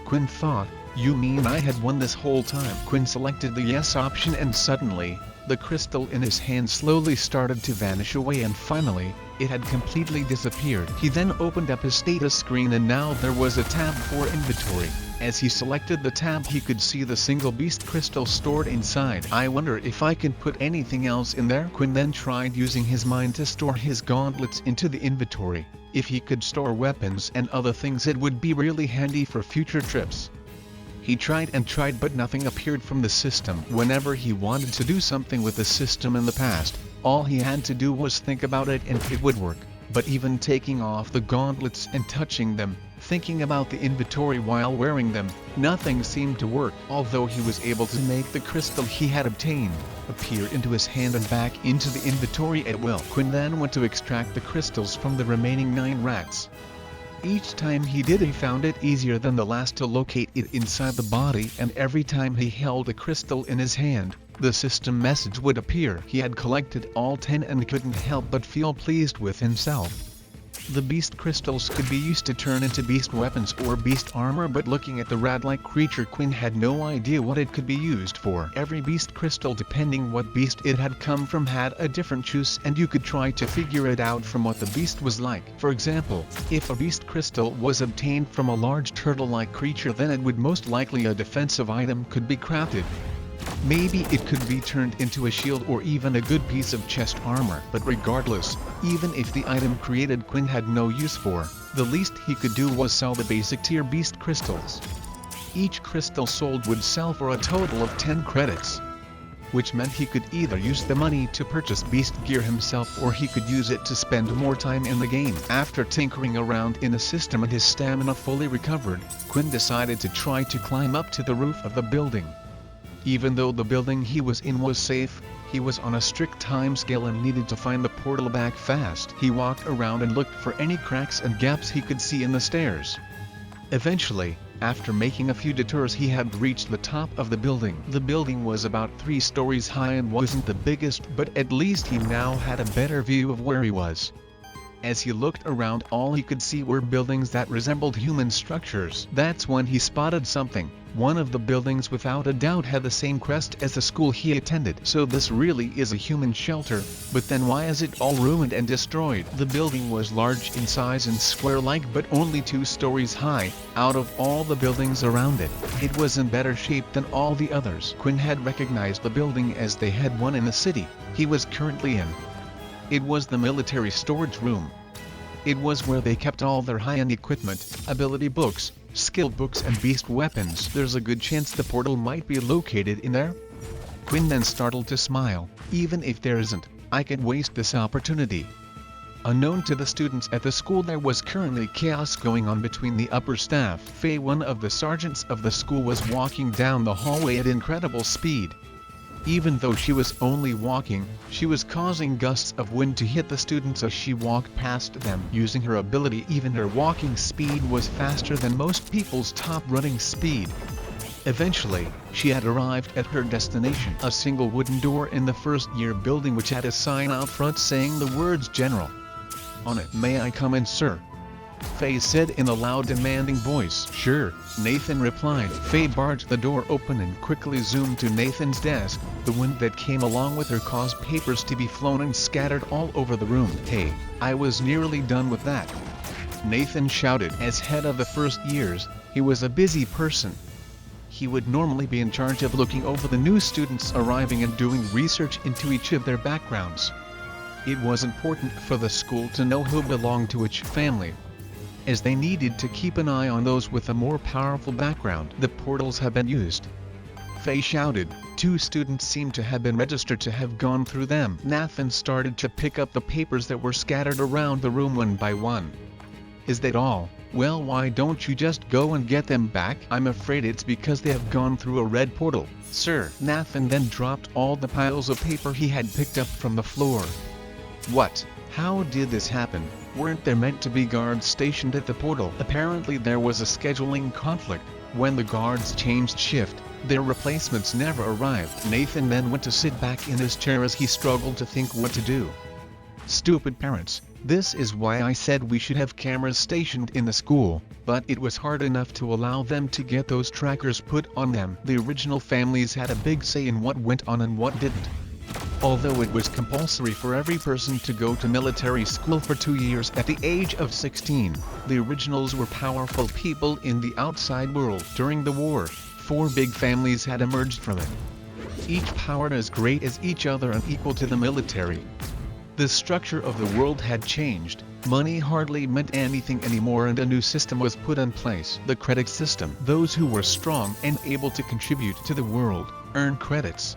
Quinn thought, you mean I had won this whole time? Quinn selected the yes option, and suddenly, the crystal in his hand slowly started to vanish away, and finally, It had completely disappeared. He then opened up his status screen and now there was a tab for inventory. As he selected the tab he could see the single beast crystal stored inside. I wonder if I can put anything else in there? Quinn then tried using his mind to store his gauntlets into the inventory. If he could store weapons and other things it would be really handy for future trips. He tried and tried but nothing appeared from the system. Whenever he wanted to do something with the system in the past, all he had to do was think about it and it would work. But even taking off the gauntlets and touching them, thinking about the inventory while wearing them, nothing seemed to work. Although he was able to make the crystal he had obtained appear into his hand and back into the inventory at will. Quinn then went to extract the crystals from the remaining 9 rats. Each time he did he found it easier than the last to locate it inside the body, and every time he held a crystal in his hand, the system message would appear. He had collected all 10 and couldn't help but feel pleased with himself. The beast crystals could be used to turn into beast weapons or beast armor, but looking at the rat-like creature Quinn had no idea what it could be used for. Every beast crystal, depending what beast it had come from, had a different use and you could try to figure it out from what the beast was like. For example, if a beast crystal was obtained from a large turtle-like creature then it would most likely a defensive item could be crafted. Maybe it could be turned into a shield or even a good piece of chest armor. But regardless, even if the item created Quinn had no use for, the least he could do was sell the basic tier beast crystals. Each crystal sold would sell for a total of 10 credits. Which meant he could either use the money to purchase beast gear himself or he could use it to spend more time in the game. After tinkering around in the system and his stamina fully recovered, Quinn decided to try to climb up to the roof of the building. Even though the building he was in was safe, he was on a strict time scale and needed to find the portal back fast. He walked around and looked for any cracks and gaps he could see in the stairs. Eventually, after making a few detours he had reached the top of the building. The building was about 3 stories high and wasn't the biggest, but at least he now had a better view of where he was. As he looked around all he could see were buildings that resembled human structures. That's when he spotted something. One of the buildings without a doubt had the same crest as the school he attended. So this really is a human shelter, but then why is it all ruined and destroyed? The building was large in size and square-like but only 2 stories high. Out of all the buildings around it, it was in better shape than all the others. Quinn had recognized the building as they had one in the city he was currently in. It was the military storage room. It was where they kept all their high-end equipment, ability books, skill books and beast weapons. There's a good chance the portal might be located in there. Quinn then startled to smile. Even if there isn't, I could waste this opportunity. Unknown to the students at the school there was currently chaos going on between the upper staff. Faye, one of the sergeants of the school, was walking down the hallway at incredible speed. Even though she was only walking, she was causing gusts of wind to hit the students as she walked past them. Using her ability, even her walking speed was faster than most people's top running speed. Eventually, she had arrived at her destination, a single wooden door in the first-year building which had a sign out front saying the words General on it. "May I come in, sir?" Faye said in a loud, demanding voice. "Sure," Nathan replied. Faye barged the door open and quickly zoomed to Nathan's desk. The wind that came along with her caused papers to be flown and scattered all over the room. "Hey, I was nearly done with that," Nathan shouted. As head of the first years, he was a busy person. He would normally be in charge of looking over the new students arriving and doing research into each of their backgrounds. It was important for the school to know who belonged to which family, as they needed to keep an eye on those with a more powerful background. "The portals have been used," Faye shouted. 2 students seemed to have been registered to have gone through them. Nathan started to pick up the papers that were scattered around the room one by one. "Is that all? Well, why don't you just go and get them back?" "I'm afraid it's because they have gone through a red portal, sir." Nathan then dropped all the piles of paper he had picked up from the floor. "What? How did this happen? Weren't there meant to be guards stationed at the portal?" Apparently there was a scheduling conflict. When the guards changed shift, their replacements never arrived. Nathan then went to sit back in his chair as he struggled to think what to do. "Stupid parents. This is why I said we should have cameras stationed in the school, but it was hard enough to allow them to get those trackers put on them. The original families had a big say in what went on and what didn't. Although it was compulsory for every person to go to military school for 2 years at the age of 16, the originals were powerful people in the outside world. During the war, 4 big families had emerged from it, each powered as great as each other and equal to the military. The structure of the world had changed, money hardly meant anything anymore, and a new system was put in place. The credit system. Those who were strong and able to contribute to the world earned credits.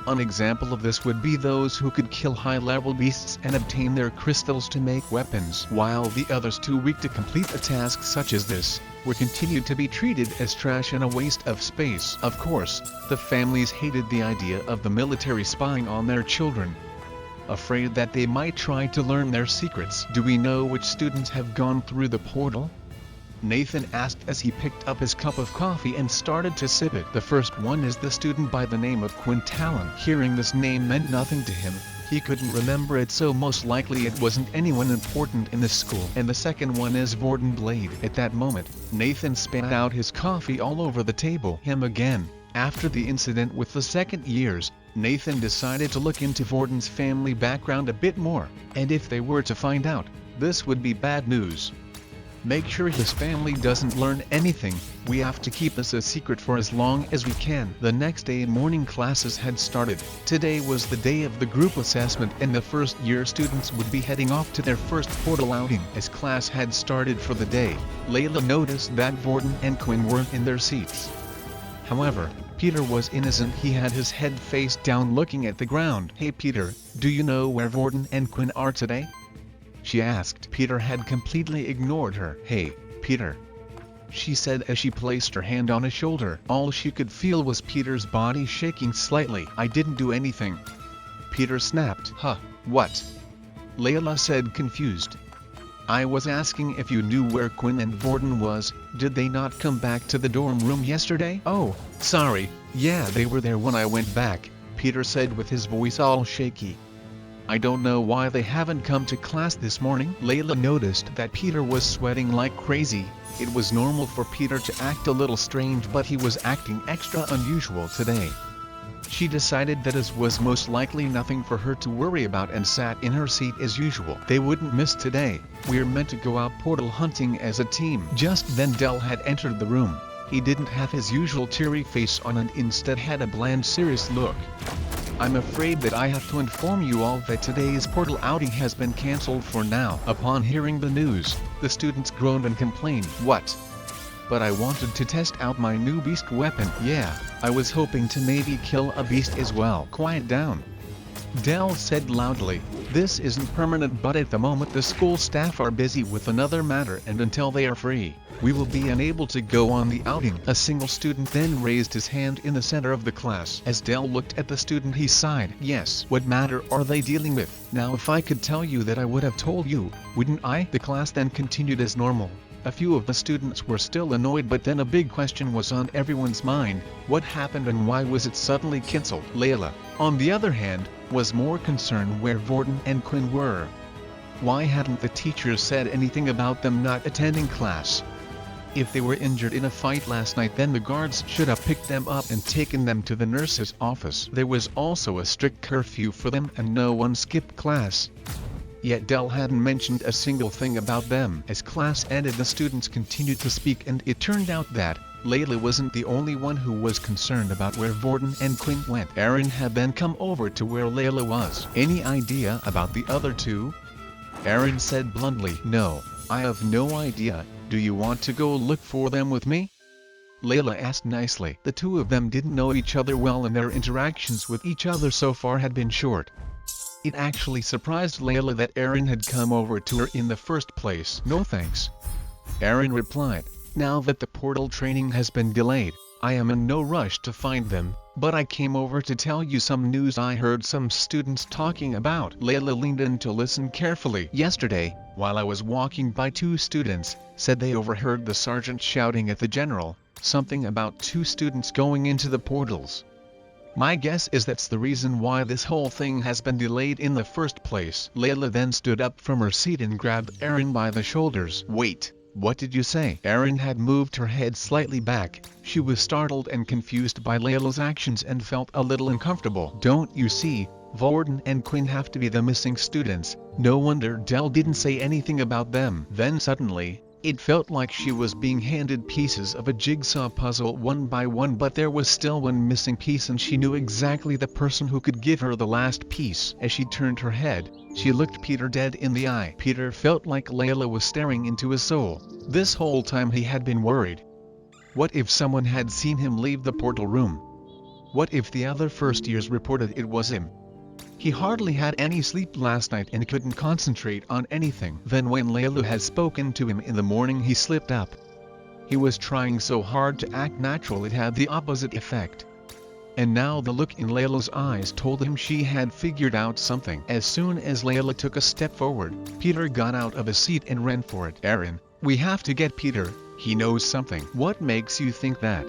An example of this would be those who could kill high-level beasts and obtain their crystals to make weapons, while the others too weak to complete a task such as this were continued to be treated as trash and a waste of space. Of course, the families hated the idea of the military spying on their children, afraid that they might try to learn their secrets. Do we know which students have gone through the portal? Nathan asked as he picked up his cup of coffee and started to sip it. The first one is the student by the name of Quinn Talen. Hearing this name meant nothing to him. He couldn't remember it, so most likely it wasn't anyone important in the school. And the second one is Vorton Blade. At that moment, Nathan spat out his coffee all over the table. Him again. After the incident with the second years, Nathan decided to look into Vorton's family background a bit more, and if they were to find out, this would be bad news. Make sure his family doesn't learn anything. We have to keep this a secret for as long as we can. The next day, morning classes had started. Today was the day of the group assessment, and the first year students would be heading off to their first portal outing. As class had started for the day, Layla noticed that Vorton and Quinn weren't in their seats. However, Peter was innocent. He had his head face down looking at the ground. "Hey Peter, do you know where Vorton and Quinn are today?" she asked. Peter had completely ignored her. "Hey, Peter," she said as she placed her hand on his shoulder. All she could feel was Peter's body shaking slightly. "I didn't do anything," Peter snapped. "Huh, what?" Layla said, confused. "I was asking if you knew where Quinn and Vorton was. Did they not come back to the dorm room yesterday?" "Oh, sorry, yeah, they were there when I went back," Peter said with his voice all shaky. "I don't know why they haven't come to class this morning." Layla noticed that Peter was sweating like crazy. It was normal for Peter to act a little strange, but he was acting extra unusual today. She decided that it was most likely nothing for her to worry about and sat in her seat as usual. "They wouldn't miss today. We're meant to go out portal hunting as a team." Just then Del had entered the room. He didn't have his usual teary face on and instead had a bland, serious look. "I'm afraid that I have to inform you all that today's portal outing has been cancelled for now." Upon hearing the news, the students groaned and complained. "What? But I wanted to test out my new beast weapon." "Yeah, I was hoping to maybe kill a beast as well." "Quiet down," Del said loudly. "This isn't permanent, but at the moment the school staff are busy with another matter, and until they are free, we will be unable to go on the outing." A single student then raised his hand in the center of the class. As Del looked at the student, he sighed. "Yes, what matter are they dealing with?" "Now if I could tell you that, I would have told you, wouldn't I?" The class then continued as normal. A few of the students were still annoyed, but then a big question was on everyone's mind. What happened and why was it suddenly cancelled? Layla, on the other hand, was more concerned where Vorton and Quinn were. Why hadn't the teachers said anything about them not attending class? If they were injured in a fight last night, then the guards should have picked them up and taken them to the nurse's office. There was also a strict curfew for them and no one skipped class. Yet Del hadn't mentioned a single thing about them. As class ended, the students continued to speak, and it turned out that Layla wasn't the only one who was concerned about where Vorton and Quinn went. Aaron had then come over to where Layla was. "Any idea about the other two?" Aaron said bluntly. "No, I have no idea. Do you want to go look for them with me?" Layla asked nicely. The two of them didn't know each other well, and their interactions with each other so far had been short. It actually surprised Layla that Aaron had come over to her in the first place. "No thanks," Aaron replied. "Now that the portal training has been delayed, I am in no rush to find them, but I came over to tell you some news I heard some students talking about." Layla leaned in to listen carefully. "Yesterday, while I was walking by, 2 students said they overheard the sergeant shouting at the general, something about 2 students going into the portals. My guess is that's the reason why this whole thing has been delayed in the first place." Layla then stood up from her seat and grabbed Aaron by the shoulders. "Wait, What did you say? Erin had moved her head slightly back. She was startled and confused by Layla's actions and felt a little uncomfortable. Don't you see, Varden and Quinn have to be the missing students. No wonder Dell didn't say anything about them. Then suddenly, it felt like she was being handed pieces of a jigsaw puzzle one by one, but there was still one missing piece and she knew exactly the person who could give her the last piece. As she turned her head, she looked Peter dead in the eye. Peter felt like Layla was staring into his soul. This whole time he had been worried. What if someone had seen him leave the portal room? What if the other first years reported it was him? He hardly had any sleep last night and couldn't concentrate on anything. Then when Layla had spoken to him in the morning, he slipped up. He was trying so hard to act natural it had the opposite effect. And now the look in Layla's eyes told him she had figured out something. As soon as Layla took a step forward, Peter got out of his seat and ran for it. Erin, we have to get Peter. He knows something. What makes you think that?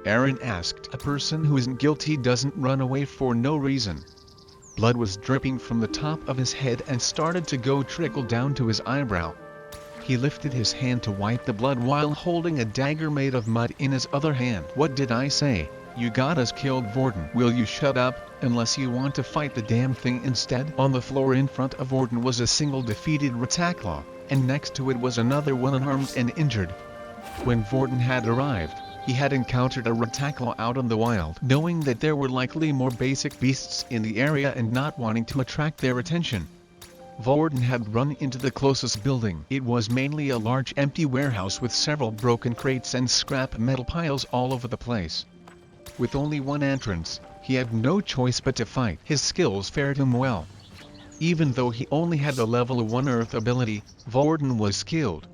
Erin asked. A person who isn't guilty doesn't run away for no reason. Blood was dripping from the top of his head and started to trickle down to his eyebrow. He lifted his hand to wipe the blood while holding a dagger made of mud in his other hand. What did I say? You got us killed, Varden. Will you shut up, unless you want to fight the damn thing instead? On the floor in front of Varden was a single defeated Rataclaw, and next to it was another one unarmed and injured. When Varden had arrived, he had encountered a Rataclaw out in the wild. Knowing that there were likely more basic beasts in the area and not wanting to attract their attention, Varden had run into the closest building. It was mainly a large empty warehouse with several broken crates and scrap metal piles all over the place. With only one entrance, he had no choice but to fight. His skills fared him well. Even though he only had the level 1 Earth ability, Varden was skilled.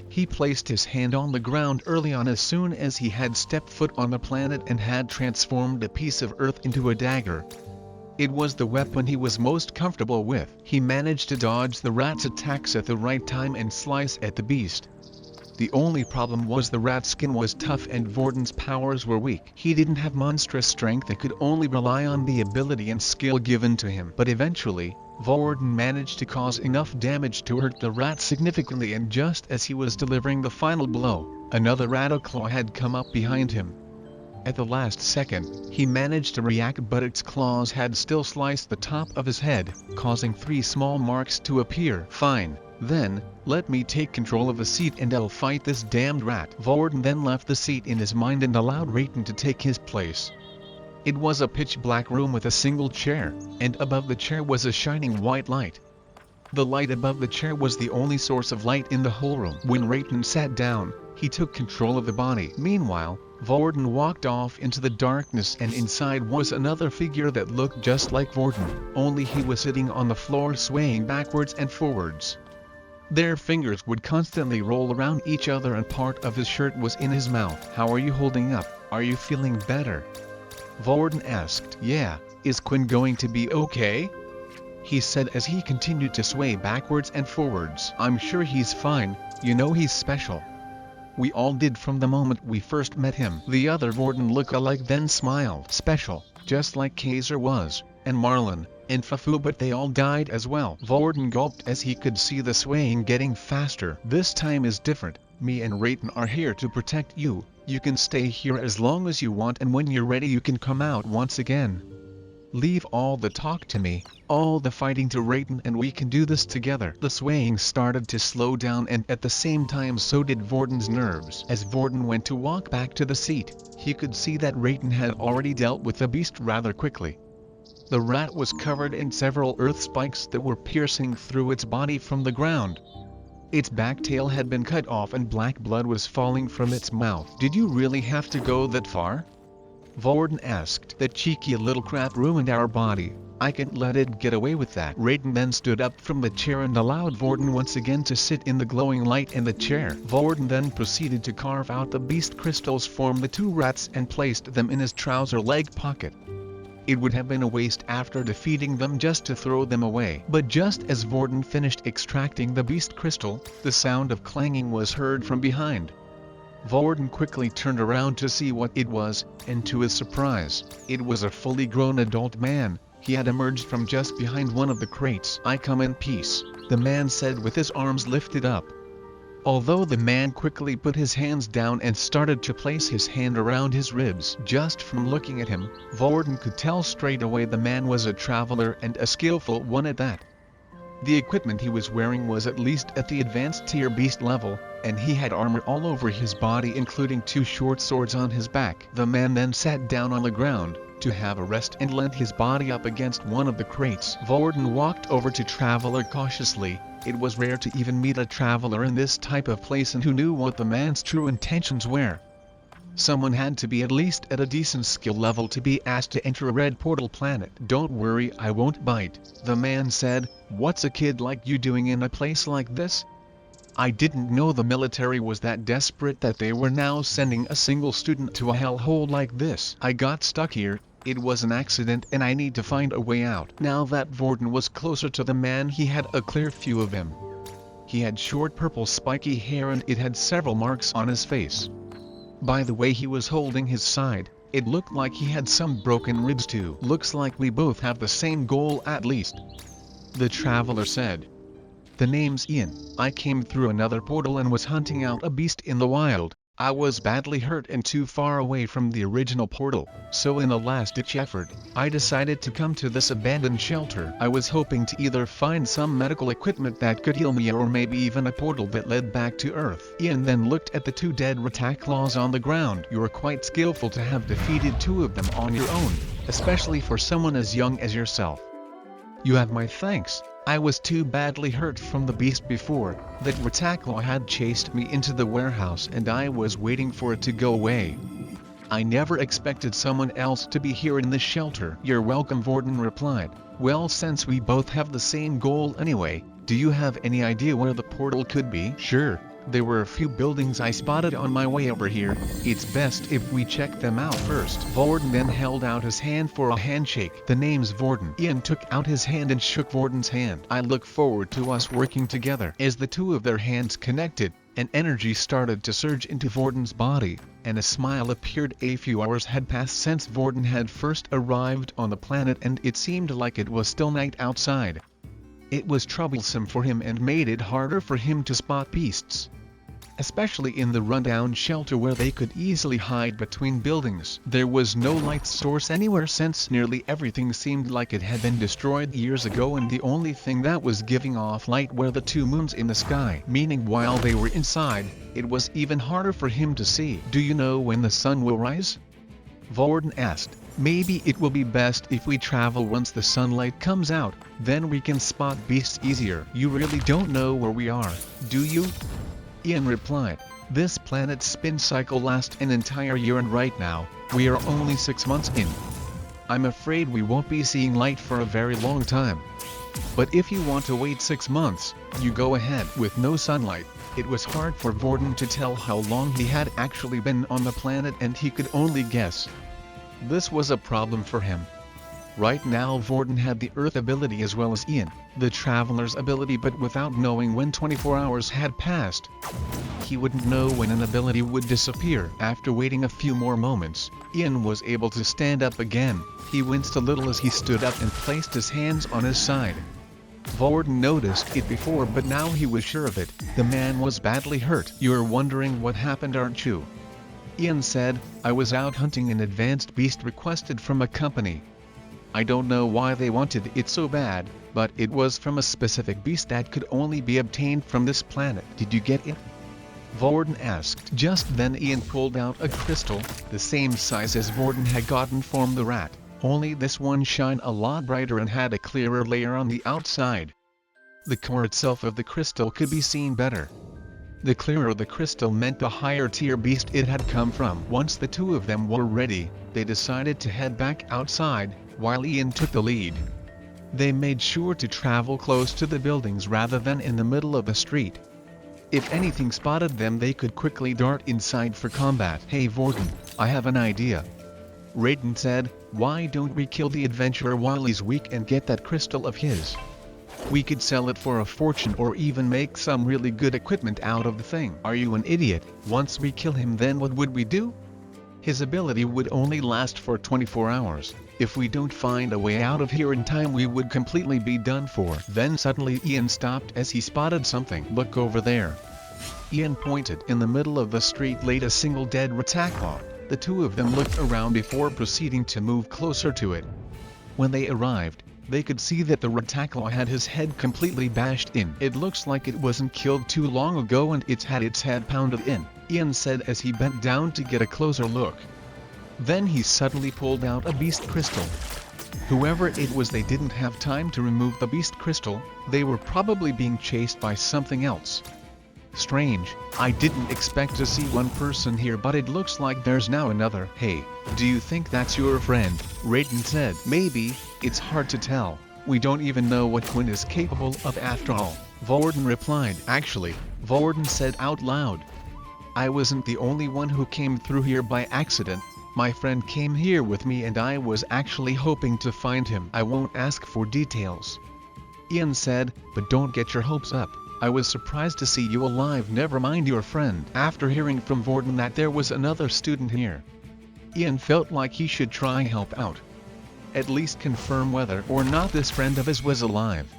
He placed his hand on the ground early on as soon as he had stepped foot on the planet and had transformed a piece of earth into a dagger. It was the weapon he was most comfortable with. He managed to dodge the rat's attacks at the right time and slice at the beast. The only problem was the rat's skin was tough and Varden's powers were weak. He didn't have monstrous strength and could only rely on the ability and skill given to him. But eventually, Varden managed to cause enough damage to hurt the rat significantly, and just as he was delivering the final blow, another Rataclaw had come up behind him. At the last second, he managed to react, but its claws had still sliced the top of his head, causing 3 small marks to appear. Fine, then, let me take control of the seat and I'll fight this damned rat. Varden then left the seat in his mind and allowed Rayton to take his place. It was a pitch-black room with a single chair, and above the chair was a shining white light. The light above the chair was the only source of light in the whole room. When Rayton sat down, he took control of the body. Meanwhile, Varden walked off into the darkness, and inside was another figure that looked just like Varden, only he was sitting on the floor swaying backwards and forwards. Their fingers would constantly roll around each other and part of his shirt was in his mouth. How are you holding up? Are you feeling better? Varden asked. Yeah, is Quinn going to be okay? He said as he continued to sway backwards and forwards. I'm sure he's fine, you know he's special. We all did from the moment we first met him. The other Varden look-alike then smiled. Special, just like Kaiser was, and Marlon, and Fafu, but they all died as well. Varden gulped as he could see the swaying getting faster. This time is different. Me and Rayton are here to protect you. You can stay here as long as you want, and when you're ready you can come out once again. Leave all the talk to me, all the fighting to Rayton, and we can do this together. The swaying started to slow down, and at the same time so did Varden's nerves. As Varden went to walk back to the seat, he could see that Rayton had already dealt with the beast rather quickly. The rat was covered in several earth spikes that were piercing through its body from the ground. Its back tail had been cut off and black blood was falling from its mouth. Did you really have to go that far? Varden asked. That cheeky little crap ruined our body. I can't let it get away with that. Rayton then stood up from the chair and allowed Varden once again to sit in the glowing light in the chair. Varden then proceeded to carve out the beast crystals from the 2 rats and placed them in his trouser leg pocket. It would have been a waste after defeating them just to throw them away. But just as Varden finished extracting the beast crystal, the sound of clanging was heard from behind. Varden quickly turned around to see what it was, and to his surprise, it was a fully grown adult man. He had emerged from just behind one of the crates. I come in peace, the man said with his arms lifted up. Although the man quickly put his hands down and started to place his hand around his ribs. Just from looking at him, Vorden could tell straight away the man was a traveler and a skillful one at that. The equipment he was wearing was at least at the advanced tier beast level, and he had armor all over his body including 2 short swords on his back. The man then sat down on the ground to have a rest and leant his body up against one of the crates. Vorden walked over to Traveler cautiously. It was rare to even meet a traveler in this type of place and who knew what the man's true intentions were. Someone had to be at least at a decent skill level to be asked to enter a red portal planet. "Don't worry, I won't bite," the man said. "What's a kid like you doing in a place like this?" "I didn't know the military was that desperate that they were now sending a single student to a hellhole like this. I got stuck here. It was an accident and I need to find a way out." Now that Vorden was closer to the man, he had a clear view of him. He had short purple spiky hair and it had several marks on his face. By the way he was holding his side, it looked like he had some broken ribs too. "Looks like we both have the same goal at least," the traveler said. "The name's Ian. I came through another portal and was hunting out a beast in the wild. I was badly hurt and too far away from the original portal, so in a last-ditch effort, I decided to come to this abandoned shelter. I was hoping to either find some medical equipment that could heal me or maybe even a portal that led back to Earth." Ian then looked at the 2 dead Rataclaws on the ground. "You're quite skillful to have defeated 2 of them on your own, especially for someone as young as yourself. You have my thanks. I was too badly hurt from the beast before. That Rataclaw had chased me into the warehouse and I was waiting for it to go away. I never expected someone else to be here in this shelter." "You're welcome," Vorden replied. "Well, since we both have the same goal anyway, do you have any idea where the portal could be?" "Sure. There were a few buildings I spotted on my way over here. It's best if we check them out first." Vorden then held out his hand for a handshake. "The name's Vorden." Ian took out his hand and shook Vorden's hand. "I look forward to us working together." As the 2 of their hands connected, an energy started to surge into Vorden's body, and a smile appeared. A few hours had passed since Vorden had first arrived on the planet and it seemed like it was still night outside. It was troublesome for him and made it harder for him to spot beasts, especially in the rundown shelter where they could easily hide between buildings. There was no light source anywhere since nearly everything seemed like it had been destroyed years ago, and the only thing that was giving off light were the 2 moons in the sky, meaning while they were inside, it was even harder for him to see. "Do you know when the sun will rise?" Vorden asked. "Maybe it will be best if we travel once the sunlight comes out, then we can spot beasts easier." "You really don't know where we are, do you?" Ian replied. "This planet's spin cycle lasts an entire year and right now, we are only 6 months in. I'm afraid we won't be seeing light for a very long time. But if you want to wait 6 months, you go ahead." With no sunlight, it was hard for Vorden to tell how long he had actually been on the planet and he could only guess. This was a problem for him. Right now Vorden had the Earth ability as well as Ian, the Traveler's ability, but without knowing when 24 hours had passed, he wouldn't know when an ability would disappear. After waiting a few more moments, Ian was able to stand up again. He winced a little as he stood up and placed his hands on his side. Vorden noticed it before, but now he was sure of it. The man was badly hurt. "You're wondering what happened, aren't you?" Ian said. "I was out hunting an advanced beast requested from a company. I don't know why they wanted it so bad, but it was from a specific beast that could only be obtained from this planet." "Did you get it?" Vorden asked. Just then Ian pulled out a crystal, the same size as Vorden had gotten from the rat, only this one shined a lot brighter and had a clearer layer on the outside. The core itself of the crystal could be seen better. The clearer the crystal meant the higher tier beast it had come from. Once the 2 of them were ready, they decided to head back outside, while Ian took the lead. They made sure to travel close to the buildings rather than in the middle of the street. If anything spotted them, they could quickly dart inside for combat. "Hey Vorden, I have an idea," Raiden said. "Why don't we kill the adventurer while he's weak and get that crystal of his? We could sell it for a fortune or even make some really good equipment out of the thing." "Are you an idiot? Once we kill him, then what would we do? His ability would only last for 24 hours. If we don't find a way out of here in time, we would completely be done for." Then suddenly Ian stopped as he spotted something. "Look over there." Ian pointed. In the middle of the street laid a single dead Rataclaw. The two of them looked around before proceeding to move closer to it. When they arrived, they could see that the Rataclaw had his head completely bashed in. It looks like it wasn't killed too long ago and it's had its head pounded in, Ian said as he bent down to get a closer look. Then he suddenly pulled out a beast crystal. Whoever it was, they didn't have time to remove the beast crystal. They were probably being chased by something else. Strange, I didn't expect to see one person here, but it looks like there's now another. Hey, do you think that's your friend? Raiden said. Maybe, it's hard to tell. We don't even know what Quinn is capable of after all. Vorden replied. Actually, Vorden said out loud, I wasn't the only one who came through here by accident. My friend came here with me and I was actually hoping to find him. I won't ask for details. Ian said, but don't get your hopes up. I was surprised to see you alive, never mind your friend. After hearing from Vorden that there was another student here, Ian felt like he should try and help out. At least confirm whether or not this friend of his was alive.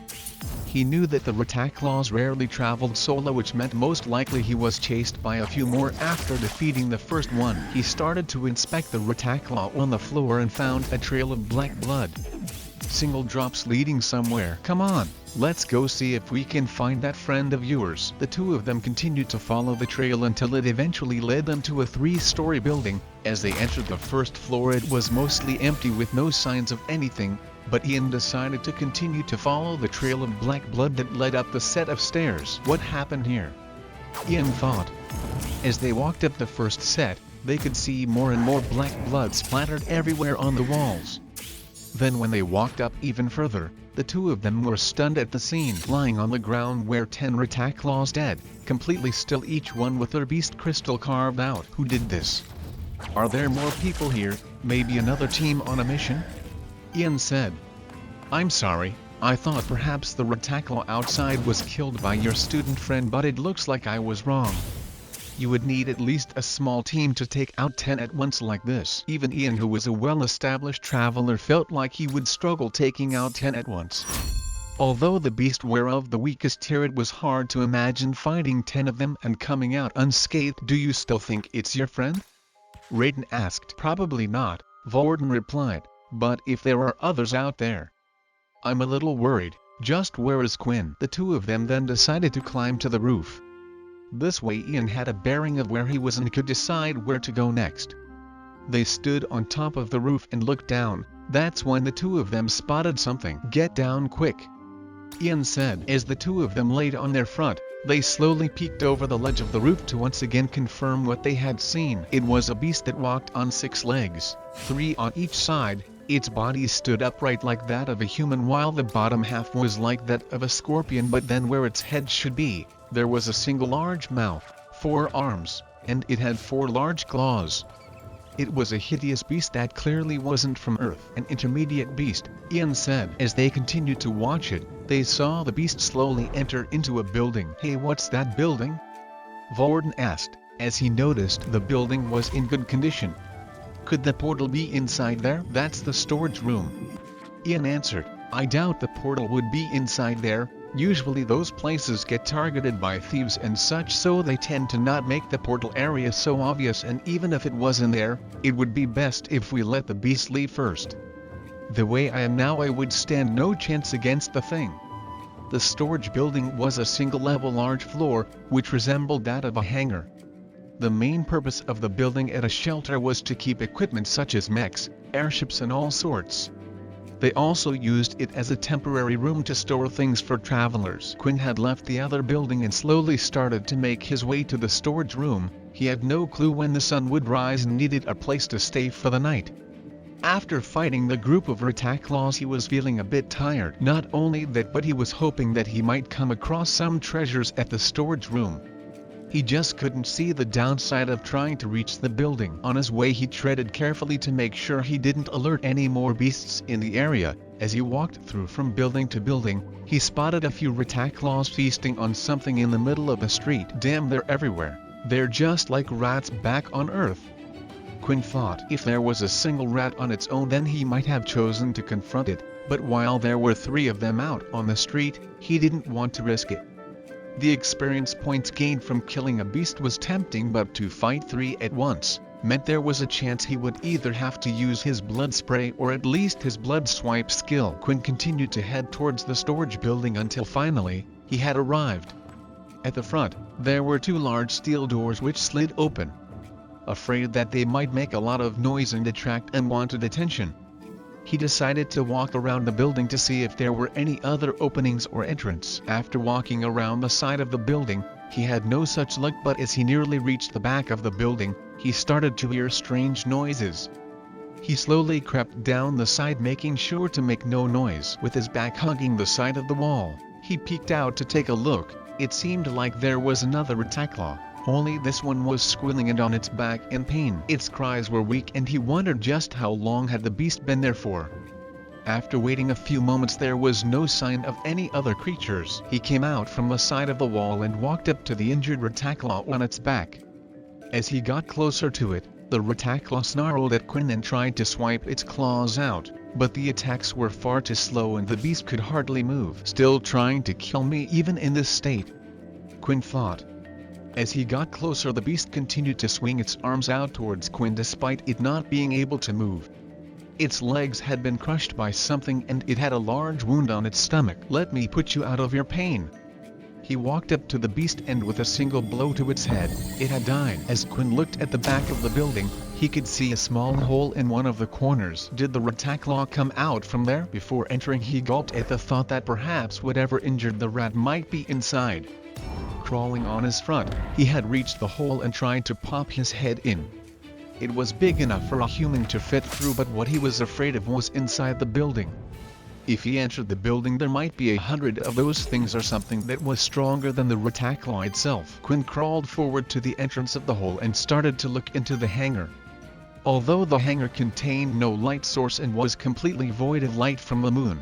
He knew that the Rataclaws rarely traveled solo, which meant most likely he was chased by a few more after defeating the first one. He started to inspect the Rataclaw on the floor and found a trail of black blood. Single drops leading somewhere. Come on, let's go see if we can find that friend of yours. The two of them continued to follow the trail until it eventually led them to a 3-story building. As they entered the first floor, it was mostly empty with no signs of anything, but Ian decided to continue to follow the trail of black blood that led up the set of stairs. What happened here? Ian thought. As they walked up the first set, they could see more and more black blood splattered everywhere on the walls. Then when they walked up even further, the two of them were stunned at the scene. Lying on the ground were 10 Rataclaws dead, completely still, each one with their beast crystal carved out. Who did this? Are there more people here, maybe another team on a mission? Ian said. I'm sorry, I thought perhaps the Rataclaw outside was killed by your student friend, but it looks like I was wrong. You would need at least a small team to take out 10 at once like this. Even Ian, who was a well-established traveler, felt like he would struggle taking out 10 at once. Although the beast were of the weakest tier, it was hard to imagine fighting 10 of them and coming out unscathed. Do you still think it's your friend? Raiden asked. Probably not, Vorden replied, but if there are others out there, I'm a little worried. Just where is Quinn? The two of them then decided to climb to the roof. This way Ian had a bearing of where he was and could decide where to go next. They stood on top of the roof and looked down. That's when the two of them spotted something. Get down quick, Ian said. As the two of them laid on their front, they slowly peeked over the ledge of the roof to once again confirm what they had seen. It was a beast that walked on 6 legs, 3 on each side. Its body stood upright like that of a human, while the bottom half was like that of a scorpion, but then where its head should be, there was a single large mouth, 4 arms, and it had 4 large claws. It was a hideous beast that clearly wasn't from Earth. An intermediate beast, Ian said. As they continued to watch it, they saw the beast slowly enter into a building. Hey, what's that building? Vorden asked, as he noticed the building was in good condition. Could the portal be inside there? That's the storage room, Ian answered. I doubt the portal would be inside there. Usually those places get targeted by thieves and such, so they tend to not make the portal area so obvious, and even if it was in there, it would be best if we let the beast leave first. The way I am now, I would stand no chance against the thing. The storage building was a single-level large floor, which resembled that of a hangar. The main purpose of the building as a shelter was to keep equipment such as mechs, airships and all sorts. They also used it as a temporary room to store things for travelers. Quinn had left the other building and slowly started to make his way to the storage room. He had no clue when the sun would rise and needed a place to stay for the night. After fighting the group of Rataclaws, he was feeling a bit tired. Not only that, but he was hoping that he might come across some treasures at the storage room. He just couldn't see the downside of trying to reach the building. On his way, he treaded carefully to make sure he didn't alert any more beasts in the area. As he walked through from building to building, he spotted a few Rataclaws feasting on something in the middle of the street. Damn, they're everywhere. They're just like rats back on Earth. Quinn thought if there was a single rat on its own, then he might have chosen to confront it, but while there were 3 of them out on the street, he didn't want to risk it. The experience points gained from killing a beast was tempting, but to fight 3 at once meant there was a chance he would either have to use his blood spray or at least his blood swipe skill. Quinn continued to head towards the storage building until finally, he had arrived. At the front, there were 2 large steel doors which slid open. Afraid that they might make a lot of noise and attract unwanted attention, he decided to walk around the building to see if there were any other openings or entrance. After walking around the side of the building, he had no such luck, but as he nearly reached the back of the building, he started to hear strange noises. He slowly crept down the side, making sure to make no noise. With his back hugging the side of the wall, he peeked out to take a look. It seemed like there was another Rataclaw, only this one was squealing and on its back in pain. Its cries were weak and he wondered just how long had the beast been there for. After waiting a few moments, there was no sign of any other creatures. He came out from the side of the wall and walked up to the injured Rataclaw on its back. As he got closer to it, the Rataclaw snarled at Quinn and tried to swipe its claws out, but the attacks were far too slow and the beast could hardly move. Still trying to kill me even in this state, Quinn thought. As he got closer, the beast continued to swing its arms out towards Quinn despite it not being able to move. Its legs had been crushed by something and it had a large wound on its stomach. "Let me put you out of your pain." He walked up to the beast and with a single blow to its head, it had died. As Quinn looked at the back of the building, he could see a small hole in one of the corners. Did the Rataclaw come out from there? Before entering, he gulped at the thought that perhaps whatever injured the rat might be inside. Crawling on his front, he had reached the hole and tried to pop his head in. It was big enough for a human to fit through, but what he was afraid of was inside the building. If he entered the building, there might be 100 of those things or something that was stronger than the Rataclaw itself. Quinn crawled forward to the entrance of the hole and started to look into the hangar. Although the hangar contained no light source and was completely void of light from the moon,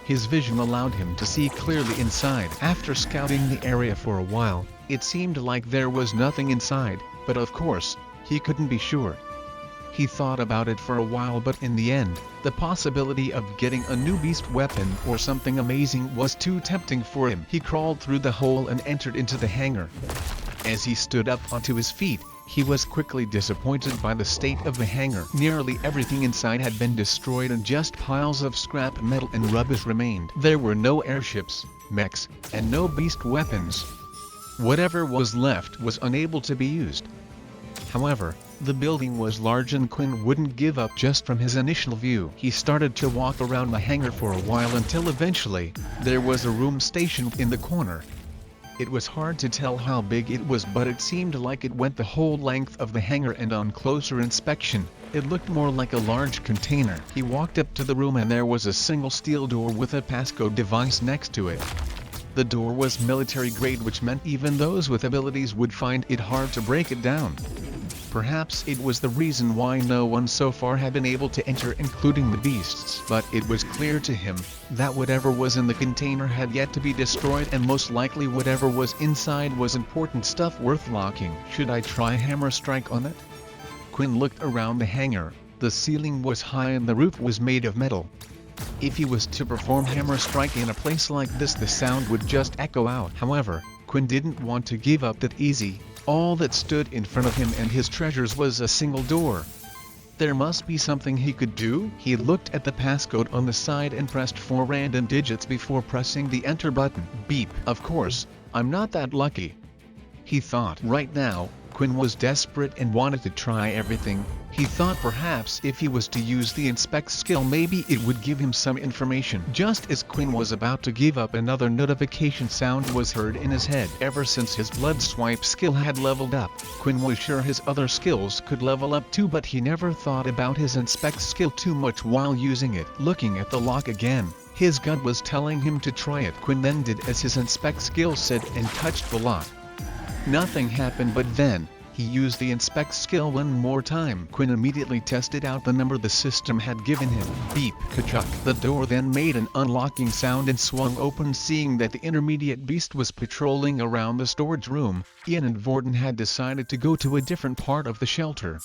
his vision allowed him to see clearly inside. After scouting the area for a while, it seemed like there was nothing inside, but of course, he couldn't be sure. He thought about it for a while, but in the end, the possibility of getting a new beast weapon or something amazing was too tempting for him. He crawled through the hole and entered into the hangar. As he stood up onto his feet, he was quickly disappointed by the state of the hangar. Nearly everything inside had been destroyed and just piles of scrap metal and rubbish remained. There were no airships, mechs, and no beast weapons. Whatever was left was unable to be used. However, the building was large and Quinn wouldn't give up just from his initial view. He started to walk around the hangar for a while until eventually, there was a room stationed in the corner. It was hard to tell how big it was, but it seemed like it went the whole length of the hangar, and on closer inspection, it looked more like a large container. He walked up to the room and there was a single steel door with a passcode device next to it. The door was military grade, which meant even those with abilities would find it hard to break it down. Perhaps it was the reason why no one so far had been able to enter, including the beasts. But it was clear to him that whatever was in the container had yet to be destroyed, and most likely whatever was inside was important stuff worth locking. Should I try hammer strike on it? Quinn looked around the hangar. The ceiling was high and the roof was made of metal. If he was to perform hammer strike in a place like this, the sound would just echo out. However, Quinn didn't want to give up that easy. All that stood in front of him and his treasures was a single door. There must be something he could do. He looked at the passcode on the side and pressed 4 random digits before pressing the enter button. Beep. Of course, I'm not that lucky, he thought. Right now, Quinn was desperate and wanted to try everything. He thought perhaps if he was to use the inspect skill, maybe it would give him some information. Just as Quinn was about to give up, another notification sound was heard in his head. Ever since his blood swipe skill had leveled up, Quinn was sure his other skills could level up too, but he never thought about his inspect skill too much while using it. Looking at the lock again, his gut was telling him to try it. Quinn then did as his inspect skill said and touched the lock. Nothing happened, but then he used the inspect skill one more time. Quinn immediately tested out the number the system had given him. Beep, ka-chuck. The door then made an unlocking sound and swung open. Seeing that the intermediate beast was patrolling around the storage room, Ian and Vorden had decided to go to a different part of the shelter.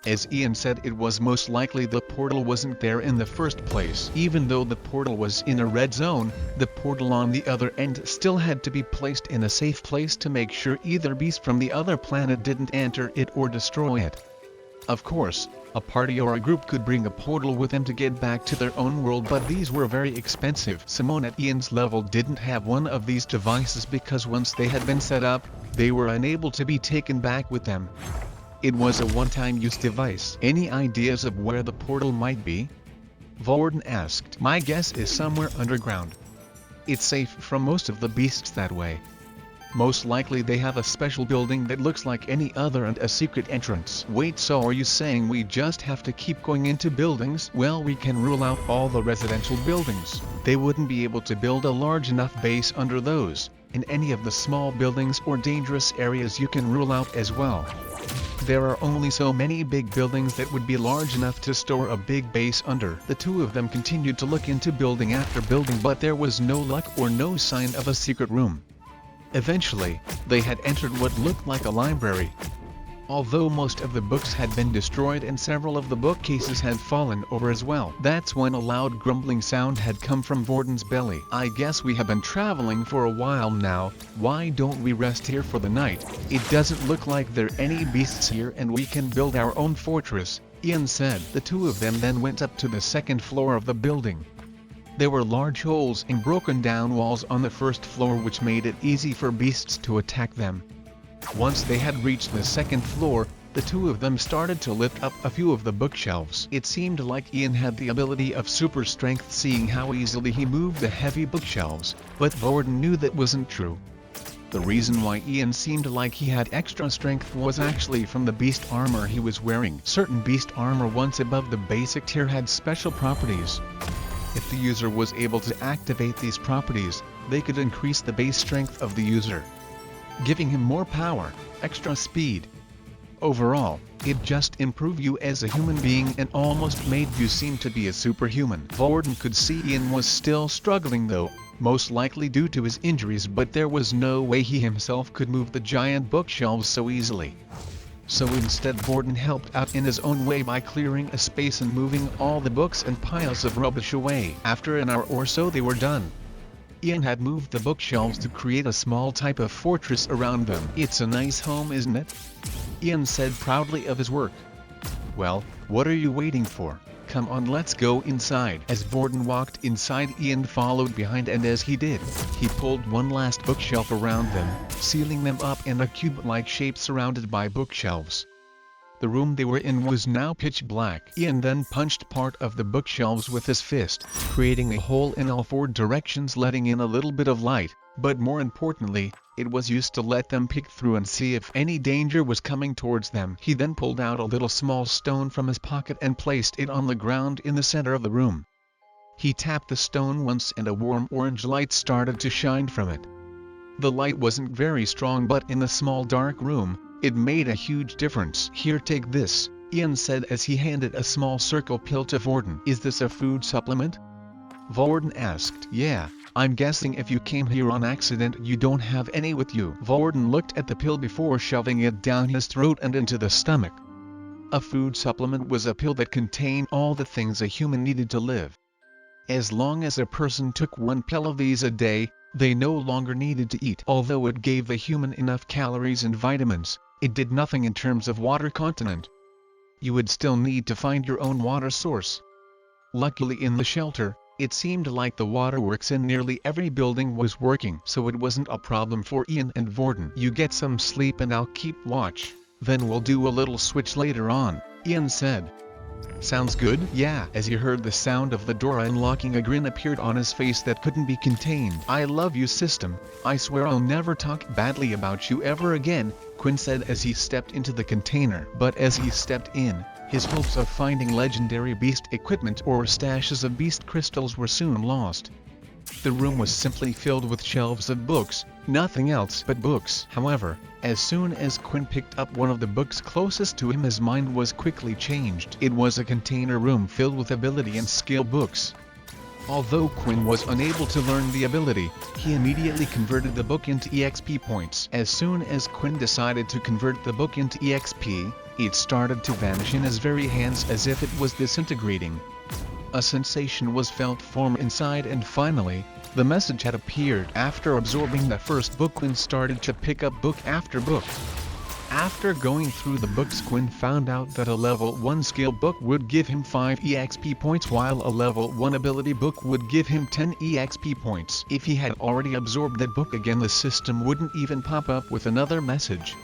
As Ian said, it was most likely the portal wasn't there in the first place. Even though the portal was in a red zone, the portal on the other end still had to be placed in a safe place to make sure either beast from the other planet didn't enter it or destroy it. Of course, a party or a group could bring a portal with them to get back to their own world, but these were very expensive. Simone at Ian's level didn't have one of these devices because once they had been set up, they were unable to be taken back with them. It was a one-time use device. Any ideas of where the portal might be? Vorden asked. My guess is somewhere underground. It's safe from most of the beasts that way. Most likely they have a special building that looks like any other and a secret entrance. Wait, so are you saying we just have to keep going into buildings? Well, we can rule out all the residential buildings. They wouldn't be able to build a large enough base under those. In any of the small buildings or dangerous areas you can rule out as well. There are only so many big buildings that would be large enough to store a big base under. The two of them continued to look into building after building, but there was no luck or no sign of a secret room. Eventually, they had entered what looked like a library. Although most of the books had been destroyed and several of the bookcases had fallen over as well. That's when a loud grumbling sound had come from Vorden's belly. I guess we have been traveling for a while now. Why don't we rest here for the night? It doesn't look like there are any beasts here and we can build our own fortress, Ian said. The two of them then went up to the second floor of the building. There were large holes in broken down walls on the first floor which made it easy for beasts to attack them. Once they had reached the second floor, the two of them started to lift up a few of the bookshelves. It seemed like Ian had the ability of super strength, seeing how easily he moved the heavy bookshelves, but Vorden knew that wasn't true. The reason why Ian seemed like he had extra strength was actually from the beast armor he was wearing. Certain beast armor once above the basic tier had special properties. If the user was able to activate these properties, they could increase the base strength of the user, giving him more power, extra speed. Overall, it just improved you as a human being and almost made you seem to be a superhuman. Vorden could see Ian was still struggling though, most likely due to his injuries, but there was no way he himself could move the giant bookshelves so easily. So instead Vorden helped out in his own way by clearing a space and moving all the books and piles of rubbish away. After an hour or so they were done. Ian had moved the bookshelves to create a small type of fortress around them. It's a nice home, isn't it? Ian said proudly of his work. Well, what are you waiting for? Come on, let's go inside. As Vorden walked inside, Ian followed behind, and as he did, he pulled one last bookshelf around them, sealing them up in a cube-like shape surrounded by bookshelves. The room they were in was now pitch black. Ian then punched part of the bookshelves with his fist, creating a hole in all four directions, letting in a little bit of light, but more importantly, it was used to let them peek through and see if any danger was coming towards them. He then pulled out a little small stone from his pocket and placed it on the ground in the center of the room. He tapped the stone once and a warm orange light started to shine from it. The light wasn't very strong, but in the small dark room, it made a huge difference. Here, take this, Ian said as he handed a small circle pill to Vorden. Is this a food supplement? Vorden asked. Yeah, I'm guessing if you came here on accident you don't have any with you. Vorden looked at the pill before shoving it down his throat and into the stomach. A food supplement was a pill that contained all the things a human needed to live. As long as a person took one pill of these a day, they no longer needed to eat. Although it gave the human enough calories and vitamins, it did nothing in terms of water content. You would still need to find your own water source. Luckily in the shelter, it seemed like the waterworks in nearly every building was working, so it wasn't a problem for Ian and Vorden. You get some sleep and I'll keep watch, then we'll do a little switch later on, Ian said. Sounds good? Yeah. As he heard the sound of the door unlocking, a grin appeared on his face that couldn't be contained. I love you, system. I swear I'll never talk badly about you ever again, Quinn said as he stepped into the container. But as he stepped in, his hopes of finding legendary beast equipment or stashes of beast crystals were soon lost. The room was simply filled with shelves of books, nothing else but books. However, as soon as Quinn picked up one of the books closest to him, his mind was quickly changed. It was a container room filled with ability and skill books. Although Quinn was unable to learn the ability, he immediately converted the book into EXP points. As soon as Quinn decided to convert the book into EXP, It started to vanish in his very hands as if it was disintegrating. A sensation was felt form inside, and finally, the message had appeared. After absorbing the first book, Quinn started to pick up book after book. After going through the books, Quinn found out that a level 1 skill book would give him 5 EXP points, while a level 1 ability book would give him 10 EXP points. If he had already absorbed that book again, the system wouldn't even pop up with another message.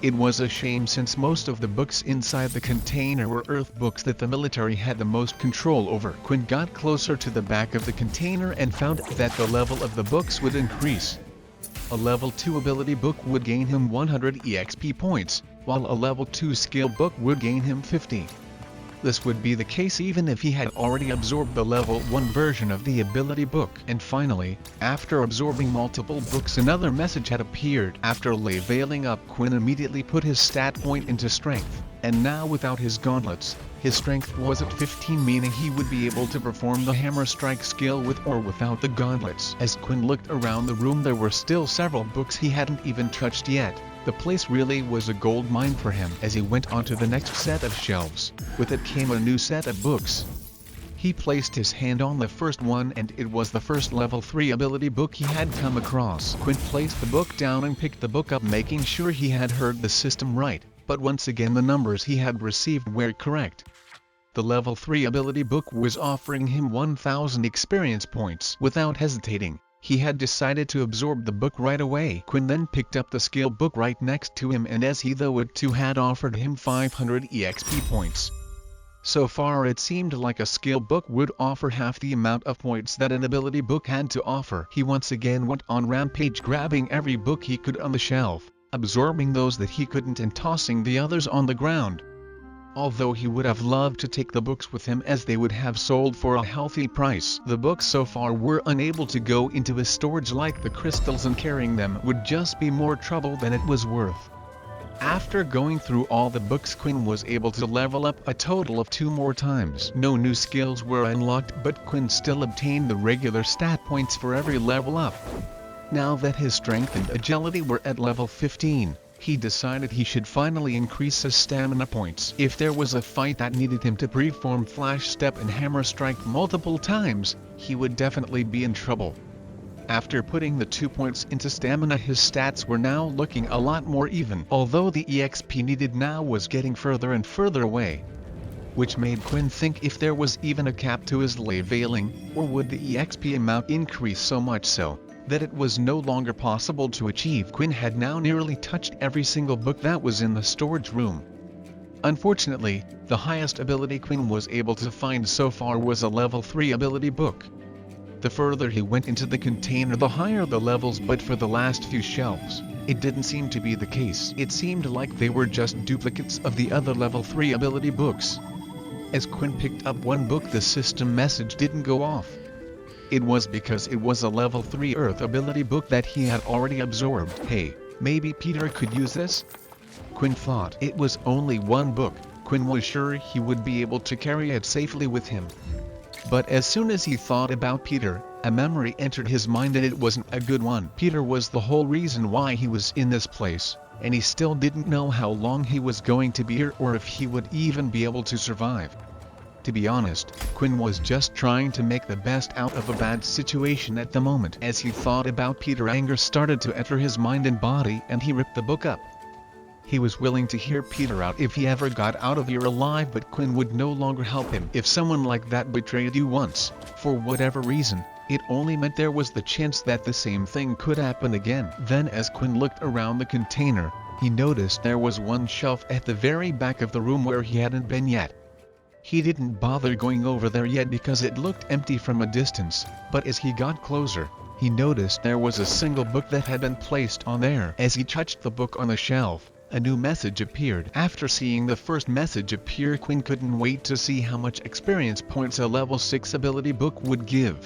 It was a shame, since most of the books inside the container were Earth books that the military had the most control over. Quinn got closer to the back of the container and found that the level of the books would increase. A level 2 ability book would gain him 100 EXP points, while a level 2 skill book would gain him 50. This would be the case even if he had already absorbed the level 1 version of the ability book. And finally, after absorbing multiple books, another message had appeared. After leveling up, Quinn immediately put his stat point into strength, and now without his gauntlets, his strength was at 15, meaning he would be able to perform the hammer strike skill with or without the gauntlets. As Quinn looked around the room, there were still several books he hadn't even touched yet. The place really was a gold mine for him. As he went on to the next set of shelves, with it came a new set of books. He placed his hand on the first one, and it was the first level 3 ability book he had come across. Quinn placed the book down and picked the book up, making sure he had heard the system right, but once again the numbers he had received were correct. The level 3 ability book was offering him 1000 experience points. Without hesitating, he had decided to absorb the book right away. Quinn then picked up the skill book right next to him, and as he though it too had offered him 500 EXP points. So far it seemed like a skill book would offer half the amount of points that an ability book had to offer. He once again went on rampage, grabbing every book he could on the shelf, absorbing those that he couldn't and tossing the others on the ground. Although he would have loved to take the books with him, as they would have sold for a healthy price, the books so far were unable to go into his storage like the crystals, and carrying them would just be more trouble than it was worth. After going through all the books, Quinn was able to level up a total of 2 more times. No new skills were unlocked, but Quinn still obtained the regular stat points for every level up. Now that his strength and agility were at level 15, he decided he should finally increase his stamina points. If there was a fight that needed him to perform flash step and hammer strike multiple times, he would definitely be in trouble. After putting the 2 points into stamina, his stats were now looking a lot more even, although the EXP needed now was getting further and further away, which made Quinn think if there was even a cap to his leveling, or would the EXP amount increase so much so that it was no longer possible to achieve. Quinn had now nearly touched every single book that was in the storage room. Unfortunately, the highest ability Quinn was able to find so far was a level 3 ability book. The further he went into the container, the higher the levels, but for the last few shelves, it didn't seem to be the case. It seemed like they were just duplicates of the other level 3 ability books. As Quinn picked up one book, the system message didn't go off. It was because it was a level 3 Earth ability book that he had already absorbed. Hey, maybe Peter could use this? Quinn thought. It was only one book. Quinn was sure he would be able to carry it safely with him. But as soon as he thought about Peter, a memory entered his mind, and it wasn't a good one. Peter was the whole reason why he was in this place, and he still didn't know how long he was going to be here or if he would even be able to survive. To be honest, Quinn was just trying to make the best out of a bad situation at the moment. As he thought about Peter, anger started to enter his mind and body, and he ripped the book up. He was willing to hear Peter out if he ever got out of here alive, but Quinn would no longer help him. If someone like that betrayed you once, for whatever reason, it only meant there was the chance that the same thing could happen again. Then as Quinn looked around the container, he noticed there was one shelf at the very back of the room where he hadn't been yet. He didn't bother going over there yet because it looked empty from a distance, but as he got closer, he noticed there was a single book that had been placed on there. As he touched the book on the shelf, a new message appeared. After seeing the first message appear, Quinn couldn't wait to see how much experience points a level 6 ability book would give.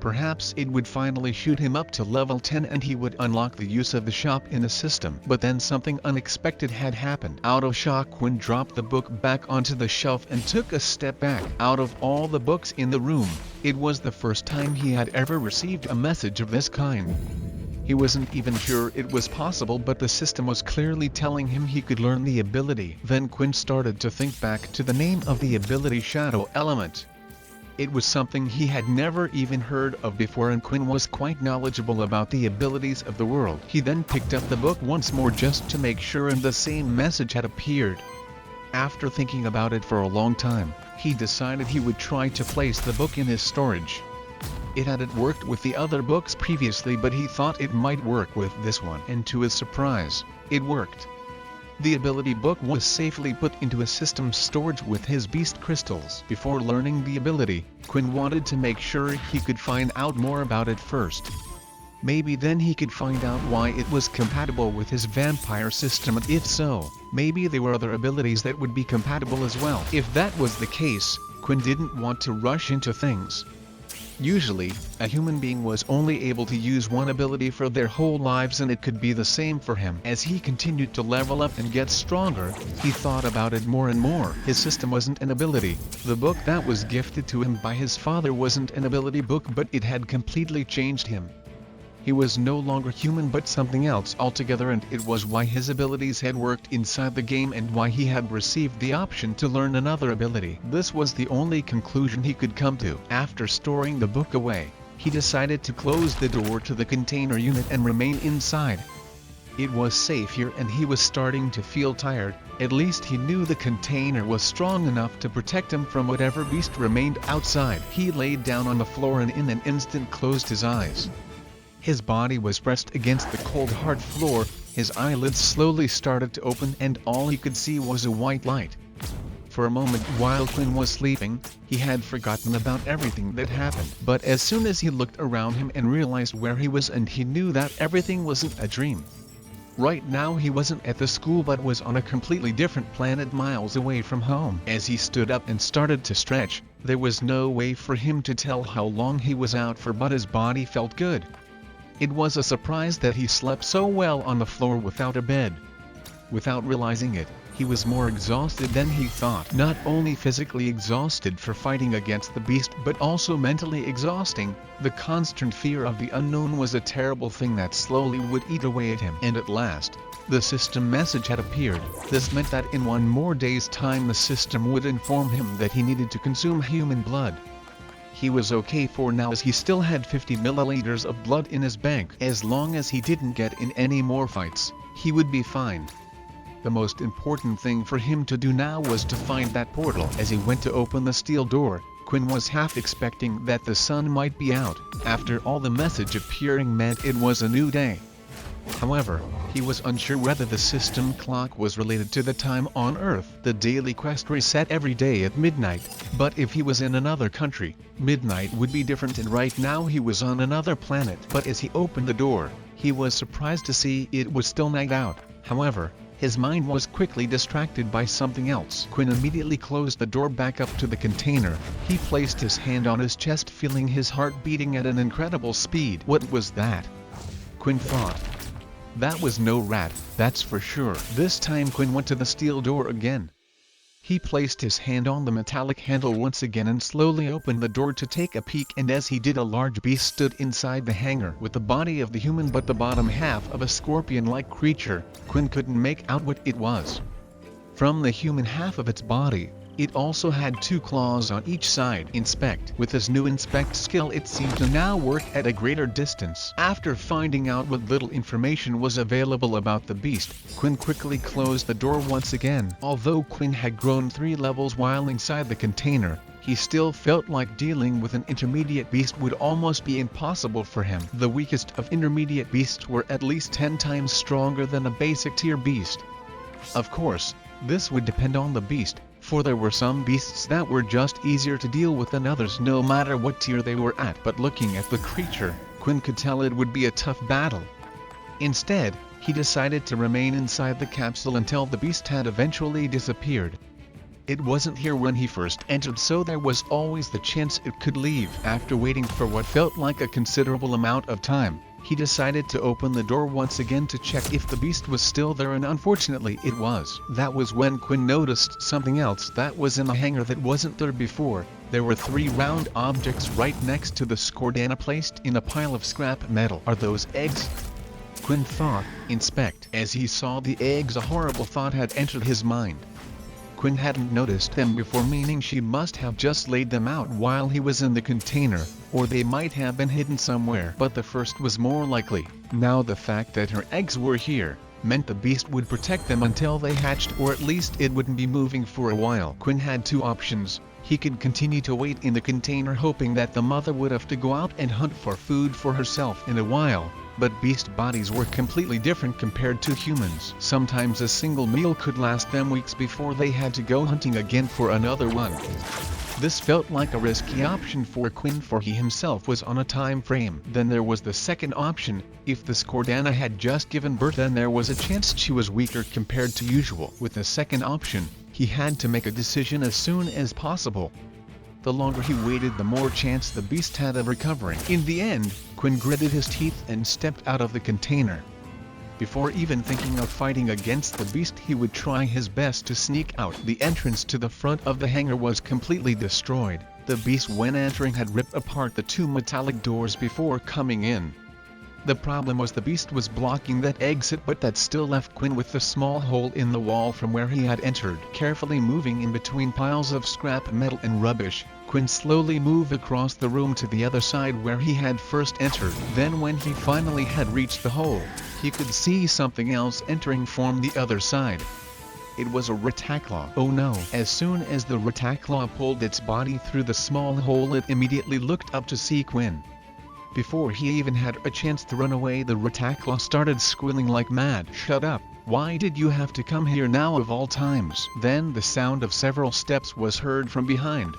Perhaps it would finally shoot him up to level 10 and he would unlock the use of the shop in the system. But then something unexpected had happened. Out of shock, Quinn dropped the book back onto the shelf and took a step back. Out of all the books in the room, it was the first time he had ever received a message of this kind. He wasn't even sure it was possible, but the system was clearly telling him he could learn the ability. Then Quinn started to think back to the name of the ability, Shadow Element. It was something he had never even heard of before, and Quinn was quite knowledgeable about the abilities of the world. He then picked up the book once more just to make sure, and the same message had appeared. After thinking about it for a long time, he decided he would try to place the book in his storage. It hadn't worked with the other books previously, but he thought it might work with this one, and to his surprise, it worked. The ability book was safely put into a system storage with his beast crystals. Before learning the ability, Quinn wanted to make sure he could find out more about it first. Maybe then he could find out why it was compatible with his vampire system, and if so, maybe there were other abilities that would be compatible as well. If that was the case, Quinn didn't want to rush into things. Usually, a human being was only able to use one ability for their whole lives, and it could be the same for him. As he continued to level up and get stronger, he thought about it more and more. His system wasn't an ability. The book that was gifted to him by his father wasn't an ability book, but it had completely changed him. He was no longer human but something else altogether, and it was why his abilities had worked inside the game and why he had received the option to learn another ability. This was the only conclusion he could come to. After storing the book away, he decided to close the door to the container unit and remain inside. It was safe here, and he was starting to feel tired. At least he knew the container was strong enough to protect him from whatever beast remained outside. He laid down on the floor and in an instant closed his eyes. His body was pressed against the cold hard floor, his eyelids slowly started to open, and all he could see was a white light. For a moment while Quinn was sleeping, he had forgotten about everything that happened. But as soon as he looked around him and realized where he was, and he knew that everything wasn't a dream. Right now he wasn't at the school but was on a completely different planet miles away from home. As he stood up and started to stretch, there was no way for him to tell how long he was out for, but his body felt good. It was a surprise that he slept so well on the floor without a bed. Without realizing it, he was more exhausted than he thought. Not only physically exhausted for fighting against the beast, but also mentally exhausting. The constant fear of the unknown was a terrible thing that slowly would eat away at him. And at last, the system message had appeared. This meant that in one more day's time the system would inform him that he needed to consume human blood. He was okay for now, as he still had 50 milliliters of blood in his bank. As long as he didn't get in any more fights, he would be fine. The most important thing for him to do now was to find that portal. As he went to open the steel door, Quinn was half expecting that the sun might be out. After all, the message appearing meant it was a new day. However, he was unsure whether the system clock was related to the time on Earth. The daily quest reset every day at midnight, but if he was in another country, midnight would be different, and right now he was on another planet. But as he opened the door, he was surprised to see it was still night out. However, his mind was quickly distracted by something else. Quinn immediately closed the door back up to the container. He placed his hand on his chest, feeling his heart beating at an incredible speed. What was that? Quinn thought. That was no rat, that's for sure. This time Quinn went to the steel door again. He placed his hand on the metallic handle once again and slowly opened the door to take a peek, and as he did, a large beast stood inside the hangar with the body of the human but the bottom half of a scorpion-like creature. Quinn couldn't make out what it was. From the human half of its body, it also had 2 claws on each side. Inspect. With his new inspect skill, it seemed to now work at a greater distance. After finding out what little information was available about the beast, Quinn quickly closed the door once again. Although Quinn had grown 3 levels while inside the container, he still felt like dealing with an intermediate beast would almost be impossible for him. The weakest of intermediate beasts were at least 10 times stronger than a basic tier beast. Of course, this would depend on the beast, for there were some beasts that were just easier to deal with than others, no matter what tier they were at. But looking at the creature, Quinn could tell it would be a tough battle. Instead, he decided to remain inside the capsule until the beast had eventually disappeared. It wasn't here when he first entered, so there was always the chance it could leave. After waiting for what felt like a considerable amount of time, he decided to open the door once again to check if the beast was still there, and unfortunately it was. That was when Quinn noticed something else that was in the hangar that wasn't there before. There were 3 round objects right next to the Scordana placed in a pile of scrap metal. Are those eggs? Quinn thought, inspect. As he saw the eggs, a horrible thought had entered his mind. Quinn hadn't noticed them before, meaning she must have just laid them out while he was in the container, or they might have been hidden somewhere. But the first was more likely. Now the fact that her eggs were here meant the beast would protect them until they hatched, or at least it wouldn't be moving for a while. Quinn had two options. He could continue to wait in the container hoping that the mother would have to go out and hunt for food for herself in a while, but beast bodies were completely different compared to humans. Sometimes a single meal could last them weeks before they had to go hunting again for another one. This felt like a risky option for Quinn, for he himself was on a time frame. Then there was the second option. If the Scordana had just given birth, then there was a chance she was weaker compared to usual. With the second option, he had to make a decision as soon as possible. The longer he waited, the more chance the beast had of recovering. In the end, Quinn gritted his teeth and stepped out of the container. Before even thinking of fighting against the beast, he would try his best to sneak out. The entrance to the front of the hangar was completely destroyed. The beast, when entering, had ripped apart the two metallic doors before coming in. The problem was the beast was blocking that exit, but that still left Quinn with the small hole in the wall from where he had entered. Carefully moving in between piles of scrap metal and rubbish, Quinn slowly moved across the room to the other side where he had first entered. Then when he finally had reached the hole, he could see something else entering from the other side. It was a Rataclaw. Oh no! As soon as the Rataclaw pulled its body through the small hole, it immediately looked up to see Quinn. Before he even had a chance to run away, the Rataclaw started squealing like mad. "Shut up! Why did you have to come here now of all times?" Then the sound of several steps was heard from behind.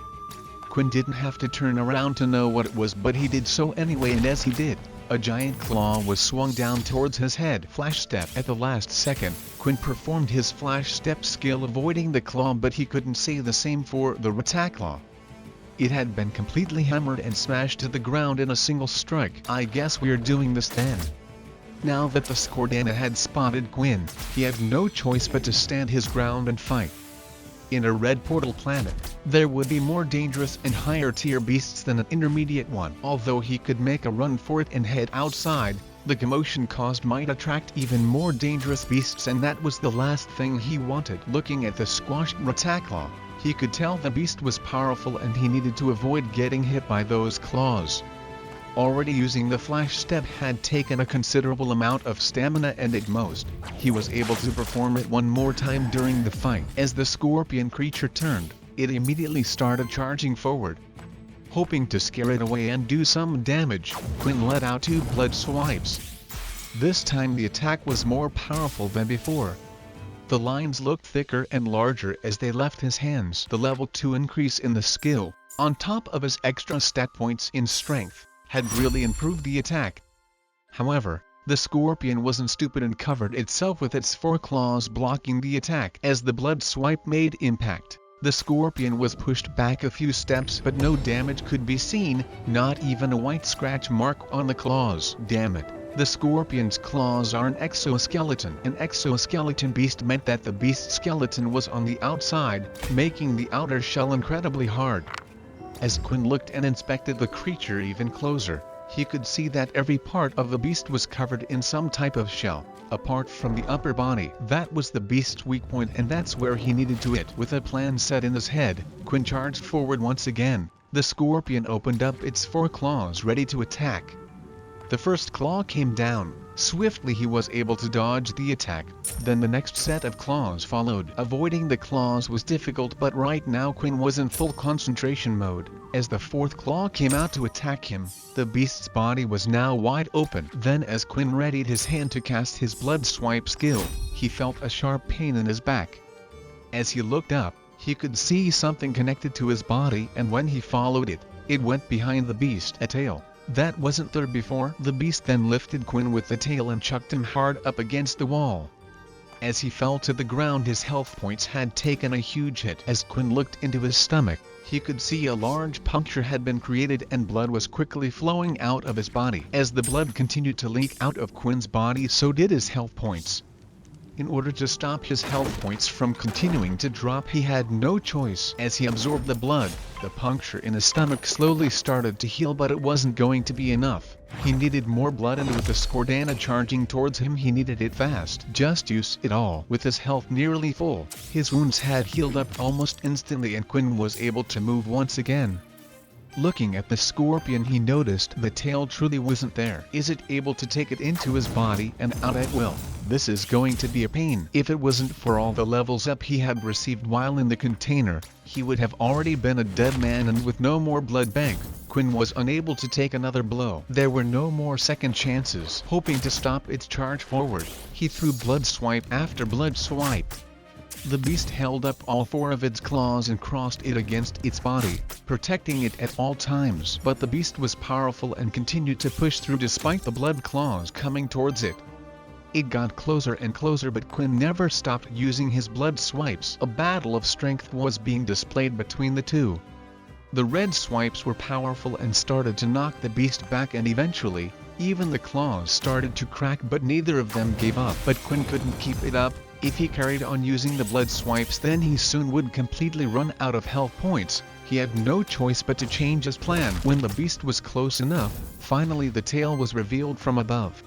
Quinn didn't have to turn around to know what it was, but he did so anyway, and as he did, a giant claw was swung down towards his head. Flash step. At the last second, Quinn performed his flash step skill, avoiding the claw, but he couldn't say the same for the Rataclaw. It had been completely hammered and smashed to the ground in a single strike. "I guess we're doing this then." Now that the Scordana had spotted Quinn, he had no choice but to stand his ground and fight. In a red portal planet, there would be more dangerous and higher tier beasts than an intermediate one. Although he could make a run for it and head outside, the commotion caused might attract even more dangerous beasts, and that was the last thing he wanted. Looking at the squashed Rataclaw, he could tell the beast was powerful and he needed to avoid getting hit by those claws. Already using the flash step had taken a considerable amount of stamina, and at most, he was able to perform it one more time during the fight. As the scorpion creature turned, it immediately started charging forward. Hoping to scare it away and do some damage, Quinn let out two blood swipes. This time the attack was more powerful than before. The lines looked thicker and larger as they left his hands. The level 2 increase in the skill, on top of his extra stat points in strength, had really improved the attack. However, the scorpion wasn't stupid and covered itself with its four claws, blocking the attack. As the blood swipe made impact, the scorpion was pushed back a few steps, but no damage could be seen, not even a white scratch mark on the claws. Damn it. The scorpion's claws are an exoskeleton. An exoskeleton beast meant that the beast's skeleton was on the outside, making the outer shell incredibly hard. As Quinn looked and inspected the creature even closer, he could see that every part of the beast was covered in some type of shell, apart from the upper body. That was the beast's weak point, and that's where he needed to hit. With a plan set in his head, Quinn charged forward once again. The scorpion opened up its four claws ready to attack. The first claw came down. Swiftly he was able to dodge the attack. Then the next set of claws followed. Avoiding the claws was difficult, but right now Quinn was in full concentration mode. As the fourth claw came out to attack him, the beast's body was now wide open. Then as Quinn readied his hand to cast his blood swipe skill, he felt a sharp pain in his back. As he looked up, he could see something connected to his body, and when he followed it, it went behind the beast. A tail that wasn't there before. The beast then lifted Quinn with the tail and chucked him hard up against the wall. As he fell to the ground, his health points had taken a huge hit. As Quinn looked into his stomach, he could see a large puncture had been created and blood was quickly flowing out of his body. As the blood continued to leak out of Quinn's body, so did his health points. In order to stop his health points from continuing to drop, he had no choice. As he absorbed the blood, the puncture in his stomach slowly started to heal, but it wasn't going to be enough. He needed more blood, and with the Scordana charging towards him, he needed it fast. Just use it all. With his health nearly full, his wounds had healed up almost instantly, and Quinn was able to move once again. Looking at the scorpion, he noticed the tail truly wasn't there. Is it able to take it into his body and out at will? This is going to be a pain. If it wasn't for all the levels up he had received while in the container, he would have already been a dead man, and with no more blood bank, Quinn was unable to take another blow. There were no more second chances. Hoping to stop its charge forward, he threw blood swipe after blood swipe. The beast held up all four of its claws and crossed it against its body, protecting it at all times. But the beast was powerful and continued to push through despite the blood claws coming towards it. It got closer and closer, but Quinn never stopped using his blood swipes. A battle of strength was being displayed between the two. The red swipes were powerful and started to knock the beast back, and eventually, even the claws started to crack, but neither of them gave up. But Quinn couldn't keep it up. If he carried on using the blood swipes, then he soon would completely run out of health points. He had no choice but to change his plan. When the beast was close enough, finally the tail was revealed from above.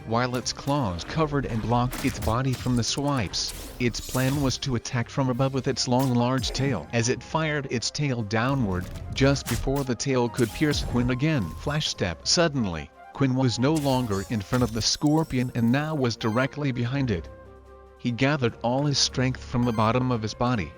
While its claws covered and blocked its body from the swipes, its plan was to attack from above with its long large tail. As it fired its tail downward, just before the tail could pierce Quinn again, flash step. Suddenly, Quinn was no longer in front of the scorpion and now was directly behind it. He gathered all his strength from the bottom of his body.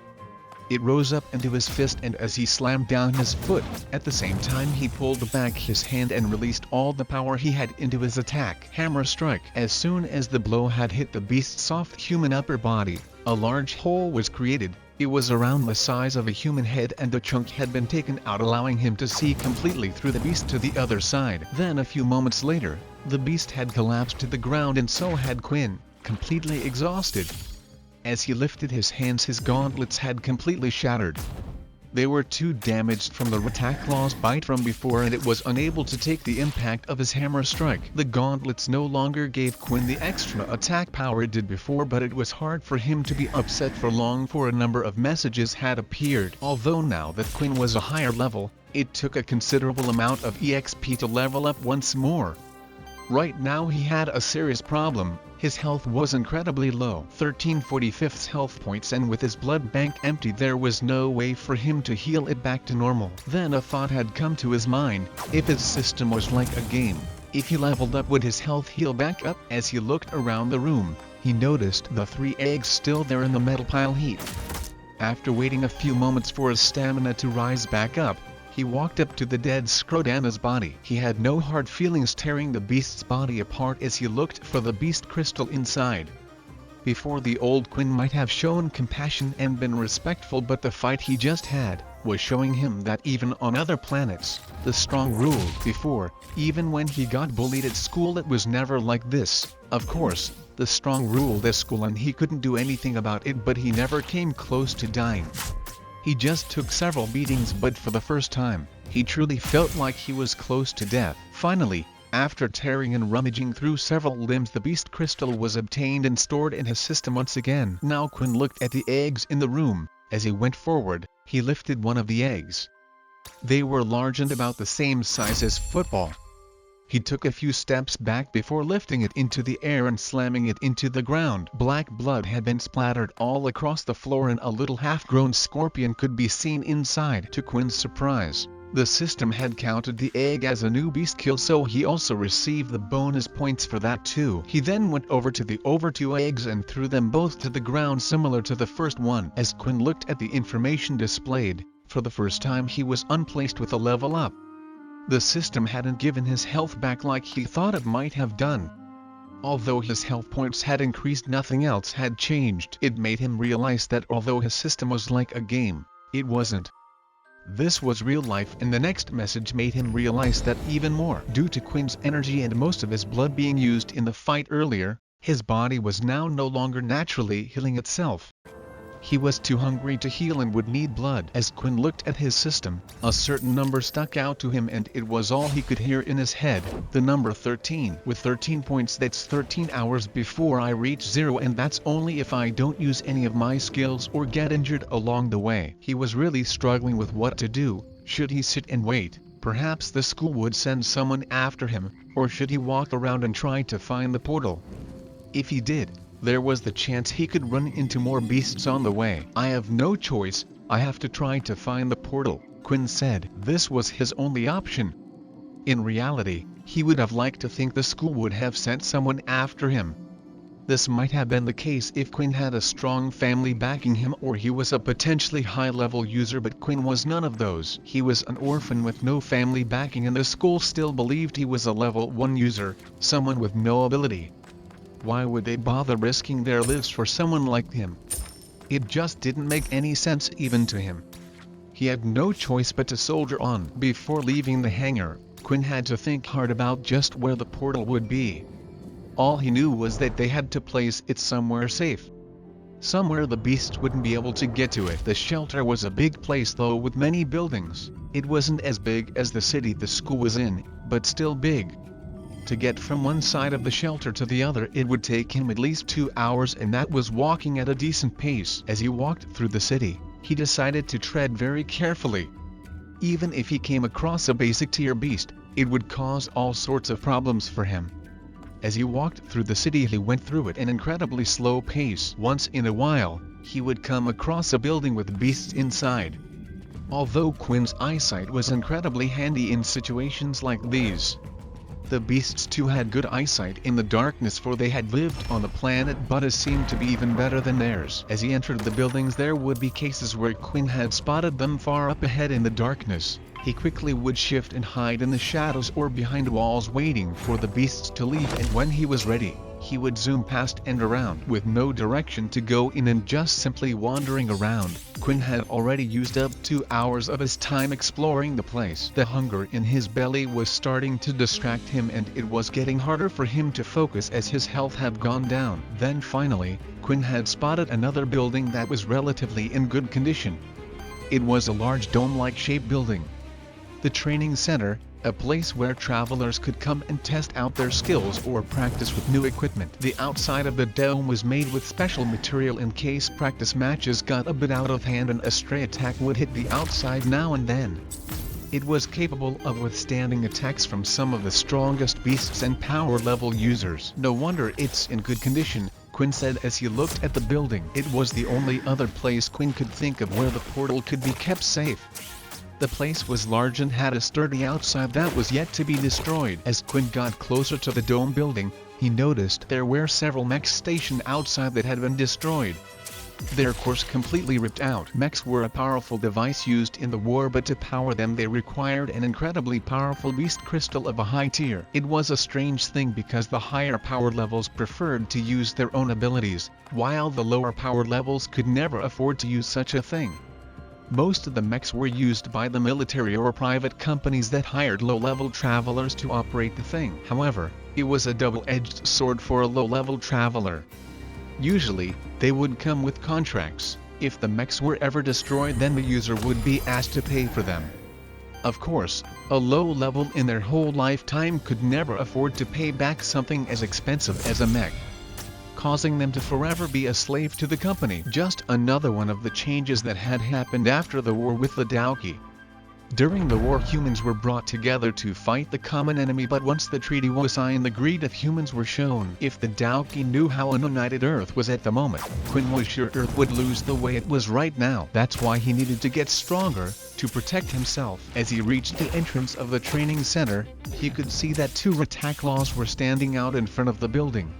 It rose up into his fist, and as he slammed down his foot, at the same time he pulled back his hand and released all the power he had into his attack. Hammer strike. As soon as the blow had hit the beast's soft human upper body, a large hole was created. It was around the size of a human head, and the chunk had been taken out, allowing him to see completely through the beast to the other side. Then a few moments later, the beast had collapsed to the ground, and so had Quinn, completely exhausted. As he lifted his hands, his gauntlets had completely shattered. They were too damaged from the attack claw's bite from before, and it was unable to take the impact of his hammer strike. The gauntlets no longer gave Quinn the extra attack power it did before, but it was hard for him to be upset for long, for a number of messages had appeared. Although now that Quinn was a higher level, it took a considerable amount of EXP to level up once more. Right now he had a serious problem. His health was incredibly low, 1345 health points, and with his blood bank empty there was no way for him to heal it back to normal. Then a thought had come to his mind: if his system was like a game, if he leveled up, would his health heal back up? As he looked around the room, he noticed the 3 eggs still there in the metal pile heap. After waiting a few moments for his stamina to rise back up, he walked up to the dead Scrodana's body. He had no hard feelings tearing the beast's body apart as he looked for the beast crystal inside. Before, the old Quinn might have shown compassion and been respectful, but the fight he just had was showing him that even on other planets, the strong ruled. Before, even when he got bullied at school, it was never like this. Of course, the strong ruled at school and he couldn't do anything about it, but he never came close to dying. He just took several beatings, but for the first time, he truly felt like he was close to death. Finally, after tearing and rummaging through several limbs, the beast crystal was obtained and stored in his system once again. Now Quinn looked at the eggs in the room. As he went forward, he lifted one of the eggs. They were large and about the same size as football. He took a few steps back before lifting it into the air and slamming it into the ground. Black blood had been splattered all across the floor, and a little half-grown scorpion could be seen inside. To Quinn's surprise, the system had counted the egg as a new beast kill, so he also received the bonus points for that too. He then went over to the over 2 eggs and threw them both to the ground, similar to the first one. As Quinn looked at the information displayed, for the first time he was unplaced with a level up. The system hadn't given his health back like he thought it might have done. Although his health points had increased, nothing else had changed. It made him realize that although his system was like a game, it wasn't. This was real life, and the next message made him realize that even more. Due to Quinn's energy and most of his blood being used in the fight earlier, his body was now no longer naturally healing itself. He was too hungry to heal and would need blood. As Quinn looked at his system, a certain number stuck out to him and it was all he could hear in his head, the number 13. With 13 points, that's 13 hours before I reach 0, and that's only if I don't use any of my skills or get injured along the way. He was really struggling with what to do. Should he sit and wait? Perhaps the school would send someone after him, or should he walk around and try to find the portal? If he did, there was the chance he could run into more beasts on the way. I have no choice, I have to try to find the portal, Quinn said. This was his only option. In reality, he would have liked to think the school would have sent someone after him. This might have been the case if Quinn had a strong family backing him or he was a potentially high-level user, but Quinn was none of those. He was an orphan with no family backing and the school still believed he was a level 1 user, someone with no ability. Why would they bother risking their lives for someone like him? It just didn't make any sense even to him. He had no choice but to soldier on. Before leaving the hangar, Quinn had to think hard about just where the portal would be. All he knew was that they had to place it somewhere safe. Somewhere the beasts wouldn't be able to get to it. The shelter was a big place though, with many buildings. It wasn't as big as the city the school was in, but still big. To get from one side of the shelter to the other it would take him at least 2 hours, and that was walking at a decent pace. As he walked through the city, he decided to tread very carefully. Even if he came across a basic tier beast, it would cause all sorts of problems for him. As he walked through the city he went through at an incredibly slow pace. Once in a while, he would come across a building with beasts inside. Although Quinn's eyesight was incredibly handy in situations like these, the beasts too had good eyesight in the darkness, for they had lived on the planet but it seemed to be even better than theirs. As he entered the buildings there would be cases where Quinn had spotted them far up ahead in the darkness. He quickly would shift and hide in the shadows or behind walls waiting for the beasts to leave, and when he was ready, he would zoom past and around with no direction to go in and just simply wandering around. Quinn had already used up 2 hours of his time exploring the place. The hunger in his belly was starting to distract him and it was getting harder for him to focus as his health had gone down. Then finally, Quinn had spotted another building that was relatively in good condition. It was a large dome-like shaped building. The training center, a place where travelers could come and test out their skills or practice with new equipment. The outside of the dome was made with special material in case practice matches got a bit out of hand and a stray attack would hit the outside now and then. It was capable of withstanding attacks from some of the strongest beasts and power level users. No wonder it's in good condition, Quinn said as he looked at the building. It was the only other place Quinn could think of where the portal could be kept safe. The place was large and had a sturdy outside that was yet to be destroyed. As Quinn got closer to the dome building, he noticed there were several mechs stationed outside that had been destroyed. Their course completely ripped out. Mechs were a powerful device used in the war, but to power them they required an incredibly powerful beast crystal of a high tier. It was a strange thing because the higher power levels preferred to use their own abilities, while the lower power levels could never afford to use such a thing. Most of the mechs were used by the military or private companies that hired low-level travelers to operate the thing. However, it was a double-edged sword for a low-level traveler. Usually, they would come with contracts. If the mechs were ever destroyed, then the user would be asked to pay for them. Of course, a low level in their whole lifetime could never afford to pay back something as expensive as a mech, causing them to forever be a slave to the company. Just another one of the changes that had happened after the war with the Dauki. During the war, humans were brought together to fight the common enemy, but once the treaty was signed, the greed of humans were shown. If the Dauki knew how united Earth was at the moment, Quinn was sure Earth would lose the way it was right now. That's why he needed to get stronger, to protect himself. As he reached the entrance of the training center, he could see that 2 Rataclaws were standing out in front of the building.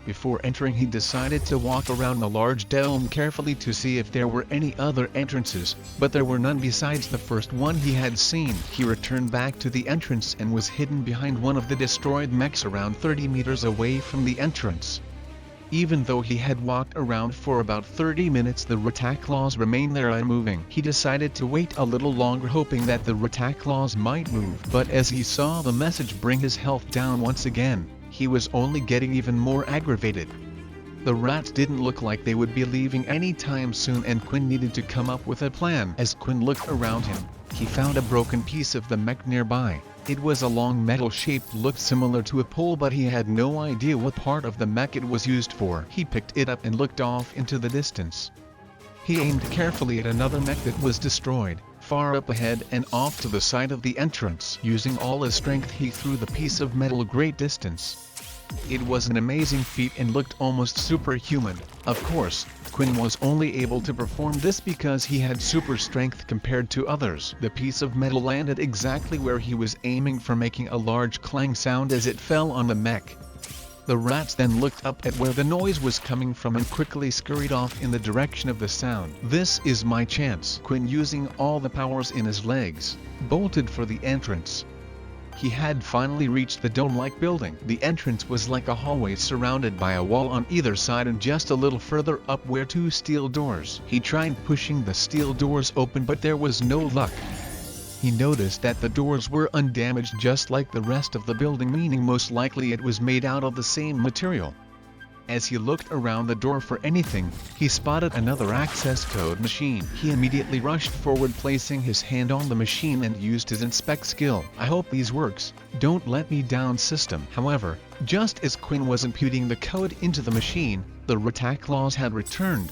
Before entering, he decided to walk around the large dome carefully to see if there were any other entrances, but there were none besides the first one he had seen. He returned back to the entrance and was hidden behind one of the destroyed mechs around 30 meters away from the entrance. Even though he had walked around for about 30 minutes, the Rataclaws remained there unmoving. He decided to wait a little longer, hoping that the Rataclaws might move, but as he saw the message bring his health down once again, he was only getting even more aggravated. The rats didn't look like they would be leaving anytime soon, and Quinn needed to come up with a plan. As Quinn looked around him, he found a broken piece of the mech nearby. It was a long metal shape, looked similar to a pole, but he had no idea what part of the mech it was used for. He picked it up and looked off into the distance. He aimed carefully at another mech that was destroyed, far up ahead and off to the side of the entrance. Using all his strength, he threw the piece of metal a great distance. It was an amazing feat and looked almost superhuman. Of course, Quinn was only able to perform this because he had super strength compared to others. The piece of metal landed exactly where he was aiming for, making a large clang sound as it fell on the mech. The rats then looked up at where the noise was coming from and quickly scurried off in the direction of the sound. "This is my chance." Quinn, using all the powers in his legs, bolted for the entrance. He had finally reached the dome-like building. The entrance was like a hallway surrounded by a wall on either side, and just a little further up were 2 steel doors. He tried pushing the steel doors open, but there was no luck. He noticed that the doors were undamaged just like the rest of the building, meaning most likely it was made out of the same material. As he looked around the door for anything, he spotted another access code machine. He immediately rushed forward, placing his hand on the machine and used his inspect skill. "I hope these works. Don't let me down, system." However, just as Quinn was inputting the code into the machine, the rat claws had returned.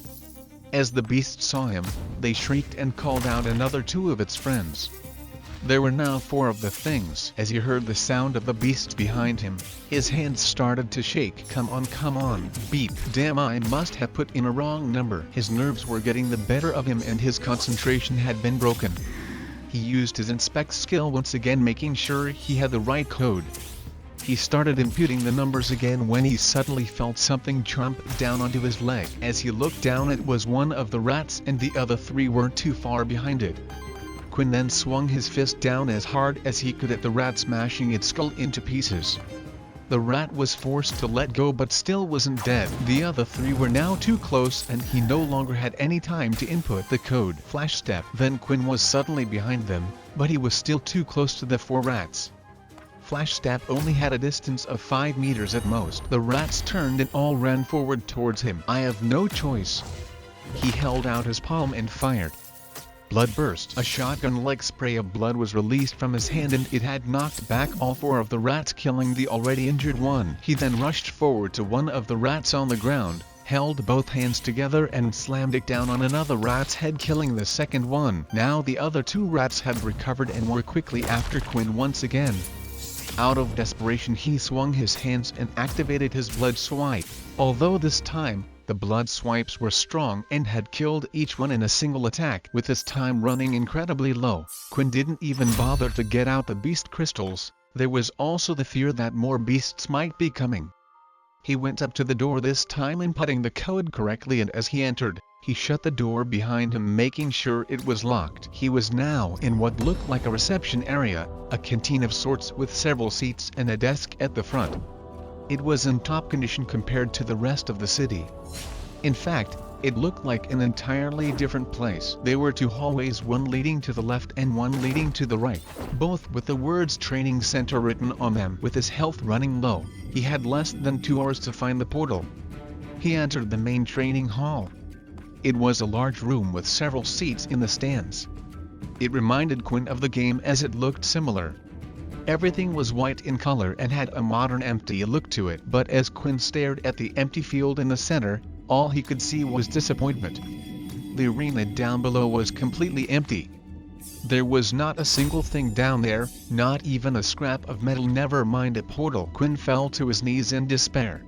As the beasts saw him, they shrieked and called out another 2 of its friends. There were now 4 of the things. As he heard the sound of the beasts behind him, his hands started to shake. Come on, beep. Damn, I must have put in a wrong number. His nerves were getting the better of him and his concentration had been broken. He used his inspect skill once again, making sure he had the right code. He started inputting the numbers again when he suddenly felt something jump down onto his leg. As he looked down, it was one of the rats, and the other 3 weren't too far behind it. Quinn then swung his fist down as hard as he could at the rat, smashing its skull into pieces. The rat was forced to let go but still wasn't dead. The other 3 were now too close and he no longer had any time to input the code. Flash step. Then Quinn was suddenly behind them, but he was still too close to the 4 rats. Flash step only had a distance of 5 meters at most. The rats turned and all ran forward towards him. "I have no choice." He held out his palm and fired. Blood burst. A shotgun-like spray of blood was released from his hand and it had knocked back all 4 of the rats, killing the already injured one. He then rushed forward to one of the rats on the ground, held both hands together and slammed it down on another rat's head, killing the second one. Now the other 2 rats had recovered and were quickly after Quinn once again. Out of desperation, he swung his hands and activated his blood swipe. Although this time, the blood swipes were strong and had killed each one in a single attack. With his time running incredibly low, Quinn didn't even bother to get out the beast crystals. There was also the fear that more beasts might be coming. He went up to the door this time, inputting the code correctly, and as he entered, he shut the door behind him, making sure it was locked. He was now in what looked like a reception area, a canteen of sorts with several seats and a desk at the front. It was in top condition compared to the rest of the city. In fact, it looked like an entirely different place. There were 2 hallways, one leading to the left and one leading to the right, both with the words Training Center written on them. With his health running low, he had less than 2 hours to find the portal. He entered the main training hall. It was a large room with several seats in the stands. It reminded Quinn of the game as it looked similar. Everything was white in color and had a modern, empty look to it. But as Quinn stared at the empty field in the center, all he could see was disappointment. The arena down below was completely empty. There was not a single thing down there, not even a scrap of metal, never mind a portal. Quinn fell to his knees in despair.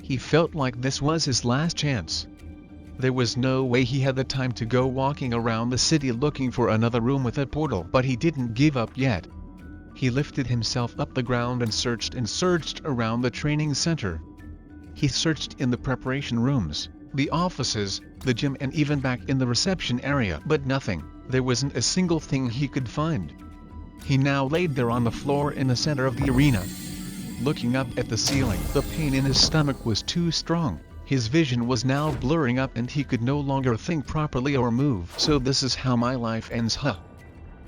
He felt like this was his last chance. There was no way he had the time to go walking around the city looking for another room with a portal. But he didn't give up yet. He lifted himself up the ground and searched around the training center. He searched in the preparation rooms, the offices, the gym, and even back in the reception area, but nothing. There wasn't a single thing he could find. He now laid there on the floor in the center of the arena, looking up at the ceiling. The pain in his stomach was too strong. His vision was now blurring up and he could no longer think properly or move. "So this is how my life ends, huh?"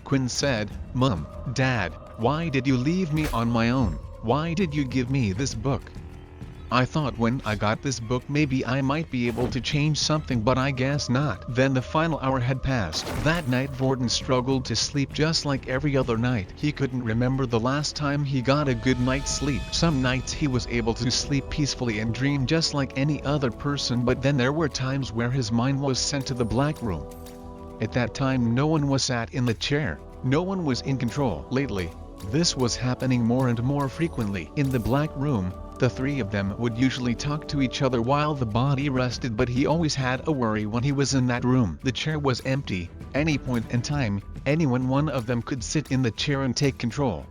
Quinn said. "Mom, Dad, why did you leave me on my own? Why did you give me this book? I thought when I got this book maybe I might be able to change something, but I guess not. Then the final hour had passed. That night Vorden struggled to sleep just like every other night. He couldn't remember the last time he got a good night's sleep. Some nights he was able to sleep peacefully and dream just like any other person, but then there were times where his mind was sent to the black room. At that time no one was sat in the chair. No one was in control. Lately, this was happening more and more frequently. In the black room, the three of them would usually talk to each other while the body rested, but he always had a worry when he was in that room. The chair was empty. Any point in time, one of them could sit in the chair and take control.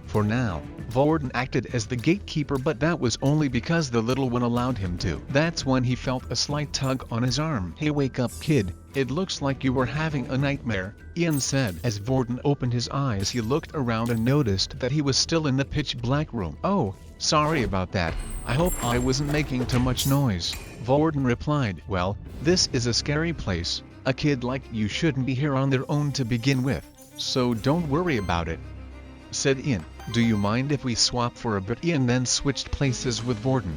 For now, Vorden acted as the gatekeeper, but that was only because the little one allowed him to. That's when he felt a slight tug on his arm. "Hey, wake up, kid. It looks like you were having a nightmare," Ian said. As Vorden opened his eyes he looked around and noticed that he was still in the pitch black room. "Oh, sorry about that. I hope I wasn't making too much noise," Vorden replied. "Well, this is a scary place. A kid like you shouldn't be here on their own to begin with, so don't worry about it," said Ian. "Do you mind if we swap for a bit?" Ian then switched places with Vorden.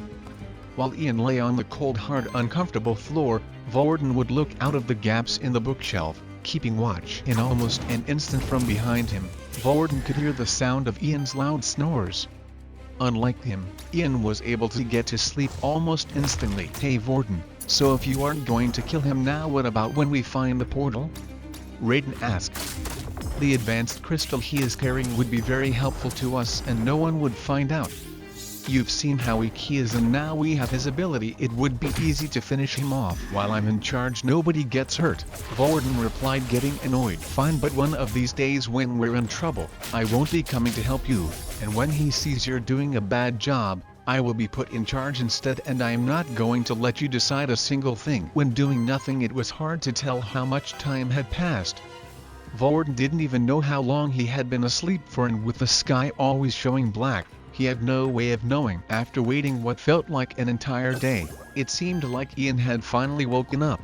While Ian lay on the cold, hard, uncomfortable floor, Vorden would look out of the gaps in the bookshelf, keeping watch. In almost an instant from behind him, Vorden could hear the sound of Ian's loud snores. Unlike him, Ian was able to get to sleep almost instantly. "Hey Vorden, so if you aren't going to kill him now, what about when we find the portal?" Raiden asked. "The advanced crystal he is carrying would be very helpful to us and no one would find out. You've seen how weak he is, and now we have his ability. It would be easy to finish him off. While I'm in charge nobody gets hurt," Vorden replied, getting annoyed. "Fine, but one of these days when we're in trouble, I won't be coming to help you, and when he sees you're doing a bad job, I will be put in charge instead, and I am not going to let you decide a single thing." When doing nothing it was hard to tell how much time had passed. Vorden didn't even know how long he had been asleep for, and with the sky always showing black, he had no way of knowing. After waiting what felt like an entire day, it seemed like Ian had finally woken up.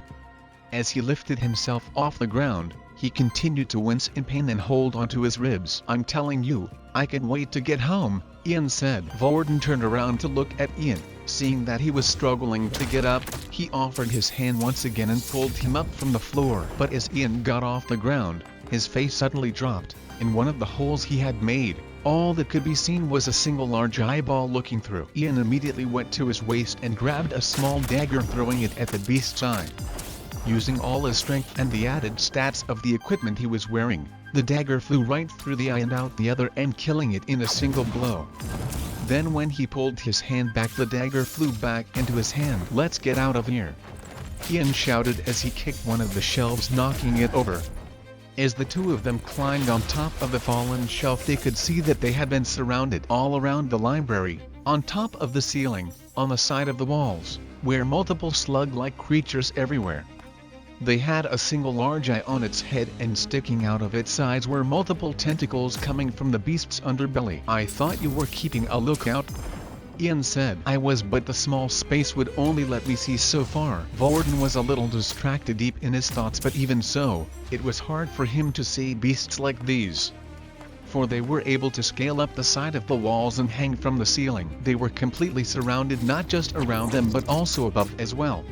As he lifted himself off the ground, he continued to wince in pain and hold onto his ribs. "I'm telling you, I can't wait to get home," Ian said. Vorden turned around to look at Ian. Seeing that he was struggling to get up, he offered his hand once again and pulled him up from the floor. But as Ian got off the ground, his face suddenly dropped. In one of the holes he had made, all that could be seen was a single large eyeball looking through. Ian immediately went to his waist and grabbed a small dagger, throwing it at the beast's eye. Using all his strength and the added stats of the equipment he was wearing, the dagger flew right through the eye and out the other end, killing it in a single blow. Then when he pulled his hand back, the dagger flew back into his hand. "Let's get out of here," Ian shouted as he kicked one of the shelves, knocking it over. As the two of them climbed on top of the fallen shelf, they could see that they had been surrounded. All around the library, on top of the ceiling, on the side of the walls, were multiple slug-like creatures everywhere. They had a single large eye on its head, and sticking out of its sides were multiple tentacles coming from the beast's underbelly. "I thought you were keeping a lookout," Ian said. "I was, but the small space would only let me see so far." Vorden was a little distracted deep in his thoughts, but even so, it was hard for him to see beasts like these, for they were able to scale up the side of the walls and hang from the ceiling. They were completely surrounded, not just around them but also above as well.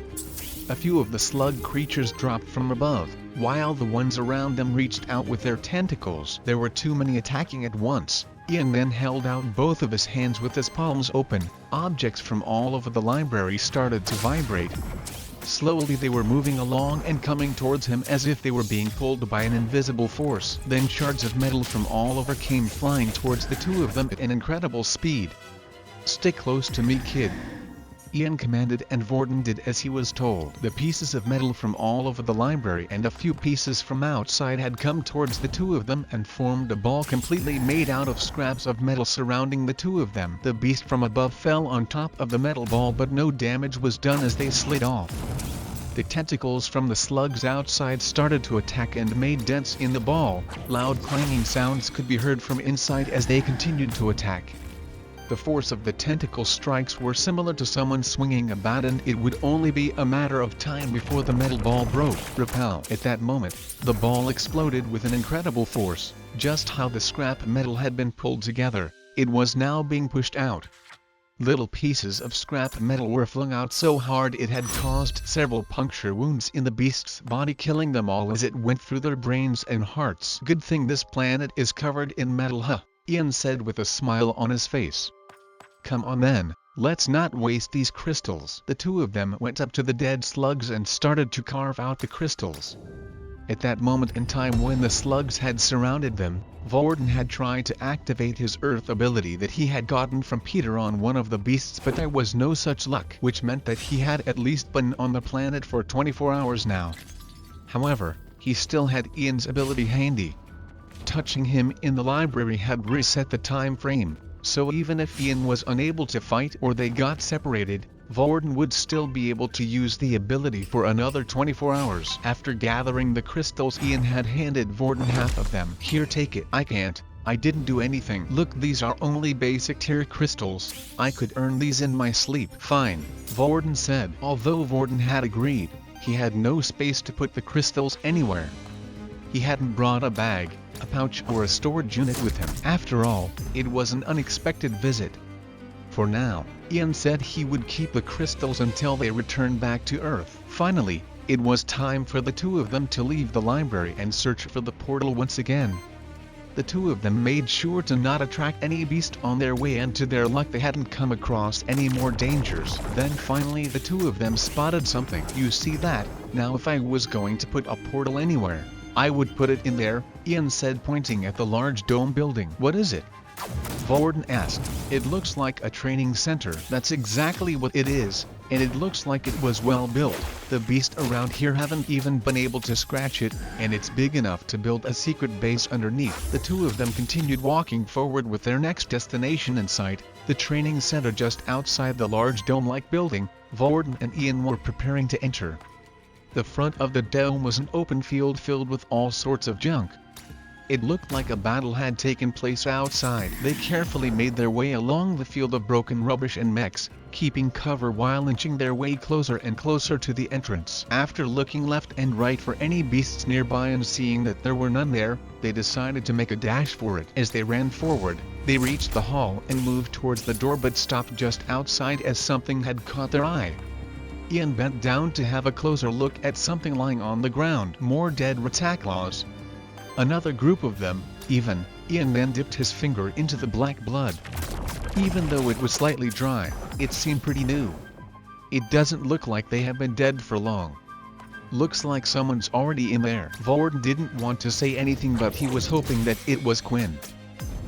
A few of the slug creatures dropped from above, while the ones around them reached out with their tentacles. There were too many attacking at once. Ian then held out both of his hands with his palms open. Objects from all over the library started to vibrate. Slowly they were moving along and coming towards him as if they were being pulled by an invisible force. Then shards of metal from all over came flying towards the two of them at an incredible speed. "Stick close to me, kid," Ian commanded, and Vorden did as he was told. The pieces of metal from all over the library and a few pieces from outside had come towards the two of them and formed a ball completely made out of scraps of metal surrounding the two of them. The beast from above fell on top of the metal ball, but no damage was done as they slid off. The tentacles from the slugs outside started to attack and made dents in the ball. Loud clanging sounds could be heard from inside as they continued to attack. The force of the tentacle strikes were similar to someone swinging a bat, and it would only be a matter of time before the metal ball broke. Repel. At that moment, the ball exploded with an incredible force. Just how the scrap metal had been pulled together, it was now being pushed out. Little pieces of scrap metal were flung out so hard it had caused several puncture wounds in the beast's body, killing them all as it went through their brains and hearts. "Good thing this planet is covered in metal, huh?" Ian said with a smile on his face. "Come on then, let's not waste these crystals." The two of them went up to the dead slugs and started to carve out the crystals. At that moment in time when the slugs had surrounded them, Vorden had tried to activate his earth ability that he had gotten from Peter on one of the beasts, but there was no such luck, which meant that he had at least been on the planet for 24 hours now. However, he still had Ian's ability handy. Touching him in the library had reset the time frame, so even if Ian was unable to fight or they got separated, Vorden would still be able to use the ability for another 24 hours. After gathering the crystals, Ian had handed Vorden half of them. "Here, take it." "I can't. I didn't do anything." "Look, these are only basic tier crystals. I could earn these in my sleep." "Fine," Vorden said. Although Vorden had agreed, he had no space to put the crystals anywhere. He hadn't brought a bag, a pouch or a storage unit with him. After all, it was an unexpected visit. For now, Ian said he would keep the crystals until they returned back to Earth. Finally, it was time for the two of them to leave the library and search for the portal once again. The two of them made sure to not attract any beast on their way, and to their luck they hadn't come across any more dangers. Then finally the two of them spotted something. "You see that? Now if I was going to put a portal anywhere, I would put it in there," Ian said, pointing at the large dome building. "What is it?" Vorden asked. "It looks like a training center." "That's exactly what it is, and it looks like it was well built. The beasts around here haven't even been able to scratch it, and it's big enough to build a secret base underneath." The two of them continued walking forward with their next destination in sight, the training center just outside the large dome-like building. Vorden and Ian were preparing to enter. The front of the dome was an open field filled with all sorts of junk. It looked like a battle had taken place outside. They carefully made their way along the field of broken rubbish and mechs, keeping cover while inching their way closer and closer to the entrance. After looking left and right for any beasts nearby and seeing that there were none there, they decided to make a dash for it. As they ran forward, they reached the hall and moved towards the door, but stopped just outside as something had caught their eye. Ian bent down to have a closer look at something lying on the ground. More dead Rataclaws. Another group of them, even. Ian then dipped his finger into the black blood. Even though it was slightly dry, it seemed pretty new. It doesn't look like they have been dead for long. Looks like someone's already in there. Vorden didn't want to say anything, but he was hoping that it was Quinn.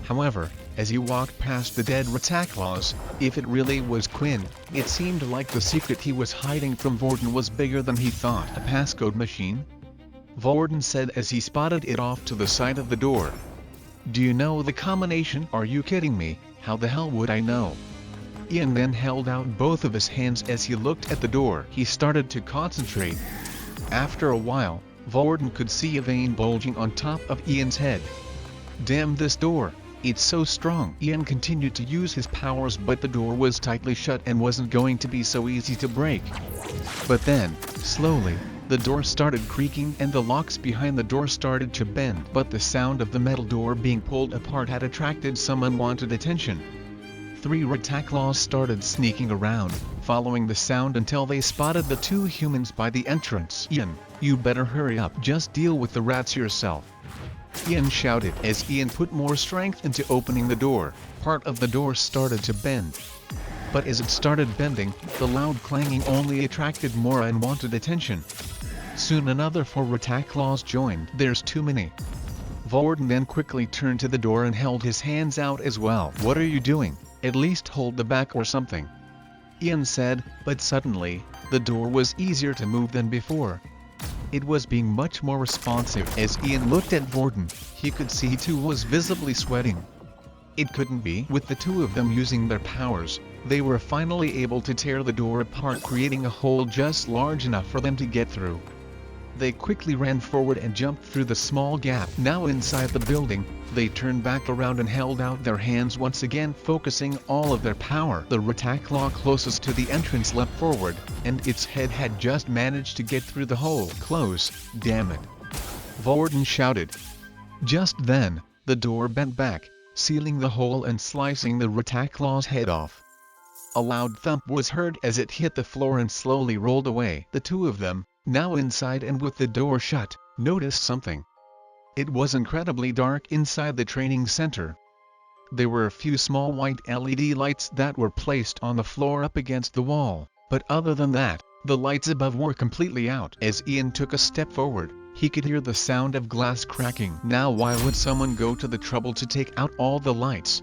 However, as he walked past the dead Rataclaws, if it really was Quinn, it seemed like the secret he was hiding from Vorden was bigger than he thought. "A passcode machine?" Vorden said as he spotted it off to the side of the door. "Do you know the combination?" "Are you kidding me? How the hell would I know?" Ian then held out both of his hands as he looked at the door. He started to concentrate. After a while, Vorden could see a vein bulging on top of Ian's head. "Damn this door, it's so strong." Ian continued to use his powers, but the door was tightly shut and wasn't going to be so easy to break. But then, slowly, the door started creaking and the locks behind the door started to bend. But the sound of the metal door being pulled apart had attracted some unwanted attention. 3 Rataclaws started sneaking around, following the sound until they spotted the 2 humans by the entrance. "Ian, you better hurry up. Just deal with the rats yourself," Ian shouted. As Ian put more strength into opening the door, part of the door started to bend. But as it started bending, the loud clanging only attracted more unwanted attention. Soon another 4 Rataclaws joined. "There's too many." Vorden then quickly turned to the door and held his hands out as well. "What are you doing? At least hold the back or something," Ian said, but suddenly, the door was easier to move than before. It was being much more responsive. As Ian looked at Vorden, he could see he too was visibly sweating. It couldn't be. With the two of them using their powers, they were finally able to tear the door apart, creating a hole just large enough for them to get through. They quickly ran forward and jumped through the small gap. Now inside the building, they turned back around and held out their hands once again, focusing all of their power. The Rataclaw closest to the entrance leapt forward, and its head had just managed to get through the hole. "Close, damn it!" Vorden shouted. Just then, the door bent back, sealing the hole and slicing the Rataclaw's head off. A loud thump was heard as it hit the floor and slowly rolled away. The two of them, now inside and with the door shut, noticed something. It was incredibly dark inside the training center. There were a few small white LED lights that were placed on the floor up against the wall, but other than that, the lights above were completely out. As Ian took a step forward, he could hear the sound of glass cracking. Now why would someone go to the trouble to take out all the lights?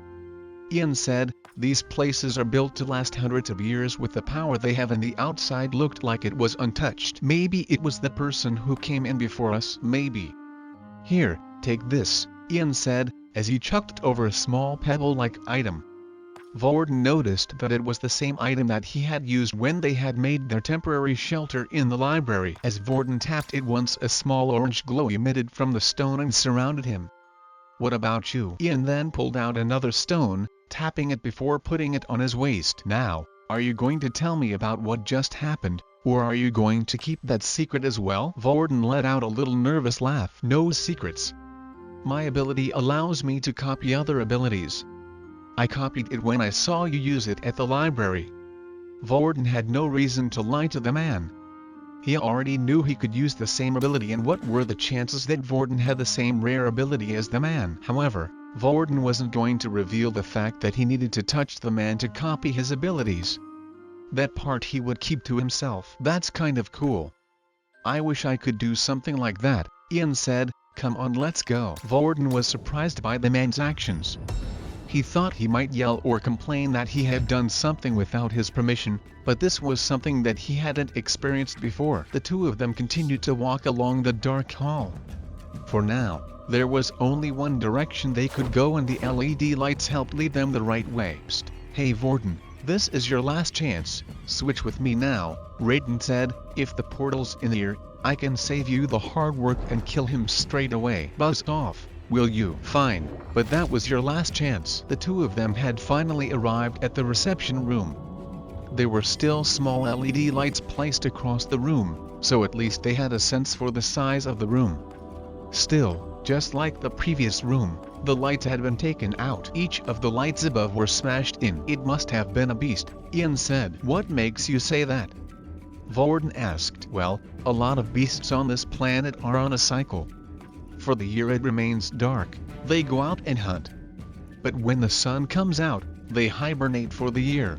Ian said, "These places are built to last hundreds of years with the power they have, and the outside looked like it was untouched. Maybe it was the person who came in before us, maybe." "Here, take this," Ian said, as he chucked over a small pebble-like item. Varden noticed that it was the same item that he had used when they had made their temporary shelter in the library. As Varden tapped it once, a small orange glow emitted from the stone and surrounded him. "What about you?" Ian then pulled out another stone, tapping it before putting it on his waist. "Now, are you going to tell me about what just happened, or are you going to keep that secret as well?" Varden let out a little nervous laugh. "No secrets. My ability allows me to copy other abilities. I copied it when I saw you use it at the library." Varden had no reason to lie to the man. He already knew he could use the same ability, and what were the chances that Varden had the same rare ability as the man? However, Varden wasn't going to reveal the fact that he needed to touch the man to copy his abilities. That part he would keep to himself. "That's kind of cool. I wish I could do something like that," Ian said. "Come on, let's go." Varden was surprised by the man's actions. He thought he might yell or complain that he had done something without his permission, but this was something that he hadn't experienced before. The two of them continued to walk along the dark hall. For now, there was only one direction they could go, and the LED lights helped lead them the right way. "Psst, hey Varden, this is your last chance. Switch with me now," Raiden said. "If the portal's in here, I can save you the hard work and kill him straight away." "Buzz off, will you?" "Fine, but that was your last chance." The two of them had finally arrived at the reception room. There were still small LED lights placed across the room, so at least they had a sense for the size of the room. Still, just like the previous room, the lights had been taken out. Each of the lights above were smashed in. "It must have been a beast," Ian said. "What makes you say that?" Varden asked. "Well, a lot of beasts on this planet are on a cycle. For the year it remains dark, they go out and hunt. But when the sun comes out, they hibernate for the year.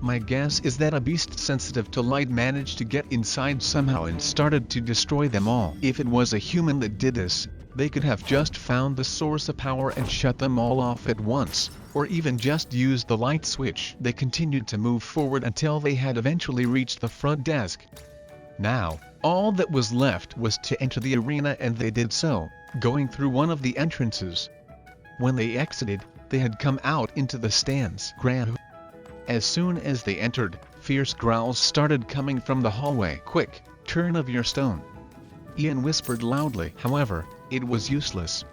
My guess is that a beast sensitive to light managed to get inside somehow and started to destroy them all. If it was a human that did this, they could have just found the source of power and shut them all off at once, or even just used the light switch." They continued to move forward until they had eventually reached the front desk. Now, all that was left was to enter the arena, and they did so, going through one of the entrances. When they exited, they had come out into the stands. As soon as they entered, fierce growls started coming from the hallway. "Quick, turn of your stone," Ian whispered loudly. However, it was useless.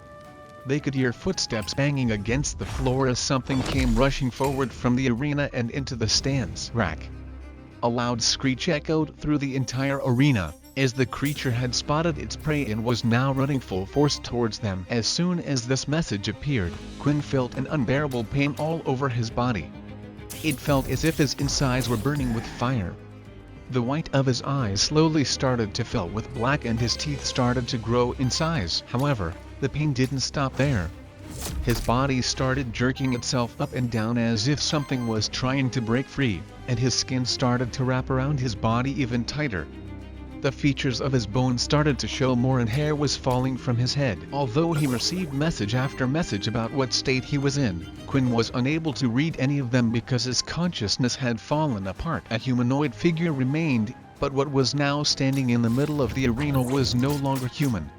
They could hear footsteps banging against the floor as something came rushing forward from the arena and into the stands. Rack! A loud screech echoed through the entire arena, as the creature had spotted its prey and was now running full force towards them. As soon as this message appeared, Quinn felt an unbearable pain all over his body. It felt as if his insides were burning with fire. The white of his eyes slowly started to fill with black and his teeth started to grow in size. However, the pain didn't stop there. His body started jerking itself up and down as if something was trying to break free, and his skin started to wrap around his body even tighter. The features of his bones started to show more and hair was falling from his head. Although he received message after message about what state he was in, Quinn was unable to read any of them because his consciousness had fallen apart. A humanoid figure remained, but what was now standing in the middle of the arena was no longer human.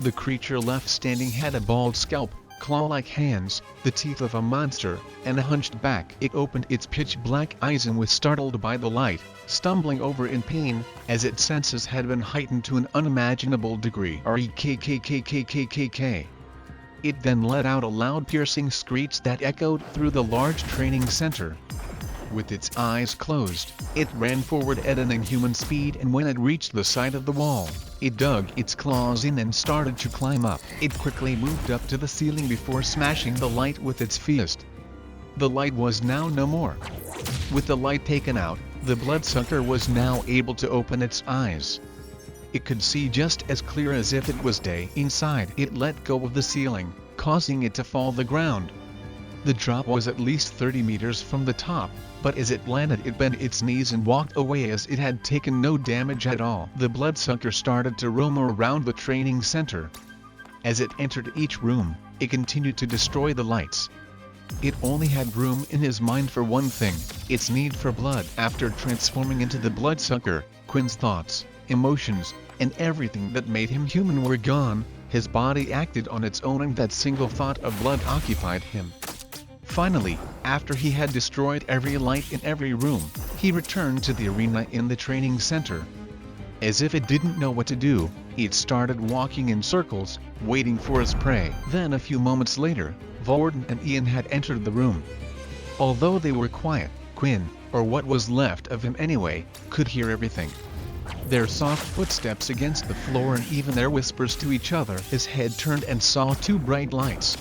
The creature left standing had a bald scalp, claw-like hands, the teeth of a monster, and a hunched back. It opened its pitch-black eyes and was startled by the light, stumbling over in pain, as its senses had been heightened to an unimaginable degree. "REKKKKKKK." It then let out a loud piercing screech that echoed through the large training center. With its eyes closed, it ran forward at an inhuman speed, and when it reached the side of the wall, it dug its claws in and started to climb up. It quickly moved up to the ceiling before smashing the light with its fist. The light was now no more. With the light taken out, the bloodsucker was now able to open its eyes. It could see just as clear as if it was day inside. It let go of the ceiling, causing it to fall the ground. The drop was at least 30 meters from the top, but as it landed it bent its knees and walked away as it had taken no damage at all. The bloodsucker started to roam around the training center. As it entered each room, it continued to destroy the lights. It only had room in his mind for one thing, its need for blood. After transforming into the bloodsucker, Quinn's thoughts, emotions, and everything that made him human were gone. His body acted on its own and that single thought of blood occupied him. Finally, after he had destroyed every light in every room, he returned to the arena in the training center. As if it didn't know what to do, it started walking in circles, waiting for its prey. Then a few moments later, Vorden and Ian had entered the room. Although they were quiet, Quinn, or what was left of him anyway, could hear everything. Their soft footsteps against the floor and even their whispers to each other. His head turned and saw two bright lights.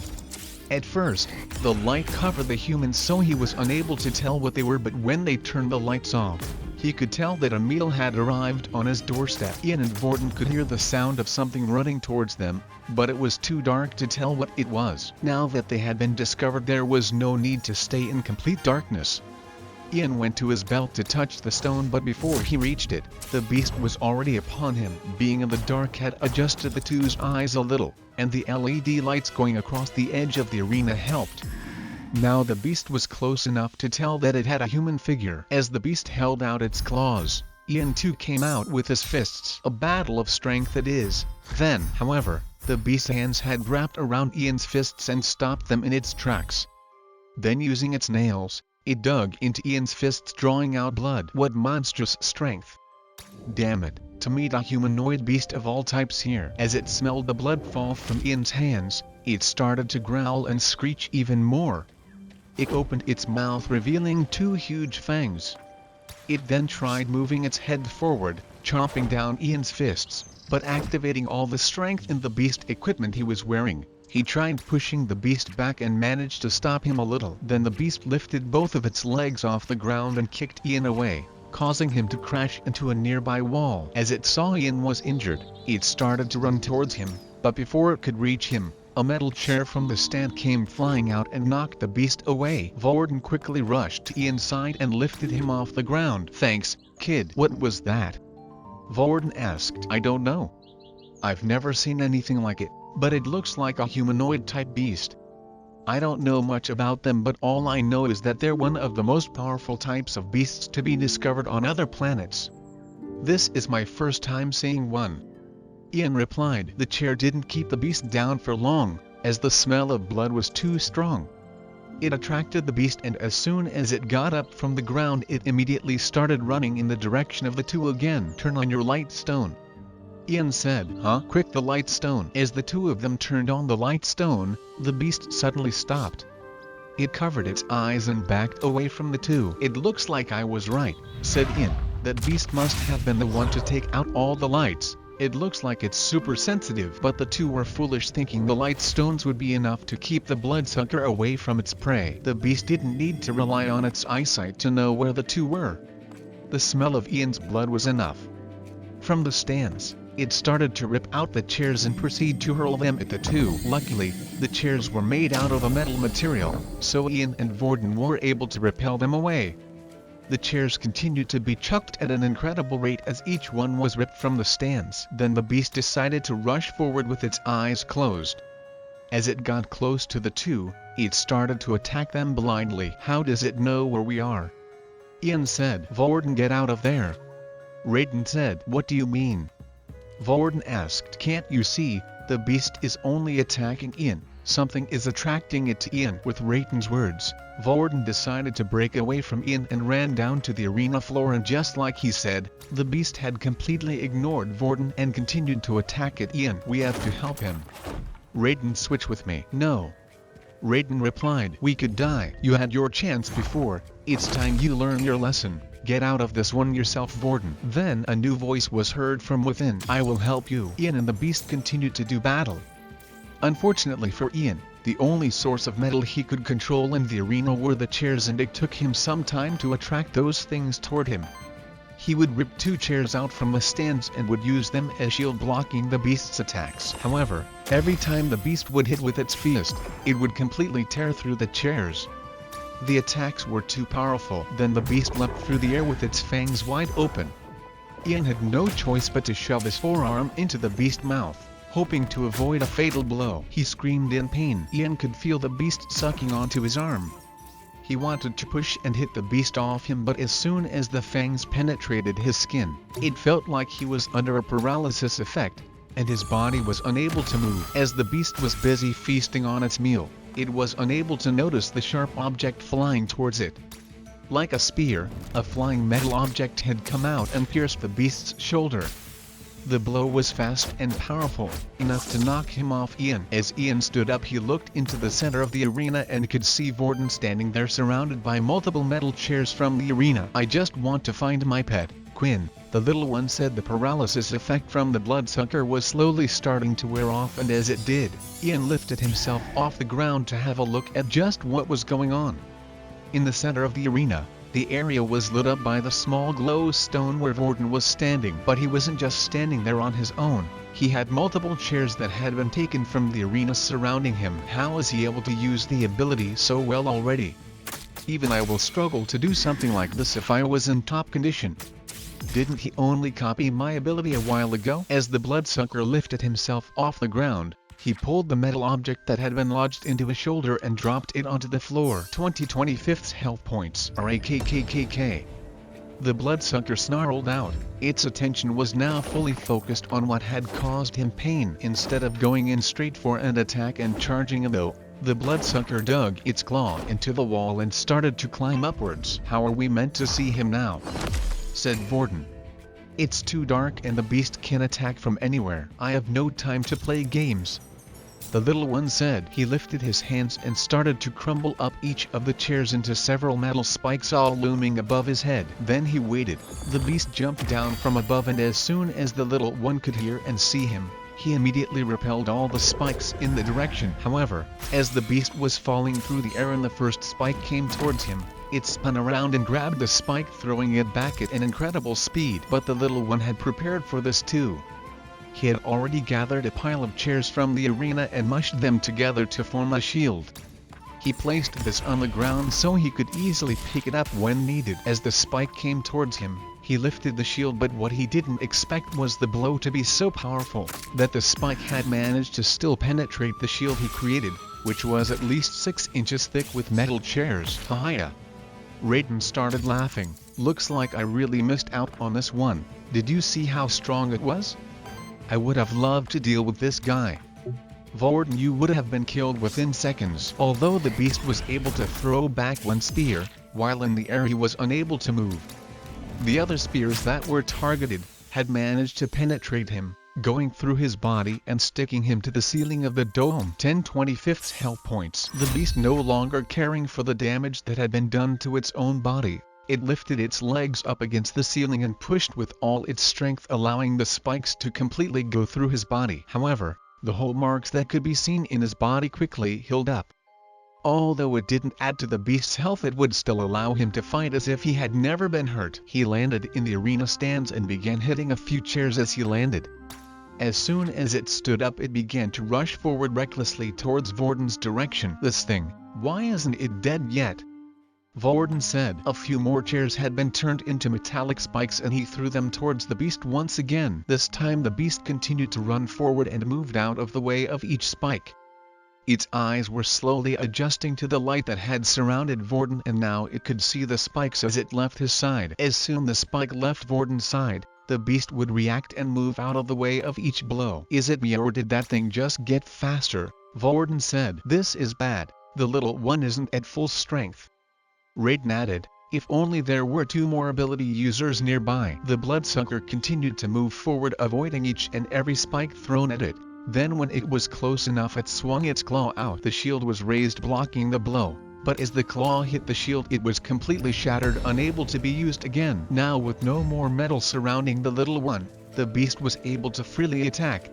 At first, the light covered the humans so he was unable to tell what they were, but when they turned the lights off, he could tell that a meal had arrived on his doorstep. Ian and Vorden could hear the sound of something running towards them, but it was too dark to tell what it was. Now that they had been discovered, there was no need to stay in complete darkness. Ian went to his belt to touch the stone, but before he reached it, the beast was already upon him. Being in the dark had adjusted the two's eyes a little, and the LED lights going across the edge of the arena helped. Now the beast was close enough to tell that it had a human figure. As the beast held out its claws, Ian too came out with his fists. A battle of strength it is. Then, however, the beast's hands had wrapped around Ian's fists and stopped them in its tracks. Then using its nails, it dug into Ian's fists, drawing out blood. What monstrous strength! Damn it, to meet a humanoid beast of all types here. As it smelled the blood fall from Ian's hands, it started to growl and screech even more. It opened its mouth, revealing two huge fangs. It then tried moving its head forward, chomping down Ian's fists, but activating all the strength in the beast equipment he was wearing. He tried pushing the beast back and managed to stop him a little. Then the beast lifted both of its legs off the ground and kicked Ian away, causing him to crash into a nearby wall. As it saw Ian was injured, it started to run towards him, but before it could reach him, a metal chair from the stand came flying out and knocked the beast away. Vorden quickly rushed to Ian's side and lifted him off the ground. "Thanks, kid." "What was that?" Vorden asked. "I don't know. I've never seen anything like it, but it looks like a humanoid-type beast. I don't know much about them, but all I know is that they're one of the most powerful types of beasts to be discovered on other planets. This is my first time seeing one." Ian replied. The chair didn't keep the beast down for long, as the smell of blood was too strong. It attracted the beast, and as soon as it got up from the ground it immediately started running in the direction of the two again. "Turn on your light stone," Ian said. "Huh?" "Quick, the light stone." As the two of them turned on the light stone, the beast suddenly stopped. It covered its eyes and backed away from the two. "It looks like I was right," said Ian. "That beast must have been the one to take out all the lights. It looks like it's super sensitive." But the two were foolish, thinking the light stones would be enough to keep the bloodsucker away from its prey. The beast didn't need to rely on its eyesight to know where the two were. The smell of Ian's blood was enough. From the stands, it started to rip out the chairs and proceed to hurl them at the two. Luckily, the chairs were made out of a metal material, so Ian and Vorden were able to repel them away. The chairs continued to be chucked at an incredible rate as each one was ripped from the stands. Then the beast decided to rush forward with its eyes closed. As it got close to the two, it started to attack them blindly. "How does it know where we are?" Ian said. "Vorden, get out of there." Raiden said. "What do you mean?" Vorden asked. "Can't you see? The beast is only attacking Ian. Something is attracting it to Ian." With Raiden's words, Vorden decided to break away from Ian and ran down to the arena floor, and just like he said, the beast had completely ignored Vorden and continued to attack at Ian. "We have to help him." Raiden, switch with me. "No." Raiden replied. "We could die. You had your chance before. It's time you learn your lesson. Get out of this one yourself, Vorden." Then a new voice was heard from within. "I will help you." Ian and the beast continued to do battle. Unfortunately for Ian, The only source of metal he could control in the arena were the chairs, and it took him some time to attract those things toward him. He would rip 2 chairs out from the stands and would use them as shield, blocking the beast's attacks. However, every time the beast would hit with its fist, it would completely tear through the chairs. The attacks were too powerful. Then the beast leapt through the air with its fangs wide open. Ian had no choice but to shove his forearm into the beast's mouth, hoping to avoid a fatal blow. He screamed in pain. Ian could feel the beast sucking onto his arm. He wanted to push and hit the beast off him, but as soon as the fangs penetrated his skin, it felt like he was under a paralysis effect, and his body was unable to move. As the beast was busy feasting on its meal, it was unable to notice the sharp object flying towards it. Like a spear, a flying metal object had come out and pierced the beast's shoulder. The blow was fast and powerful, enough to knock him off Ian. As Ian stood up, he looked into the center of the arena and could see Vorden standing there, surrounded by multiple metal chairs from the arena. "I just want to find my pet, Quinn," the little one said. The paralysis effect from the bloodsucker was slowly starting to wear off, and as it did, Ian lifted himself off the ground to have a look at just what was going on. In the center of the arena, the area was lit up by the small glow stone where Vorden was standing. But he wasn't just standing there on his own. He had multiple chairs that had been taken from the arena surrounding him. How was he able to use the ability so well already? "Even I will struggle to do something like this if I was in top condition. Didn't he only copy my ability a while ago?" As the bloodsucker lifted himself off the ground, he pulled the metal object that had been lodged into his shoulder and dropped it onto the floor. 20/25 health points. RAKKKK. The bloodsucker snarled out. Its attention was now fully focused on what had caused him pain. Instead of going in straight for an attack and charging though, the bloodsucker dug its claw into the wall and started to climb upwards. "How are we meant to see him now?" said Vorden. "It's too dark and the beast can attack from anywhere. I have no time to play games," the little one said. He lifted his hands and started to crumble up each of the chairs into several metal spikes, all looming above his head. Then he waited. The beast jumped down from above, and as soon as the little one could hear and see him, he immediately repelled all the spikes in the direction. However, as the beast was falling through the air and the first spike came towards him, it spun around and grabbed the spike, throwing it back at an incredible speed. But the little one had prepared for this too. He had already gathered a pile of chairs from the arena and mushed them together to form a shield. He placed this on the ground so he could easily pick it up when needed. As the spike came towards him, he lifted the shield, but what he didn't expect was the blow to be so powerful that the spike had managed to still penetrate the shield he created, which was at least 6 inches thick with metal chairs. "Haha!" Raiden started laughing. "Looks like I really missed out on this one. Did you see how strong it was? I would have loved to deal with this guy." Vorden, you would have been killed within seconds. Although the beast was able to throw back one spear, while in the air he was unable to move. The other spears that were targeted had managed to penetrate him, going through his body and sticking him to the ceiling of the dome. 10/25 health points. The beast no longer caring for the damage that had been done to its own body, it lifted its legs up against the ceiling and pushed with all its strength, allowing the spikes to completely go through his body. However, the hole marks that could be seen in his body quickly healed up. Although it didn't add to the beast's health, it would still allow him to fight as if he had never been hurt. He landed in the arena stands and began hitting a few chairs as he landed. As soon as it stood up, it began to rush forward recklessly towards Vorden's direction. "This thing, why isn't it dead yet?" Vorden said. A few more chairs had been turned into metallic spikes and he threw them towards the beast once again. This time the beast continued to run forward and moved out of the way of each spike. Its eyes were slowly adjusting to the light that had surrounded Vorden, and now it could see the spikes as it left his side. As soon as the spike left Vorden's side, the beast would react and move out of the way of each blow. "Is it me or did that thing just get faster?" Vorden said. "This is bad. The little one isn't at full strength." Raiden added, "If only there were 2 more ability users nearby." The bloodsucker continued to move forward, avoiding each and every spike thrown at it. Then when it was close enough, it swung its claw out. The shield was raised, blocking the blow, but as the claw hit the shield, it was completely shattered, unable to be used again. Now, with no more metal surrounding the little one, the beast was able to freely attack.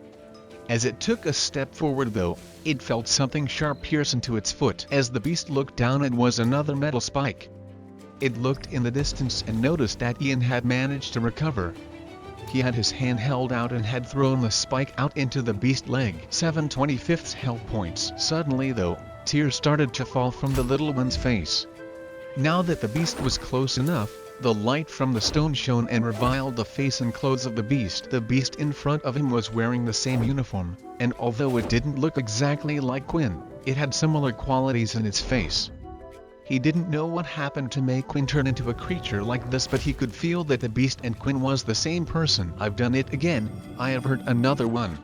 As it took a step forward though, it felt something sharp pierce into its foot. As the beast looked down, it was another metal spike. It looked in the distance and noticed that Ian had managed to recover. He had his hand held out and had thrown the spike out into the beast's leg. 7/25 health points. Suddenly though, tears started to fall from the little one's face. Now that the beast was close enough, the light from the stone shone and revealed the face and clothes of the beast. The beast in front of him was wearing the same uniform, and although it didn't look exactly like Quinn, it had similar qualities in its face. He didn't know what happened to make Quinn turn into a creature like this, but he could feel that the beast and Quinn was the same person. "I've done it again, I have hurt another one,"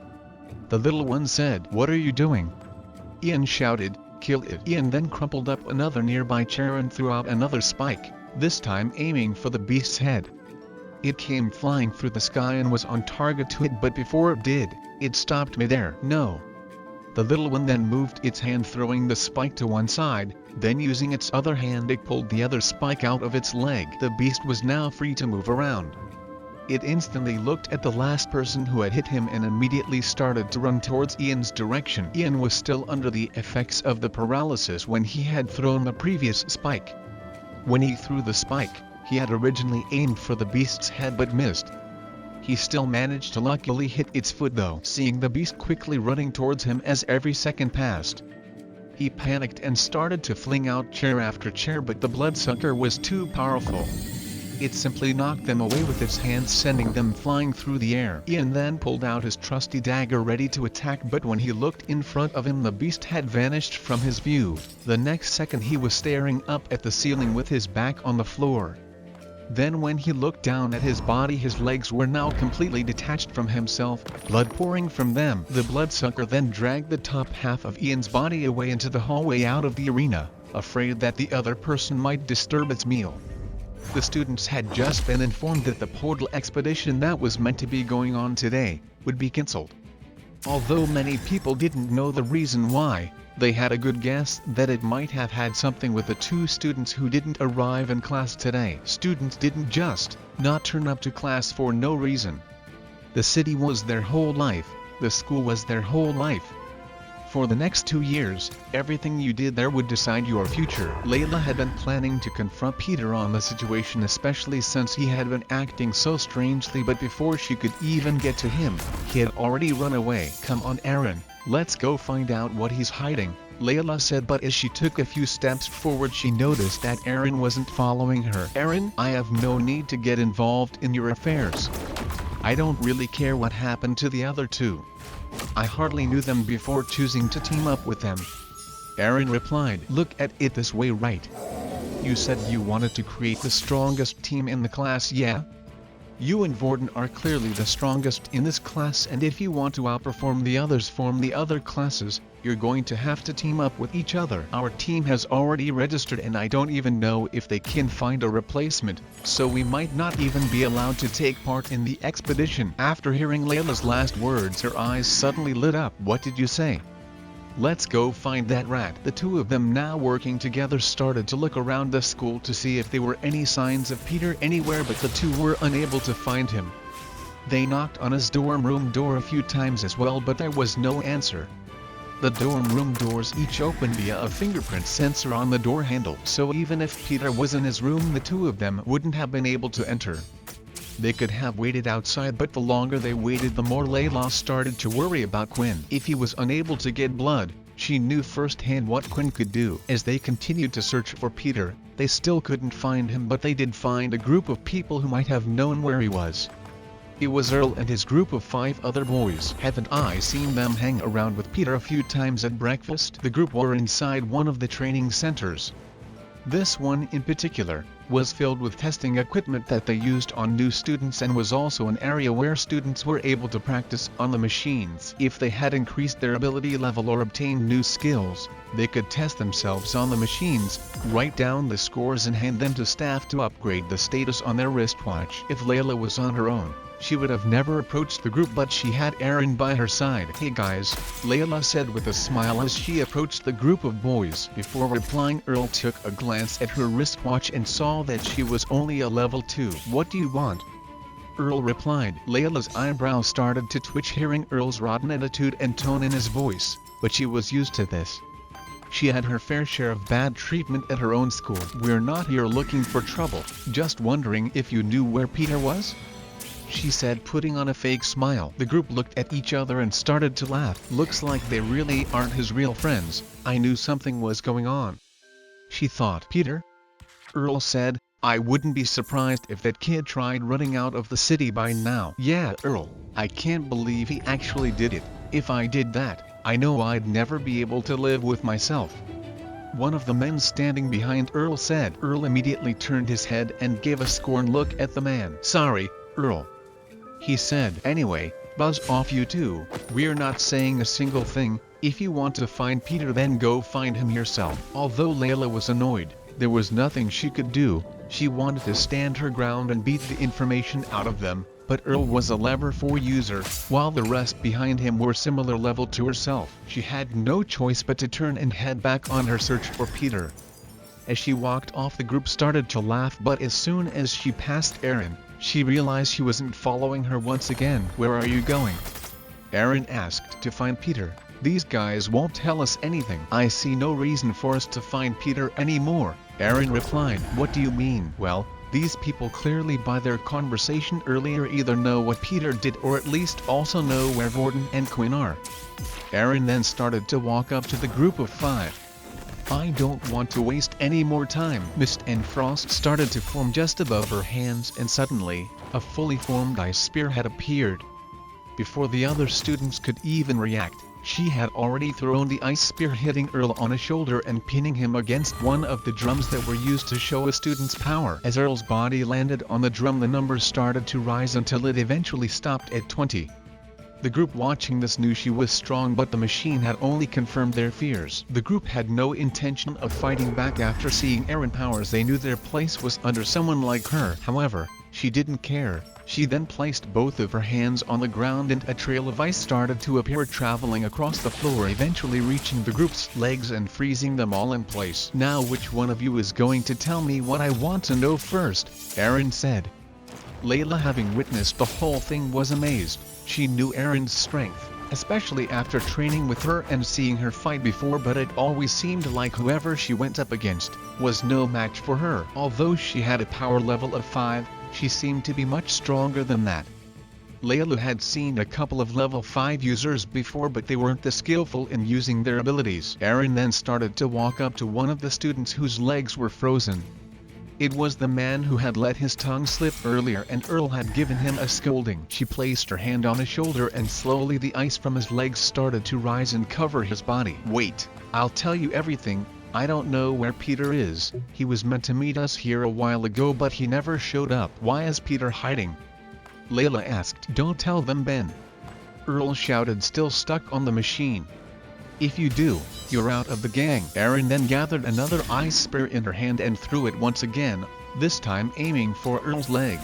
the little one said. "What are you doing?" Ian shouted. "Kill it." Ian then crumpled up another nearby chair and threw out another spike, this time aiming for the beast's head. It came flying through the sky and was on target to it, but before it did, it stopped midair. "No." The little one then moved its hand, throwing the spike to one side, then using its other hand it pulled the other spike out of its leg. The beast was now free to move around. It instantly looked at the last person who had hit him and immediately started to run towards Ian's direction. Ian was still under the effects of the paralysis when he had thrown the previous spike. When he threw the spike, he had originally aimed for the beast's head but missed. He still managed to luckily hit its foot though. Seeing the beast quickly running towards him as every second passed, he panicked and started to fling out chair after chair, but the bloodsucker was too powerful. It simply knocked them away with its hands, sending them flying through the air. Ian then pulled out his trusty dagger ready to attack, but when he looked in front of him the beast had vanished from his view. The next second he was staring up at the ceiling with his back on the floor. Then when he looked down at his body, his legs were now completely detached from himself, blood pouring from them. The bloodsucker then dragged the top half of Ian's body away into the hallway out of the arena, afraid that the other person might disturb its meal. The students had just been informed that the portal expedition that was meant to be going on today would be cancelled. Although many people didn't know the reason why, they had a good guess that it might have had something with the two students who didn't arrive in class today. Students didn't just not turn up to class for no reason. The city was their whole life, the school was their whole life. For the next 2 years, everything you did there would decide your future. Layla had been planning to confront Peter on the situation, especially since he had been acting so strangely, but before she could even get to him, he had already run away. "Come on, Aaron, let's go find out what he's hiding," Layla said, but as she took a few steps forward she noticed that Aaron wasn't following her. "Aaron, I have no need to get involved in your affairs. I don't really care what happened to the other two. I hardly knew them before choosing to team up with them," Aaron replied. "Look at it this way, right? You said you wanted to create the strongest team in the class, yeah? You and Vorden are clearly the strongest in this class, and if you want to outperform the others from the other classes, you're going to have to team up with each other. Our team has already registered and I don't even know if they can find a replacement, so we might not even be allowed to take part in the expedition." After hearing Layla's last words, her eyes suddenly lit up. "What did you say?" "Let's go find that rat." The two of them, now working together, started to look around the school to see if there were any signs of Peter anywhere, but the two were unable to find him. They knocked on his dorm room door a few times as well, but there was no answer. The dorm room doors each opened via a fingerprint sensor on the door handle, so even if Peter was in his room the two of them wouldn't have been able to enter. They could have waited outside, but the longer they waited the more Layla started to worry about Quinn. If he was unable to get blood, she knew firsthand what Quinn could do. As they continued to search for Peter, they still couldn't find him, but they did find a group of people who might have known where he was. It was Earl and his group of 5 other boys. "Haven't I seen them hang around with Peter a few times at breakfast?" The group were inside one of the training centers. This one in particular was filled with testing equipment that they used on new students, and was also an area where students were able to practice on the machines. If they had increased their ability level or obtained new skills, they could test themselves on the machines, write down the scores and hand them to staff to upgrade the status on their wristwatch. If Layla was on her own, she would have never approached the group, but she had Aaron by her side. "Hey guys," Layla said with a smile as she approached the group of boys. Before replying, Earl took a glance at her wristwatch and saw that she was only a level 2. "What do you want?" Earl replied. Layla's eyebrows started to twitch hearing Earl's rotten attitude and tone in his voice, but she was used to this. She had her fair share of bad treatment at her own school. "We're not here looking for trouble, just wondering if you knew where Peter was?" she said, putting on a fake smile. The group looked at each other and started to laugh. "Looks like they really aren't his real friends. I knew something was going on," she thought. "Peter?" Earl said. "I wouldn't be surprised if that kid tried running out of the city by now." "Yeah, Earl, I can't believe he actually did it. If I did that, I know I'd never be able to live with myself," one of the men standing behind Earl said. Earl immediately turned his head and gave a scorned look at the man. "Sorry, Earl," he said. "Anyway, buzz off you two. We're not saying a single thing. If you want to find Peter, then go find him yourself." Although Layla was annoyed, there was nothing she could do. She wanted to stand her ground and beat the information out of them, but Earl was a level 4 user, while the rest behind him were similar level to herself. She had no choice but to turn and head back on her search for Peter. As she walked off, the group started to laugh, but as soon as she passed Aaron, she realized he wasn't following her once again. "Where are you going?" Aaron asked. "To find Peter. These guys won't tell us anything." "I see no reason for us to find Peter anymore," Aaron replied. "What do you mean?" "Well, these people clearly by their conversation earlier either know what Peter did or at least also know where Vorden and Quinn are." Aaron then started to walk up to the group of 5. "I don't want to waste any more time." Mist and frost started to form just above her hands, and suddenly, a fully formed ice spear had appeared. Before the other students could even react, she had already thrown the ice spear, hitting Earl on a shoulder and pinning him against one of the drums that were used to show a student's power. As Earl's body landed on the drum, the numbers started to rise until it eventually stopped at 20. The group watching this knew she was strong, but the machine had only confirmed their fears. The group had no intention of fighting back after seeing Aaron powers. They knew their place was under someone like her. However, she didn't care. She then placed both of her hands on the ground and a trail of ice started to appear, traveling across the floor, eventually reaching the group's legs and freezing them all in place. "Now which one of you is going to tell me what I want to know first?" Aaron said. Layla, having witnessed the whole thing, was amazed. She knew Aaron's strength, especially after training with her and seeing her fight before, but it always seemed like whoever she went up against was no match for her. Although she had a power level of 5, she seemed to be much stronger than that. Layla had seen a couple of level 5 users before, but they weren't as skillful in using their abilities. Aaron then started to walk up to one of the students whose legs were frozen. It was the man who had let his tongue slip earlier, and Earl had given him a scolding. She placed her hand on his shoulder, and slowly the ice from his legs started to rise and cover his body. "Wait, I'll tell you everything. I don't know where Peter is. He was meant to meet us here a while ago, but he never showed up." "Why is Peter hiding?" Layla asked. "Don't tell them, Ben," Earl shouted, still stuck on the machine. "If you do, you're out of the gang." Aaron then gathered another ice spear in her hand and threw it once again, this time aiming for Earl's leg.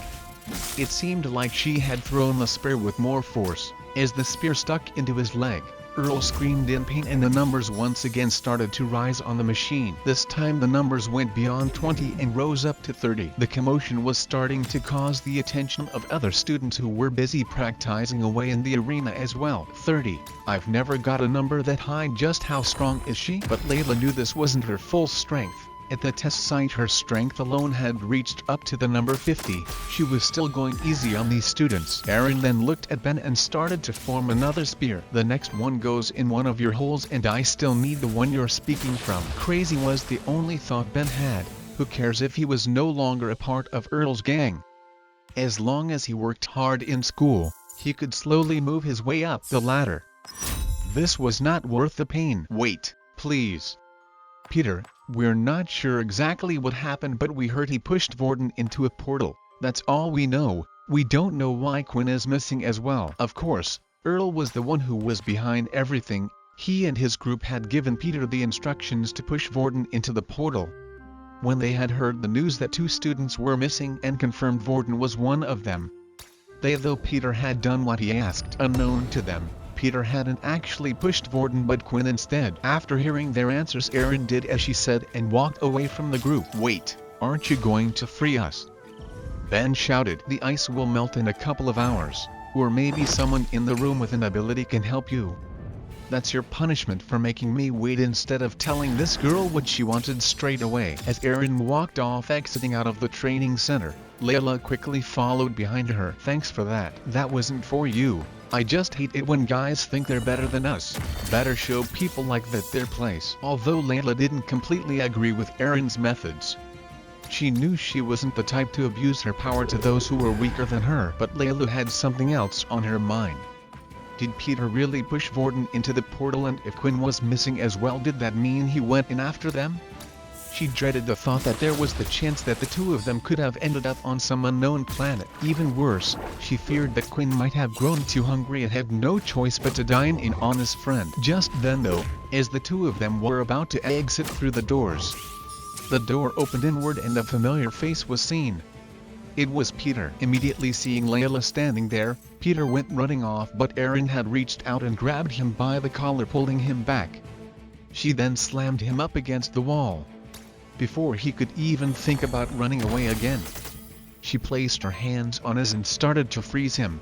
It seemed like she had thrown the spear with more force. As the spear stuck into his leg, Earl screamed in pain, and the numbers once again started to rise on the machine. This time the numbers went beyond 20 and rose up to 30. The commotion was starting to cause the attention of other students who were busy practicing away in the arena as well. 30. I've never got a number that high. Just how strong is she? But Layla knew this wasn't her full strength. At the test site, her strength alone had reached up to the number 50. She was still going easy on these students. Aaron then looked at Ben and started to form another spear. "The next one goes in one of your holes, and I still need the one you're speaking from." Crazy was the only thought Ben had. Who cares if he was no longer a part of Earl's gang? As long as he worked hard in school, he could slowly move his way up the ladder. This was not worth the pain. "Wait, please. Peter, we're not sure exactly what happened, but we heard he pushed Vorden into a portal. That's all we know. We don't know why Quinn is missing as well." Of course, Earl was the one who was behind everything. He and his group had given Peter the instructions to push Vorden into the portal. When they had heard the news that 2 students were missing and confirmed Vorden was one of them, though Peter had done what he asked. Unknown to them, Peter hadn't actually pushed Vorden but Quinn instead. After hearing their answers, Aaron did as she said and walked away from the group. "Wait, aren't you going to free us?" Ben shouted. The ice will melt in a couple of hours, or maybe someone in the room with an ability can help you. That's your punishment for making me wait instead of telling this girl what she wanted straight away. As Aaron walked off exiting out of the training center, Layla quickly followed behind her. Thanks for that. That wasn't for you. I just hate it when guys think they're better than us. Better show people like that their place. Although Layla didn't completely agree with Aaron's methods, she knew she wasn't the type to abuse her power to those who were weaker than her. But Layla had something else on her mind. Did Peter really push Vorden into the portal, and if Quinn was missing as well, did that mean he went in after them? She dreaded the thought that there was the chance that the two of them could have ended up on some unknown planet. Even worse, she feared that Quinn might have grown too hungry and had no choice but to dine in on his friend. Just then though, as the two of them were about to exit through the doors, the door opened inward and a familiar face was seen. It was Peter. Immediately seeing Layla standing there, Peter went running off, but Aaron had reached out and grabbed him by the collar, pulling him back. She then slammed him up against the wall. Before he could even think about running away again, she placed her hands on his and started to freeze him.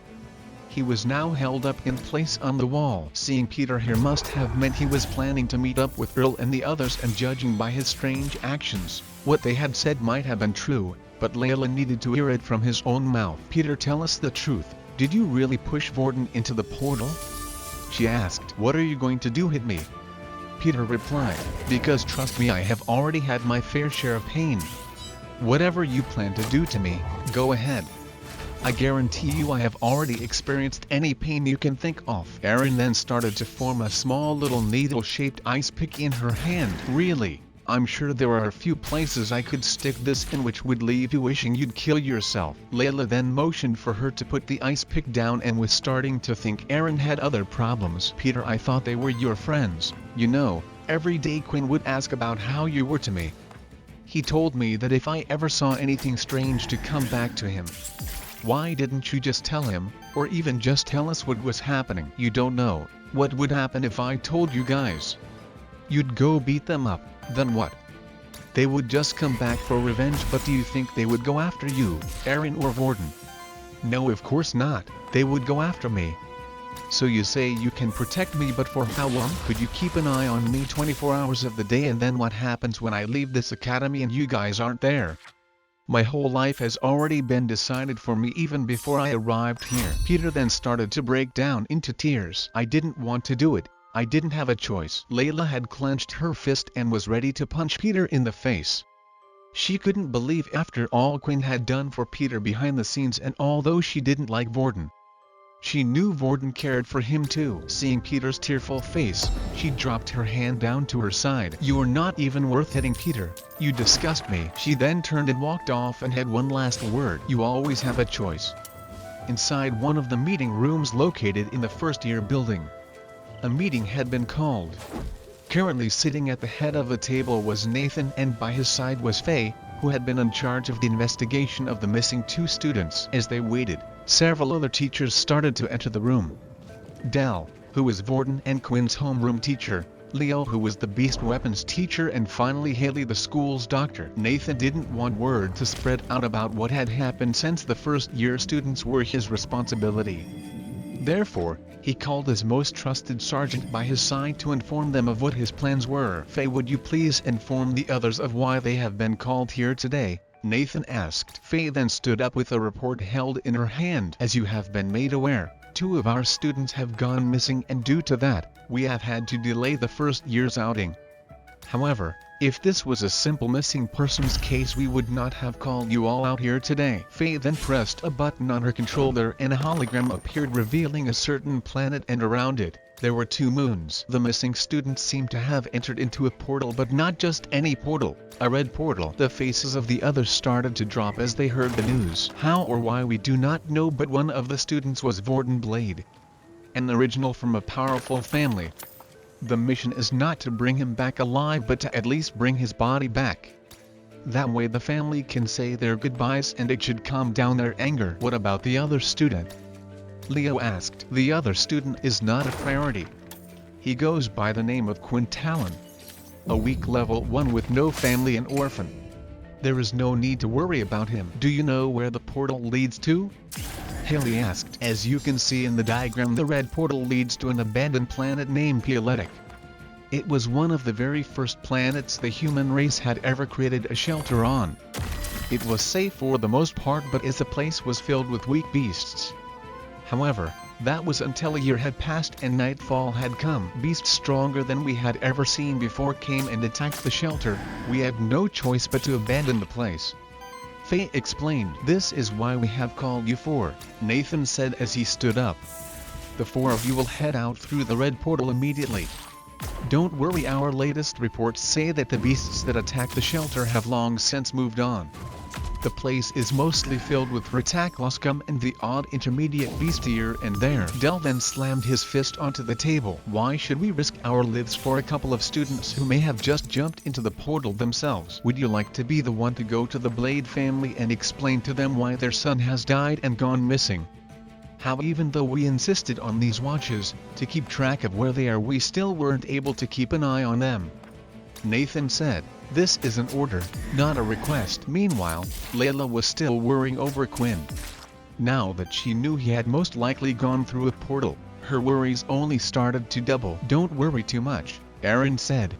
He was now held up in place on the wall. Seeing Peter here must have meant he was planning to meet up with Earl and the others, and judging by his strange actions, what they had said might have been true. But Layla needed to hear it from his own mouth. Peter, tell us the truth. Did you really push Vorden into the portal? She asked. What are you going to do, hit me? Peter replied. Because trust me, I have already had my fair share of pain. Whatever you plan to do to me, go ahead. I guarantee you I have already experienced any pain you can think of. Aaron then started to form a small little needle-shaped ice pick in her hand. Really? I'm sure there are a few places I could stick this in which would leave you wishing you'd kill yourself. Layla then motioned for her to put the ice pick down and was starting to think Aaron had other problems. Peter, I thought they were your friends. You know, every day Quinn would ask about how you were to me. He told me that if I ever saw anything strange to come back to him. Why didn't you just tell him, or even just tell us what was happening? You don't know what would happen if I told you guys. You'd go beat them up. Then what? They would just come back for revenge. But do you think they would go after you, Aaron or Vorden? No, of course not. They would go after me. So you say you can protect me, but for how long? Could you keep an eye on me 24 hours of the day? And then what happens when I leave this academy and you guys aren't there? My whole life has already been decided for me even before I arrived here. Peter then started to break down into tears. I didn't want to do it. I didn't have a choice. Layla had clenched her fist and was ready to punch Peter in the face. She couldn't believe after all Quinn had done for Peter behind the scenes, and although she didn't like Vorden, she knew Vorden cared for him too. Seeing Peter's tearful face, she dropped her hand down to her side. You are not even worth hitting, Peter. You disgust me. She then turned and walked off and had one last word. You always have a choice. Inside one of the meeting rooms located in the first-year building, a meeting had been called. Currently sitting at the head of the table was Nathan, and by his side was Faye, who had been in charge of the investigation of the missing two students. As they waited, several other teachers started to enter the room. Dell, who was Vorden and Quinn's homeroom teacher, Leo, who was the beast weapons teacher, and finally Haley, the school's doctor. Nathan didn't want word to spread out about what had happened, since the first-year students were his responsibility. Therefore, he called his most trusted sergeant by his side to inform them of what his plans were. Faye, would you please inform the others of why they have been called here today? Nathan asked. Faye then stood up with a report held in her hand. As you have been made aware, 2 of our students have gone missing, and due to that, we have had to delay the first year's outing. However, if this was a simple missing persons case, we would not have called you all out here today. Faye then pressed a button on her controller and a hologram appeared, revealing a certain planet, and around it, there were 2 moons. The missing students seemed to have entered into a portal, but not just any portal, a red portal. The faces of the others started to drop as they heard the news. How or why we do not know, but one of the students was Vorden Blade, an original from a powerful family. The mission is not to bring him back alive, but to at least bring his body back. That way the family can say their goodbyes and it should calm down their anger. What about the other student? Leo asked. The other student is not a priority. He goes by the name of Quinn Talen, a weak level 1 with no family, and orphan. There is no need to worry about him. Do you know where the portal leads to? Haley asked. As you can see in the diagram, the red portal leads to an abandoned planet named Paleolithic. It was one of the very first planets the human race had ever created a shelter on. It was safe for the most part, but as the place was filled with weak beasts. However, that was until a year had passed and nightfall had come. Beasts stronger than we had ever seen before came and attacked the shelter. We had no choice but to abandon the place. Faye explained. This is why we have called you for, Nathan said as he stood up. The four of you will head out through the red portal immediately. Don't worry, our latest reports say that the beasts that attacked the shelter have long since moved on. The place is mostly filled with Rataclaw scum and the odd intermediate beast here and there. Del then slammed his fist onto the table. Why should we risk our lives for a couple of students who may have just jumped into the portal themselves? Would you like to be the one to go to the Blade family and explain to them why their son has died and gone missing? How even though we insisted on these watches, to keep track of where they are, we still weren't able to keep an eye on them. Nathan said. This is an order, not a request. Meanwhile, Layla was still worrying over Quinn. Now that she knew he had most likely gone through a portal, her worries only started to double. Don't worry too much, Aaron said.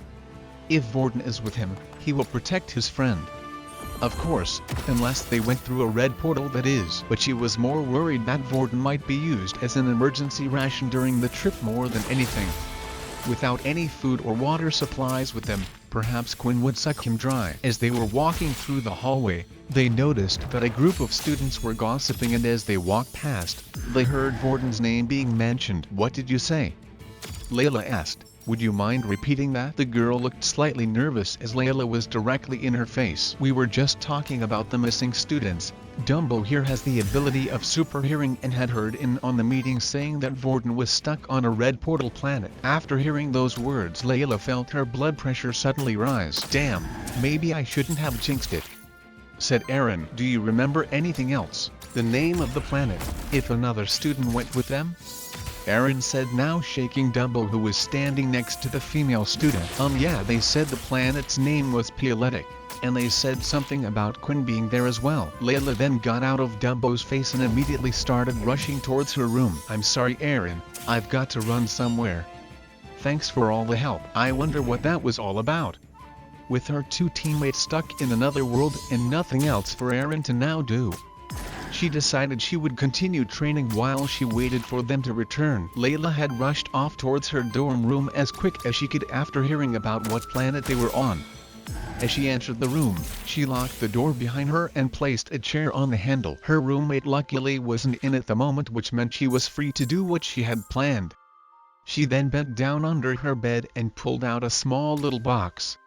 If Vorden is with him, he will protect his friend. Of course, unless they went through a red portal, that is. But she was more worried that Vorden might be used as an emergency ration during the trip more than anything. Without any food or water supplies with them, perhaps Quinn would suck him dry. As they were walking through the hallway, they noticed that a group of students were gossiping, and as they walked past, they heard Vorden's name being mentioned. What did you say? Layla asked. Would you mind repeating that? The girl looked slightly nervous as Layla was directly in her face. We were just talking about the missing students. Dumbo here has the ability of super hearing and had heard in on the meeting saying that Vorden was stuck on a red portal planet. After hearing those words, Layla felt her blood pressure suddenly rise. Damn, maybe I shouldn't have jinxed it, said Aaron. Do you remember anything else? The name of the planet, if another student went with them? Aaron said, now shaking Dumbo, who was standing next to the female student. Yeah, they said the planet's name was Paleolithic, and they said something about Quinn being there as well. Layla then got out of Dumbo's face and immediately started rushing towards her room. I'm sorry, Aaron, I've got to run somewhere. Thanks for all the help. I wonder what that was all about. With her two teammates stuck in another world and nothing else for Aaron to now do, she decided she would continue training while she waited for them to return. Layla had rushed off towards her dorm room as quick as she could after hearing about what planet they were on. As she entered the room, she locked the door behind her and placed a chair on the handle. Her roommate luckily wasn't in at the moment, which meant she was free to do what she had planned. She then bent down under her bed and pulled out a small little box.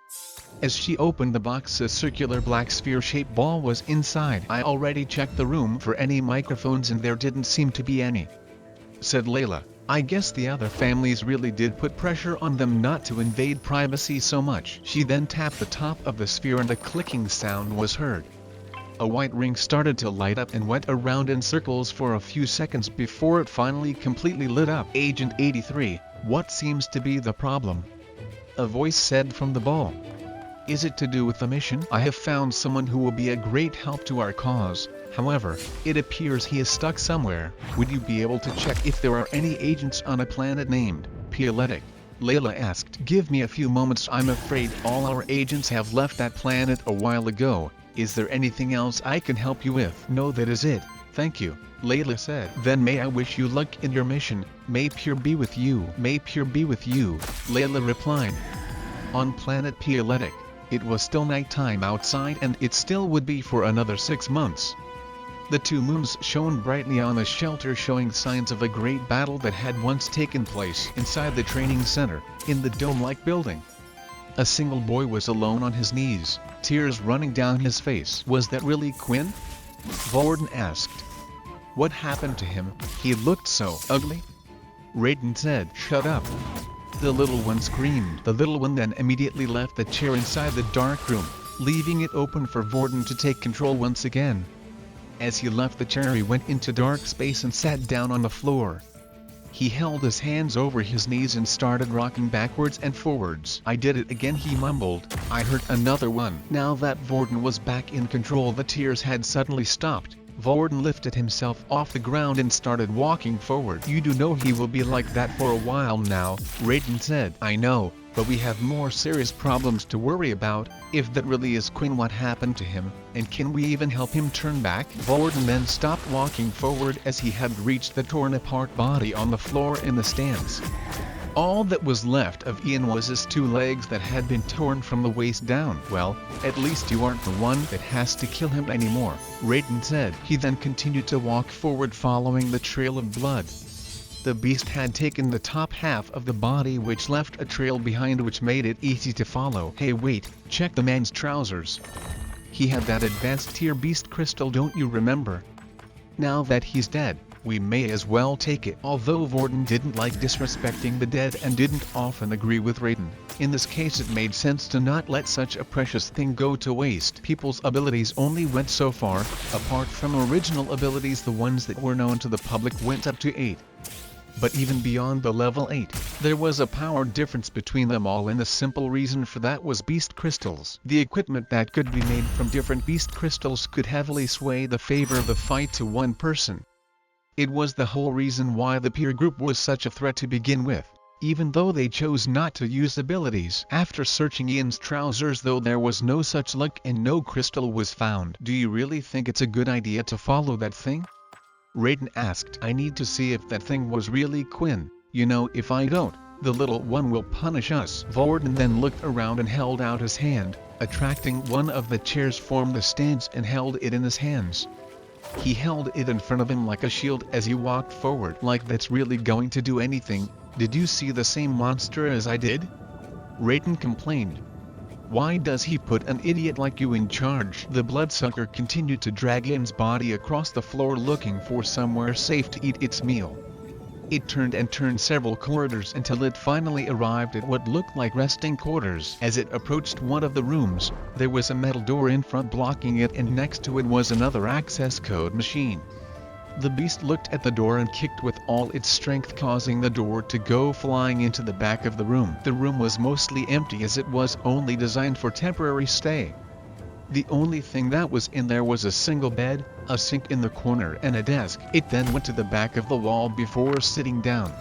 As she opened the box, a circular black sphere-shaped ball was inside. I already checked the room for any microphones and there didn't seem to be any, said Layla. I guess the other families really did put pressure on them not to invade privacy so much. She then tapped the top of the sphere and a clicking sound was heard. A white ring started to light up and went around in circles for a few seconds before it finally completely lit up. Agent 83, what seems to be the problem? A voice said from the ball. Is it to do with the mission? I have found someone who will be a great help to our cause. However, it appears he is stuck somewhere. Would you be able to check if there are any agents on a planet named Paleolithic? Layla asked. Give me a few moments. I'm afraid all our agents have left that planet a while ago. Is there anything else I can help you with? No, that is it. Thank you, Layla said. Then may I wish you luck in your mission. May Pure be with you. May Pure be with you, Layla replied. On planet Paleolithic, it was still nighttime outside and it still would be for another 6 months. The two moons shone brightly on the shelter, showing signs of a great battle that had once taken place inside the training center, in the dome-like building. A single boy was alone on his knees, tears running down his face. Was that really Quinn? Vorden asked. What happened to him? He looked so ugly. Raiden said. Shut up. The little one screamed. The little one then immediately left the chair inside the dark room, leaving it open for Vorden to take control once again. As he left the chair, he went into dark space and sat down on the floor. He held his hands over his knees and started rocking backwards and forwards. "I did it again," he mumbled. "I hurt another one." Now that Vorden was back in control, the tears had suddenly stopped. Vorden lifted himself off the ground and started walking forward. "You do know he will be like that for a while now," Raiden said. "I know, but we have more serious problems to worry about. If that really is Quinn, what happened to him, and can we even help him turn back?" Vorden then stopped walking forward as he had reached the torn apart body on the floor in the stands. All that was left of Ian was his two legs that had been torn from the waist down. "Well, at least you aren't the one that has to kill him anymore," Raiden said. He then continued to walk forward following the trail of blood. The beast had taken the top half of the body, which left a trail behind which made it easy to follow. "Hey wait, check the man's trousers. He had that advanced tier beast crystal, don't you remember? Now that he's dead, we may as well take it." Although Vorden didn't like disrespecting the dead and didn't often agree with Raiden, in this case it made sense to not let such a precious thing go to waste. People's abilities only went so far. Apart from original abilities, the ones that were known to the public went up to 8. But even beyond the level 8, there was a power difference between them all, and the simple reason for that was beast crystals. The equipment that could be made from different beast crystals could heavily sway the favor of the fight to one person. It was the whole reason why the peer group was such a threat to begin with, even though they chose not to use abilities. After searching Ian's trousers, though, there was no such luck and no crystal was found. "Do you really think it's a good idea to follow that thing?" Raiden asked. "I need to see if that thing was really Quinn. You know, if I don't, the little one will punish us." Vorden then looked around and held out his hand, attracting one of the chairs from the stands and held it in his hands. He held it in front of him like a shield as he walked forward. "Like that's really going to do anything? Did you see the same monster as I did?" Raiden complained. "Why does he put an idiot like you in charge?" The bloodsucker continued to drag Ian's body across the floor, looking for somewhere safe to eat its meal. It turned and turned several corridors until it finally arrived at what looked like resting quarters. As it approached one of the rooms, there was a metal door in front blocking it, and next to it was another access code machine. The beast looked at the door and kicked with all its strength, causing the door to go flying into the back of the room. The room was mostly empty, as it was only designed for temporary stay. The only thing that was in there was a single bed, a sink in the corner, and a desk. It then went to the back of the wall before sitting down.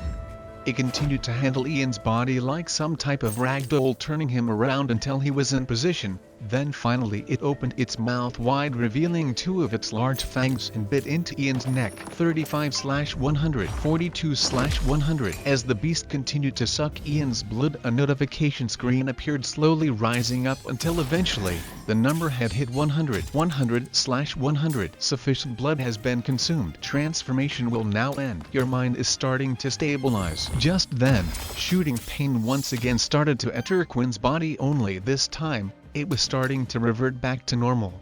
It continued to handle Ian's body like some type of ragdoll, turning him around until he was in position. Then finally it opened its mouth wide, revealing two of its large fangs, and bit into Ian's neck. 35/100, 42/100. As the beast continued to suck Ian's blood, a notification screen appeared, slowly rising up until eventually the number had hit 100. 100/100. Sufficient blood has been consumed. Transformation will now end. Your mind is starting to stabilize. Just then, shooting pain once again started to enter Quinn's body, only this time, it was starting to revert back to normal.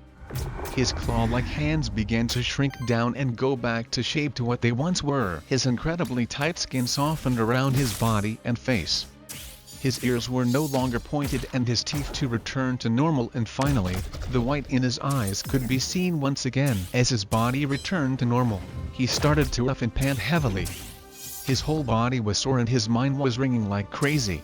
His claw-like hands began to shrink down and go back to shape to what they once were. His incredibly tight skin softened around his body and face. His ears were no longer pointed and his teeth to return to normal, and finally, the white in his eyes could be seen once again. As his body returned to normal, he started to huff and pant heavily. His whole body was sore and his mind was ringing like crazy.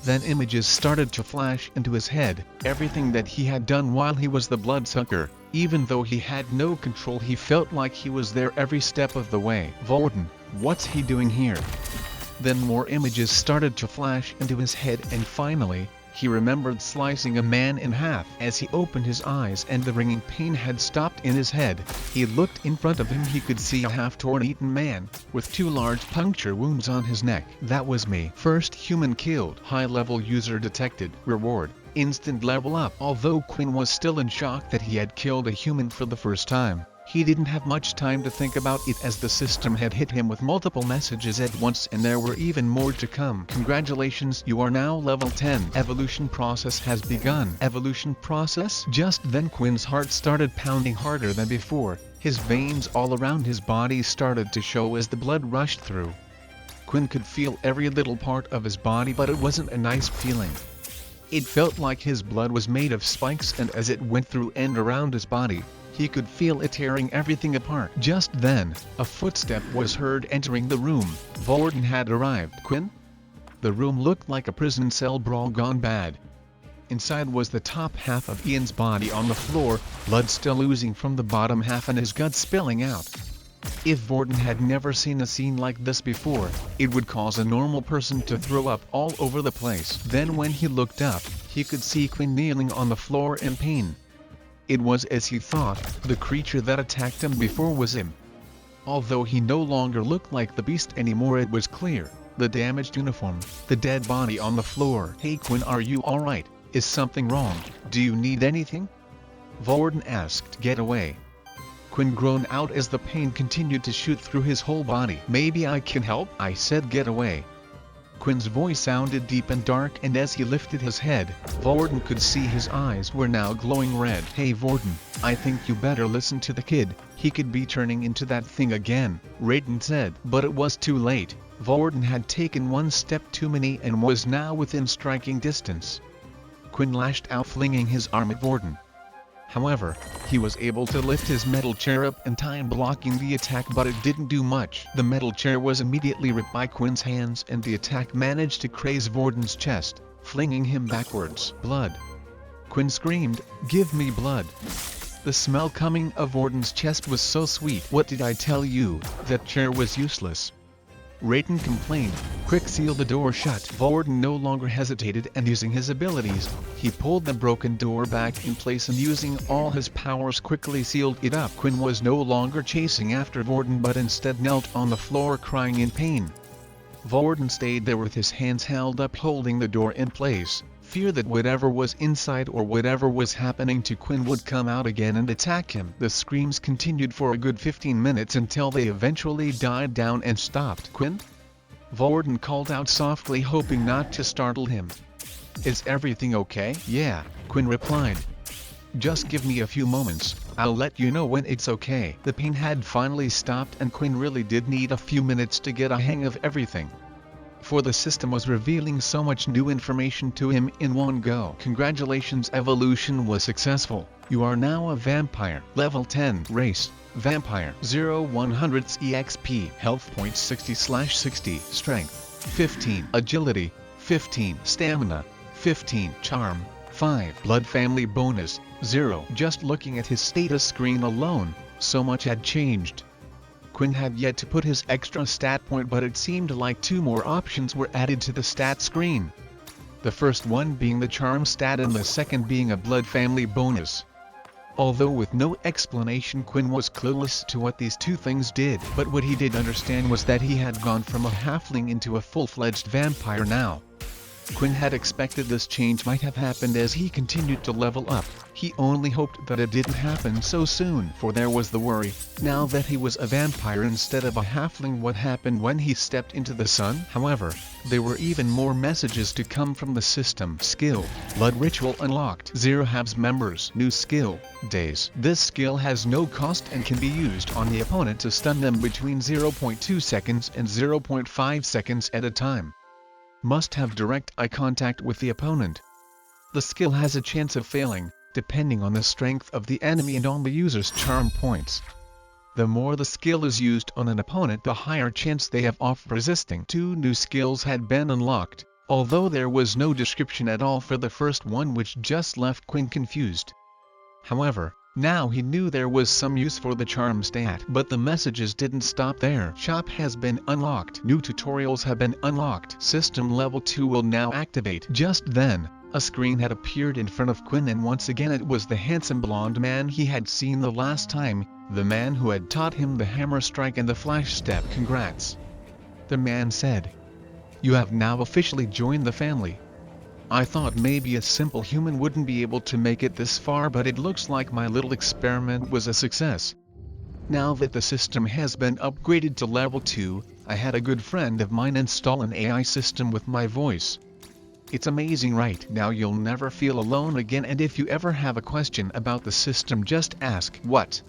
Then images started to flash into his head, everything that he had done while he was the bloodsucker. Even though he had no control, he felt like he was there every step of the way. Vorden, what's he doing here? Then more images started to flash into his head, and finally, he remembered slicing a man in half. As he opened his eyes and the ringing pain had stopped in his head, he looked in front of him. He could see a half-torn, eaten man, with 2 large puncture wounds on his neck. That was me. First human killed. High-level user detected. Reward: instant level up. Although Quinn was still in shock that he had killed a human for the first time, he didn't have much time to think about it, as the system had hit him with multiple messages at once, and there were even more to come. Congratulations, you are now level 10. Evolution process has begun. Evolution process? Just then Quinn's heart started pounding harder than before. His veins all around his body started to show as the blood rushed through. Quinn could feel every little part of his body, but it wasn't a nice feeling. It felt like his blood was made of spikes, and as it went through and around his body, He could feel it tearing everything apart. Just then, a footstep was heard entering the room. Vorden had arrived. Quinn? The room looked like a prison cell brawl gone bad. Inside was the top half of Ian's body on the floor, blood still oozing from the bottom half and his guts spilling out. If Vorden had never seen a scene like this before, it would cause a normal person to throw up all over the place. Then when he looked up, he could see Quinn kneeling on the floor in pain. It was as he thought, the creature that attacked him before was him. Although he no longer looked like the beast anymore, it was clear. The damaged uniform, the dead body on the floor. "Hey Quinn, are you alright? Is something wrong? Do you need anything?" Vorden asked. "Get away." Quinn groaned out as the pain continued to shoot through his whole body. "Maybe I can help?" I said. "Get away." Quinn's voice sounded deep and dark, and as he lifted his head, Vorden could see his eyes were now glowing red. "Hey Vorden, I think you better listen to the kid. He could be turning into that thing again," Raiden said. But it was too late. Vorden had taken one step too many and was now within striking distance. Quinn lashed out, flinging his arm at Vorden. However, he was able to lift his metal chair up in time, blocking the attack, but it didn't do much. The metal chair was immediately ripped by Quinn's hands and the attack managed to graze Vorden's chest, flinging him backwards. "Blood!" Quinn screamed. "Give me blood!" The smell coming of Vorden's chest was so sweet. "What did I tell you? That chair was useless," Raiden complained. "Quick, seal the door shut." Vorden no longer hesitated, and using his abilities, he pulled the broken door back in place and using all his powers quickly sealed it up. Quinn was no longer chasing after Vorden but instead knelt on the floor crying in pain. Vorden stayed there with his hands held up holding the door in place, fear that whatever was inside or whatever was happening to Quinn would come out again and attack him. The screams continued for a good 15 minutes until they eventually died down and stopped. "Quinn?" Vorden called out softly, hoping not to startle him. "Is everything okay?" "Yeah," Quinn replied. "Just give me a few moments, I'll let you know when it's okay." The pain had finally stopped and Quinn really did need a few minutes to get a hang of everything. For the system was revealing so much new information to him in one go. "Congratulations, evolution was successful. You are now a vampire. Level 10. Race: Vampire. 0-100 EXP. Health points 60/60. Strength 15. Agility 15. Stamina 15. Charm 5. Blood family bonus 0. Just looking at his status screen alone, so much had changed. Quinn had yet to put his extra stat point, but it seemed like two more options were added to the stat screen. The first one being the charm stat and the second being a blood family bonus. Although with no explanation, Quinn was clueless to what these two things did, but what he did understand was that he had gone from a halfling into a full-fledged vampire now. Quinn had expected this change might have happened as he continued to level up. He only hoped that it didn't happen so soon, for there was the worry, now that he was a vampire instead of a halfling, what happened when he stepped into the sun? However, there were even more messages to come from the system. Skill: Blood Ritual unlocked. 0 Habs members. New skill: Daze. This skill has no cost and can be used on the opponent to stun them between 0.2 seconds and 0.5 seconds at a time. Must have direct eye contact with the opponent. The skill has a chance of failing, depending on the strength of the enemy and on the user's charm points. The more the skill is used on an opponent, the higher chance they have of resisting. 2 new skills had been unlocked, although there was no description at all for the first one, which just left Quinn confused. However, now he knew there was some use for the charm stat. But the messages didn't stop there. Shop has been unlocked. New tutorials have been unlocked. System level 2 will now activate. Just then, a screen had appeared in front of Quinn, and once again it was the handsome blonde man he had seen the last time, the man who had taught him the hammer strike and the flash step. "Congrats," the man said. "You have now officially joined the family. I thought maybe a simple human wouldn't be able to make it this far, but it looks like my little experiment was a success. Now that the system has been upgraded to level 2, I had a good friend of mine install an AI system with my voice. It's amazing, right? Now you'll never feel alone again, and if you ever have a question about the system, just ask." "What?"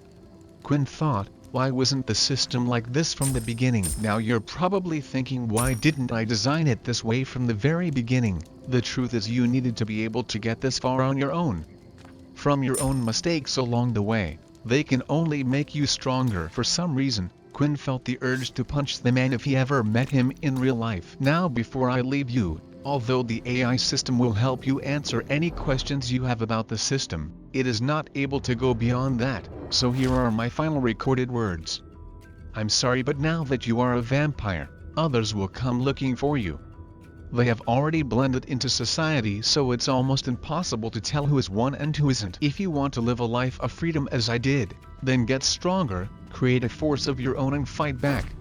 Quinn thought. Why wasn't the system like this from the beginning? Now you're probably thinking, why didn't I design it this way from the very beginning? The truth is, you needed to be able to get this far on your own. From your own mistakes along the way, They can only make you stronger. For some reason, Quinn felt the urge to punch the man if he ever met him in real life. Now before I leave you, although the AI system will help you answer any questions you have about the system, it is not able to go beyond that, so here are my final recorded words. I'm sorry, but now that you are a vampire, others will come looking for you. They have already blended into society, so it's almost impossible to tell who is one and who isn't. If you want to live a life of freedom as I did, then get stronger, create a force of your own and fight back.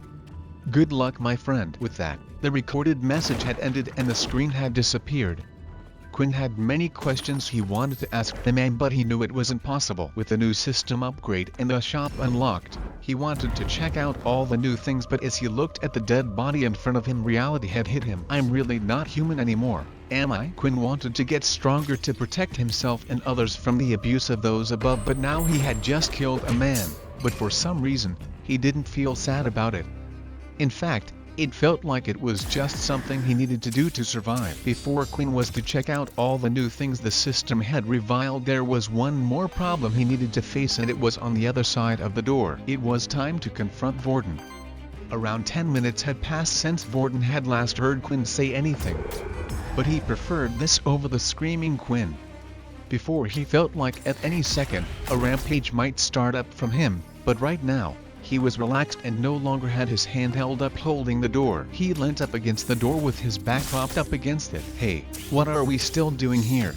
Good luck, my friend. With that, the recorded message had ended and the screen had disappeared. Quinn had many questions he wanted to ask the man, but he knew it was impossible. With the new system upgrade and the shop unlocked, he wanted to check out all the new things, but as he looked at the dead body in front of him, reality had hit him. I'm really not human anymore, am I? Quinn wanted to get stronger to protect himself and others from the abuse of those above, but now he had just killed a man, but for some reason, he didn't feel sad about it. In fact, it felt like it was just something he needed to do to survive. Before Quinn was to check out all the new things the system had revealed, there was one more problem he needed to face, and it was on the other side of the door. It was time to confront Vorden. Around 10 minutes had passed since Vorden had last heard Quinn say anything, but he preferred this over the screaming Quinn. Before, he felt like at any second, a rampage might start up from him, but right now, he was relaxed and no longer had his hand held up holding the door. He leant up against the door with his back propped up against it. Hey, what are we still doing here?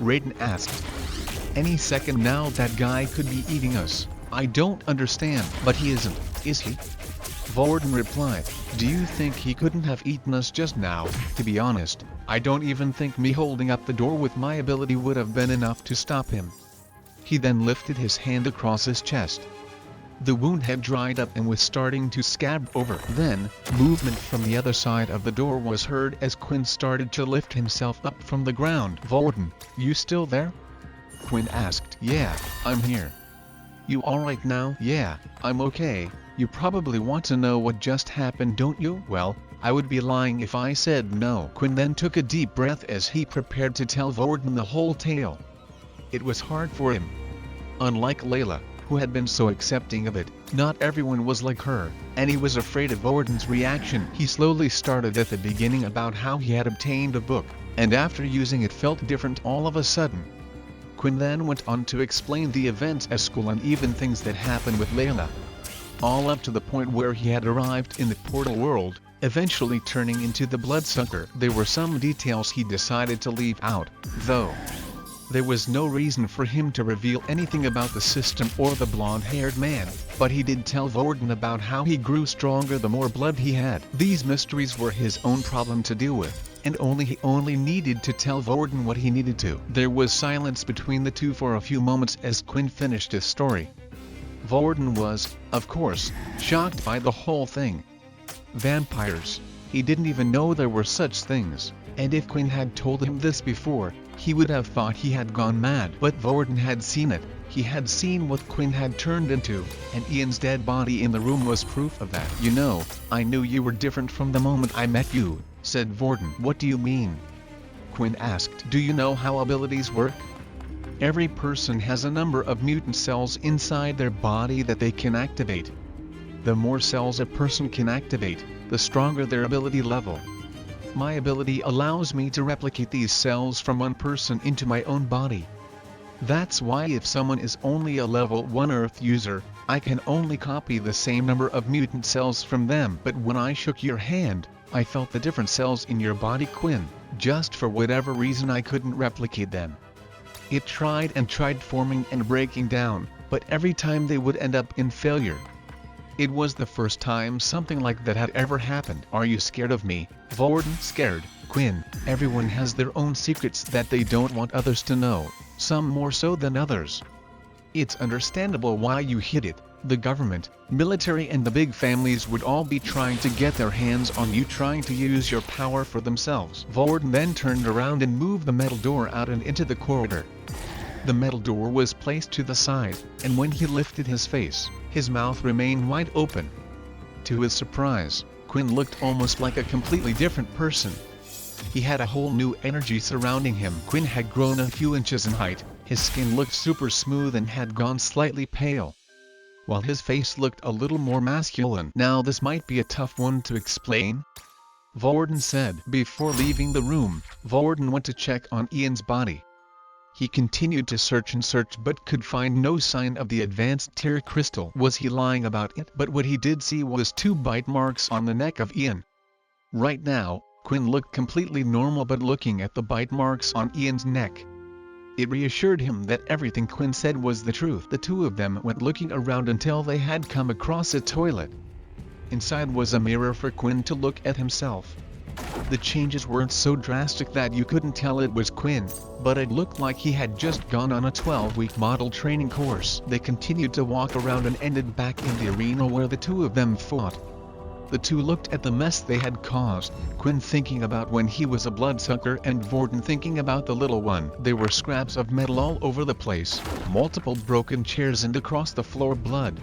Raiden asked. Any second now that guy could be eating us. I don't understand. But he isn't, is he? Vorden replied. Do you think he couldn't have eaten us just now? To be honest, I don't even think me holding up the door with my ability would have been enough to stop him. He then lifted his hand across his chest. The wound had dried up and was starting to scab over. Then, movement from the other side of the door was heard as Quinn started to lift himself up from the ground. Vorden, you still there? Quinn asked. Yeah, I'm here. You alright now? Yeah, I'm okay. You probably want to know what just happened, don't you? Well, I would be lying if I said no. Quinn then took a deep breath as he prepared to tell Vorden the whole tale. It was hard for him. Unlike Layla, who had been so accepting of it, not everyone was like her, and he was afraid of Vorden's reaction. He slowly started at the beginning about how he had obtained a book, and after using it felt different all of a sudden. Quinn then went on to explain the events at school and even things that happened with Layla, all up to the point where he had arrived in the portal world, eventually turning into the bloodsucker. There were some details he decided to leave out, though. There was no reason for him to reveal anything about the system or the blonde-haired man, but he did tell Vorden about how he grew stronger the more blood he had. These mysteries were his own problem to deal with, and he only needed to tell Vorden what he needed to. There was silence between the two for a few moments as Quinn finished his story. Vorden was, of course, shocked by the whole thing. Vampires. He didn't even know there were such things, and if Quinn had told him this before, he would have thought he had gone mad. But Vorden had seen it. He had seen what Quinn had turned into, and Ian's dead body in the room was proof of that. You know, I knew you were different from the moment I met you, said Vorden. What do you mean? Quinn asked. Do you know how abilities work? Every person has a number of mutant cells inside their body that they can activate. The more cells a person can activate, the stronger their ability level. My ability allows me to replicate these cells from one person into my own body. That's why if someone is only a level 1 Earth user, I can only copy the same number of mutant cells from them. But when I shook your hand, I felt the different cells in your body, Quinn. Just for whatever reason I couldn't replicate them. It tried and tried forming and breaking down, but every time they would end up in failure. It was the first time something like that had ever happened. Are you scared of me? Vorden? Scared? Quinn, everyone has their own secrets that they don't want others to know, some more so than others. It's understandable why you hid it. The government, military and the big families would all be trying to get their hands on you, trying to use your power for themselves. Vorden then turned around and moved the metal door out and into the corridor. The metal door was placed to the side, and when he lifted his face, his mouth remained wide open. To his surprise, Quinn looked almost like a completely different person. He had a whole new energy surrounding him. Quinn had grown a few inches in height, His skin looked super smooth and had gone slightly pale, while his face looked a little more masculine. Now this might be a tough one to explain, Vorden said. Before leaving the room, Vorden went to check on Ian's body. He continued to search and search but could find no sign of the advanced tear crystal. Was he lying about it? But what he did see was 2 bite marks on the neck of Ian. Right now, Quinn looked completely normal, but looking at the bite marks on Ian's neck, it reassured him that everything Quinn said was the truth. The two of them went looking around until they had come across a toilet. Inside was a mirror for Quinn to look at himself. The changes weren't so drastic that you couldn't tell it was Quinn, but it looked like he had just gone on a 12-week model training course. They continued to walk around and ended back in the arena where the two of them fought. The two looked at the mess they had caused, Quinn thinking about when he was a bloodsucker and Vorden thinking about the little one. There were scraps of metal all over the place, multiple broken chairs and across the floor blood.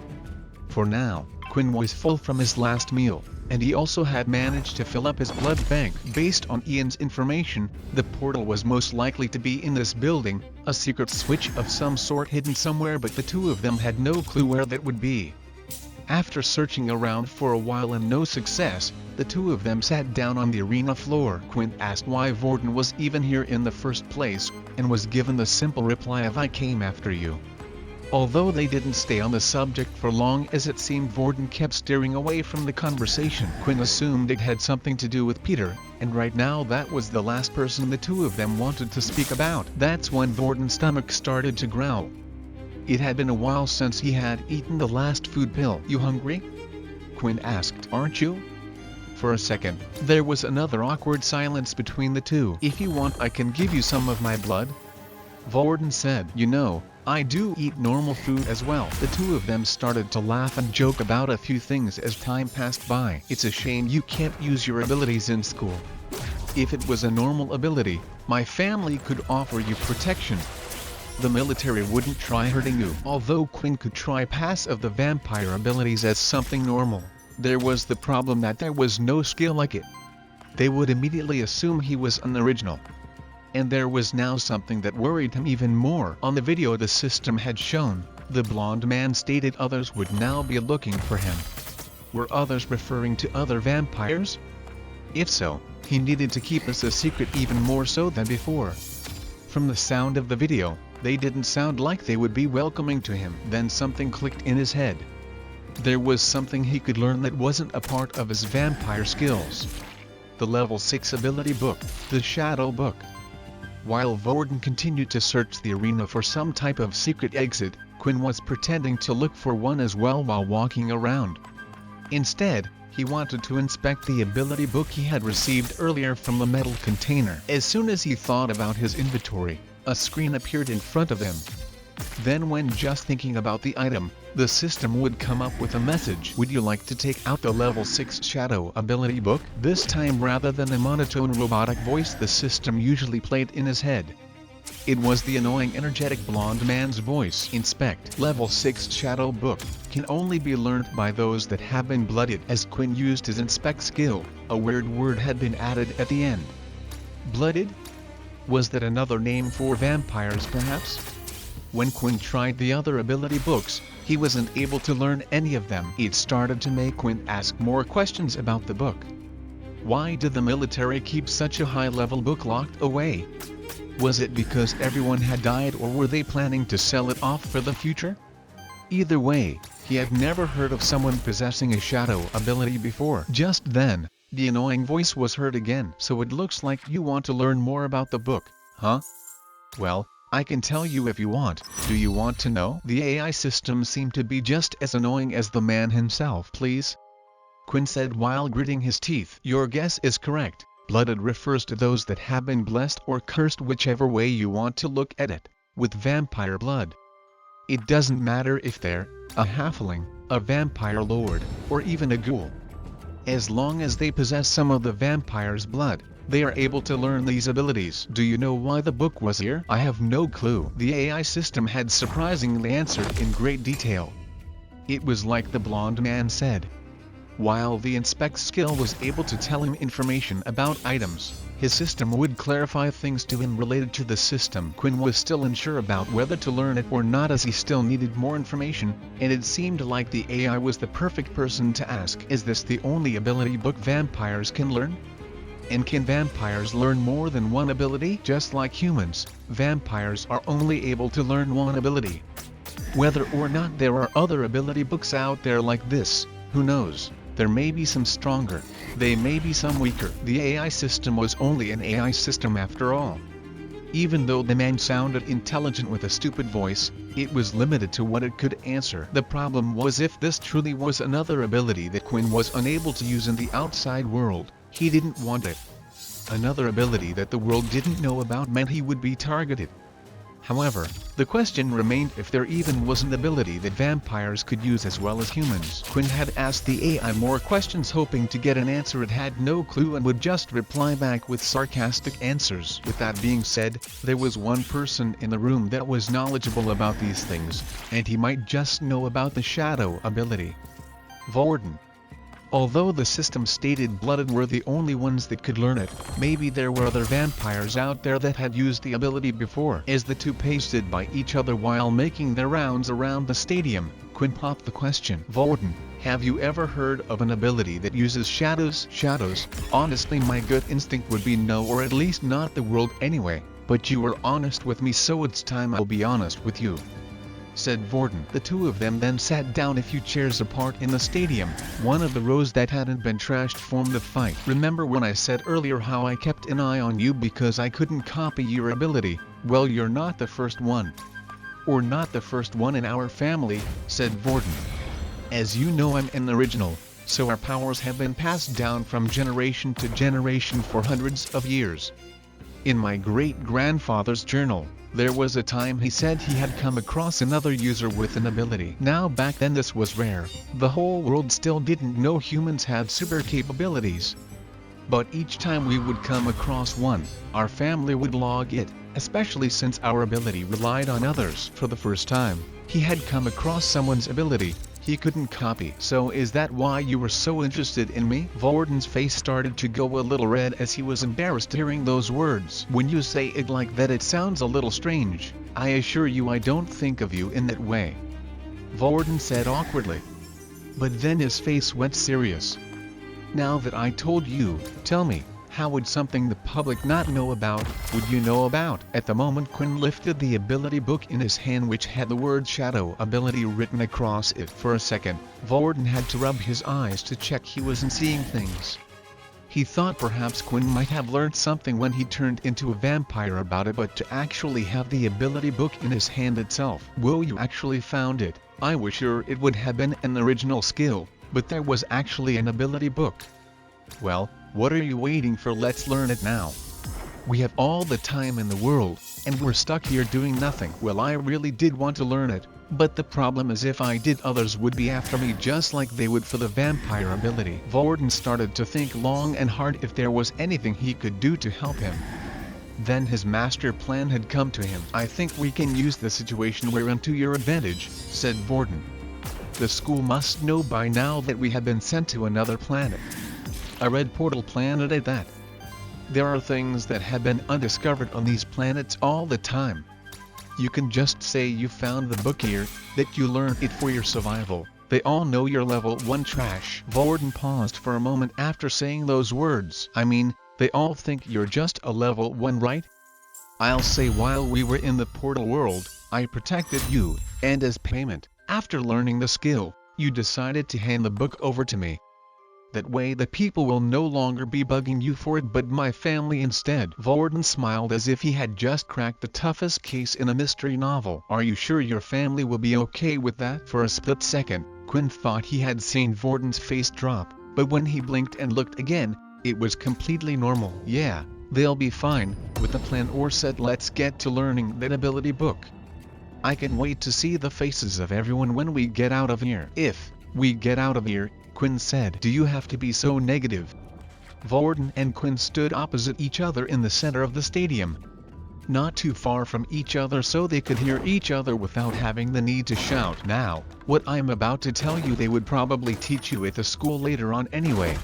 For now, Quinn was full from his last meal, and he also had managed to fill up his blood bank. Based on Ian's information, the portal was most likely to be in this building, a secret switch of some sort hidden somewhere, but the two of them had no clue where that would be. After searching around for a while and no success, the two of them sat down on the arena floor. Quinn asked why Vorden was even here in the first place, and was given the simple reply of "I came after you." Although they didn't stay on the subject for long, as it seemed Vorden kept steering away from the conversation. Quinn assumed it had something to do with Peter, and right now that was the last person the two of them wanted to speak about. That's when Vorden's stomach started to growl. It had been a while since he had eaten the last food pill. "You hungry?" Quinn asked. "Aren't you?" For a second, there was another awkward silence between the two. "If you want, I can give you some of my blood," Vorden said. "You know, I do eat normal food as well." The two of them started to laugh and joke about a few things as time passed by. "It's a shame you can't use your abilities in school. If it was a normal ability, my family could offer you protection. The military wouldn't try hurting you." Although Quinn could try pass of the vampire abilities as something normal, there was the problem that there was no skill like it. They would immediately assume he was an original. And there was now something that worried him even more. On the video the system had shown, the blonde man stated others would now be looking for him. Were others referring to other vampires? If so, he needed to keep this a secret even more so than before. From the sound of the video, they didn't sound like they would be welcoming to him. Then something clicked in his head. There was something he could learn that wasn't a part of his vampire skills. The level 6 ability book, the Shadow Book. While Vorden continued to search the arena for some type of secret exit, Quinn was pretending to look for one as well while walking around. Instead, he wanted to inspect the ability book he had received earlier from the metal container. As soon as he thought about his inventory, a screen appeared in front of him. Then when just thinking about the item, the system would come up with a message. "Would you like to take out the level 6 shadow ability book?" This time, rather than a monotone robotic voice the system usually played in his head, it was the annoying energetic blonde man's voice. "Inspect level 6 shadow book. Can only be learned by those that have been blooded." As Quinn used his inspect skill, a weird word had been added at the end. Blooded? Was that another name for vampires perhaps? When Quinn tried the other ability books, he wasn't able to learn any of them. It started to make Quinn ask more questions about the book. Why did the military keep such a high-level book locked away? Was it because everyone had died, or were they planning to sell it off for the future? Either way, he had never heard of someone possessing a shadow ability before. Just then, the annoying voice was heard again. "So it looks like you want to learn more about the book, huh? Well, I can tell you if you want. Do you want to know?" The AI system seemed to be just as annoying as the man himself. "Please," Quinn said while gritting his teeth. "Your guess is correct. Blooded refers to those that have been blessed or cursed, whichever way you want to look at it, with vampire blood. It doesn't matter if they're a halfling, a vampire lord, or even a ghoul. As long as they possess some of the vampire's blood, they are able to learn these abilities." "Do you know why the book was here?" "I have no clue," the AI system had surprisingly answered in great detail. It was like the blonde man said. While the inspect skill was able to tell him information about items, his system would clarify things to him related to the system. Quinn was still unsure about whether to learn it or not, as he still needed more information, and it seemed like the AI was the perfect person to ask. Is this the only ability book vampires can learn? And can vampires learn more than one ability? Just like humans, vampires are only able to learn one ability. Whether or not there are other ability books out there like this, who knows? There may be some stronger, they may be some weaker. The AI system was only an AI system after all. Even though the man sounded intelligent with a stupid voice, it was limited to what it could answer. The problem was, if this truly was another ability that Quinn was unable to use in the outside world, he didn't want it. Another ability that the world didn't know about meant he would be targeted. However, the question remained if there even was an ability that vampires could use as well as humans. Quinn had asked the AI more questions, hoping to get an answer it had no clue and would just reply back with sarcastic answers. With that being said, there was one person in the room that was knowledgeable about these things, and he might just know about the shadow ability. Vorden. Although the system stated blooded were the only ones that could learn it, maybe there were other vampires out there that had used the ability before. As the two pasted by each other while making their rounds around the stadium, Quinn popped the question. Vorden, have you ever heard of an ability that uses shadows? Shadows? Honestly, my gut instinct would be no, or at least not the world anyway, but you were honest with me, so it's time I'll be honest with you, said Vorden. The two of them then sat down a few chairs apart in the stadium. One of the rows that hadn't been trashed formed the fight. Remember when I said earlier how I kept an eye on you because I couldn't copy your ability? Well, you're not the first one. Or not the first one in our family, said Vorden. As you know, I'm an original, so our powers have been passed down from generation to generation for hundreds of years. In my great-grandfather's journal, there was a time he said he had come across another user with an ability. Now back then this was rare. The whole world still didn't know humans had super capabilities. But each time we would come across one, our family would log it, especially since our ability relied on others. For the first time, he had come across someone's ability he couldn't copy. So is that why you were so interested in me? Vorden's face started to go a little red as he was embarrassed hearing those words. When you say it like that, it sounds a little strange. I assure you I don't think of you in that way, Vorden said awkwardly. But then his face went serious. Now that I told you, tell me, how would something the public not know about, would you know about? At the moment, Quinn lifted the ability book in his hand, which had the word shadow ability written across it. For a second, Vorden had to rub his eyes to check he wasn't seeing things. He thought perhaps Quinn might have learned something when he turned into a vampire about it, but to actually have the ability book in his hand itself. Well, you actually found it. I was sure it would have been an original skill, but there was actually an ability book. Well, what are you waiting for? Let's learn it now. We have all the time in the world, and we're stuck here doing nothing. Well, I really did want to learn it, but the problem is if I did, others would be after me just like they would for the vampire ability. Vorden started to think long and hard if there was anything he could do to help him. Then his master plan had come to him. I think we can use the situation we're in to your advantage, said Vorden. The school must know by now that we have been sent to another planet. A red portal planet at that. There are things that have been undiscovered on these planets all the time. You can just say you found the book here, that you learned it for your survival. They all know you're level 1 trash. Vorden paused for a moment after saying those words. I mean, they all think you're just a level 1, right? I'll say while we were in the portal world, I protected you, and as payment, after learning the skill, you decided to hand the book over to me. That way the people will no longer be bugging you for it but my family instead. Vorden smiled as if he had just cracked the toughest case in a mystery novel. Are you sure your family will be okay with that? For a split second, Quinn thought he had seen Vorden's face drop, but when he blinked and looked again, it was completely normal. Yeah, they'll be fine with the plan, or said let's get to learning that ability book. I can wait to see the faces of everyone when we get out of here. If we get out of here, Quinn said. Do you have to be so negative? Vorden and Quinn stood opposite each other in the center of the stadium. not too far from each other so they could hear each other without having the need to shout. Now, what I'm about to tell you they would probably teach you at the school later on anyway.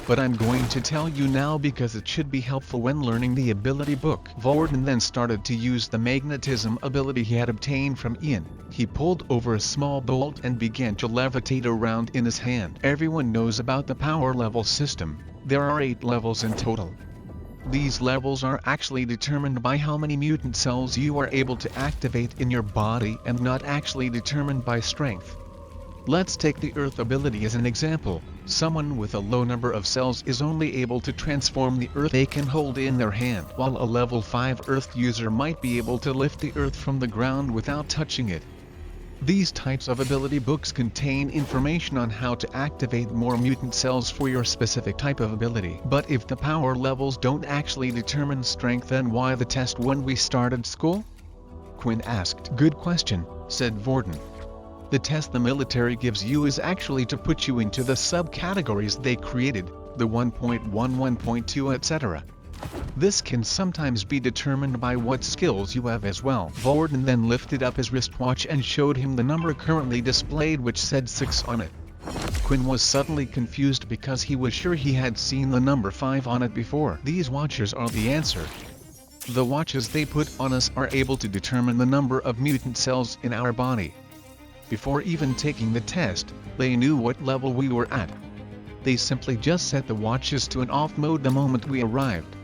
But I'm going to tell you now because it should be helpful when learning the ability book. Vorden then started to use the magnetism ability he had obtained from Ian. He pulled over a small bolt and began to levitate around in his hand. Everyone knows about the power level system. There are 8 levels in total. These levels are actually determined by how many mutant cells you are able to activate in your body and not actually determined by strength. Let's take the Earth ability as an example. Someone with a low number of cells is only able to transform the Earth they can hold in their hand, while a level 5 Earth user might be able to lift the Earth from the ground without touching it. These types of ability books contain information on how to activate more mutant cells for your specific type of ability. But if the power levels don't actually determine strength, then why the test when we started school? Quinn asked. Good question, said Vorden. The test the military gives you is actually to put you into the subcategories they created, the 1.1, 1.2, etc. This can sometimes be determined by what skills you have as well. Vorden then lifted up his wristwatch and showed him the number currently displayed, which said 6 on it. Quinn was suddenly confused because he was sure he had seen the number 5 on it before. These watches are the answer. The watches they put on us are able to determine the number of mutant cells in our body. Before even taking the test, they knew what level we were at. They simply just set the watches to an off mode the moment we arrived.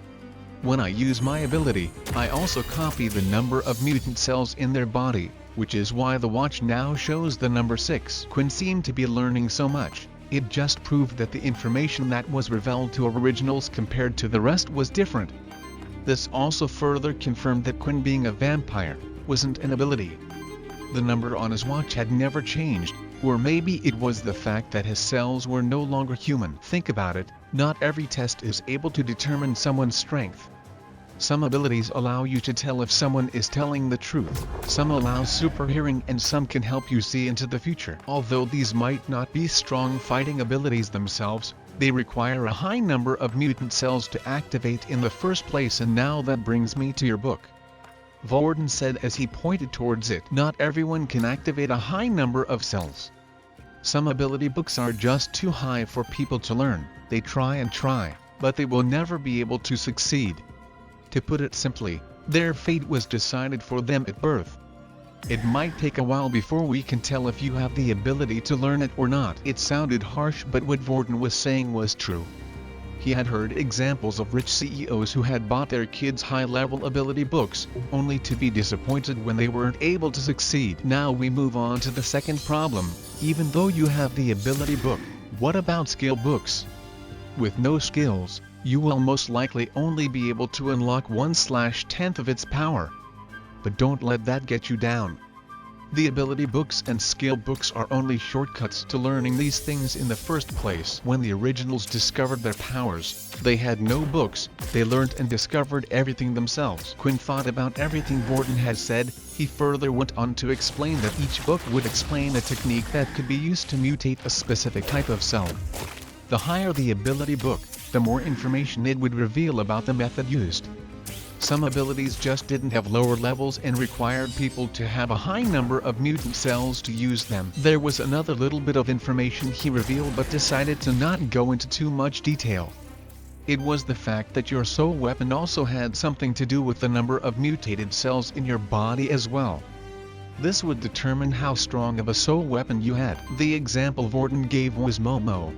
When I use my ability, I also copy the number of mutant cells in their body, which is why the watch now shows the number 6. Quinn seemed to be learning so much, it just proved that the information that was revealed to originals compared to the rest was different. This also further confirmed that Quinn being a vampire wasn't an ability. The number on his watch had never changed, or maybe it was the fact that his cells were no longer human. Think about it, not every test is able to determine someone's strength. Some abilities allow you to tell if someone is telling the truth, some allow super hearing, and some can help you see into the future. Although these might not be strong fighting abilities themselves, they require a high number of mutant cells to activate in the first place. And now that brings me to your book. Vorden said as he pointed towards it. Not everyone can activate a high number of cells. Some ability books are just too high for people to learn. They try and try, but they will never be able to succeed. To put it simply, their fate was decided for them at birth. It might take a while before we can tell if you have the ability to learn it or not. It sounded harsh, but what Vorden was saying was true. He had heard examples of rich CEOs who had bought their kids high-level ability books, only to be disappointed when they weren't able to succeed. Now we move on to the second problem. Even though you have the ability book, what about skill books? With no skills, you will most likely only be able to unlock 1/10 of its power. But don't let that get you down. The ability books and skill books are only shortcuts to learning these things in the first place. When the originals discovered their powers, they had no books, they learned and discovered everything themselves. Quinn thought about everything Vorden had said. He further went on to explain that each book would explain a technique that could be used to mutate a specific type of cell. The higher the ability book, the more information it would reveal about the method used. Some abilities just didn't have lower levels and required people to have a high number of mutant cells to use them. There was another little bit of information he revealed but decided to not go into too much detail. It was the fact that your soul weapon also had something to do with the number of mutated cells in your body as well. This would determine how strong of a soul weapon you had. The example Vorden gave was Momo.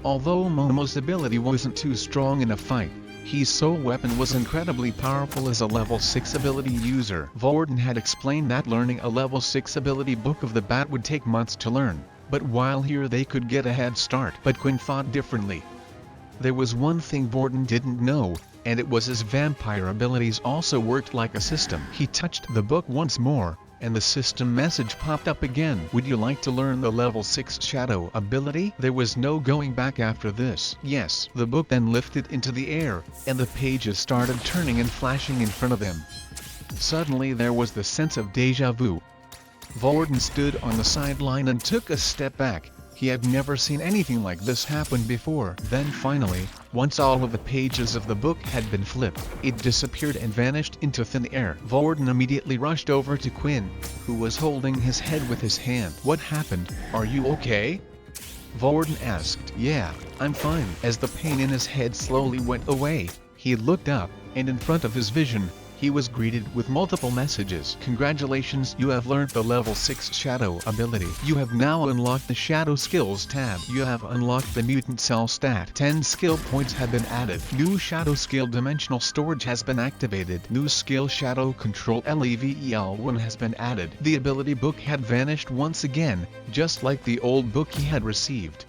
Although Momo's ability wasn't too strong in a fight, his soul weapon was incredibly powerful as a level 6 ability user. Vorden had explained that learning a level 6 ability book of the bat would take months to learn, but while here they could get a head start. But Quinn thought differently. There was one thing Vorden didn't know, and it was his vampire abilities also worked like a system. He touched the book once more, and the system message popped up again. Would you like to learn the level 6 shadow ability? There was no going back after this. Yes. The book then lifted into the air, and the pages started turning and flashing in front of him. Suddenly there was the sense of deja vu. Vorden stood on the sideline and took a step back. He had never seen anything like this happen before. Then finally, once all of the pages of the book had been flipped, it disappeared and vanished into thin air. Vorden immediately rushed over to Quinn, who was holding his head with his hand. "What happened? Are you okay?" Vorden asked. "Yeah, I'm fine." As the pain in his head slowly went away, he looked up, and in front of his vision, he was greeted with multiple messages. "Congratulations, you have learned the level 6 Shadow ability. You have now unlocked the Shadow Skills tab. You have unlocked the Mutant Cell stat. 10 skill points have been added. New Shadow Skill Dimensional Storage has been activated. New Skill Shadow Control Level 1 has been added." The ability book had vanished once again, just like the old book he had received.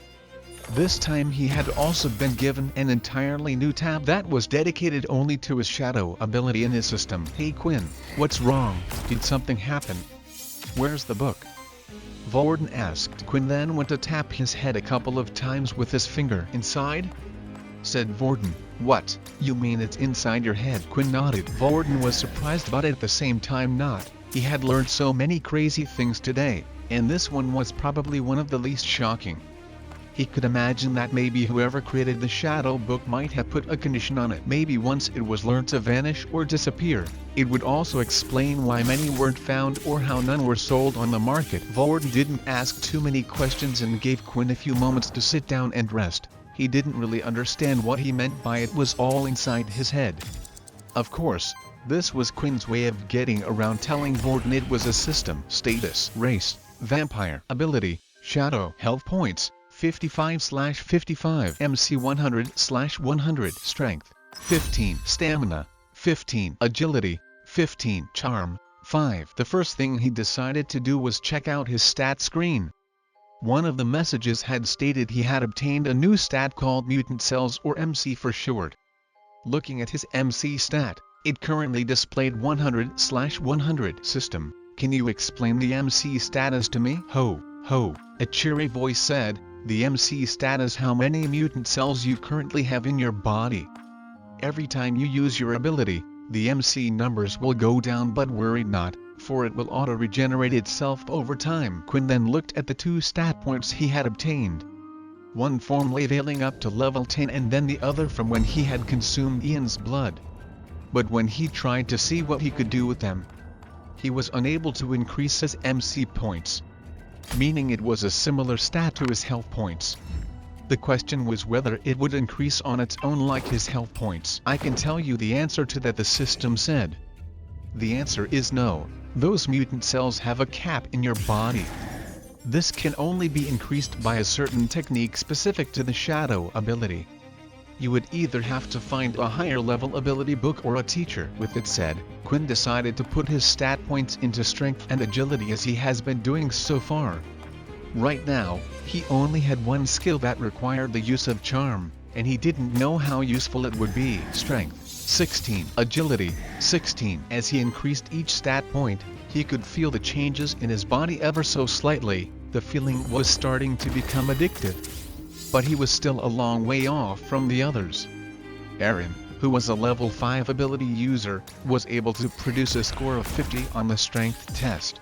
This time he had also been given an entirely new tab that was dedicated only to his shadow ability in his system. "Hey Quinn, what's wrong? Did something happen? Where's the book?" Vorden asked. Quinn then went to tap his head a couple of times with his finger. "Inside?" said Vorden. "What, you mean it's inside your head?" Quinn nodded. Vorden was surprised but at the same time not. He had learned so many crazy things today, and this one was probably one of the least shocking. He could imagine that maybe whoever created the Shadow Book might have put a condition on it. Maybe once it was learned to vanish or disappear, it would also explain why many weren't found or how none were sold on the market. Vorden didn't ask too many questions and gave Quinn a few moments to sit down and rest. He didn't really understand what he meant by it was all inside his head. Of course, this was Quinn's way of getting around telling Vorden it was a system. Status: Race, Vampire. Ability: Shadow. Health points: 55/55, MC 100/100, Strength 15, Stamina 15, Agility 15, Charm 5. The first thing he decided to do was check out his stat screen. One of the messages had stated he had obtained a new stat called Mutant Cells, or MC for short. Looking at his MC stat, it currently displayed 100/100. "System, can you explain the MC status to me?" "Ho, ho," a cheery voice said. "The MC stat is how many mutant cells you currently have in your body. Every time you use your ability, the MC numbers will go down, but worry not, for it will auto-regenerate itself over time." Quinn then looked at the 2 stat points he had obtained. One from leveling up to level 10 and then the other from when he had consumed Ian's blood. But when he tried to see what he could do with them, he was unable to increase his MC points, meaning it was a similar stat to his health points. The question was whether it would increase on its own like his health points. "I can tell you the answer to that," the system said. "The answer is no. Those mutant cells have a cap in your body. This can only be increased by a certain technique specific to the Shadow ability. You would either have to find a higher level ability book or a teacher." With it said, Quinn decided to put his stat points into strength and agility as he has been doing so far. Right now, he only had one skill that required the use of charm, and he didn't know how useful it would be. Strength 16, agility 16. As he increased each stat point, he could feel the changes in his body ever so slightly. The feeling was starting to become addictive. But he was still a long way off from the others. Aaron, who was a level 5 ability user, was able to produce a score of 50 on the strength test.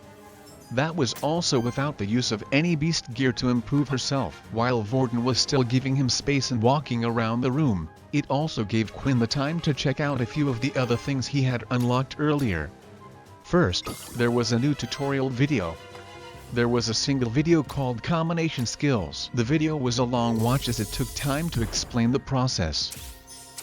That was also without the use of any beast gear to improve herself. While Vorden was still giving him space and walking around the room, it also gave Quinn the time to check out a few of the other things he had unlocked earlier. First, there was a new tutorial video. There was a single video called Combination Skills. The video was a long watch as it took time to explain the process.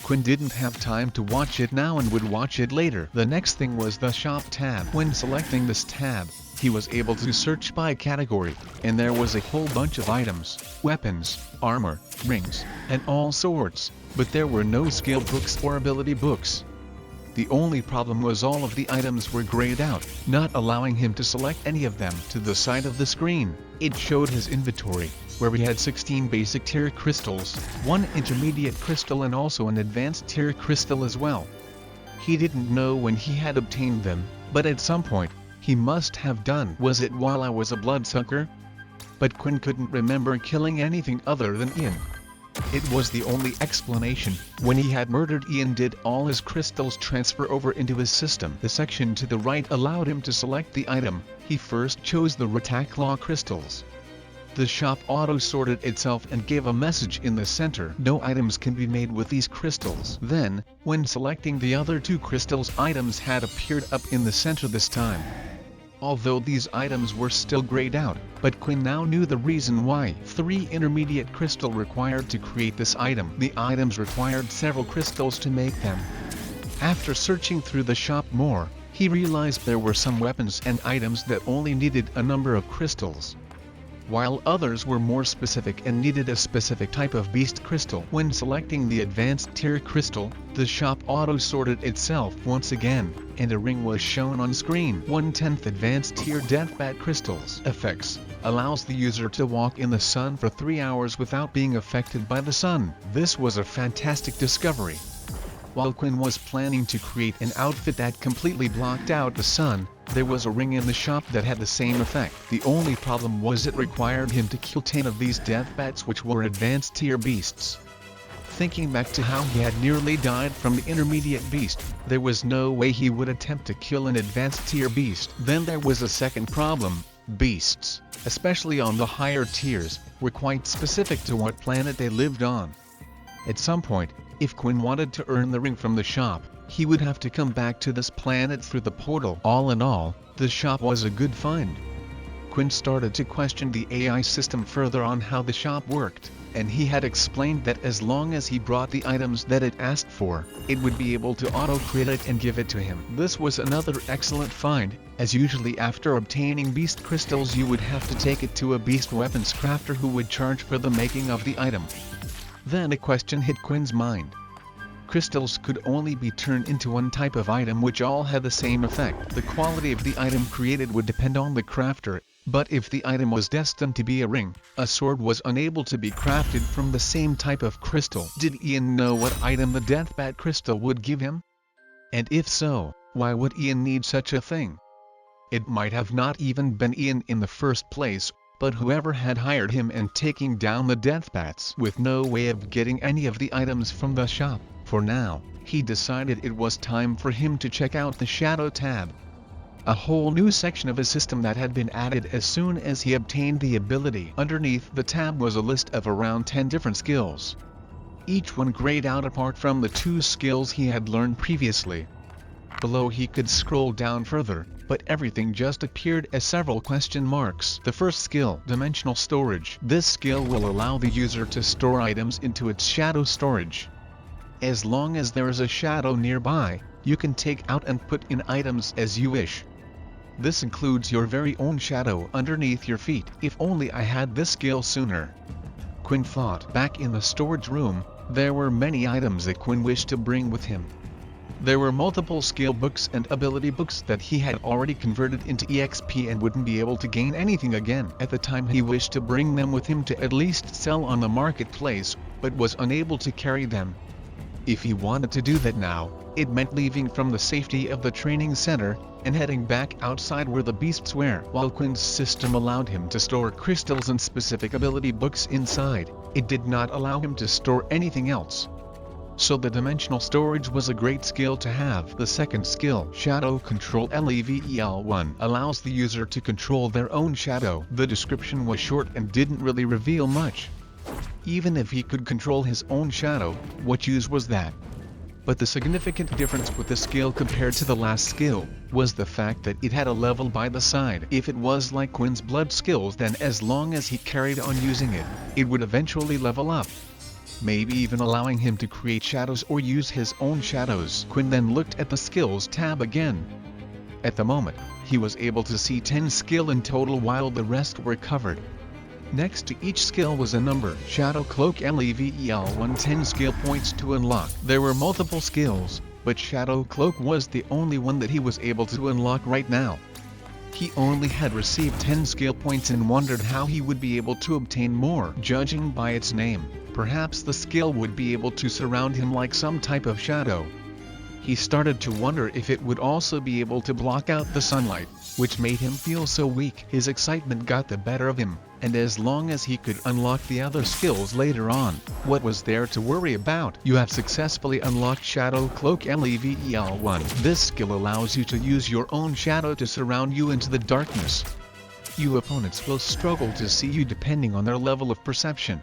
Quinn didn't have time to watch it now and would watch it later. The next thing was the Shop tab. When selecting this tab, he was able to search by category, and there was a whole bunch of items, weapons, armor, rings, and all sorts, but there were no skill books or ability books. The only problem was all of the items were grayed out, not allowing him to select any of them. To the side of the screen, it showed his inventory, where he had 16 basic tier crystals, 1 intermediate crystal and also an advanced tier crystal as well. He didn't know when he had obtained them, but at some point, he must have done. Was it while I was a bloodsucker? But Quinn couldn't remember killing anything other than Ian. It was the only explanation. When he had murdered Ian, did all his crystals transfer over into his system? The section to the right allowed him to select the item. He first chose the Ratakklaw crystals. The shop auto-sorted itself and gave a message in the center. No items can be made with these crystals. Then, when selecting the other 2 crystals, items had appeared up in the center this time. Although these items were still grayed out, but Quinn now knew the reason why. 3 intermediate crystal required to create this item. The items required several crystals to make them. After searching through the shop more, he realized there were some weapons and items that only needed a number of crystals, while others were more specific and needed a specific type of beast crystal. When selecting the advanced tier crystal, the shop auto-sorted itself once again, and a ring was shown on screen. 1/10 advanced tier deathbat crystals. Effects: allows the user to walk in the sun for 3 hours without being affected by the sun. This was a fantastic discovery. While Quinn was planning to create an outfit that completely blocked out the sun, there was a ring in the shop that had the same effect. The only problem was it required him to kill 10 of these deathbats, which were advanced tier beasts. Thinking back to how he had nearly died from the intermediate beast, there was no way he would attempt to kill an advanced tier beast. Then there was a second problem. Beasts, especially on the higher tiers, were quite specific to what planet they lived on. At some point, if Quinn wanted to earn the ring from the shop, he would have to come back to this planet through the portal. All in all, the shop was a good find. Quinn started to question the AI system further on how the shop worked, and he had explained that as long as he brought the items that it asked for, it would be able to auto-create it and give it to him. This was another excellent find, as usually after obtaining beast crystals you would have to take it to a beast weapons crafter who would charge for the making of the item. Then a question hit Quinn's mind. Crystals could only be turned into one type of item, which all had the same effect. The quality of the item created would depend on the crafter, but if the item was destined to be a ring, a sword was unable to be crafted from the same type of crystal. Did Ian know what item the deathbat crystal would give him? And if so, why would Ian need such a thing? It might have not even been Ian in the first place, but whoever had hired him and taking down the deathbats with no way of getting any of the items from the shop. For now, he decided it was time for him to check out the Shadow tab. A whole new section of his system that had been added as soon as he obtained the ability. Underneath the tab was a list of around 10 different skills, each one grayed out apart from the 2 skills he had learned previously. Below he could scroll down further, but everything just appeared as several question marks. The first skill, Dimensional Storage. This skill will allow the user to store items into its shadow storage. As long as there is a shadow nearby, you can take out and put in items as you wish. This includes your very own shadow underneath your feet. If only I had this skill sooner, Quinn thought. Back in the storage room, there were many items that Quinn wished to bring with him. There were multiple skill books and ability books that he had already converted into EXP and wouldn't be able to gain anything again. At the time he wished to bring them with him to at least sell on the marketplace, but was unable to carry them. If he wanted to do that now, it meant leaving from the safety of the training center and heading back outside where the beasts were. While Quinn's system allowed him to store crystals and specific ability books inside, it did not allow him to store anything else. So the dimensional storage was a great skill to have. The second skill, Shadow Control Level 1, allows the user to control their own shadow. The description was short and didn't really reveal much. Even if he could control his own shadow, what use was that? But the significant difference with the skill compared to the last skill was the fact that it had a level by the side. If it was like Quinn's blood skills, then as long as he carried on using it, it would eventually level up, maybe even allowing him to create shadows or use his own shadows. Quinn then looked at the skills tab again. At the moment, he was able to see 10 skill in total while the rest were covered. Next to each skill was a number. Shadow Cloak Level 10 skill points to unlock. There were multiple skills, but Shadow Cloak was the only one that he was able to unlock right now. He only had received 10 skill points and wondered how he would be able to obtain more. Judging by its name, perhaps the skill would be able to surround him like some type of shadow. He started to wonder if it would also be able to block out the sunlight, which made him feel so weak. His excitement got the better of him, and as long as he could unlock the other skills later on, what was there to worry about? You have successfully unlocked Shadow Cloak Level 1. This skill allows you to use your own shadow to surround you into the darkness. Few opponents will struggle to see you depending on their level of perception.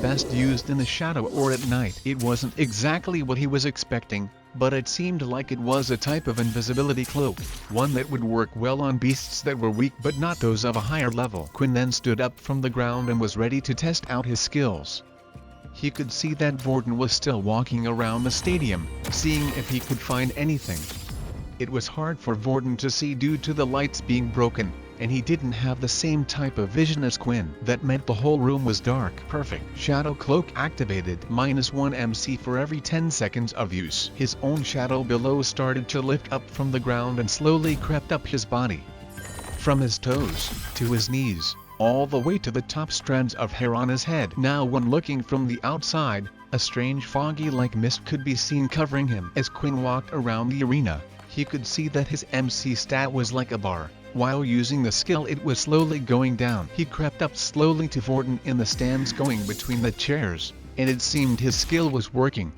Best used in the shadow or at night. It wasn't exactly what he was expecting, but it seemed like it was a type of invisibility cloak, one that would work well on beasts that were weak but not those of a higher level. Quinn then stood up from the ground and was ready to test out his skills. He could see that Vorden was still walking around the stadium, seeing if he could find anything. It was hard for Vorden to see due to the lights being broken, and he didn't have the same type of vision as Quinn. That meant the whole room was dark. Perfect. Shadow cloak activated. -1 MC for every 10 seconds of use. His own shadow below started to lift up from the ground and slowly crept up his body. From his toes, to his knees, all the way to the top strands of hair on his head. Now when looking from the outside, a strange foggy-like mist could be seen covering him. As Quinn walked around the arena, he could see that his MC stat was like a bar. While using the skill it was slowly going down. He crept up slowly to Vorden in the stands going between the chairs, and it seemed his skill was working.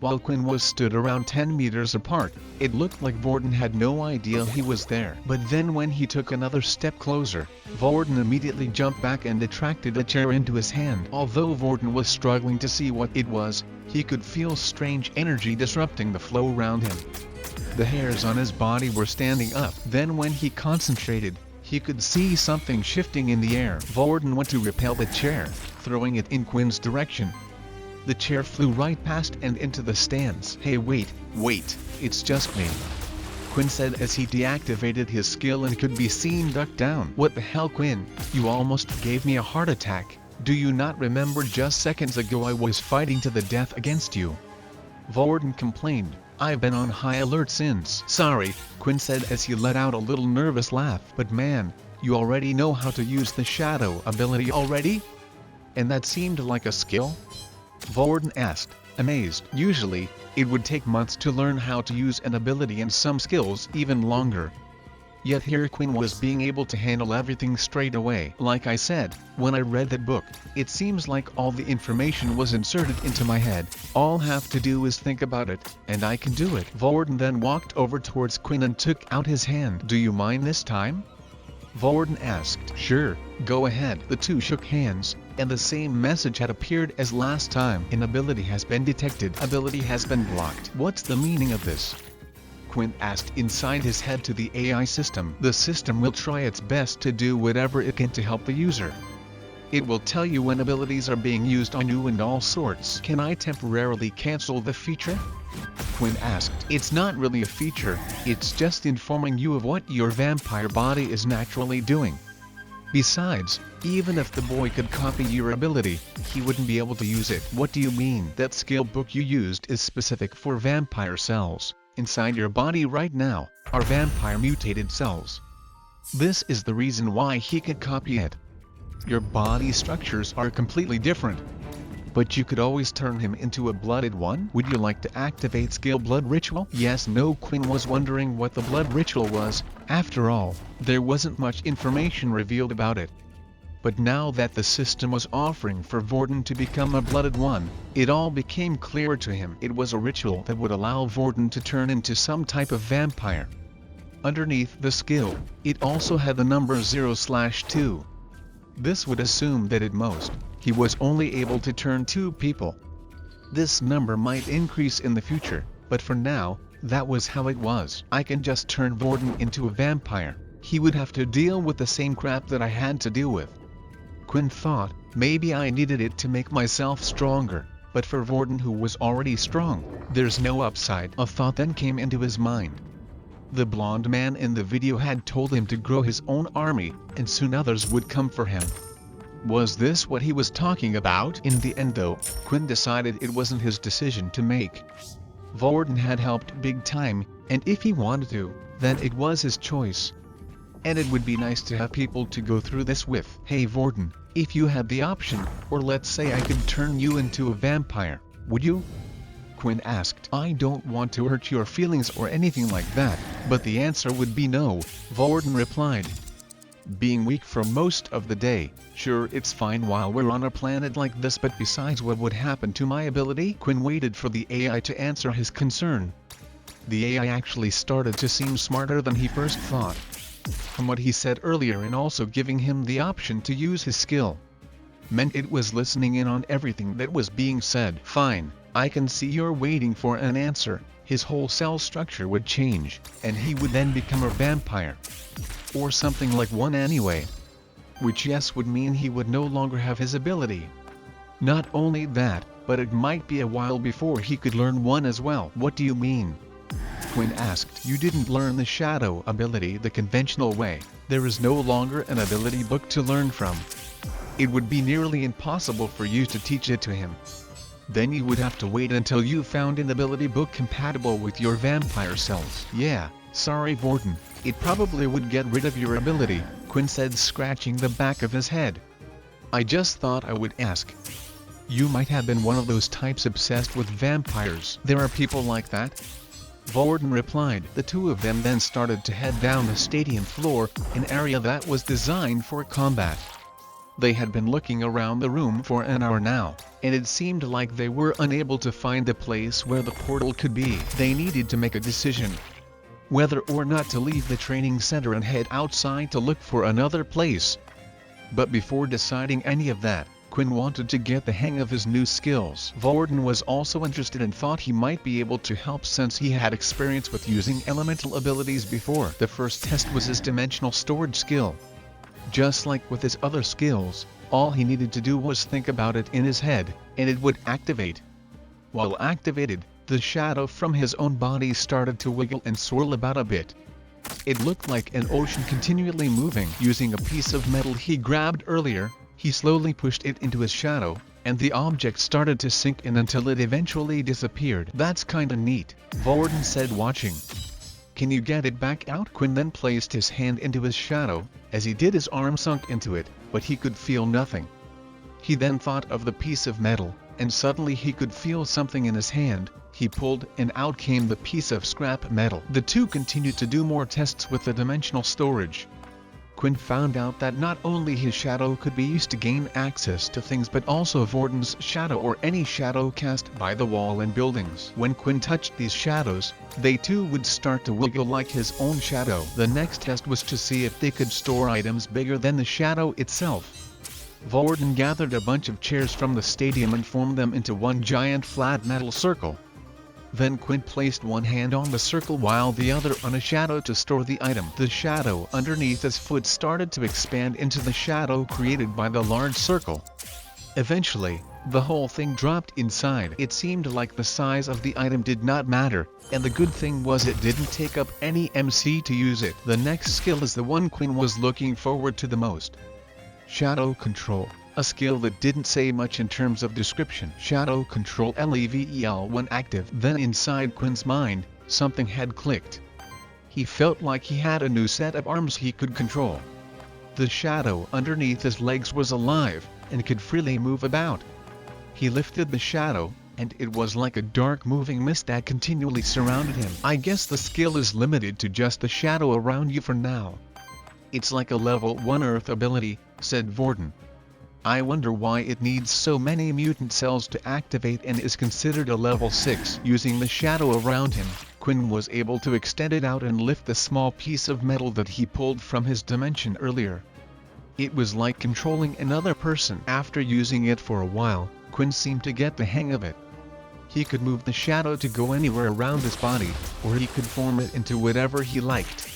While Quinn was stood around 10 meters apart, it looked like Vorden had no idea he was there. But then when he took another step closer, Vorden immediately jumped back and attracted a chair into his hand. Although Vorden was struggling to see what it was, he could feel strange energy disrupting the flow around him. The hairs on his body were standing up. Then when he concentrated, he could see something shifting in the air. Vorden went to repel the chair, throwing it in Quinn's direction. The chair flew right past and into the stands. "Hey, wait, it's just me," Quinn said as he deactivated his skill and could be seen duck down. "What the hell, Quinn? You almost gave me a heart attack. Do you not remember just seconds ago I was fighting to the death against you?" Vorden complained. "I've been on high alert since." "Sorry," Quinn said as he let out a little nervous laugh. "But man, you already know how to use the shadow ability already? And that seemed like a skill?" Vorden asked, amazed. Usually, it would take months to learn how to use an ability and some skills even longer. Yet here Quinn was being able to handle everything straight away. "Like I said, when I read that book, it seems like all the information was inserted into my head. All I have to do is think about it, and I can do it." Vorden then walked over towards Quinn and took out his hand. "Do you mind this time?" Vorden asked. "Sure, go ahead." The two shook hands, and the same message had appeared as last time. "An ability has been detected. Ability has been blocked." "What's the meaning of this?" Quinn asked inside his head to the AI system. "The system will try its best to do whatever it can to help the user. It will tell you when abilities are being used on you and all sorts." "Can I temporarily cancel the feature?" Quinn asked. "It's not really a feature, it's just informing you of what your vampire body is naturally doing. Besides, even if the boy could copy your ability, he wouldn't be able to use it." "What do you mean?" "That skill book you used is specific for vampire cells. Inside your body right now, are vampire mutated cells. This is the reason why he could copy it. Your body structures are completely different. But you could always turn him into a blooded one." "Would you like to activate skill blood ritual?" "Yes." No. Quinn was wondering what the blood ritual was. After all, there wasn't much information revealed about it. But now that the system was offering for Vorden to become a blooded one, it all became clearer to him. It was a ritual that would allow Vorden to turn into some type of vampire. Underneath the skill, it also had the number 0/2. This would assume that at most, he was only able to turn 2 people. This number might increase in the future, but for now, that was how it was. "I can just turn Vorden into a vampire. He would have to deal with the same crap that I had to deal with." Quinn thought, maybe I needed it to make myself stronger, but for Vorden who was already strong, there's no upside. A thought then came into his mind. The blonde man in the video had told him to grow his own army, and soon others would come for him. Was this what he was talking about? In the end though, Quinn decided it wasn't his decision to make. Vorden had helped big time, and if he wanted to, then it was his choice. And it would be nice to have people to go through this with. "Hey Vorden, if you had the option, or let's say I could turn you into a vampire, would you?" Quinn asked. "I don't want to hurt your feelings or anything like that, but the answer would be no," Vorden replied. "Being weak for most of the day, sure it's fine while we're on a planet like this, but besides what would happen to my ability?" Quinn waited for the AI to answer his concern. The AI actually started to seem smarter than he first thought. from what he said earlier and also giving him the option to use his skill. Meant it was listening in on everything that was being said. Fine, I can see you're waiting for an answer. His whole cell structure would change, and he would then become a vampire. Or something like one anyway. Which yes would mean he would no longer have his ability. Not only that, but it might be a while before he could learn one as well. What do you mean? Quinn asked. You didn't learn the shadow ability the conventional way. There is no longer an ability book to learn from. It would be nearly impossible for you to teach it to him. Then you would have to wait until you found an ability book compatible with your vampire cells. Yeah, sorry Vorten, it probably would get rid of your ability, Quinn said, scratching the back of his head. I just thought I would ask. You might have been one of those types obsessed with vampires. There are people like that? Vorten replied. The two of them then started to head down the stadium floor, an area that was designed for combat. They had been looking around the room for an hour now, and it seemed like they were unable to find a place where the portal could be. They needed to make a decision. Whether or not to leave the training center and head outside to look for another place. But before deciding any of that, Quinn wanted to get the hang of his new skills. Vorten was also interested and thought he might be able to help since he had experience with using elemental abilities before. The first test was his dimensional storage skill. Just like with his other skills, all he needed to do was think about it in his head, and it would activate. While activated, the shadow from his own body started to wiggle and swirl about a bit. It looked like an ocean continually moving. Using a piece of metal he grabbed earlier, he slowly pushed it into his shadow, and the object started to sink in until it eventually disappeared. That's kinda neat, Vorten said, watching. Can you get it back out? Quinn then placed his hand into his shadow. As he did, his arm sunk into it, but he could feel nothing. He then thought of the piece of metal, and suddenly he could feel something in his hand. He pulled, and out came the piece of scrap metal. The two continued to do more tests with the dimensional storage. Quinn found out that not only his shadow could be used to gain access to things but also Vorten's shadow or any shadow cast by the wall and buildings. When Quinn touched these shadows, they too would start to wiggle like his own shadow. The next test was to see if they could store items bigger than the shadow itself. Vorten gathered a bunch of chairs from the stadium and formed them into one giant flat metal circle. Then Quinn placed one hand on the circle while the other on a shadow to store the item. The shadow underneath his foot started to expand into the shadow created by the large circle. Eventually, the whole thing dropped inside. It seemed like the size of the item did not matter, and the good thing was it didn't take up any MC to use it. The next skill is the one Quinn was looking forward to the most. Shadow Control. A skill that didn't say much in terms of description. Shadow Control level when active. Then inside Quinn's mind, something had clicked. He felt like he had a new set of arms he could control. The shadow underneath his legs was alive, and could freely move about. He lifted the shadow, and it was like a dark moving mist that continually surrounded him. I guess the skill is limited to just the shadow around you for now. It's like a level 1 Earth ability, said Vorten. I wonder why it needs so many mutant cells to activate and is considered a level 6. Using the shadow around him, Quinn was able to extend it out and lift the small piece of metal that he pulled from his dimension earlier. It was like controlling another person. After using it for a while, Quinn seemed to get the hang of it. He could move the shadow to go anywhere around his body, or he could form it into whatever he liked.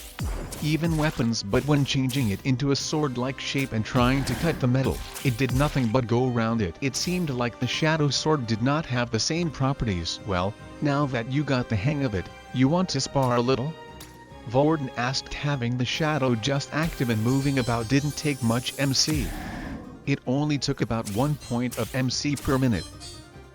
Even weapons, but when changing it into a sword-like shape and trying to cut the metal, it did nothing but go around it. It seemed like the shadow sword did not have the same properties. Well, now that you got the hang of it, you want to spar a little? Vorten asked. Having the shadow just active and moving about didn't take much MC. It only took about 1 point of MC per minute,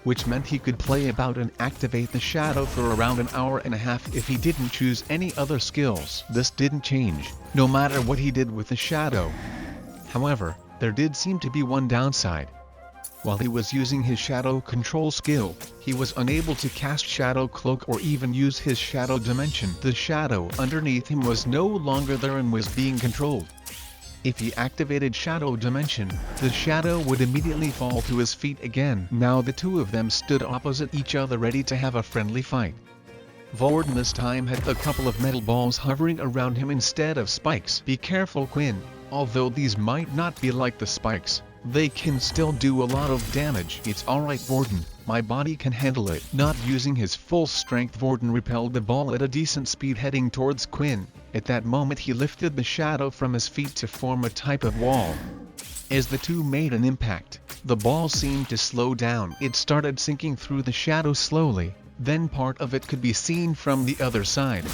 which meant he could play about and activate the shadow for around an hour and a half if he didn't choose any other skills. This didn't change, no matter what he did with the shadow. However, there did seem to be one downside. While he was using his shadow control skill, he was unable to cast Shadow Cloak or even use his shadow dimension. The shadow underneath him was no longer there and was being controlled. If he activated Shadow Dimension, the shadow would immediately fall to his feet again. Now the two of them stood opposite each other ready to have a friendly fight. Vorden this time had a couple of metal balls hovering around him instead of spikes. Be careful, Quinn. Although these might not be like the spikes, they can still do a lot of damage. It's alright, Vorden. My body can handle it. Not using his full strength, Vorden repelled the ball at a decent speed heading towards Quinn. At that moment he lifted the shadow from his feet to form a type of wall. As the two made an impact, the ball seemed to slow down. It started sinking through the shadow slowly, then part of it could be seen from the other side.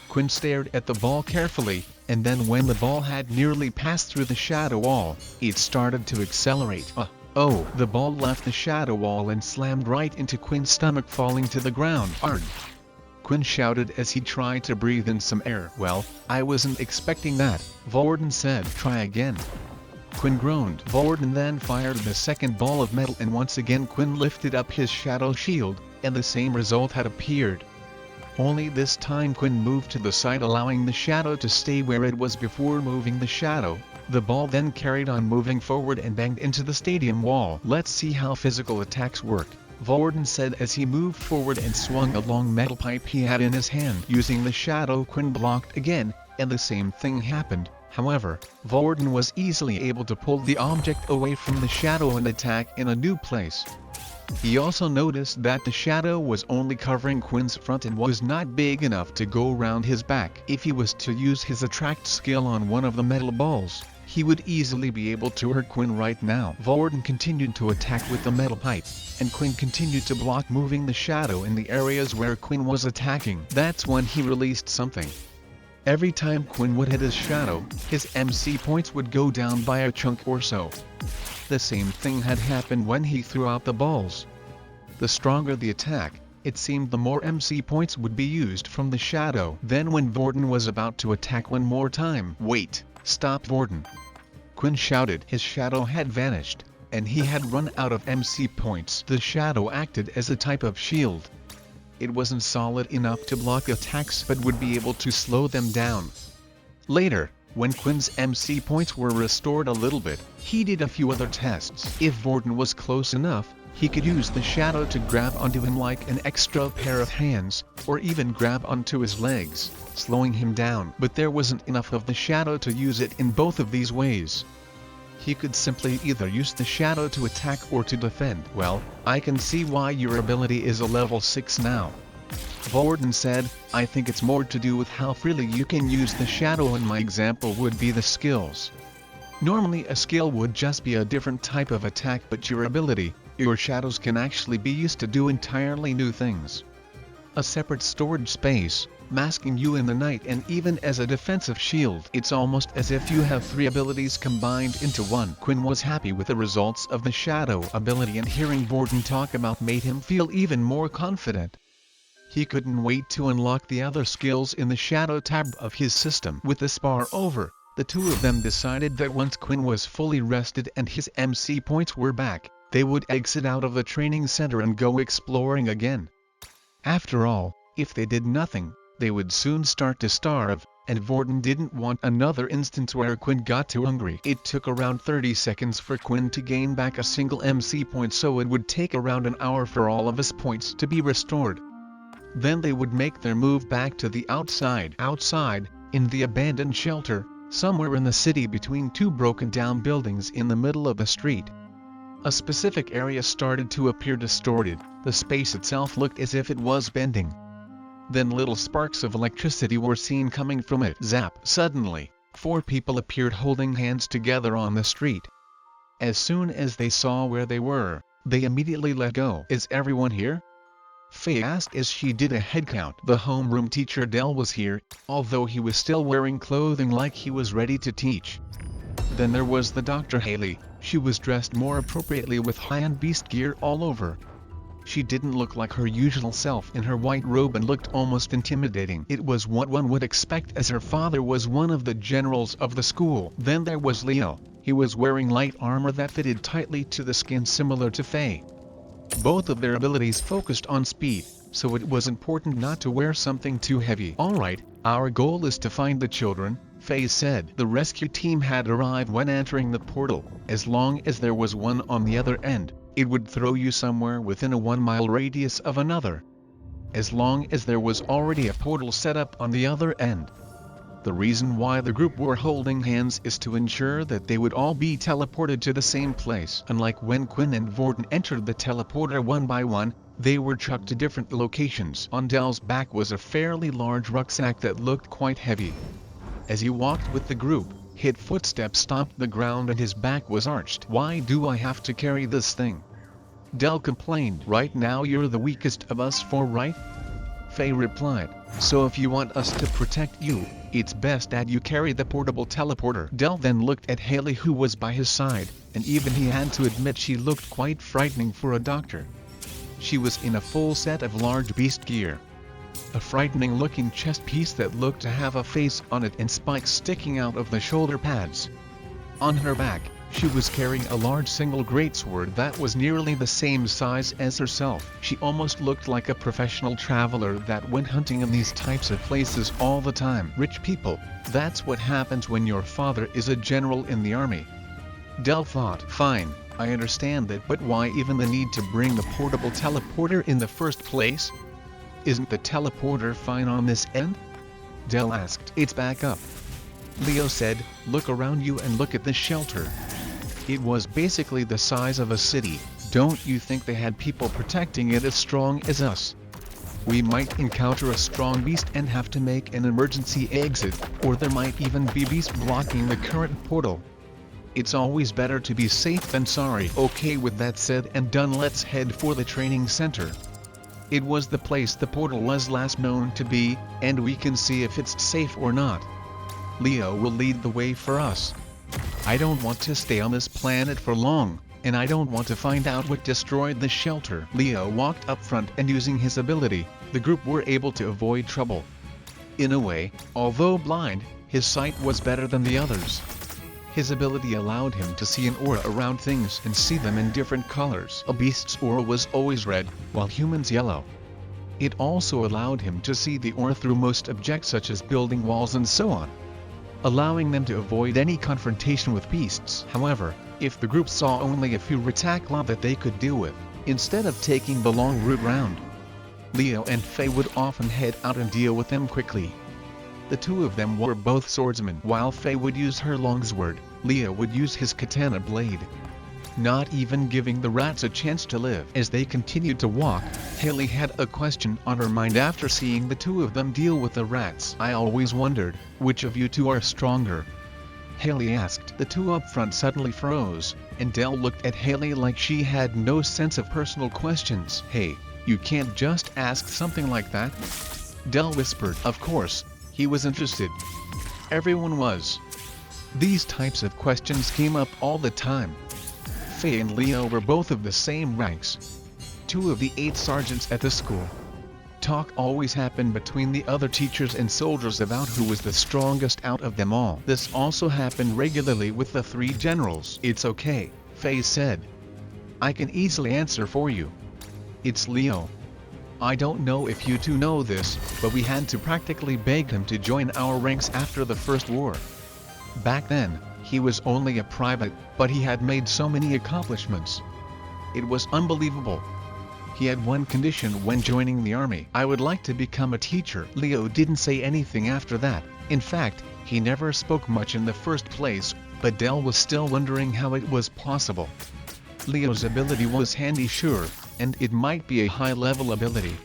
Quinn stared at the ball carefully, and then when the ball had nearly passed through the shadow wall, it started to accelerate. Oh, the ball left the shadow wall and slammed right into Quinn's stomach, falling to the ground. Arg! Quinn shouted as he tried to breathe in some air. Well, I wasn't expecting that, Vorden said. Try again. Quinn groaned. Vorden then fired the second ball of metal, and once again Quinn lifted up his shadow shield, and the same result had appeared. Only this time Quinn moved to the side, allowing the shadow to stay where it was before moving the shadow. The ball then carried on moving forward and banged into the stadium wall. Let's see how physical attacks work, Vorden said as he moved forward and swung a long metal pipe he had in his hand. Using the shadow, Quinn blocked again, and the same thing happened. However, Vorden was easily able to pull the object away from the shadow and attack in a new place. He also noticed that the shadow was only covering Quinn's front and was not big enough to go around his back. If he was to use his attract skill on one of the metal balls, he would easily be able to hurt Quinn right now. Vorden continued to attack with the metal pipe, and Quinn continued to block, moving the shadow in the areas where Quinn was attacking. That's when he released something. Every time Quinn would hit his shadow, his MC points would go down by a chunk or so. The same thing had happened when he threw out the balls. The stronger the attack, it seemed the more MC points would be used from the shadow. Then when Vorden was about to attack one more time, "Wait, stop, Vorden!" Quinn shouted. His shadow had vanished, and he had run out of MC points. The shadow acted as a type of shield. It wasn't solid enough to block attacks but would be able to slow them down. Later, when Quinn's MC points were restored a little bit, he did a few other tests. If Vorden was close enough, he could use the shadow to grab onto him like an extra pair of hands, or even grab onto his legs, slowing him down. But there wasn't enough of the shadow to use it in both of these ways. He could simply either use the shadow to attack or to defend. Well, I can see why your ability is a level 6 now, Vorden said. I think it's more to do with how freely you can use the shadow, and my example would be the skills. Normally a skill would just be a different type of attack, but your ability, your shadows, can actually be used to do entirely new things. A separate storage space, masking you in the night, and even as a defensive shield. It's almost as if you have 3 abilities combined into one. Quinn was happy with the results of the shadow ability, and hearing Vorden talk about made him feel even more confident. He couldn't wait to unlock the other skills in the shadow tab of his system. With the spar over, the two of them decided that once Quinn was fully rested and his MC points were back, they would exit out of the training center and go exploring again. After all, if they did nothing, they would soon start to starve, and Vorden didn't want another instance where Quinn got too hungry. It took around 30 seconds for Quinn to gain back a single MC point, so it would take around an hour for all of his points to be restored. Then they would make their move back to the outside. Outside, in the abandoned shelter, somewhere in the city between 2 broken down buildings in the middle of the street, a specific area started to appear distorted. The space itself looked as if it was bending. Then little sparks of electricity were seen coming from it. Zap! Suddenly, 4 people appeared holding hands together on the street. As soon as they saw where they were, they immediately let go. Is everyone here? Faye asked as she did a head count. The homeroom teacher Dell was here, although he was still wearing clothing like he was ready to teach. Then there was the Dr. Haley. She was dressed more appropriately with high-end beast gear all over. She didn't look like her usual self in her white robe and looked almost intimidating. It was what one would expect, as her father was one of the generals of the school. Then there was Leo. He was wearing light armor that fitted tightly to the skin, similar to Faye. Both of their abilities focused on speed, so it was important not to wear something too heavy. Alright, our goal is to find the children, Faye said. The rescue team had arrived when entering the portal. As long as there was one on the other end, it would throw you somewhere within a 1-mile radius of another. as long as there was already a portal set up on the other end. The reason why the group were holding hands is to ensure that they would all be teleported to the same place. Unlike when Quinn and Vorten entered the teleporter one by one, they were chucked to different locations. On Del's back was a fairly large rucksack that looked quite heavy. As he walked with the group, his footsteps stomped the ground and his back was arched. "Why do I have to carry this thing?" Del complained. "Right now you're the weakest of us four, right?" Faye replied. "So if you want us to protect you, it's best that you carry the portable teleporter." Del then looked at Haley, who was by his side, and even he had to admit she looked quite frightening for a doctor. She was in a full set of large beast gear. A frightening looking chest piece that looked to have a face on it and spikes sticking out of the shoulder pads. On her back, she was carrying a large single greatsword that was nearly the same size as herself. She almost looked like a professional traveler that went hunting in these types of places all the time. Rich people, that's what happens when your father is a general in the army. Del thought. Fine, I understand that, but why even the need to bring the portable teleporter in the first place? Isn't the teleporter fine on this end? Del asked. It's back up. Leo said, look around you and look at this shelter. It was basically the size of a city. Don't you think they had people protecting it as strong as us? We might encounter a strong beast and have to make an emergency exit, or there might even be beasts blocking the current portal. It's always better to be safe than sorry. Okay, with that said and done, let's head for the training center. It was the place the portal was last known to be, and we can see if it's safe or not. Leo will lead the way for us. I don't want to stay on this planet for long, and I don't want to find out what destroyed the shelter. Leo walked up front, and using his ability, the group were able to avoid trouble. In a way, although blind, his sight was better than the others. His ability allowed him to see an aura around things and see them in different colors. A beast's aura was always red, while humans yellow. It also allowed him to see the aura through most objects such as building walls and so on, allowing them to avoid any confrontation with beasts. However, if the group saw only a few Ratakla that they could deal with, instead of taking the long route round, Leo and Faye would often head out and deal with them quickly. The two of them were both swordsmen. While Faye would use her longsword, Leo would use his katana blade, not even giving the rats a chance to live. As they continued to walk, Haley had a question on her mind after seeing the two of them deal with the rats. I always wondered, which of you two are stronger? Haley asked. The two up front suddenly froze, and Del looked at Haley like she had no sense of personal questions. Hey, you can't just ask something like that. Del whispered. Of course, he was interested. Everyone was. These types of questions came up all the time. Faye and Leo were both of the same ranks. 2 of the 8 sergeants at the school. Talk always happened between the other teachers and soldiers about who was the strongest out of them all. This also happened regularly with the 3 generals. It's okay, Faye said. I can easily answer for you. It's Leo. I don't know if you two know this, but we had to practically beg him to join our ranks after the First War. Back then, he was only a private, but he had made so many accomplishments. It was unbelievable. He had one condition when joining the army. I would like to become a teacher. Leo didn't say anything after that. In fact, he never spoke much in the first place, but Del was still wondering how it was possible. Leo's ability was handy, sure, and it might be a high-level ability.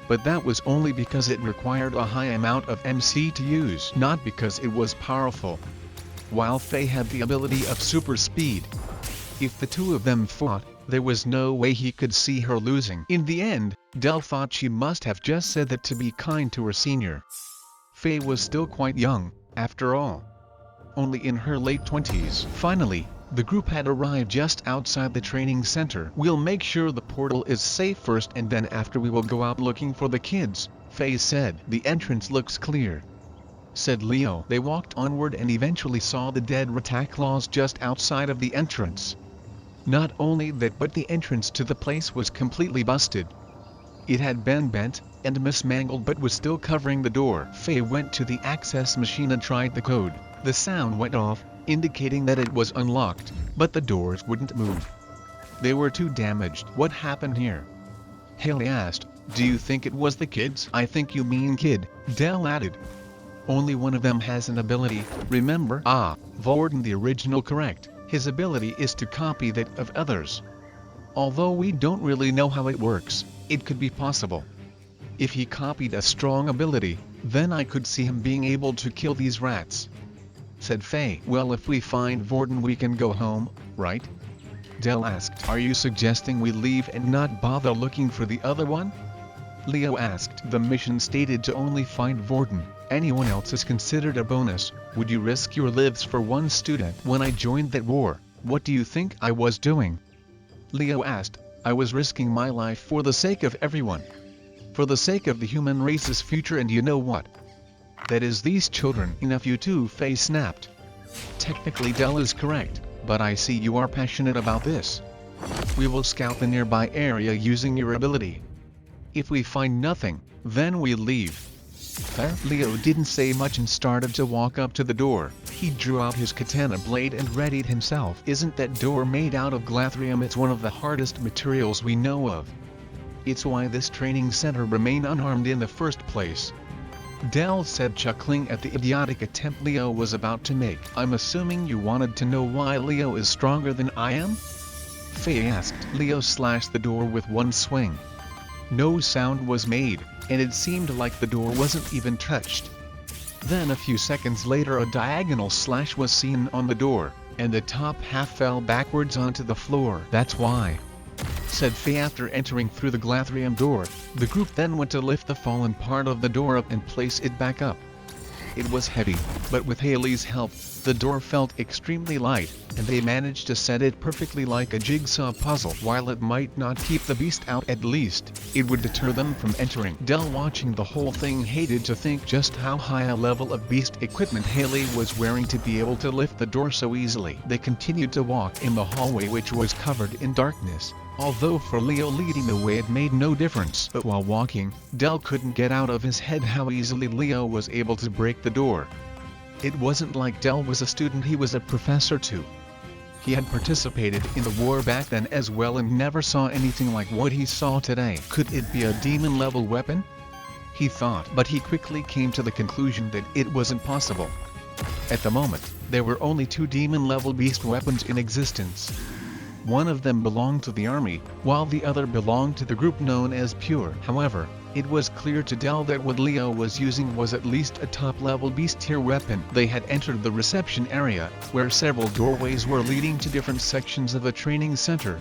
But that was only because it required a high amount of MC to use, not because it was powerful. While Faye had the ability of super speed. If the two of them fought, there was no way he could see her losing. In the end, Del thought she must have just said that to be kind to her senior. Faye was still quite young, after all. Only in her late 20s. Finally, the group had arrived just outside the training center. We'll make sure the portal is safe first, and then after we will go out looking for the kids, Faye said. The entrance looks clear, said Leo. They walked onward and eventually saw the dead Rataklas just outside of the entrance. Not only that, but the entrance to the place was completely busted. It had been bent and mismangled but was still covering the door. Faye went to the access machine and tried the code. The sound went off, indicating that it was unlocked, but the doors wouldn't move. They were too damaged. What happened here? Haley asked, Do you think it was the kids? I think you mean kid, Del added. Only one of them has an ability, remember? Ah, Vorden the original correct. His ability is to copy that of others. Although we don't really know how it works, it could be possible. If he copied a strong ability, then I could see him being able to kill these rats. Said Faye. Well, if we find Vorden we can go home, right? Del asked. Are you suggesting we leave and not bother looking for the other one? Leo asked. The mission stated to only find Vorden. Anyone else is considered a bonus. Would you risk your lives for one student? When I joined that war, what do you think I was doing? Leo asked. I was risking my life for the sake of everyone. For the sake of the human race's future, and you know what? That is these children. Enough, you two, Faye snapped. Technically Del is correct, but I see you are passionate about this. We will scout the nearby area using your ability. If we find nothing, then we leave. Fair? Leo didn't say much and started to walk up to the door. He drew out his katana blade and readied himself. Isn't that door made out of glathrium? It's one of the hardest materials we know of. It's why this training center remained unharmed in the first place. Del said, chuckling at the idiotic attempt Leo was about to make. I'm assuming you wanted to know why Leo is stronger than I am? Faye asked. Leo slashed the door with one swing. No sound was made, and it seemed like the door wasn't even touched. Then a few seconds later a diagonal slash was seen on the door, and the top half fell backwards onto the floor. That's why, said Faye after entering through the glathrium door. The group then went to lift the fallen part of the door up and place it back up. It was heavy, but with Haley's help, the door felt extremely light, and they managed to set it perfectly like a jigsaw puzzle. While it might not keep the beast out, at least it would deter them from entering. Del, watching the whole thing, hated to think just how high a level of beast equipment Haley was wearing to be able to lift the door so easily. They continued to walk in the hallway, which was covered in darkness. Although for Leo leading the way it made no difference. But while walking, Del couldn't get out of his head how easily Leo was able to break the door. It wasn't like Del was a student, he was a professor too. He had participated in the war back then as well and never saw anything like what he saw today. Could it be a demon-level weapon? He thought, but he quickly came to the conclusion that it wasn't possible. At the moment, there were only 2 demon-level beast weapons in existence. One of them belonged to the army, while the other belonged to the group known as Pure. However, it was clear to Del that what Leo was using was at least a top-level beast-tier weapon. They had entered the reception area, where several doorways were leading to different sections of the training center.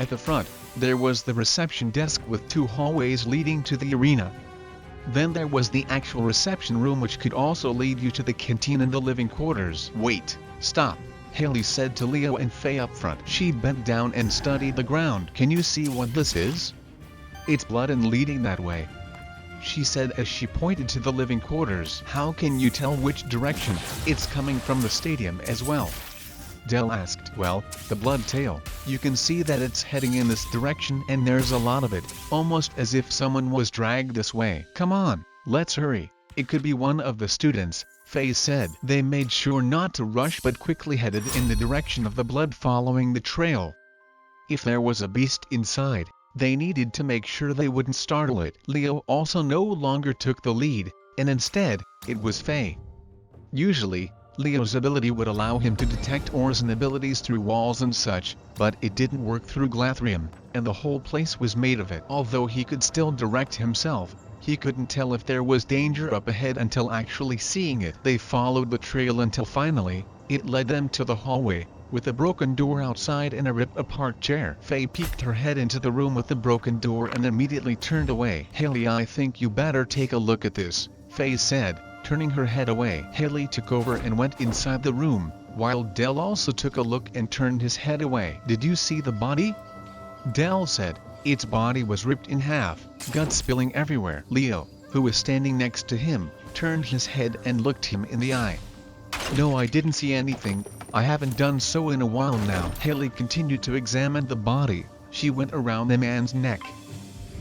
At the front, there was the reception desk with 2 hallways leading to the arena. Then there was the actual reception room, which could also lead you to the canteen and the living quarters. Wait, stop, Haley said to Leo and Faye up front. She bent down and studied the ground. Can you see what this is? It's blood and leading that way, she said as she pointed to the living quarters. How can you tell which direction? It's coming from the stadium as well, Del asked. Well, the blood tail, you can see that it's heading in this direction, and there's a lot of it, almost as if someone was dragged this way. Come on, let's hurry. It could be one of the students, Faye said. They made sure not to rush but quickly headed in the direction of the blood, following the trail. If there was a beast inside, they needed to make sure they wouldn't startle it. Leo also no longer took the lead, and instead, it was Faye. Usually, Leo's ability would allow him to detect ores and abilities through walls and such, but it didn't work through glathrium, and the whole place was made of it. Although he could still direct himself, he couldn't tell if there was danger up ahead until actually seeing it. They followed the trail until finally, it led them to the hallway, with a broken door outside and a ripped-apart chair. Faye peeked her head into the room with the broken door and immediately turned away. Haley, I think you better take a look at this, Faye said, turning her head away. Haley took over and went inside the room, while Del also took a look and turned his head away. Did you see the body? Del said. Its body was ripped in half, guts spilling everywhere. Leo, who was standing next to him, turned his head and looked him in the eye. No, I didn't see anything. I haven't done so in a while now. Haley continued to examine the body. She went around the man's neck.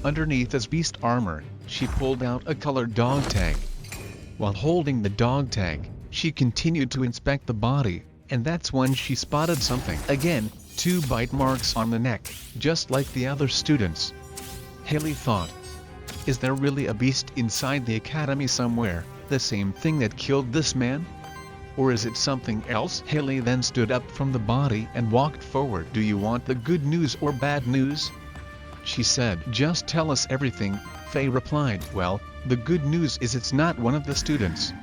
Underneath his beast armor, she pulled out a colored dog tag. While holding the dog tag, she continued to inspect the body, and that's when she spotted something. Again, 2 bite marks on the neck, just like the other students. Haley thought, Is there really a beast inside the academy somewhere, the same thing that killed this man? Or is it something else? Haley then stood up from the body and walked forward. Do you want the good news or bad news? She said. Just tell us everything, Faye replied. Well, the good news is it's not one of the students.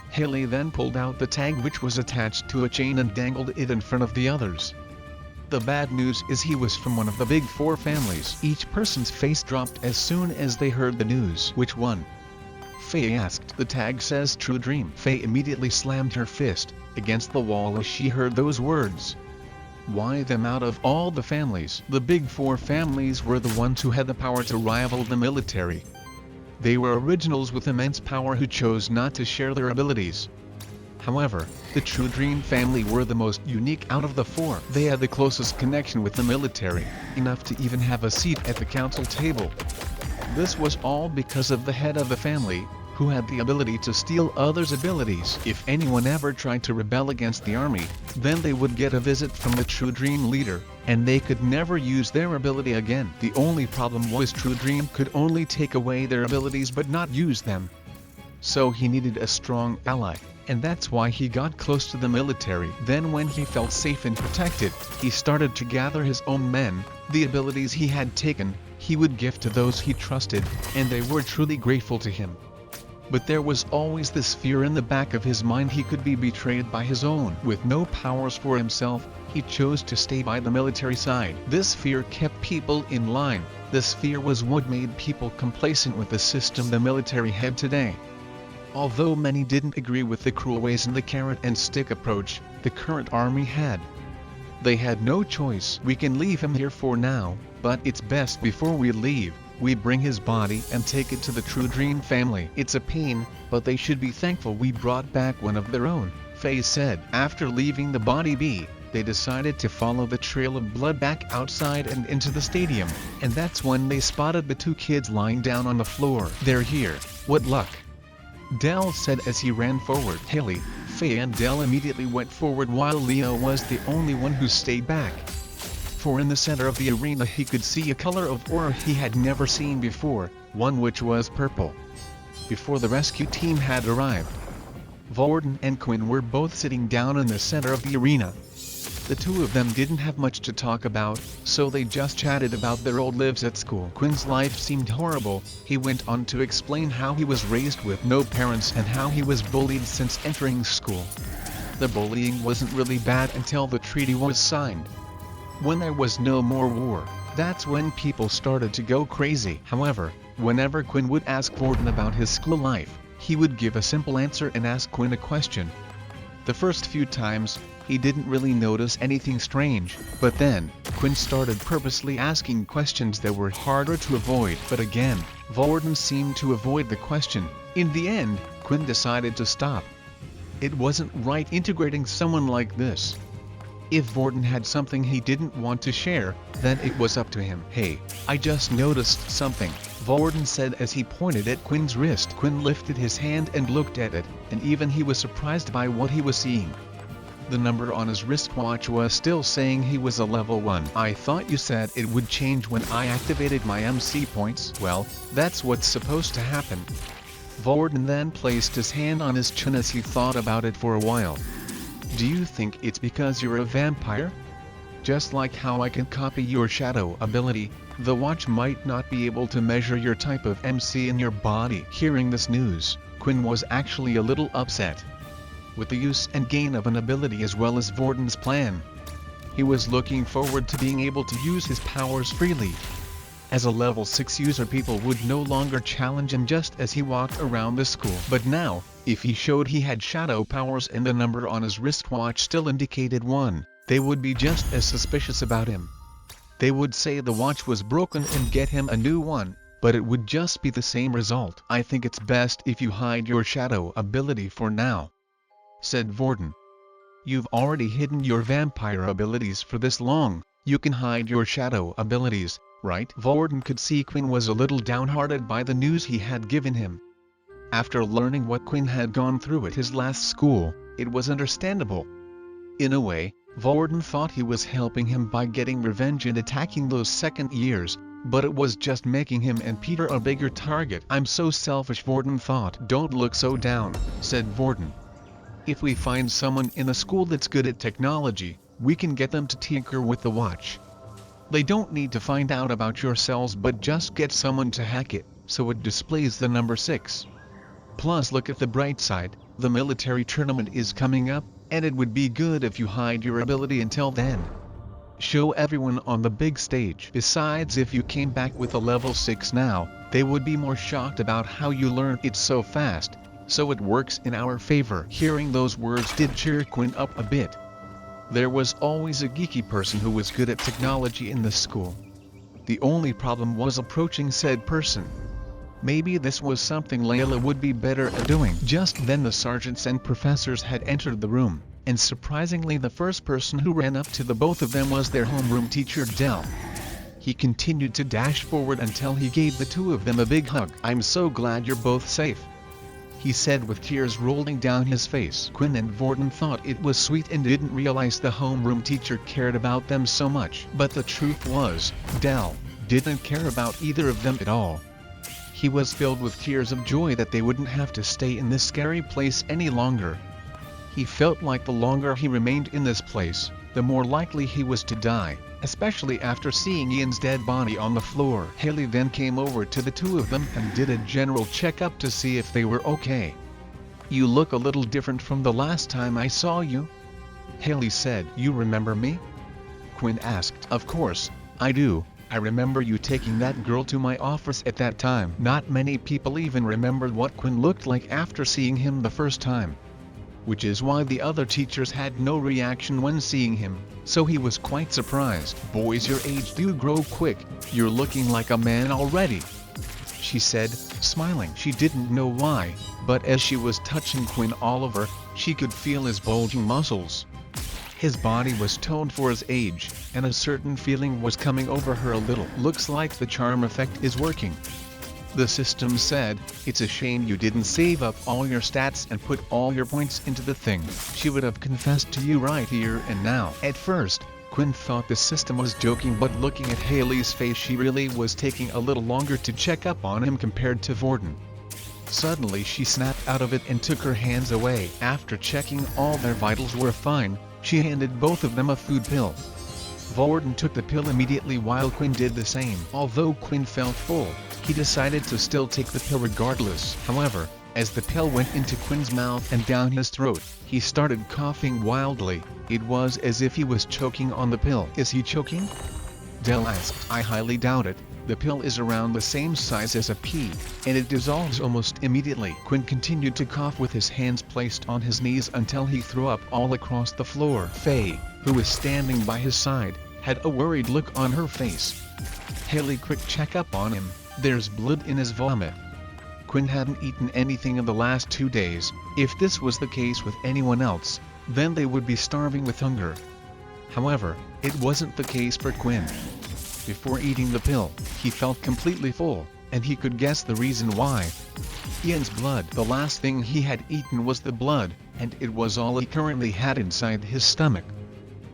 Haley then pulled out the tag which was attached to a chain and dangled it in front of the others. The bad news is he was from one of the big four families. Each person's face dropped as soon as they heard the news. Which one? Faye asked. The tag says True Dream. Faye immediately slammed her fist against the wall as she heard those words. Why them? Out of all the families, the big four families were the ones who had the power to rival the military. They were originals with immense power who chose not to share their abilities. However, the True Dream family were the most unique out of the four. They had the closest connection with the military, enough to even have a seat at the council table. This was all because of the head of the family, who had the ability to steal others' abilities. If anyone ever tried to rebel against the army, then they would get a visit from the True Dream leader, and they could never use their ability again. The only problem was True Dream could only take away their abilities but not use them. So he needed a strong ally, and that's why he got close to the military. Then when he felt safe and protected, he started to gather his own men. The abilities he had taken, he would give to those he trusted, and they were truly grateful to him. But there was always this fear in the back of his mind he could be betrayed by his own. With no powers for himself, he chose to stay by the military side. This fear kept people in line. This fear was what made people complacent with the system the military had today. Although many didn't agree with the cruel ways and the carrot and stick approach the current army had, they had no choice. We can leave him here for now, but it's best before we leave, we bring his body and take it to the True Dream family. It's a pain, but they should be thankful we brought back one of their own, Faye said. After leaving the body be, they decided to follow the trail of blood back outside and into the stadium, and that's when they spotted the two kids lying down on the floor. They're here, what luck, Dell said as he ran forward. Haley, Faye and Dell immediately went forward while Leo was the only one who stayed back. For in the center of the arena he could see a color of aura he had never seen before, one which was purple. Before the rescue team had arrived, Vorden and Quinn were both sitting down in the center of the arena. The two of them didn't have much to talk about, so they just chatted about their old lives at school. Quinn's life seemed horrible. He went on to explain how he was raised with no parents and how he was bullied since entering school. The bullying wasn't really bad until the treaty was signed. When there was no more war, that's when people started to go crazy. However, whenever Quinn would ask Vorden about his school life, he would give a simple answer and ask Quinn a question. The first few times, he didn't really notice anything strange, but then, Quinn started purposely asking questions that were harder to avoid. But again, Vorden seemed to avoid the question. In the end, Quinn decided to stop. It wasn't right integrating someone like this. If Vorden had something he didn't want to share, then it was up to him. Hey, I just noticed something, Vorden said as he pointed at Quinn's wrist. Quinn lifted his hand and looked at it, and even he was surprised by what he was seeing. The number on his wristwatch was still saying he was a level 1. I thought you said it would change when I activated my MC points. Well, that's what's supposed to happen. Vorden then placed his hand on his chin as he thought about it for a while. Do you think it's because you're a vampire? Just like how I can copy your shadow ability, the watch might not be able to measure your type of MC in your body. Hearing this news, Quinn was actually a little upset. With the use and gain of an ability as well as Vorden's plan, he was looking forward to being able to use his powers freely. As a level 6 user, people would no longer challenge him just as he walked around the school. But now, if he showed he had shadow powers and the number on his wristwatch still indicated 1, they would be just as suspicious about him. They would say the watch was broken and get him a new one, but it would just be the same result. I think it's best if you hide your shadow ability for now, said Vorden. You've already hidden your vampire abilities for this long, you can hide your shadow abilities, right? Vorden could see Quinn was a little downhearted by the news he had given him. After learning what Quinn had gone through at his last school, it was understandable. In a way, Vorden thought he was helping him by getting revenge and attacking those second years, but it was just making him and Peter a bigger target. I'm so selfish, Vorden thought. Don't look so down, said Vorden. If we find someone in a school that's good at technology, we can get them to tinker with the watch. They don't need to find out about your cells, but just get someone to hack it, so it displays the number 6. Plus, look at the bright side, the military tournament is coming up, and it would be good if you hide your ability until then. Show everyone on the big stage. Besides, if you came back with a level 6 now, they would be more shocked about how you learned it so fast, so it works in our favor. Hearing those words did cheer Quinn up a bit. There was always a geeky person who was good at technology in the school. The only problem was approaching said person. Maybe this was something Layla would be better at doing. Just then the sergeants and professors had entered the room, and surprisingly the first person who ran up to the both of them was their homeroom teacher Dell. He continued to dash forward until he gave the two of them a big hug. I'm so glad you're both safe, he said with tears rolling down his face. Quinn and Vorden thought it was sweet and didn't realize the homeroom teacher cared about them so much. But the truth was, Dell didn't care about either of them at all. He was filled with tears of joy that they wouldn't have to stay in this scary place any longer. He felt like the longer he remained in this place, the more likely he was to die, especially after seeing Ian's dead body on the floor. Haley then came over to the two of them and did a general checkup to see if they were okay. You look a little different from the last time I saw you, Haley said. You remember me? Quinn asked. Of course, I do. I remember you taking that girl to my office at that time. Not many people even remembered what Quinn looked like after seeing him the first time. Which is why the other teachers had no reaction when seeing him, so he was quite surprised. Boys your age do grow quick, you're looking like a man already, she said, smiling. She didn't know why, but as she was touching Quinn all over, she could feel his bulging muscles. His body was toned for his age, and a certain feeling was coming over her a little. Looks like the charm effect is working, the system said. It's a shame you didn't save up all your stats and put all your points into the thing. She would have confessed to you right here and now. At first, Quinn thought the system was joking, but looking at Haley's face, she really was taking a little longer to check up on him compared to Vorden. Suddenly she snapped out of it and took her hands away. After checking all their vitals were fine, she handed both of them a food pill. Vorden took the pill immediately while Quinn did the same. Although Quinn felt full, he decided to still take the pill regardless. However, as the pill went into Quinn's mouth and down his throat, he started coughing wildly. It was as if he was choking on the pill. Is he choking? Dell asked. I highly doubt it. The pill is around the same size as a pea, and it dissolves almost immediately. Quinn continued to cough with his hands placed on his knees until he threw up all across the floor. Faye, who was standing by his side, had a worried look on her face. Haley, quick check up on him, there's blood in his vomit. Quinn hadn't eaten anything in the last 2 days. If this was the case with anyone else, then they would be starving with hunger. However, it wasn't the case for Quinn. Before eating the pill, he felt completely full, and he could guess the reason why. Ian's blood. The last thing he had eaten was the blood, and it was all he currently had inside his stomach.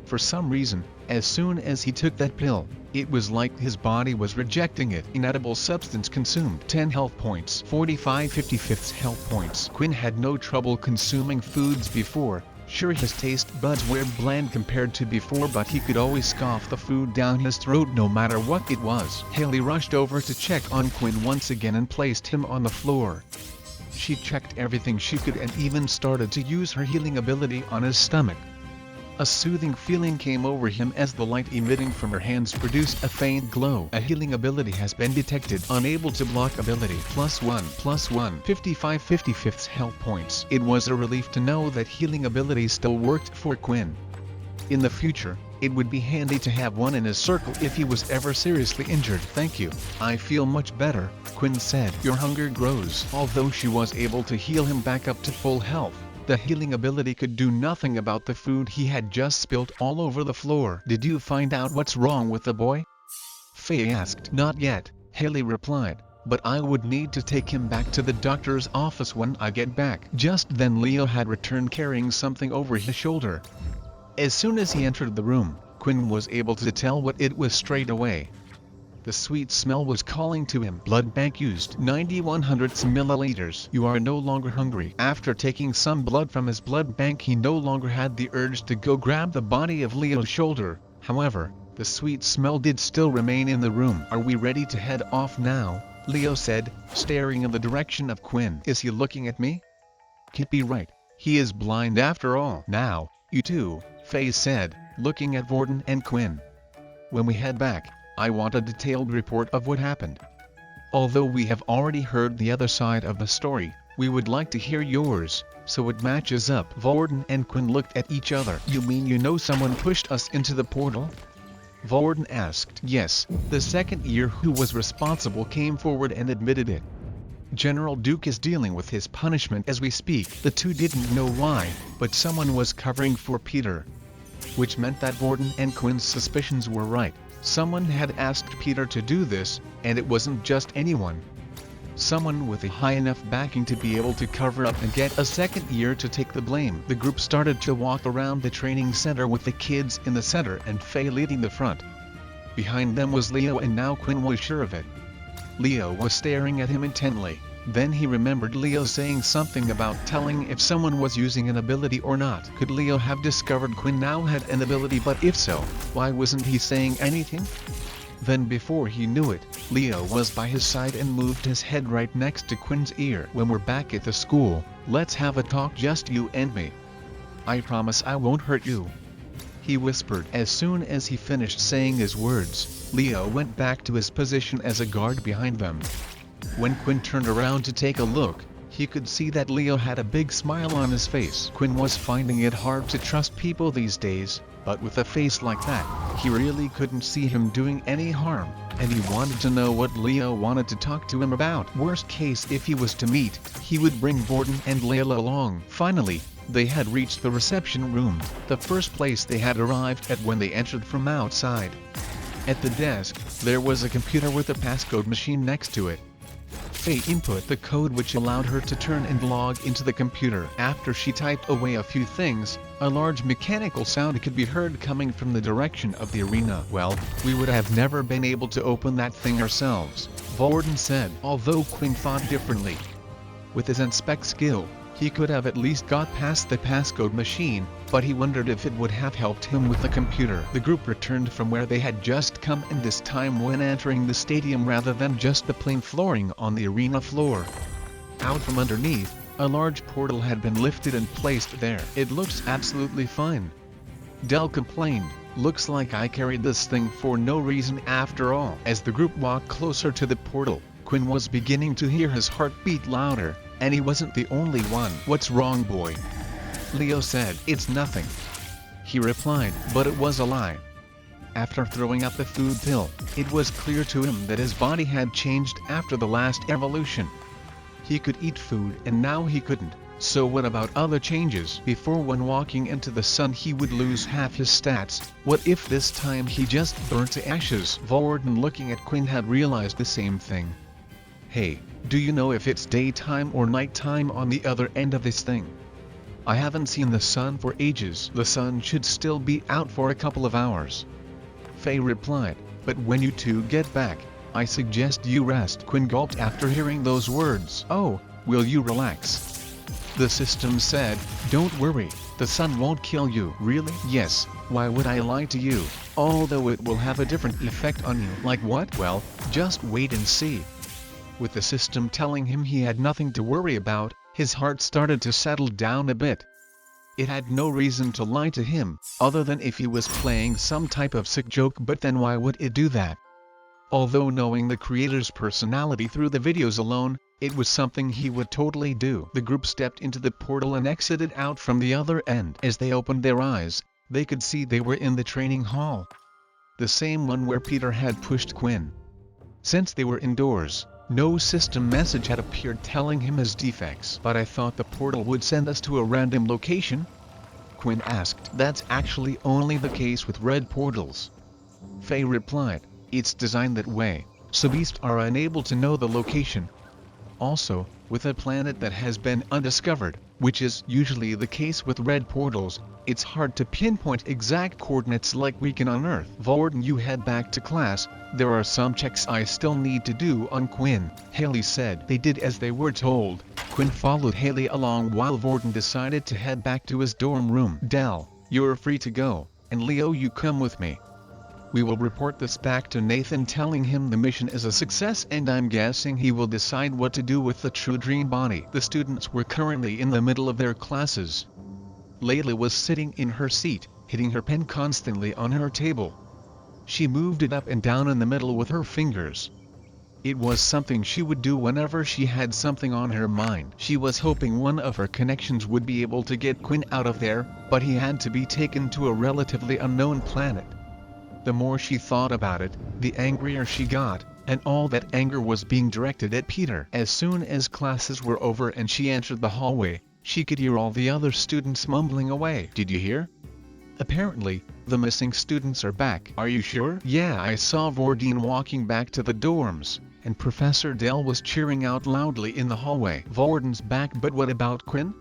For some reason, as soon as he took that pill, it was like his body was rejecting it. Inedible substance consumed. 10 health points. 45 55 health points. Quinn had no trouble consuming foods before. Sure, his taste buds were bland compared to before, but he could always scoff the food down his throat no matter what it was. Haley rushed over to check on Quinn once again and placed him on the floor. She checked everything she could and even started to use her healing ability on his stomach. A soothing feeling came over him as the light emitting from her hands produced a faint glow. A healing ability has been detected. Unable to block ability. +1/+1. 55 55 health points. It was a relief to know that healing ability still worked for Quinn. In the future, it would be handy to have one in his circle if he was ever seriously injured. Thank you. I feel much better, Quinn said. Your hunger grows. Although she was able to heal him back up to full health, the healing ability could do nothing about the food he had just spilt all over the floor. Did you find out what's wrong with the boy? Faye asked. Not yet, Haley replied, but I would need to take him back to the doctor's office when I get back. Just then Leo had returned carrying something over his shoulder. As soon as he entered the room, Quinn was able to tell what it was straight away. The sweet smell was calling to him. Blood bank used 9100 milliliters. You are no longer hungry. After taking some blood from his blood bank, he no longer had the urge to go grab the body of Leo's shoulder. However, the sweet smell did still remain in the room. Are we ready to head off now? Leo said, staring in the direction of Quinn. Is he looking at me? Khepri right. He is blind after all. Now, you too, Faye said, looking at Vordan and Quinn. When we head back, I want a detailed report of what happened. Although we have already heard the other side of the story, we would like to hear yours, so it matches up. Vordan and Quinn looked at each other. You mean you know someone pushed us into the portal? Vordan asked. Yes, the second year who was responsible came forward and admitted it. General Duke is dealing with his punishment as we speak. The two didn't know why, but someone was covering for Peter. Which meant that Vordan and Quinn's suspicions were right. Someone had asked Peter to do this, and it wasn't just anyone. Someone with a high enough backing to be able to cover up and get a second year to take the blame. The group started to walk around the training center with the kids in the center and Faye leading the front. Behind them was Leo, and now Quinn was sure of it. Leo was staring at him intently. Then he remembered Leo saying something about telling if someone was using an ability or not. Could Leo have discovered Quinn now had an ability, but if so, why wasn't he saying anything? Then before he knew it, Leo was by his side and moved his head right next to Quinn's ear. When we're back at the school, let's have a talk, just you and me. I promise I won't hurt you, he whispered. As soon as he finished saying his words, Leo went back to his position as a guard behind them. When Quinn turned around to take a look, he could see that Leo had a big smile on his face. Quinn was finding it hard to trust people these days, but with a face like that, he really couldn't see him doing any harm, and he wanted to know what Leo wanted to talk to him about. Worst case, if he was to meet, he would bring Vordan and Layla along. Finally, they had reached the reception room, the first place they had arrived at when they entered from outside. At the desk, there was a computer with a passcode machine next to it. Faye input the code, which allowed her to turn and log into the computer. After she typed away a few things, a large mechanical sound could be heard coming from the direction of the arena. Well, we would have never been able to open that thing ourselves, Vordan said, although Quinn thought differently. With his inspect skill, he could have at least got past the passcode machine, but he wondered if it would have helped him with the computer. The group returned from where they had just come, and this time when entering the stadium rather than just the plain flooring on the arena floor. Out from underneath, a large portal had been lifted and placed there. It looks absolutely fine, Del complained. Looks like I carried this thing for no reason after all. As the group walked closer to the portal, Quinn was beginning to hear his heart beat louder. And he wasn't the only one. What's wrong, boy? Leo said. It's nothing, he replied, but it was a lie. After throwing up the food pill, it was clear to him that his body had changed after the last evolution. He could eat food and now he couldn't. So what about other changes? Before, when walking into the sun, he would lose half his stats. What if this time he just burnt to ashes? Vordan, looking at Quinn, had realized the same thing. Hey, do you know if it's daytime or nighttime on the other end of this thing? I haven't seen the sun for ages. The sun should still be out for a couple of hours, Faye replied, but when you two get back, I suggest you rest. Quinn gulped after hearing those words. Oh, will you relax? The system said. Don't worry, the sun won't kill you. Really? Yes, why would I lie to you? Although it will have a different effect on you. Like what? Well, just wait and see. With the system telling him he had nothing to worry about, his heart started to settle down a bit. It had no reason to lie to him, other than if he was playing some type of sick joke, but then why would it do that? Although knowing the creator's personality through the videos alone, it was something he would totally do. The group stepped into the portal and exited out from the other end. As they opened their eyes, they could see they were in the training hall. The same one where Peter had pushed Quinn. Since they were indoors, no system message had appeared telling him his defects. But I thought the portal would send us to a random location? Quinn asked. That's actually only the case with red portals, Faye replied. It's designed that way, so beasts are unable to know the location. Also, with a planet that has been undiscovered, which is usually the case with red portals. It's hard to pinpoint exact coordinates like we can on Earth. Varden, you head back to class. There are some checks I still need to do on Quinn, Haley said. They did as they were told. Quinn followed Haley along while Varden decided to head back to his dorm room. Dell, you're free to go, and Leo, you come with me. We will report this back to Nathan, telling him the mission is a success, and I'm guessing he will decide what to do with the true dream body. The students were currently in the middle of their classes. Layla was sitting in her seat, hitting her pen constantly on her table. She moved it up and down in the middle with her fingers. It was something she would do whenever she had something on her mind. She was hoping one of her connections would be able to get Quinn out of there, but he had to be taken to a relatively unknown planet. The more she thought about it, the angrier she got, and all that anger was being directed at Peter. As soon as classes were over and she entered the hallway, she could hear all the other students mumbling away. Did you hear? Apparently, the missing students are back. Are you sure? Yeah, I saw Varden walking back to the dorms, and Professor Dell was cheering out loudly in the hallway. Varden's back, but what about Quinn?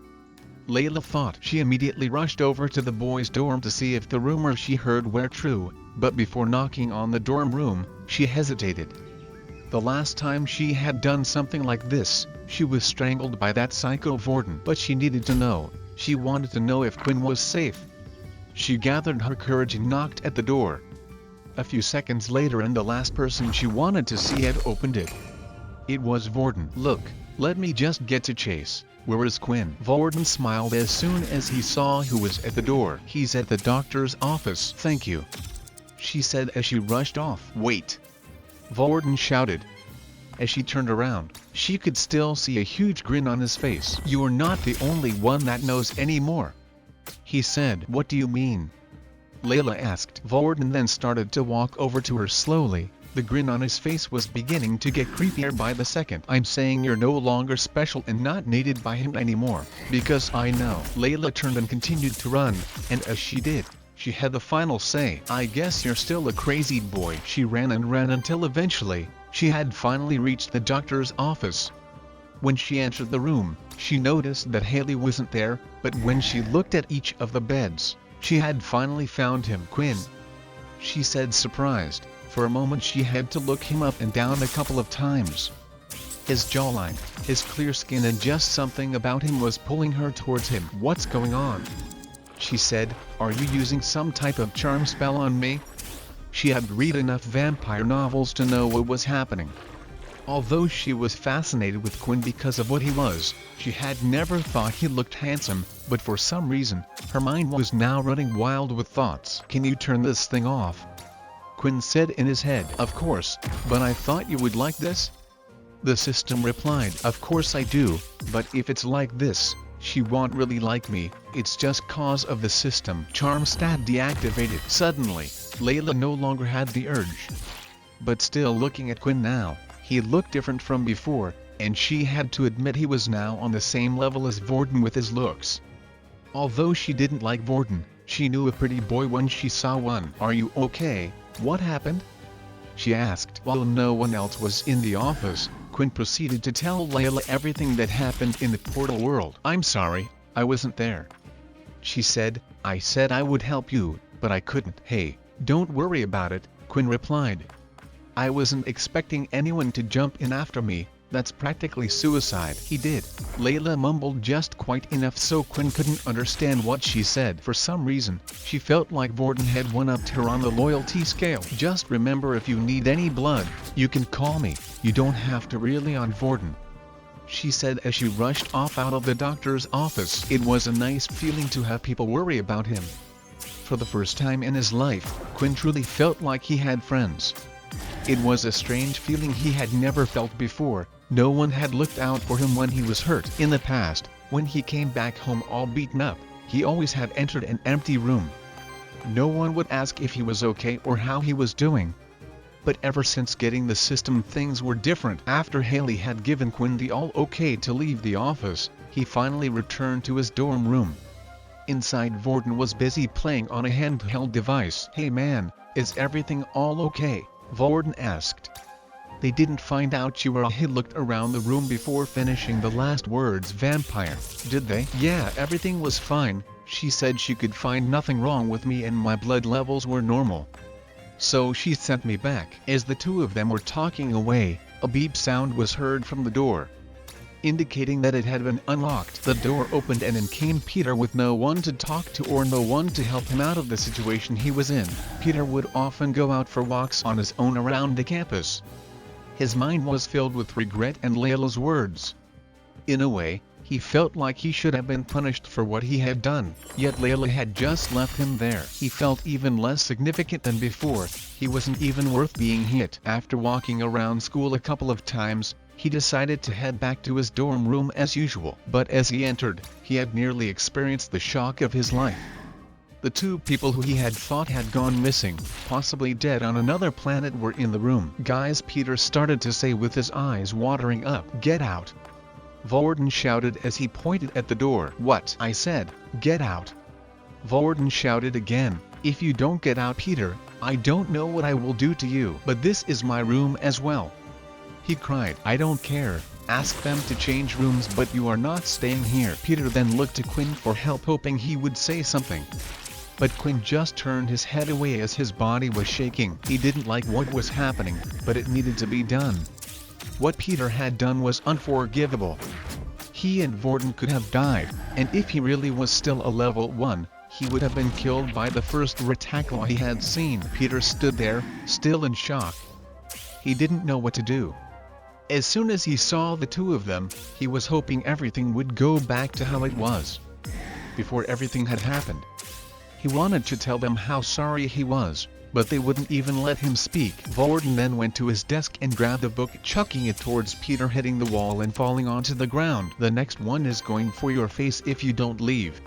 Layla thought. She immediately rushed over to the boys' dorm to see if the rumors she heard were true, but before knocking on the dorm room, she hesitated. The last time she had done something like this, she was strangled by that psycho Varden. But she needed to know. She wanted to know if Quinn was safe. She gathered her courage and knocked at the door. A few seconds later, and the last person she wanted to see had opened it. It was Varden. Look, let me just get to chase. Where is Quinn? Varden smiled as soon as he saw who was at the door. He's at the doctor's office. Thank you, she said as she rushed off. Wait! Varden shouted. As she turned around, she could still see a huge grin on his face. You're not the only one that knows anymore, he said. What do you mean? Layla asked. Varden then started to walk over to her slowly. The grin on his face was beginning to get creepier by the second. I'm saying you're no longer special and not needed by him anymore, because I know. Layla turned and continued to run, and as she did, she had the final say. I guess you're still a crazy boy. She ran and ran until eventually, she had finally reached the doctor's office. When she entered the room, she noticed that Haley wasn't there, but when she looked at each of the beds, she had finally found him. Quinn, she said, surprised. For a moment she had to look him up and down a couple of times. His jawline, his clear skin, and just something about him was pulling her towards him. What's going on? She said. Are you using some type of charm spell on me? She had read enough vampire novels to know what was happening. Although she was fascinated with Quinn because of what he was, she had never thought he looked handsome, but for some reason, her mind was now running wild with thoughts. Can you turn this thing off? Quinn said in his head. Of course, but I thought you would like this? The system replied. Of course I do, but if it's like this, she won't really like me. It's just cause of the system. Charm stat deactivated. Suddenly, Layla no longer had the urge. But still looking at Quinn now, he looked different from before, and she had to admit he was now on the same level as Varden with his looks. Although she didn't like Varden, she knew a pretty boy when she saw one. Are you okay? What happened? She asked. While no one else was in the office, Quinn proceeded to tell Layla everything that happened in the portal world. I'm sorry, I wasn't there, she said. I said I would help you, but I couldn't. Hey, don't worry about it, Quinn replied. I wasn't expecting anyone to jump in after me. That's practically suicide. He did. Layla mumbled just quite enough so Quinn couldn't understand what she said. For some reason, she felt like Varden had one-upped her on the loyalty scale. Just remember, if you need any blood, you can call me. You don't have to rely on Varden, she said as she rushed off out of the doctor's office. It was a nice feeling to have people worry about him. For the first time in his life, Quinn truly felt like he had friends. It was a strange feeling he had never felt before. No one had looked out for him when he was hurt. In the past, when he came back home all beaten up, he always had entered an empty room. No one would ask if he was okay or how he was doing. But ever since getting the system, things were different. After Haley had given Quinn the all-okay to leave the office, he finally returned to his dorm room. Inside, Varden was busy playing on a handheld device. Hey man, is everything all okay? Varden asked. They didn't find out you were a he looked around the room before finishing the last words vampire, did they? Yeah, everything was fine. She said she could find nothing wrong with me and my blood levels were normal. So she sent me back. As the two of them were talking away, a beep sound was heard from the door, indicating that it had been unlocked. The door opened and in came Peter with no one to talk to or no one to help him out of the situation he was in. Peter would often go out for walks on his own around the campus. His mind was filled with regret and Layla's words. In a way, he felt like he should have been punished for what he had done, yet Layla had just left him there. He felt even less significant than before. He wasn't even worth being hit. After walking around school a couple of times, he decided to head back to his dorm room as usual. But as he entered, he had nearly experienced the shock of his life. The two people who he had thought had gone missing, possibly dead on another planet, were in the room. Guys, Peter started to say with his eyes watering up. Get out! Vordan shouted as he pointed at the door. What? I said, get out! Vordan shouted again. If you don't get out, Peter, I don't know what I will do to you. But this is my room as well, he cried. I don't care. Ask them to change rooms, but you are not staying here. Peter then looked to Quinn for help, hoping he would say something. But Quinn just turned his head away as his body was shaking. He didn't like what was happening, but it needed to be done. What Peter had done was unforgivable. He and Vordan could have died, and if he really was still a level 1, he would have been killed by the first Retakla he had seen. Peter stood there, still in shock. He didn't know what to do. As soon as he saw the two of them, he was hoping everything would go back to how it was before everything had happened. He wanted to tell them how sorry he was, but they wouldn't even let him speak. Vordan then went to his desk and grabbed a book, chucking it towards Peter, hitting the wall and falling onto the ground. The next one is going for your face if you don't leave,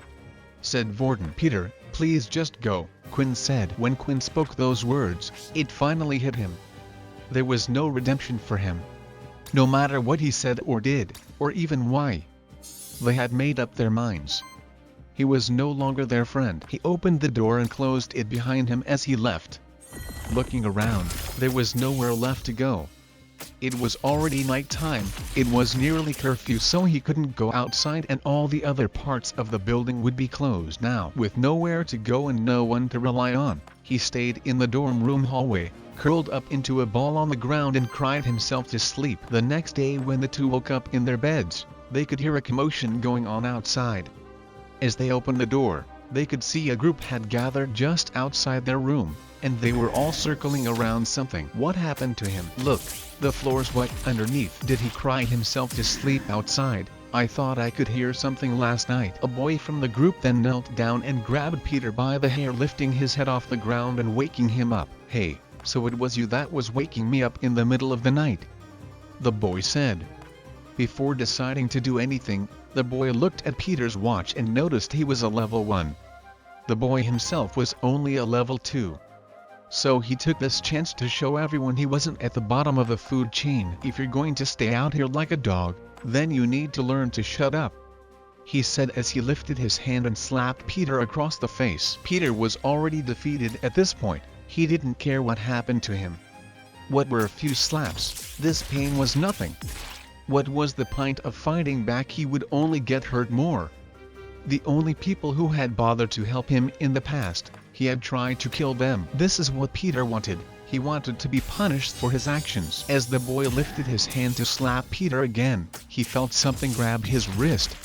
said Vordan. Peter, please just go, Quinn said. When Quinn spoke those words, it finally hit him. There was no redemption for him. No matter what he said or did, or even why. They had made up their minds. He was no longer their friend. He opened the door and closed it behind him as he left. Looking around, there was nowhere left to go. It was already night time. It was nearly curfew, so he couldn't go outside, and all the other parts of the building would be closed now. With nowhere to go and no one to rely on, he stayed in the dorm room hallway, curled up into a ball on the ground and cried himself to sleep. The next day when the two woke up in their beds, they could hear a commotion going on outside. As they opened the door, they could see a group had gathered just outside their room, and they were all circling around something. What happened to him? Look, the floor's wet underneath. Did he cry himself to sleep outside? I thought I could hear something last night. A boy from the group then knelt down and grabbed Peter by the hair, lifting his head off the ground and waking him up. Hey, so it was you that was waking me up in the middle of the night, the boy said. Before deciding to do anything, the boy looked at Peter's watch and noticed he was a level 1. The boy himself was only a level 2. So he took this chance to show everyone he wasn't at the bottom of the food chain. If you're going to stay out here like a dog, then you need to learn to shut up, he said as he lifted his hand and slapped Peter across the face. Peter was already defeated at this point. He didn't care what happened to him. What were a few slaps? This pain was nothing. What was the point of fighting back? He would only get hurt more. The only people who had bothered to help him in the past, he had tried to kill them. This is what Peter wanted. He wanted to be punished for his actions. As the boy lifted his hand to slap Peter again, he felt something grab his wrist.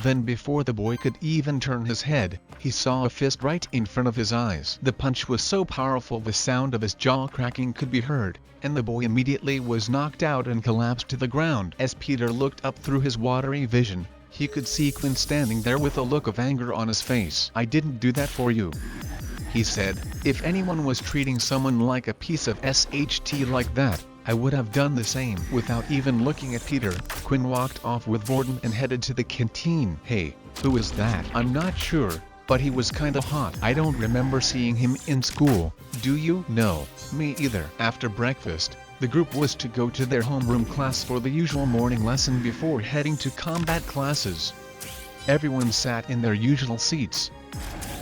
Then before the boy could even turn his head, he saw a fist right in front of his eyes. The punch was so powerful the sound of his jaw cracking could be heard, and the boy immediately was knocked out and collapsed to the ground. As Peter looked up through his watery vision, he could see Quinn standing there with a look of anger on his face. I didn't do that for you, he said. If anyone was treating someone like a piece of SHT like that, I would have done the same. Without even looking at Peter, Quinn walked off with Vordan and headed to the canteen. Hey, who is that? I'm not sure, but he was kinda hot. I don't remember seeing him in school. Do you? No, me either. After breakfast, the group was to go to their homeroom class for the usual morning lesson before heading to combat classes. Everyone sat in their usual seats.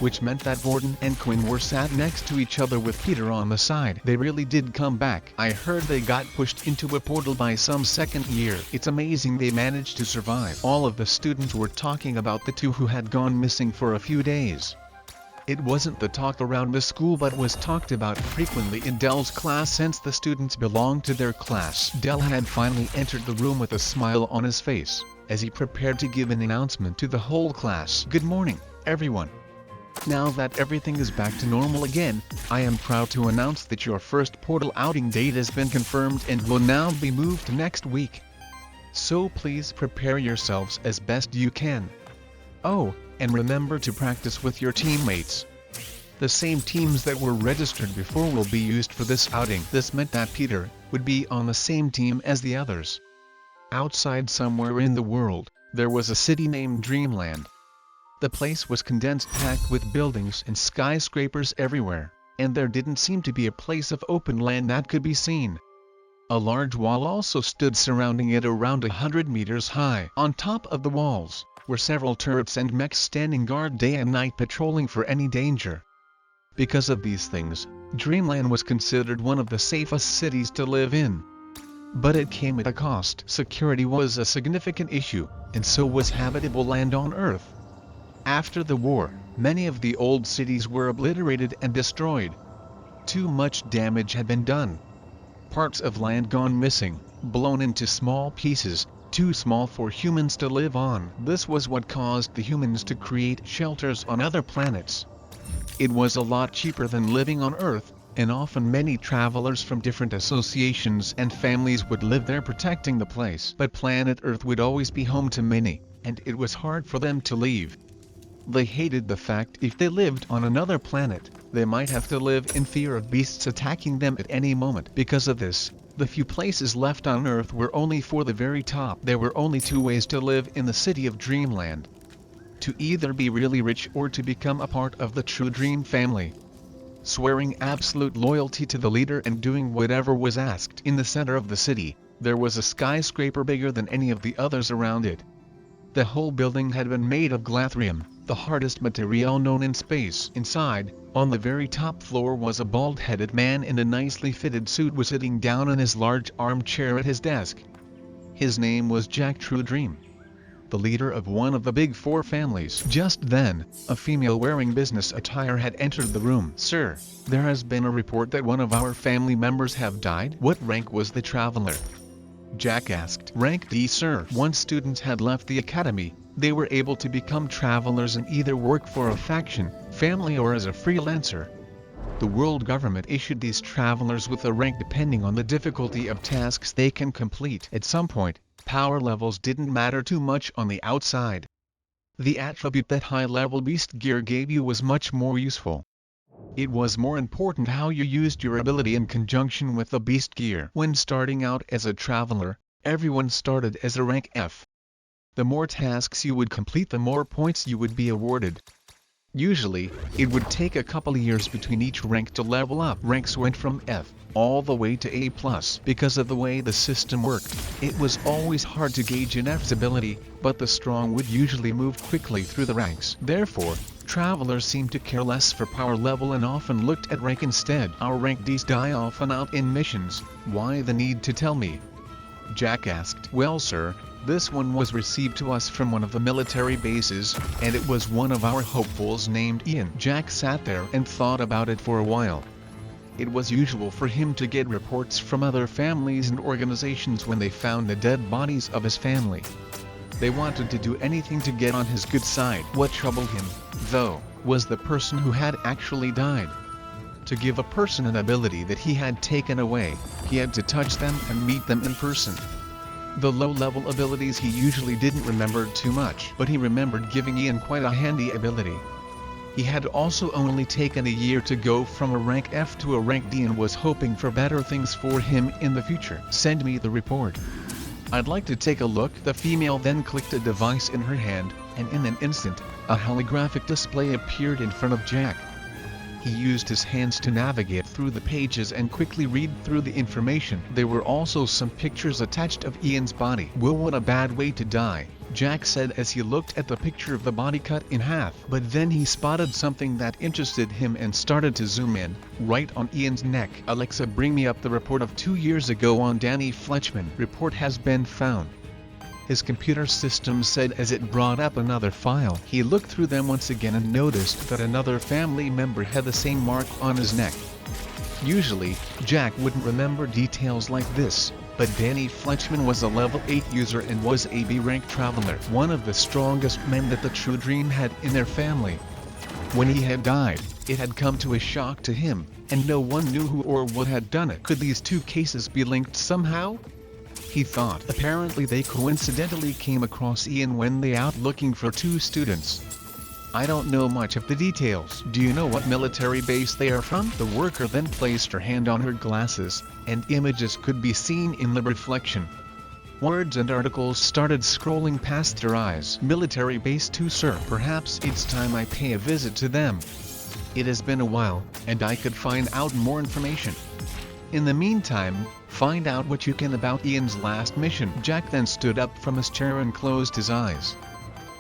which meant that Gordon and Quinn were sat next to each other with Peter on the side. They really did come back. I heard they got pushed into a portal by some second year. It's amazing they managed to survive. All of the students were talking about the two who had gone missing for a few days. It wasn't the talk around the school but was talked about frequently in Dell's class since the students belonged to their class. Dell had finally entered the room with a smile on his face, as he prepared to give an announcement to the whole class. Good morning, everyone. Now that everything is back to normal again, I am proud to announce that your first portal outing date has been confirmed and will now be moved to next week. So please prepare yourselves as best you can. Oh, and remember to practice with your teammates. The same teams that were registered before will be used for this outing. This meant that Peter would be on the same team as the others. Outside somewhere in the world, there was a city named Dreamland. The place was condensed, packed with buildings and skyscrapers everywhere, and there didn't seem to be a place of open land that could be seen. A large wall also stood surrounding it, around 100 meters high. On top of the walls were several turrets and mechs standing guard day and night, patrolling for any danger. Because of these things, Dreamland was considered one of the safest cities to live in. But it came at a cost. Security was a significant issue, and so was habitable land on Earth. After the war, many of the old cities were obliterated and destroyed. Too much damage had been done. Parts of land gone missing, blown into small pieces, too small for humans to live on. This was what caused the humans to create shelters on other planets. It was a lot cheaper than living on Earth, and often many travelers from different associations and families would live there protecting the place. But planet Earth would always be home to many, and it was hard for them to leave. They hated the fact if they lived on another planet, they might have to live in fear of beasts attacking them at any moment. Because of this, the few places left on Earth were only for the very top. There were only two ways to live in the city of Dreamland: to either be really rich or to become a part of the true Dream family, swearing absolute loyalty to the leader and doing whatever was asked. In the center of the city, there was a skyscraper bigger than any of the others around it. The whole building had been made of glathrium, the hardest material known in space. Inside, on the very top floor, was a bald-headed man in a nicely fitted suit was sitting down in his large armchair at his desk. His name was Jack True Dream, the leader of one of the big four families. Just then, a female wearing business attire had entered the room. Sir, there has been a report that one of our family members have died. What rank was the traveler? Jack asked. Rank D, sir. Once students had left the academy, they were able to become travelers and either work for a faction, family, or as a freelancer. The world government issued these travelers with a rank depending on the difficulty of tasks they can complete. At some point, power levels didn't matter too much on the outside. The attribute that high-level beast gear gave you was much more useful. It was more important how you used your ability in conjunction with the beast gear. When starting out as a traveler, everyone started as a rank F. The more tasks you would complete, the more points you would be awarded. Usually, it would take a couple of years between each rank to level up. Ranks went from F all the way to A+. Because of the way the system worked, it was always hard to gauge an F's ability, but the strong would usually move quickly through the ranks. Therefore, travelers seemed to care less for power level and often looked at rank instead. Our rank Ds die often out in missions. Why the need to tell me? Jack asked. Well, sir, this one was received to us from one of the military bases, and it was one of our hopefuls named Ian. Jack sat there and thought about it for a while. It was usual for him to get reports from other families and organizations when they found the dead bodies of his family. They wanted to do anything to get on his good side. What troubled him, though, was the person who had actually died. To give a person an ability that he had taken away, he had to touch them and meet them in person. The low-level abilities he usually didn't remember too much, but he remembered giving Ian quite a handy ability. He had also only taken a year to go from a rank F to a rank D and was hoping for better things for him in the future. Send me the report. I'd like to take a look. The female then clicked a device in her hand, and in an instant, a holographic display appeared in front of Jack. He used his hands to navigate through the pages and quickly read through the information. There were also some pictures attached of Ian's body. Well, what a bad way to die, Jack said as he looked at the picture of the body cut in half. But then he spotted something that interested him and started to zoom in, right on Ian's neck. Alexa, bring me up the report of 2 years ago on Danny Fletchman. Report has been found. His computer system said as it brought up another file. He looked through them once again and noticed that another family member had the same mark on his neck. Usually, Jack wouldn't remember details like this, but Danny Fletchman was a level 8 user and was a B-rank traveler, one of the strongest men that the True Dream had in their family. When he had died, it had come to a shock to him, and no one knew who or what had done it. Could these two cases be linked somehow? He thought. Apparently they coincidentally came across Ian when they out looking for 2 students. I don't know much of the details. Do you know what military base they are from? The worker then placed her hand on her glasses, and images could be seen in the reflection. Words and articles started scrolling past her eyes. Military base 2, sir. Perhaps it's time I pay a visit to them. It has been a while, and I could find out more information. In the meantime, find out what you can about Ian's last mission. Jack then stood up from his chair and closed his eyes.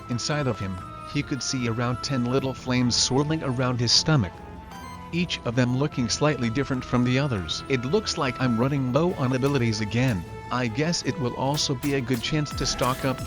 Inside of him, he could see around 10 little flames swirling around his stomach, each of them looking slightly different from the others. It looks like I'm running low on abilities again. I guess it will also be a good chance to stock up.